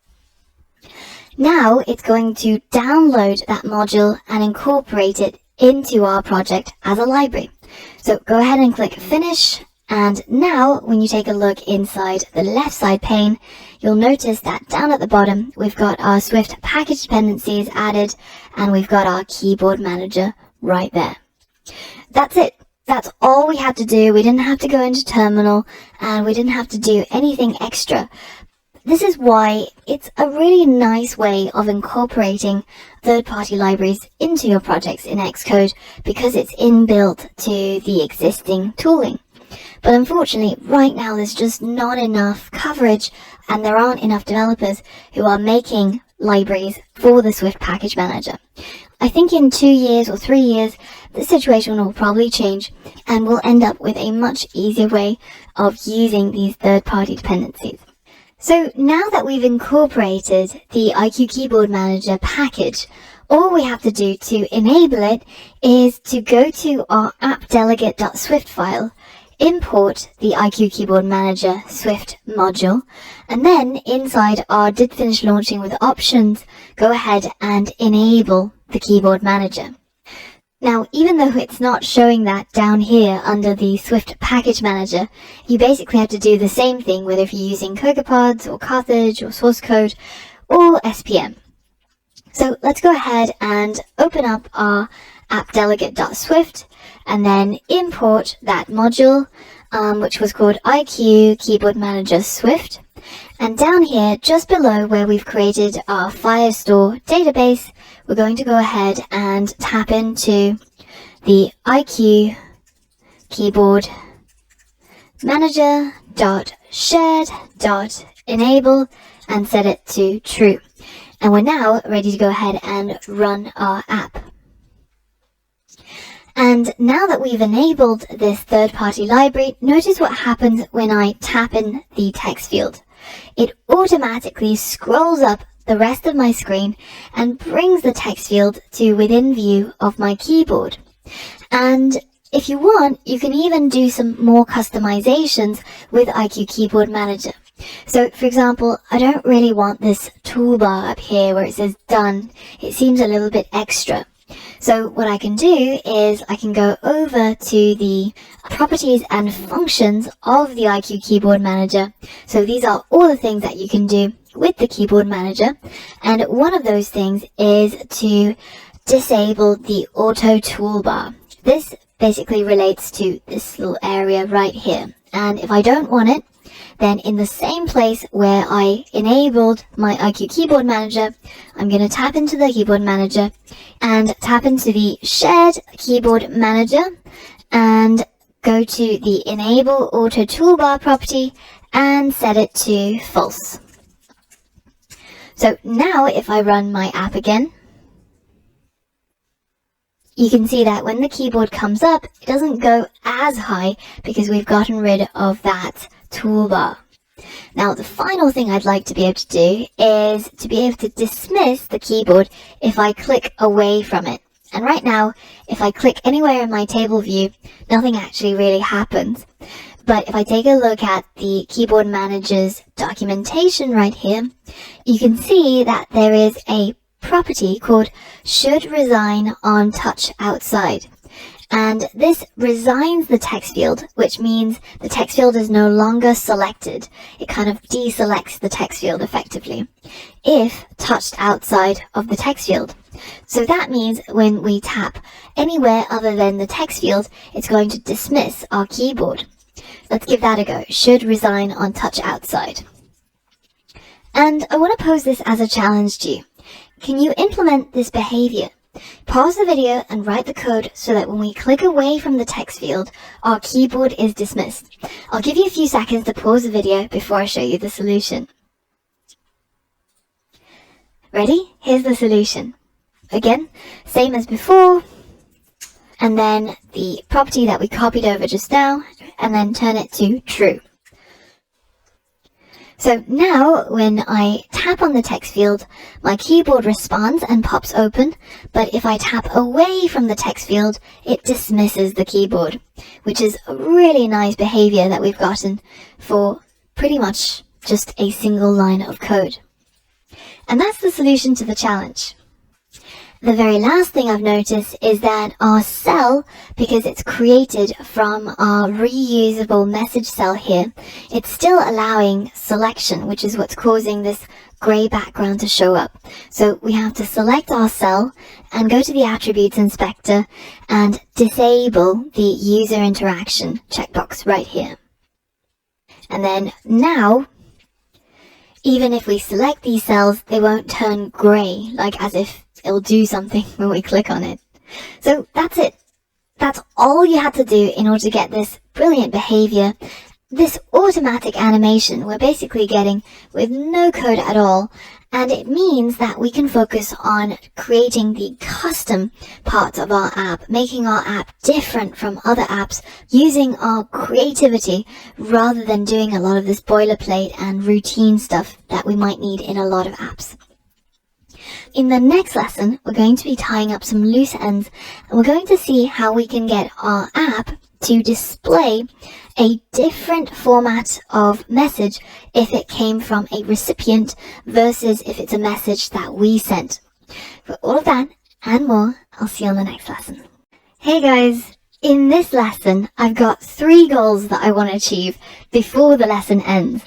Now, it's going to download that module and incorporate it into our project as a library. So go ahead and click Finish. And now, when you take a look inside the left side pane, you'll notice that down at the bottom, we've got our Swift package dependencies added, and we've got our Keyboard Manager right there. That's it. That's all we had to do. We didn't have to go into terminal, and we didn't have to do anything extra. This is why it's a really nice way of incorporating third-party libraries into your projects in Xcode, because it's inbuilt to the existing tooling. But unfortunately, right now there's just not enough coverage, and there aren't enough developers who are making libraries for the Swift Package Manager. I think in 2 years or 3 years, the situation will probably change, and we'll end up with a much easier way of using these third-party dependencies. So now that we've incorporated the IQ Keyboard Manager package, all we have to do to enable it is to go to our appdelegate.swift file, import the IQ Keyboard Manager Swift module, and then inside our did finish launching with options, go ahead and enable the Keyboard Manager. Now, even though it's not showing that down here under the Swift Package Manager, you basically have to do the same thing whether if you're using CocoaPods or Carthage or source code or SPM. So let's go ahead and open up our appdelegate.swift and then import that module, which was called IQ Keyboard Manager Swift. And down here, just below where we've created our Firestore database, we're going to go ahead and tap into the IQ Keyboard Manager.shared.enable and set it to true. And we're now ready to go ahead and run our app. And now that we've enabled this third-party library, notice what happens when I tap in the text field. It automatically scrolls up the rest of my screen and brings the text field to within view of my keyboard. And if you want, you can even do some more customizations with IQ Keyboard Manager. So for example, I don't really want this toolbar up here where it says done. It seems a little bit extra. So what I can do is I can go over to the properties and functions of the iQ Keyboard Manager. So these are all the things that you can do with the Keyboard Manager. And one of those things is to disable the auto toolbar. This basically relates to this little area right here. And if I don't want it, then in the same place where I enabled my iQ Keyboard Manager, I'm going to tap into the Keyboard Manager and tap into the Shared Keyboard Manager and go to the Enable Auto Toolbar property and set it to false. So now if I run my app again, you can see that when the keyboard comes up, it doesn't go as high because we've gotten rid of that toolbar. Now, the final thing I'd like to be able to do is to be able to dismiss the keyboard if I click away from it. And right now, if I click anywhere in my table view, nothing actually really happens. But if I take a look at the Keyboard Manager's documentation right here, you can see that there is a property called should resign on touch outside. And this resigns the text field, which means the text field is no longer selected. It kind of deselects the text field effectively if touched outside of the text field. So that means when we tap anywhere other than the text field, it's going to dismiss our keyboard. Let's give that a go. Should resign on touch outside. And I want to pose this as a challenge to you. Can you implement this behavior? Pause the video and write the code so that when we click away from the text field, our keyboard is dismissed. I'll give you a few seconds to pause the video before I show you the solution. Ready? Here's the solution. Again, same as before, and then the property that we copied over just now, and then turn it to true. So now when I tap on the text field, my keyboard responds and pops open, but if I tap away from the text field, it dismisses the keyboard, which is a really nice behavior that we've gotten for pretty much just a single line of code. And that's the solution to the challenge. The very last thing I've noticed is that our cell, because it's created from our reusable message cell here, it's still allowing selection, which is what's causing this grey background to show up. So we have to select our cell and go to the Attributes Inspector and disable the User Interaction checkbox right here. And then now, even if we select these cells, they won't turn grey, like as if it'll do something when we click on it. So that's it. That's all you had to do in order to get this brilliant behavior, this automatic animation we're basically getting with no code at all. And it means that we can focus on creating the custom parts of our app, making our app different from other apps, using our creativity rather than doing a lot of this boilerplate and routine stuff that we might need in a lot of apps. In the next lesson, we're going to be tying up some loose ends, and we're going to see how we can get our app to display a different format of message if it came from a recipient versus if it's a message that we sent. For all of that and more, I'll see you on the next lesson. Hey guys, in this lesson, I've got 3 goals that I want to achieve before the lesson ends,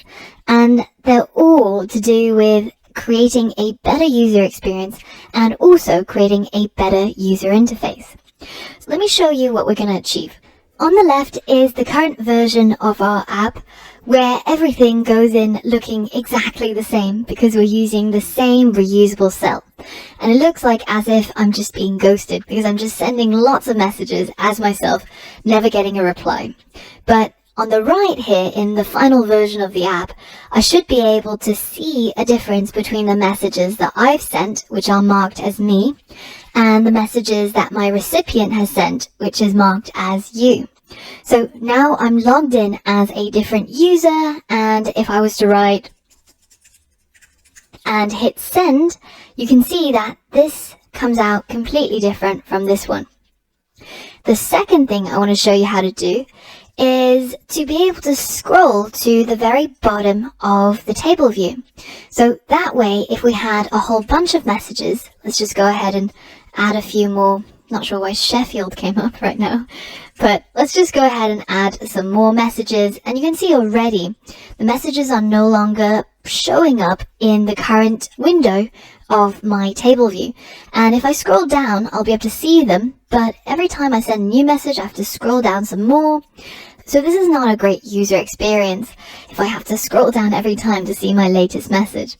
and they're all to do with creating a better user experience and also creating a better user interface. So let me show you what we're going to achieve. On the left is the current version of our app where everything goes in looking exactly the same because we're using the same reusable cell. And it looks like as if I'm just being ghosted because I'm just sending lots of messages as myself, never getting a reply. But on the right here, in the final version of the app, I should be able to see a difference between the messages that I've sent, which are marked as me, and the messages that my recipient has sent, which is marked as you. So now I'm logged in as a different user, and if I was to write and hit send, you can see that this comes out completely different from this one. The second thing I want to show you how to do is to be able to scroll to the very bottom of the table view. So that way, if we had a whole bunch of messages, let's just go ahead and add a few more. Not sure why Sheffield came up right now, but let's just go ahead and add some more messages. And you can see already the messages are no longer showing up in the current window of my table view. And if I scroll down, I'll be able to see them, but every time I send a new message, I have to scroll down some more. So this is not a great user experience if I have to scroll down every time to see my latest message.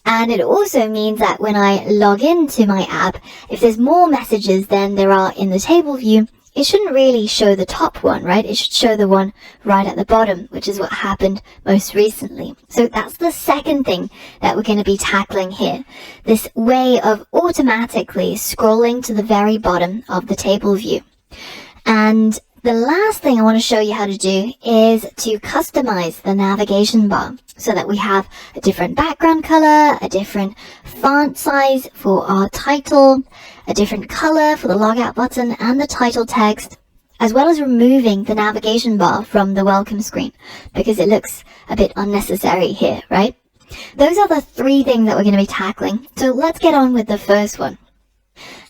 And it also means that when I log into my app, if there's more messages than there are in the table view, it shouldn't really show the top one, right? It should show the one right at the bottom, which is what happened most recently. So that's the second thing that we're going to be tackling here. This way of automatically scrolling to the very bottom of the table view. And the last thing I want to show you how to do is to customize the navigation bar so that we have a different background color, a different font size for our title, a different color for the logout button and the title text, as well as removing the navigation bar from the welcome screen because it looks a bit unnecessary here, right? Those are the three things that we're going to be tackling. So let's get on with the first one.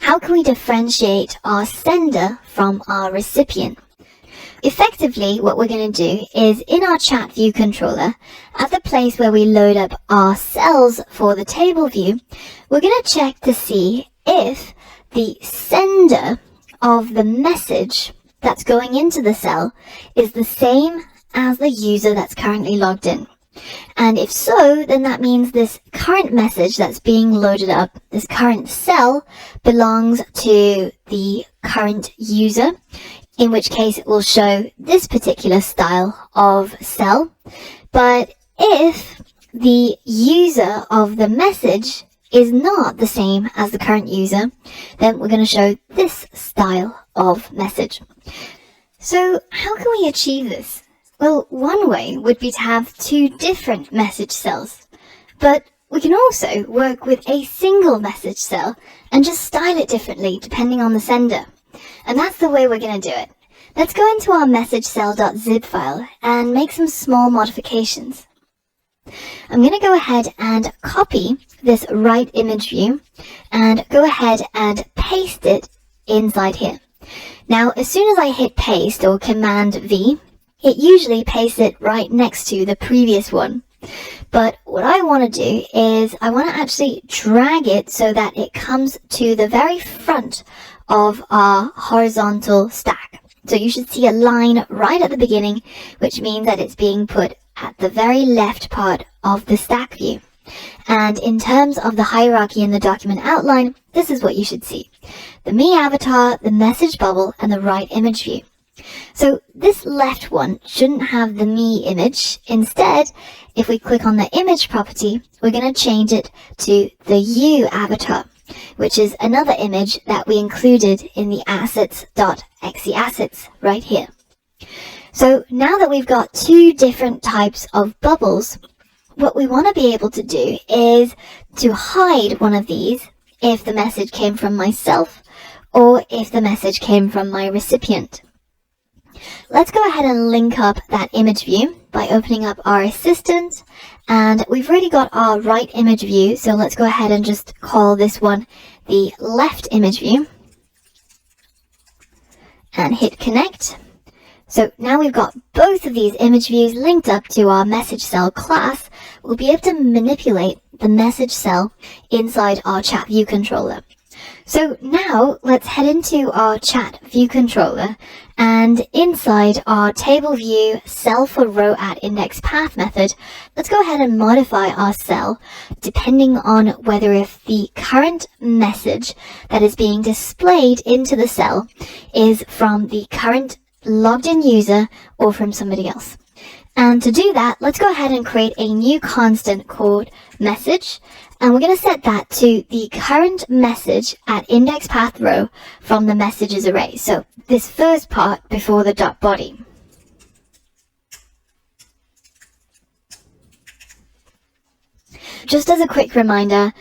How can we differentiate our sender from our recipient? Effectively, what we're going to do is in our chat view controller, at the place where we load up our cells for the table view, we're going to check to see if the sender of the message that's going into the cell is the same as the user that's currently logged in. And if so, then that means this current message that's being loaded up, this current cell, belongs to the current user, in which case it will show this particular style of cell. But if the user of the message is not the same as the current user, then we're going to show this style of message. So how can we achieve this? Well, one way would be to have two different message cells, but we can also work with a single message cell and just style it differently depending on the sender. And that's the way we're going to do it. Let's go into our messagecell.zip file and make some small modifications. I'm going to go ahead and copy this right image view and go ahead and paste it inside here. Now, as soon as I hit paste or Command V, it usually pastes it right next to the previous one. But what I want to do is I want to actually drag it so that it comes to the very front of our horizontal stack. So you should see a line right at the beginning, which means that it's being put at the very left part of the stack view. And in terms of the hierarchy in the document outline, this is what you should see. The me avatar, the message bubble, and the right image view. So this left one shouldn't have the me image. Instead, if we click on the image property, we're going to change it to the you avatar, which is another image that we included in the assets.exe assets right here. So now that we've got two different types of bubbles, what we want to be able to do is to hide one of these if the message came from myself or if the message came from my recipient. Let's go ahead and link up that image view by opening up our assistant, and we've already got our right image view, so let's go ahead and just call this one the left image view and hit connect. So now we've got both of these image views linked up to our message cell class. We'll be able to manipulate the message cell inside our chat view controller. So now let's head into our chat view controller, and inside our table view cell for row at index path method, let's go ahead and modify our cell depending on whether if the current message that is being displayed into the cell is from the current logged in user or from somebody else. And to do that, let's go ahead and create a new constant called message, and we're going to set that to the current message at index path row from the messages array. So this first part before the dot body. Just as a quick reminder,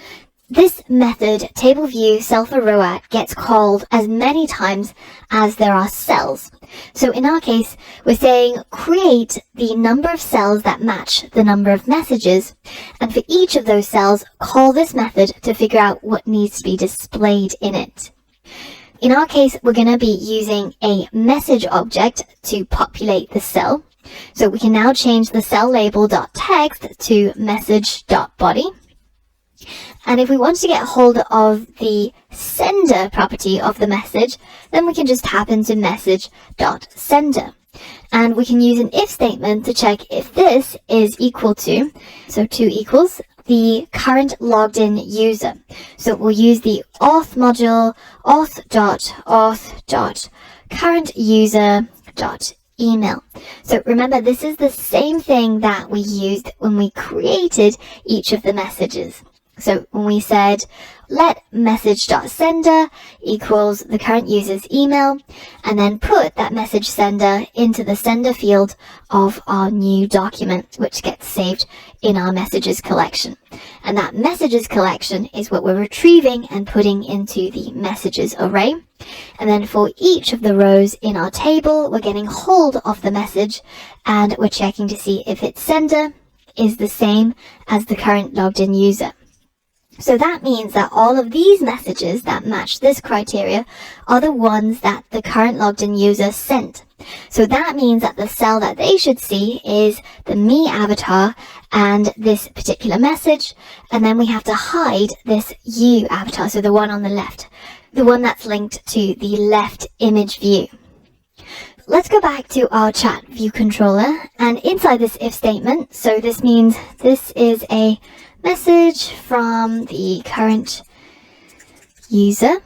this method, table view cell for row at, gets called as many times as there are cells. So in our case, we're saying create the number of cells that match the number of messages, and for each of those cells, call this method to figure out what needs to be displayed in it. In our case, we're going to be using a message object to populate the cell. So we can now change the cell label.text to message.body. And if we want to get hold of the sender property of the message, then we can just tap into message.sender. And we can use an if statement to check if this is equal to, so 2 equals, the current logged in user. So we'll use the auth module auth.auth.current-user.email. So remember, this is the same thing that we used when we created each of the messages. So when we said let message.sender equals the current user's email, and then put that message sender into the sender field of our new document, which gets saved in our messages collection. And that messages collection is what we're retrieving and putting into the messages array. And then for each of the rows in our table, we're getting hold of the message and we're checking to see if its sender is the same as the current logged in user. So that means that all of these messages that match this criteria are the ones that the current logged in user sent. So that means that the cell that they should see is the me avatar and this particular message, and then we have to hide this you avatar, so the one on the left, the one that's linked to the left image view. Let's go back to our chat view controller, and inside this if statement, so this means this is a message from the current user.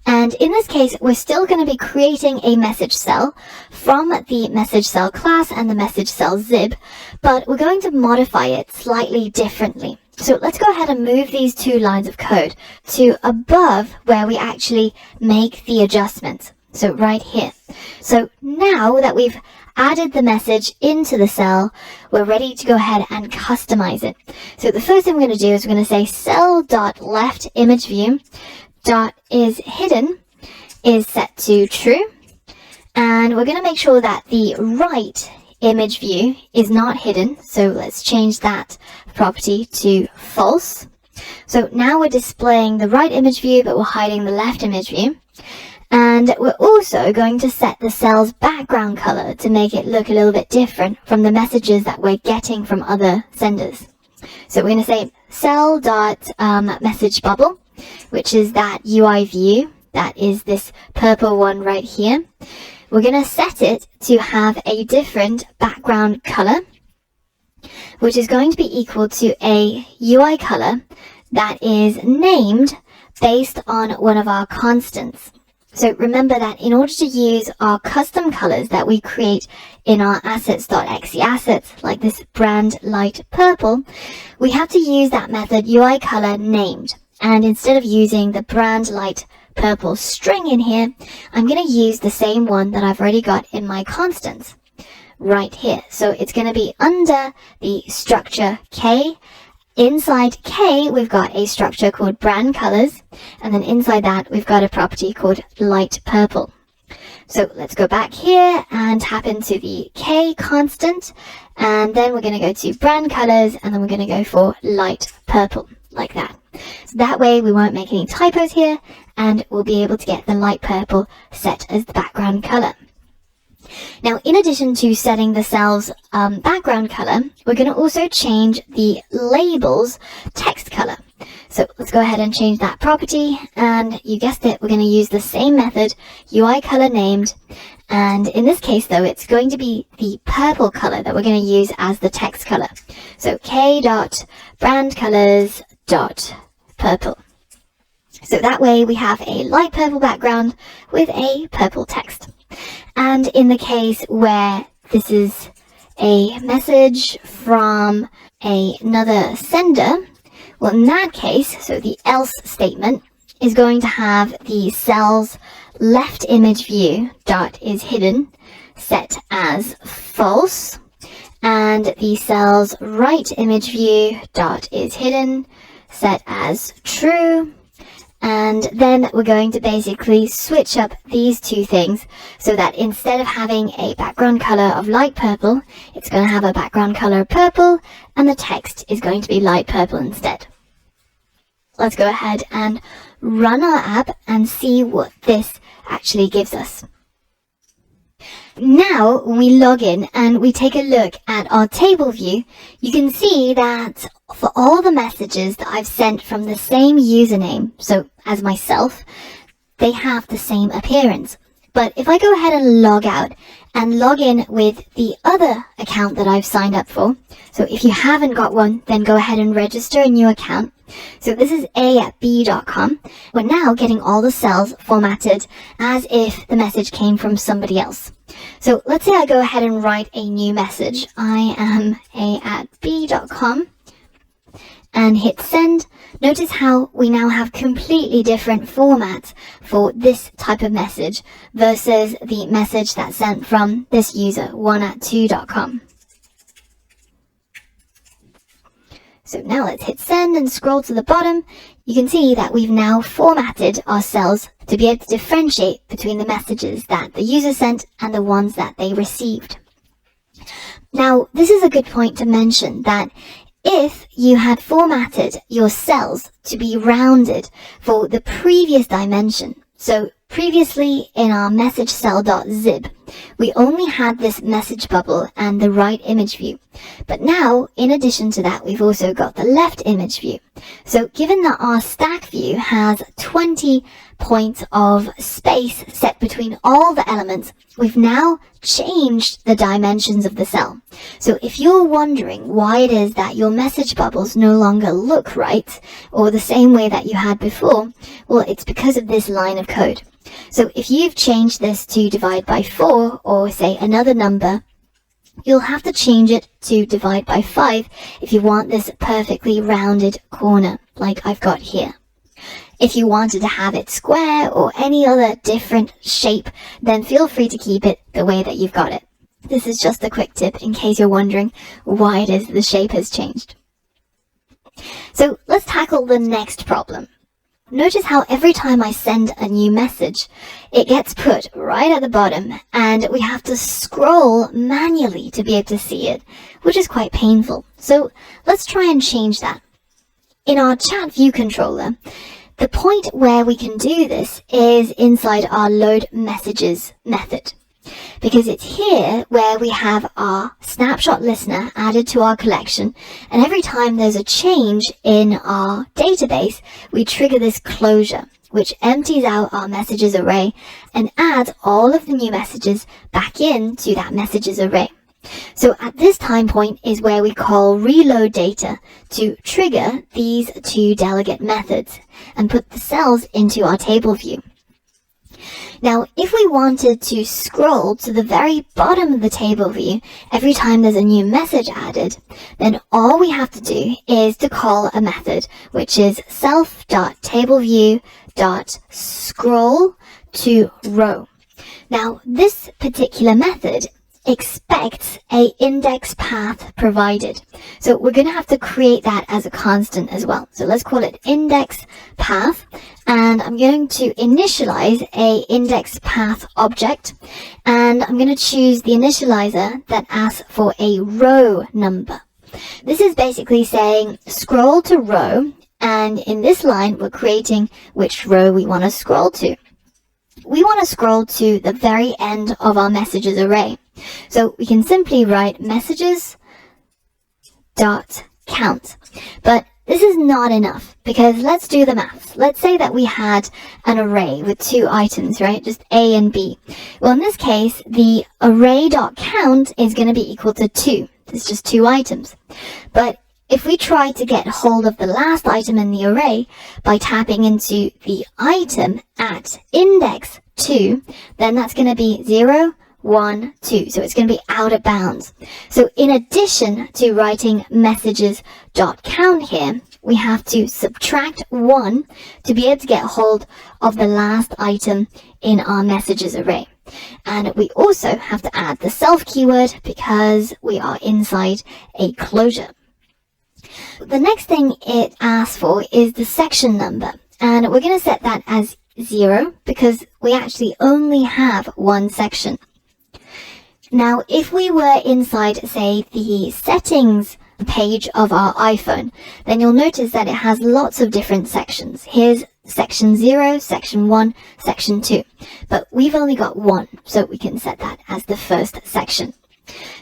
And in this case, we're still going to be creating a message cell from the message cell class and the message cell zib, but we're going to modify it slightly differently. So let's go ahead and move these 2 lines of code to above where we actually make the adjustments. So right here. So now that we've added the message into the cell, we're ready to go ahead and customize it. So the first thing we're going to do is we're going to say cell.leftImageView.isHidden is set to true. And we're going to make sure that the right image view is not hidden. So let's change that property to false. So now we're displaying the right image view, but we're hiding the left image view. And we're also going to set the cell's background color to make it look a little bit different from the messages that we're getting from other senders. So we're going to say cell.messageBubble, which is that UI view, that is this purple one right here. We're going to set it to have a different background color, which is going to be equal to a UI color that is named based on one of our constants. So remember that in order to use our custom colors that we create in our assets.exe assets, like this brand light purple, we have to use that method UI color named. And instead of using the brand light purple string in here, I'm going to use the same one that I've already got in my constants right here. So it's going to be under the structure K. Inside K, we've got a structure called brand colors, and then inside that, we've got a property called light purple. So let's go back here and tap into the K constant, and then we're going to go to brand colors, and then we're going to go for light purple, like that. So that way we won't make any typos here, and we'll be able to get the light purple set as the background color. Now, in addition to setting the cell's background color, we're going to also change the label's text color. So let's go ahead and change that property, and you guessed it, we're going to use the same method, UI color named, and in this case though, it's going to be the purple color that we're going to use as the text color. So k.brandcolors.purple. So that way we have a light purple background with a purple text. And in the case where this is a message from another sender, well, in that case, so the else statement is going to have the cell's left image view dot is hidden set as false, and the cell's right image view dot is hidden set as true. And then we're going to basically switch up these two things so that instead of having a background color of light purple, it's going to have a background color of purple, and the text is going to be light purple instead. Let's go ahead and run our app and see what this actually gives us. Now, when we log in and we take a look at our table view, you can see that for all the messages that I've sent from the same username, so as myself, they have the same appearance. But if I go ahead and log out and log in with the other account that I've signed up for, so if you haven't got one, then go ahead and register a new account. So this is a@b.com. We're now getting all the cells formatted as if the message came from somebody else. So let's say I go ahead and write a new message. I am a@b.com and hit send. Notice how we now have completely different formats for this type of message versus the message that's sent from this user, 1@2.com. So now let's hit send and scroll to the bottom. You can see that we've now formatted our cells to be able to differentiate between the messages that the user sent and the ones that they received. Now, this is a good point to mention that if you had formatted your cells to be rounded for the previous dimension, so previously in our message cell.zib, we only had this message bubble and the right image view. But now, in addition to that, we've also got the left image view. So given that our stack view has 20 points of space set between all the elements, we've now changed the dimensions of the cell. So if you're wondering why it is that your message bubbles no longer look right, or the same way that you had before, well, it's because of this line of code. So if you've changed this to divide by 4, or say another number, you'll have to change it to divide by 5 if you want this perfectly rounded corner like I've got here. If you wanted to have it square or any other different shape, then feel free to keep it the way that you've got it. This is just a quick tip in case you're wondering why it is the shape has changed. So let's tackle the next problem. Notice how every time I send a new message, it gets put right at the bottom and we have to scroll manually to be able to see it, which is quite painful. So let's try and change that. In our chat view controller, the point where we can do this is inside our load messages method, because it's here where we have our snapshot listener added to our collection, and every time there's a change in our database, we trigger this closure, which empties out our messages array and adds all of the new messages back into that messages array. So at this time point is where we call reload data to trigger these two delegate methods and put the cells into our table view. Now, if we wanted to scroll to the very bottom of the table view every time there's a new message added, then all we have to do is to call a method, which is self.tableview.scroll to row. Now, this particular method expects a index path provided. So we're going to have to create that as a constant as well. So let's call it index path, and I'm going to initialize a index path object, and I'm going to choose the initializer that asks for a row number. This is basically saying scroll to row, and in this line we're creating which row we want to scroll to. We want to scroll to the very end of our messages array. So we can simply write messages.count. But this is not enough, because let's do the maths. Let's say that we had an array with two items, right? Just A and B. Well, in this case, the array.count is going to be equal to 2. There's just two items. But if we try to get hold of the last item in the array by tapping into the item at index 2, then that's going to be 0, 1, 2. So it's going to be out of bounds. So in addition to writing messages.count here, we have to subtract 1 to be able to get hold of the last item in our messages array. And we also have to add the self keyword because we are inside a closure. The next thing it asks for is the section number, and we're going to set that as 0 because we actually only have one section. Now, if we were inside, say, the settings page of our iPhone, then you'll notice that it has lots of different sections. Here's section 0, section 1, section 2, but we've only got one, so we can set that as the first section.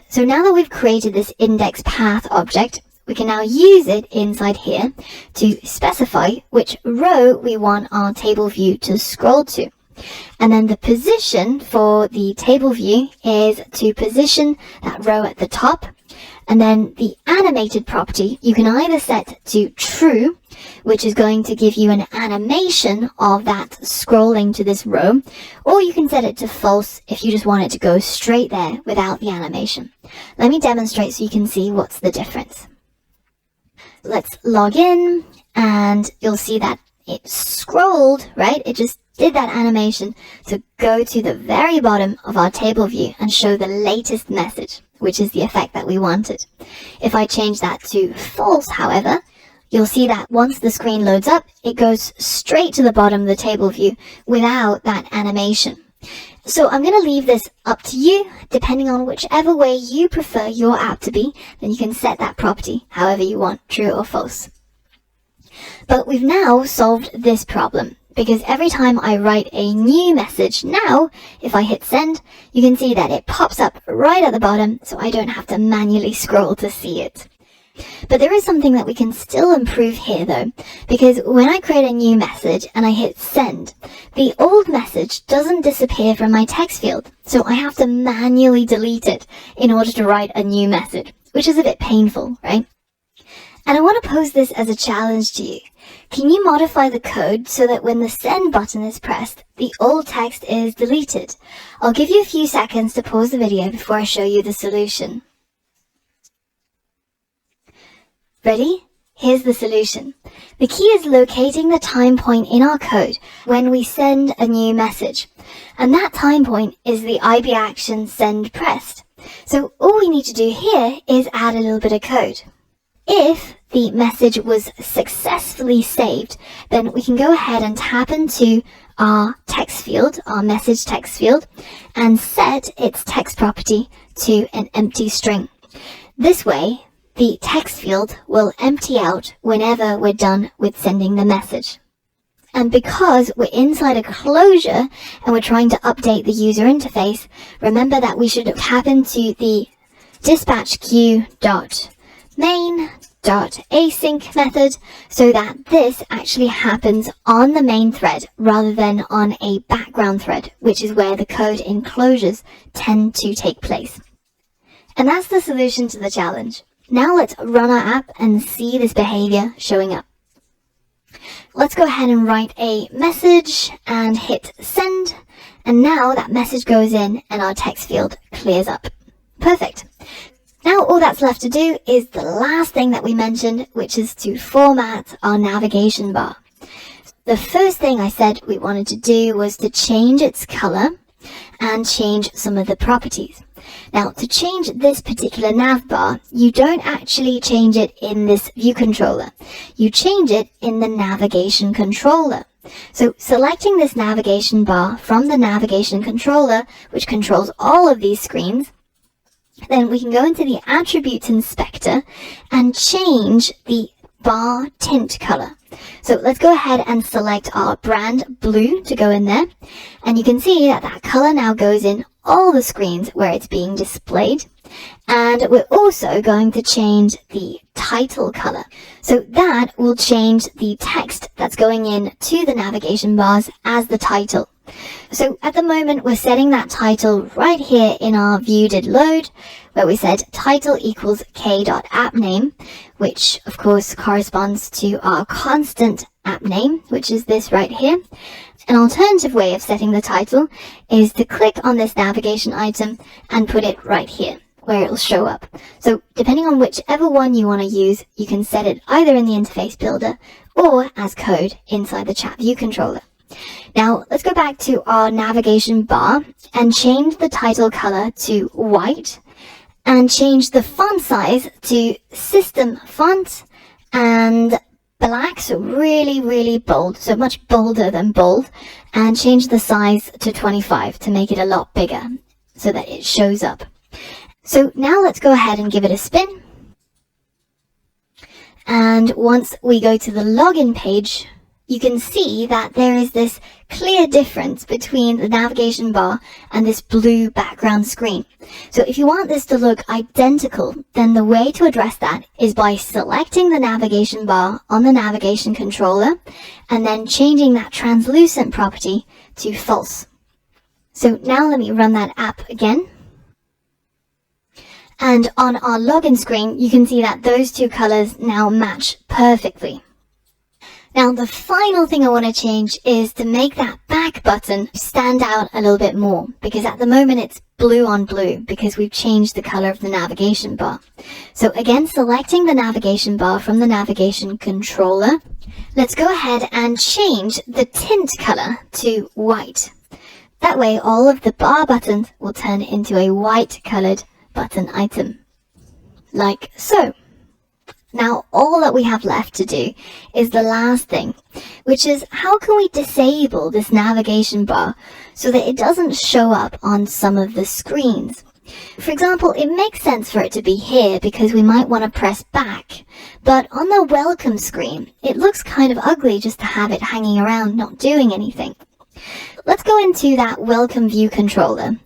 So now that we've created this index path object, we can now use it inside here to specify which row we want our table view to scroll to. And then the position for the table view is to position that row at the top. And then the animated property, you can either set to true, which is going to give you an animation of that scrolling to this row, or you can set it to false if you just want it to go straight there without the animation. Let me demonstrate so you can see what's the difference. Let's log in, and you'll see that it scrolled, right? It just did that animation to go to the very bottom of our table view and show the latest message, which is the effect that we wanted. If I change that to false, however, you'll see that once the screen loads up, it goes straight to the bottom of the table view without that animation. So I'm going to leave this up to you. Depending on whichever way you prefer your app to be, then you can set that property however you want, true or false. But we've now solved this problem, because every time I write a new message now, if I hit send, you can see that it pops up right at the bottom, so I don't have to manually scroll to see it. But there is something that we can still improve here though, because when I create a new message and I hit send, the old message doesn't disappear from my text field, so I have to manually delete it in order to write a new message, which is a bit painful, right? And I want to pose this as a challenge to you. Can you modify the code so that when the send button is pressed, the old text is deleted? I'll give you a few seconds to pause the video before I show you the solution. Ready? Here's the solution. The key is locating the time point in our code when we send a new message. And that time point is the IB action send pressed. So all we need to do here is add a little bit of code. If the message was successfully saved, then we can go ahead and tap into our text field, our message text field, and set its text property to an empty string. This way, the text field will empty out whenever we're done with sending the message. And because we're inside a closure and we're trying to update the user interface, remember that we should tap into the dispatch queue.main.async method so that this actually happens on the main thread rather than on a background thread, which is where the code enclosures tend to take place. And that's the solution to the challenge. Now let's run our app and see this behavior showing up. Let's go ahead and write a message and hit send. And now that message goes in and our text field clears up. Perfect. Now all that's left to do is the last thing that we mentioned, which is to format our navigation bar. The first thing I said we wanted to do was to change its color and change some of the properties. Now, to change this particular nav bar, you don't actually change it in this view controller. You change it in the navigation controller. So selecting this navigation bar from the navigation controller, which controls all of these screens, then we can go into the attributes inspector and change the bar tint color. So let's go ahead and select our brand blue to go in there. And you can see that that color now goes in all the screens where it's being displayed. And we're also going to change the title color. So that will change the text that's going in to the navigation bars as the title. So at the moment, we're setting that title right here in our view did load, where we said title equals k.appname, which of course corresponds to our constant app name, which is this right here. An alternative way of setting the title is to click on this navigation item and put it right here, where it'll show up. So depending on whichever one you want to use, you can set it either in the interface builder or as code inside the chat view controller. Now let's go back to our navigation bar and change the title color to white and change the font size to system font and black, so really bold, so much bolder than bold, and change the size to 25 to make it a lot bigger so that it shows up. So now let's go ahead and give it a spin. And once we go to the login page, you can see that there is this clear difference between the navigation bar and this blue background screen. So if you want this to look identical, then the way to address that is by selecting the navigation bar on the navigation controller and then changing that translucent property to false. So now let me run that app again. And on our login screen, you can see that those two colors now match perfectly. Now, the final thing I want to change is to make that back button stand out a little bit more, because at the moment it's blue on blue because we've changed the color of the navigation bar. So again, selecting the navigation bar from the navigation controller, let's go ahead and change the tint color to white. That way, all of the bar buttons will turn into a white colored button item, like so. Now, all that we have left to do is the last thing, which is how can we disable this navigation bar so that it doesn't show up on some of the screens? For example, it makes sense for it to be here because we might want to press back, but on the welcome screen, it looks kind of ugly just to have it hanging around not doing anything. Let's go into that welcome view controller.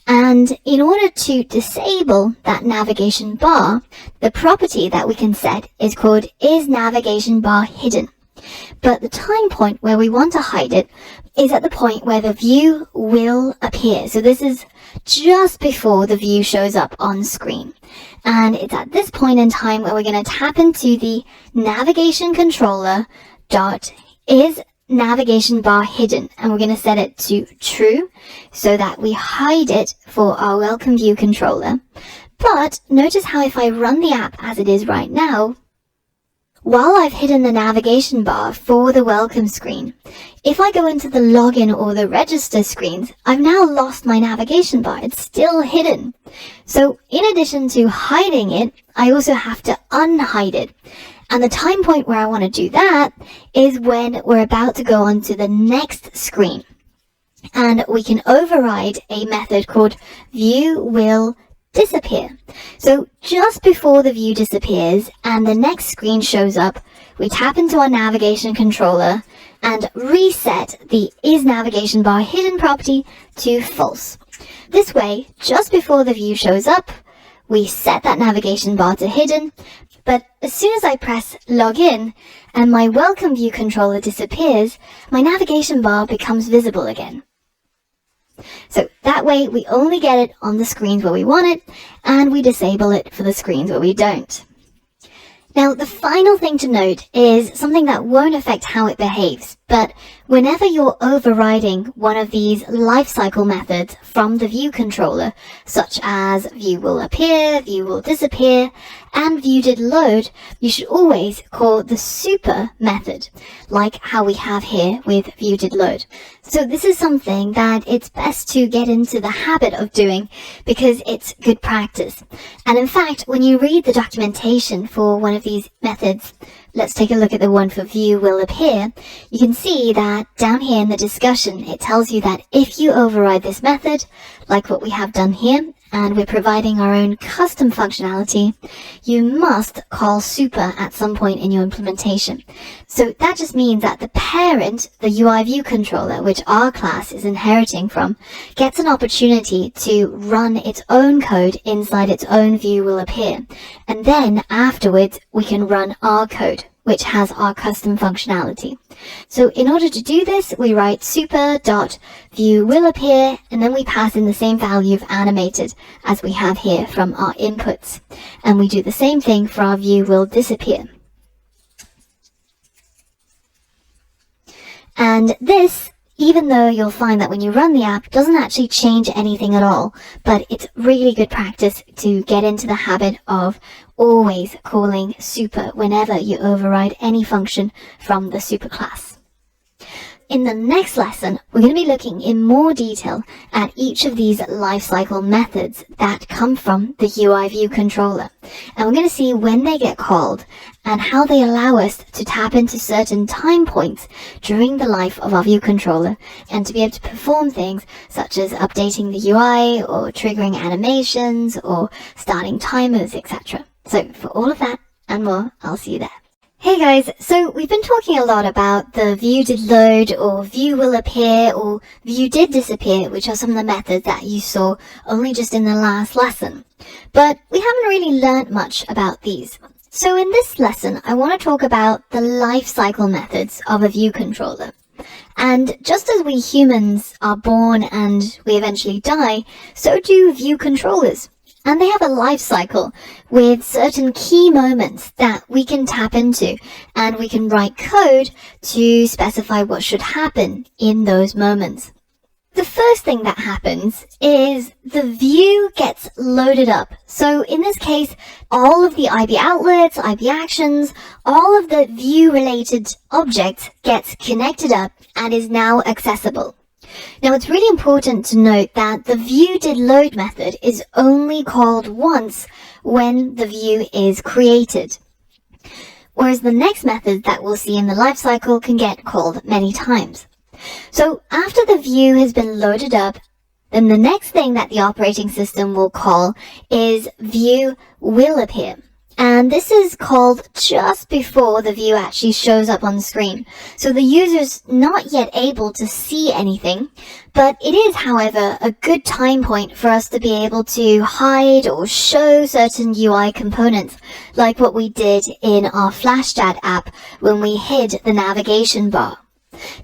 And in order to disable that navigation bar, the property that we can set is called is navigation bar hidden. But the time point where we want to hide it is at the point where the view will appear. So this is just before the view shows up on screen. And it's at this point in time where we're going to tap into the navigation controller dot is navigation bar hidden, and we're going to set it to true so that we hide it for our welcome view controller. But notice how if I run the app as it is right now, while I've hidden the navigation bar for the welcome screen, if I go into the login or the register screens, I've now lost my navigation bar. It's still hidden. So in addition to hiding it, I also have to unhide it. And the time point where I want to do that is when we're about to go on to the next screen. And we can override a method called view will disappear. So just before the view disappears and the next screen shows up, we tap into our navigation controller and reset the is navigation bar hidden property to false. This way, just before the view shows up, we set that navigation bar to hidden, but as soon as I press login and my welcome view controller disappears, my navigation bar becomes visible again. So that way we only get it on the screens where we want it, and we disable it for the screens where we don't. Now, the final thing to note is something that won't affect how it behaves, but whenever you're overriding one of these lifecycle methods from the view controller, such as view will appear, view will disappear, and view did load, you should always call the super method, like how we have here with view did load. So this is something that it's best to get into the habit of doing because it's good practice. And in fact, when you read the documentation for one of these methods, let's take a look at the one for view will appear, you can see that down here in the discussion, it tells you that if you override this method, like what we have done here, and we're providing our own custom functionality, you must call super at some point in your implementation. So that just means that the parent, the UI view controller, which our class is inheriting from, gets an opportunity to run its own code inside its own view will appear. And then afterwards, we can run our code, which has our custom functionality. So in order to do this, we write super.view will appear, and then we pass in the same value of animated as we have here from our inputs. And we do the same thing for our view will disappear. And this, even though you'll find that when you run the app, doesn't actually change anything at all, but it's really good practice to get into the habit of always calling super whenever you override any function from the super class. in the next lesson, we're going to be looking in more detail at each of these lifecycle methods that come from the UI view controller. And we're going to see when they get called and how they allow us to tap into certain time points during the life of our view controller and to be able to perform things such as updating the UI or triggering animations or starting timers, etc. So for all of that and more, I'll see you there. Hey guys, so we've been talking a lot about the view did load or view will appear or view did disappear, which are some of the methods that you saw only just in the last lesson. But we haven't really learnt much about these. So in this lesson, I want to talk about the life cycle methods of a view controller. And just as we humans are born and we eventually die, so do view controllers. And they have a life cycle with certain key moments that we can tap into, and we can write code to specify what should happen in those moments. The first thing that happens is the view gets loaded up. So in this case, all of the IB outlets, IB actions, all of the view related objects gets connected up and is now accessible. Now it's really important to note that the view did load method is only called once when the view is created, whereas the next method that we'll see in the lifecycle can get called many times. So after the view has been loaded up, then the next thing that the operating system will call is view will appear. And this is called just before the view actually shows up on the screen. So the user's not yet able to see anything, but it is, however, a good time point for us to be able to hide or show certain UI components, like what we did in our FlashChat app when we hid the navigation bar.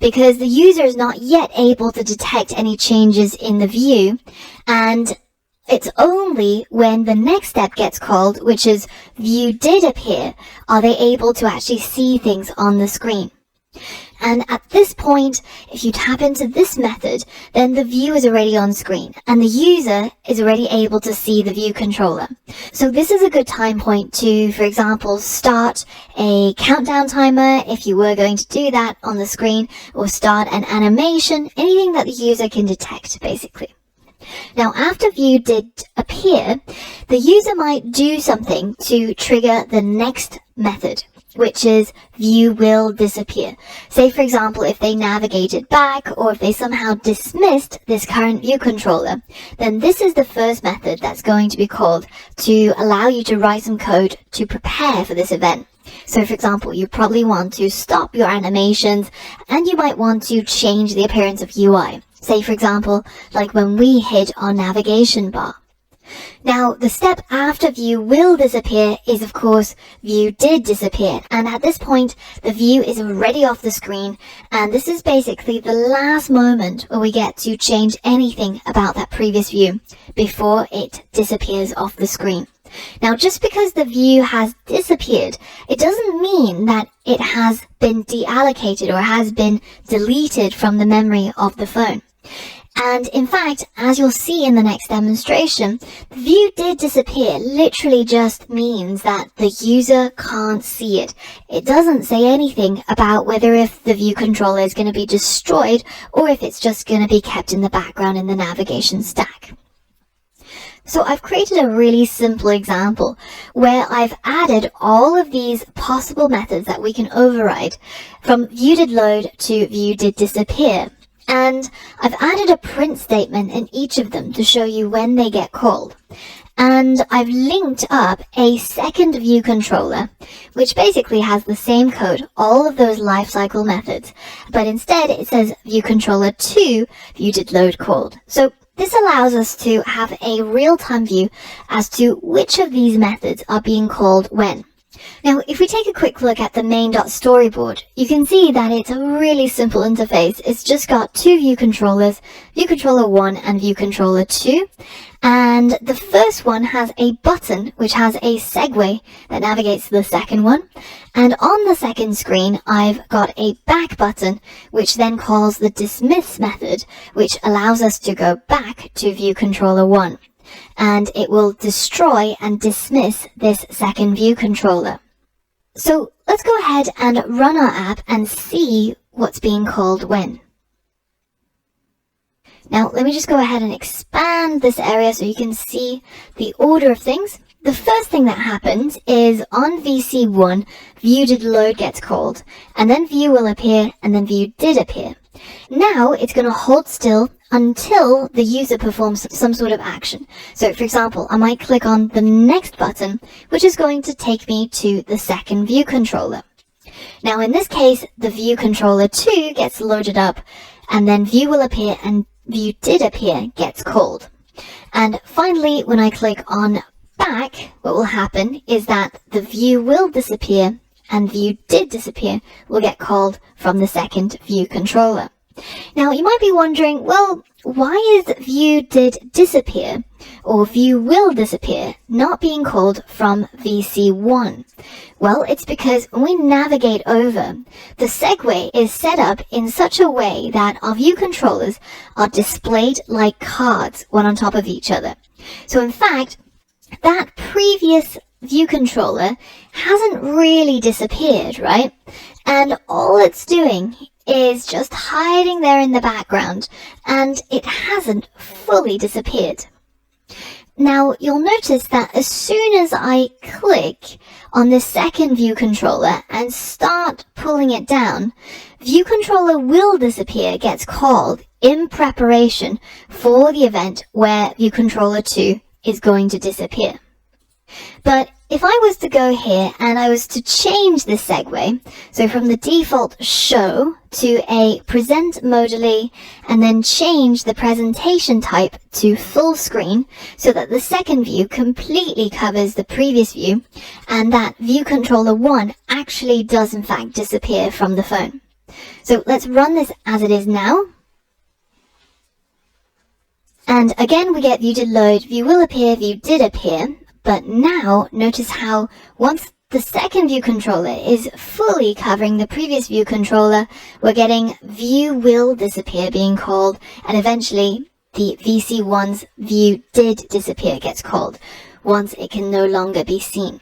Because the user is not yet able to detect any changes in the view, and it's only when the next step gets called, which is view did appear, are they able to actually see things on the screen. And at this point, if you tap into this method, then the view is already on screen and the user is already able to see the view controller. So this is a good time point to, for example, start a countdown timer if you were going to do that on the screen, or start an animation, anything that the user can detect, basically. Now, after view did appear, the user might do something to trigger the next method, which is view will disappear. Say, for example, if they navigated back or if they somehow dismissed this current view controller, then this is the first method that's going to be called to allow you to write some code to prepare for this event. So, for example, you probably want to stop your animations and you might want to change the appearance of UI. Say, for example, like when we hid our navigation bar. Now, the step after view will disappear is, of course, view did disappear. And at this point, the view is already off the screen. And this is basically the last moment where we get to change anything about that previous view before it disappears off the screen. Now, just because the view has disappeared, it doesn't mean that it has been deallocated or has been deleted from the memory of the phone. And in fact, as you'll see in the next demonstration, the view did disappear literally just means that the user can't see it. It doesn't say anything about whether if the view controller is going to be destroyed or if it's just going to be kept in the background in the navigation stack. So I've created a really simple example where I've added all of these possible methods that we can override from view did load to view did disappear. And I've added a print statement in each of them to show you when they get called. And I've linked up a second view controller, which basically has the same code, all of those lifecycle methods, but instead it says view controller 2 view did load called. So this allows us to have a real-time view as to which of these methods are being called when. Now, if we take a quick look at the main.storyboard, you can see that it's a really simple interface. It's just got two view controllers, view controller 1 and view controller 2. And the first one has a button which has a segue that navigates to the second one. And on the second screen, I've got a back button which then calls the dismiss method, which allows us to go back to view controller 1. And it will destroy and dismiss this second view controller. So let's go ahead and run our app and see what's being called when. Now, let me just go ahead and expand this area so you can see the order of things. The first thing that happens is on VC1, viewDidLoad gets called, and then view will appear, and then view did appear. Now, it's going to hold still until the user performs some sort of action. So, for example, I might click on the next button, which is going to take me to the second view controller. Now, in this case, the view controller 2 gets loaded up, and then view will appear and view did appear gets called. And finally, when I click on back, what will happen is that the view will disappear and view did disappear will get called from the second view controller. Now, you might be wondering, well, why is view did disappear or view will disappear not being called from VC1? Well, it's because when we navigate over, the segue is set up in such a way that our view controllers are displayed like cards, one on top of each other. So in fact, that previous view controller hasn't really disappeared, right? And all it's doing is just hiding there in the background, and it hasn't fully disappeared. Now, you'll notice that as soon as I click on the second view controller and start pulling it down, view controller will disappear gets called in preparation for the event where view controller 2 is going to disappear. But if I was to go here and I was to change this segue, so from the default show to a present modally, and then change the presentation type to full screen so that the second view completely covers the previous view, and that view controller 1 actually does in fact disappear from the phone. So let's run this as it is now. And again, we get viewDidLoad, view will appear, view did appear. But now, notice how once the second view controller is fully covering the previous view controller, we're getting view will disappear being called, and eventually the VC1's view did disappear gets called once it can no longer be seen.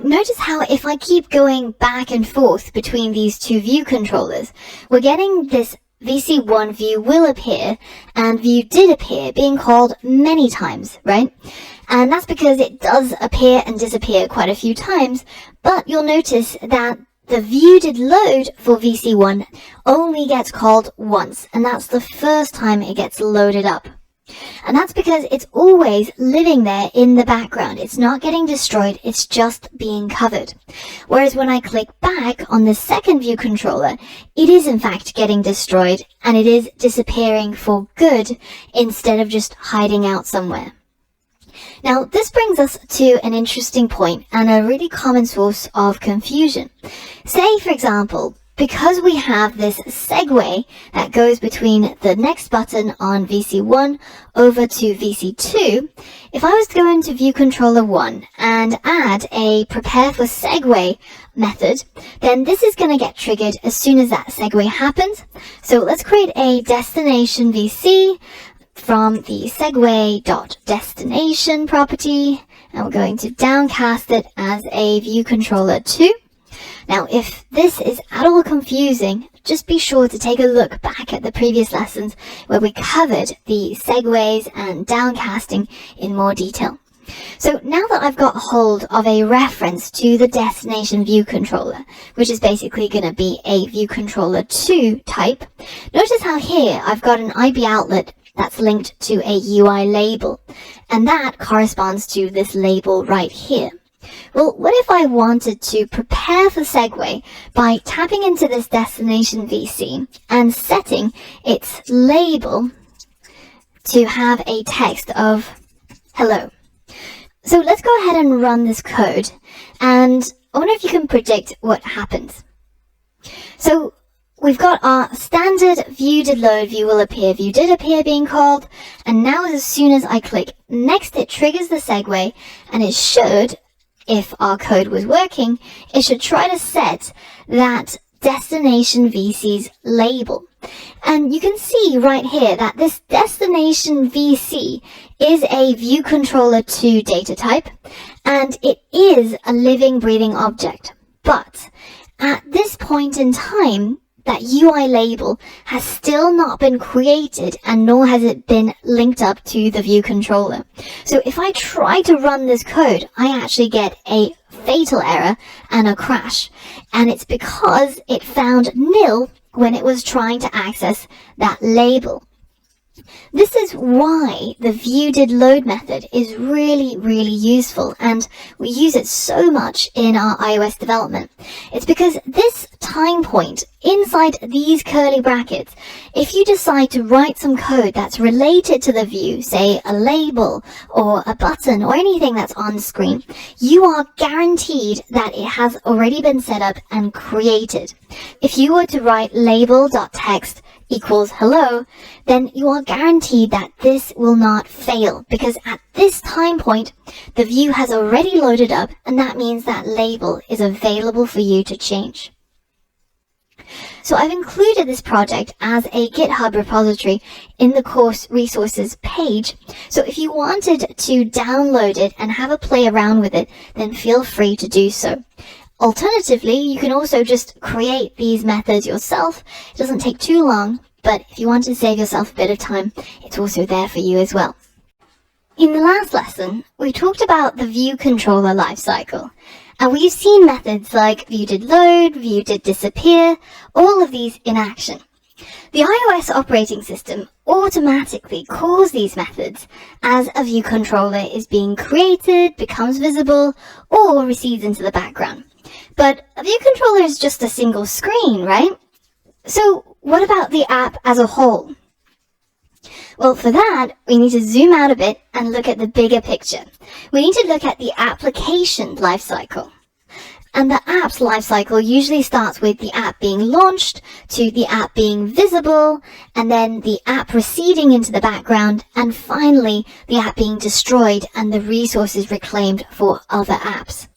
Notice how if I keep going back and forth between these two view controllers, we're getting this VC1 view will appear and view did appear being called many times, right? And that's because it does appear and disappear quite a few times, but you'll notice that the viewDidLoad for VC1 only gets called once, and that's the first time it gets loaded up. And that's because it's always living there in the background. It's not getting destroyed, it's just being covered. Whereas when I click back on the second view controller, it is in fact getting destroyed, and it is disappearing for good instead of just hiding out somewhere. Now, this brings us to an interesting point and a really common source of confusion. Say, for example, because we have this segue that goes between the next button on VC1 over to VC2, if I was to go into View Controller 1 and add a prepare for segue method, then this is going to get triggered as soon as that segue happens. So let's create a destination VC from the segue.destination property, and we're going to downcast it as a view controller 2. Now, if this is at all confusing, just be sure to take a look back at the previous lessons where we covered the segues and downcasting in more detail. So now that I've got hold of a reference to the destination view controller, which is basically going to be a view controller 2 type, notice how here I've got an IB outlet that's linked to a UI label, and that corresponds to this label right here. Well, what if I wanted to prepare for segue by tapping into this destination VC and setting its label to have a text of hello? So let's go ahead and run this code, and I wonder if you can predict what happens. So we've got our standard viewDidLoad, view will appear, view did appear being called, and now as soon as I click next, it triggers the segue, and it should, if our code was working, it should try to set that destination VC's label. And you can see right here that this destination VC is a view controller 2 data type, and it is a living, breathing object. But at this point in time, that UI label has still not been created, and nor has it been linked up to the view controller. So if I try to run this code, I actually get a fatal error and a crash. And it's because it found nil when it was trying to access that label. This is why the viewDidLoad method is really, really useful, and we use it so much in our iOS development. It's because this time point inside these curly brackets, if you decide to write some code that's related to the view, say a label or a button or anything that's on screen, you are guaranteed that it has already been set up and created. If you were to write label.text equals hello, then you are guaranteed that this will not fail, because at this time point, the view has already loaded up, and that means that label is available for you to change. So I've included this project as a GitHub repository in the course resources page. So if you wanted to download it and have a play around with it, then feel free to do so. Alternatively, you can also just create these methods yourself. It doesn't take too long, but if you want to save yourself a bit of time, it's also there for you as well. In the last lesson, we talked about the view controller lifecycle, and we've seen methods like viewDidLoad, viewDidDisappear, all of these in action. The iOS operating system automatically calls these methods as a view controller is being created, becomes visible, or recedes into the background. But a view controller is just a single screen, right? So what about the app as a whole? Well, for that, we need to zoom out a bit and look at the bigger picture. We need to look at the application lifecycle. And the app's lifecycle usually starts with the app being launched, to the app being visible, and then the app receding into the background, and finally the app being destroyed and the resources reclaimed for other apps.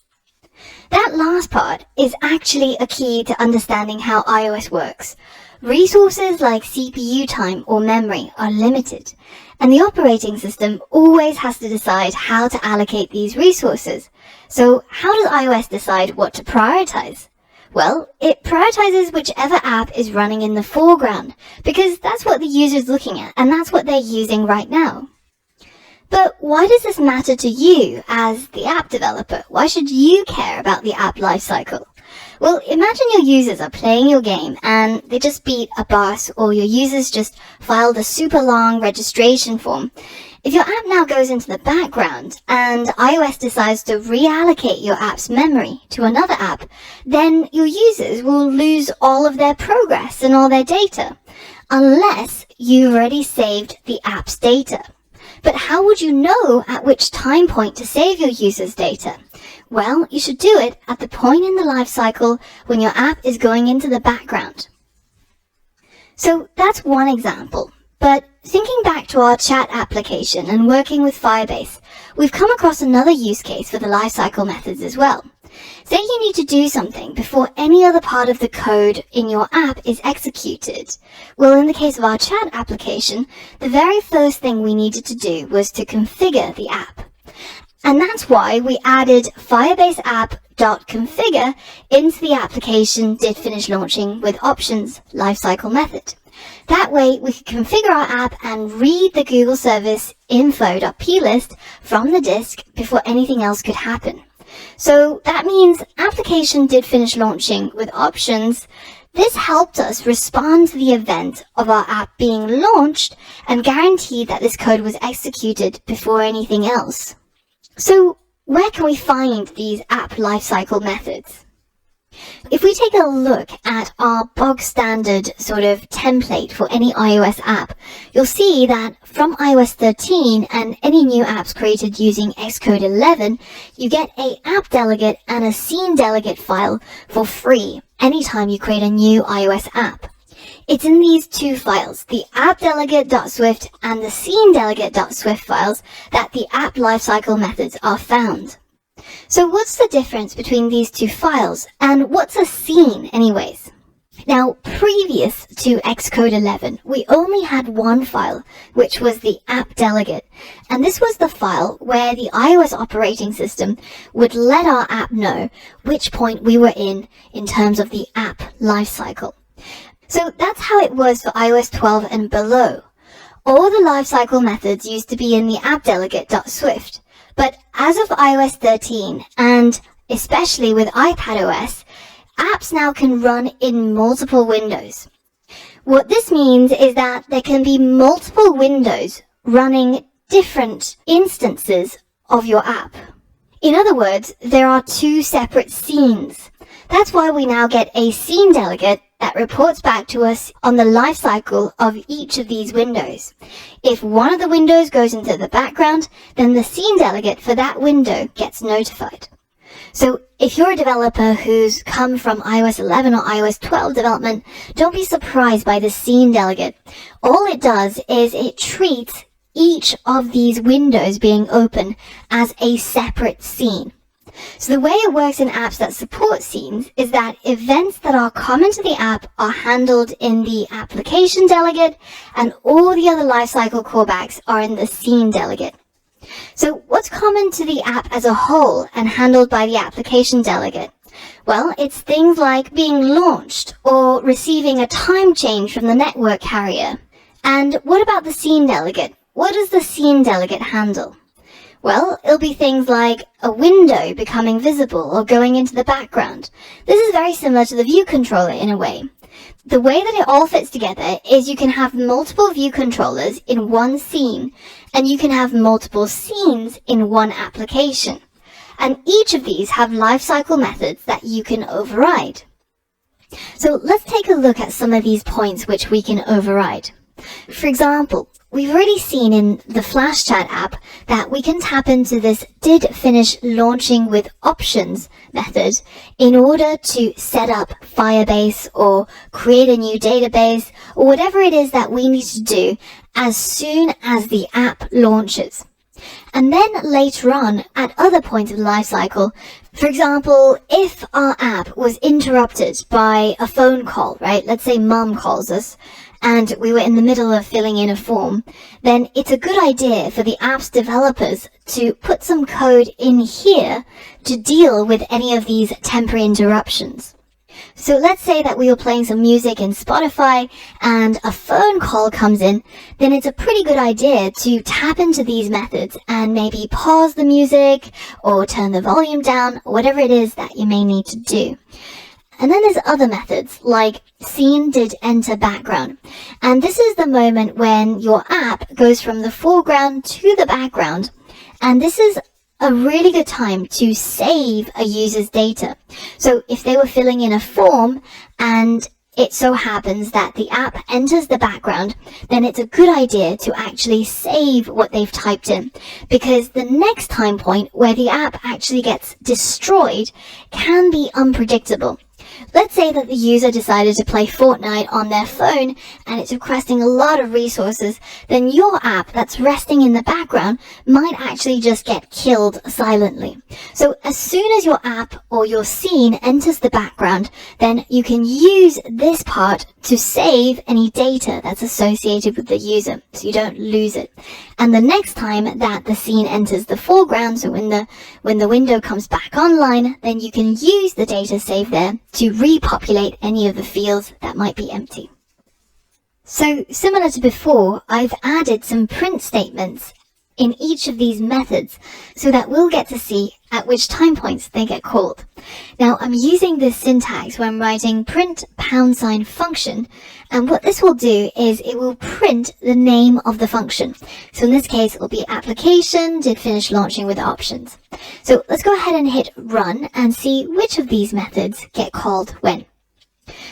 That last part is actually a key to understanding how iOS works. Resources like CPU time or memory are limited, and the operating system always has to decide how to allocate these resources. So how does iOS decide what to prioritize? Well, it prioritizes whichever app is running in the foreground, because that's what the user is looking at, and that's what they're using right now. But why does this matter to you as the app developer? Why should you care about the app lifecycle? Well, imagine your users are playing your game and they just beat a boss, or your users just filed a super long registration form. If your app now goes into the background and iOS decides to reallocate your app's memory to another app, then your users will lose all of their progress and all their data, unless you've already saved the app's data. But how would you know at which time point to save your users' data? Well, you should do it at the point in the life cycle when your app is going into the background. So that's one example. But thinking back to our chat application and working with Firebase, we've come across another use case for the lifecycle methods as well. Say you need to do something before any other part of the code in your app is executed. Well, in the case of our chat application, the very first thing we needed to do was to configure the app. And that's why we added Firebase app.configure into the application did finish launching with options lifecycle method. That way we could configure our app and read the Google service info.plist from the disk before anything else could happen. So that means application did finish launching with options. This helped us respond to the event of our app being launched and guaranteed that this code was executed before anything else. So where can we find these app lifecycle methods? If we take a look at our bog standard sort of template for any iOS app, you'll see that from iOS 13 and any new apps created using Xcode 11, you get a app delegate and a scene delegate file for free anytime you create a new iOS app. It's in these two files, the appdelegate.swift and the scenedelegate.swift files, that the app lifecycle methods are found. So what's the difference between these two files, and what's a scene anyways? Now, previous to Xcode 11, we only had one file, which was the app delegate, and this was the file where the iOS operating system would let our app know which point we were in terms of the app lifecycle. So that's how it was for iOS 12 and below. All the lifecycle methods used to be in the app.delegate.swift, but as of iOS 13, and especially with iPadOS, apps now can run in multiple windows. What this means is that there can be multiple windows running different instances of your app. In other words, there are two separate scenes. That's why we now get a scene delegate that reports back to us on the life cycle of each of these windows. If one of the windows goes into the background, then the scene delegate for that window gets notified. So if you're a developer who's come from iOS 11 or iOS 12 development, don't be surprised by the scene delegate. All it does is it treats each of these windows being open as a separate scene. So the way it works in apps that support scenes is that events that are common to the app are handled in the application delegate, and all the other lifecycle callbacks are in the scene delegate. So what's common to the app as a whole and handled by the application delegate? Well, it's things like being launched or receiving a time change from the network carrier. And what about the scene delegate? What does the scene delegate handle? Well, it'll be things like a window becoming visible or going into the background. This is very similar to the view controller in a way. The way that it all fits together is you can have multiple view controllers in one scene, and you can have multiple scenes in one application. And each of these have lifecycle methods that you can override. So let's take a look at some of these points which we can override. For example, we've already seen in the Flash Chat app that we can tap into this did finish launching with options method in order to set up Firebase or create a new database or whatever it is that we need to do as soon as the app launches. And then later on, at other points of the lifecycle, for example, if our app was interrupted by a phone call, right? Let's say mom calls us, and we were in the middle of filling in a form, then it's a good idea for the app's developers to put some code in here to deal with any of these temporary interruptions. So let's say that we were playing some music in Spotify and a phone call comes in, then it's a pretty good idea to tap into these methods and maybe pause the music or turn the volume down, or whatever it is that you may need to do. And then there's other methods like scene did enter background. And this is the moment when your app goes from the foreground to the background. And this is a really good time to save a user's data. So if they were filling in a form and it so happens that the app enters the background, then it's a good idea to actually save what they've typed in, because the next time point where the app actually gets destroyed can be unpredictable. Let's say that the user decided to play Fortnite on their phone and it's requesting a lot of resources, then your app that's resting in the background might actually just get killed silently. So as soon as your app or your scene enters the background, then you can use this part to save any data that's associated with the user so you don't lose it. And the next time that the scene enters the foreground, so when the window comes back online, then you can use the data saved there to repopulate any of the fields that might be empty. So similar to before, I've added some print statements in each of these methods so that we'll get to see at which time points they get called. Now I'm using this syntax where I'm writing print #function, and what this will do is it will print the name of the function. So in this case it will be application did finish launching with options. So let's go ahead and hit run and see which of these methods get called when.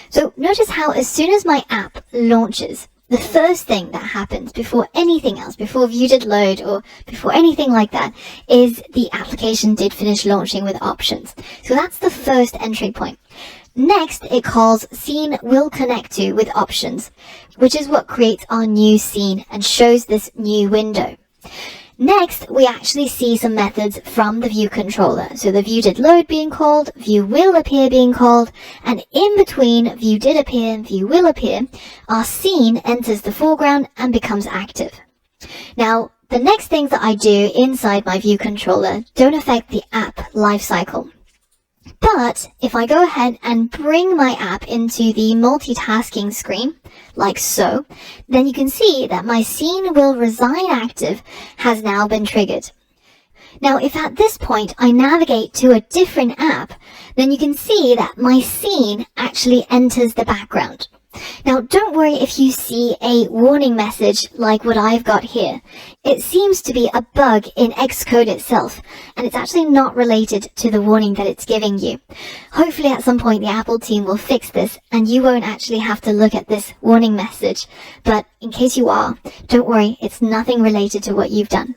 So notice how as soon as my app launches, the first thing that happens before anything else, before view did load or before anything like that, is the application did finish launching with options. So that's the first entry point. Next, it calls scene will connect to with options, which is what creates our new scene and shows this new window. Next, we actually see some methods from the view controller. So the view did load being called, view will appear being called, and in between view did appear and view will appear, our scene enters the foreground and becomes active. Now, the next things that I do inside my view controller don't affect the app lifecycle. But if I go ahead and bring my app into the multitasking screen, like so, then you can see that my scene will resign active has now been triggered. Now, if at this point I navigate to a different app, then you can see that my scene actually enters the background. Now, don't worry if you see a warning message like what I've got here. It seems to be a bug in Xcode itself, and it's actually not related to the warning that it's giving you. Hopefully at some point the Apple team will fix this, and you won't actually have to look at this warning message. But in case you are, don't worry, it's nothing related to what you've done.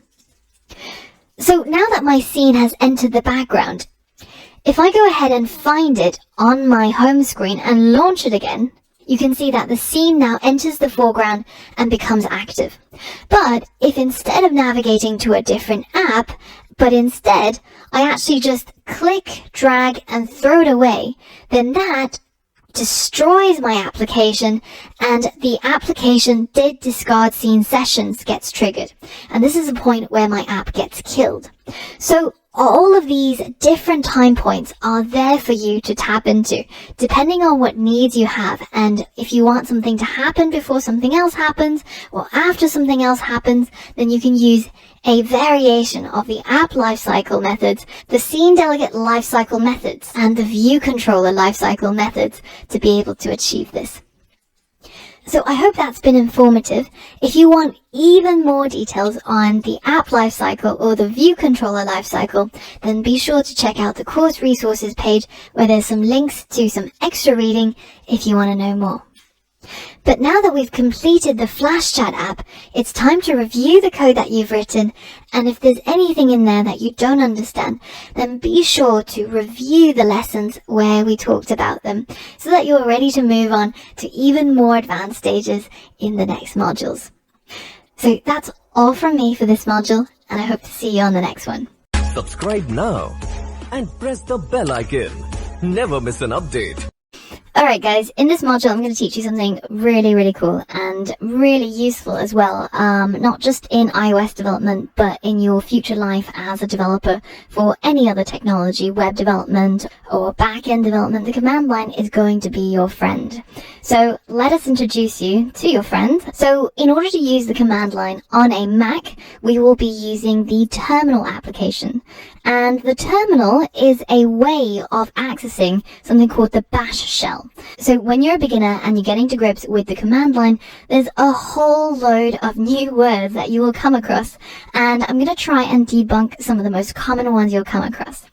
So now that my scene has entered the background, if I go ahead and find it on my home screen and launch it again, you can see that the scene now enters the foreground and becomes active. But if instead of navigating to a different app, but instead I actually just click, drag, and throw it away, then that destroys my application, and the application did discard scene sessions gets triggered. And this is a point where my app gets killed. So all of these different time points are there for you to tap into, depending on what needs you have. And if you want something to happen before something else happens, or after something else happens, then you can use a variation of the app lifecycle methods, the scene delegate lifecycle methods, and the view controller lifecycle methods to be able to achieve this. So I hope that's been informative. If you want even more details on the app lifecycle or the view controller lifecycle, then be sure to check out the course resources page where there's some links to some extra reading if you want to know more. But now that we've completed the Flash Chat app, it's time to review the code that you've written, and if there's anything in there that you don't understand, then be sure to review the lessons where we talked about them, so that you're ready to move on to even more advanced stages in the next modules. So that's all from me for this module, and I hope to see you on the next one. Subscribe now and press the bell icon. Never miss an update. Alright guys, in this module I'm going to teach you something really cool and really useful as well, not just in iOS development but in your future life as a developer for any other technology, web development or back-end development. The command line is going to be your friend. So let us introduce you to your friend. So in order to use the command line on a Mac, we will be using the terminal application. And the terminal is a way of accessing something called the bash shell. So when you're a beginner and you're getting to grips with the command line, there's a whole load of new words that you will come across, and I'm going to try and debunk some of the most common ones you'll come across.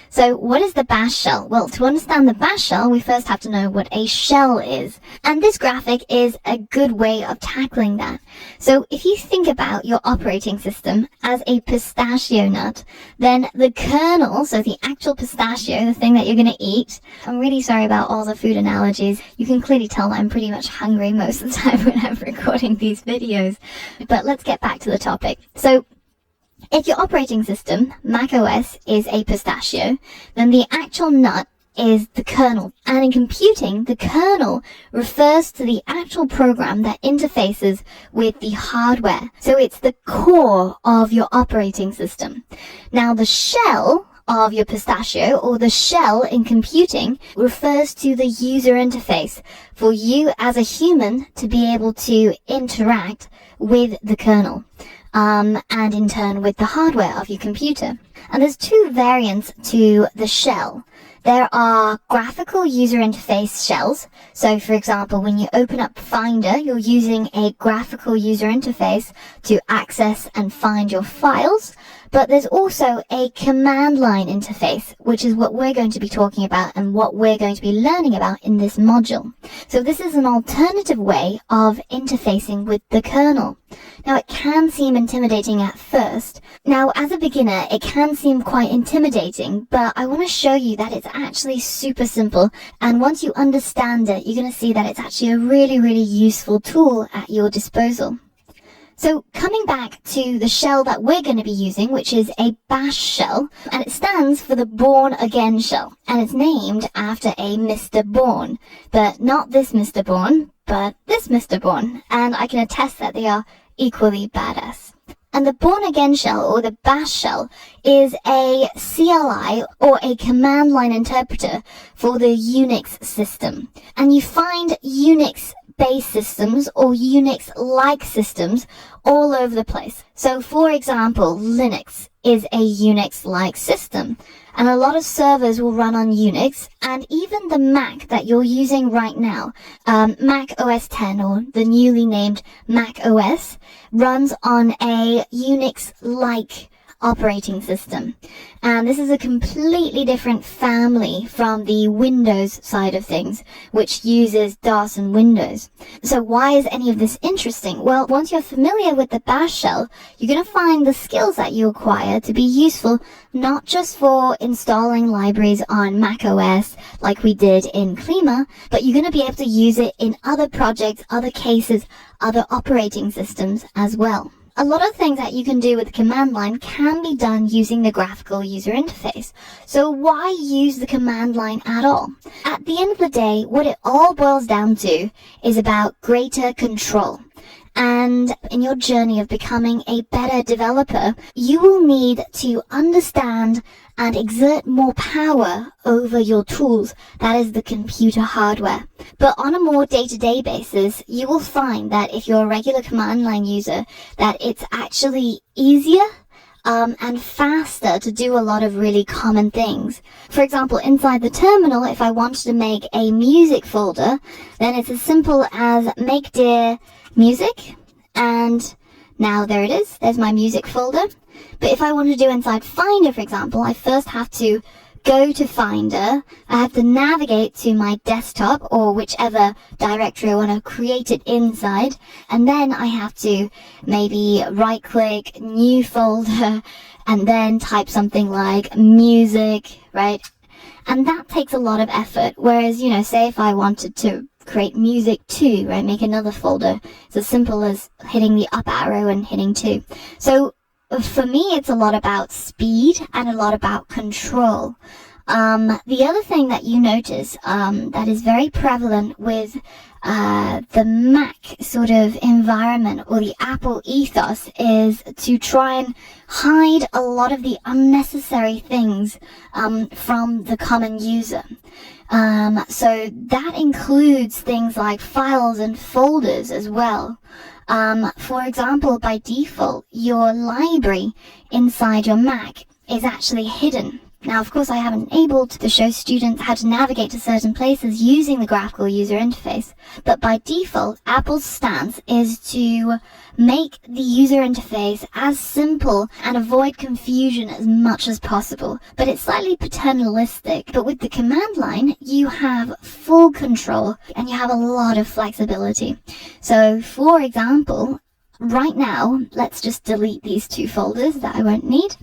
So what is the bash shell? Well, to understand the bash shell, we first have to know what a shell is. And this graphic is a good way of tackling that. So if you think about your operating system as a pistachio nut, then the kernel, so the actual pistachio, the thing that you're going to eat, I'm really sorry about all the food analogies. You can clearly tell that I'm pretty much hungry most of the time when I'm recording these videos. But let's get back to the topic. So if your operating system, macOS, is a pistachio, then the actual nut is the kernel. And in computing, the kernel refers to the actual program that interfaces with the hardware. So it's the core of your operating system. Now the shell of your pistachio, or the shell in computing, refers to the user interface for you as a human to be able to interact with the kernel. And in turn with the hardware of your computer. And there's two variants to the shell. There are graphical user interface shells. So for example, when you open up Finder, you're using a graphical user interface to access and find your files. But there's also a command line interface, which is what we're going to be talking about and what we're going to be learning about in this module. So this is an alternative way of interfacing with the kernel. Now it can seem intimidating at first. Now as a beginner it can seem quite intimidating, but I want to show you that it's actually super simple, and once you understand it you're going to see that it's actually a really useful tool at your disposal. So coming back to the shell that we're going to be using, which is a bash shell, and it stands for the Born Again shell, and it's named after a Mr. Bourne, but not this Mr. Bourne, but this Mr. Bourne, and I can attest that they are equally badass. And the bourne again shell, or the bash shell, is a CLI, or a command line interpreter, for the Unix system. And you find Unix-based systems or Unix-like systems all over the place. So for example, Linux is a Unix-like system, and a lot of servers will run on Unix, and even the Mac that you're using right now, Mac OS X, or the newly named Mac OS, runs on a Unix-like operating system. And this is a completely different family from the Windows side of things, which uses DOS and Windows. So why is any of this interesting? Well, once you're familiar with the bash shell, you're going to find the skills that you acquire to be useful not just for installing libraries on Mac OS like we did in Klima, but you're going to be able to use it in other projects, other cases, other operating systems as well. A lot of things that you can do with the command line can be done using the graphical user interface. So why use the command line at all? At the end of the day, what it all boils down to is about greater control. And in your journey of becoming a better developer, you will need to understand and exert more power over your tools, that is the computer hardware. But on a more day-to-day basis, you will find that if you're a regular command line user, that it's actually easier and faster to do a lot of really common things. For example, inside the terminal, if I wanted to make a music folder, then it's as simple as make dir music, and now there it is, there's my music folder. But if I want to do inside Finder, for example, I first have to go to Finder, I have to navigate to my desktop or whichever directory I want to create it inside, and then I have to maybe right click, new folder, and then type something like music, right? And that takes a lot of effort, whereas, say if I wanted to create music 2, right, make another folder, it's as simple as hitting the up arrow and hitting 2. So for me, it's a lot about speed and a lot about control. The other thing that you notice that is very prevalent with the Mac sort of environment or the Apple ethos is to try and hide a lot of the unnecessary things from the common user. So that includes things like files and folders as well. For example, by default, your library inside your Mac is actually hidden. Now, of course, I haven't been able to show students how to navigate to certain places using the graphical user interface, but by default, Apple's stance is to make the user interface as simple and avoid confusion as much as possible. But it's slightly paternalistic. But with the command line, you have full control and you have a lot of flexibility. So, for example, right now, let's just delete these 2 folders that I won't need.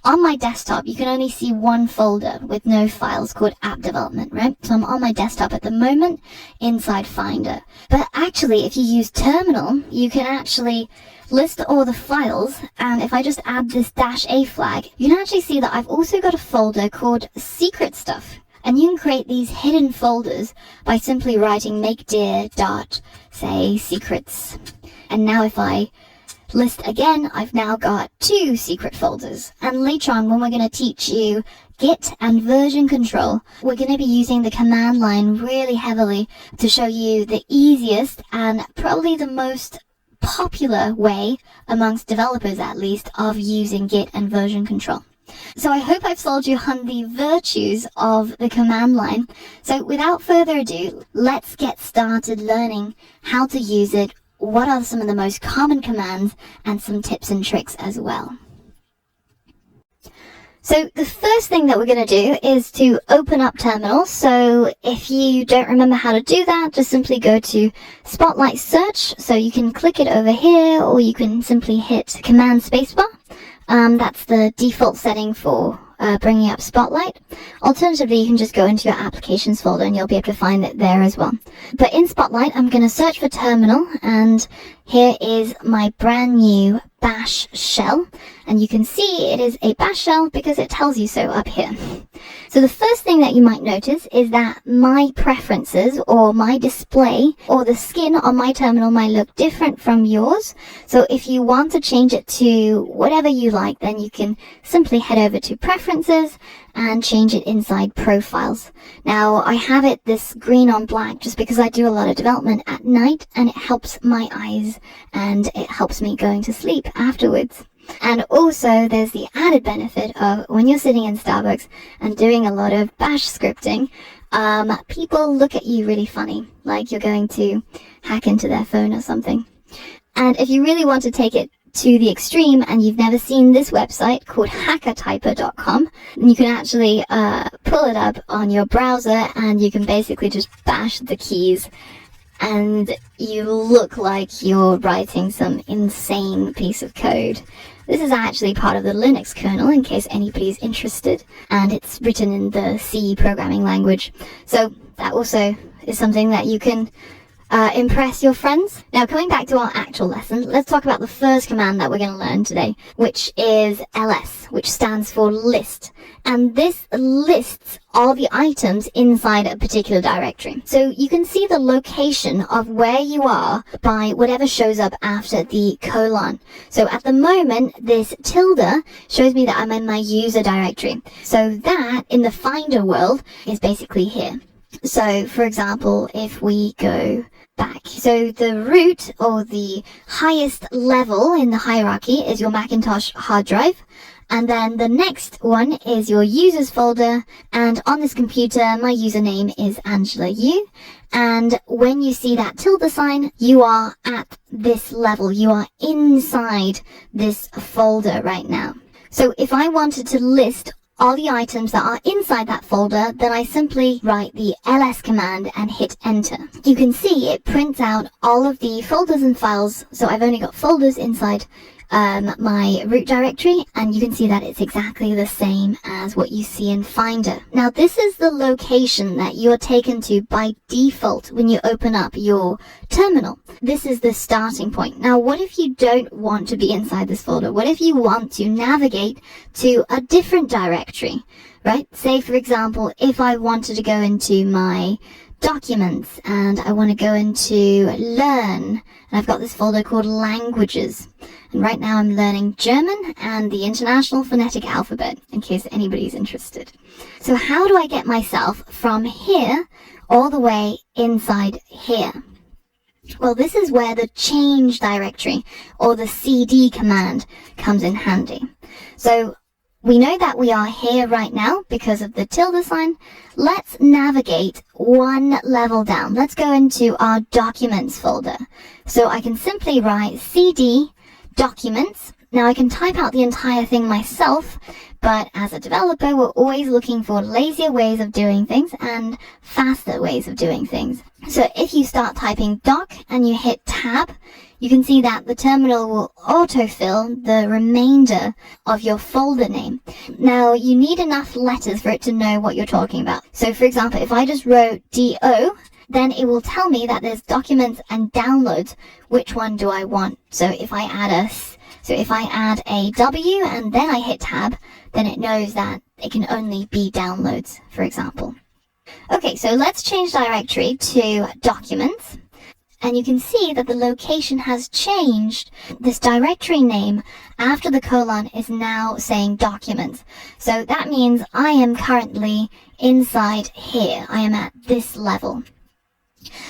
On my desktop, you can only see one folder with no files called app development, right? So I'm on my desktop at the moment inside Finder. But actually, if you use terminal, you can actually list all the files. And if I just add this -a flag, you can actually see that I've also got a folder called secret stuff. And you can create these hidden folders by simply writing make dir dot, say, secrets. And now if I list again, I've now got 2 secret folders. And later on, when we're going to teach you Git and version control, we're going to be using the command line really heavily to show you the easiest and probably the most popular way, amongst developers at least, of using Git and version control. So I hope I've sold you on the virtues of the command line. So without further ado, let's get started learning how to use it, what are some of the most common commands, and some tips and tricks as well. So the first thing that we're going to do is to open up Terminal. So if you don't remember how to do that, just simply go to Spotlight Search. So you can click it over here, or you can simply hit Command Spacebar. That's the default setting for bringing up Spotlight. Alternatively, you can just go into your Applications folder and you'll be able to find it there as well. But in Spotlight, I'm going to search for Terminal, and here is my brand new bash shell, and you can see it is a bash shell because it tells you so up here. So the first thing that you might notice is that my preferences or my display or the skin on my terminal might look different from yours. So if you want to change it to whatever you like, then you can simply head over to preferences and change it inside profiles. Now I have it this green on black just because I do a lot of development at night and it helps my eyes and it helps me going to sleep afterwards. And also there's the added benefit of when you're sitting in Starbucks and doing a lot of bash scripting, people look at you really funny, like you're going to hack into their phone or something. And if you really want to take it to the extreme and you've never seen this website called hackertyper.com, you can actually pull it up on your browser and you can basically just bash the keys and you look like you're writing some insane piece of code. This is actually part of the Linux kernel in case anybody's interested, and it's written in the C programming language. So that also is something that you can impress your friends. Now, coming back to our actual lesson, let's talk about the first command that we're going to learn today, which is ls, which stands for list. And this lists all the items inside a particular directory. So you can see the location of where you are by whatever shows up after the colon. So at the moment, this tilde shows me that I'm in my user directory. So that in the Finder world is basically here. So for example, if we go back, so the root or the highest level in the hierarchy is your Macintosh hard drive. And then the next one is your users folder, and on this computer my username is Angela Yu, and when you see that tilde sign, you are at this level, you are inside this folder right now. So if I wanted to list all the items that are inside that folder, then I simply write the ls command and hit enter. You can see it prints out all of the folders and files, so I've only got folders inside my root directory, and you can see that it's exactly the same as what you see in Finder. Now this is the location that you're taken to by default when you open up your terminal. This is the starting point. Now what if you don't want to be inside this folder? What if you want to navigate to a different directory, right? Say for example, if I wanted to go into my documents and I want to go into learn, and I've got this folder called languages, and right now I'm learning German and the International Phonetic Alphabet, in case anybody's interested. So how do I get myself from here all the way inside here? Well, this is where the change directory or the cd command comes in handy. So we know that we are here right now because of the tilde sign. Let's navigate one level down. Let's go into our documents folder. So I can simply write cd documents. Now I can type out the entire thing myself, but as a developer, we're always looking for lazier ways of doing things and faster ways of doing things. So if you start typing doc and you hit tab, you can see that the terminal will autofill the remainder of your folder name. Now you need enough letters for it to know what you're talking about. So for example, if I just wrote DO, then it will tell me that there's documents and downloads. Which one do I want? So if I add a W and then I hit tab, then it knows that it can only be downloads, for example. Okay, so let's change directory to documents. And you can see that the location has changed. This directory name after the colon is now saying documents. So that means I am currently inside here. I am at this level.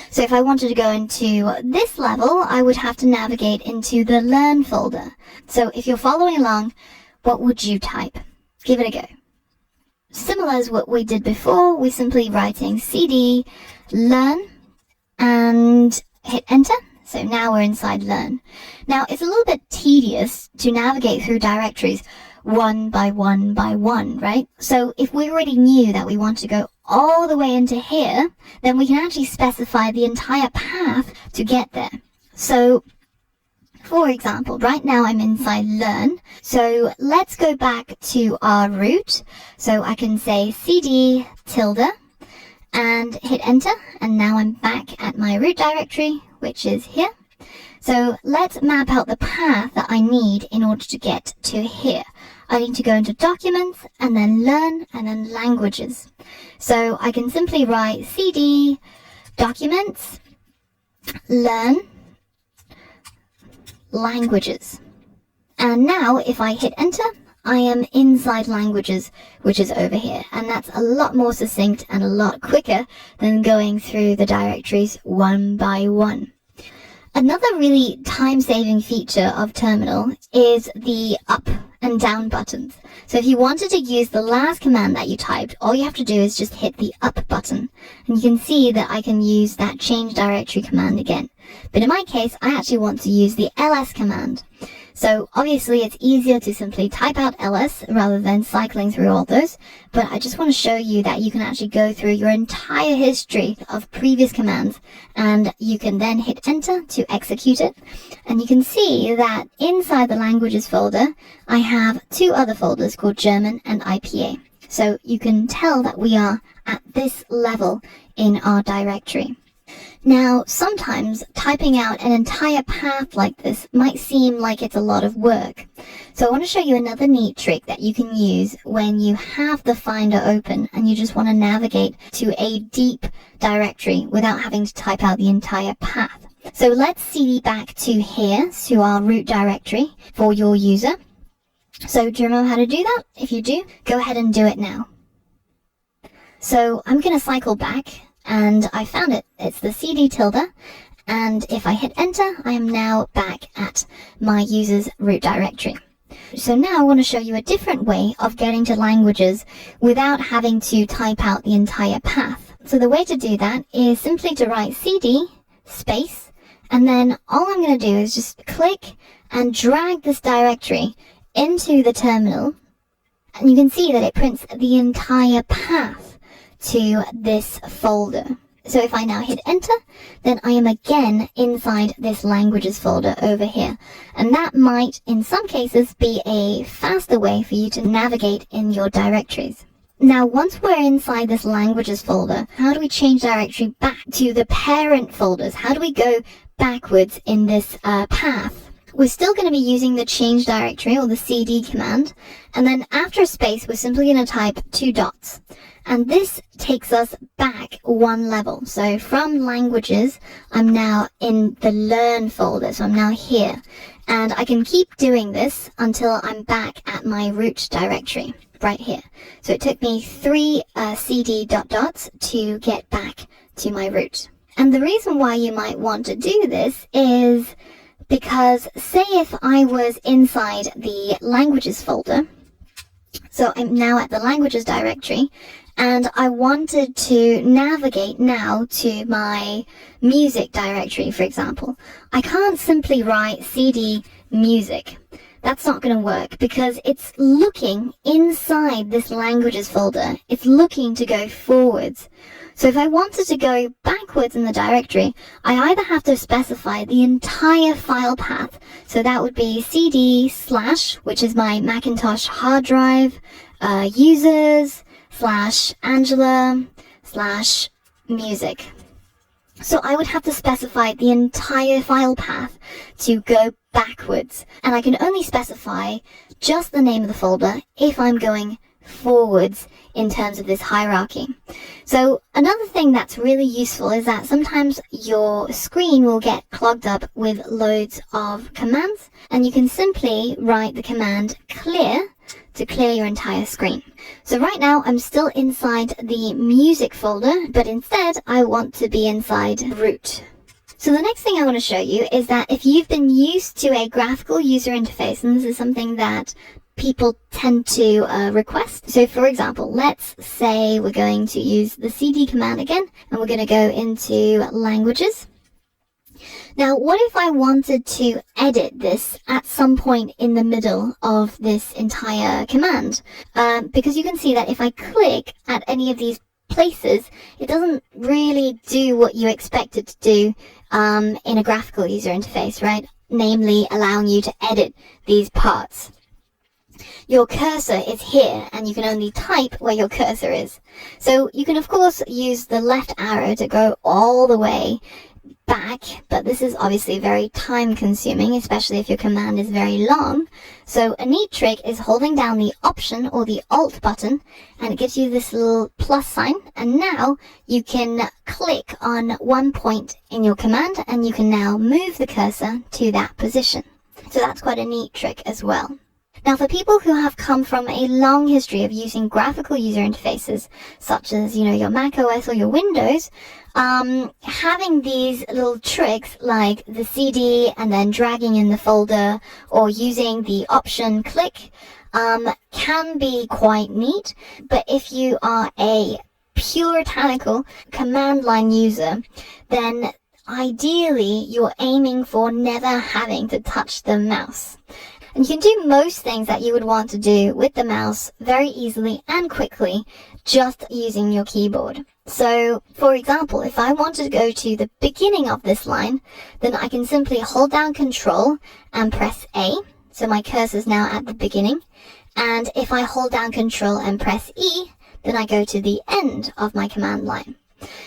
So if I wanted to go into this level, I would have to navigate into the Learn folder. So if you're following along, what would you type? Give it a go. Similar as what we did before, we're simply writing cd learn and hit enter. So now we're inside Learn. Now it's a little bit tedious to navigate through directories one by one by one, right? So if we already knew that we want to go all the way into here, then we can actually specify the entire path to get there. So for example, right now I'm inside Learn. So let's go back to our root. So I can say cd tilde and hit enter. And now I'm back at my root directory, which is here. So let's map out the path that I need in order to get to here. I need to go into Documents, and then Learn, and then Languages. So I can simply write cd Documents, Learn, Languages. And now if I hit enter, I am inside Languages, which is over here. And that's a lot more succinct and a lot quicker than going through the directories one by one. Another really time-saving feature of Terminal is the up and down buttons. So if you wanted to use the last command that you typed, all you have to do is just hit the up button. And you can see that I can use that change directory command again. But in my case, I actually want to use the ls command. So obviously it's easier to simply type out ls rather than cycling through all those, but I just want to show you that you can actually go through your entire history of previous commands, and you can then hit enter to execute it. And you can see that inside the languages folder, I have two other folders called German and IPA. So you can tell that we are at this level in our directory. Now, sometimes typing out an entire path like this might seem like it's a lot of work. So I want to show you another neat trick that you can use when you have the Finder open and you just want to navigate to a deep directory without having to type out the entire path. So let's cd back to here, to our root directory for your user. So do you remember how to do that? If you do, go ahead and do it now. So I'm going to cycle back. And I found it. It's the cd tilde. And if I hit enter, I am now back at my user's root directory. So now I want to show you a different way of getting to languages without having to type out the entire path. So the way to do that is simply to write cd space, and then all I'm going to do is just click and drag this directory into the terminal. And you can see that it prints the entire path to this folder. So if I now hit enter, then I am again inside this languages folder over here. And that might, in some cases, be a faster way for you to navigate in your directories. Now, once we're inside this languages folder, how do we change directory back to the parent folders? How do we go backwards in this path? We're still going to be using the change directory or the cd command. And then after a space, we're simply going to type 2 dots. And this takes us back one level. So from languages, I'm now in the learn folder. So I'm now here. And I can keep doing this until I'm back at my root directory right here. So it took me 3 cd dots to get back to my root. And the reason why you might want to do this is because say if I was inside the languages folder, so I'm now at the languages directory, and I wanted to navigate now to my music directory, for example. I can't simply write cd music. That's not going to work because it's looking inside this languages folder. It's looking to go forwards. So if I wanted to go backwards in the directory, I either have to specify the entire file path. So that would be cd/, which is my Macintosh hard drive, users/Angela/music. So I would have to specify the entire file path to go backwards. And I can only specify just the name of the folder if I'm going forwards in terms of this hierarchy. So another thing that's really useful is that sometimes your screen will get clogged up with loads of commands, and you can simply write the command clear to clear your entire screen. So right now I'm still inside the music folder, but instead I want to be inside root. So the next thing I want to show you is that if you've been used to a graphical user interface, and this is something that people tend to request. So for example, let's say we're going to use the cd command again, and we're going to go into languages. Now, what if I wanted to edit this at some point in the middle of this entire command? Because you can see that if I click at any of these places, it doesn't really do what you expect it to do in a graphical user interface, right? Namely, allowing you to edit these parts. Your cursor is here, and you can only type where your cursor is. So you can, of course, use the left arrow to go all the way back, but this is obviously very time consuming, especially if your command is very long. So a neat trick is holding down the Option or the Alt button, and it gives you this little plus sign, and now you can click on one point in your command and you can now move the cursor to that position. So that's quite a neat trick as well. Now, for people who have come from a long history of using graphical user interfaces, such as, your Mac OS or your Windows, having these little tricks like the CD and then dragging in the folder or using the Option click can be quite neat. But if you are a puritanical command line user, then ideally you're aiming for never having to touch the mouse. And you can do most things that you would want to do with the mouse very easily and quickly just using your keyboard. So, for example, if I wanted to go to the beginning of this line, then I can simply hold down Control and press A. So my cursor is now at the beginning. And if I hold down Control and press E, then I go to the end of my command line.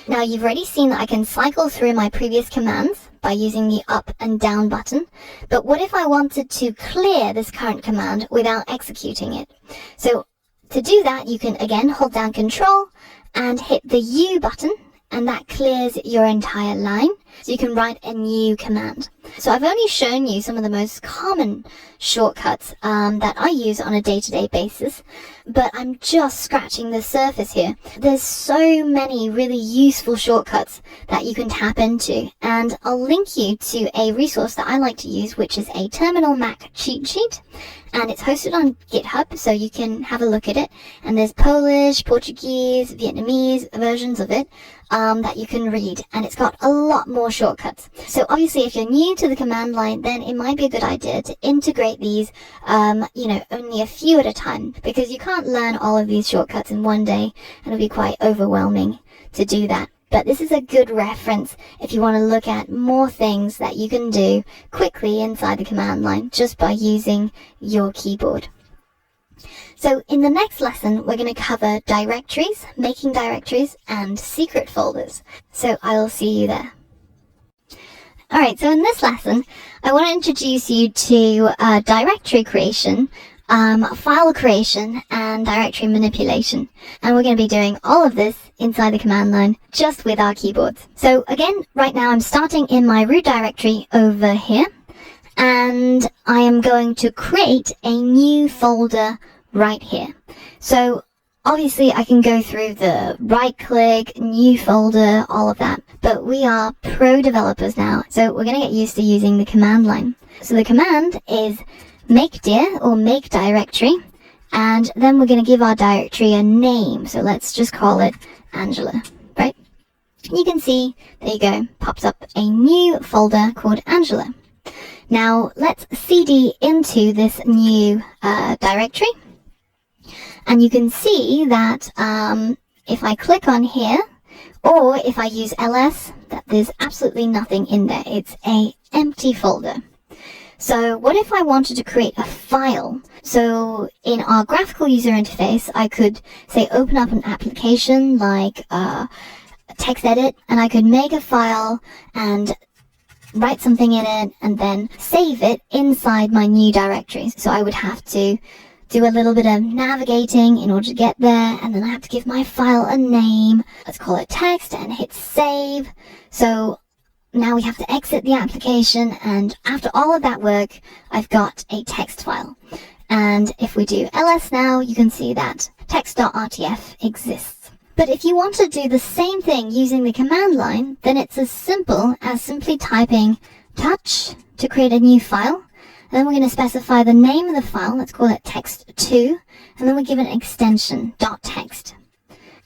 Now, you've already seen that I can cycle through my previous commands by using the up and down button. But what if I wanted to clear this current command without executing it? So to do that, you can again hold down Control and hit the U button, and that clears your entire line. So you can write a new command. So I've only shown you some of the most common shortcuts that I use on a day-to-day basis, but I'm just scratching the surface here. There's so many really useful shortcuts that you can tap into, and I'll link you to a resource that I like to use, which is a Terminal Mac cheat sheet, and it's hosted on GitHub, so you can have a look at it. And there's Polish, Portuguese, Vietnamese versions of it that you can read, and it's got a lot more shortcuts. So obviously, if you're new to the command line, then it might be a good idea to integrate these, only a few at a time, because you can't learn all of these shortcuts in one day, and it'll be quite overwhelming to do that. But this is a good reference if you want to look at more things that you can do quickly inside the command line just by using your keyboard. So in the next lesson, we're going to cover directories, making directories, and secret folders. So I will see you there. Alright, so in this lesson, I want to introduce you to directory creation, file creation, and directory manipulation. And we're going to be doing all of this inside the command line just with our keyboards. So again, right now I'm starting in my root directory over here, and I am going to create a new folder right here. So obviously I can go through the right click, new folder, all of that, but we are pro developers now, so we're going to get used to using the command line. So the command is make dir or make directory, and then we're going to give our directory a name. So let's just call it Angela, right? You can see, there you go, pops up a new folder called Angela. Now let's cd into this new directory. And you can see that if I click on here, or if I use ls, that there's absolutely nothing in there. It's a empty folder. So what if I wanted to create a file? So in our graphical user interface, I could say open up an application like text edit, and I could make a file and write something in it and then save it inside my new directory. So I would have to do a little bit of navigating in order to get there, and then I have to give my file a name. Let's call it text and hit save. So now we have to exit the application, and after all of that work, I've got a text file. And if we do ls now, you can see that text.rtf exists. But if you want to do the same thing using the command line, then it's as simple as simply typing touch to create a new file. And then we're going to specify the name of the file. Let's call it text2, and then we give an extension .text.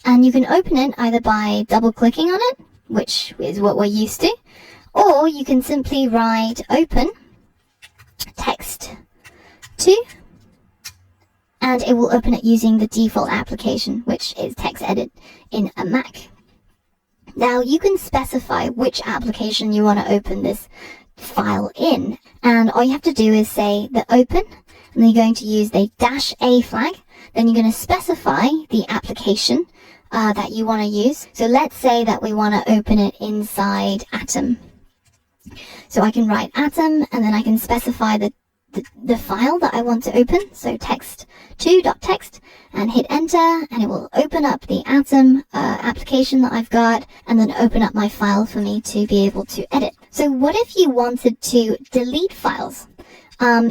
And you can open it either by double clicking on it, which is what we're used to, or you can simply write open text2, and it will open it using the default application, which is text edit in a Mac. Now you can specify which application you want to open this file in, and all you have to do is say the open, and then you're going to use the -a flag. Then you're going to specify the application that you want to use. So let's say that we want to open it inside Atom. So I can write Atom, and then I can specify the file that I want to open. So text2.txt, and hit enter, and it will open up the Atom application that I've got, and then open up my file for me to be able to edit. So what if you wanted to delete files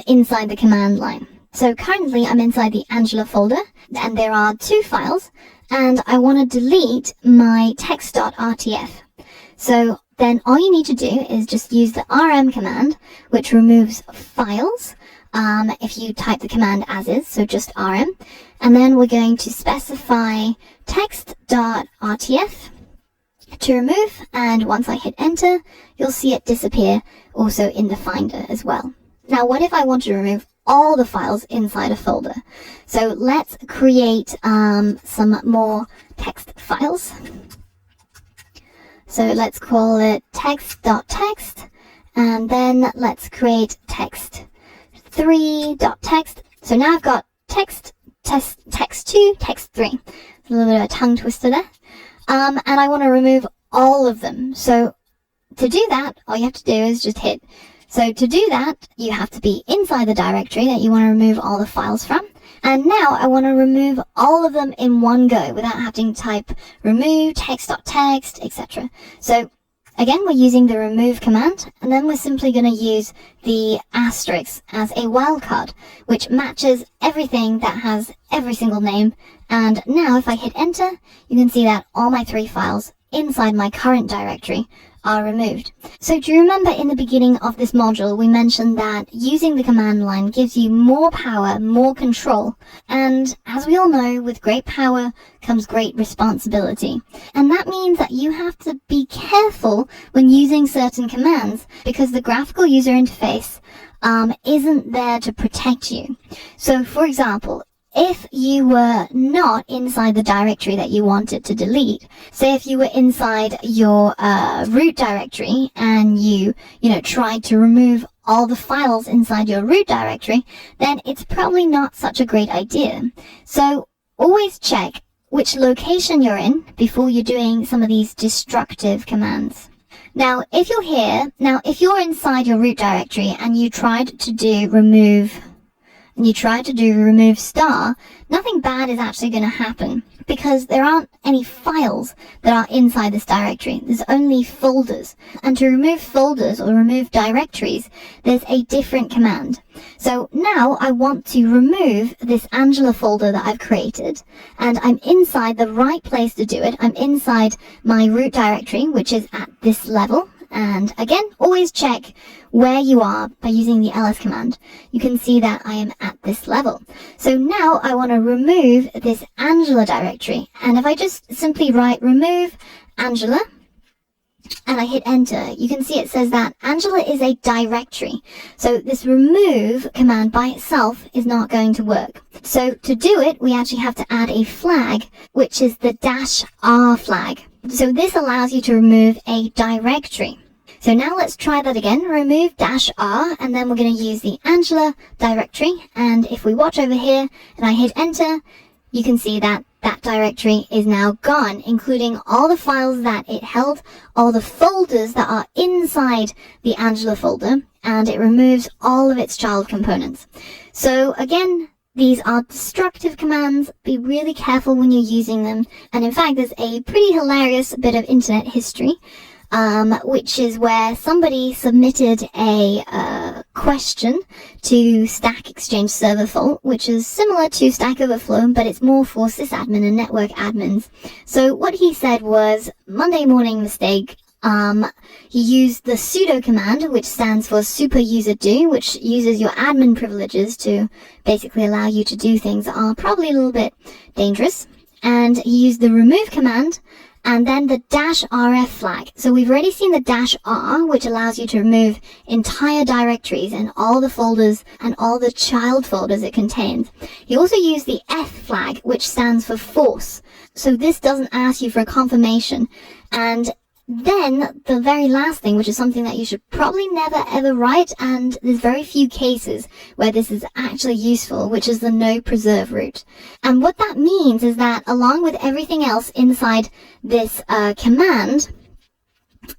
inside the command line? So currently I'm inside the Angela folder, and there are 2 files, and I want to delete my text.rtf. So then all you need to do is just use the rm command, which removes files if you type the command as is, so just rm. And then we're going to specify text.rtf to remove, and once I hit enter, you'll see it disappear also in the Finder as well. Now, what if I want to remove all the files inside a folder? So let's create some more text files. So let's call it text.txt, and then let's create text3.txt. So now I've got text2, text3. A little bit of a tongue twister there. And I want to remove all of them. So to do that, all you have to do is just hit. So to do that, you have to be inside the directory that you want to remove all the files from. And now I want to remove all of them in one go without having to type remove text.txt, etc. So again, we're using the remove command, and then we're simply going to use the asterisk as a wildcard, which matches everything that has every single name. And now if I hit enter, you can see that all my 3 files inside my current directory are removed. So do you remember in the beginning of this module we mentioned that using the command line gives you more power, more control, and as we all know, with great power comes great responsibility. And that means that you have to be careful when using certain commands, because the graphical user interface isn't there to protect you. So for example, if you were not inside the directory that you wanted to delete, say if you were inside your root directory and you tried to remove all the files inside your root directory, then it's probably not such a great idea. So always check which location you're in before you're doing some of these destructive commands. Now, if you're inside your root directory and you tried to do remove star, nothing bad is actually going to happen because there aren't any files that are inside this directory. There's only folders. And to remove folders or remove directories, there's a different command. So now I want to remove this Angela folder that I've created, and I'm inside the right place to do it. I'm inside my root directory, which is at this level. And again, always check where you are by using the ls command. You can see that I am at this level. So now I want to remove this Angela directory. And if I just simply write remove Angela, and I hit enter, you can see it says that Angela is a directory. So this remove command by itself is not going to work. So to do it, we actually have to add a flag, which is the -r flag. So this allows you to remove a directory. So now let's try that again. Remove -r, and then we're going to use the Angela directory. And if we watch over here and I hit enter, you can see that that directory is now gone, including all the files that it held, all the folders that are inside the Angela folder, and it removes all of its child components. So again, these are destructive commands. Be really careful when you're using them. And in fact, there's a pretty hilarious bit of internet history, which is where somebody submitted a question to Stack Exchange Server Fault, which is similar to Stack Overflow, but it's more for sysadmin and network admins. So what he said was, Monday morning mistake. He used the sudo command, which stands for super user do, which uses your admin privileges to basically allow you to do things that are probably a little bit dangerous. And he used the remove command and then the -rf flag. So we've already seen the -r, which allows you to remove entire directories and all the folders and all the child folders it contains. He also used the f flag, which stands for force. So this doesn't ask you for a confirmation. And Then the very last thing, which is something that you should probably never ever write, and there's very few cases where this is actually useful, which is the no preserve route. And what that means is that along with everything else inside this command,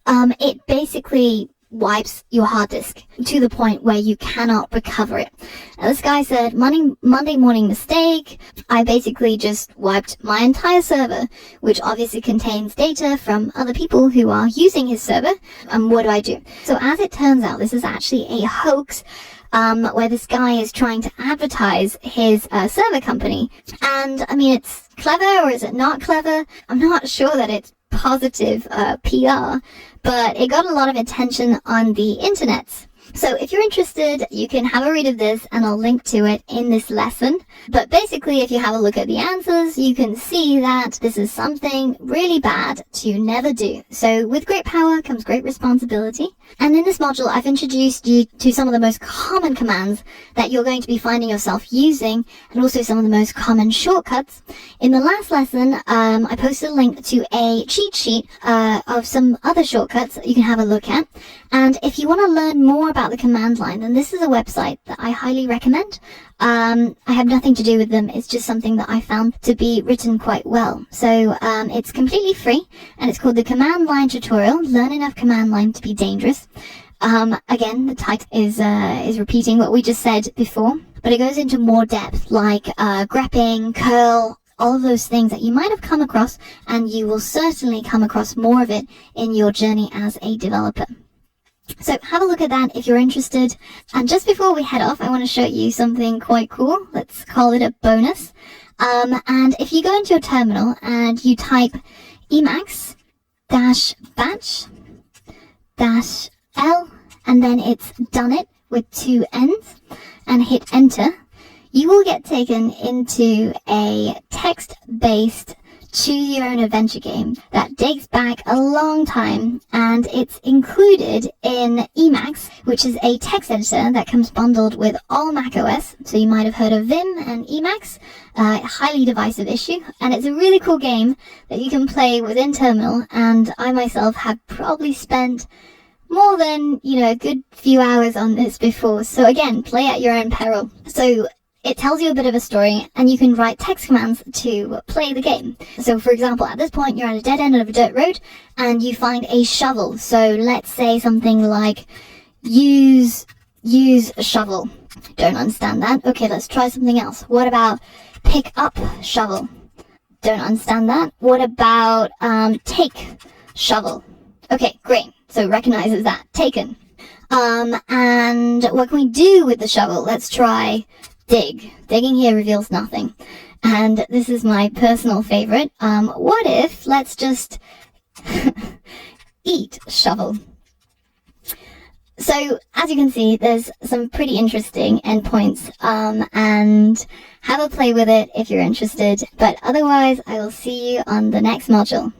it basically wipes your hard disk to the point where you cannot recover it. Now, this guy said, Monday morning mistake. I basically just wiped my entire server, which obviously contains data from other people who are using his server. And what do? So as it turns out, this is actually a hoax where this guy is trying to advertise his server company. And I mean, it's clever, or is it not clever? I'm not sure that it's positive PR, but it got a lot of attention on the internet. So if you're interested, you can have a read of this, and I'll link to it in this lesson. But basically, if you have a look at the answers, you can see that this is something really bad to never do. So with great power comes great responsibility. And in this module, I've introduced you to some of the most common commands that you're going to be finding yourself using, and also some of the most common shortcuts. In the last lesson, I posted a link to a cheat sheet of some other shortcuts that you can have a look at. And if you want to learn more about the command line, then this is a website that I highly recommend. I have nothing to do with them. It's just something that I found to be written quite well. So it's completely free, and it's called the Command Line Tutorial. Learn enough command line to be dangerous. Again, the title is repeating what we just said before, but it goes into more depth, like grepping, curl, all of those things that you might have come across, and you will certainly come across more of it in your journey as a developer. So have a look at that if you're interested. And just before we head off, I want to show you something quite cool. Let's call it a bonus. And if you go into your terminal and you type Emacs -batch-l, and then it's done it with 2 N's, and hit enter, you will get taken into a text-based choose your own adventure game that dates back a long time, and it's included in Emacs, which is a text editor that comes bundled with all macOS. So you might have heard of Vim and Emacs, highly divisive issue, and it's a really cool game that you can play within terminal, and I myself have probably spent more than, a good few hours on this before. So again, play at your own peril. So it tells you a bit of a story, and you can write text commands to play the game. So for example, at this point you're at a dead end of a dirt road and you find a shovel. So let's say something like use a shovel. Don't understand that. Okay, let's try something else. What about pick up shovel? Don't understand that. What about take shovel? Okay, great. So recognizes that. Taken. And what can we do with the shovel? Let's try dig. Digging here reveals nothing. And this is my personal favorite. What if, let's just eat shovel. So as you can see, there's some pretty interesting endpoints, and have a play with it if you're interested. But otherwise, I will see you on the next module.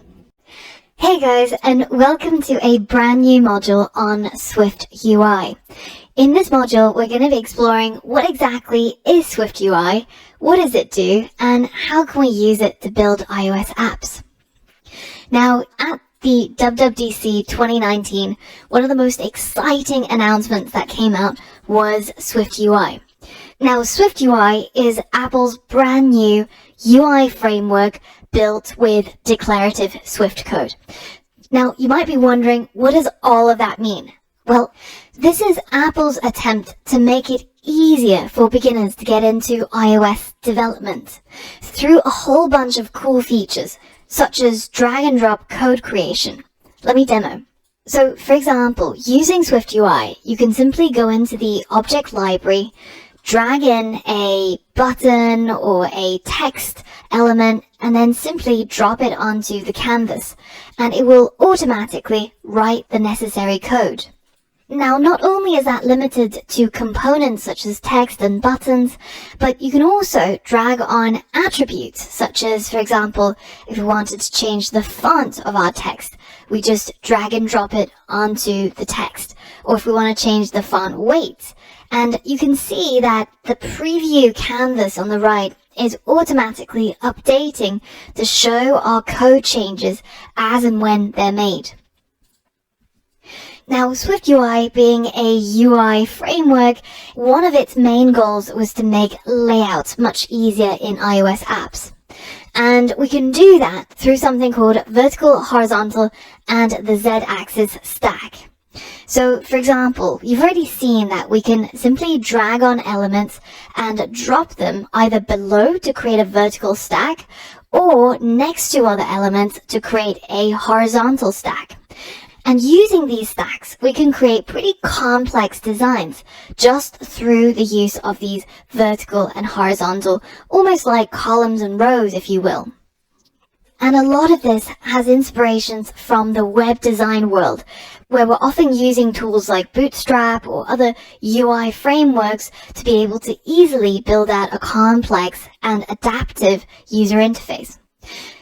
Hey guys, and welcome to a brand new module on Swift UI. In this module, we're going to be exploring what exactly is Swift UI, what does it do, and how can we use it to build iOS apps. Now, at the WWDC 2019, one of the most exciting announcements that came out was Swift UI. Now, Swift UI is Apple's brand new UI framework built with declarative Swift code. Now, you might be wondering, what does all of that mean? Well, this is Apple's attempt to make it easier for beginners to get into iOS development through a whole bunch of cool features, such as drag and drop code creation. Let me demo. So, for example, using Swift UI, you can simply go into the object library, drag in a button or a text element, and then simply drop it onto the canvas, and it will automatically write the necessary code. Now, not only is that limited to components such as text and buttons, but you can also drag on attributes, such as, for example, if we wanted to change the font of our text, we just drag and drop it onto the text. Or if we want to change the font weight. And you can see that the preview canvas on the right is automatically updating to show our code changes as and when they're made. Now, SwiftUI being a UI framework, one of its main goals was to make layouts much easier in iOS apps. And we can do that through something called vertical, horizontal, and the Z-axis stack. So, for example, you've already seen that we can simply drag on elements and drop them either below to create a vertical stack or next to other elements to create a horizontal stack. And using these stacks, we can create pretty complex designs just through the use of these vertical and horizontal, almost like columns and rows, if you will. And a lot of this has inspirations from the web design world, where we're often using tools like Bootstrap or other UI frameworks to be able to easily build out a complex and adaptive user interface.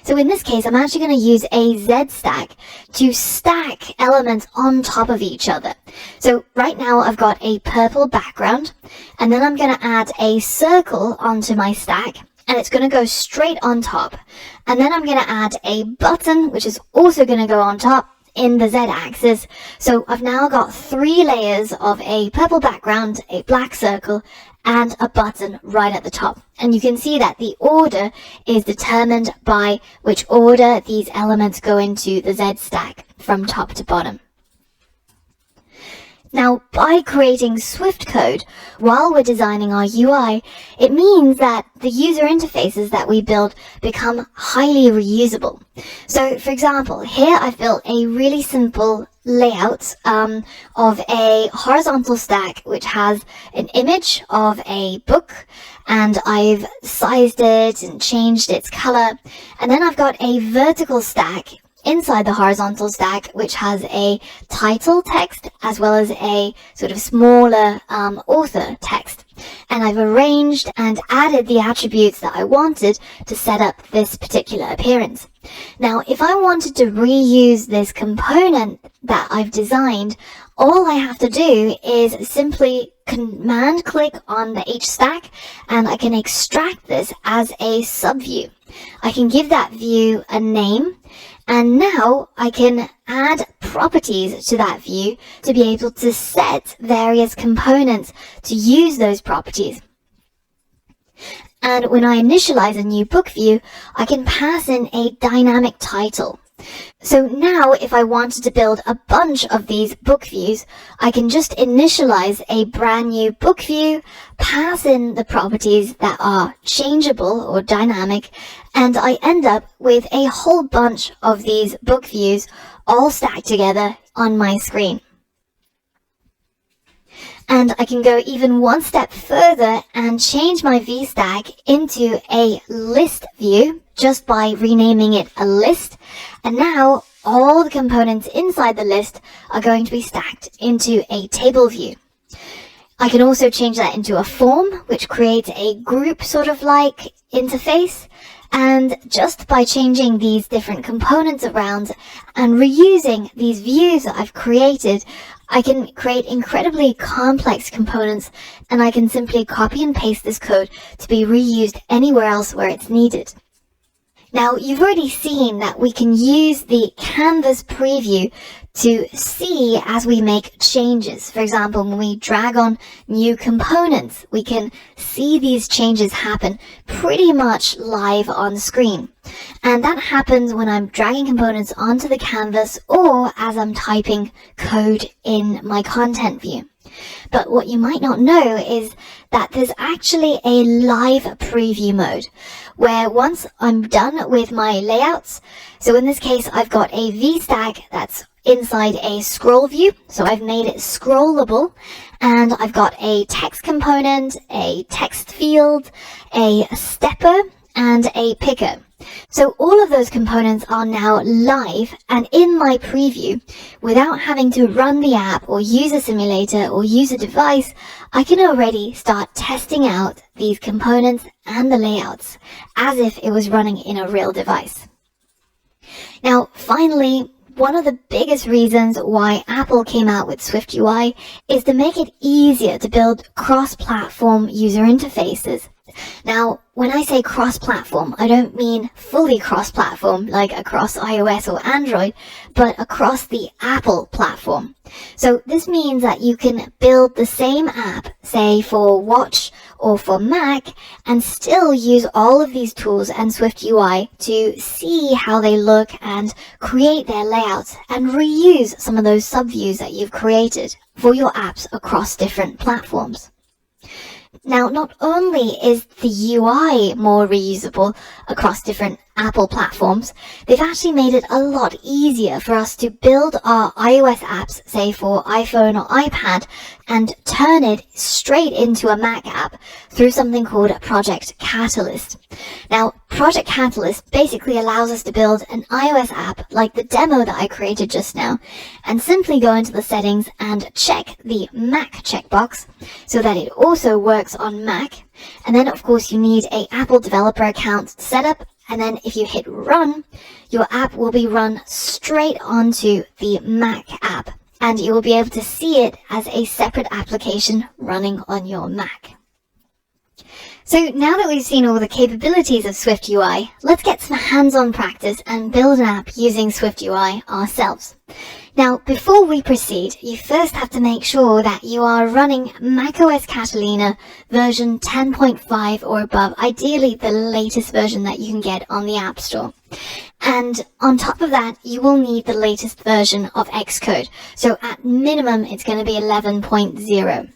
So in this case, I'm actually going to use a Z stack to stack elements on top of each other. So right now I've got a purple background, and then I'm going to add a circle onto my stack, and it's going to go straight on top. And then I'm going to add a button, which is also going to go on top in the Z axis. So I've now got 3 layers of a purple background, a black circle, and a button right at the top. And you can see that the order is determined by which order these elements go into the Z stack from top to bottom. Now, by creating Swift code while we're designing our UI, it means that the user interfaces that we build become highly reusable. So, for example, here I've built a really simple layout of a horizontal stack which has an image of a book, and I've sized it and changed its color. And then I've got a vertical stack inside the horizontal stack which has a title text as well as a sort of smaller author text. And I've arranged and added the attributes that I wanted to set up this particular appearance. Now, if I wanted to reuse this component that I've designed, all I have to do is simply command click on the H stack, and I can extract this as a subview. I can give that view a name, and now I can add properties to that view to be able to set various components to use those properties. And when I initialize a new book view, I can pass in a dynamic title. So now if I wanted to build a bunch of these book views, I can just initialize a brand new book view, pass in the properties that are changeable or dynamic, and I end up with a whole bunch of these book views all stacked together on my screen. And I can go even one step further and change my VStack into a list view just by renaming it a list. And now all the components inside the list are going to be stacked into a table view. I can also change that into a form, which creates a group sort of like interface. And just by changing these different components around and reusing these views that I've created, I can create incredibly complex components, and I can simply copy and paste this code to be reused anywhere else where it's needed. Now, you've already seen that we can use the canvas preview to see as we make changes. For example, when we drag on new components, we can see these changes happen pretty much live on screen. And that happens when I'm dragging components onto the canvas or as I'm typing code in my content view. But what you might not know is that there's actually a live preview mode where once I'm done with my layouts, so in this case I've got a VStack that's inside a scroll view, so I've made it scrollable, and I've got a text component, a text field, a stepper, and a picker. So all of those components are now live and in my preview. Without having to run the app or use a simulator or use a device, I can already start testing out these components and the layouts as if it was running in a real device. Now, finally, one of the biggest reasons why Apple came out with SwiftUI is to make it easier to build cross-platform user interfaces, Now, when I say cross-platform, I don't mean fully cross-platform, like across iOS or Android, but across the Apple platform. So this means that you can build the same app, say for Watch or for Mac, and still use all of these tools and SwiftUI to see how they look and create their layouts and reuse some of those subviews that you've created for your apps across different platforms. Now, not only is the UI more reusable across different Apple platforms, they've actually made it a lot easier for us to build our iOS apps, say for iPhone or iPad, and turn it straight into a Mac app through something called Project Catalyst. Now, Project Catalyst basically allows us to build an iOS app like the demo that I created just now, and simply go into the settings and check the Mac checkbox so that it also works on Mac. And then, of course, you need an Apple developer account set up. And then if you hit run, your app will be run straight onto the Mac app, and you will be able to see it as a separate application running on your Mac. So now that we've seen all the capabilities of SwiftUI, let's get some hands-on practice and build an app using SwiftUI ourselves. Now, before we proceed, you first have to make sure that you are running macOS Catalina version 10.5 or above, ideally the latest version that you can get on the App Store. And on top of that, you will need the latest version of Xcode. So at minimum, it's going to be 11.0.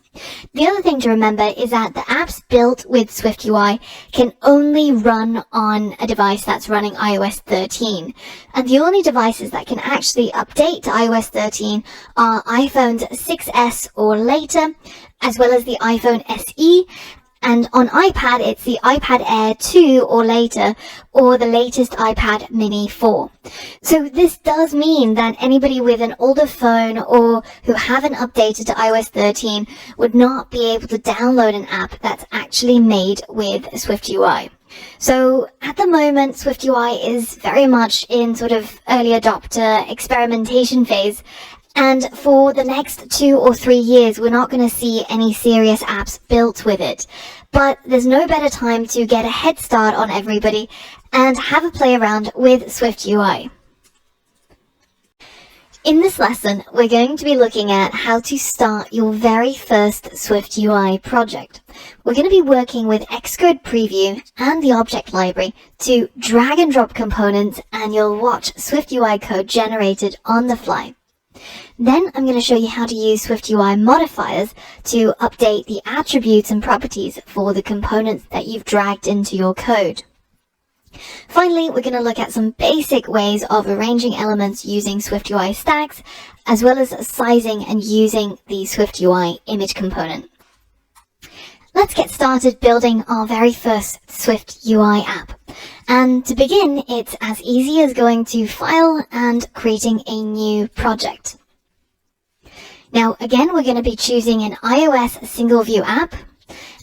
The other thing to remember is that the apps built with SwiftUI can only run on a device that's running iOS 13. And the only devices that can actually update to iOS 13 are iPhones 6S or later, as well as the iPhone SE. And on iPad, it's the iPad Air 2 or later, or the latest iPad Mini 4. So this does mean that anybody with an older phone or who haven't updated to iOS 13 would not be able to download an app that's actually made with SwiftUI. So at the moment, SwiftUI is very much in sort of early adopter experimentation phase. And for the next 2 or 3 years, we're not going to see any serious apps built with it. But there's no better time to get a head start on everybody and have a play around with SwiftUI. In this lesson, we're going to be looking at how to start your very first SwiftUI project. We're going to be working with Xcode Preview and the object library to drag and drop components, and you'll watch SwiftUI code generated on the fly. Then I'm going to show you how to use SwiftUI modifiers to update the attributes and properties for the components that you've dragged into your code. Finally, we're going to look at some basic ways of arranging elements using SwiftUI stacks, as well as sizing and using the SwiftUI image component. Let's get started building our very first SwiftUI app. And to begin, it's as easy as going to File and creating a new project. Now, again, we're going to be choosing an iOS single view app,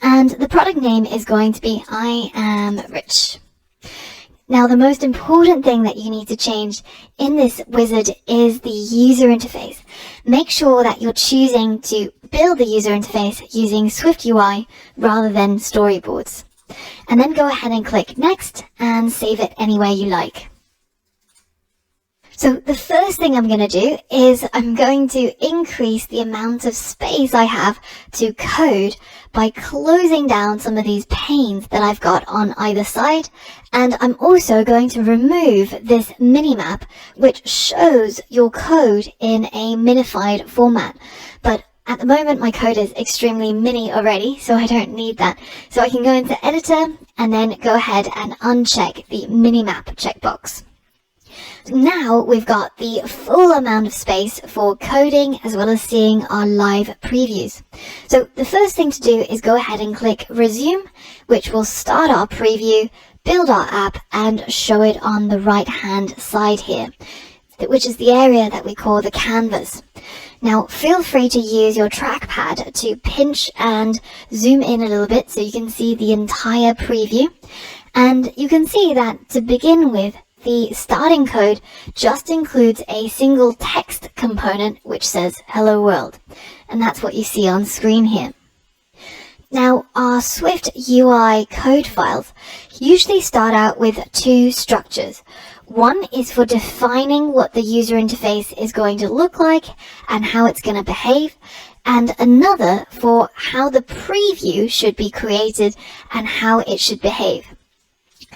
and the product name is going to be I Am Rich. Now, the most important thing that you need to change in this wizard is the user interface. Make sure that you're choosing to build the user interface using SwiftUI rather than storyboards. And then go ahead and click Next and save it anywhere you like. So the first thing I'm going to do is I'm going to increase the amount of space I have to code by closing down some of these panes that I've got on either side. And I'm also going to remove this minimap, which shows your code in a minified format. But at the moment, my code is extremely mini already, so I don't need that. So I can go into Editor and then go ahead and uncheck the minimap checkbox. Now we've got the full amount of space for coding as well as seeing our live previews. So the first thing to do is go ahead and click Resume, which will start our preview, build our app, and show it on the right-hand side here, which is the area that we call the canvas. Now, feel free to use your trackpad to pinch and zoom in a little bit so you can see the entire preview. And you can see that to begin with, the starting code just includes a single text component which says Hello World. And that's what you see on screen here. Now, our Swift UI code files usually start out with two structures. One is for defining what the user interface is going to look like and how it's going to behave, and another for how the preview should be created and how it should behave.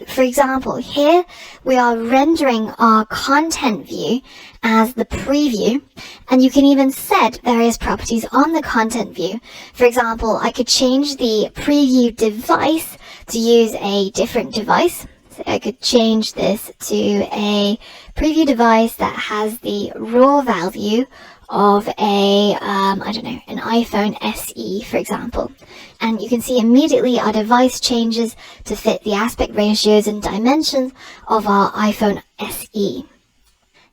For example, here we are rendering our content view as the preview, and you can even set various properties on the content view. For example, I could change the preview device to use a different device. So I could change this to a preview device that has the raw value of an iPhone SE, for example. And you can see immediately our device changes to fit the aspect ratios and dimensions of our iPhone SE.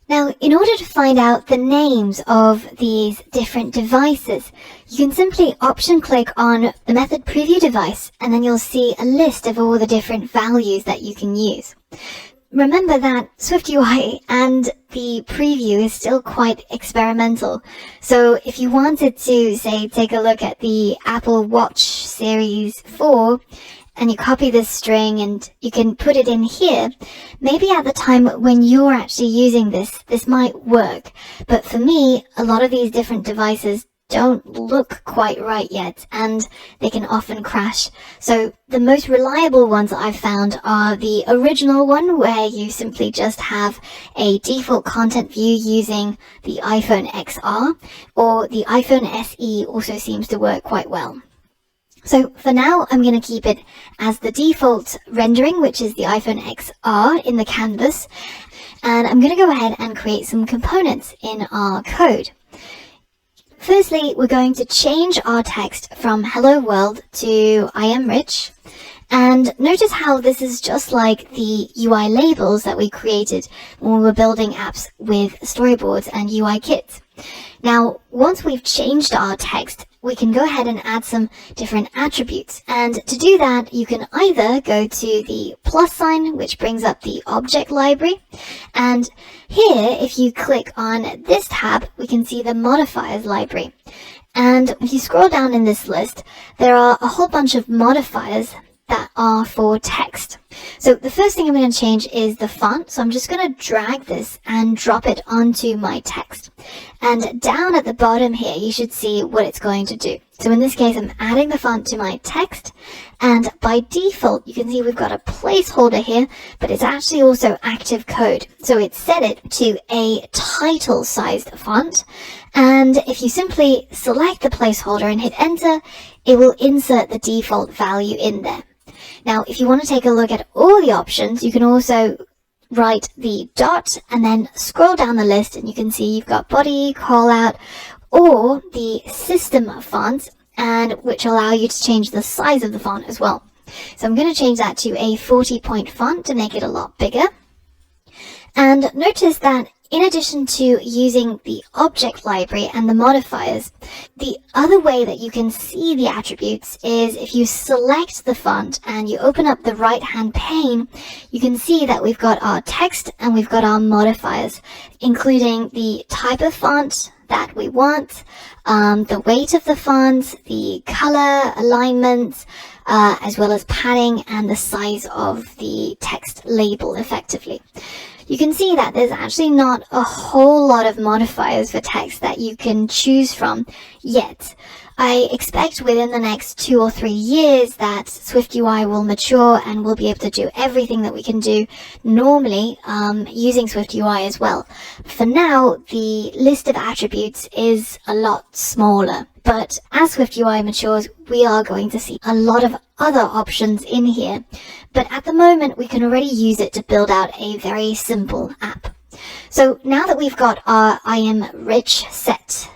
Now, in order to find out the names of these different devices, you can simply option click on the method preview device, and then you'll see a list of all the different values that you can use. Remember that SwiftUI and the preview is still quite experimental. So if you wanted to, say, take a look at the Apple Watch Series 4, and you copy this string and you can put it in here, maybe at the time when you're actually using this might work. But for me, a lot of these different devices don't look quite right yet, and they can often crash. So the most reliable ones that I've found are the original one, where you simply just have a default content view using the iPhone XR, or the iPhone SE also seems to work quite well. So for now, I'm going to keep it as the default rendering, which is the iPhone XR in the canvas, and I'm going to go ahead and create some components in our code. Firstly, we're going to change our text from Hello World to I am rich. And notice how this is just like the UI labels that we created when we were building apps with storyboards and UI kits. Now, once we've changed our text, we can go ahead and add some different attributes. And to do that, you can either go to the plus sign, which brings up the object library. And here, if you click on this tab, we can see the modifiers library. And if you scroll down in this list, there are a whole bunch of modifiers that are for text. So the first thing I'm going to change is the font. So I'm just going to drag this and drop it onto my text. And down at the bottom here, you should see what it's going to do. So in this case, I'm adding the font to my text. And by default, you can see we've got a placeholder here, but it's actually also active code. So it's set it to a title-sized font. And if you simply select the placeholder and hit enter, it will insert the default value in there. Now, if you want to take a look at all the options, you can also write the dot and then scroll down the list, and you can see you've got body, callout, or the system fonts, and which allow you to change the size of the font as well. So I'm going to change that to a 40-point font to make it a lot bigger. And notice that in addition to using the object library and the modifiers, the other way that you can see the attributes is if you select the font and you open up the right-hand pane, you can see that we've got our text and we've got our modifiers, including the type of font that we want, the weight of the font, the color, alignment, as well as padding and the size of the text label effectively. You can see that there's actually not a whole lot of modifiers for text that you can choose from yet. I expect within the next 2 or 3 years that SwiftUI will mature and we'll be able to do everything that we can do normally using SwiftUI as well. For now, the list of attributes is a lot smaller. But as SwiftUI matures, we are going to see a lot of other options in here. But at the moment, we can already use it to build out a very simple app. So now that we've got our I am rich set,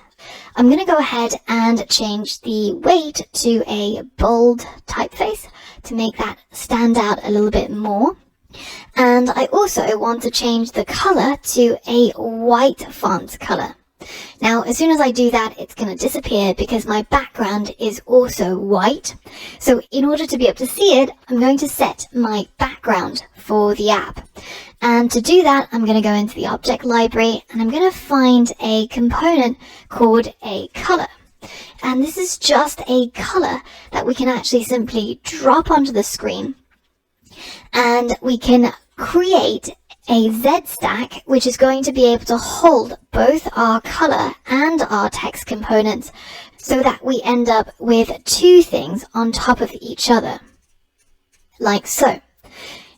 I'm going to go ahead and change the weight to a bold typeface to make that stand out a little bit more. And I also want to change the color to a white font color. Now, as soon as I do that, it's going to disappear because my background is also white. So in order to be able to see it, I'm going to set my background for the app. And to do that, I'm going to go into the object library and I'm going to find a component called a color. And this is just a color that we can actually simply drop onto the screen. And we can create a Z stack, which is going to be able to hold both our color and our text components so that we end up with two things on top of each other, like so.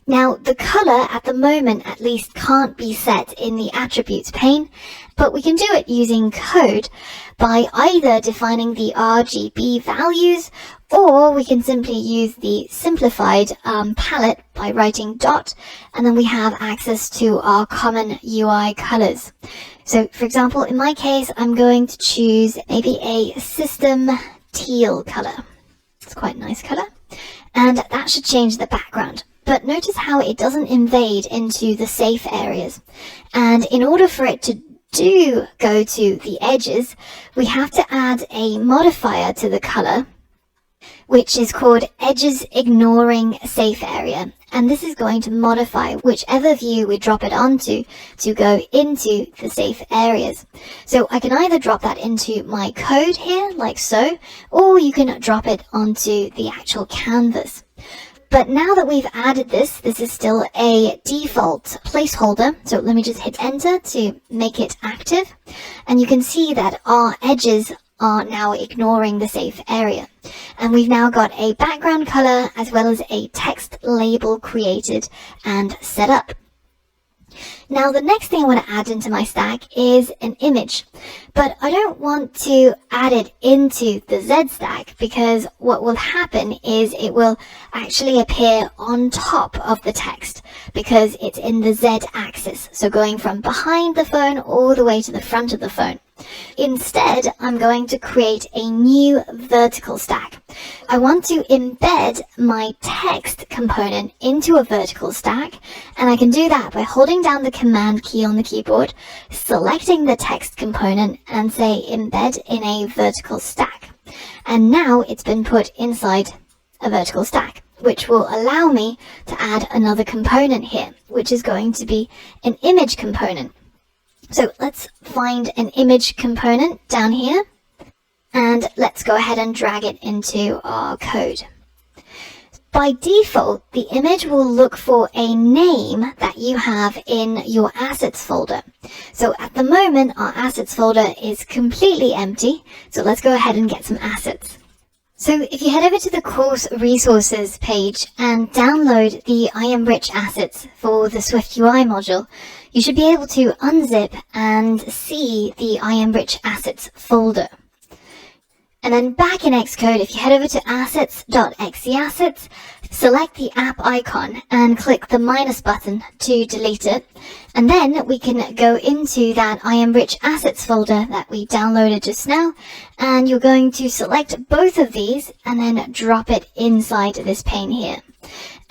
Now, the color at the moment at least can't be set in the attributes pane, but we can do it using code by either defining the RGB values, or we can simply use the simplified palette by writing dot, and then we have access to our common UI colors. So, for example, in my case, I'm going to choose maybe a system teal color. It's quite a nice color. And that should change the background. But notice how it doesn't invade into the safe areas. And in order for it to go to the edges, we have to add a modifier to the color, which is called edges ignoring safe area. And this is going to modify whichever view we drop it onto to go into the safe areas. So I can either drop that into my code here, like so, or you can drop it onto the actual canvas. But now that we've added this is still a default placeholder. So let me just hit enter to make it active. And you can see that our edges are now ignoring the safe area. And we've now got a background color as well as a text label created and set up. Now the next thing I want to add into my stack is an image, but I don't want to add it into the Z stack because what will happen is it will actually appear on top of the text because it's in the Z axis, so going from behind the phone all the way to the front of the phone. Instead, I'm going to create a new vertical stack. I want to embed my text component into a vertical stack, and I can do that by holding down the command key on the keyboard, selecting the text component, and say embed in a vertical stack. And now it's been put inside a vertical stack, which will allow me to add another component here, which is going to be an image component. So let's find an image component down here, and let's go ahead and drag it into our code. By default, the image will look for a name that you have in your assets folder. So at the moment, our assets folder is completely empty. So let's go ahead and get some assets. So if you head over to the course resources page and download the iAmRich assets for the SwiftUI module, you should be able to unzip and see the iAmRich assets folder. And then back in Xcode, if you head over to assets.xeassets, select the app icon and click the minus button to delete it. And then we can go into that iAmRich assets folder that we downloaded just now. And you're going to select both of these and then drop it inside this pane here.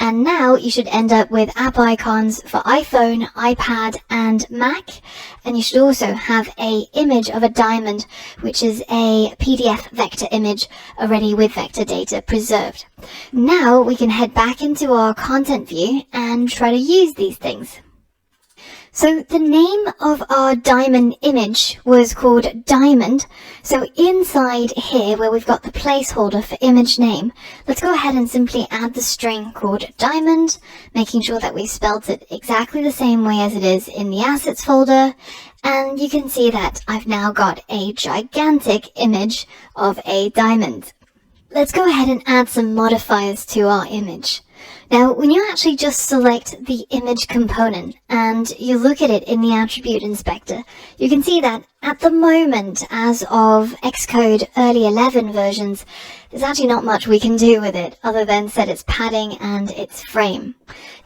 And now you should end up with app icons for iPhone, iPad, and Mac. And you should also have an image of a diamond, which is a PDF vector image already with vector data preserved. Now we can head back into our content view and try to use these things. So the name of our diamond image was called Diamond. So inside here where we've got the placeholder for image name, let's go ahead and simply add the string called Diamond, making sure that we spelled it exactly the same way as it is in the assets folder. And you can see that I've now got a gigantic image of a diamond. Let's go ahead and add some modifiers to our image. Now, when you actually just select the image component and you look at it in the attribute inspector, you can see that at the moment, as of Xcode early 11 versions, there's actually not much we can do with it other than set its padding and its frame.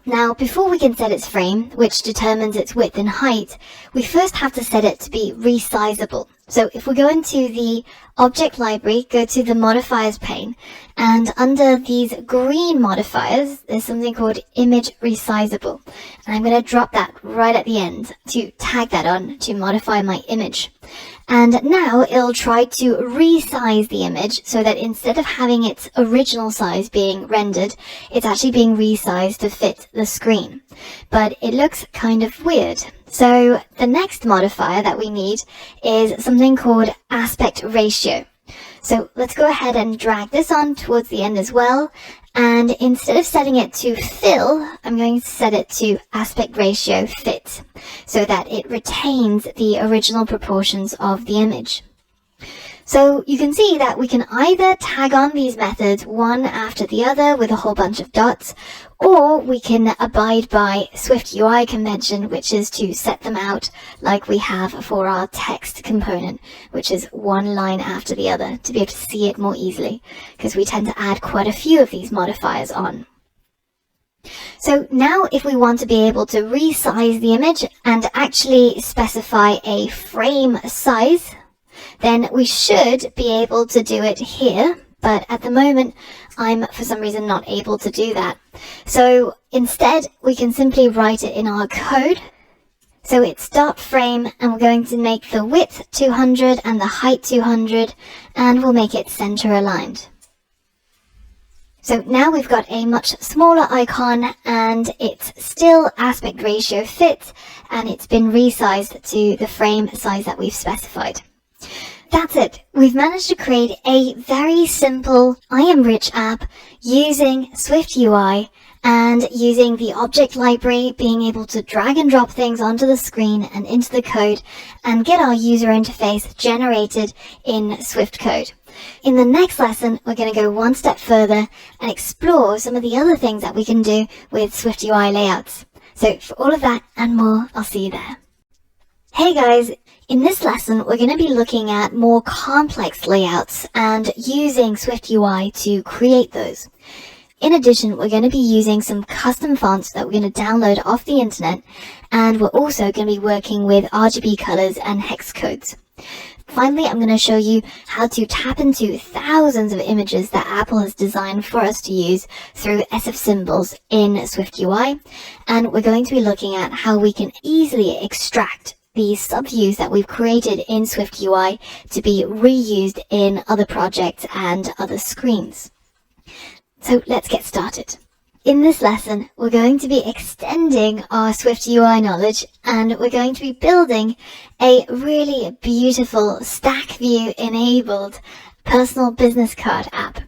Now, before we can set its frame, which determines its width and height, we first have to set it to be resizable. So if we go into the object library, go to the modifiers pane, and under these green modifiers, there's something called image resizable. And I'm going to drop that right at the end to tag that on to modify my image. And now it'll try to resize the image so that instead of having its original size being rendered, it's actually being resized to fit the screen. But it looks kind of weird. So the next modifier that we need is something called aspect ratio. So let's go ahead and drag this on towards the end as well. And instead of setting it to fill, I'm going to set it to aspect ratio fit so that it retains the original proportions of the image. So you can see that we can either tag on these methods one after the other with a whole bunch of dots, or we can abide by Swift UI convention, which is to set them out like we have for our text component, which is one line after the other to be able to see it more easily, because we tend to add quite a few of these modifiers on. So now if we want to be able to resize the image and actually specify a frame size, then we should be able to do it here, but at the moment I'm for some reason not able to do that. So instead we can simply write it in our code. So it's dot frame, and we're going to make the width 200 and the height 200, and we'll make it center aligned. So now we've got a much smaller icon, and it's still aspect ratio fit, and it's been resized to the frame size that we've specified. That's it. We've managed to create a very simple I Am Rich app using Swift UI and using the object library, being able to drag and drop things onto the screen and into the code and get our user interface generated in Swift code. In the next lesson, we're going to go one step further and explore some of the other things that we can do with Swift UI layouts. So for all of that and more, I'll see you there. Hey guys, in this lesson we're going to be looking at more complex layouts and using Swift UI to create those. In addition, we're going to be using some custom fonts that we're going to download off the internet, and we're also going to be working with RGB colors and hex codes. Finally, I'm going to show you how to tap into thousands of images that Apple has designed for us to use through SF symbols in Swift UI, and we're going to be looking at how we can easily extract the subviews that we've created in Swift UI to be reused in other projects and other screens. So let's get started. In this lesson, we're going to be extending our Swift UI knowledge, and we're going to be building a really beautiful stack view enabled personal business card app.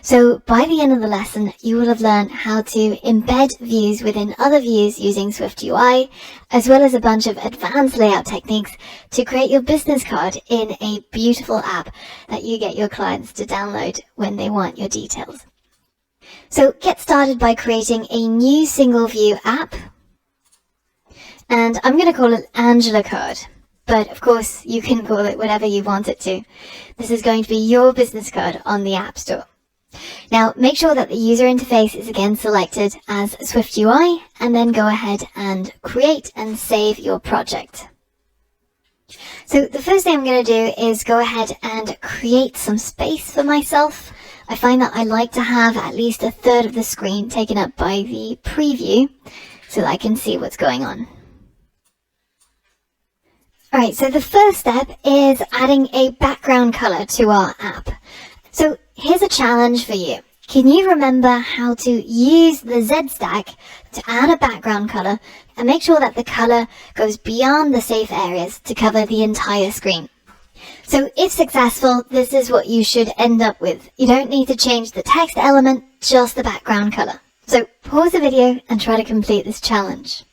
So by the end of the lesson, you will have learned how to embed views within other views using Swift UI, as well as a bunch of advanced layout techniques to create your business card in a beautiful app that you get your clients to download when they want your details. So get started by creating a new single view app, and I'm going to call it Angela Card. But of course, you can call it whatever you want it to. This is going to be your business card on the App Store. Now, make sure that the user interface is again selected as Swift UI, and then go ahead and create and save your project. So the first thing I'm going to do is go ahead and create some space for myself. I find that I like to have at least a third of the screen taken up by the preview so that I can see what's going on. Alright, so the first step is adding a background color to our app. So here's a challenge for you. Can you remember how to use the Z stack to add a background color and make sure that the color goes beyond the safe areas to cover the entire screen? So if successful, this is what you should end up with. You don't need to change the text element, just the background color. So pause the video and try to complete this challenge.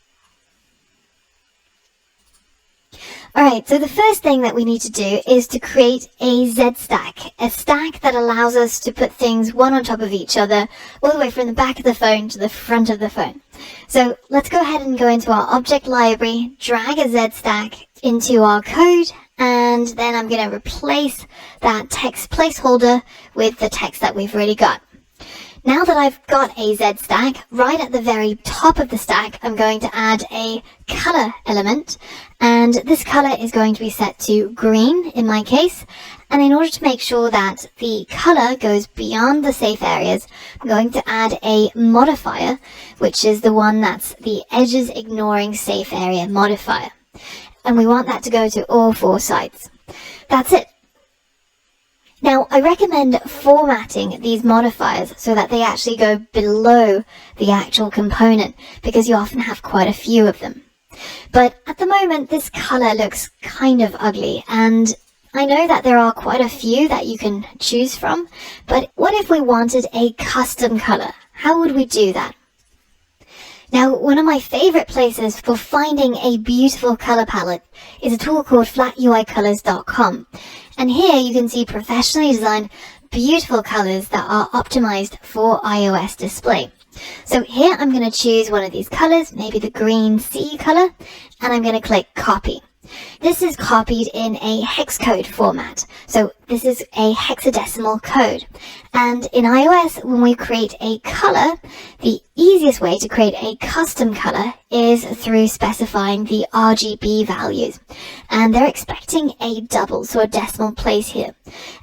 Alright, so the first thing that we need to do is to create a Z stack, a stack that allows us to put things one on top of each other, all the way from the back of the phone to the front of the phone. So let's go ahead and go into our object library, drag a Z stack into our code, and then I'm going to replace that text placeholder with the text that we've already got. Now that I've got a Z stack, right at the very top of the stack, I'm going to add a color element, and this color is going to be set to green in my case. And in order to make sure that the color goes beyond the safe areas, I'm going to add a modifier, which is the one that's the edges ignoring safe area modifier. And we want that to go to all four sides. That's it. Now, I recommend formatting these modifiers so that they actually go below the actual component, because you often have quite a few of them. But at the moment, this color looks kind of ugly, and I know that there are quite a few that you can choose from, but what if we wanted a custom color? How would we do that? Now, one of my favorite places for finding a beautiful color palette is a tool called flatUIcolors.com. And here you can see professionally designed beautiful colors that are optimized for iOS display. So here I'm going to choose one of these colors, maybe the green sea color, and I'm going to click copy. This is copied in a hex code format. So this is a hexadecimal code. And in iOS, when we create a color, the easiest way to create a custom color is through specifying the RGB values. And they're expecting a double, so a decimal place here.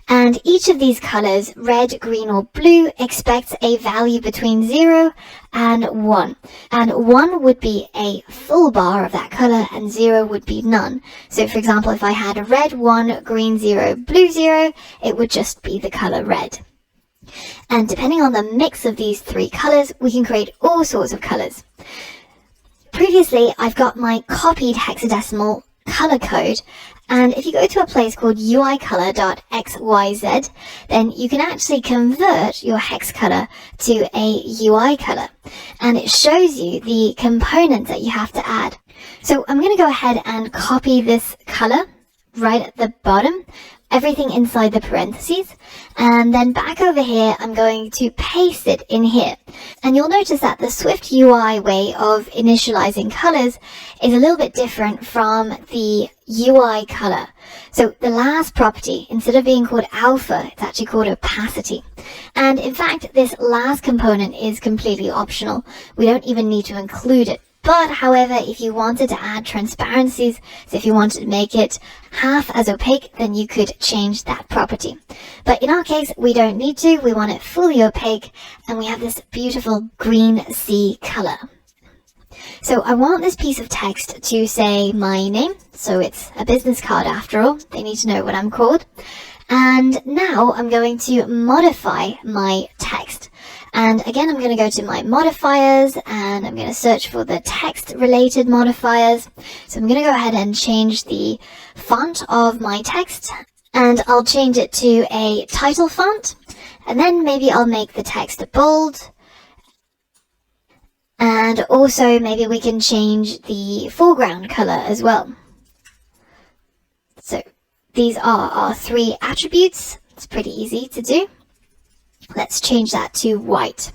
And each of these colors, red, green, or blue, expects a value between 0 and 1. And 1 would be a full bar of that color, and 0 would be none. So for example, if I had a red 1, green 0, blue 0, it would just be the color red. And depending on the mix of these three colors, we can create all sorts of colors. Previously, I've got my copied hexadecimal color code, and if you go to a place called uicolor.xyz, then you can actually convert your hex color to a UI color, and it shows you the components that you have to add. So I'm going to go ahead and copy this color right at the bottom, everything inside the parentheses, and then back over here I'm going to paste it in here. And you'll notice that the Swift UI way of initializing colors is a little bit different from the UI color. So the last property, instead of being called alpha, it's actually called opacity. And in fact, this last component is completely optional. We don't even need to include it. But however, if you wanted to add transparencies, so if you wanted to make it half as opaque, then you could change that property. But in our case, we don't need to. We want it fully opaque, and we have this beautiful green sea color. So I want this piece of text to say my name, so it's a business card after all. They need to know what I'm called. And now I'm going to modify my text. And again, I'm going to go to my modifiers, and I'm going to search for the text related modifiers. So I'm going to go ahead and change the font of my text, and I'll change it to a title font, and then maybe I'll make the text bold. And also maybe we can change the foreground color as well. So these are our three attributes. It's pretty easy to do. Let's change that to white.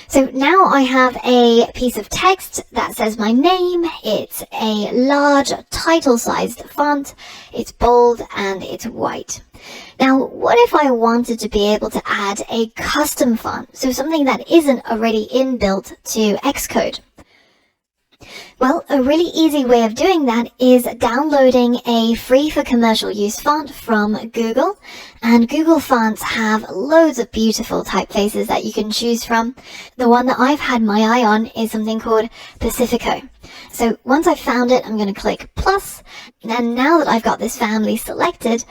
So now I have a piece of text that says my name. It's a large title-sized font. It's bold and it's white. Now, what if I wanted to be able to add a custom font? So something that isn't already inbuilt to Xcode. Well, a really easy way of doing that is downloading a free for commercial use font from Google. And Google fonts have loads of beautiful typefaces that you can choose from. The one that I've had my eye on is something called Pacifico. So once I've found it, I'm going to click plus. And now that I've got this family selected,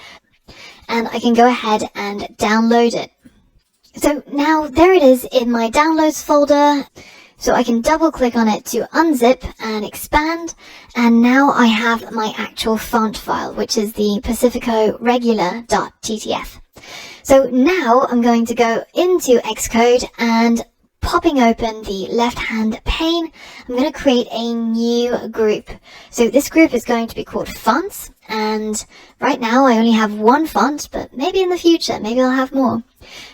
and I can go ahead and download it. So now there it is in my downloads folder. So I can double click on it to unzip and expand, and now I have my actual font file, which is the Pacifico regular.ttf. So now I'm going to go into Xcode, and popping open the left-hand pane, I'm going to create a new group. So this group is going to be called fonts, and right now I only have one font, but maybe in the future, maybe I'll have more.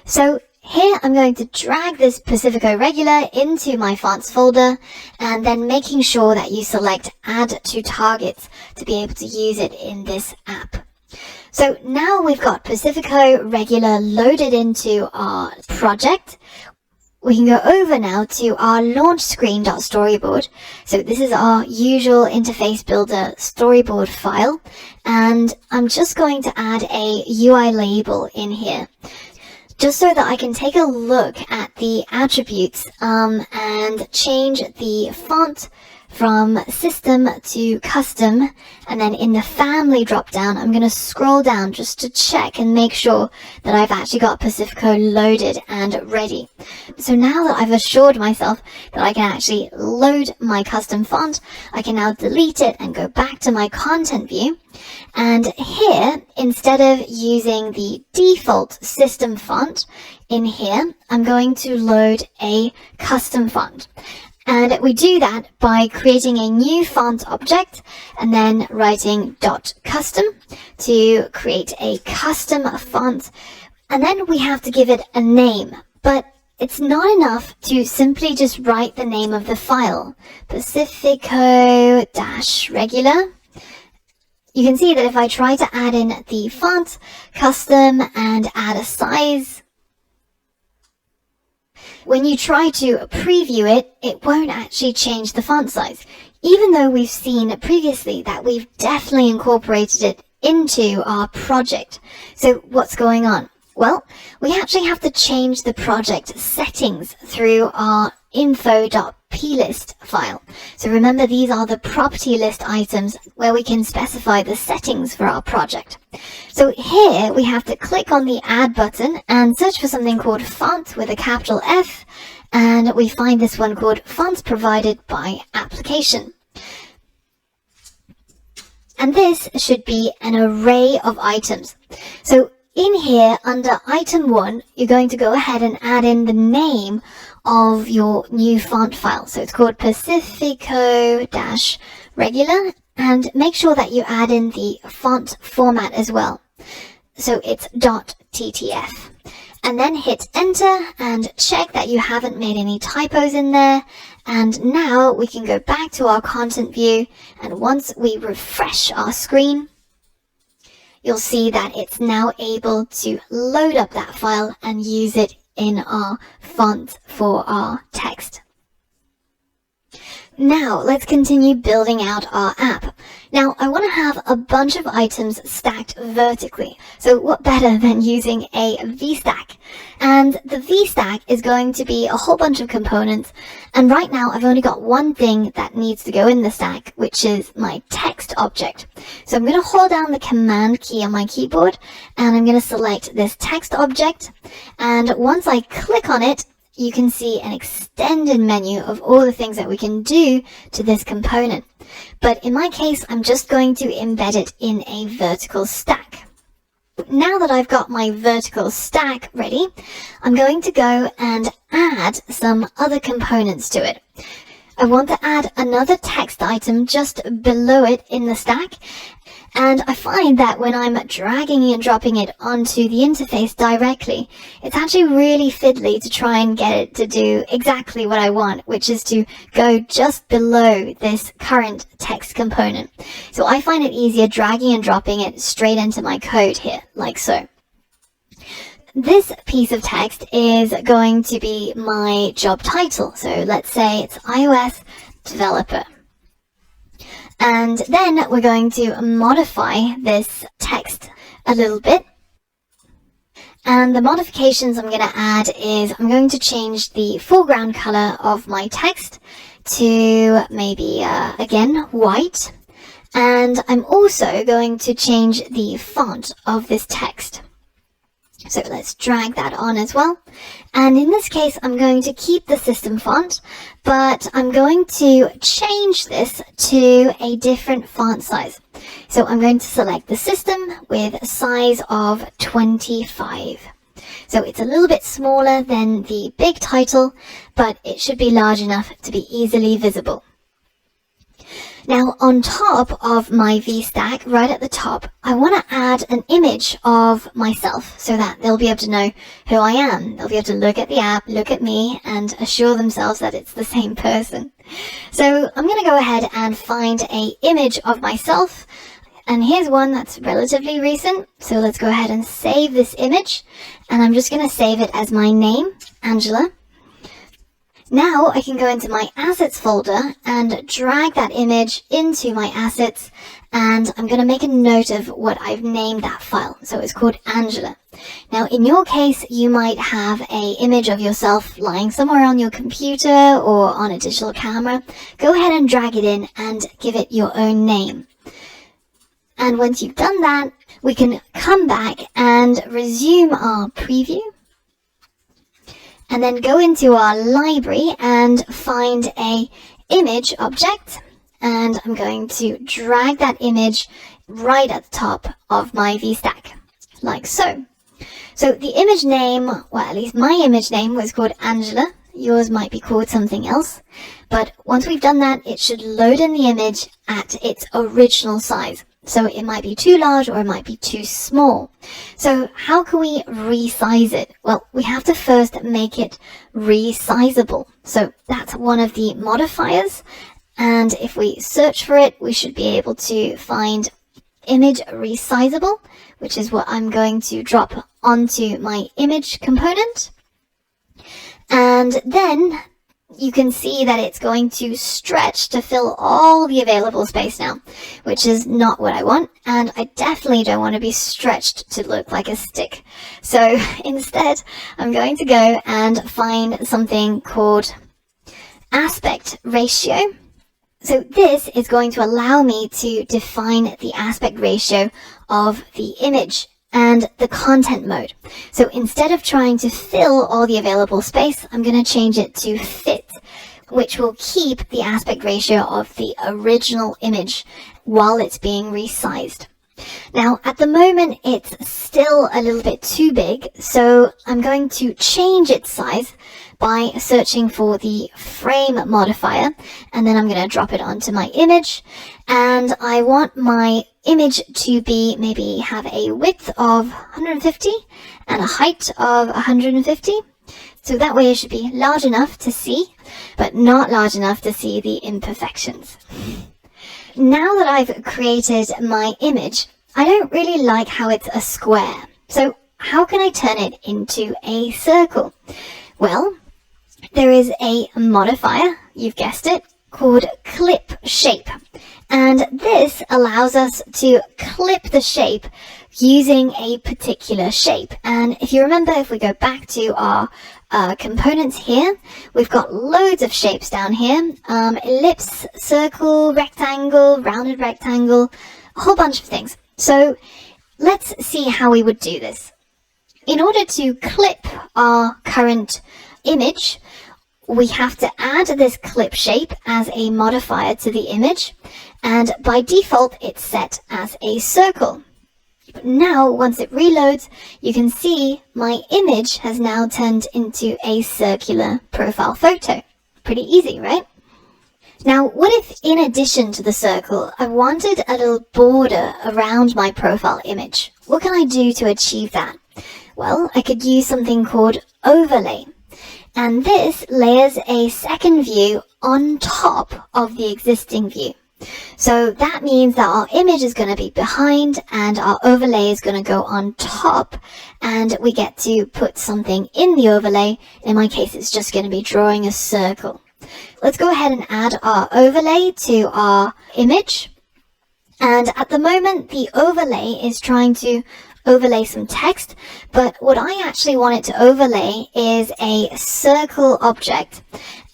So here I'm going to drag this Pacifico Regular into my fonts folder, and then making sure that you select add to targets to be able to use it in this app. So now we've got Pacifico Regular loaded into our project. We can go over now to our launch screen.storyboard. So this is our usual interface builder storyboard file, and I'm just going to add a UI label in here, just so that I can take a look at the attributes and change the font from System to Custom, and then in the Family drop-down, I'm going to scroll down just to check and make sure that I've actually got Pacifico loaded and ready. So now that I've assured myself that I can actually load my custom font, I can now delete it and go back to my content view. And here, instead of using the default system font, in here, I'm going to load a custom font. And we do that by creating a new font object and then writing .custom to create a custom font. And then we have to give it a name, but it's not enough to simply just write the name of the file, Pacifico-regular. You can see that if I try to add in the font, custom, and add a size, when you try to preview it, it won't actually change the font size, even though we've seen previously that we've definitely incorporated it into our project. So what's going on? Well, we actually have to change the project settings through our info.plist file. So remember, these are the property list items where we can specify the settings for our project. So here we have to click on the add button and search for something called font with a capital F, and we find this one called fonts provided by application. And this should be an array of items. So in here, under item 1, you're going to go ahead and add in the name of your new font file. So it's called Pacifico-regular, and make sure that you add in the font format as well. So it's .ttf. And then hit enter and check that you haven't made any typos in there. And now we can go back to our content view, and once we refresh our screen, you'll see that it's now able to load up that file and use it in our font for our text. Now let's continue building out our app. Now I want to have a bunch of items stacked vertically. So what better than using a VStack? And the VStack is going to be a whole bunch of components. And right now I've only got one thing that needs to go in the stack, which is my text object. So I'm going to hold down the command key on my keyboard and I'm going to select this text object. And once I click on it, you can see an extended menu of all the things that we can do to this component. But in my case, I'm just going to embed it in a vertical stack. Now that I've got my vertical stack ready, I'm going to go and add some other components to it. I want to add another text item just below it in the stack. And I find that when I'm dragging and dropping it onto the interface directly, it's actually really fiddly to try and get it to do exactly what I want, which is to go just below this current text component. So I find it easier dragging and dropping it straight into my code here, like so. This piece of text is going to be my job title. So let's say it's iOS developer. And then we're going to modify this text a little bit. And the modifications I'm going to add is I'm going to change the foreground color of my text to maybe, again, white. And I'm also going to change the font of this text. So let's drag that on as well. And in this case, I'm going to keep the system font, but I'm going to change this to a different font size. So I'm going to select the system with a size of 25. So it's a little bit smaller than the big title, but it should be large enough to be easily visible. Now on top of my VStack, right at the top, I want to add an image of myself so that they'll be able to know who I am. They'll be able to look at the app, look at me, and assure themselves that it's the same person. So I'm going to go ahead and find an image of myself. And here's one that's relatively recent. So let's go ahead and save this image. And I'm just going to save it as my name, Angela. Now I can go into my assets folder and drag that image into my assets, and I'm going to make a note of what I've named that file. So it's called Angela. Now in your case, you might have an image of yourself lying somewhere on your computer or on a digital camera. Go ahead and drag it in and give it your own name. And once you've done that, we can come back and resume our preview. And then go into our library and find a image object. And I'm going to drag that image right at the top of my VStack, like so. So the image name, well, at least my image name was called Angela. Yours might be called something else. But once we've done that, it should load in the image at its original size. So it might be too large or it might be too small. So how can we resize it? Well, we have to first make it resizable. So that's one of the modifiers. And if we search for it, we should be able to find image resizable, which is what I'm going to drop onto my image component. And then you can see that it's going to stretch to fill all the available space now, which is not what I want. And I definitely don't want to be stretched to look like a stick. So instead, I'm going to go and find something called aspect ratio. So this is going to allow me to define the aspect ratio of the image and the content mode. So instead of trying to fill all the available space, I'm going to change it to fit, which will keep the aspect ratio of the original image while it's being resized. Now, at the moment, it's still a little bit too big, so I'm going to change its size by searching for the frame modifier, and then I'm going to drop it onto my image. And I want my image to be maybe have a width of 150 and a height of 150. So that way it should be large enough to see, but not large enough to see the imperfections. Now that I've created my image, I don't really like how it's a square. So how can I turn it into a circle? Well, there is a modifier, you've guessed it, called clip shape. And this allows us to clip the shape using a particular shape. And if you remember, if we go back to our components here, we've got loads of shapes down here. Ellipse, circle, rectangle, rounded rectangle, a whole bunch of things. So let's see how we would do this. In order to clip our current image, we have to add this clip shape as a modifier to the image, and by default it's set as a circle. But now, once it reloads, you can see my image has now turned into a circular profile photo. Pretty easy, right? Now, what if in addition to the circle, I wanted a little border around my profile image? What can I do to achieve that? Well, I could use something called overlay. And this layers a second view on top of the existing view. So that means that our image is going to be behind and our overlay is going to go on top, and we get to put something in the overlay. In my case, it's just going to be drawing a circle. Let's go ahead and add our overlay to our image. And at the moment, the overlay is trying to overlay some text, but what I actually want it to overlay is a circle object.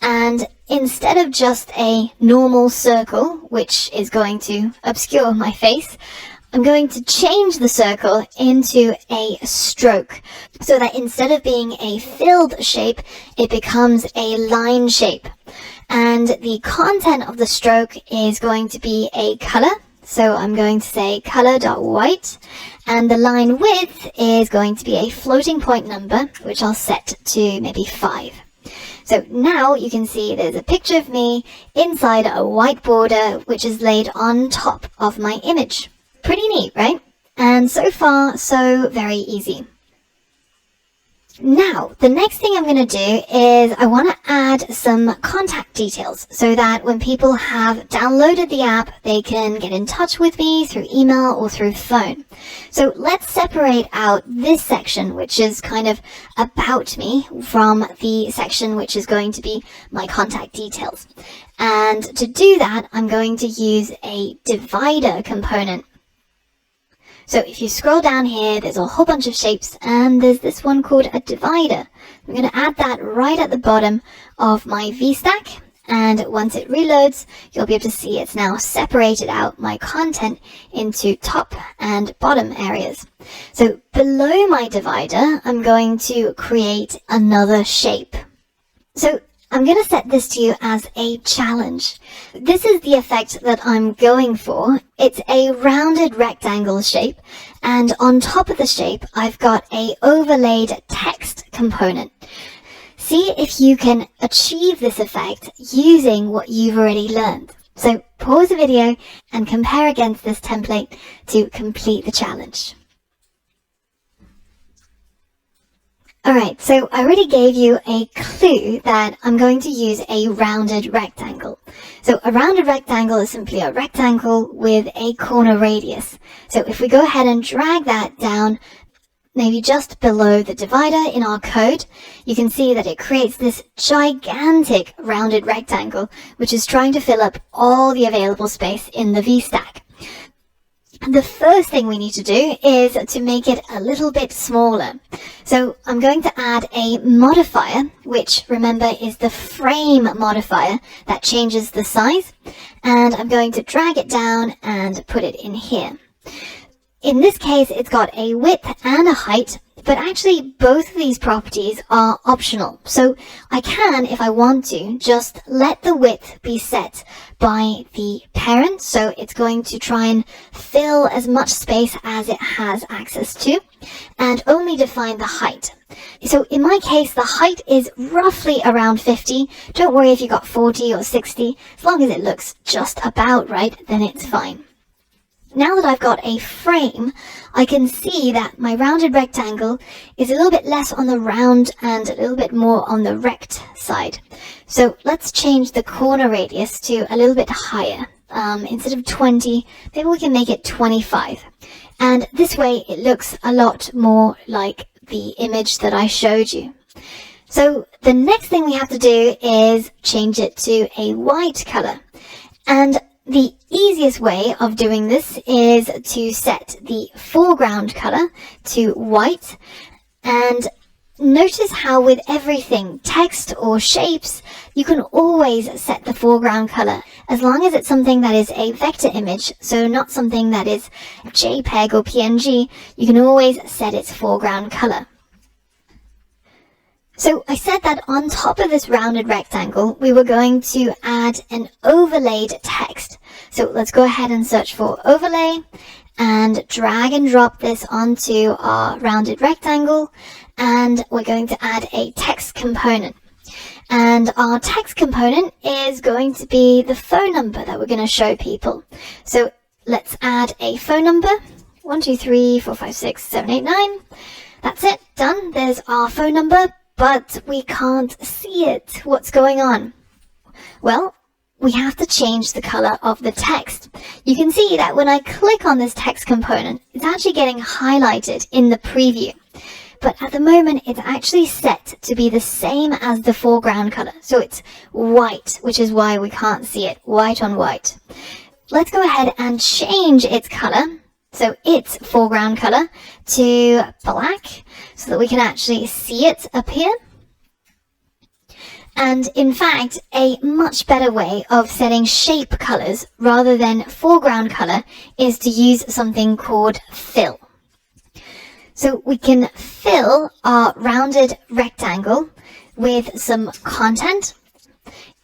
And instead of just a normal circle, which is going to obscure my face, I'm going to change the circle into a stroke, so that instead of being a filled shape, it becomes a line shape. And the content of the stroke is going to be a color. So I'm going to say color.white, and the line width is going to be a floating point number, which I'll set to maybe 5. So now you can see there's a picture of me inside a white border, which is laid on top of my image. Pretty neat, right? And so far, so very easy. Now, the next thing I'm going to do is I want to add some contact details so that when people have downloaded the app, they can get in touch with me through email or through phone. So let's separate out this section, which is kind of about me, from the section which is going to be my contact details. And to do that, I'm going to use a divider component. So if you scroll down here, there's a whole bunch of shapes, and there's this one called a divider. I'm going to add that right at the bottom of my VStack, and once it reloads, you'll be able to see it's now separated out my content into top and bottom areas. So below my divider, I'm going to create another shape. So I'm going to set this to you as a challenge. This is the effect that I'm going for. It's a rounded rectangle shape, and on top of the shape, I've got a overlaid text component. See if you can achieve this effect using what you've already learned. So pause the video and compare against this template to complete the challenge. Alright, so I already gave you a clue that I'm going to use a rounded rectangle. So a rounded rectangle is simply a rectangle with a corner radius. So if we go ahead and drag that down, maybe just below the divider in our code, you can see that it creates this gigantic rounded rectangle, which is trying to fill up all the available space in the VStack. The first thing we need to do is to make it a little bit smaller. So I'm going to add a modifier, which remember is the frame modifier that changes the size. And I'm going to drag it down and put it in here. In this case, it's got a width and a height, but actually both of these properties are optional. So I can, if I want to, just let the width be set by the parent. So it's going to try and fill as much space as it has access to, and only define the height. So in my case, the height is roughly around 50. Don't worry if you got 40 or 60. As long as it looks just about right, then it's fine. Now that I've got a frame, I can see that my rounded rectangle is a little bit less on the round and a little bit more on the rect side. So let's change the corner radius to a little bit higher. Instead of 20, maybe we can make it 25. And this way it looks a lot more like the image that I showed you. So the next thing we have to do is change it to a white color. And the easiest way of doing this is to set the foreground color to white, and notice how with everything, text or shapes, you can always set the foreground color as long as it's something that is a vector image, so not something that is JPEG or PNG. You can always set its foreground color. So I said that on top of this rounded rectangle, we were going to add an overlaid text. So let's go ahead and search for overlay and drag and drop this onto our rounded rectangle. And we're going to add a text component. And our text component is going to be the phone number that we're going to show people. So let's add a phone number, 1, 2, 3, 4, 5, 6, 7, 8, 9. That's it, done. There's our phone number. But we can't see it. What's going on? Well, we have to change the color of the text. You can see that when I click on this text component, it's actually getting highlighted in the preview. But at the moment, it's actually set to be the same as the foreground color. So it's white, which is why we can't see it. White on white. Let's go ahead and change its color. So its foreground color to black so that we can actually see it appear. And in fact, a much better way of setting shape colors rather than foreground color is to use something called fill. So we can fill our rounded rectangle with some content.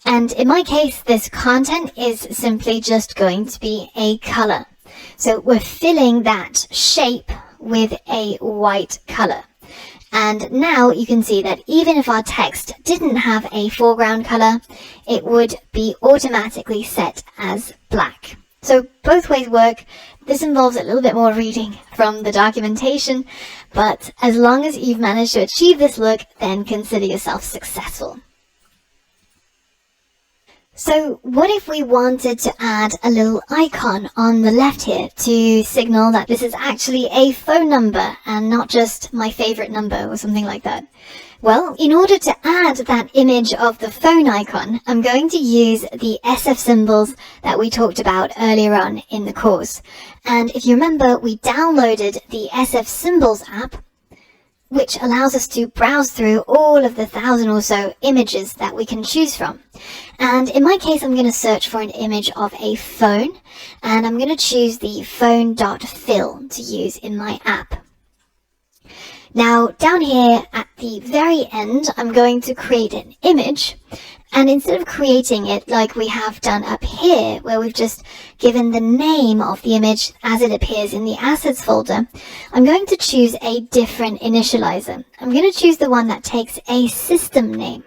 And in my case, this content is simply just going to be a color. So we're filling that shape with a white color. And now you can see that even if our text didn't have a foreground color, it would be automatically set as black. So both ways work. This involves a little bit more reading from the documentation, but as long as you've managed to achieve this look, then consider yourself successful. So what if we wanted to add a little icon on the left here to signal that this is actually a phone number and not just my favorite number or something like that? Well, in order to add that image of the phone icon, I'm going to use the SF symbols that we talked about earlier on in the course. And if you remember, we downloaded the SF symbols app, which allows us to browse through all of the 1,000 or so images that we can choose from. And in my case, I'm going to search for an image of a phone, and I'm going to choose the phone.fill to use in my app. Now, down here at the very end, I'm going to create an image, and instead of creating it like we have done up here, where we've just given the name of the image as it appears in the assets folder, I'm going to choose a different initializer. I'm going to choose the one that takes a system name,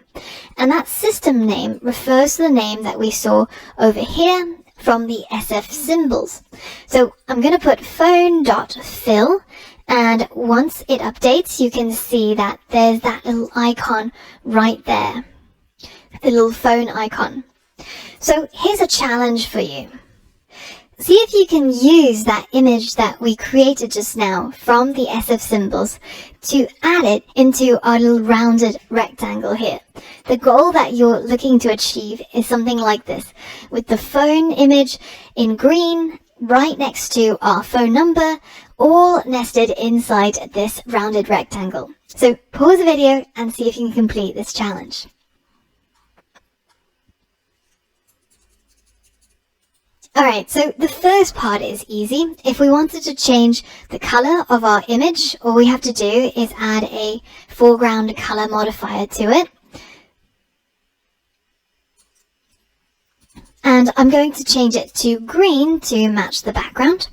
and that system name refers to the name that we saw over here from the SF symbols. So I'm going to put phone.fill, and once it updates, you can see that there's that little icon right there, the little phone icon. So here's a challenge for you. See if you can use that image that we created just now from the SF symbols to add it into our little rounded rectangle here. The goal that you're looking to achieve is something like this, with the phone image in green right next to our phone number, all nested inside this rounded rectangle. So pause the video and see if you can complete this challenge. Alright, so the first part is easy. If we wanted to change the color of our image, all we have to do is add a foreground color modifier to it. And I'm going to change it to green to match the background.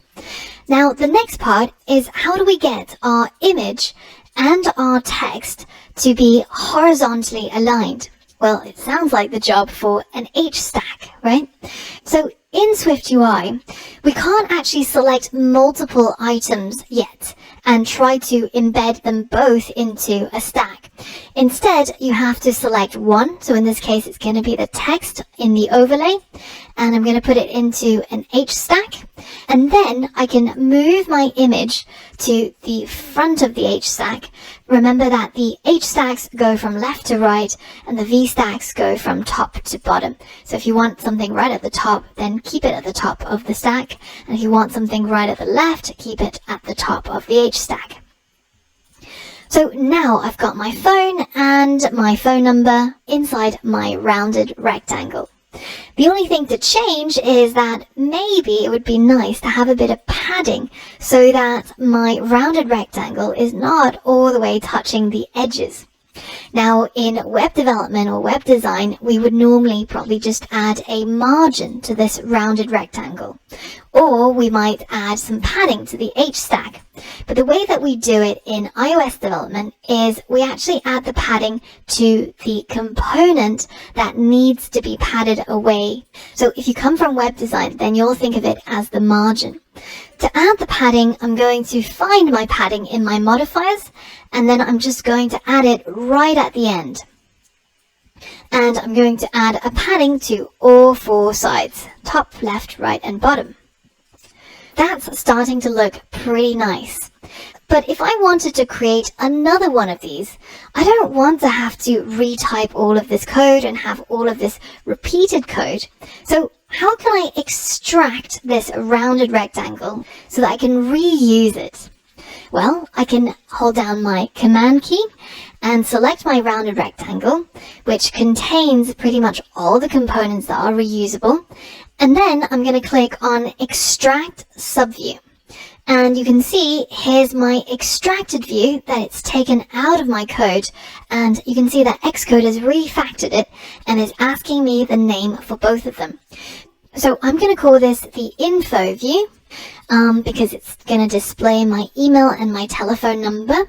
Now, the next part is how do we get our image and our text to be horizontally aligned? Well, it sounds like the job for an H stack, right? So in SwiftUI, we can't actually select multiple items yet and try to embed them both into a stack. Instead, you have to select one. So in this case, it's going to be the text in the overlay, and I'm going to put it into an H stack. And then I can move my image to the front of the H stack. Remember that the H stacks go from left to right and the V stacks go from top to bottom. So if you want something right at the top, then keep it at the top of the stack. And if you want something right at the left, keep it at the top of the H stack. So now I've got my phone and my phone number inside my rounded rectangle. The only thing to change is that maybe it would be nice to have a bit of padding so that my rounded rectangle is not all the way touching the edges. Now, in web development or web design, we would normally probably just add a margin to this rounded rectangle, or we might add some padding to the H stack. But the way that we do it in iOS development is we actually add the padding to the component that needs to be padded away. So if you come from web design, then you'll think of it as the margin. To add the padding, I'm going to find my padding in my modifiers, and then I'm just going to add it right at the end. And I'm going to add a padding to all four sides, top, left, right, and bottom. That's starting to look pretty nice. But if I wanted to create another one of these, I don't want to have to retype all of this code and have all of this repeated code. So how can I extract this rounded rectangle so that I can reuse it? Well, I can hold down my Command key and select my rounded rectangle, which contains pretty much all the components that are reusable. And then I'm going to click on Extract Subview. And you can see here's my extracted view that it's taken out of my code, and you can see that Xcode has refactored it and is asking me the name for both of them. So I'm going to call this the info view because it's going to display my email and my telephone number.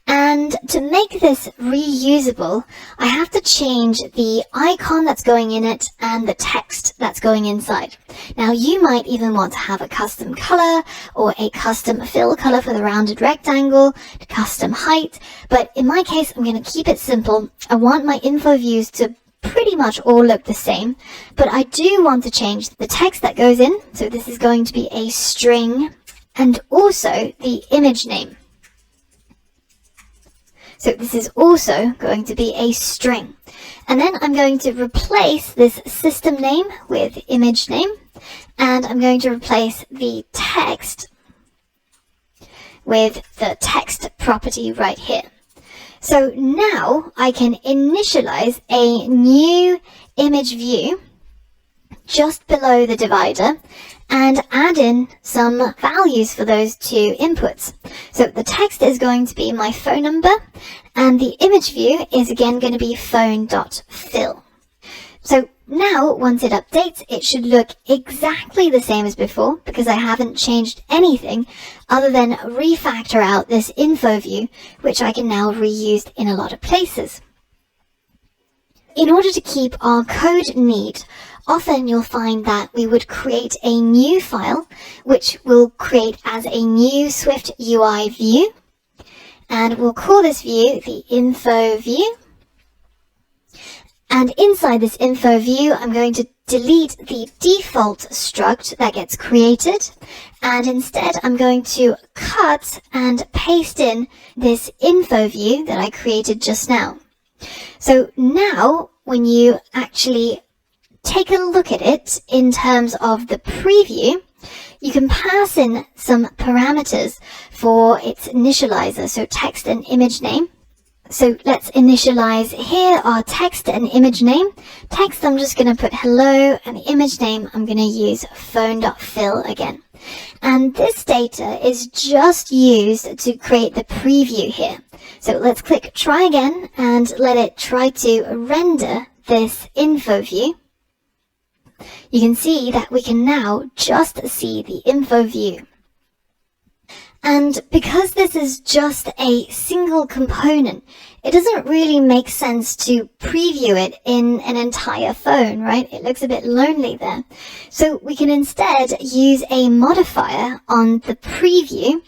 And to make this reusable, I have to change the icon that's going in it and the text that's going inside. Now, you might even want to have a custom color or a custom fill color for the rounded rectangle, custom height. But in my case, I'm going to keep it simple. I want my info views to pretty much all look the same, but I do want to change the text that goes in. So this is going to be a string and also the image name. So this is also going to be a string. And then I'm going to replace this system name with image name. And I'm going to replace the text with the text property right here. So now I can initialize a new image view just below the divider and add in some values for those two inputs. So the text is going to be my phone number and the image view is again going to be phone.fill. So now once it updates, it should look exactly the same as before because I haven't changed anything other than refactor out this info view, which I can now reuse in a lot of places. In order to keep our code neat, often you'll find that we would create a new file, which we'll create as a new Swift UI view. And we'll call this view the info view. And inside this info view, I'm going to delete the default struct that gets created. And instead, I'm going to cut and paste in this info view that I created just now. So now, when you actually take a look at it in terms of the preview, you can pass in some parameters for its initializer, so text and image name. So let's initialize here our text and image name. Text, I'm just going to put hello, and the image name, I'm going to use phone.fill again. And this data is just used to create the preview here. So let's click try again and let it try to render this info view. You can see that we can now just see the info view. And because this is just a single component, it doesn't really make sense to preview it in an entire phone, right? It looks a bit lonely there. So we can instead use a modifier on the preview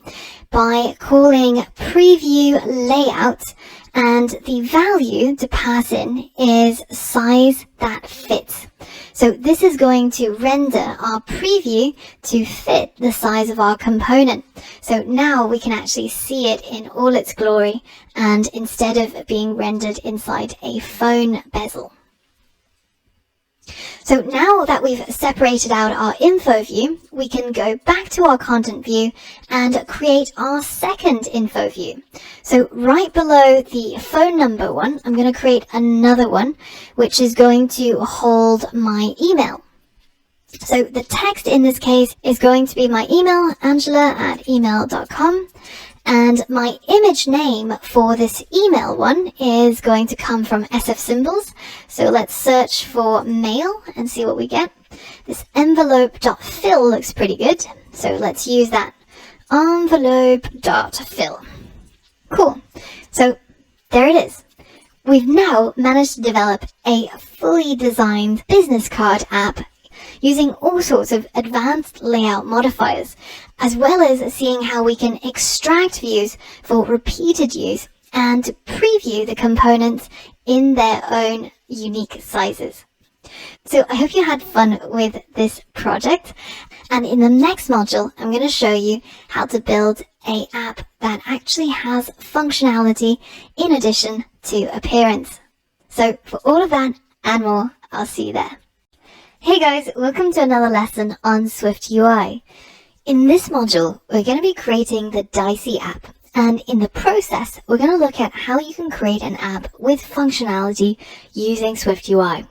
by calling preview layout, and the value to pass in is size that fits. So this is going to render our preview to fit the size of our component. So now we can actually see it in all its glory, and instead of being rendered inside a phone bezel. So now that we've separated out our info view, we can go back to our content view and create our second info view. So right below the phone number one, I'm going to create another one, which is going to hold my email. So the text in this case is going to be my email, angela@email.com. And my image name for this email one is going to come from SF Symbols. So let's search for mail and see what we get. This envelope.fill looks pretty good. So let's use that. Envelope.fill. Cool. So there it is. We've now managed to develop a fully designed business card app using all sorts of advanced layout modifiers, as well as seeing how we can extract views for repeated use and preview the components in their own unique sizes. So I hope you had fun with this project, and in the next module I'm going to show you how to build an app that actually has functionality in addition to appearance. So for all of that and more, I'll see you there. Hey guys, welcome to another lesson on Swift UI. In this module, we're going to be creating the Dicey app, and in the process, we're going to look at how you can create an app with functionality using Swift UI.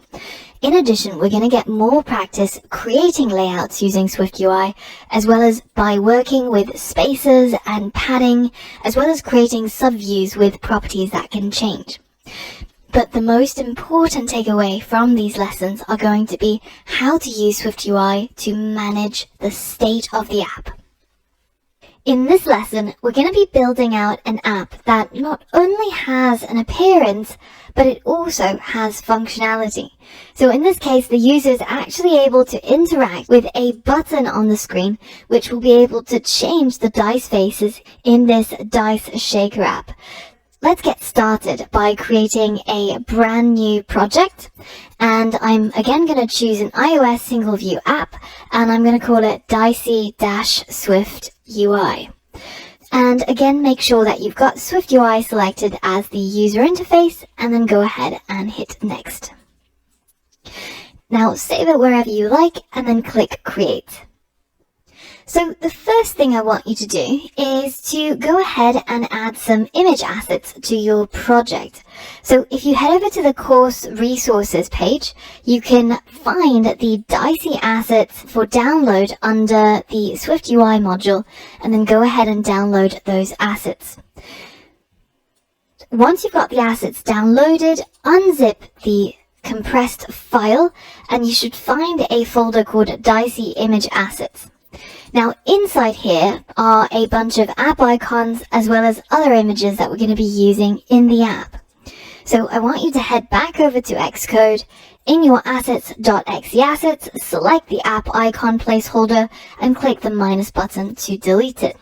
In addition, we're going to get more practice creating layouts using Swift UI, as well as by working with spaces and padding, as well as creating subviews with properties that can change. But the most important takeaway from these lessons are going to be how to use SwiftUI to manage the state of the app. In this lesson, we're going to be building out an app that not only has an appearance, but it also has functionality. So in this case, the user is actually able to interact with a button on the screen, which will be able to change the dice faces in this dice shaker app. Let's get started by creating a brand new project. And I'm again going to choose an iOS single view app, and I'm going to call it Dicey-Swift UI. And again, make sure that you've got SwiftUI selected as the user interface, and then go ahead and hit next. Now save it wherever you like, and then click create. So the first thing I want you to do is to go ahead and add some image assets to your project. So if you head over to the course resources page, you can find the Dicey assets for download under the SwiftUI module, and then go ahead and download those assets. Once you've got the assets downloaded, unzip the compressed file, and you should find a folder called Dicey Image Assets. Now inside here are a bunch of app icons as well as other images that we're going to be using in the app. So I want you to head back over to Xcode. In your assets.exe assets, select the app icon placeholder and click the minus button to delete it.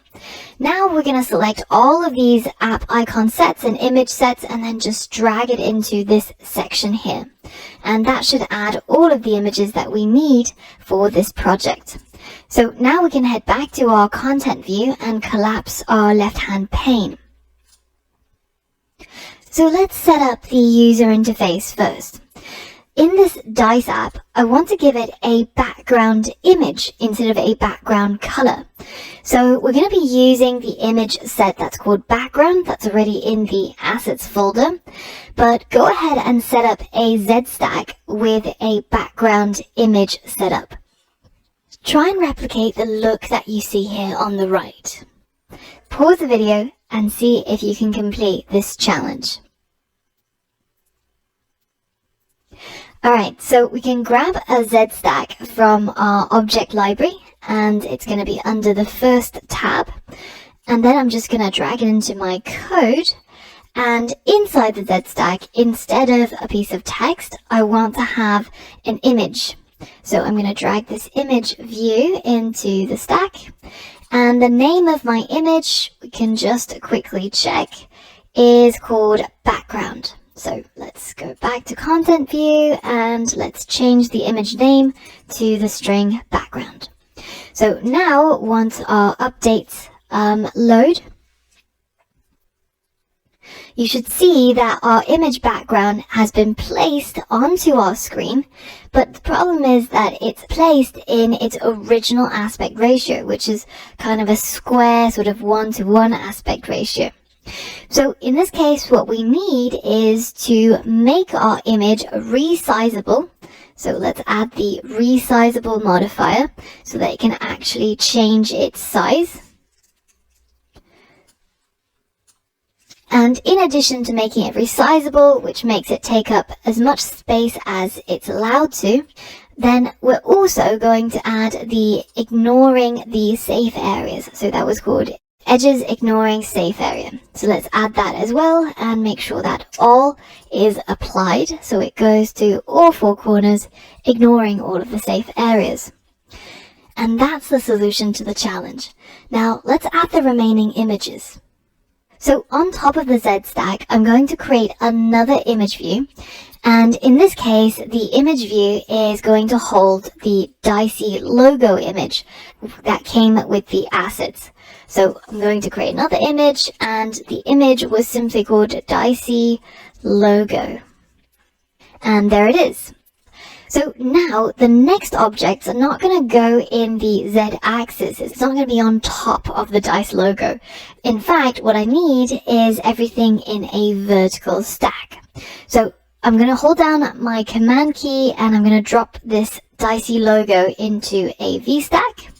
Now we're going to select all of these app icon sets and image sets and then just drag it into this section here. And that should add all of the images that we need for this project. So now we can head back to our content view and collapse our left-hand pane. So let's set up the user interface first. In this Dice app, I want to give it a background image instead of a background color. So we're going to be using the image set that's called background, that's already in the assets folder. But go ahead and set up a Z stack with a background image setup. Try and replicate the look that you see here on the right. Pause the video and see if you can complete this challenge. Alright, so we can grab a Z stack from our object library, and it's going to be under the first tab. And then I'm just going to drag it into my code. And inside the Z stack, instead of a piece of text, I want to have an image. So I'm going to drag this image view into the stack, and the name of my image, we can just quickly check, is called background. So let's go back to content view and let's change the image name to the string background. So now once our updates load, you should see that our image background has been placed onto our screen, but the problem is that it's placed in its original aspect ratio, which is kind of a square sort of 1:1 aspect ratio. So in this case, what we need is to make our image resizable. So let's add the resizable modifier so that it can actually change its size. And in addition to making it resizable, which makes it take up as much space as it's allowed to, then we're also going to add the ignoring the safe areas. So that was called edges ignoring safe area. So let's add that as well and make sure that all is applied. So it goes to all four corners, ignoring all of the safe areas. And that's the solution to the challenge. Now let's add the remaining images. So on top of the Z stack, I'm going to create another image view. And in this case, the image view is going to hold the Dicey logo image that came with the assets. So I'm going to create another image, and the image was simply called Dicey logo. And there it is. So now the next objects are not going to go in the Z-axis. It's not going to be on top of the Dice logo. In fact, what I need is everything in a vertical stack. So I'm going to hold down my command key and I'm going to drop this Dicey logo into a V stack.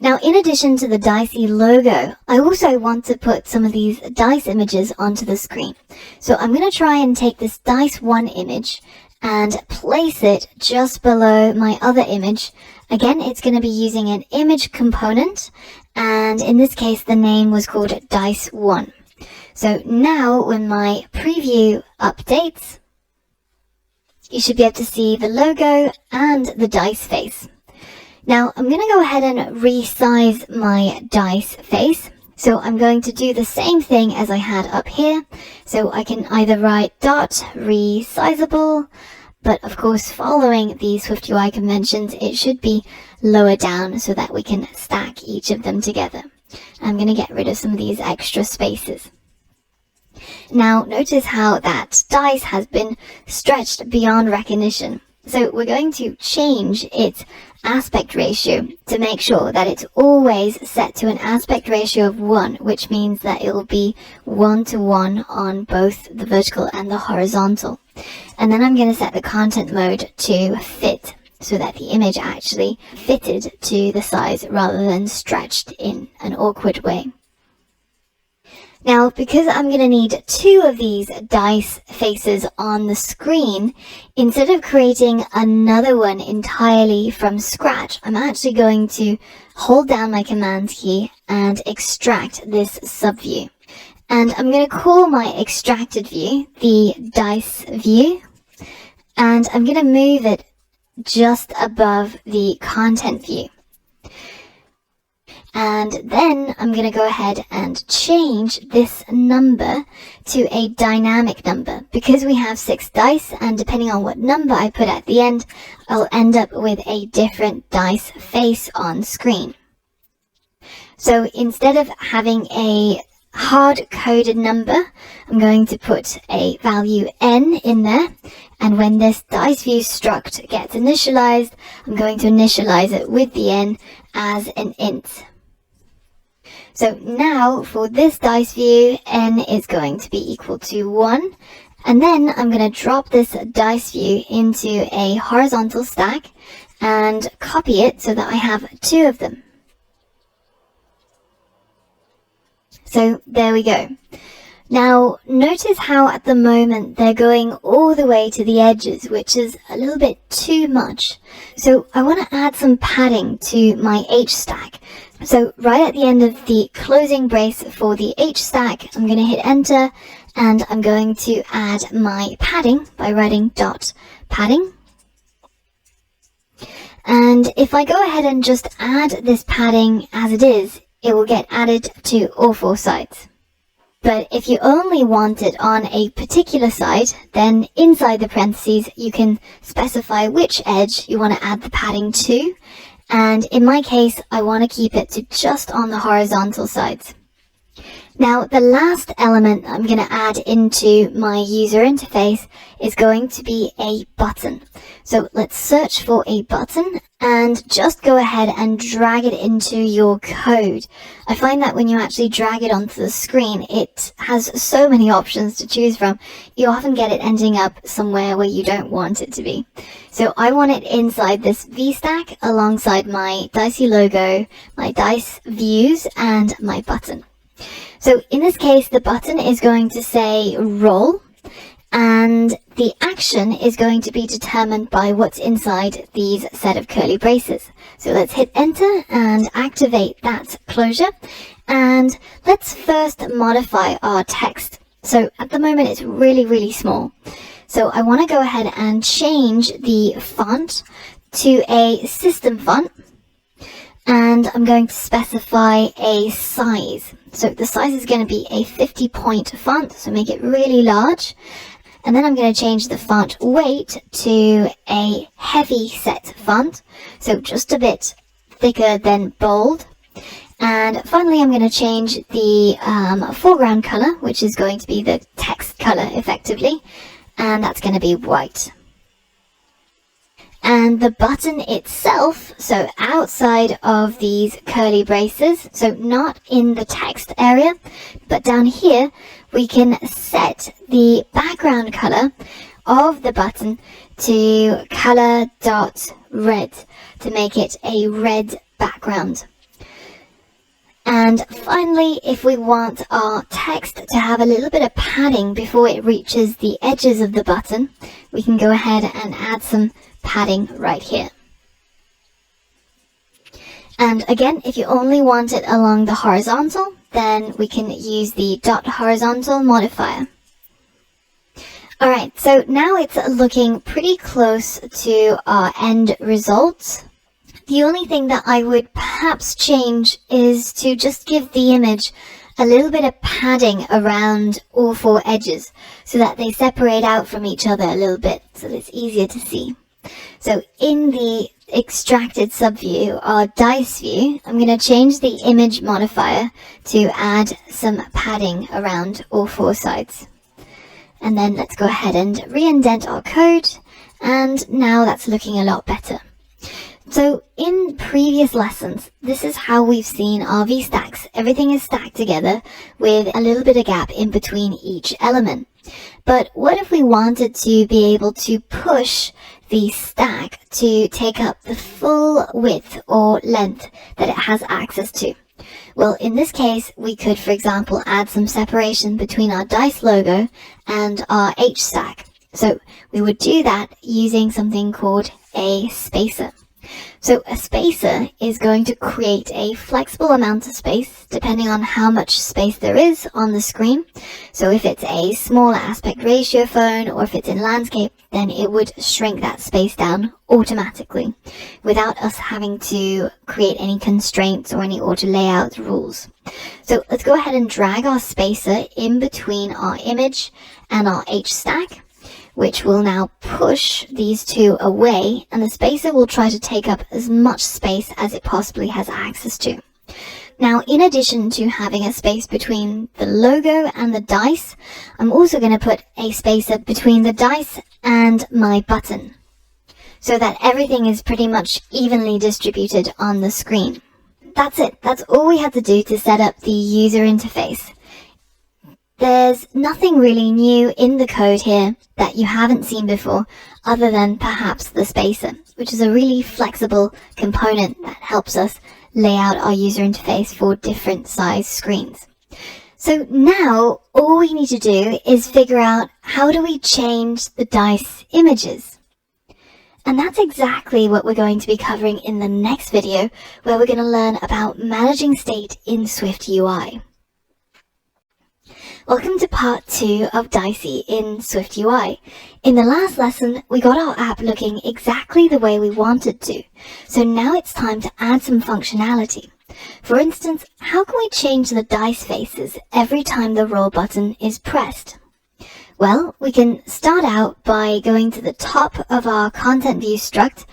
Now, in addition to the Dicey logo, I also want to put some of these dice images onto the screen. So I'm going to try and take this Dice 1 image and place it just below my other image. Again, it's going to be using an image component, and in this case, the name was called Dice 1. So now, when my preview updates, you should be able to see the logo and the dice face. Now, I'm going to go ahead and resize my dice face. So I'm going to do the same thing as I had up here. So I can either write dot resizable, but of course, following the SwiftUI conventions, it should be lower down so that we can stack each of them together. I'm going to get rid of some of these extra spaces. Now, notice how that dice has been stretched beyond recognition. So we're going to change its aspect ratio to make sure that it's always set to an aspect ratio of 1, which means that it will be 1:1 on both the vertical and the horizontal. And then I'm going to set the content mode to fit, so that the image actually fitted to the size rather than stretched in an awkward way. Now, because I'm going to need 2 of these dice faces on the screen, instead of creating another one entirely from scratch, I'm actually going to hold down my Command key and extract this subview. And I'm going to call my extracted view the dice view, and I'm going to move it just above the content view. And then I'm going to go ahead and change this number to a dynamic number. Because we have 6 dice, and depending on what number I put at the end, I'll end up with a different dice face on screen. So instead of having a hard-coded number, I'm going to put a value n in there. And when this dice view struct gets initialized, I'm going to initialize it with the n as an int. So now for this dice view, n is going to be equal to 1. And then I'm going to drop this dice view into a horizontal stack and copy it so that I have 2 of them. So there we go. Now, notice how at the moment they're going all the way to the edges, which is a little bit too much. So I want to add some padding to my H stack. So right at the end of the closing brace for the H stack, I'm going to hit enter, and I'm going to add my padding by writing dot padding. And if I go ahead and just add this padding as it is, it will get added to all 4 sides. But if you only want it on a particular side, then inside the parentheses, you can specify which edge you want to add the padding to. And in my case, I want to keep it to just on the horizontal sides. Now, the last element I'm going to add into my user interface is going to be a button. So let's search for a button and just go ahead and drag it into your code. I find that when you actually drag it onto the screen, it has so many options to choose from. You often get it ending up somewhere where you don't want it to be. So I want it inside this VStack alongside my Dicey logo, my dice views, and my button. So in this case, the button is going to say roll, and the action is going to be determined by what's inside these set of curly braces. So let's hit enter and activate that closure. And let's first modify our text. So at the moment, it's really, really small. So I want to go ahead and change the font to a system font. And I'm going to specify a size. So the size is going to be a 50-point font, so make it really large. And then I'm going to change the font weight to a heavy set font, so just a bit thicker than bold. And finally, I'm going to change the foreground color, which is going to be the text color effectively, and that's going to be white. And the button itself, so outside of these curly braces, so not in the text area, but down here, we can set the background color of the button to color.red to make it a red background. And finally, if we want our text to have a little bit of padding before it reaches the edges of the button, we can go ahead and add some padding right here. And again, if you only want it along the horizontal, then we can use the dot horizontal modifier. Alright, so now it's looking pretty close to our end results. The only thing that I would perhaps change is to just give the image a little bit of padding around all four edges so that they separate out from each other a little bit so that it's easier to see. So in the extracted subview, or dice view, I'm going to change the image modifier to add some padding around all four sides. And then let's go ahead and re-indent our code, and now that's looking a lot better. So in previous lessons, this is how we've seen our V-stacks. Everything is stacked together with a little bit of gap in between each element. But what if we wanted to be able to push the stack to take up the full width or length that it has access to? Well, in this case, we could, for example, add some separation between our dice logo and our H stack. So we would do that using something called a spacer. So a spacer is going to create a flexible amount of space depending on how much space there is on the screen. So if it's a smaller aspect ratio phone or if it's in landscape, then it would shrink that space down automatically without us having to create any constraints or any auto layout rules. So let's go ahead and drag our spacer in between our image and our H stack, which will now push these two away, and the spacer will try to take up as much space as it possibly has access to. Now, in addition to having a space between the logo and the dice, I'm also going to put a spacer between the dice and my button, so that everything is pretty much evenly distributed on the screen. That's it. That's all we had to do to set up the user interface. There's nothing really new in the code here that you haven't seen before, other than perhaps the spacer, which is a really flexible component that helps us lay out our user interface for different size screens. So now all we need to do is figure out how do we change the dice images. And that's exactly what we're going to be covering in the next video, where we're going to learn about managing state in Swift UI. Welcome to part 2 of Dicey in Swift UI. In the last lesson, we got our app looking exactly the way we wanted to. So now it's time to add some functionality. For instance, how can we change the dice faces every time the roll button is pressed? Well, we can start out by going to the top of our content view struct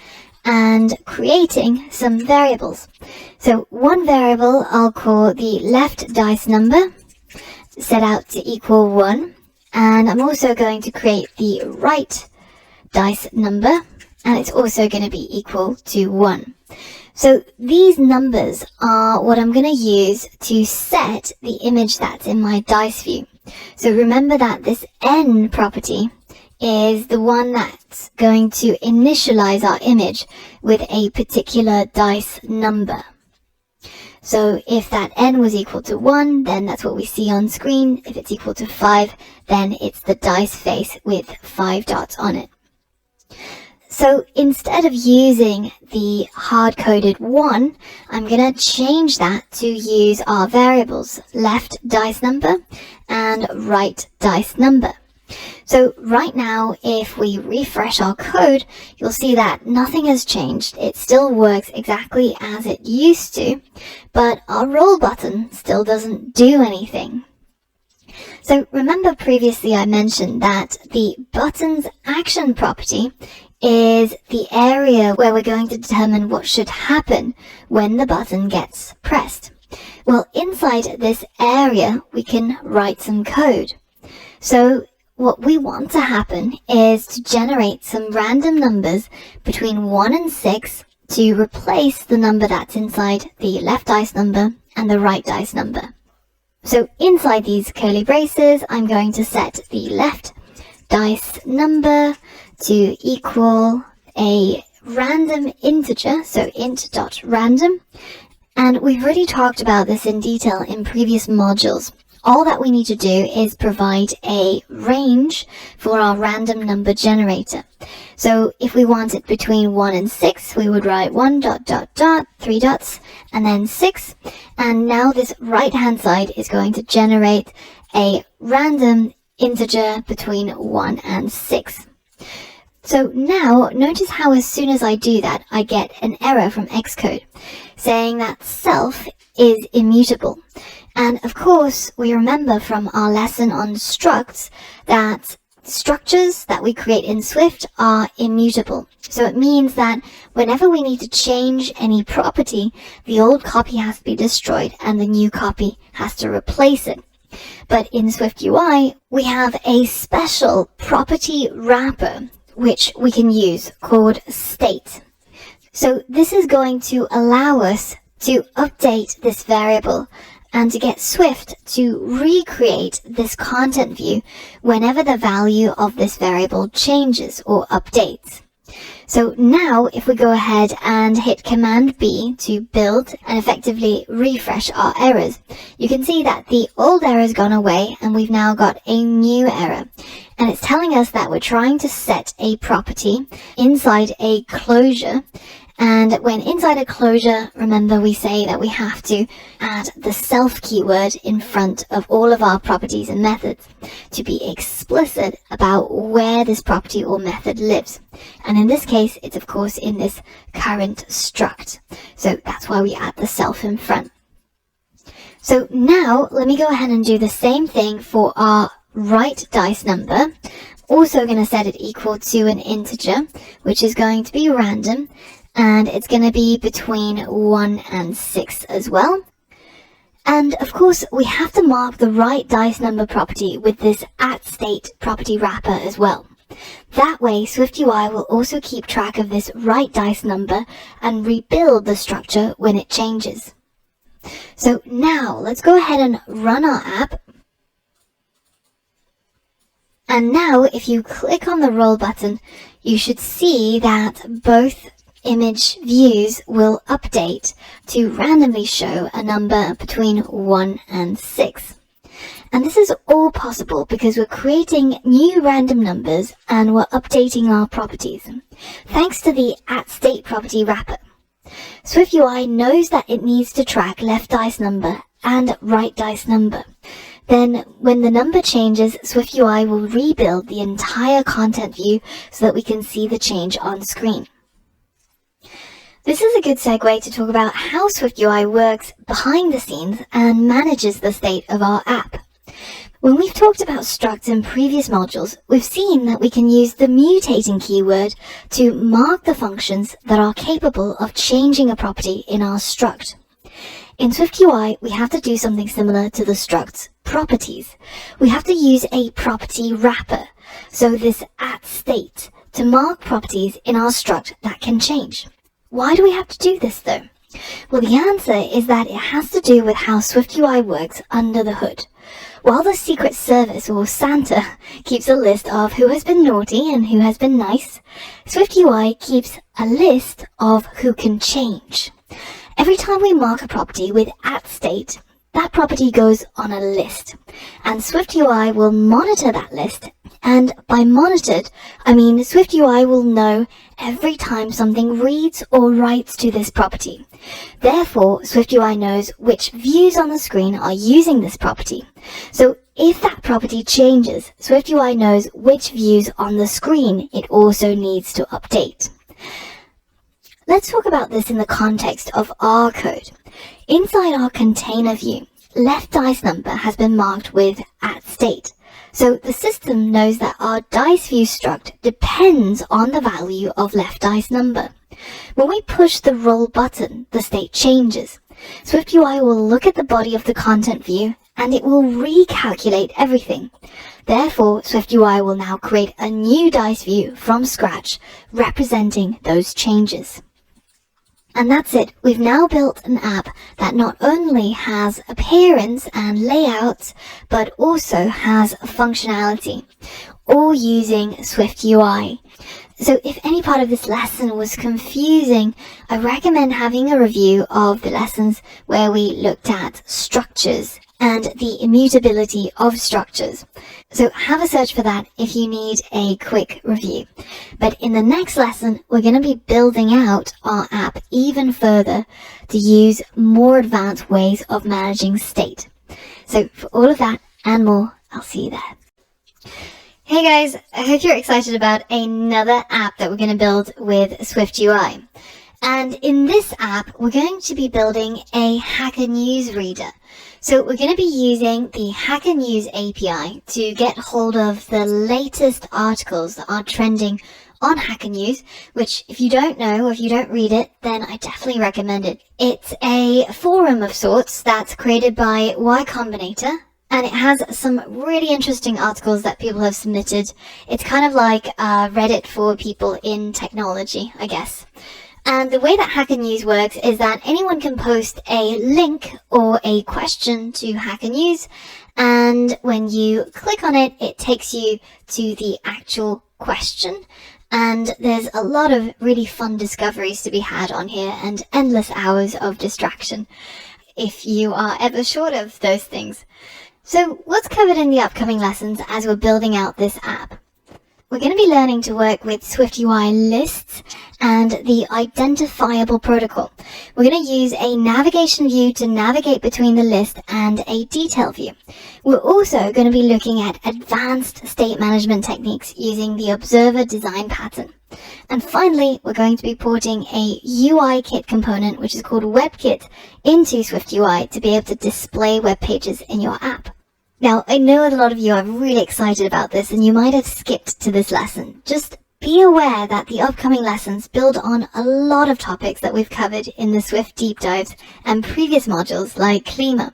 and creating some variables. So one variable I'll call the left dice number, set out to equal 1, and I'm also going to create the right dice number, and it's also going to be equal to 1. So these numbers are what I'm going to use to set the image that's in my dice view. So remember that this n property is the one that's going to initialize our image with a particular dice number. So if that n was equal to 1, then that's what we see on screen. If it's equal to 5, then it's the dice face with 5 dots on it. So instead of using the hard-coded 1, I'm going to change that to use our variables, left dice number and right dice number. So right now, if we refresh our code, you'll see that nothing has changed. It still works exactly as it used to, but our roll button still doesn't do anything. So remember previously I mentioned that the button's action property is the area where we're going to determine what should happen when the button gets pressed. Well, inside this area, we can write some code. So what we want to happen is to generate some random numbers between 1 and 6 to replace the number that's inside the left dice number and the right dice number. So inside these curly braces, I'm going to set the left dice number to equal a random integer, so int.random, And we've already talked about this in detail in previous modules. All that we need to do is provide a range for our random number generator. So if we want it between 1 and 6, we would write 1 dot dot dot, 3 dots, and then 6. And now this right-hand side is going to generate a random integer between 1 and 6. So now, notice how as soon as I do that, I get an error from Xcode saying that self is immutable. And of course, we remember from our lesson on structs that structures that we create in Swift are immutable. So it means that whenever we need to change any property, the old copy has to be destroyed and the new copy has to replace it. But in Swift UI, we have a special property wrapper which we can use called state. So this is going to allow us to update this variable and to get Swift to recreate this content view whenever the value of this variable changes or updates. So now if we go ahead and hit Command B to build and effectively refresh our errors, you can see that the old error has gone away and we've now got a new error. And it's telling us that we're trying to set a property inside a closure. And when inside a closure, remember we say that we have to add the self keyword in front of all of our properties and methods to be explicit about where this property or method lives. And in this case, it's of course in this current struct. So that's why we add the self in front. So now let me go ahead and do the same thing for our right dice number. Also going to set it equal to an integer, which is going to be random. And it's going to be between 1 and 6 as well. And of course, we have to mark the right dice number property with this @state property wrapper as well. That way, SwiftUI will also keep track of this right dice number and rebuild the structure when it changes. So now, let's go ahead and run our app. And now, if you click on the roll button, you should see that both image views will update to randomly show a number between 1 and 6. And this is all possible because we're creating new random numbers and we're updating our properties, thanks to the @state property wrapper. SwiftUI knows that it needs to track left dice number and right dice number. Then when the number changes, SwiftUI will rebuild the entire content view so that we can see the change on screen. This is a good segue to talk about how SwiftUI works behind the scenes and manages the state of our app. When we've talked about structs in previous modules, we've seen that we can use the mutating keyword to mark the functions that are capable of changing a property in our struct. In SwiftUI, we have to do something similar to the struct's properties. We have to use a property wrapper, so this @state, to mark properties in our struct that can change. Why do we have to do this though? Well, the answer is that it has to do with how SwiftUI works under the hood. While the Secret Service, or Santa, keeps a list of who has been naughty and who has been nice, SwiftUI keeps a list of who can change. Every time we mark a property with @state, that property goes on a list, and SwiftUI will monitor that list. And by monitored, I mean SwiftUI will know every time something reads or writes to this property. Therefore, SwiftUI knows which views on the screen are using this property. So if that property changes, SwiftUI knows which views on the screen it also needs to update. Let's talk about this in the context of our code. Inside our container view, left dice number has been marked with @state. So the system knows that our dice view struct depends on the value of left dice number. When we push the roll button, the state changes. SwiftUI will look at the body of the content view and it will recalculate everything. Therefore, SwiftUI will now create a new dice view from scratch representing those changes. And that's it. We've now built an app that not only has appearance and layouts, but also has functionality, all using SwiftUI. So if any part of this lesson was confusing, I recommend having a review of the lessons where we looked at structures and the immutability of structures. So have a search for that if you need a quick review. But in the next lesson, we're going to be building out our app even further to use more advanced ways of managing state. So for all of that and more, I'll see you there. Hey guys, I hope you're excited about another app that we're going to build with SwiftUI. And in this app, we're going to be building a Hacker News reader. So we're going to be using the Hacker News API to get hold of the latest articles that are trending on Hacker News, which if you don't know or if you don't read it, then I definitely recommend it. It's a forum of sorts that's created by Y Combinator. And it has some really interesting articles that people have submitted. It's kind of like Reddit for people in technology, I guess. And the way that Hacker News works is that anyone can post a link or a question to Hacker News. And when you click on it, it takes you to the actual question. And there's a lot of really fun discoveries to be had on here and endless hours of distraction, if you are ever short of those things. So what's covered in the upcoming lessons as we're building out this app? We're going to be learning to work with SwiftUI lists and the identifiable protocol. We're going to use a navigation view to navigate between the list and a detail view. We're also going to be looking at advanced state management techniques using the observer design pattern. And finally, we're going to be porting a UIKit component, which is called WebKit, into SwiftUI to be able to display web pages in your app. Now, I know that a lot of you are really excited about this and you might have skipped to this lesson. Just be aware that the upcoming lessons build on a lot of topics that we've covered in the Swift deep dives and previous modules like Klima.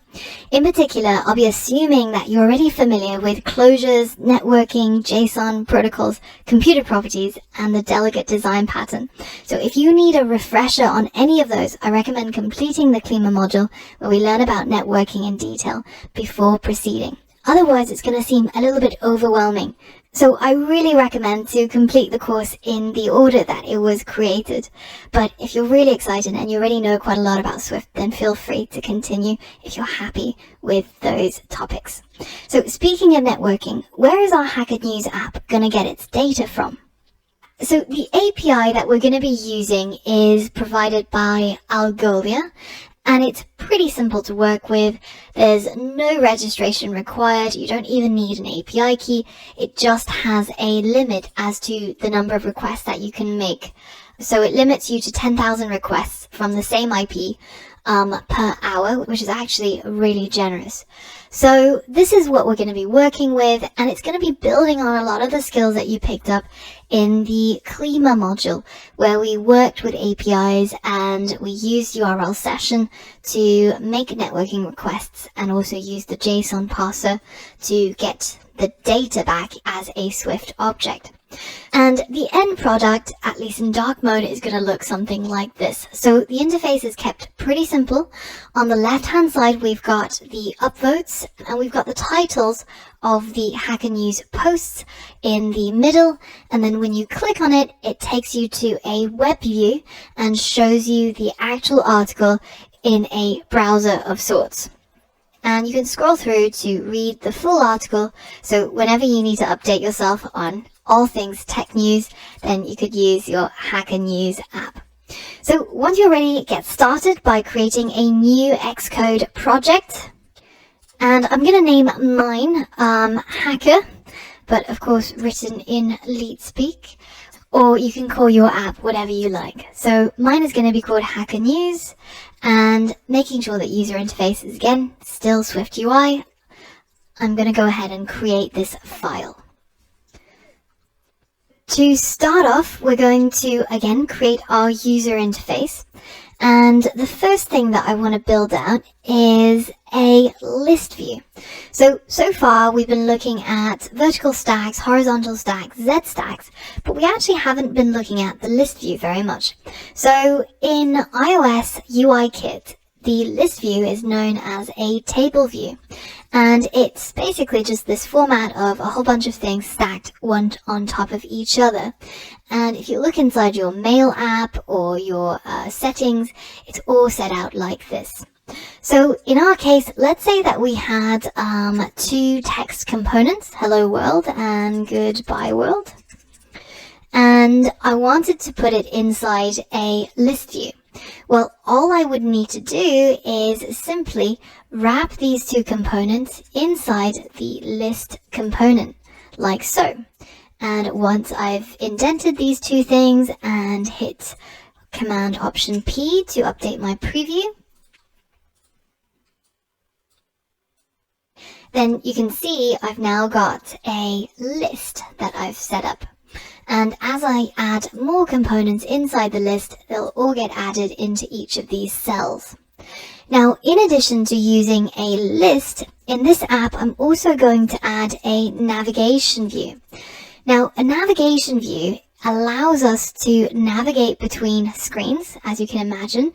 In particular, I'll be assuming that you're already familiar with closures, networking, JSON protocols, computer properties, and the delegate design pattern. So if you need a refresher on any of those, I recommend completing the Klima module where we learn about networking in detail before proceeding. Otherwise, it's going to seem a little bit overwhelming. So I really recommend to complete the course in the order that it was created. But if you're really excited and you already know quite a lot about Swift, then feel free to continue if you're happy with those topics. So speaking of networking, where is our Hacker News app going to get its data from? So the API that we're going to be using is provided by Algolia. And it's pretty simple to work with. There's no registration required. You don't even need an API key. It just has a limit as to the number of requests that you can make. So it limits you to 10,000 requests from the same IP per hour, which is actually really generous. So this is what we're going to be working with, and it's going to be building on a lot of the skills that you picked up in the Klima module, where we worked with APIs and we used URL session to make networking requests and also use the JSON parser to get the data back as a Swift object. And the end product, at least in dark mode, is going to look something like this. So the interface is kept pretty simple. On the left-hand side, we've got the upvotes and we've got the titles of the Hacker News posts in the middle. And then when you click on it, it takes you to a web view and shows you the actual article in a browser of sorts. And you can scroll through to read the full article. So whenever you need to update yourself on all things tech news, then you could use your Hacker News app. So once you're ready, get started by creating a new Xcode project. And I'm going to name mine Hacker, but of course written in LeetSpeak. Or you can call your app whatever you like. So mine is going to be called Hacker News, and making sure that user interface is again still SwiftUI. I'm going to go ahead and create this file. To start off, we're going to again create our user interface. And the first thing that I want to build out is a list view. So far we've been looking at vertical stacks, horizontal stacks, Z stacks, but we actually haven't been looking at the list view very much. So in iOS UIKit, the list view is known as a table view. And it's basically just this format of a whole bunch of things stacked one on top of each other. And if you look inside your Mail app or your settings, it's all set out like this. So in our case, let's say that we had two text components, hello world and goodbye world. And I wanted to put it inside a list view. Well, all I would need to do is simply wrap these two components inside the list component, like so. And once I've indented these two things and hit Command Option P to update my preview, then you can see I've now got a list that I've set up. And as I add more components inside the list, they'll all get added into each of these cells. Now, in addition to using a list, in this app, I'm also going to add a navigation view. Now, a navigation view allows us to navigate between screens, as you can imagine,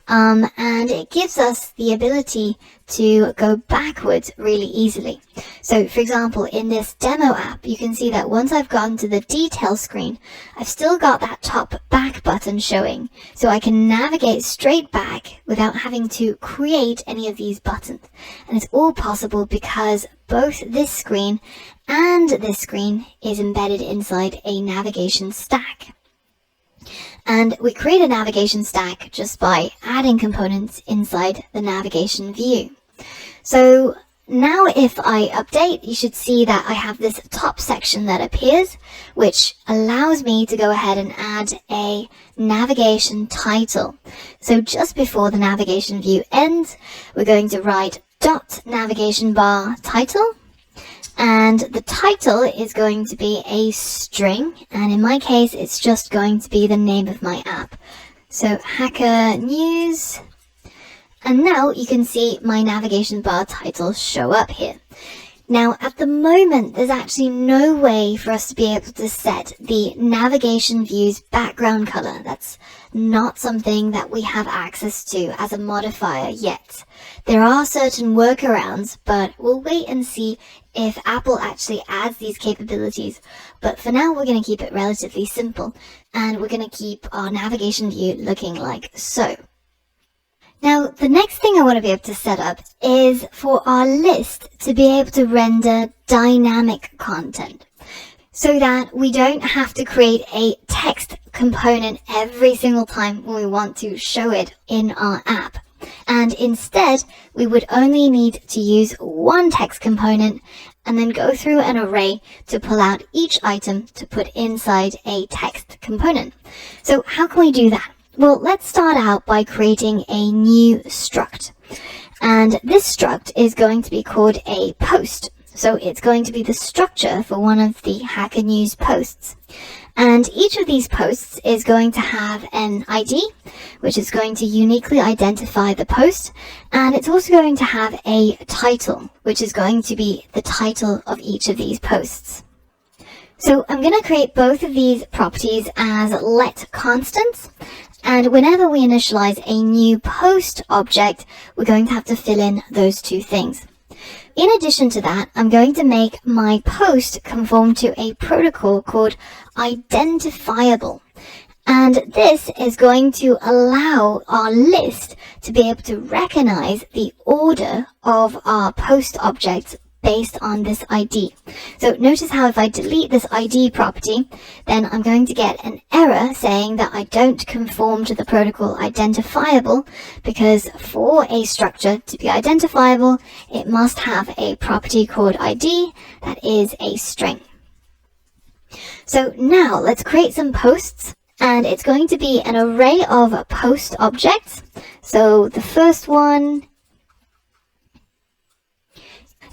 and it gives us the ability to go backwards really easily. So, for example, in this demo app, you can see that once I've gotten to the detail screen, I've still got that top back button showing, so I can navigate straight back without having to create any of these buttons. And it's all possible because both this screen and this screen is embedded inside a navigation stack. And we create a navigation stack just by adding components inside the navigation view. So now if I update, you should see that I have this top section that appears, which allows me to go ahead and add a navigation title. So just before the navigation view ends, we're going to write .navigation bar title. And the title is going to be a string, and in my case, it's just going to be the name of my app. So Hacker News, and now you can see my navigation bar title show up here. Now, at the moment, there's actually no way for us to be able to set the navigation view's background color. That's not something that we have access to as a modifier yet. There are certain workarounds, but we'll wait and see if Apple actually adds these capabilities. But for now, we're going to keep it relatively simple, and we're going to keep our navigation view looking like so. Now, the next thing I want to be able to set up is for our list to be able to render dynamic content, so that we don't have to create a text component every single time when we want to show it in our app. And instead, we would only need to use one text component and then go through an array to pull out each item to put inside a text component. So how can we do that? Well, let's start out by creating a new struct. And this struct is going to be called a post. So it's going to be the structure for one of the Hacker News posts. And each of these posts is going to have an ID, which is going to uniquely identify the post. And it's also going to have a title, which is going to be the title of each of these posts. So I'm going to create both of these properties as let constants. And whenever we initialize a new post object, we're going to have to fill in those two things. In addition to that, I'm going to make my post conform to a protocol called identifiable. And this is going to allow our list to be able to recognize the order of our post objects based on this ID. So notice how if I delete this ID property, then I'm going to get an error saying that I don't conform to the protocol identifiable, because for a structure to be identifiable, it must have a property called ID that is a string. So now let's create some posts, and it's going to be an array of post objects. So the first one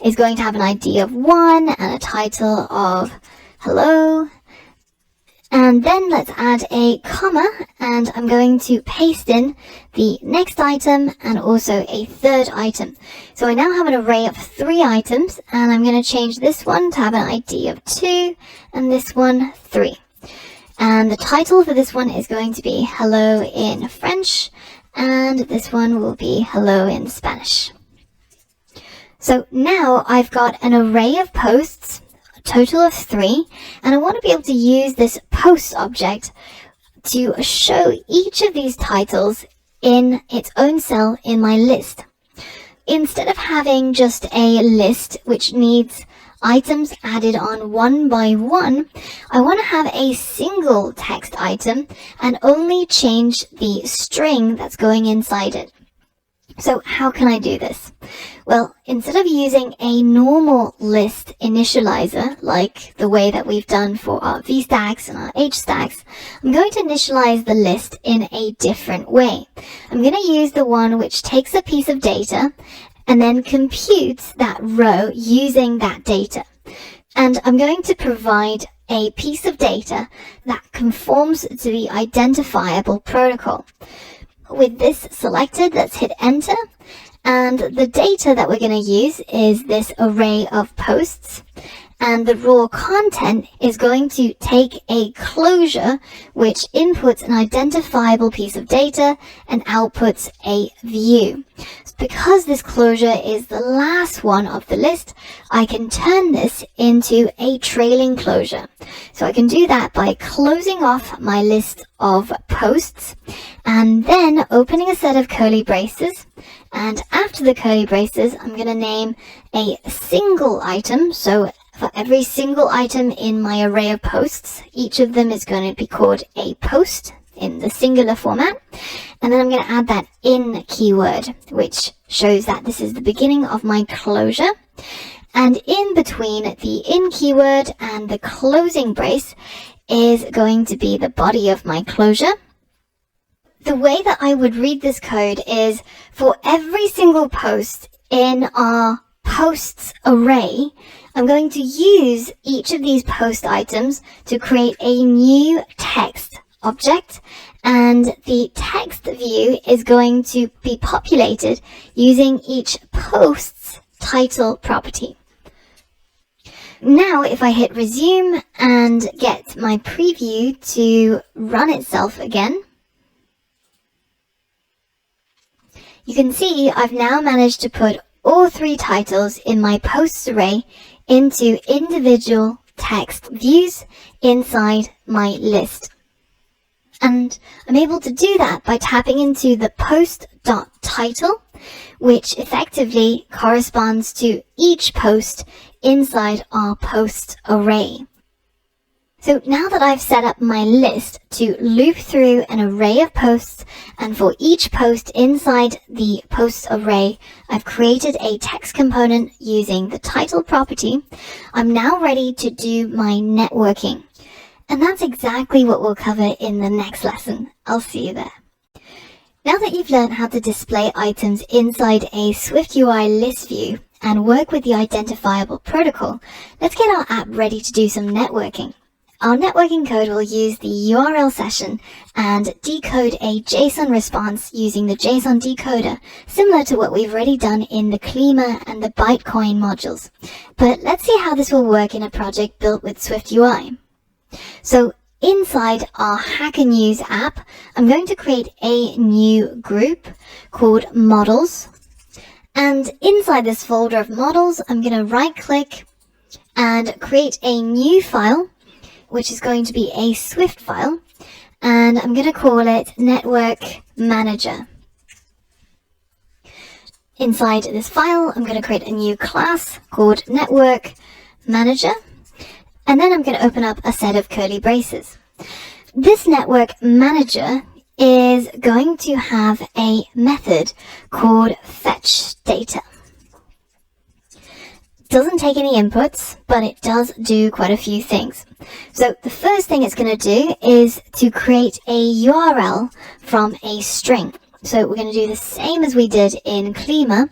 is going to have an ID of 1 and a title of hello. And then let's add a comma, and I'm going to paste in the next item and also a third item. So I now have an array of 3 items, and I'm going to change this one to have an ID of 2 and this one 3. And the title for this one is going to be hello in French, and this one will be hello in Spanish. So now I've got an array of posts, a total of 3, and I want to be able to use this post object to show each of these titles in its own cell in my list. Instead of having just a list which needs items added on one by one, I want to have a single text item and only change the string that's going inside it. So how can I do this? Well, instead of using a normal list initializer, like the way that we've done for our vstacks and our hstacks, I'm going to initialize the list in a different way. I'm going to use the one which takes a piece of data and then computes that row using that data. And I'm going to provide a piece of data that conforms to the identifiable protocol. With this selected, let's hit enter, and the data that we're going to use is this array of posts, and the raw content is going to take a closure which inputs an identifiable piece of data and outputs a view. So because this closure is the last one of the list, I can turn this into a trailing closure. So I can do that by closing off my list of posts and then opening a set of curly braces. And after the curly braces, I'm going to name a single item. So for every single item in my array of posts, each of them is going to be called a post in the singular format. And then I'm going to add that in keyword, which shows that this is the beginning of my closure. And in between the in keyword and the closing brace is going to be the body of my closure. The way that I would read this code is for every single post in our posts array, I'm going to use each of these post items to create a new text object, and the text view is going to be populated using each post's title property. Now if I hit resume and get my preview to run itself again, you can see I've now managed to put all 3 titles in my posts array into individual text views inside my list. And I'm able to do that by tapping into the post.title, which effectively corresponds to each post inside our post array. So now that I've set up my list to loop through an array of posts, and for each post inside the posts array, I've created a text component using the title property, I'm now ready to do my networking. And that's exactly what we'll cover in the next lesson. I'll see you there. Now that you've learned how to display items inside a SwiftUI list view and work with the identifiable protocol, let's get our app ready to do some networking. Our networking code will use the URL session and decode a JSON response using the JSON decoder, similar to what we've already done in the Klima and the Bytecoin modules. But let's see how this will work in a project built with SwiftUI. So inside our Hacker News app, I'm going to create a new group called Models. And inside this folder of models, I'm going to right-click and create a new file, which is going to be a Swift file, and I'm going to call it Network Manager. Inside this file, I'm going to create a new class called Network Manager, and then I'm going to open up a set of curly braces. This Network Manager is going to have a method called fetchData. Doesn't take any inputs, but it does do quite a few things. So the first thing it's going to do is to create a URL from a string. So we're going to do the same as we did in Klima.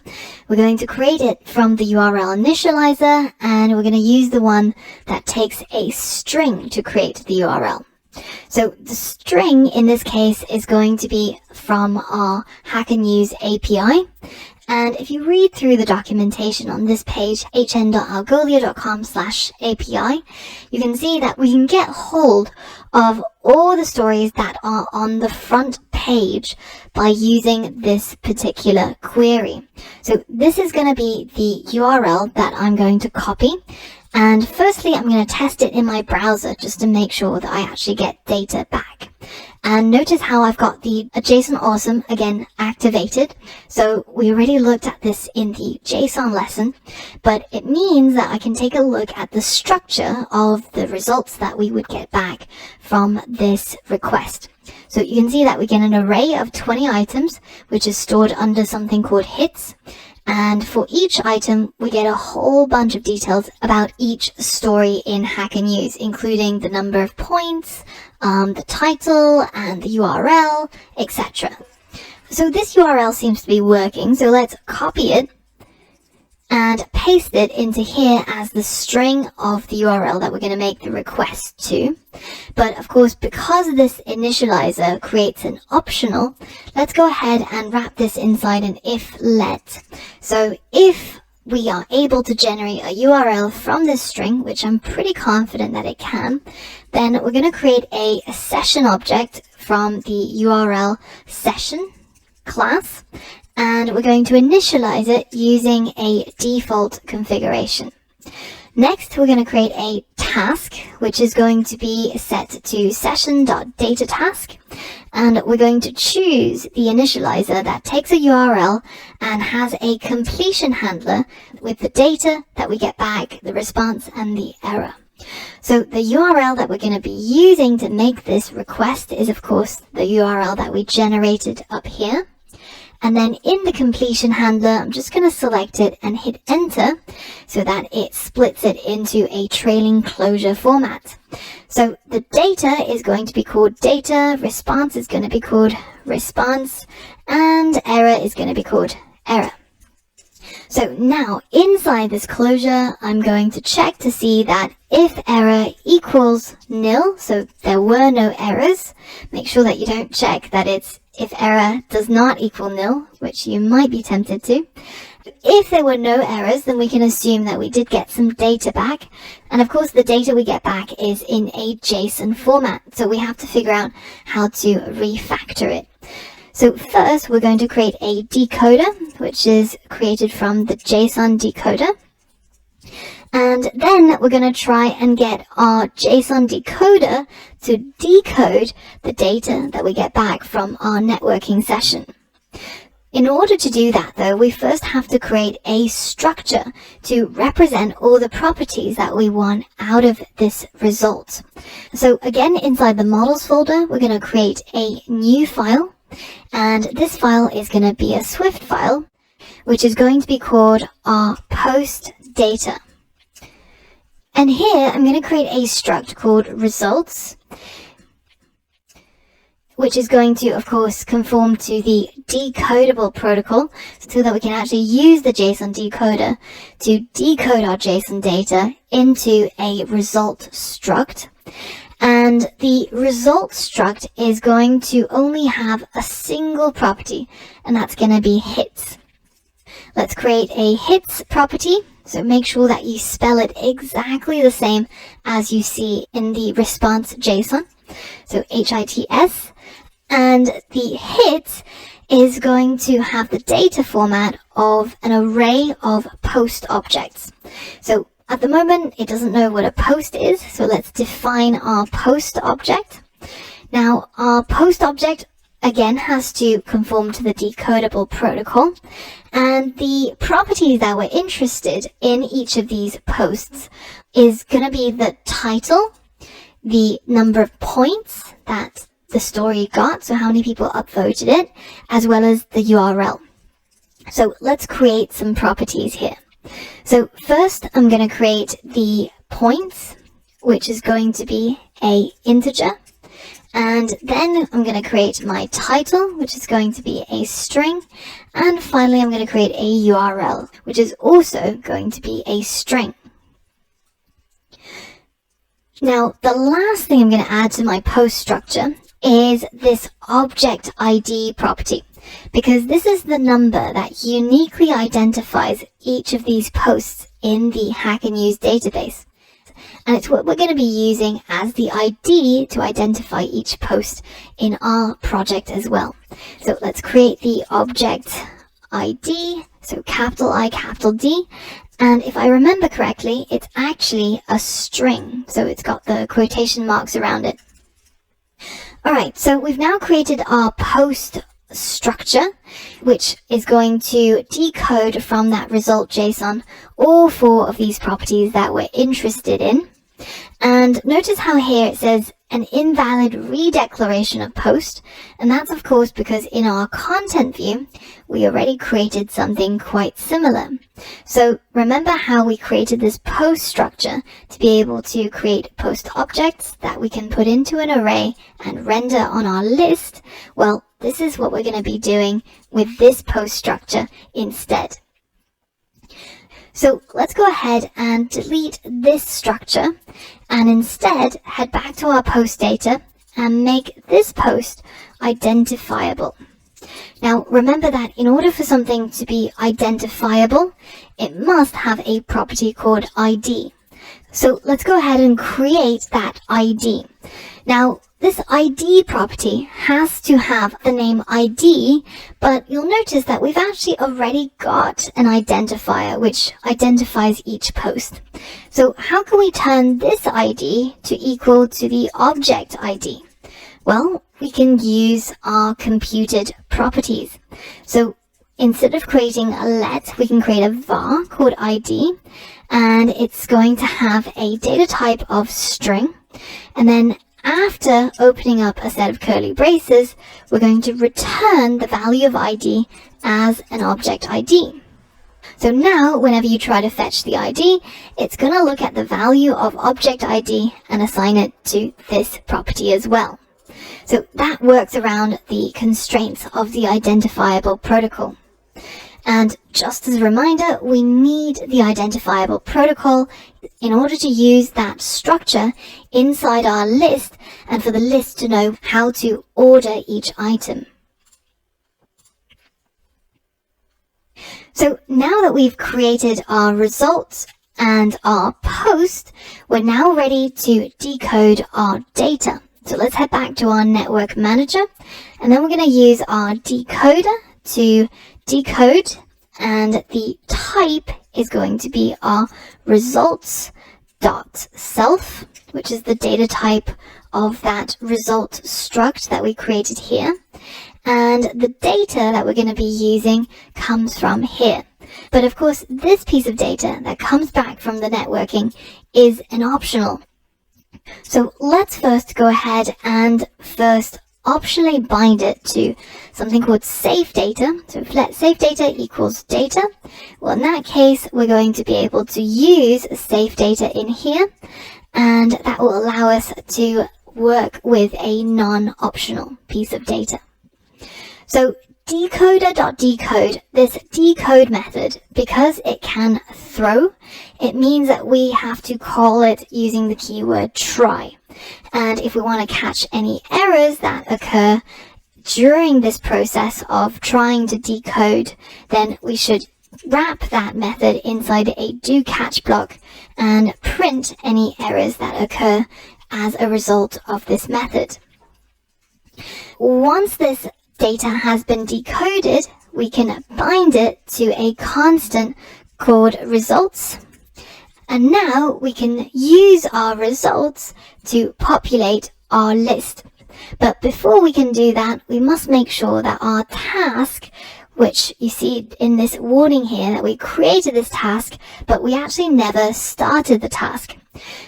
We're going to create it from the URL initializer, and we're going to use the one that takes a string to create the URL. So the string in this case is going to be from our Hacker News API. And if you read through the documentation on this page, hn.algolia.com/API, you can see that we can get hold of all the stories that are on the front page page by using this particular query. So this is going to be the URL that I'm going to copy. And firstly, I'm going to test it in my browser just to make sure that I actually get data back. And notice how I've got the JSON awesome again activated. So we already looked at this in the JSON lesson, but it means that I can take a look at the structure of the results that we would get back from this request. So you can see that we get an array of 20 items, which is stored under something called hits. And for each item, we get a whole bunch of details about each story in Hacker News, including the number of points, the title, and the URL, etc. So this URL seems to be working, so let's copy it and paste it into here as the string of the URL that we're going to make the request to. But of course, because this initializer creates an optional, let's go ahead and wrap this inside an if let. So if we are able to generate a URL from this string, which I'm pretty confident that it can, then we're going to create a session object from the URL session class. And we're going to initialize it using a default configuration. Next, we're going to create a task, which is going to be set to session.dataTask. And we're going to choose the initializer that takes a URL and has a completion handler with the data that we get back, the response, and the error. So the URL that we're going to be using to make this request is, of course, the URL that we generated up here. And then in the completion handler, I'm just going to select it and hit enter so that it splits it into a trailing closure format. So the data is going to be called data, response is going to be called response, and error is going to be called error. So now inside this closure, I'm going to check to see that if error equals nil, so there were no errors, make sure that you don't check that it's if error does not equal nil, which you might be tempted to. If there were no errors, then we can assume that we did get some data back. And of course, the data we get back is in a JSON format, so we have to figure out how to refactor it. So first, we're going to create a decoder, which is created from the JSON decoder. And then we're going to try and get our JSON decoder to decode the data that we get back from our networking session. In order to do that, though, we first have to create a structure to represent all the properties that we want out of this result. So again, inside the models folder, we're going to create a new file. And this file is going to be a Swift file, which is going to be called our post data. And here I'm going to create a struct called results, which is going to, of course, conform to the decodable protocol so that we can actually use the JSON decoder to decode our JSON data into a result struct. And the result struct is going to only have a single property, and that's going to be hits. Let's create a hits property. So make sure that you spell it exactly the same as you see in the response JSON. So HITS. And the hit is going to have the data format of an array of post objects. So at the moment, it doesn't know what a post is. So let's define our post object. Now, our post object again has to conform to the decodable protocol, and the property that we're interested in each of these posts is going to be the title, the number of points that the story got, so how many people upvoted it, as well as the URL. So let's create some properties here. So first I'm going to create the points, which is going to be an integer. And then I'm going to create my title, which is going to be a string. And finally, I'm going to create a URL, which is also going to be a string. Now, the last thing I'm going to add to my post structure is this object ID property, because this is the number that uniquely identifies each of these posts in the Hacker News database. and it's what we're going to be using as the ID to identify each post in our project as well. So let's create the object ID, so capital I, capital D, and if I remember correctly, it's actually a string, so it's got the quotation marks around it. Alright, so we've now created our post structure, which is going to decode from that result JSON all 4 of these properties that we're interested in. And notice how here it says an invalid redeclaration of post, and that's of course because in our content view we already created something quite similar. So remember how we created this post structure to be able to create post objects that we can put into an array and render on our list? Well, this is what we're going to be doing with this post structure instead. So let's go ahead and delete this structure and instead head back to our post data and make this post identifiable. Now remember that in order for something to be identifiable, it must have a property called ID. So let's go ahead and create that ID. Now this ID property has to have the name ID, but you'll notice that we've actually already got an identifier which identifies each post. So how can we turn this ID to equal to the object ID? Well, we can use our computed properties. So instead of creating a let, we can create a var called ID, and it's going to have a data type of string, and then after opening up a set of curly braces, we're going to return the value of ID as an object ID. So now, whenever you try to fetch the ID, it's going to look at the value of object ID and assign it to this property as well. So that works around the constraints of the identifiable protocol. And just as a reminder, we need the identifiable protocol in order to use that structure inside our list and for the list to know how to order each item. So now that we've created our results and our post, we're now ready to decode our data. So let's head back to our network manager, and then we're going to use our decoder to decode, and the type is going to be our results.self, which is the data type of that result struct that we created here. And the data that we're going to be using comes from here. But of course, this piece of data that comes back from the networking is an optional. So let's first go ahead and optionally bind it to something called safe data. So if let safe data equals data, well, in that case, we're going to be able to use safe data in here, and that will allow us to work with a non-optional piece of data. So decoder.decode, this decode method, because it can throw, it means that we have to call it using the keyword try. And if we want to catch any errors that occur during this process of trying to decode, then we should wrap that method inside a do catch block and print any errors that occur as a result of this method. Once this data has been decoded, we can bind it to a constant called results. And now we can use our results to populate our list. But before we can do that, we must make sure that our task, which you see in this warning here, that we created this task, but we actually never started the task.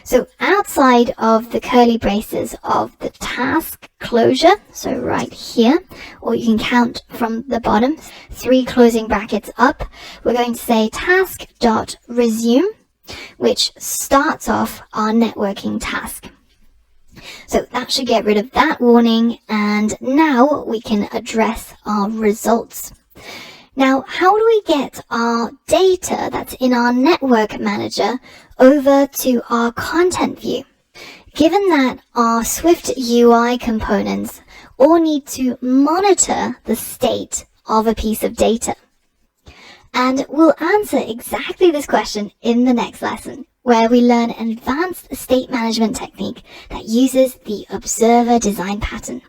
So outside of the curly braces of the task closure, so right here, or you can count from the bottom, 3 closing brackets up, we're going to say task.resume, which starts off our networking task. So that should get rid of that warning, and now we can address our results. Now, how do we get our data that's in our network manager over to our content view? Given that our Swift UI components all need to monitor the state of a piece of data. And we'll answer exactly this question in the next lesson. where we learn an advanced state management technique that uses the observer design pattern.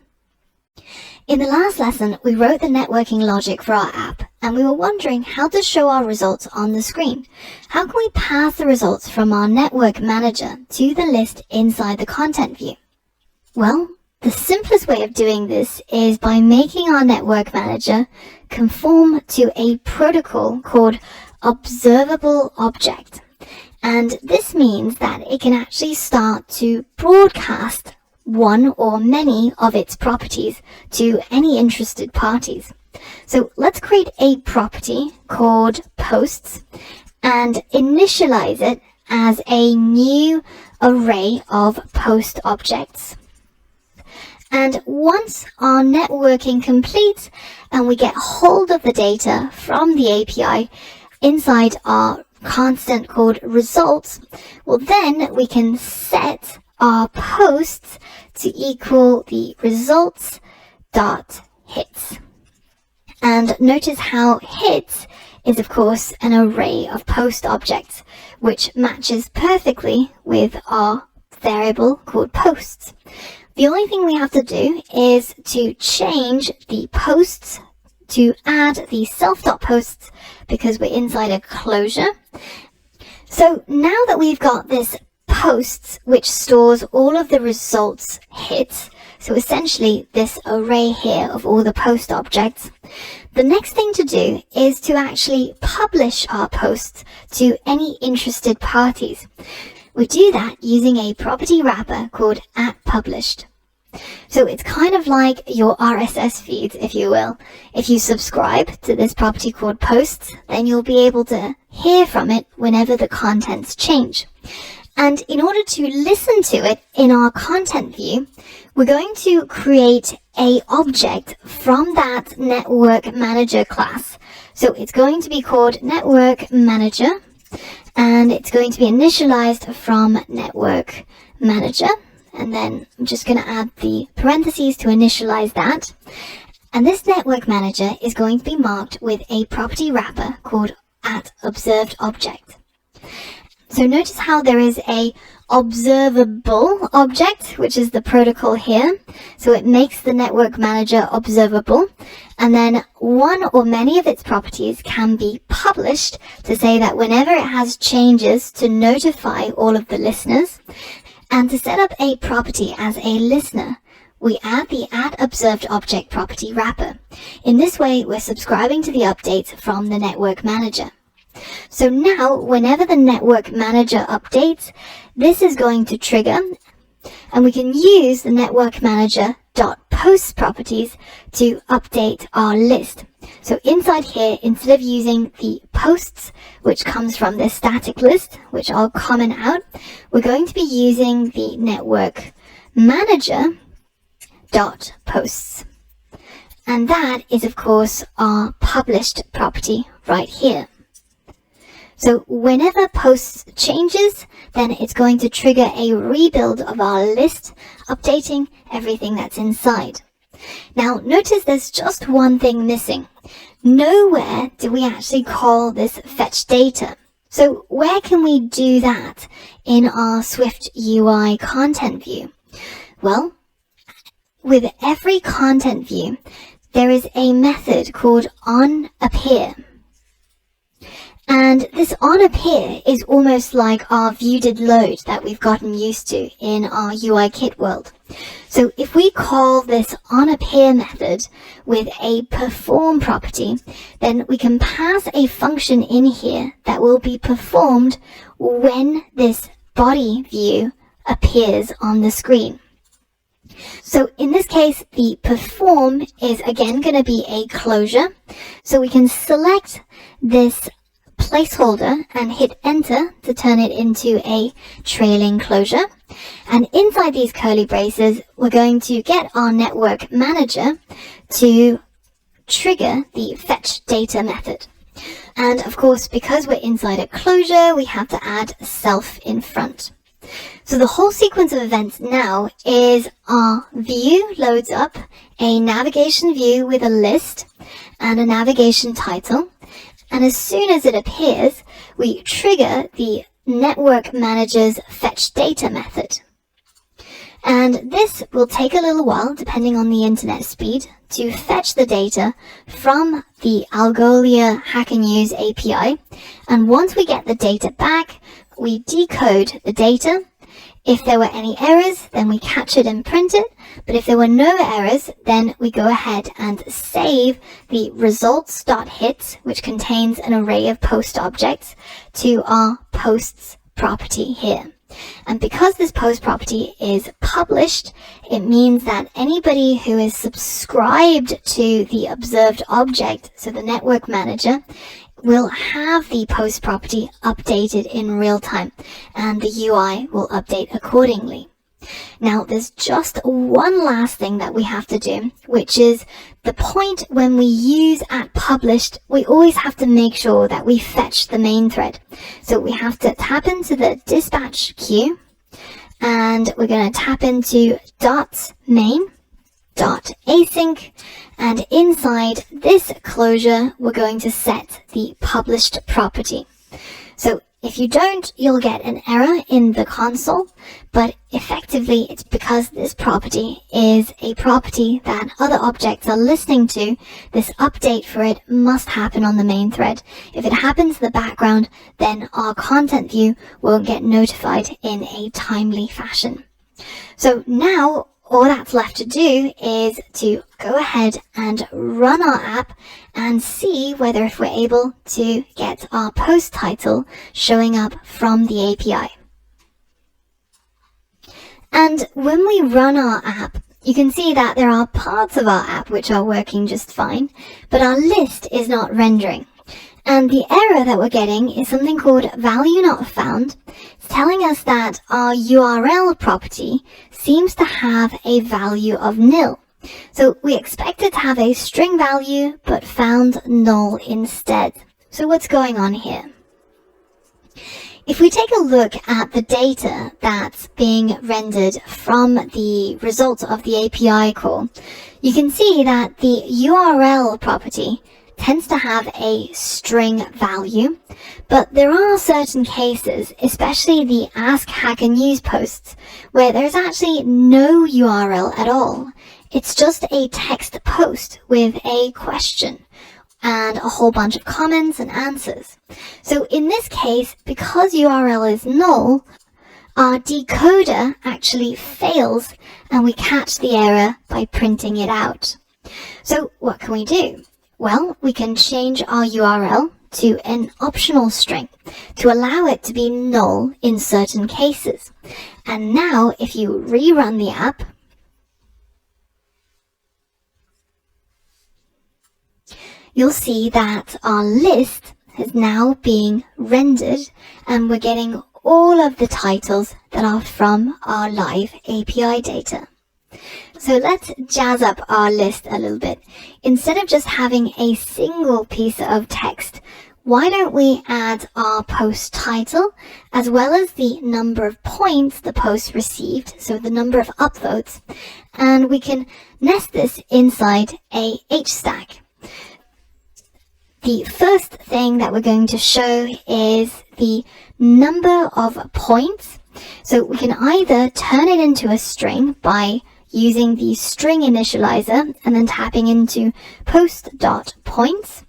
In the last lesson, we wrote the networking logic for our app, and we were wondering how to show our results on the screen. How can we pass the results from our network manager to the list inside the content view? Well, the simplest way of doing this is by making our network manager conform to a protocol called observable object. And this means that it can actually start to broadcast one or many of its properties to any interested parties. So let's create a property called posts and initialize it as a new array of post objects. And once our networking completes and we get hold of the data from the API inside our constant called results, well then we can set our posts to equal the results dot hits. And notice how hits is of course an array of post objects which matches perfectly with our variable called posts. The only thing we have to do is to change the posts to add the self.posts because we're inside a closure. So now that we've got this posts which stores all of the results hits, so essentially this array here of all the post objects, the next thing to do is to actually publish our posts to any interested parties. We do that using a property wrapper called @published. So it's kind of like your RSS feeds, if you will. If you subscribe to this property called posts, then you'll be able to hear from it whenever the contents change. And in order to listen to it in our content view, we're going to create a object from that network manager class. So it's going to be called network manager, and it's going to be initialized from network manager. And then I'm just going to add the parentheses to initialize that. And this network manager is going to be marked with a property wrapper called @observedObject. So notice how there is a observable object, which is the protocol here. So it makes the network manager observable. And then one or many of its properties can be published to say that whenever it has changes to notify all of the listeners. And to set up a property as a listener, we add the @observedObject property wrapper. In this way, we're subscribing to the updates from the network manager. So now, whenever the network manager updates, this is going to trigger, and we can use the network manager .post properties to update our list. So inside here, instead of using the posts, which comes from this static list, which I'll comment out, we're going to be using the network manager .posts. And that is, of course, our published property right here. So whenever posts changes, then it's going to trigger a rebuild of our list, updating everything that's inside. Now notice there's just one thing missing. Nowhere do we actually call this fetch data. So where can we do that in our Swift UI content view? Well, with every content view, there is a method called onAppear. And this onAppear is almost like our viewDidLoad that we've gotten used to in our UI kit world. So if we call this onAppear method with a perform property, then we can pass a function in here that will be performed when this body view appears on the screen. So in this case, the perform is again going to be a closure. So we can select this placeholder and hit enter to turn it into a trailing closure. And inside these curly braces, we're going to get our network manager to trigger the fetch data method. And of course, because we're inside a closure, we have to add self in front. So the whole sequence of events now is our view loads up a navigation view with a list and a navigation title. And as soon as it appears, we trigger the network manager's fetch data method. And this will take a little while, depending on the internet speed, to fetch the data from the Algolia Hacker News API. And once we get the data back, we decode the data. If there were any errors, then we catch it and print it. But if there were no errors, then we go ahead and save the results.hit, which contains an array of post objects, to our posts property here. And because this post property is published, it means that anybody who is subscribed to the observed object, so the network manager, will have the post property updated in real time, and the UI will update accordingly. Now, there's just one last thing that we have to do, which is the point when we use @published, we always have to make sure that we fetch the main thread. So we have to tap into the dispatch queue, and we're going to tap into .main.async, and inside this closure, we're going to set the published property. So if you don't, you'll get an error in the console, but effectively it's because this property is a property that other objects are listening to. This update for it must happen on the main thread. If it happens in the background, then our content view won't get notified in a timely fashion. So now all that's left to do is to go ahead and run our app and see whether if we're able to get our post title showing up from the API. And when we run our app, you can see that there are parts of our app which are working just fine, but our list is not rendering. And the error that we're getting is something called value not found. It's telling us that our URL property seems to have a value of nil. So we expected to have a string value, but found null instead. So what's going on here? If we take a look at the data that's being rendered from the result of the API call, you can see that the URL property tends to have a string value, but there are certain cases, especially the Ask Hacker News posts, where there's actually no URL at all. It's just a text post with a question and a whole bunch of comments and answers. So in this case, because URL is null, our decoder actually fails and we catch the error by printing it out. So what can we do? Well, we can change our URL to an optional string to allow it to be null in certain cases. And now if you rerun the app, you'll see that our list is now being rendered and we're getting all of the titles that are from our live API data. So let's jazz up our list a little bit. Instead of just having a single piece of text, why don't we add our post title as well as the number of points the post received, so the number of upvotes, and we can nest this inside a H-stack. The first thing that we're going to show is the number of points. So we can either turn it into a string by using the string initializer and then tapping into post.points.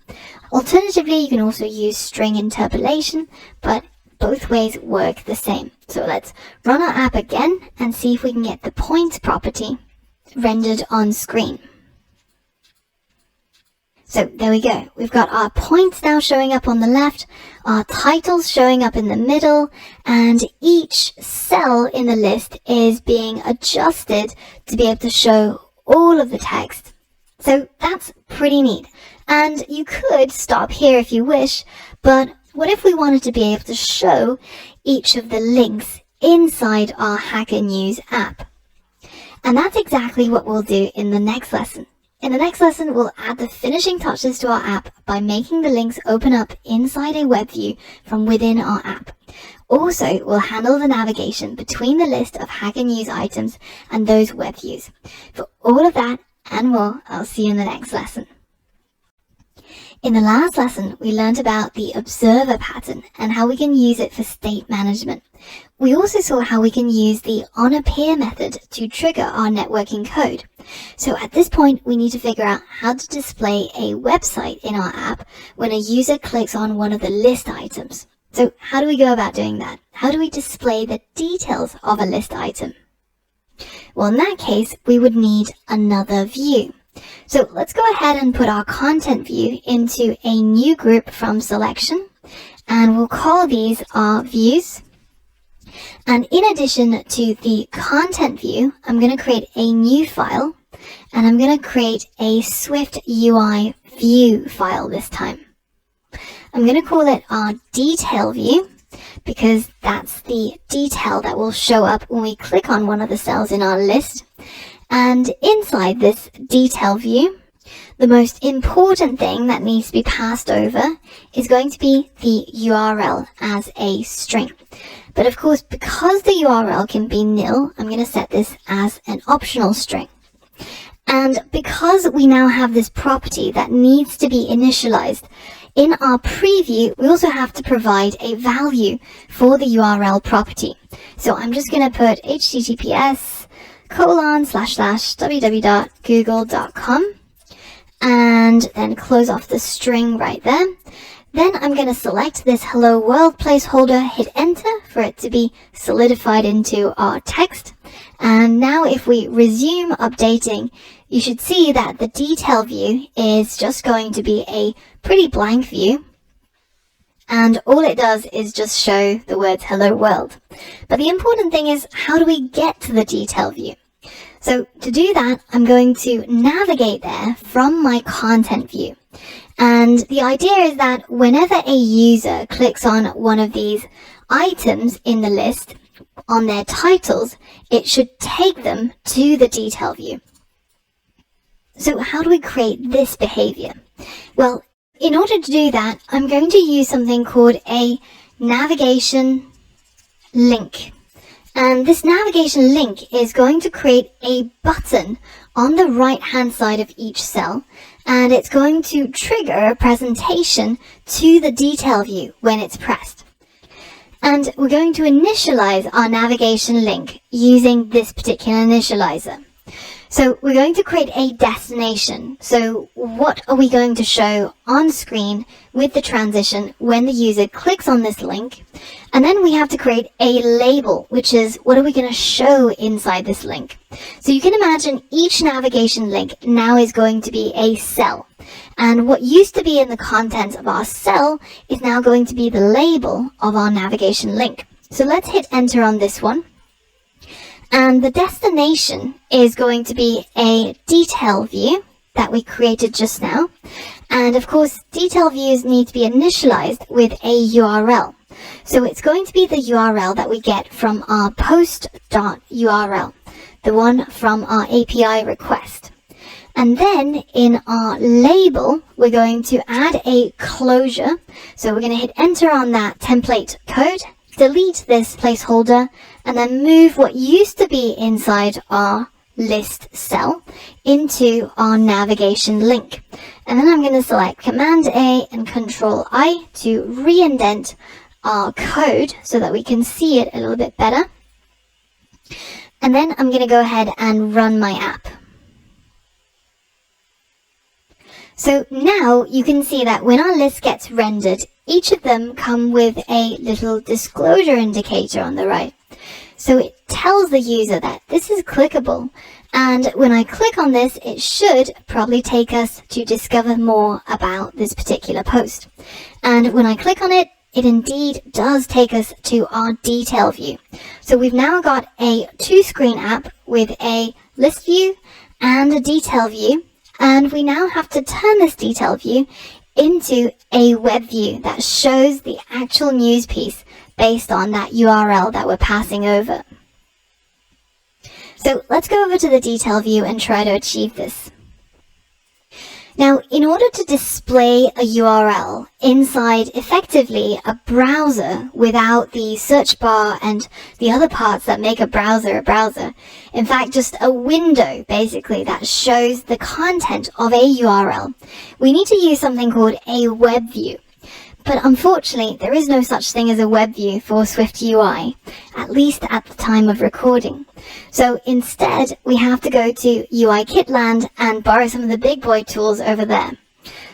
Alternatively, you can also use string interpolation, but both ways work the same. So let's run our app again and see if we can get the points property rendered on screen. So there we go. We've got our points now showing up on the left, our titles showing up in the middle, and each cell in the list is being adjusted to be able to show all of the text. So that's pretty neat. And you could stop here if you wish, but what if we wanted to be able to show each of the links inside our Hacker News app? And that's exactly what we'll do in the next lesson. In the next lesson, we'll add the finishing touches to our app by making the links open up inside a web view from within our app. Also, we'll handle the navigation between the list of Hacker News items and those web views. For all of that and more, I'll see you in the next lesson. In the last lesson, we learned about the observer pattern and how we can use it for state management. We also saw how we can use the onAppear method to trigger our networking code. So at this point, we need to figure out how to display a website in our app when a user clicks on one of the list items. So how do we go about doing that? How do we display the details of a list item? Well, in that case, we would need another view. So let's go ahead and put our content view into a new group from selection, and we'll call these our views. And in addition to the content view, I'm going to create a new file, and I'm going to create a Swift UI view file this time. I'm going to call it our detail view, because that's the detail that will show up when we click on one of the cells in our list. And inside this detail view, the most important thing that needs to be passed over is going to be the URL as a string. But of course, because the URL can be nil, I'm going to set this as an optional string. And because we now have this property that needs to be initialized, in our preview, we also have to provide a value for the URL property. So I'm just going to put https://www.google.com and then close off the string right there. Then I'm going to select this hello world placeholder, hit enter for it to be solidified into our text. And now if we resume updating, you should see that the detail view is just going to be a pretty blank view. And all it does is just show the words hello world. But the important thing is, how do we get to the detail view? So to do that, I'm going to navigate there from my content view. And the idea is that whenever a user clicks on one of these items in the list on their titles, it should take them to the detail view. So how do we create this behavior? Well, in order to do that, I'm going to use something called a navigation link. And this navigation link is going to create a button on the right-hand side of each cell, and it's going to trigger a presentation to the detail view when it's pressed. And we're going to initialize our navigation link using this particular initializer. So we're going to create a destination. So what are we going to show on screen with the transition when the user clicks on this link? And then we have to create a label, which is what are we going to show inside this link? So you can imagine each navigation link now is going to be a cell. And what used to be in the content of our cell is now going to be the label of our navigation link. So let's hit enter on this one. And the destination is going to be a detail view that we created just now. And of course, detail views need to be initialized with a URL. So it's going to be the URL that we get from our post.url, the one from our API request. And then in our label, we're going to add a closure. So we're going to hit enter on that template code, delete this placeholder, and then move what used to be inside our list cell into our navigation link. And then I'm going to select Command A and Control I to re-indent our code so that we can see it a little bit better. And then I'm going to go ahead and run my app. So now you can see that when our list gets rendered, each of them come with a little disclosure indicator on the right. So it tells the user that this is clickable. And when I click on this, it should probably take us to discover more about this particular post. And when I click on it, it indeed does take us to our detail view. So we've now got a two-screen app with a list view and a detail view. And we now have to turn this detail view into a web view that shows the actual news piece based on that URL that we're passing over. So let's go over to the detail view and try to achieve this. Now, in order to display a URL inside effectively a browser without the search bar and the other parts that make a browser, in fact, just a window basically that shows the content of a URL, we need to use something called a web view. But unfortunately, there is no such thing as a web view for Swift UI, at least at the time of recording. So instead, we have to go to UI Kitland and borrow some of the big boy tools over there.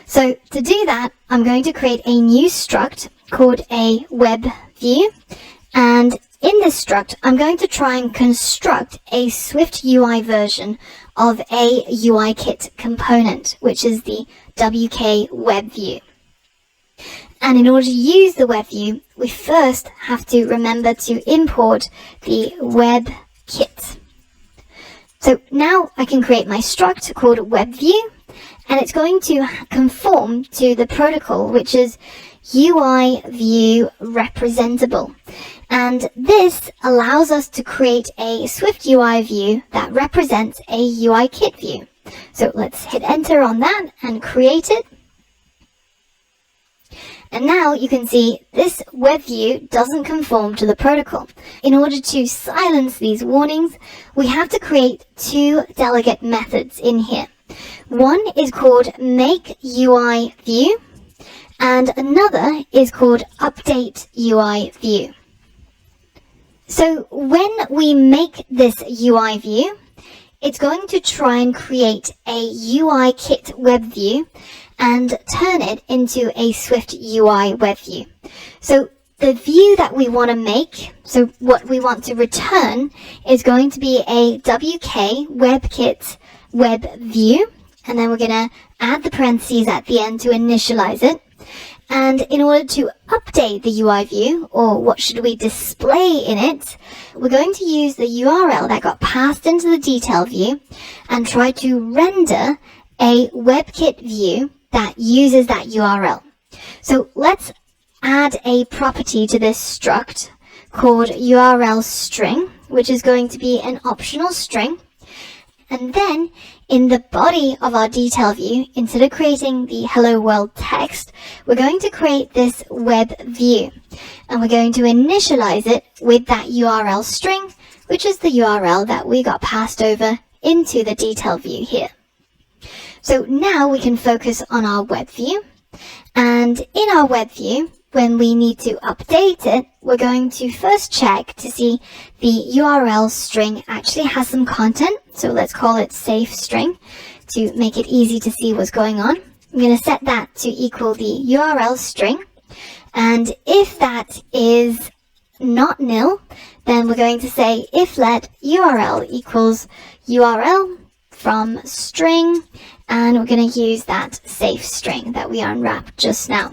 So to do that, I'm going to create a new struct called a web view. And in this struct, I'm going to try and construct a Swift UI version of a UIKit component, which is the WK web view. And in order to use the web view, we first have to remember to import the web kit. So now I can create my struct called web view, and it's going to conform to the protocol, which is UI view representable. And this allows us to create a Swift UI view that represents a UI kit view. So let's hit enter on that and create it. And now you can see this web view doesn't conform to the protocol. In order to silence these warnings, we have to create two delegate methods in here. One is called makeUIView, and another is called updateUIView. So when we make this UI view, it's going to try and create a UIKit web view and turn it into a Swift UI web view. So the view that we want to make, so what we want to return, is going to be a WK WebKit web view, and then we're going to add the parentheses at the end to initialize it. And in order to update the UI view, or what should we display in it, we're going to use the URL that got passed into the detail view and try to render a WebKit view that uses that URL. So let's add a property to this struct called URL string, which is going to be an optional string. And then in the body of our detail view, instead of creating the hello world text, we're going to create this web view. And we're going to initialize it with that URL string, which is the URL that we got passed over into the detail view here. So now we can focus on our web view. And in our web view, when we need to update it, we're going to first check to see the URL string actually has some content. So let's call it safe string to make it easy to see what's going on. I'm going to set that to equal the URL string. And if that is not nil, then we're going to say if let URL equals URL from string, and we're going to use that safe string that we unwrapped just now.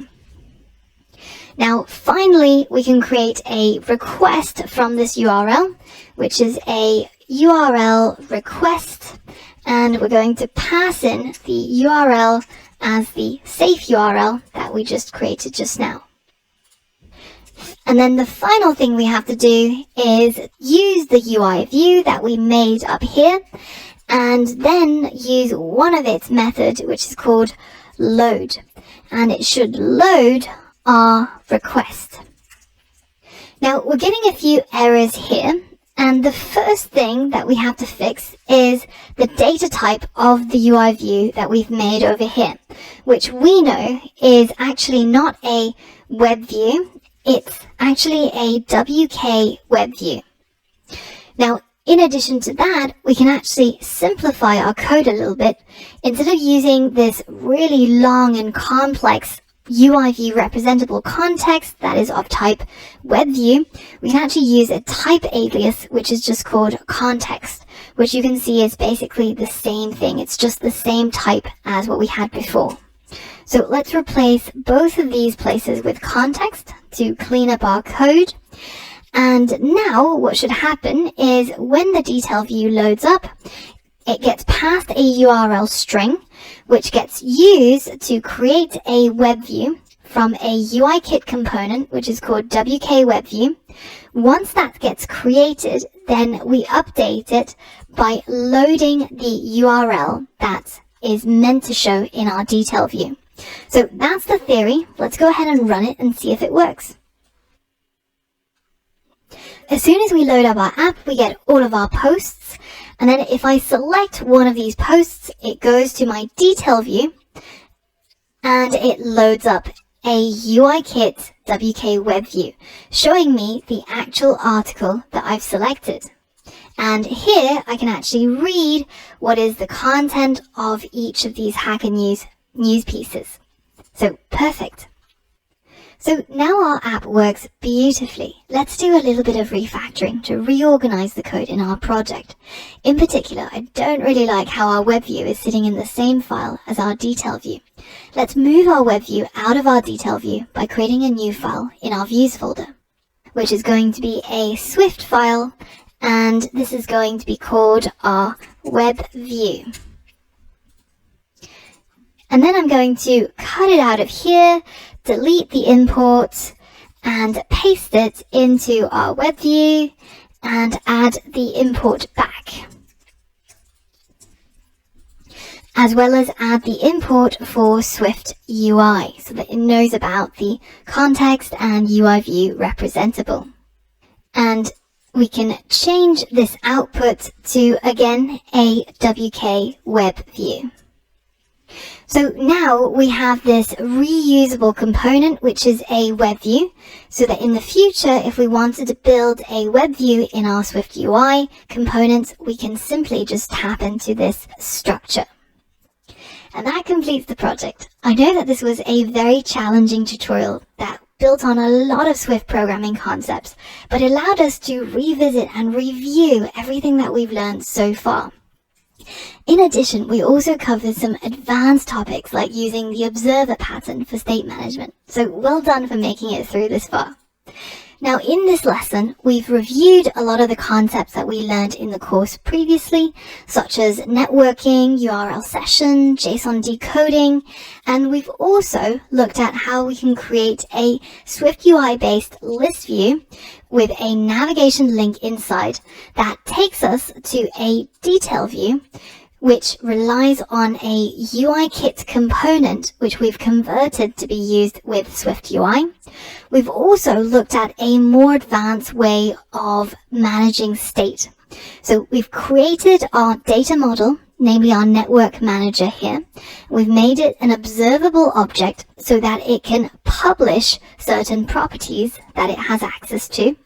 Now, finally, we can create a request from this URL, which is a URL request, and we're going to pass in the URL as the safe URL that we just created just now. And then the final thing we have to do is use the UI view that we made up here, and then use one of its methods, which is called load. And it should load our request. Now, we're getting a few errors here. And the first thing that we have to fix is the data type of the UI view that we've made over here, which we know is actually not a web view. It's actually a WK web view. Now, in addition to that, we can actually simplify our code a little bit. Instead of using this really long and complex UI view representable context that is of type web view, we can actually use a type alias, which is just called context, which you can see is basically the same thing. It's just the same type as what we had before. So let's replace both of these places with context to clean up our code. And now what should happen is when the detail view loads up, it gets passed a URL string, which gets used to create a web view from a UIKit component, which is called WK web view. Once that gets created, then we update it by loading the URL that is meant to show in our detail view. So that's the theory. Let's go ahead and run it and see if it works. As soon as we load up our app, we get all of our posts. And then if I select one of these posts, it goes to my detail view and it loads up a UIKit WK web view, showing me the actual article that I've selected. And here I can actually read what is the content of each of these Hacker News pieces. So perfect. So now our app works beautifully. Let's do a little bit of refactoring to reorganize the code in our project. In particular, I don't really like how our web view is sitting in the same file as our detail view. Let's move our web view out of our detail view by creating a new file in our views folder, which is going to be a Swift file, and this is going to be called our web view. And then I'm going to cut it out of here, delete the import, and paste it into our web view, and add the import back, as well as add the import for Swift UI so that it knows about the context and UI view representable. And we can change this output to, again, a WK web view. So now we have this reusable component, which is a web view, so that in the future, if we wanted to build a web view in our Swift UI component, we can simply just tap into this structure. And that completes the project. I know that this was a very challenging tutorial that built on a lot of Swift programming concepts, but allowed us to revisit and review everything that we've learned so far. In addition, we also covered some advanced topics like using the observer pattern for state management. So well done for making it through this far. Now in this lesson, we've reviewed a lot of the concepts that we learned in the course previously, such as networking, URL session, JSON decoding, and we've also looked at how we can create a Swift UI based list view with a navigation link inside that takes us to a detail view, which relies on a UIKit component, which we've converted to be used with Swift UI. We've also looked at a more advanced way of managing state. So we've created our data model, namely our network manager here. We've made it an observable object so that it can publish certain properties that it has access to,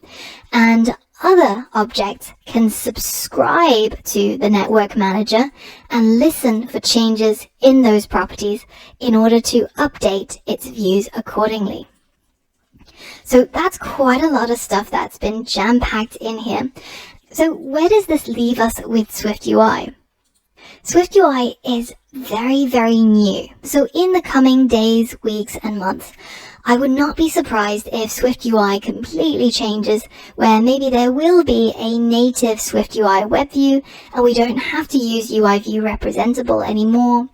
and other objects can subscribe to the network manager and listen for changes in those properties in order to update its views accordingly. So that's quite a lot of stuff that's been jam-packed in here. So where does this leave us with Swift UI? Swift UI is very, very new. So in the coming days, weeks, and months, I would not be surprised if Swift UI completely changes, where maybe there will be a native Swift UI web view and we don't have to use UI view representable anymore,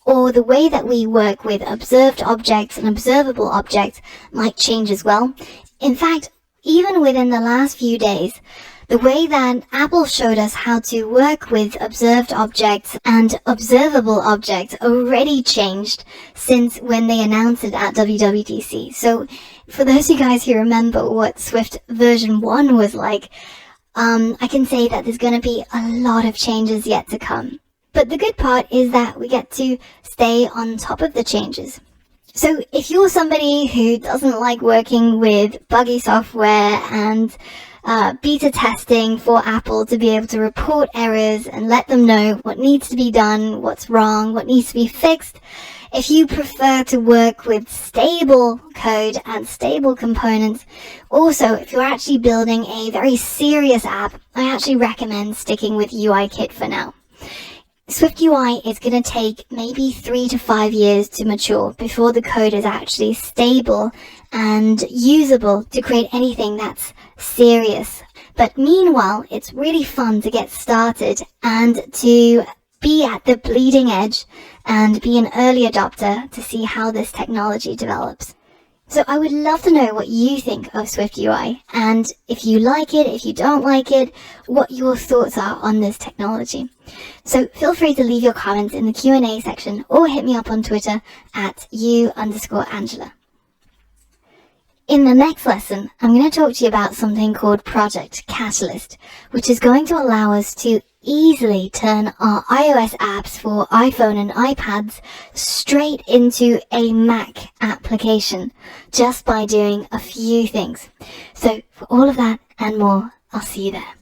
or the way that we work with observed objects and observable objects might change as well. In fact, even within the last few days, the way that Apple showed us how to work with observed objects and observable objects already changed since when they announced it at WWDC. So for those of you guys who remember what Swift version 1 was like, I can say that there's going to be a lot of changes yet to come. But the good part is that we get to stay on top of the changes. So if you're somebody who doesn't like working with buggy software and beta testing for Apple to be able to report errors and let them know what needs to be done, what's wrong, what needs to be fixed, if you prefer to work with stable code and stable components, also if you're actually building a very serious app, I actually recommend sticking with UIKit for now. Swift UI is going to take maybe 3 to 5 years to mature before the code is actually stable and usable to create anything that's serious. But meanwhile, it's really fun to get started and to be at the bleeding edge and be an early adopter to see how this technology develops. So I would love to know what you think of Swift UI, and if you like it, if you don't like it, what your thoughts are on this technology. So feel free to leave your comments in the Q&A section or hit me up on Twitter at @u_Angela. In the next lesson, I'm going to talk to you about something called Project Catalyst, which is going to allow us to easily turn our iOS apps for iPhone and iPads straight into a Mac application just by doing a few things. So for all of that and more, I'll see you there.